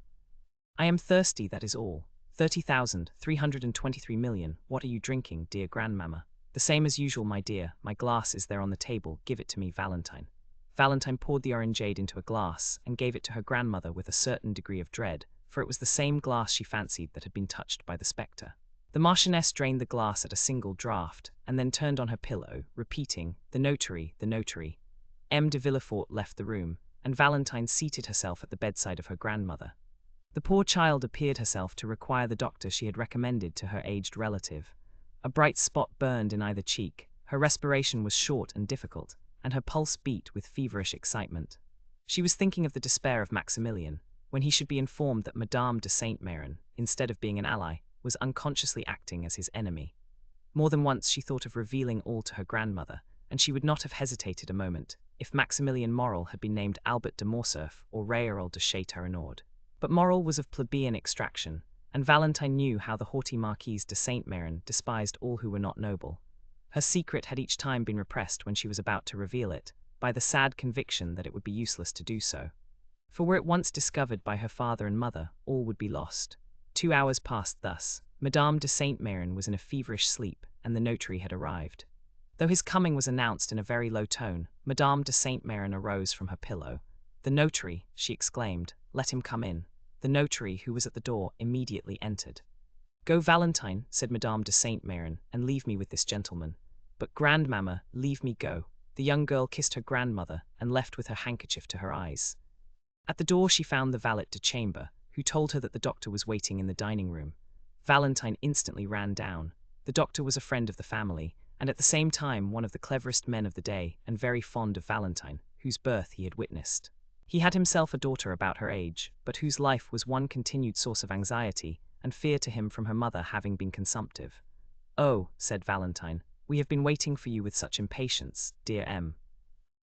I am thirsty, that is all. 30,323 million. What are you drinking, dear grandmamma? The same as usual, my dear. My glass is there on the table. Give it to me, Valentine. Valentine poured the orangeade into a glass and gave it to her grandmother with a certain degree of dread, for it was the same glass she fancied that had been touched by the spectre. The Marchioness drained the glass at a single draught, and then turned on her pillow, repeating, the notary, the notary. M. de Villefort left the room, and Valentine seated herself at the bedside of her grandmother. The poor child appeared herself to require the doctor she had recommended to her aged relative. A bright spot burned in either cheek, her respiration was short and difficult, and her pulse beat with feverish excitement. She was thinking of the despair of Maximilian, when he should be informed that Madame de Saint-Méran, instead of being an ally, was unconsciously acting as his enemy. More than once she thought of revealing all to her grandmother, and she would not have hesitated a moment if Maximilian Morrel had been named Albert de Morcerf or Réal de Châteaurenaud. But Morrel was of plebeian extraction, and Valentine knew how the haughty Marquise de Saint-Méran despised all who were not noble. Her secret had each time been repressed when she was about to reveal it, by the sad conviction that it would be useless to do so. For were it once discovered by her father and mother, all would be lost. 2 hours passed thus. Madame de Saint-Méran was in a feverish sleep, and the notary had arrived. Though his coming was announced in a very low tone, Madame de Saint-Méran arose from her pillow. The notary, she exclaimed, let him come in. The notary, who was at the door, immediately entered. Go, Valentine, said Madame de Saint-Méran, and leave me with this gentleman. But grandmamma, leave me go. The young girl kissed her grandmother, and left with her handkerchief to her eyes. At the door she found the valet de chamber, who told her that the doctor was waiting in the dining room. Valentine instantly ran down. The doctor was a friend of the family, and at the same time one of the cleverest men of the day, and very fond of Valentine, whose birth he had witnessed. He had himself a daughter about her age, but whose life was one continued source of anxiety and fear to him from her mother having been consumptive. Oh, said Valentine, we have been waiting for you with such impatience, dear M.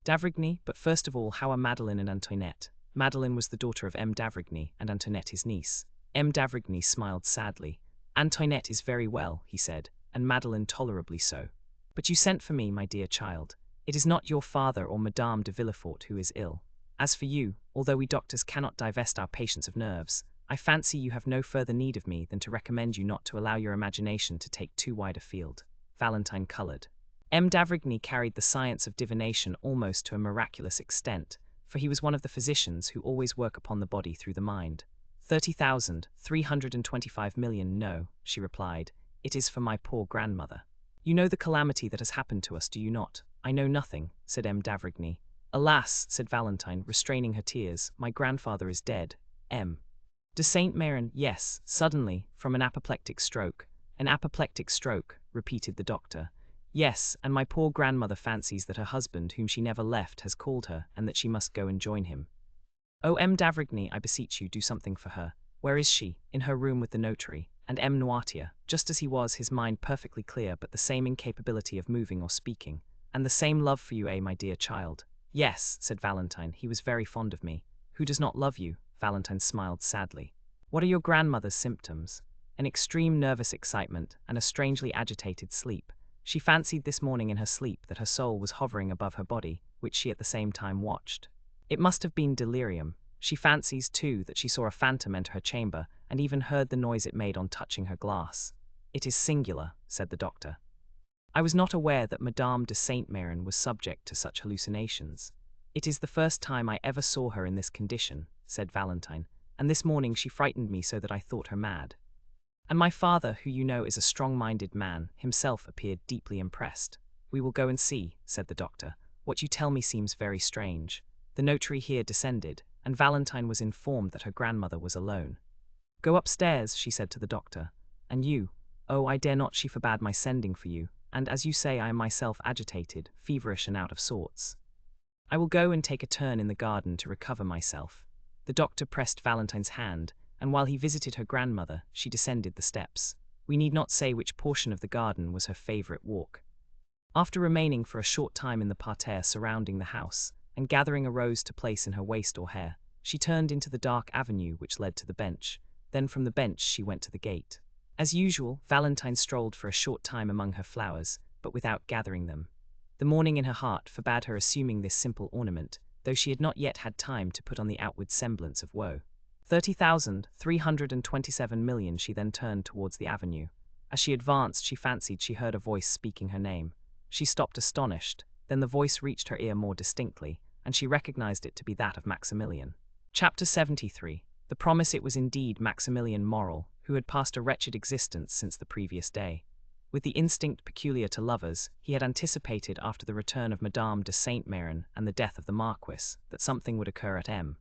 d'Avrigny, but first of all, how are Madeleine and Antoinette? Madeleine was the daughter of M. d'Avrigny, and Antoinette his niece. M. d'Avrigny smiled sadly. Antoinette is very well, he said, and Madeleine tolerably so. But you sent for me, my dear child. It is not your father or Madame de Villefort who is ill. As for you, although we doctors cannot divest our patients of nerves, I fancy you have no further need of me than to recommend you not to allow your imagination to take too wide a field. Valentine coloured. M. d'Avrigny carried the science of divination almost to a miraculous extent, for he was one of the physicians who always work upon the body through the mind. 30,325 million, no, she replied. It is for my poor grandmother. You know the calamity that has happened to us, do you not? I know nothing, said M. d'Avrigny. Alas, said Valentine, restraining her tears, my grandfather is dead. M. de Saint-Méran, yes, suddenly, from an apoplectic stroke. An apoplectic stroke, repeated the doctor. Yes, and my poor grandmother fancies that her husband, whom she never left, has called her, and that she must go and join him. Oh, M. d'Avrigny, I beseech you, do something for her. Where is she? In her room with the notary. And M. Noirtier, just as he was, his mind perfectly clear, but the same incapability of moving or speaking. And the same love for you, my dear child. Yes, said Valentine, he was very fond of me. Who does not love you? Valentine smiled sadly. What are your grandmother's symptoms? An extreme nervous excitement, and a strangely agitated sleep. She fancied this morning in her sleep that her soul was hovering above her body, which she at the same time watched. It must have been delirium, She fancies, too, that she saw a phantom enter her chamber, and even heard the noise it made on touching her glass. It is singular, said the doctor. I was not aware that Madame de Saint-Méran was subject to such hallucinations. It is the first time I ever saw her in this condition, said Valentine, and this morning she frightened me so that I thought her mad. And my father, who you know is a strong-minded man, himself appeared deeply impressed. We will go and see, said the doctor. What you tell me seems very strange. The notary here descended, and Valentine was informed that her grandmother was alone. Go upstairs, she said to the doctor. And you? Oh, I dare not, she forbade my sending for you, and as you say I am myself agitated, feverish and out of sorts. I will go and take a turn in the garden to recover myself. The doctor pressed Valentine's hand, and while he visited her grandmother, she descended the steps. We need not say which portion of the garden was her favourite walk. After remaining for a short time in the parterre surrounding the house, and gathering a rose to place in her waist or hair, she turned into the dark avenue which led to the bench. Then from the bench she went to the gate. As usual, Valentine strolled for a short time among her flowers, but without gathering them. The mourning in her heart forbade her assuming this simple ornament, though she had not yet had time to put on the outward semblance of woe. 30,327 million. She then turned towards the avenue. As she advanced, she fancied she heard a voice speaking her name. She stopped astonished, then the voice reached her ear more distinctly, and she recognized it to be that of Maximilian. Chapter 73. The promise. It was indeed Maximilian Morrel, who had passed a wretched existence since the previous day. With the instinct peculiar to lovers, he had anticipated after the return of Madame de Saint-Méran and the death of the Marquis, that something would occur at M.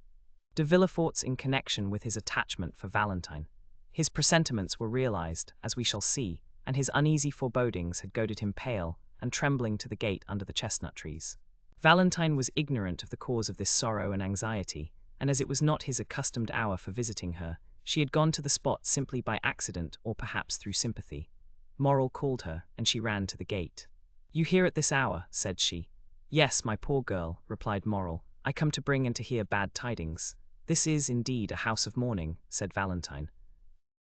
de Villefort's in connection with his attachment for Valentine. His presentiments were realized, as we shall see, and his uneasy forebodings had goaded him pale and trembling to the gate under the chestnut trees. Valentine was ignorant of the cause of this sorrow and anxiety, and as it was not his accustomed hour for visiting her, she had gone to the spot simply by accident or perhaps through sympathy. Morrel called her, and she ran to the gate. You here at this hour, said she. Yes, my poor girl, replied Morrel. I come to bring and to hear bad tidings. This is, indeed, a house of mourning, said Valentine.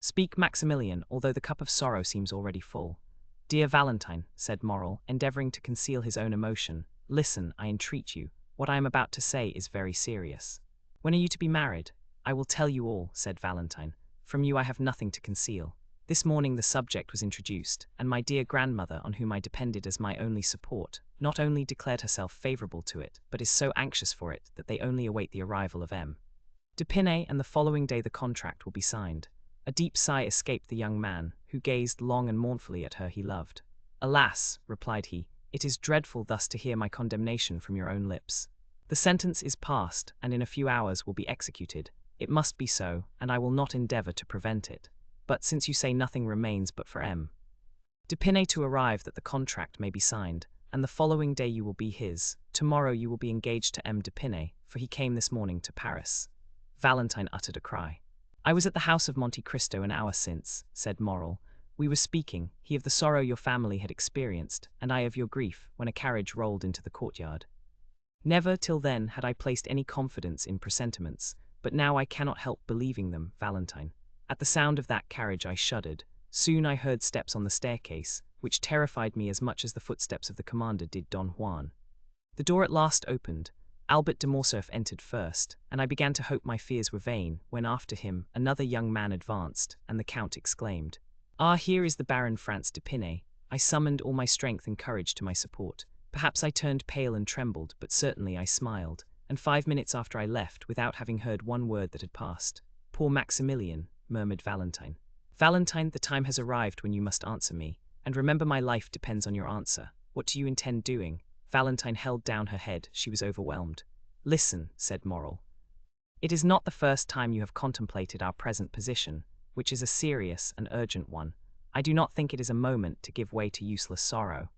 Speak, Maximilian, although the cup of sorrow seems already full. Dear Valentine, said Morrel, endeavoring to conceal his own emotion, listen, I entreat you. What I am about to say is very serious. When are you to be married? I will tell you all, said Valentine. From you I have nothing to conceal. This morning the subject was introduced, and my dear grandmother, on whom I depended as my only support, not only declared herself favourable to it, but is so anxious for it that they only await the arrival of M. de Pinay, and the following day the contract will be signed. A deep sigh escaped the young man, who gazed long and mournfully at her he loved. Alas, replied he, it is dreadful thus to hear my condemnation from your own lips. The sentence is passed, and in a few hours will be executed. It must be so, and I will not endeavour to prevent it. But since you say nothing remains but for M. de Pinay to arrive that the contract may be signed, and the following day you will be his, tomorrow you will be engaged to M. de Pinay, for he came this morning to Paris. Valentine uttered a cry. I was at the house of Monte Cristo an hour since, said Morrel. We were speaking, he of the sorrow your family had experienced, and I of your grief, when a carriage rolled into the courtyard. Never till then had I placed any confidence in presentiments, but now I cannot help believing them, Valentine. At the sound of that carriage I shuddered. Soon I heard steps on the staircase, which terrified me as much as the footsteps of the commander did Don Juan. The door at last opened. Albert de Morcerf entered first, and I began to hope my fears were vain, when after him another young man advanced, and the Count exclaimed, Ah, here is the Baron Franz de Pinay. I summoned all my strength and courage to my support. Perhaps I turned pale and trembled, but certainly I smiled, and 5 minutes after I left, without having heard one word that had passed. Poor Maximilian, murmured Valentine. Valentine, the time has arrived when you must answer me, and remember my life depends on your answer. What do you intend doing? Valentine held down her head, she was overwhelmed. Listen, said Morrel. It is not the first time you have contemplated our present position, which is a serious and urgent one. I do not think it is a moment to give way to useless sorrow.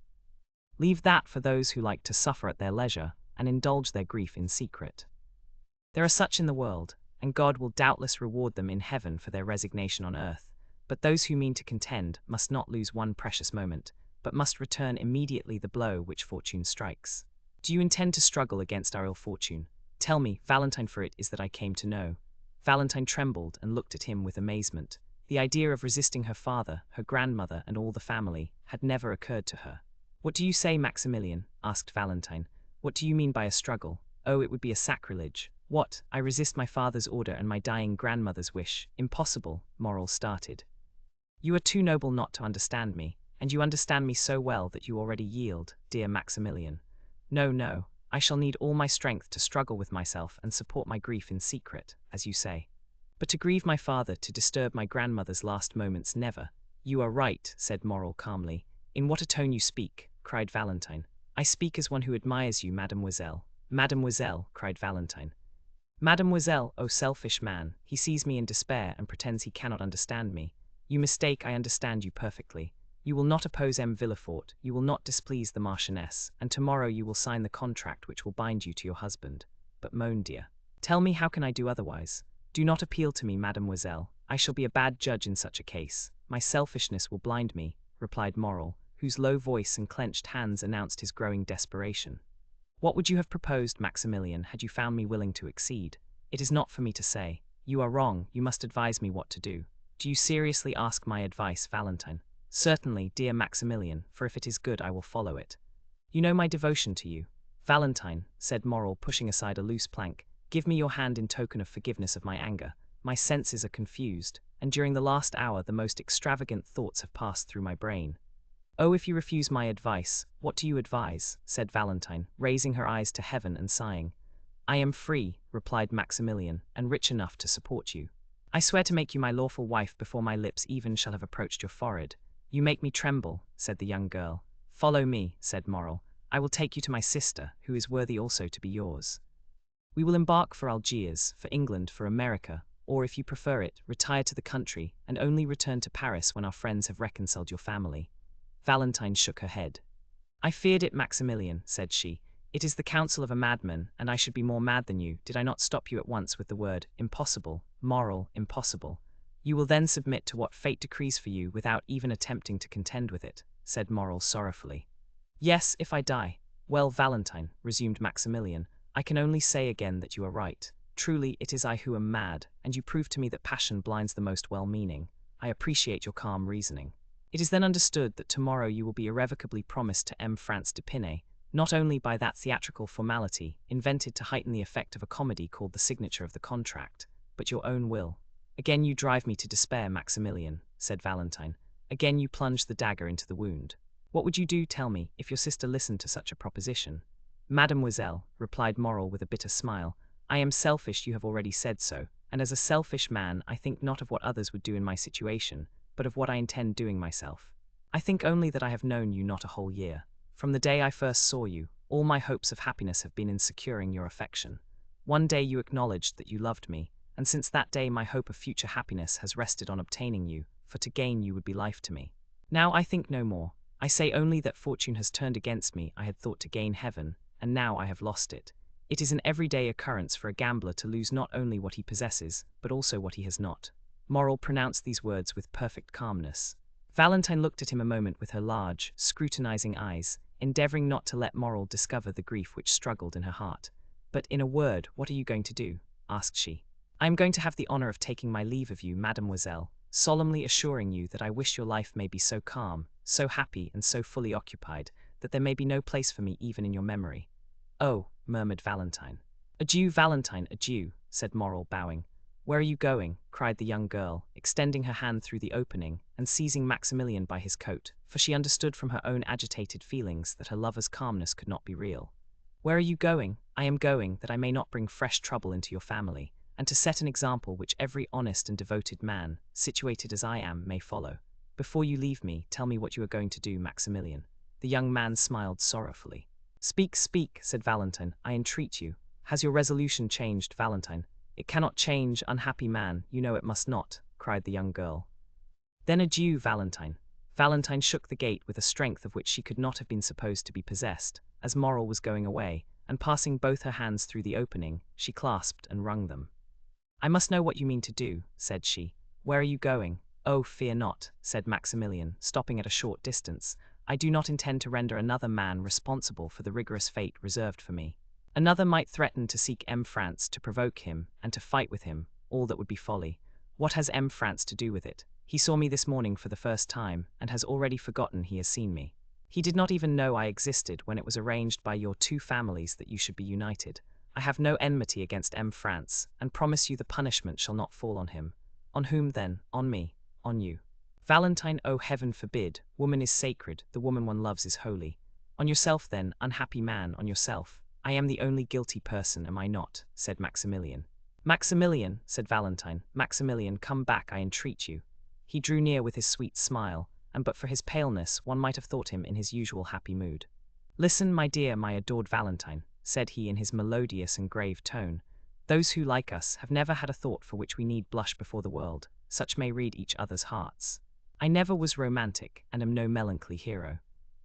Leave that for those who like to suffer at their leisure, and indulge their grief in secret. There are such in the world, and God will doubtless reward them in heaven for their resignation on earth, but those who mean to contend must not lose one precious moment, but must return immediately the blow which fortune strikes. Do you intend to struggle against our ill fortune? Tell me, Valentine, for it is that I came to know. Valentine trembled and looked at him with amazement. The idea of resisting her father, her grandmother, and all the family had never occurred to her. What do you say, Maximilian? Asked Valentine. What do you mean by a struggle? Oh, it would be a sacrilege. What, I resist my father's order and my dying grandmother's wish? Impossible, Morrel started. You are too noble not to understand me, and you understand me so well that you already yield, dear Maximilian. No, no, I shall need all my strength to struggle with myself and support my grief in secret, as you say. But to grieve my father, to disturb my grandmother's last moments, never. You are right, said Morrel calmly. In what a tone you speak, cried Valentine. I speak as one who admires you, mademoiselle. Mademoiselle, cried Valentine. Mademoiselle, oh selfish man, he sees me in despair and pretends he cannot understand me. You mistake, I understand you perfectly. You will not oppose M. Villefort, you will not displease the Marchioness, and tomorrow you will sign the contract which will bind you to your husband. But mon dear, tell me, how can I do otherwise? Do not appeal to me, mademoiselle. I shall be a bad judge in such a case. My selfishness will blind me, replied Morrel, whose low voice and clenched hands announced his growing desperation. What would you have proposed, Maximilian, had you found me willing to accede? It is not for me to say. You are wrong, you must advise me what to do. Do you seriously ask my advice, Valentine? Certainly, dear Maximilian, for if it is good I will follow it. You know my devotion to you. Valentine, said Morrel, pushing aside a loose plank, give me your hand in token of forgiveness of my anger. My senses are confused, and during the last hour the most extravagant thoughts have passed through my brain. Oh, if you refuse my advice, what do you advise? Said Valentine, raising her eyes to heaven and sighing. I am free, replied Maximilian, and rich enough to support you. I swear to make you my lawful wife before my lips even shall have approached your forehead. You make me tremble, said the young girl. Follow me, said Morrel. I will take you to my sister, who is worthy also to be yours. We will embark for Algiers, for England, for America, or if you prefer it, retire to the country, and only return to Paris when our friends have reconciled your family. Valentine shook her head. I feared it, Maximilian, said she. It is the counsel of a madman, and I should be more mad than you, did I not stop you at once with the word, impossible, Morrel, impossible. You will then submit to what fate decrees for you without even attempting to contend with it, said Morrel sorrowfully. Yes, if I die. Well, Valentine, resumed Maximilian, I can only say again that you are right. Truly, it is I who am mad, and you prove to me that passion blinds the most well-meaning. I appreciate your calm reasoning. It is then understood that tomorrow you will be irrevocably promised to M. France d'Épinay, not only by that theatrical formality, invented to heighten the effect of a comedy called the signature of the contract, but your own will. Again you drive me to despair, Maximilian, said Valentine. Again you plunge the dagger into the wound. What would you do, tell me, if your sister listened to such a proposition? Mademoiselle, replied Morrel with a bitter smile, I am selfish, you have already said so, and as a selfish man I think not of what others would do in my situation, but of what I intend doing myself. I think only that I have known you not a whole year. From the day I first saw you, all my hopes of happiness have been in securing your affection. One day you acknowledged that you loved me, and since that day my hope of future happiness has rested on obtaining you, for to gain you would be life to me. Now I think no more. I say only that fortune has turned against me. I had thought to gain heaven, and now I have lost it. It is an everyday occurrence for a gambler to lose not only what he possesses, but also what he has not. Morrel pronounced these words with perfect calmness. Valentine looked at him a moment with her large, scrutinizing eyes, endeavoring not to let Morrel discover the grief which struggled in her heart. But in a word, what are you going to do? Asked she. I am going to have the honor of taking my leave of you, mademoiselle, solemnly assuring you that I wish your life may be so calm, so happy, and so fully occupied, that there may be no place for me even in your memory. Oh, murmured Valentine. Adieu, Valentine, adieu, said Morrel, bowing. Where are you going? Cried the young girl, extending her hand through the opening, and seizing Maximilian by his coat, for she understood from her own agitated feelings that her lover's calmness could not be real. Where are you going? I am going, that I may not bring fresh trouble into your family, and to set an example which every honest and devoted man, situated as I am, may follow. Before you leave me, tell me what you are going to do, Maximilian. The young man smiled sorrowfully. Speak, speak, said Valentine, I entreat you. Has your resolution changed, Valentine? It cannot change, unhappy man, you know it must not, cried the young girl. Then adieu, Valentine. Valentine shook the gate with a strength of which she could not have been supposed to be possessed, as Morrel was going away, and passing both her hands through the opening, she clasped and wrung them. I must know what you mean to do, said she. Where are you going? Oh, fear not, said Maximilian, stopping at a short distance. I do not intend to render another man responsible for the rigorous fate reserved for me. Another might threaten to seek M. France to provoke him, and to fight with him, all that would be folly. What has M. France to do with it? He saw me this morning for the first time, and has already forgotten he has seen me. He did not even know I existed when it was arranged by your two families that you should be united. I have no enmity against M. France, and promise you the punishment shall not fall on him. On whom then? On me, on you. Valentine, oh heaven forbid, woman is sacred, the woman one loves is holy. On yourself then, unhappy man, on yourself. I am the only guilty person, am I not? Said Maximilian. Maximilian, said Valentine, Maximilian, come back, I entreat you. He drew near with his sweet smile, and but for his paleness, one might have thought him in his usual happy mood. Listen, my dear, my adored Valentine, said he in his melodious and grave tone. Those who, like us, have never had a thought for which we need blush before the world, such may read each other's hearts. I never was romantic, and am no melancholy hero.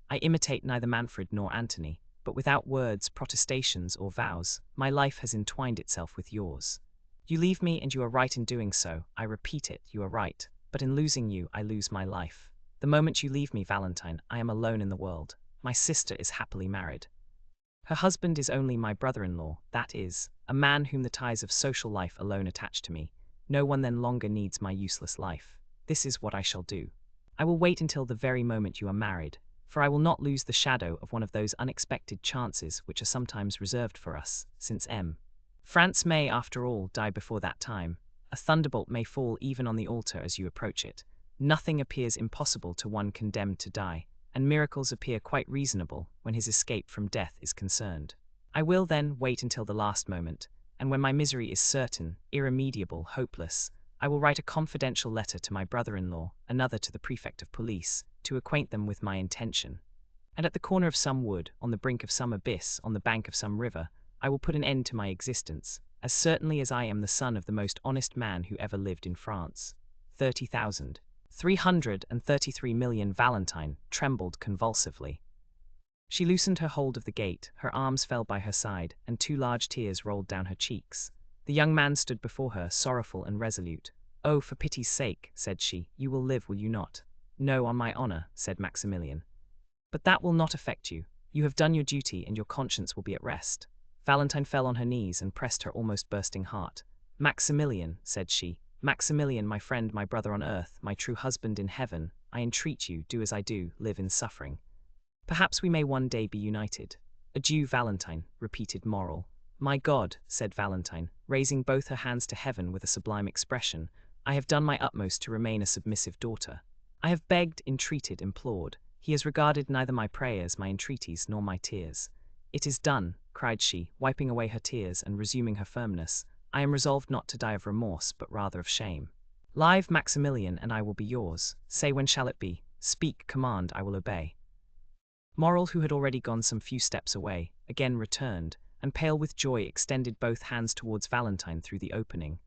I imitate neither Manfred nor Antony, but without words, protestations, or vows, my life has entwined itself with yours. You leave me, and you are right in doing so. I repeat it, you are right, but in losing you, I lose my life. The moment you leave me, Valentine, I am alone in the world. My sister is happily married. Her husband is only my brother-in-law, that is, a man whom the ties of social life alone attach to me. No one then longer needs my useless life. This is what I shall do. I will wait until the very moment you are married, for I will not lose the shadow of one of those unexpected chances which are sometimes reserved for us, since M. France may, after all, die before that time. A thunderbolt may fall even on the altar as you approach it. Nothing appears impossible to one condemned to die, and miracles appear quite reasonable when his escape from death is concerned. I will, then, wait until the last moment, and when my misery is certain, irremediable, hopeless, I will write a confidential letter to my brother-in-law, another to the prefect of police, to acquaint them with my intention. And at the corner of some wood, on the brink of some abyss, on the bank of some river, I will put an end to my existence, as certainly as I am the son of the most honest man who ever lived in France. 30,333 million. Valentine trembled convulsively. She loosened her hold of the gate, her arms fell by her side, and 2 large tears rolled down her cheeks. The young man stood before her, sorrowful and resolute. Oh, for pity's sake, said she, you will live, will you not? No, on my honor, said Maximilian. But that will not affect you. You have done your duty, and your conscience will be at rest. Valentine fell on her knees and pressed her almost bursting heart. Maximilian, said she, Maximilian, my friend, my brother on earth, my true husband in heaven, I entreat you, do as I do, live in suffering. Perhaps we may one day be united. Adieu, Valentine, repeated Moral. My God, said Valentine, raising both her hands to heaven with a sublime expression, I have done my utmost to remain a submissive daughter. I have begged, entreated, implored. He has regarded neither my prayers, my entreaties, nor my tears. It is done, cried she, wiping away her tears and resuming her firmness. I am resolved not to die of remorse, but rather of shame. Live, Maximilian, and I will be yours. Say, when shall it be? Speak, command, I will obey. Moral, who had already gone some few steps away, again returned, and pale with joy extended both hands towards Valentine through the opening.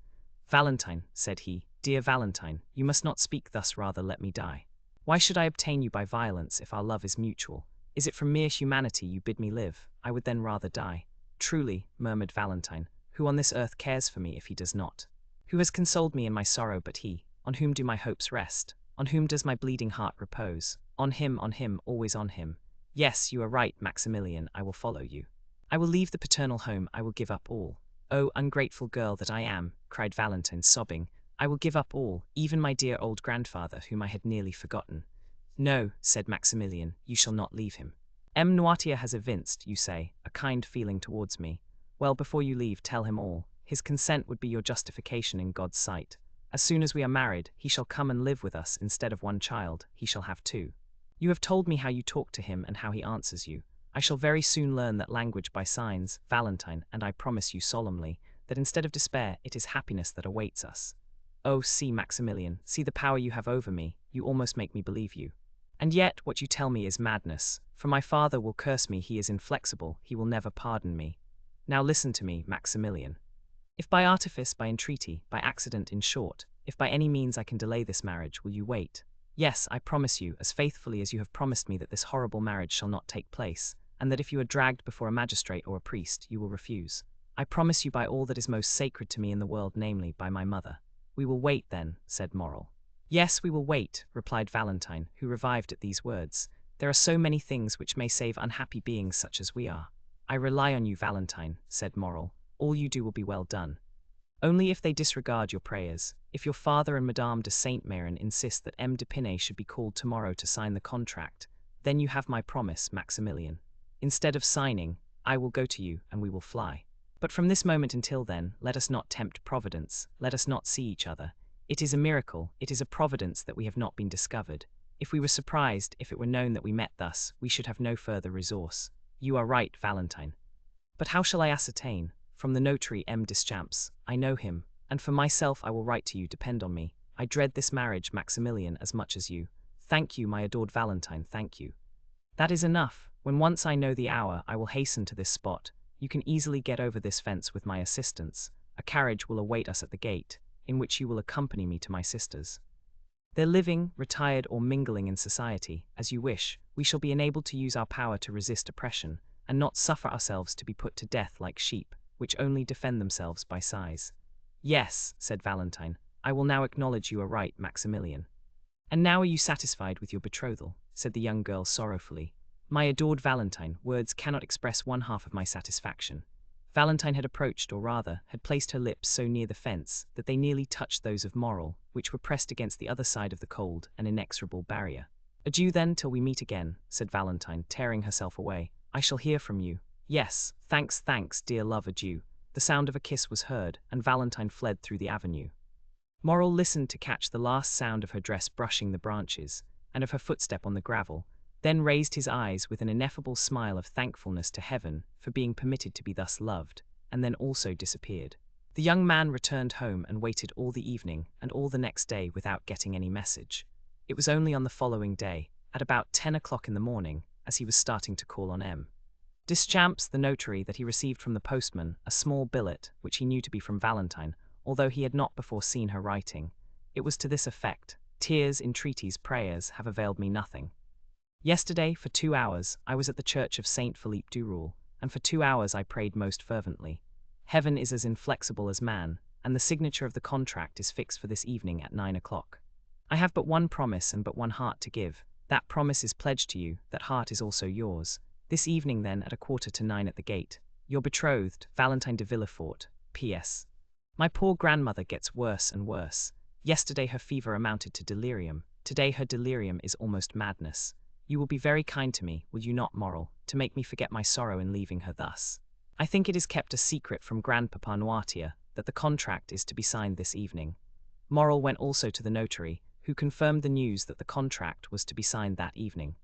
Valentine, said he, dear Valentine, you must not speak thus, rather let me die. Why should I obtain you by violence if our love is mutual? Is it from mere humanity you bid me live? I would then rather die. Truly, murmured Valentine, who on this earth cares for me if he does not? Who has consoled me in my sorrow but he? On whom do my hopes rest? On whom does my bleeding heart repose? On him, always on him. Yes, you are right, Maximilian, I will follow you. I will leave the paternal home, I will give up all. Oh, ungrateful girl that I am, cried Valentine, sobbing, I will give up all, even my dear old grandfather, whom I had nearly forgotten. No, said Maximilian, you shall not leave him. M. Noirtier has evinced, you say, a kind feeling towards me. Well, before you leave, tell him all. His consent would be your justification in God's sight. As soon as we are married, he shall come and live with us. Instead of 1 child, he shall have 2. You have told me how you talk to him and how he answers you. I shall very soon learn that language by signs, Valentine, and I promise you solemnly that instead of despair, it is happiness that awaits us. Oh, see, Maximilian, see the power you have over me, you almost make me believe you. And yet, what you tell me is madness, for my father will curse me, he is inflexible, he will never pardon me. Now listen to me, Maximilian. If by artifice, by entreaty, by accident, in short, if by any means I can delay this marriage, will you wait? Yes, I promise you, as faithfully as you have promised me, that this horrible marriage shall not take place, and that if you are dragged before a magistrate or a priest, you will refuse. I promise you by all that is most sacred to me in the world, namely, by my mother. We will wait, then, said Moral. Yes, we will wait, replied Valentine, who revived at these words. There are so many things which may save unhappy beings such as we are. I rely on you, Valentine, said Moral. All you do will be well done. Only if they disregard your prayers, if your father and Madame de Saint-Méran insist that M. de Pinay should be called tomorrow to sign the contract, then you have my promise, Maximilian. Instead of signing, I will go to you, and we will fly. But from this moment until then, let us not tempt Providence, let us not see each other. It is a miracle, it is a providence that we have not been discovered. If we were surprised, if it were known that we met thus, we should have no further resource. You are right, Valentine. But how shall I ascertain? From the notary M. Deschamps, I know him, and for myself I will write to you, depend on me. I dread this marriage, Maximilian, as much as you. Thank you, my adored Valentine, thank you. That is enough. When once I know the hour, I will hasten to this spot. You can easily get over this fence with my assistance. A carriage will await us at the gate, in which you will accompany me to my sister's. They're living, retired, or mingling in society, as you wish. We shall be enabled to use our power to resist oppression, and not suffer ourselves to be put to death like sheep, which only defend themselves by sighs. Yes, said Valentine, I will now acknowledge you are right, Maximilian. And now are you satisfied with your betrothal? Said the young girl sorrowfully. My adored Valentine, words cannot express one half of my satisfaction. Valentine had approached, or rather, had placed her lips so near the fence that they nearly touched those of Morrel, which were pressed against the other side of the cold and inexorable barrier. Adieu then, till we meet again, said Valentine, tearing herself away. I shall hear from you. Yes, thanks, dear love, adieu. The sound of a kiss was heard, and Valentine fled through the avenue. Morrel listened to catch the last sound of her dress brushing the branches, and of her footstep on the gravel, then raised his eyes with an ineffable smile of thankfulness to heaven for being permitted to be thus loved, and then also disappeared. The young man returned home and waited all the evening and all the next day without getting any message. It was only on the following day, at about 10 o'clock in the morning, as he was starting to call on M. Deschamps, the notary, that he received from the postman a small billet which he knew to be from Valentine, although he had not before seen her writing. It was to this effect: tears, entreaties, prayers have availed me nothing. Yesterday, for 2 hours, I was at the church of Saint Philippe du Roule, and for 2 hours I prayed most fervently. Heaven is as inflexible as man, and the signature of the contract is fixed for this evening at 9 o'clock. I have but one promise and but one heart to give. That promise is pledged to you, that heart is also yours. This evening then, at 8:45 at the gate. Your betrothed, Valentine de Villefort. P.S. My poor grandmother gets worse and worse. Yesterday her fever amounted to delirium. Today her delirium is almost madness. You will be very kind to me, will you not, Morrel, to make me forget my sorrow in leaving her thus? I think it is kept a secret from Grandpapa Noirtier that the contract is to be signed this evening. Morrel went also to the notary, who confirmed the news that the contract was to be signed that evening.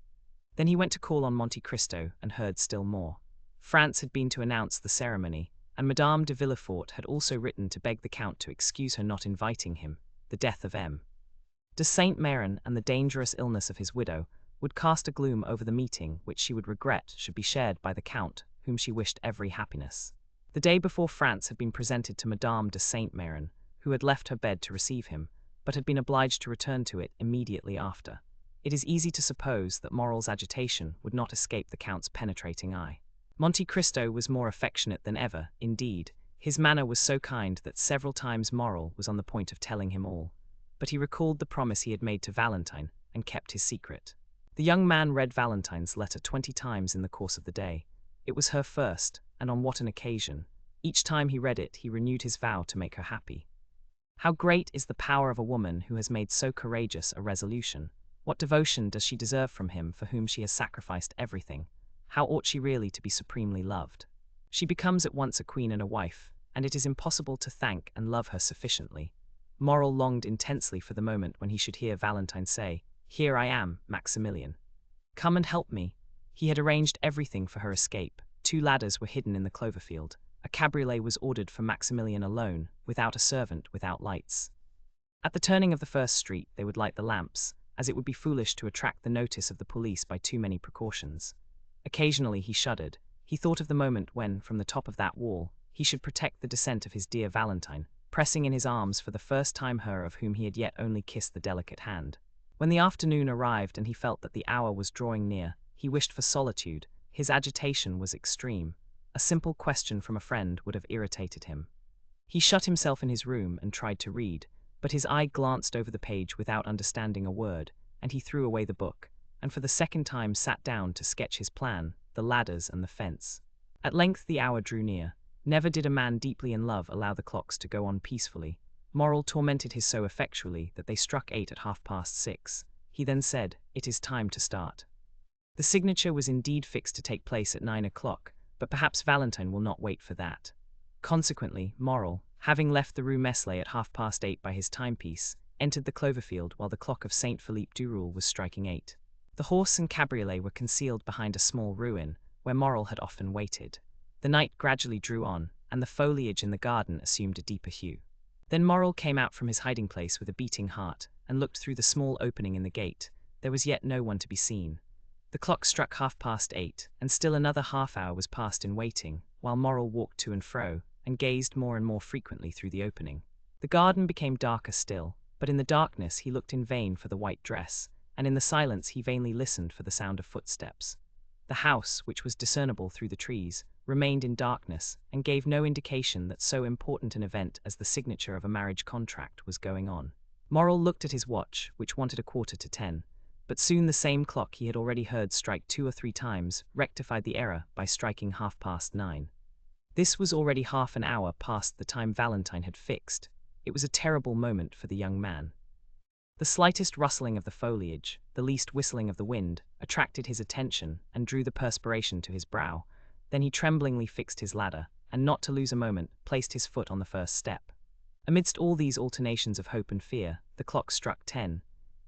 Then he went to call on Monte Cristo and heard still more. France had been to announce the ceremony, and Madame de Villefort had also written to beg the Count to excuse her not inviting him. The death of M. de Saint-Méran and the dangerous illness of his widow would cast a gloom over the meeting which she would regret should be shared by the Count, whom she wished every happiness. The day before, France had been presented to Madame de Saint-Méran, who had left her bed to receive him, but had been obliged to return to it immediately after. It is easy to suppose that Morrel's agitation would not escape the Count's penetrating eye. Monte Cristo was more affectionate than ever, indeed. His manner was so kind that several times Morrel was on the point of telling him all. But he recalled the promise he had made to Valentine, and kept his secret. The young man read Valentine's letter 20 times in the course of the day. It was her first, and on what an occasion. Each time he read it, he renewed his vow to make her happy. How great is the power of a woman who has made so courageous a resolution! What devotion does she deserve from him for whom she has sacrificed everything? How ought she really to be supremely loved? She becomes at once a queen and a wife, and it is impossible to thank and love her sufficiently. Morrel longed intensely for the moment when he should hear Valentine say, "Here I am, Maximilian. Come and help me." He had arranged everything for her escape. 2 ladders were hidden in the clover field. A cabriolet was ordered for Maximilian alone, without a servant, without lights. At the turning of the first street they would light the lamps, as it would be foolish to attract the notice of the police by too many precautions. Occasionally he shuddered. He thought of the moment when, from the top of that wall, he should protect the descent of his dear Valentine, pressing in his arms for the first time her of whom he had yet only kissed the delicate hand. When the afternoon arrived and he felt that the hour was drawing near, he wished for solitude. His agitation was extreme. A simple question from a friend would have irritated him. He shut himself in his room and tried to read, but his eye glanced over the page without understanding a word, and he threw away the book, and for the second time sat down to sketch his plan, the ladders and the fence. At length the hour drew near. Never did a man deeply in love allow the clocks to go on peacefully. Morrel tormented his so effectually that they struck 8 at 6:30. He then said, "It is time to start." The signature was indeed fixed to take place at 9 o'clock, but perhaps Valentine will not wait for that. Consequently, Morrel, having left the Rue Meslay at 8:30 by his timepiece, entered the Cloverfield while the clock of Saint Philippe du Roule was striking 8. The horse and cabriolet were concealed behind a small ruin, where Morrel had often waited. The night gradually drew on, and the foliage in the garden assumed a deeper hue. Then Morrel came out from his hiding place with a beating heart, and looked through the small opening in the gate. There was yet no one to be seen. The clock struck 8:30, and still another half-hour was passed in waiting, while Morrel walked to and fro, and gazed more and more frequently through the opening. The garden became darker still, but in the darkness he looked in vain for the white dress, and in the silence he vainly listened for the sound of footsteps. The house, which was discernible through the trees, remained in darkness, and gave no indication that so important an event as the signature of a marriage contract was going on. Morrel looked at his watch, which wanted 9:15, but soon the same clock he had already heard strike 2 or 3 times rectified the error by striking 9:30. This was already half an hour past the time Valentine had fixed. It was a terrible moment for the young man. The slightest rustling of the foliage, the least whistling of the wind, attracted his attention and drew the perspiration to his brow. Then he tremblingly fixed his ladder, and not to lose a moment, placed his foot on the first step. Amidst all these alternations of hope and fear, the clock struck 10.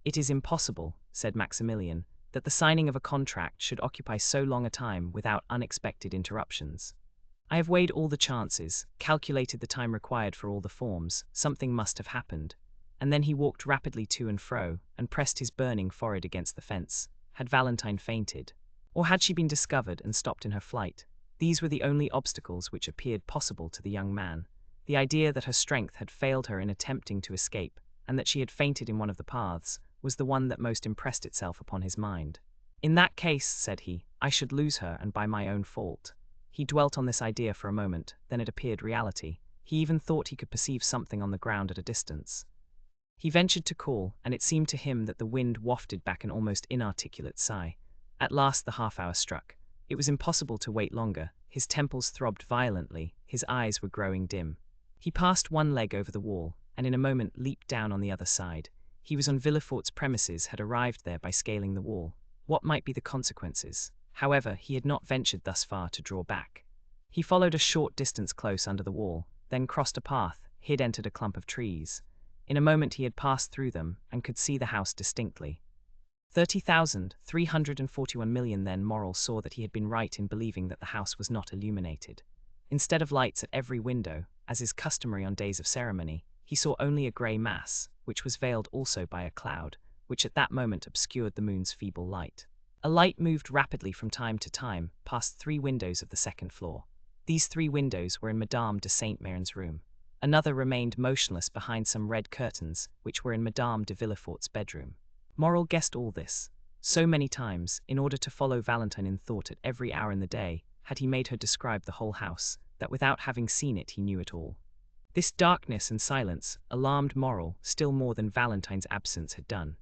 "It is impossible," said Maximilian, "that the signing of a contract should occupy so long a time without unexpected interruptions. I have weighed all the chances, calculated the time required for all the forms. Something must have happened." And then he walked rapidly to and fro, and pressed his burning forehead against the fence. Had Valentine fainted? Or had she been discovered and stopped in her flight? These were the only obstacles which appeared possible to the young man. The idea that her strength had failed her in attempting to escape, and that she had fainted in one of the paths, was the one that most impressed itself upon his mind. "In that case," said he, "I should lose her, and by my own fault." He dwelt on this idea for a moment, then it appeared reality. He even thought he could perceive something on the ground at a distance. He ventured to call, and it seemed to him that the wind wafted back an almost inarticulate sigh. At last the half-hour struck. It was impossible to wait longer. His temples throbbed violently, his eyes were growing dim. He passed one leg over the wall, and in a moment leaped down on the other side. He was on Villefort's premises, had arrived there by scaling the wall. What might be the consequences? However, he had not ventured thus far to draw back. He followed a short distance close under the wall, then crossed a path, entered a clump of trees. In a moment he had passed through them, and could see the house distinctly. 30,341 million. Then Morrel saw that he had been right in believing that the house was not illuminated. Instead of lights at every window, as is customary on days of ceremony, he saw only a grey mass, which was veiled also by a cloud, which at that moment obscured the moon's feeble light. A light moved rapidly from time to time, past 3 windows of the second floor. These 3 windows were in Madame de Saint-Méran's room. Another remained motionless behind some red curtains, which were in Madame de Villefort's bedroom. Morrel guessed all this. So many times, in order to follow Valentine in thought at every hour in the day, had he made her describe the whole house, that without having seen it he knew it all. This darkness and silence alarmed Morrel still more than Valentine's absence had done.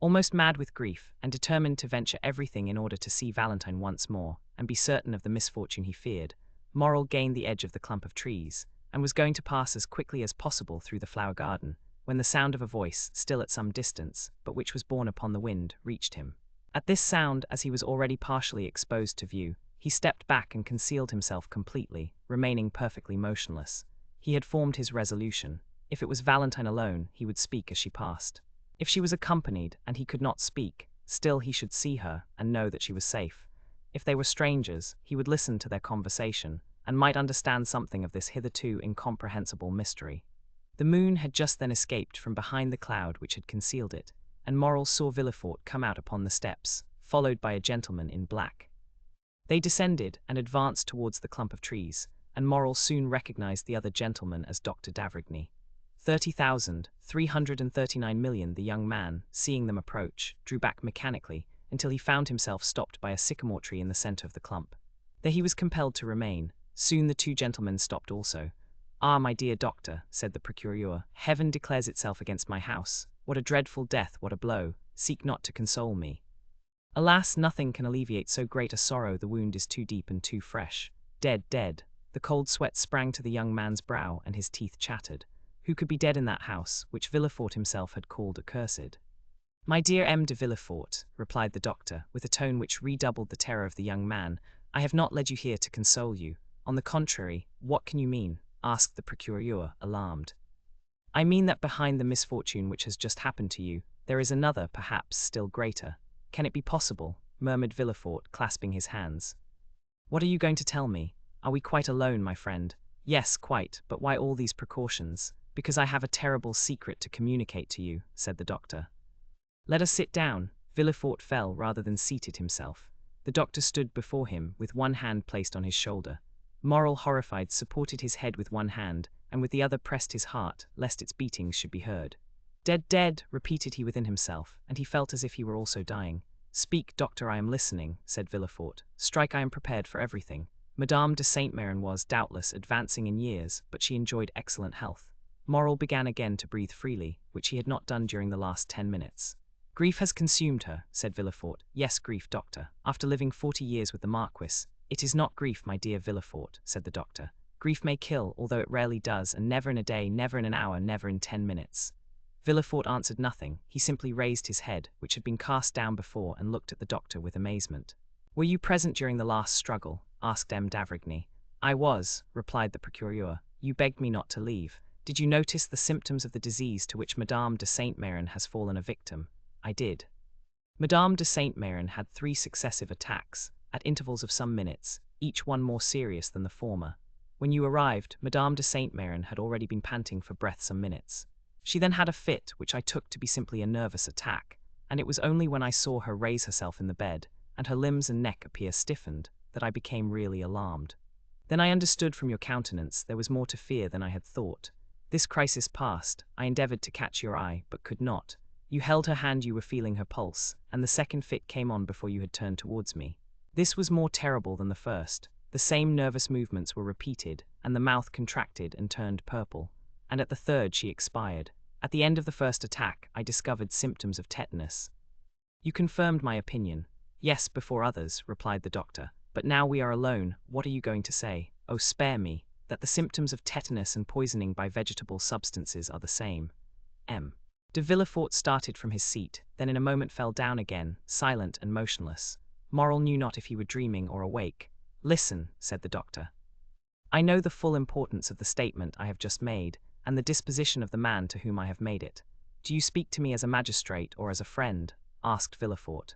Almost mad with grief, and determined to venture everything in order to see Valentine once more, and be certain of the misfortune he feared, Morrel gained the edge of the clump of trees, and was going to pass as quickly as possible through the flower garden, when the sound of a voice, still at some distance, but which was borne upon the wind, reached him. At this sound, as he was already partially exposed to view, he stepped back and concealed himself completely, remaining perfectly motionless. He had formed his resolution. If it was Valentine alone, he would speak as she passed. If she was accompanied, and he could not speak, still he should see her, and know that she was safe. If they were strangers, he would listen to their conversation, and might understand something of this hitherto incomprehensible mystery. The moon had just then escaped from behind the cloud which had concealed it, and Morrel saw Villefort come out upon the steps, followed by a gentleman in black. They descended and advanced towards the clump of trees, and Morrel soon recognized the other gentleman as Dr. d'Avrigny. 30,339 million. The young man, seeing them approach, drew back mechanically, until he found himself stopped by a sycamore tree in the center of the clump. There he was compelled to remain. Soon the 2 gentlemen stopped also. "Ah, my dear doctor," said the procureur, "heaven declares itself against my house. What a dreadful death, what a blow! Seek not to console me." "Alas, nothing can alleviate so great a sorrow. The wound is too deep and too fresh. Dead, dead." The cold sweat sprang to the young man's brow, and his teeth chattered. Who could be dead in that house, which Villefort himself had called accursed? "My dear M. de Villefort," replied the doctor, with a tone which redoubled the terror of the young man, "I have not led you here to console you. On the contrary, what can you mean? Asked the procureur, alarmed. I mean that behind the misfortune which has just happened to you, there is another, perhaps still greater. Can it be possible? Murmured Villefort, clasping his hands. What are you going to tell me? Are we quite alone, my friend? Yes, quite, but why all these precautions? Because I have a terrible secret to communicate to you, said the doctor. Let us sit down. Villefort fell rather than seated himself. The doctor stood before him, with one hand placed on his shoulder. Morrel, horrified, supported his head with one hand, and with the other pressed his heart, lest its beatings should be heard. Dead, dead, repeated he within himself, and he felt as if he were also dying. Speak, doctor, I am listening, said Villefort. Strike, I am prepared for everything. Madame de Saint-Méran was, doubtless, advancing in years, but she enjoyed excellent health. Morrel began again to breathe freely, which he had not done during the last 10 minutes. Grief has consumed her, said Villefort. Yes, grief, doctor. After living 40 years with the Marquis. It is not grief, my dear Villefort, said the doctor. Grief may kill, although it rarely does, and never in a day, never in an hour, never in 10 minutes. Villefort answered nothing. He simply raised his head, which had been cast down before, and looked at the doctor with amazement. Were you present during the last struggle? Asked M. d'Avrigny. I was, replied the procureur. You begged me not to leave. Did you notice the symptoms of the disease to which Madame de Saint-Méran has fallen a victim? I did. Madame de Saint-Méran had 3 successive attacks, at intervals of some minutes, each one more serious than the former. When you arrived, Madame de Saint-Méran had already been panting for breath some minutes. She then had a fit, which I took to be simply a nervous attack, and it was only when I saw her raise herself in the bed, and her limbs and neck appear stiffened, that I became really alarmed. Then I understood from your countenance there was more to fear than I had thought. This crisis past, I endeavored to catch your eye, but could not. You held her hand, you were feeling her pulse, and the second fit came on before you had turned towards me. This was more terrible than the first. The same nervous movements were repeated, and the mouth contracted and turned purple, and at the third she expired. At the end of the first attack, I discovered symptoms of tetanus. You confirmed my opinion. Yes, before others, replied the doctor. But now we are alone, what are you going to say? Oh, spare me. That the symptoms of tetanus and poisoning by vegetable substances are the same. M. De Villefort started from his seat, then in a moment fell down again, silent and motionless. Morrel knew not if he were dreaming or awake. Listen, said the doctor. I know the full importance of the statement I have just made, and the disposition of the man to whom I have made it. Do you speak to me as a magistrate or as a friend? Asked Villefort.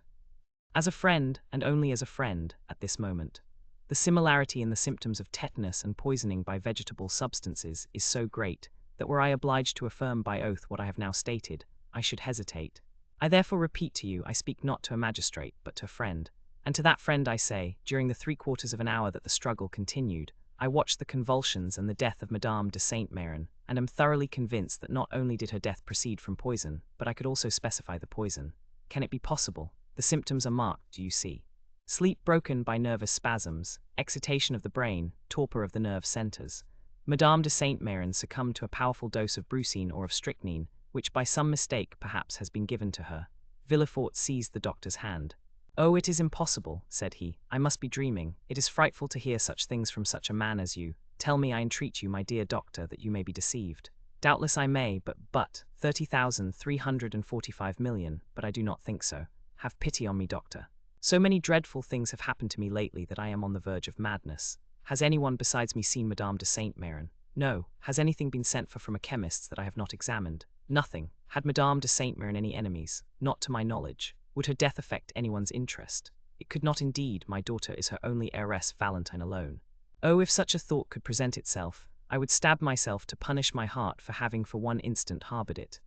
As a friend, and only as a friend, at this moment. The similarity in the symptoms of tetanus and poisoning by vegetable substances is so great, that were I obliged to affirm by oath what I have now stated, I should hesitate. I therefore repeat to you, I speak not to a magistrate, but to a friend. And to that friend I say, during the 3/4 of an hour that the struggle continued, I watched the convulsions and the death of Madame de Saint-Méran, and am thoroughly convinced that not only did her death proceed from poison, but I could also specify the poison. Can it be possible? The symptoms are marked, do you see? Sleep broken by nervous spasms, excitation of the brain, torpor of the nerve centers. Madame de Saint-Méran succumbed to a powerful dose of brucine or of strychnine, which by some mistake perhaps has been given to her. Villefort seized the doctor's hand. Oh, it is impossible, said he. I must be dreaming. It is frightful to hear such things from such a man as you. Tell me, I entreat you, my dear doctor, that you may be deceived. Doubtless I may, but 30,345 million, but I do not think so. Have pity on me, doctor. So many dreadful things have happened to me lately that I am on the verge of madness. Has anyone besides me seen Madame de Saint-Méran? No. Has anything been sent for from a chemist's that I have not examined? Nothing. Had Madame de Saint-Méran any enemies? Not to my knowledge. Would her death affect anyone's interest? It could not indeed. My daughter is her only heiress, Valentine alone. Oh, if such a thought could present itself, I would stab myself to punish my heart for having for one instant harbored it.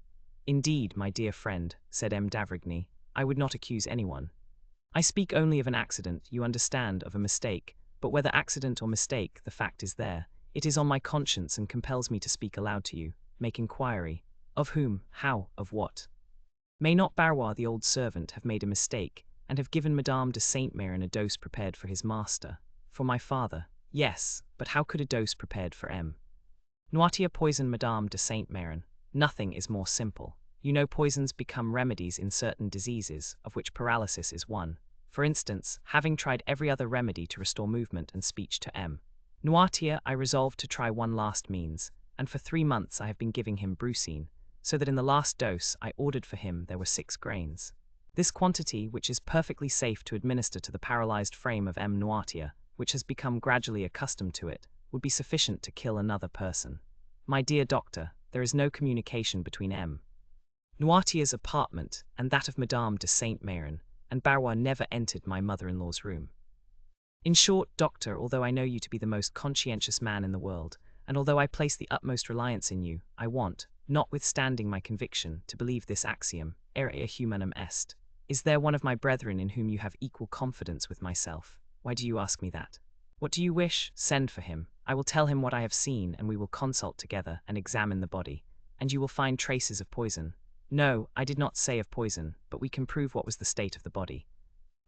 Indeed, my dear friend, said M. d'Avrigny, I would not accuse anyone. I speak only of an accident, you understand, of a mistake, but whether accident or mistake, the fact is there. It is on my conscience and compels me to speak aloud to you. Make inquiry. Of whom? How? Of what? May not Barrois, the old servant, have made a mistake, and have given Madame de Saint-Méran a dose prepared for his master? For my father? Yes, but how could a dose prepared for M. Noirtier poison Madame de Saint-Méran? Nothing is more simple. You know poisons become remedies in certain diseases, of which paralysis is one. For instance, having tried every other remedy to restore movement and speech to M. Noirtier, I resolved to try one last means, and for 3 months I have been giving him brucine, so that in the last dose I ordered for him there were 6 grains. This quantity, which is perfectly safe to administer to the paralyzed frame of M. Noirtier, which has become gradually accustomed to it, would be sufficient to kill another person. My dear doctor, there is no communication between M. Noirtier's apartment and that of Madame de Saint-Méran, and Barrois never entered my mother-in-law's room. In short, doctor, although I know you to be the most conscientious man in the world, and although I place the utmost reliance in you, I want, notwithstanding my conviction, to believe this axiom, ere humanum est. Is there one of my brethren in whom you have equal confidence with myself? Why do you ask me that? What do you wish? Send for him. I will tell him what I have seen, and we will consult together and examine the body, and you will find traces of poison. No, I did not say of poison, but we can prove what was the state of the body.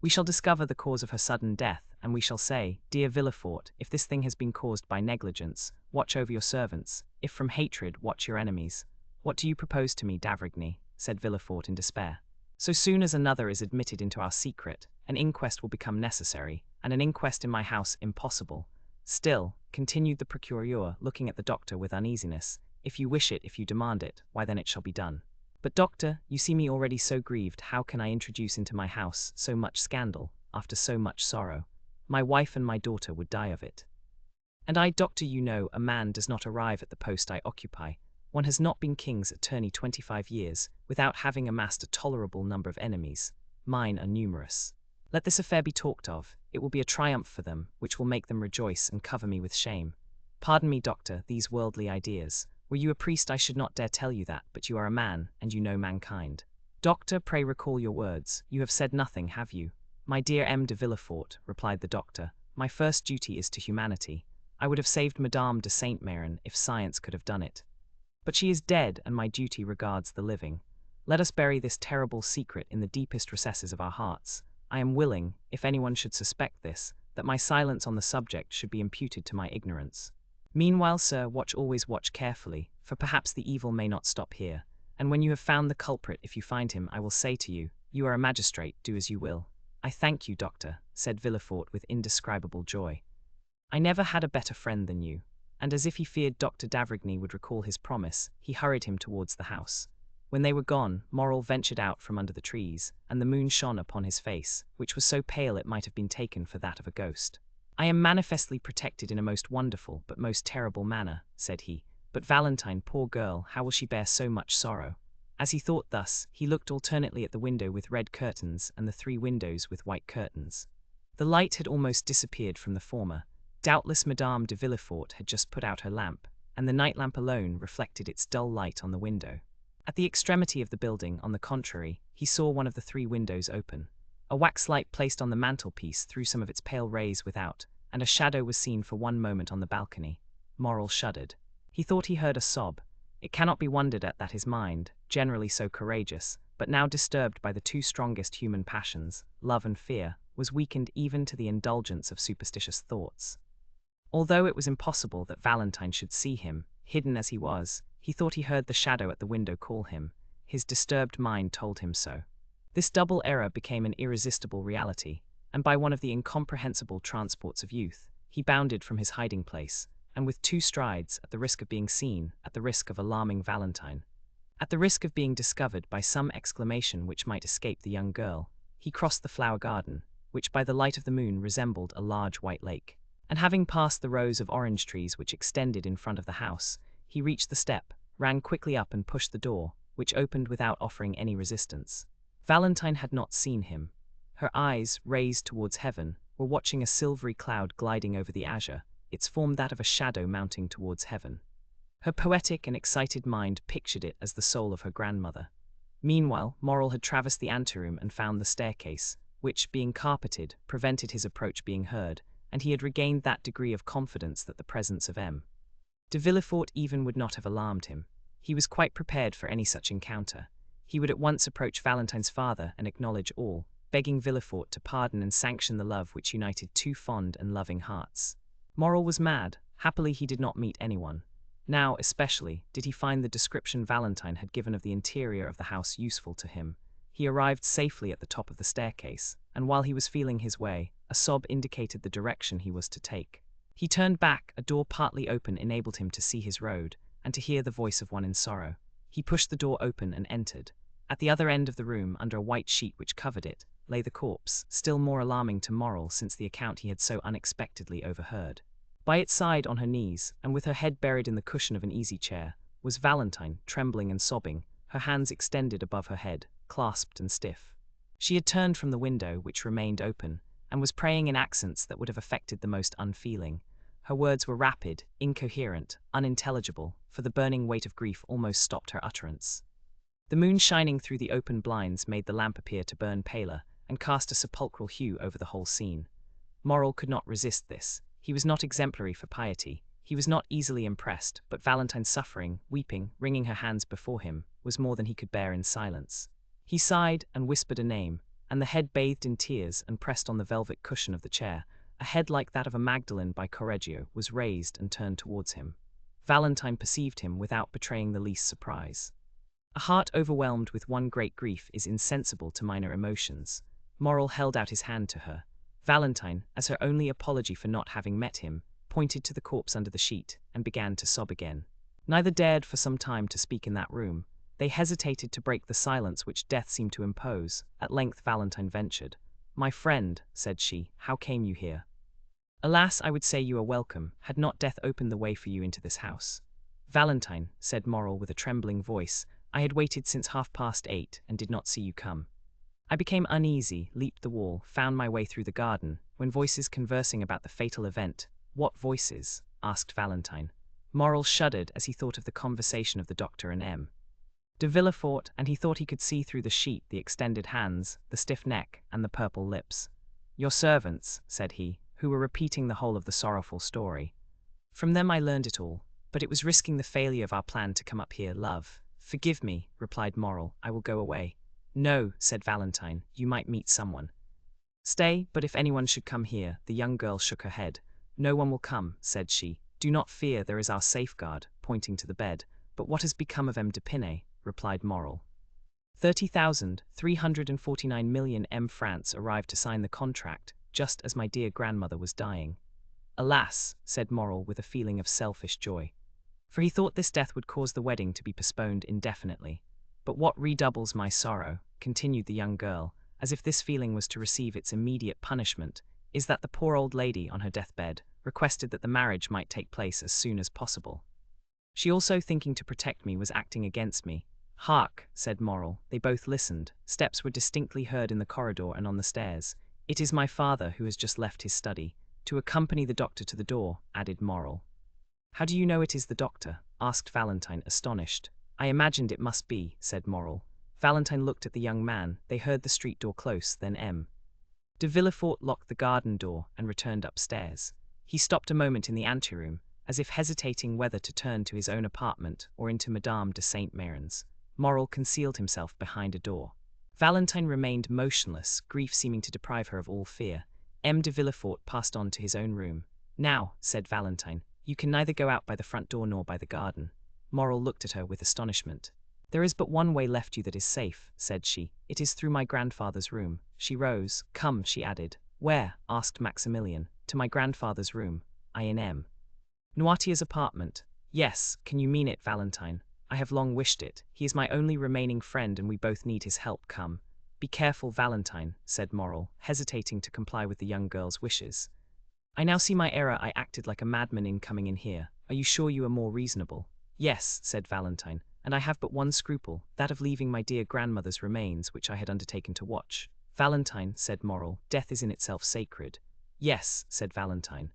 We shall discover the cause of her sudden death, and we shall say, dear Villefort, if this thing has been caused by negligence, watch over your servants; if from hatred, watch your enemies. What do you propose to me, d'Avrigny? Said Villefort in despair. So soon as another is admitted into our secret, an inquest will become necessary, and an inquest in my house impossible. Still, continued the procureur, looking at the doctor with uneasiness, if you wish it, if you demand it, why then it shall be done. But doctor, you see me already so grieved, how can I introduce into my house so much scandal, after so much sorrow? My wife and my daughter would die of it. And I, doctor, you know, a man does not arrive at the post I occupy. One has not been king's attorney 25 years, without having amassed a tolerable number of enemies. Mine are numerous. Let this affair be talked of, it will be a triumph for them, which will make them rejoice and cover me with shame. Pardon me, doctor, these worldly ideas. Were you a priest I should not dare tell you that, but you are a man, and you know mankind. Doctor, pray recall your words. You have said nothing, have you? My dear M. de Villefort, replied the doctor, my first duty is to humanity. I would have saved Madame de Saint-Méran if science could have done it. But she is dead, and my duty regards the living. Let us bury this terrible secret in the deepest recesses of our hearts. I am willing, if anyone should suspect this, that my silence on the subject should be imputed to my ignorance. Meanwhile, sir, always watch carefully, for perhaps the evil may not stop here, and when you have found the culprit, if you find him, I will say to you, you are a magistrate, do as you will. I thank you, doctor, said Villefort with indescribable joy. I never had a better friend than you. And as if he feared Dr. d'Avrigny would recall his promise, he hurried him towards the house. When they were gone, Morrel ventured out from under the trees, and the moon shone upon his face, which was so pale it might have been taken for that of a ghost. I am manifestly protected in a most wonderful but most terrible manner, said he. But Valentine, poor girl, how will she bear so much sorrow? As he thought thus, he looked alternately at the window with red curtains and the 3 windows with white curtains. The light had almost disappeared from the former. Doubtless Madame de Villefort had just put out her lamp, and the night lamp alone reflected its dull light on the window. At the extremity of the building, on the contrary, he saw one of the 3 windows open. A wax light placed on the mantelpiece threw some of its pale rays without, and a shadow was seen for one moment on the balcony. Morrel shuddered. He thought he heard a sob. It cannot be wondered at that his mind, generally so courageous, but now disturbed by the 2 strongest human passions, love and fear, was weakened even to the indulgence of superstitious thoughts. Although it was impossible that Valentine should see him, hidden as he was, he thought he heard the shadow at the window call him. His disturbed mind told him so. This double error became an irresistible reality, and by one of the incomprehensible transports of youth, he bounded from his hiding place, and with 2 strides, at the risk of being seen, at the risk of alarming Valentine, at the risk of being discovered by some exclamation which might escape the young girl, he crossed the flower garden, which by the light of the moon resembled a large white lake. And having passed the rows of orange trees which extended in front of the house, he reached the step, ran quickly up and pushed the door, which opened without offering any resistance. Valentine had not seen him. Her eyes, raised towards heaven, were watching a silvery cloud gliding over the azure, its form that of a shadow mounting towards heaven. Her poetic and excited mind pictured it as the soul of her grandmother. Meanwhile, Morrel had traversed the anteroom and found the staircase, which, being carpeted, prevented his approach being heard, and he had regained that degree of confidence that the presence of M. de Villefort even would not have alarmed him. He was quite prepared for any such encounter. He would at once approach Valentine's father and acknowledge all, begging Villefort to pardon and sanction the love which united 2 fond and loving hearts. Morrel was mad. Happily he did not meet anyone. Now, especially, did he find the description Valentine had given of the interior of the house useful to him. He arrived safely at the top of the staircase, and while he was feeling his way, a sob indicated the direction he was to take. He turned back, a door partly open enabled him to see his road, and to hear the voice of one in sorrow. He pushed the door open and entered. At the other end of the room, under a white sheet which covered it, lay the corpse, still more alarming to Morrel since the account he had so unexpectedly overheard. By its side, on her knees, and with her head buried in the cushion of an easy-chair, was Valentine, trembling and sobbing, her hands extended above her head, clasped and stiff. She had turned from the window, which remained open, and was praying in accents that would have affected the most unfeeling. Her words were rapid, incoherent, unintelligible, for the burning weight of grief almost stopped her utterance. The moon shining through the open blinds made the lamp appear to burn paler, and cast a sepulchral hue over the whole scene. Morrel could not resist this. He was not exemplary for piety. He was not easily impressed, but Valentine's suffering, weeping, wringing her hands before him, was more than he could bear in silence. He sighed and whispered a name, and the head bathed in tears and pressed on the velvet cushion of the chair, a head like that of a Magdalene by Correggio, was raised and turned towards him. Valentine perceived him without betraying the least surprise. A heart overwhelmed with one great grief is insensible to minor emotions. Morrel held out his hand to her. Valentine, as her only apology for not having met him, pointed to the corpse under the sheet, and began to sob again. Neither dared for some time to speak in that room. They hesitated to break the silence which death seemed to impose. At length Valentine ventured. "My friend," said she, "how came you here?" "Alas, I would say you are welcome, had not death opened the way for you into this house." "Valentine," said Morrel with a trembling voice, "I had waited since 8:30, and did not see you come. I became uneasy, leaped the wall, found my way through the garden, when voices conversing about the fatal event—" "What voices?" asked Valentine. Morrel shuddered as he thought of the conversation of the doctor and M. de Villefort, and he thought he could see through the sheet the extended hands, the stiff neck, and the purple lips. "Your servants," said he, who were repeating the whole of the sorrowful story. "From them I learned it all, but it was risking the failure of our plan to come up here, love." "Forgive me," replied Morrel, "I will go away." "No," said Valentine, "you might meet someone." "Stay, but if anyone should come here." The young girl shook her head. "No one will come," said she. "Do not fear, there is our safeguard," pointing to the bed. "But what has become of M. d'Épinay?" replied Morrel. 30,349 million francs arrived to sign the contract, just as my dear grandmother was dying. "Alas," said Morrel with a feeling of selfish joy, for he thought this death would cause the wedding to be postponed indefinitely. "But what redoubles my sorrow," continued the young girl, as if this feeling was to receive its immediate punishment, "is that the poor old lady, on her deathbed, requested that the marriage might take place as soon as possible. She also, thinking to protect me, was acting against me." "Hark," said Morrel. They both listened. Steps were distinctly heard in the corridor and on the stairs. "It is my father, who has just left his study." "To accompany the doctor to the door," added Morrel. "How do you know it is the doctor?" asked Valentine, astonished. "I imagined it must be," said Morrel. Valentine looked at the young man. They heard the street door close, then M. de Villefort locked the garden door and returned upstairs. He stopped a moment in the anteroom, as if hesitating whether to turn to his own apartment or into Madame de Saint-Méran's. Morrel concealed himself behind a door. Valentine remained motionless, grief seeming to deprive her of all fear. M. de Villefort passed on to his own room. "Now," said Valentine, "you can neither go out by the front door nor by the garden." Morrel looked at her with astonishment. "There is but one way left you that is safe," said she. "It is through my grandfather's room." She rose. "Come," she added. "Where?" asked Maximilian. "To my grandfather's room. I in M. Noirtier's apartment." "Yes, can you mean it, Valentine? I have long wished it. He is my only remaining friend, and we both need his help. Come." "Be careful, Valentine," said Morrel, hesitating to comply with the young girl's wishes. "I now see my error. I acted like a madman in coming in here. Are you sure you are more reasonable?" "Yes," said Valentine, "and I have but one scruple, that of leaving my dear grandmother's remains, which I had undertaken to watch." "Valentine," said Morrel, "death is in itself sacred." "Yes," said Valentine.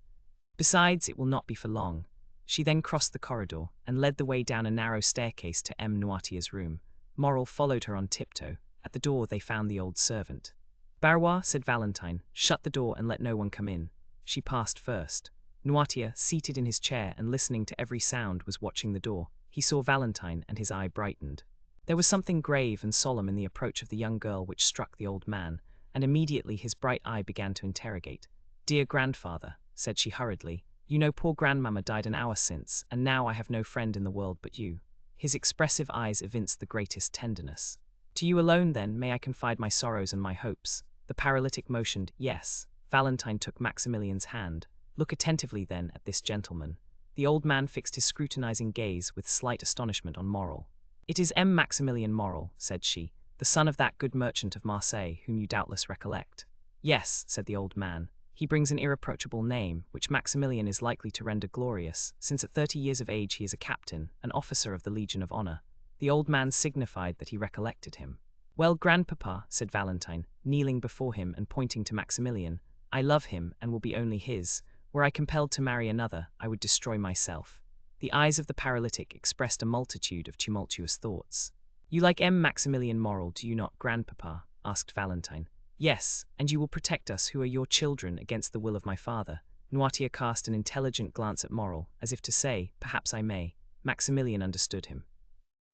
"Besides, it will not be for long." She then crossed the corridor, and led the way down a narrow staircase to M. Noirtier's room. Morrel followed her on tiptoe. At the door they found the old servant. "Barrois," said Valentine, "shut the door and let no one come in." She passed first. Noirtier, seated in his chair and listening to every sound, was watching the door. He saw Valentine, and his eye brightened. There was something grave and solemn in the approach of the young girl which struck the old man, and immediately his bright eye began to interrogate. "Dear grandfather," said she hurriedly, "you know poor grandmamma died an hour since, and now I have no friend in the world but you." His expressive eyes evinced the greatest tenderness. "To you alone, then, may I confide my sorrows and my hopes?" The paralytic motioned, "Yes." Valentine took Maximilian's hand. "Look attentively, then, at this gentleman." The old man fixed his scrutinizing gaze with slight astonishment on Morrel. "It is M. Maximilian Morrel," said she. the son of that good merchant of Marseille whom you doubtless recollect. Yes, said the old man. He brings an irreproachable name, which Maximilian is likely to render glorious, since at 30 years of age he is a captain, an officer of the Legion of Honor. The old man signified that he recollected him. Well, grandpapa, said Valentine, kneeling before him and pointing to Maximilian, I love him and will be only his. Were I compelled to marry another, I would destroy myself. The eyes of the paralytic expressed a multitude of tumultuous thoughts. You like Maximilian Morrel, do you not, grandpapa? Asked Valentine. Yes, and you will protect us who are your children against the will of my father. Noirtier cast an intelligent glance at Morrel, as if to say, perhaps I may. Maximilian understood him.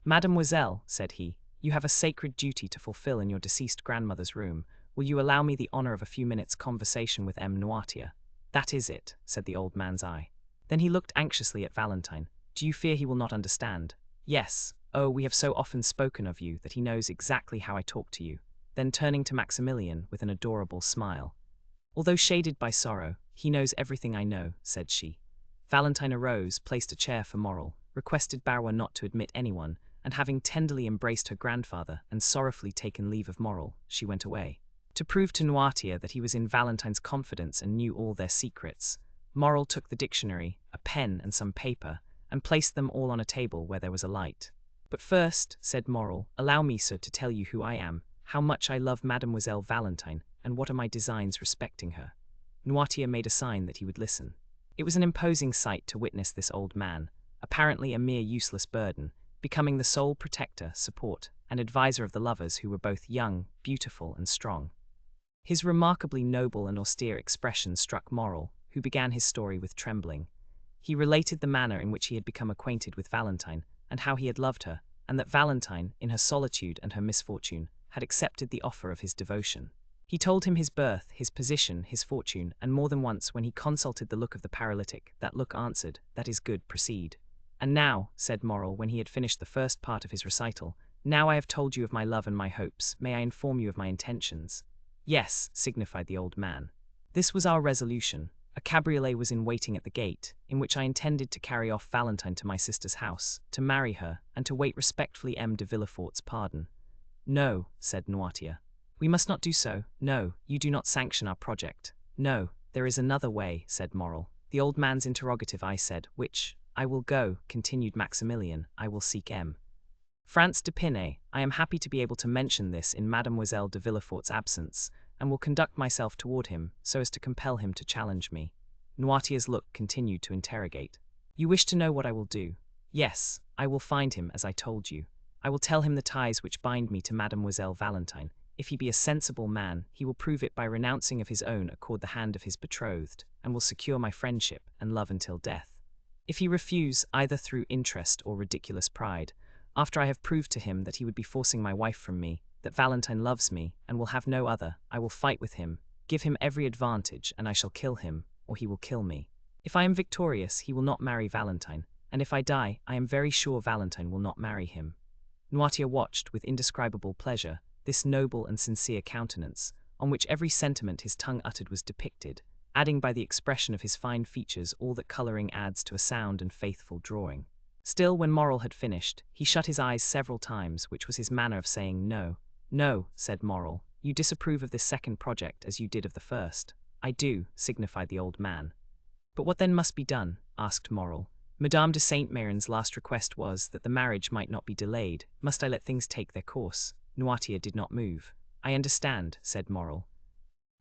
Mademoiselle, said he, you have a sacred duty to fulfill in your deceased grandmother's room. Will you allow me the honor of a few minutes' conversation with Noirtier? That is it, said the old man's eye. Then he looked anxiously at Valentine. Do you fear he will not understand? Yes. Oh, we have so often spoken of you that he knows exactly how I talk to you. Then turning to Maximilian with an adorable smile. Although shaded by sorrow, he knows everything I know, said she. Valentine arose, placed a chair for Morrel, requested Barrois not to admit anyone, and having tenderly embraced her grandfather and sorrowfully taken leave of Morrel, she went away. To prove to Noirtier that he was in Valentine's confidence and knew all their secrets, Morrel took the dictionary, a pen and some paper, and placed them all on a table where there was a light. But first, said Morrel, allow me, sir, to tell you who I am, how much I love Mademoiselle Valentine, and what are my designs respecting her. Noirtier made a sign that he would listen. It was an imposing sight to witness this old man, apparently a mere useless burden, becoming the sole protector, support, and adviser of the lovers who were both young, beautiful, and strong. His remarkably noble and austere expression struck Morrel, who began his story with trembling. He related the manner in which he had become acquainted with Valentine, and how he had loved her, and that Valentine, in her solitude and her misfortune, had accepted the offer of his devotion. He told him his birth, his position, his fortune, and more than once when he consulted the look of the paralytic, that look answered, "That is good, proceed." And now, said Morrel when he had finished the first part of his recital, now I have told you of my love and my hopes, may I inform you of my intentions? Yes, signified the old man. This was our resolution. A cabriolet was in waiting at the gate, in which I intended to carry off Valentine to my sister's house, to marry her, and to wait respectfully M. de Villefort's pardon. No, said Noirtier. We must not do so. No, you do not sanction our project. No, there is another way, said Morrel. The old man's interrogative, I said, which, I will go, continued Maximilian, I will seek M. France d'Épinay. I am happy to be able to mention this in Mademoiselle de Villefort's absence, and will conduct myself toward him, so as to compel him to challenge me. Noirtier's look continued to interrogate. You wish to know what I will do? Yes, I will find him, as I told you. I will tell him the ties which bind me to Mademoiselle Valentine. If he be a sensible man, he will prove it by renouncing of his own accord the hand of his betrothed, and will secure my friendship and love until death. If he refuse, either through interest or ridiculous pride, after I have proved to him that he would be forcing my wife from me, that Valentine loves me, and will have no other, I will fight with him, give him every advantage, and I shall kill him, or he will kill me. If I am victorious, he will not marry Valentine, and if I die, I am very sure Valentine will not marry him. Noirtier watched, with indescribable pleasure, this noble and sincere countenance, on which every sentiment his tongue uttered was depicted, adding by the expression of his fine features all that colouring adds to a sound and faithful drawing. Still, when Morrel had finished, he shut his eyes several times, which was his manner of saying no. No, said Morrel, you disapprove of this second project as you did of the first. I do, signified the old man. But what then must be done? Asked Morrel. Madame de Saint-Méran's last request was that the marriage might not be delayed. Must I let things take their course? Noirtier did not move. I understand, said Morrel.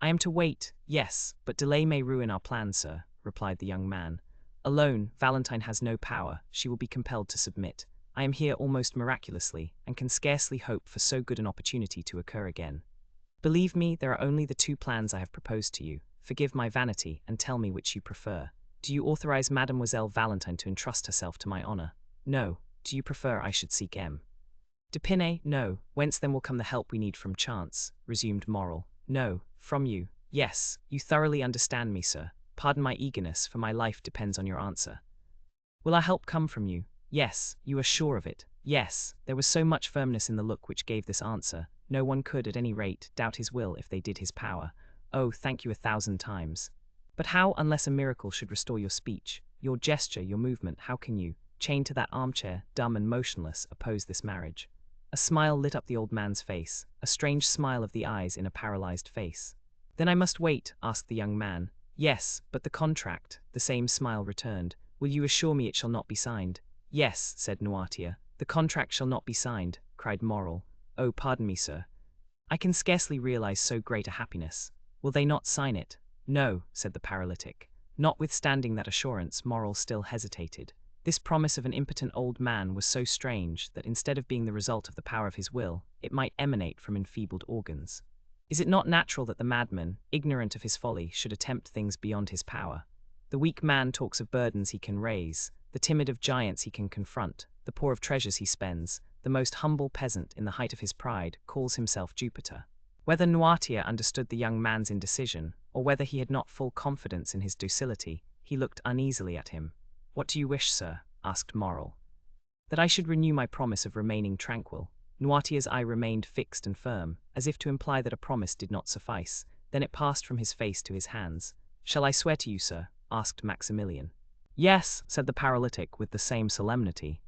I am to wait, yes, but delay may ruin our plans, sir, replied the young man. Alone, Valentine has no power, she will be compelled to submit. I am here almost miraculously, and can scarcely hope for so good an opportunity to occur again. Believe me, there are only the two plans I have proposed to you. Forgive my vanity, and tell me which you prefer. Do you authorize Mademoiselle Valentine to entrust herself to my honor? No. Do you prefer I should seek M. d'Épinay? No. Whence then will come the help we need from chance? Resumed Morrel. No. From you. Yes. You thoroughly understand me, sir. Pardon my eagerness, for my life depends on your answer. Will our help come from you? Yes. You are sure of it? Yes. There was so much firmness in the look which gave this answer. No one could, at any rate, doubt his will if they did his power. Oh, thank you 1,000 times. But how, unless a miracle should restore your speech, your gesture, your movement, how can you, chained to that armchair, dumb and motionless, oppose this marriage? A smile lit up the old man's face, a strange smile of the eyes in a paralyzed face. Then I must wait, asked the young man. Yes, but the contract, the same smile returned. Will you assure me it shall not be signed? Yes, said Noirtier. The contract shall not be signed, cried Morrel. Oh, pardon me, sir. I can scarcely realize so great a happiness. Will they not sign it? No, said the paralytic. Notwithstanding that assurance, Morrel still hesitated. This promise of an impotent old man was so strange that instead of being the result of the power of his will, it might emanate from enfeebled organs. Is it not natural that the madman, ignorant of his folly, should attempt things beyond his power? The weak man talks of burdens he can raise, the timid of giants he can confront, the poor of treasures he spends, the most humble peasant in the height of his pride calls himself Jupiter. Whether Noirtier understood the young man's indecision, or whether he had not full confidence in his docility, he looked uneasily at him. What do you wish, sir? Asked Morrel. That I should renew my promise of remaining tranquil. Noirtier's eye remained fixed and firm, as if to imply that a promise did not suffice. Then it passed from his face to his hands. Shall I swear to you, sir? Asked Maximilian. Yes, said the paralytic with the same solemnity.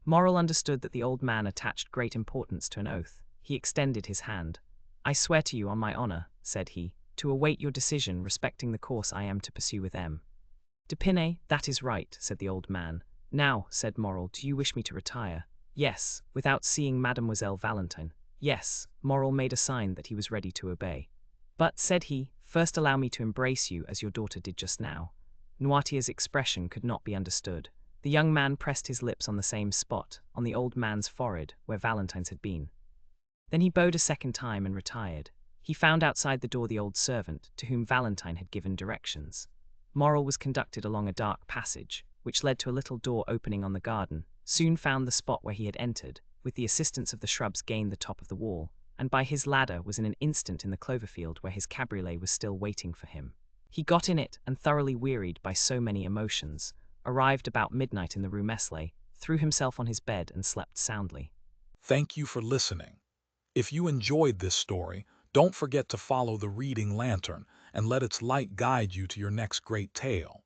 Morrel understood that the old man attached great importance to an oath. He extended his hand. I swear to you on my honor, said he, to await your decision respecting the course I am to pursue with M. D'Épinay, that is right, said the old man. Now, said Morrel, do you wish me to retire? Yes, without seeing Mademoiselle Valentine. Yes, Morrel made a sign that he was ready to obey. But, said he, first allow me to embrace you as your daughter did just now. Noirtier's expression could not be understood. The young man pressed his lips on the same spot, on the old man's forehead, where Valentine's had been. Then he bowed a second time and retired. He found outside the door the old servant, to whom Valentine had given directions. Morrel was conducted along a dark passage, which led to a little door opening on the garden, soon found the spot where he had entered, with the assistance of the shrubs gained the top of the wall, and by his ladder was in an instant in the clover field where his cabriolet was still waiting for him. He got in it, and thoroughly wearied by so many emotions, arrived about midnight in the Rue Meslay, threw himself on his bed and slept soundly. Thank you for listening. If you enjoyed this story, don't forget to follow the reading lantern and let its light guide you to your next great tale.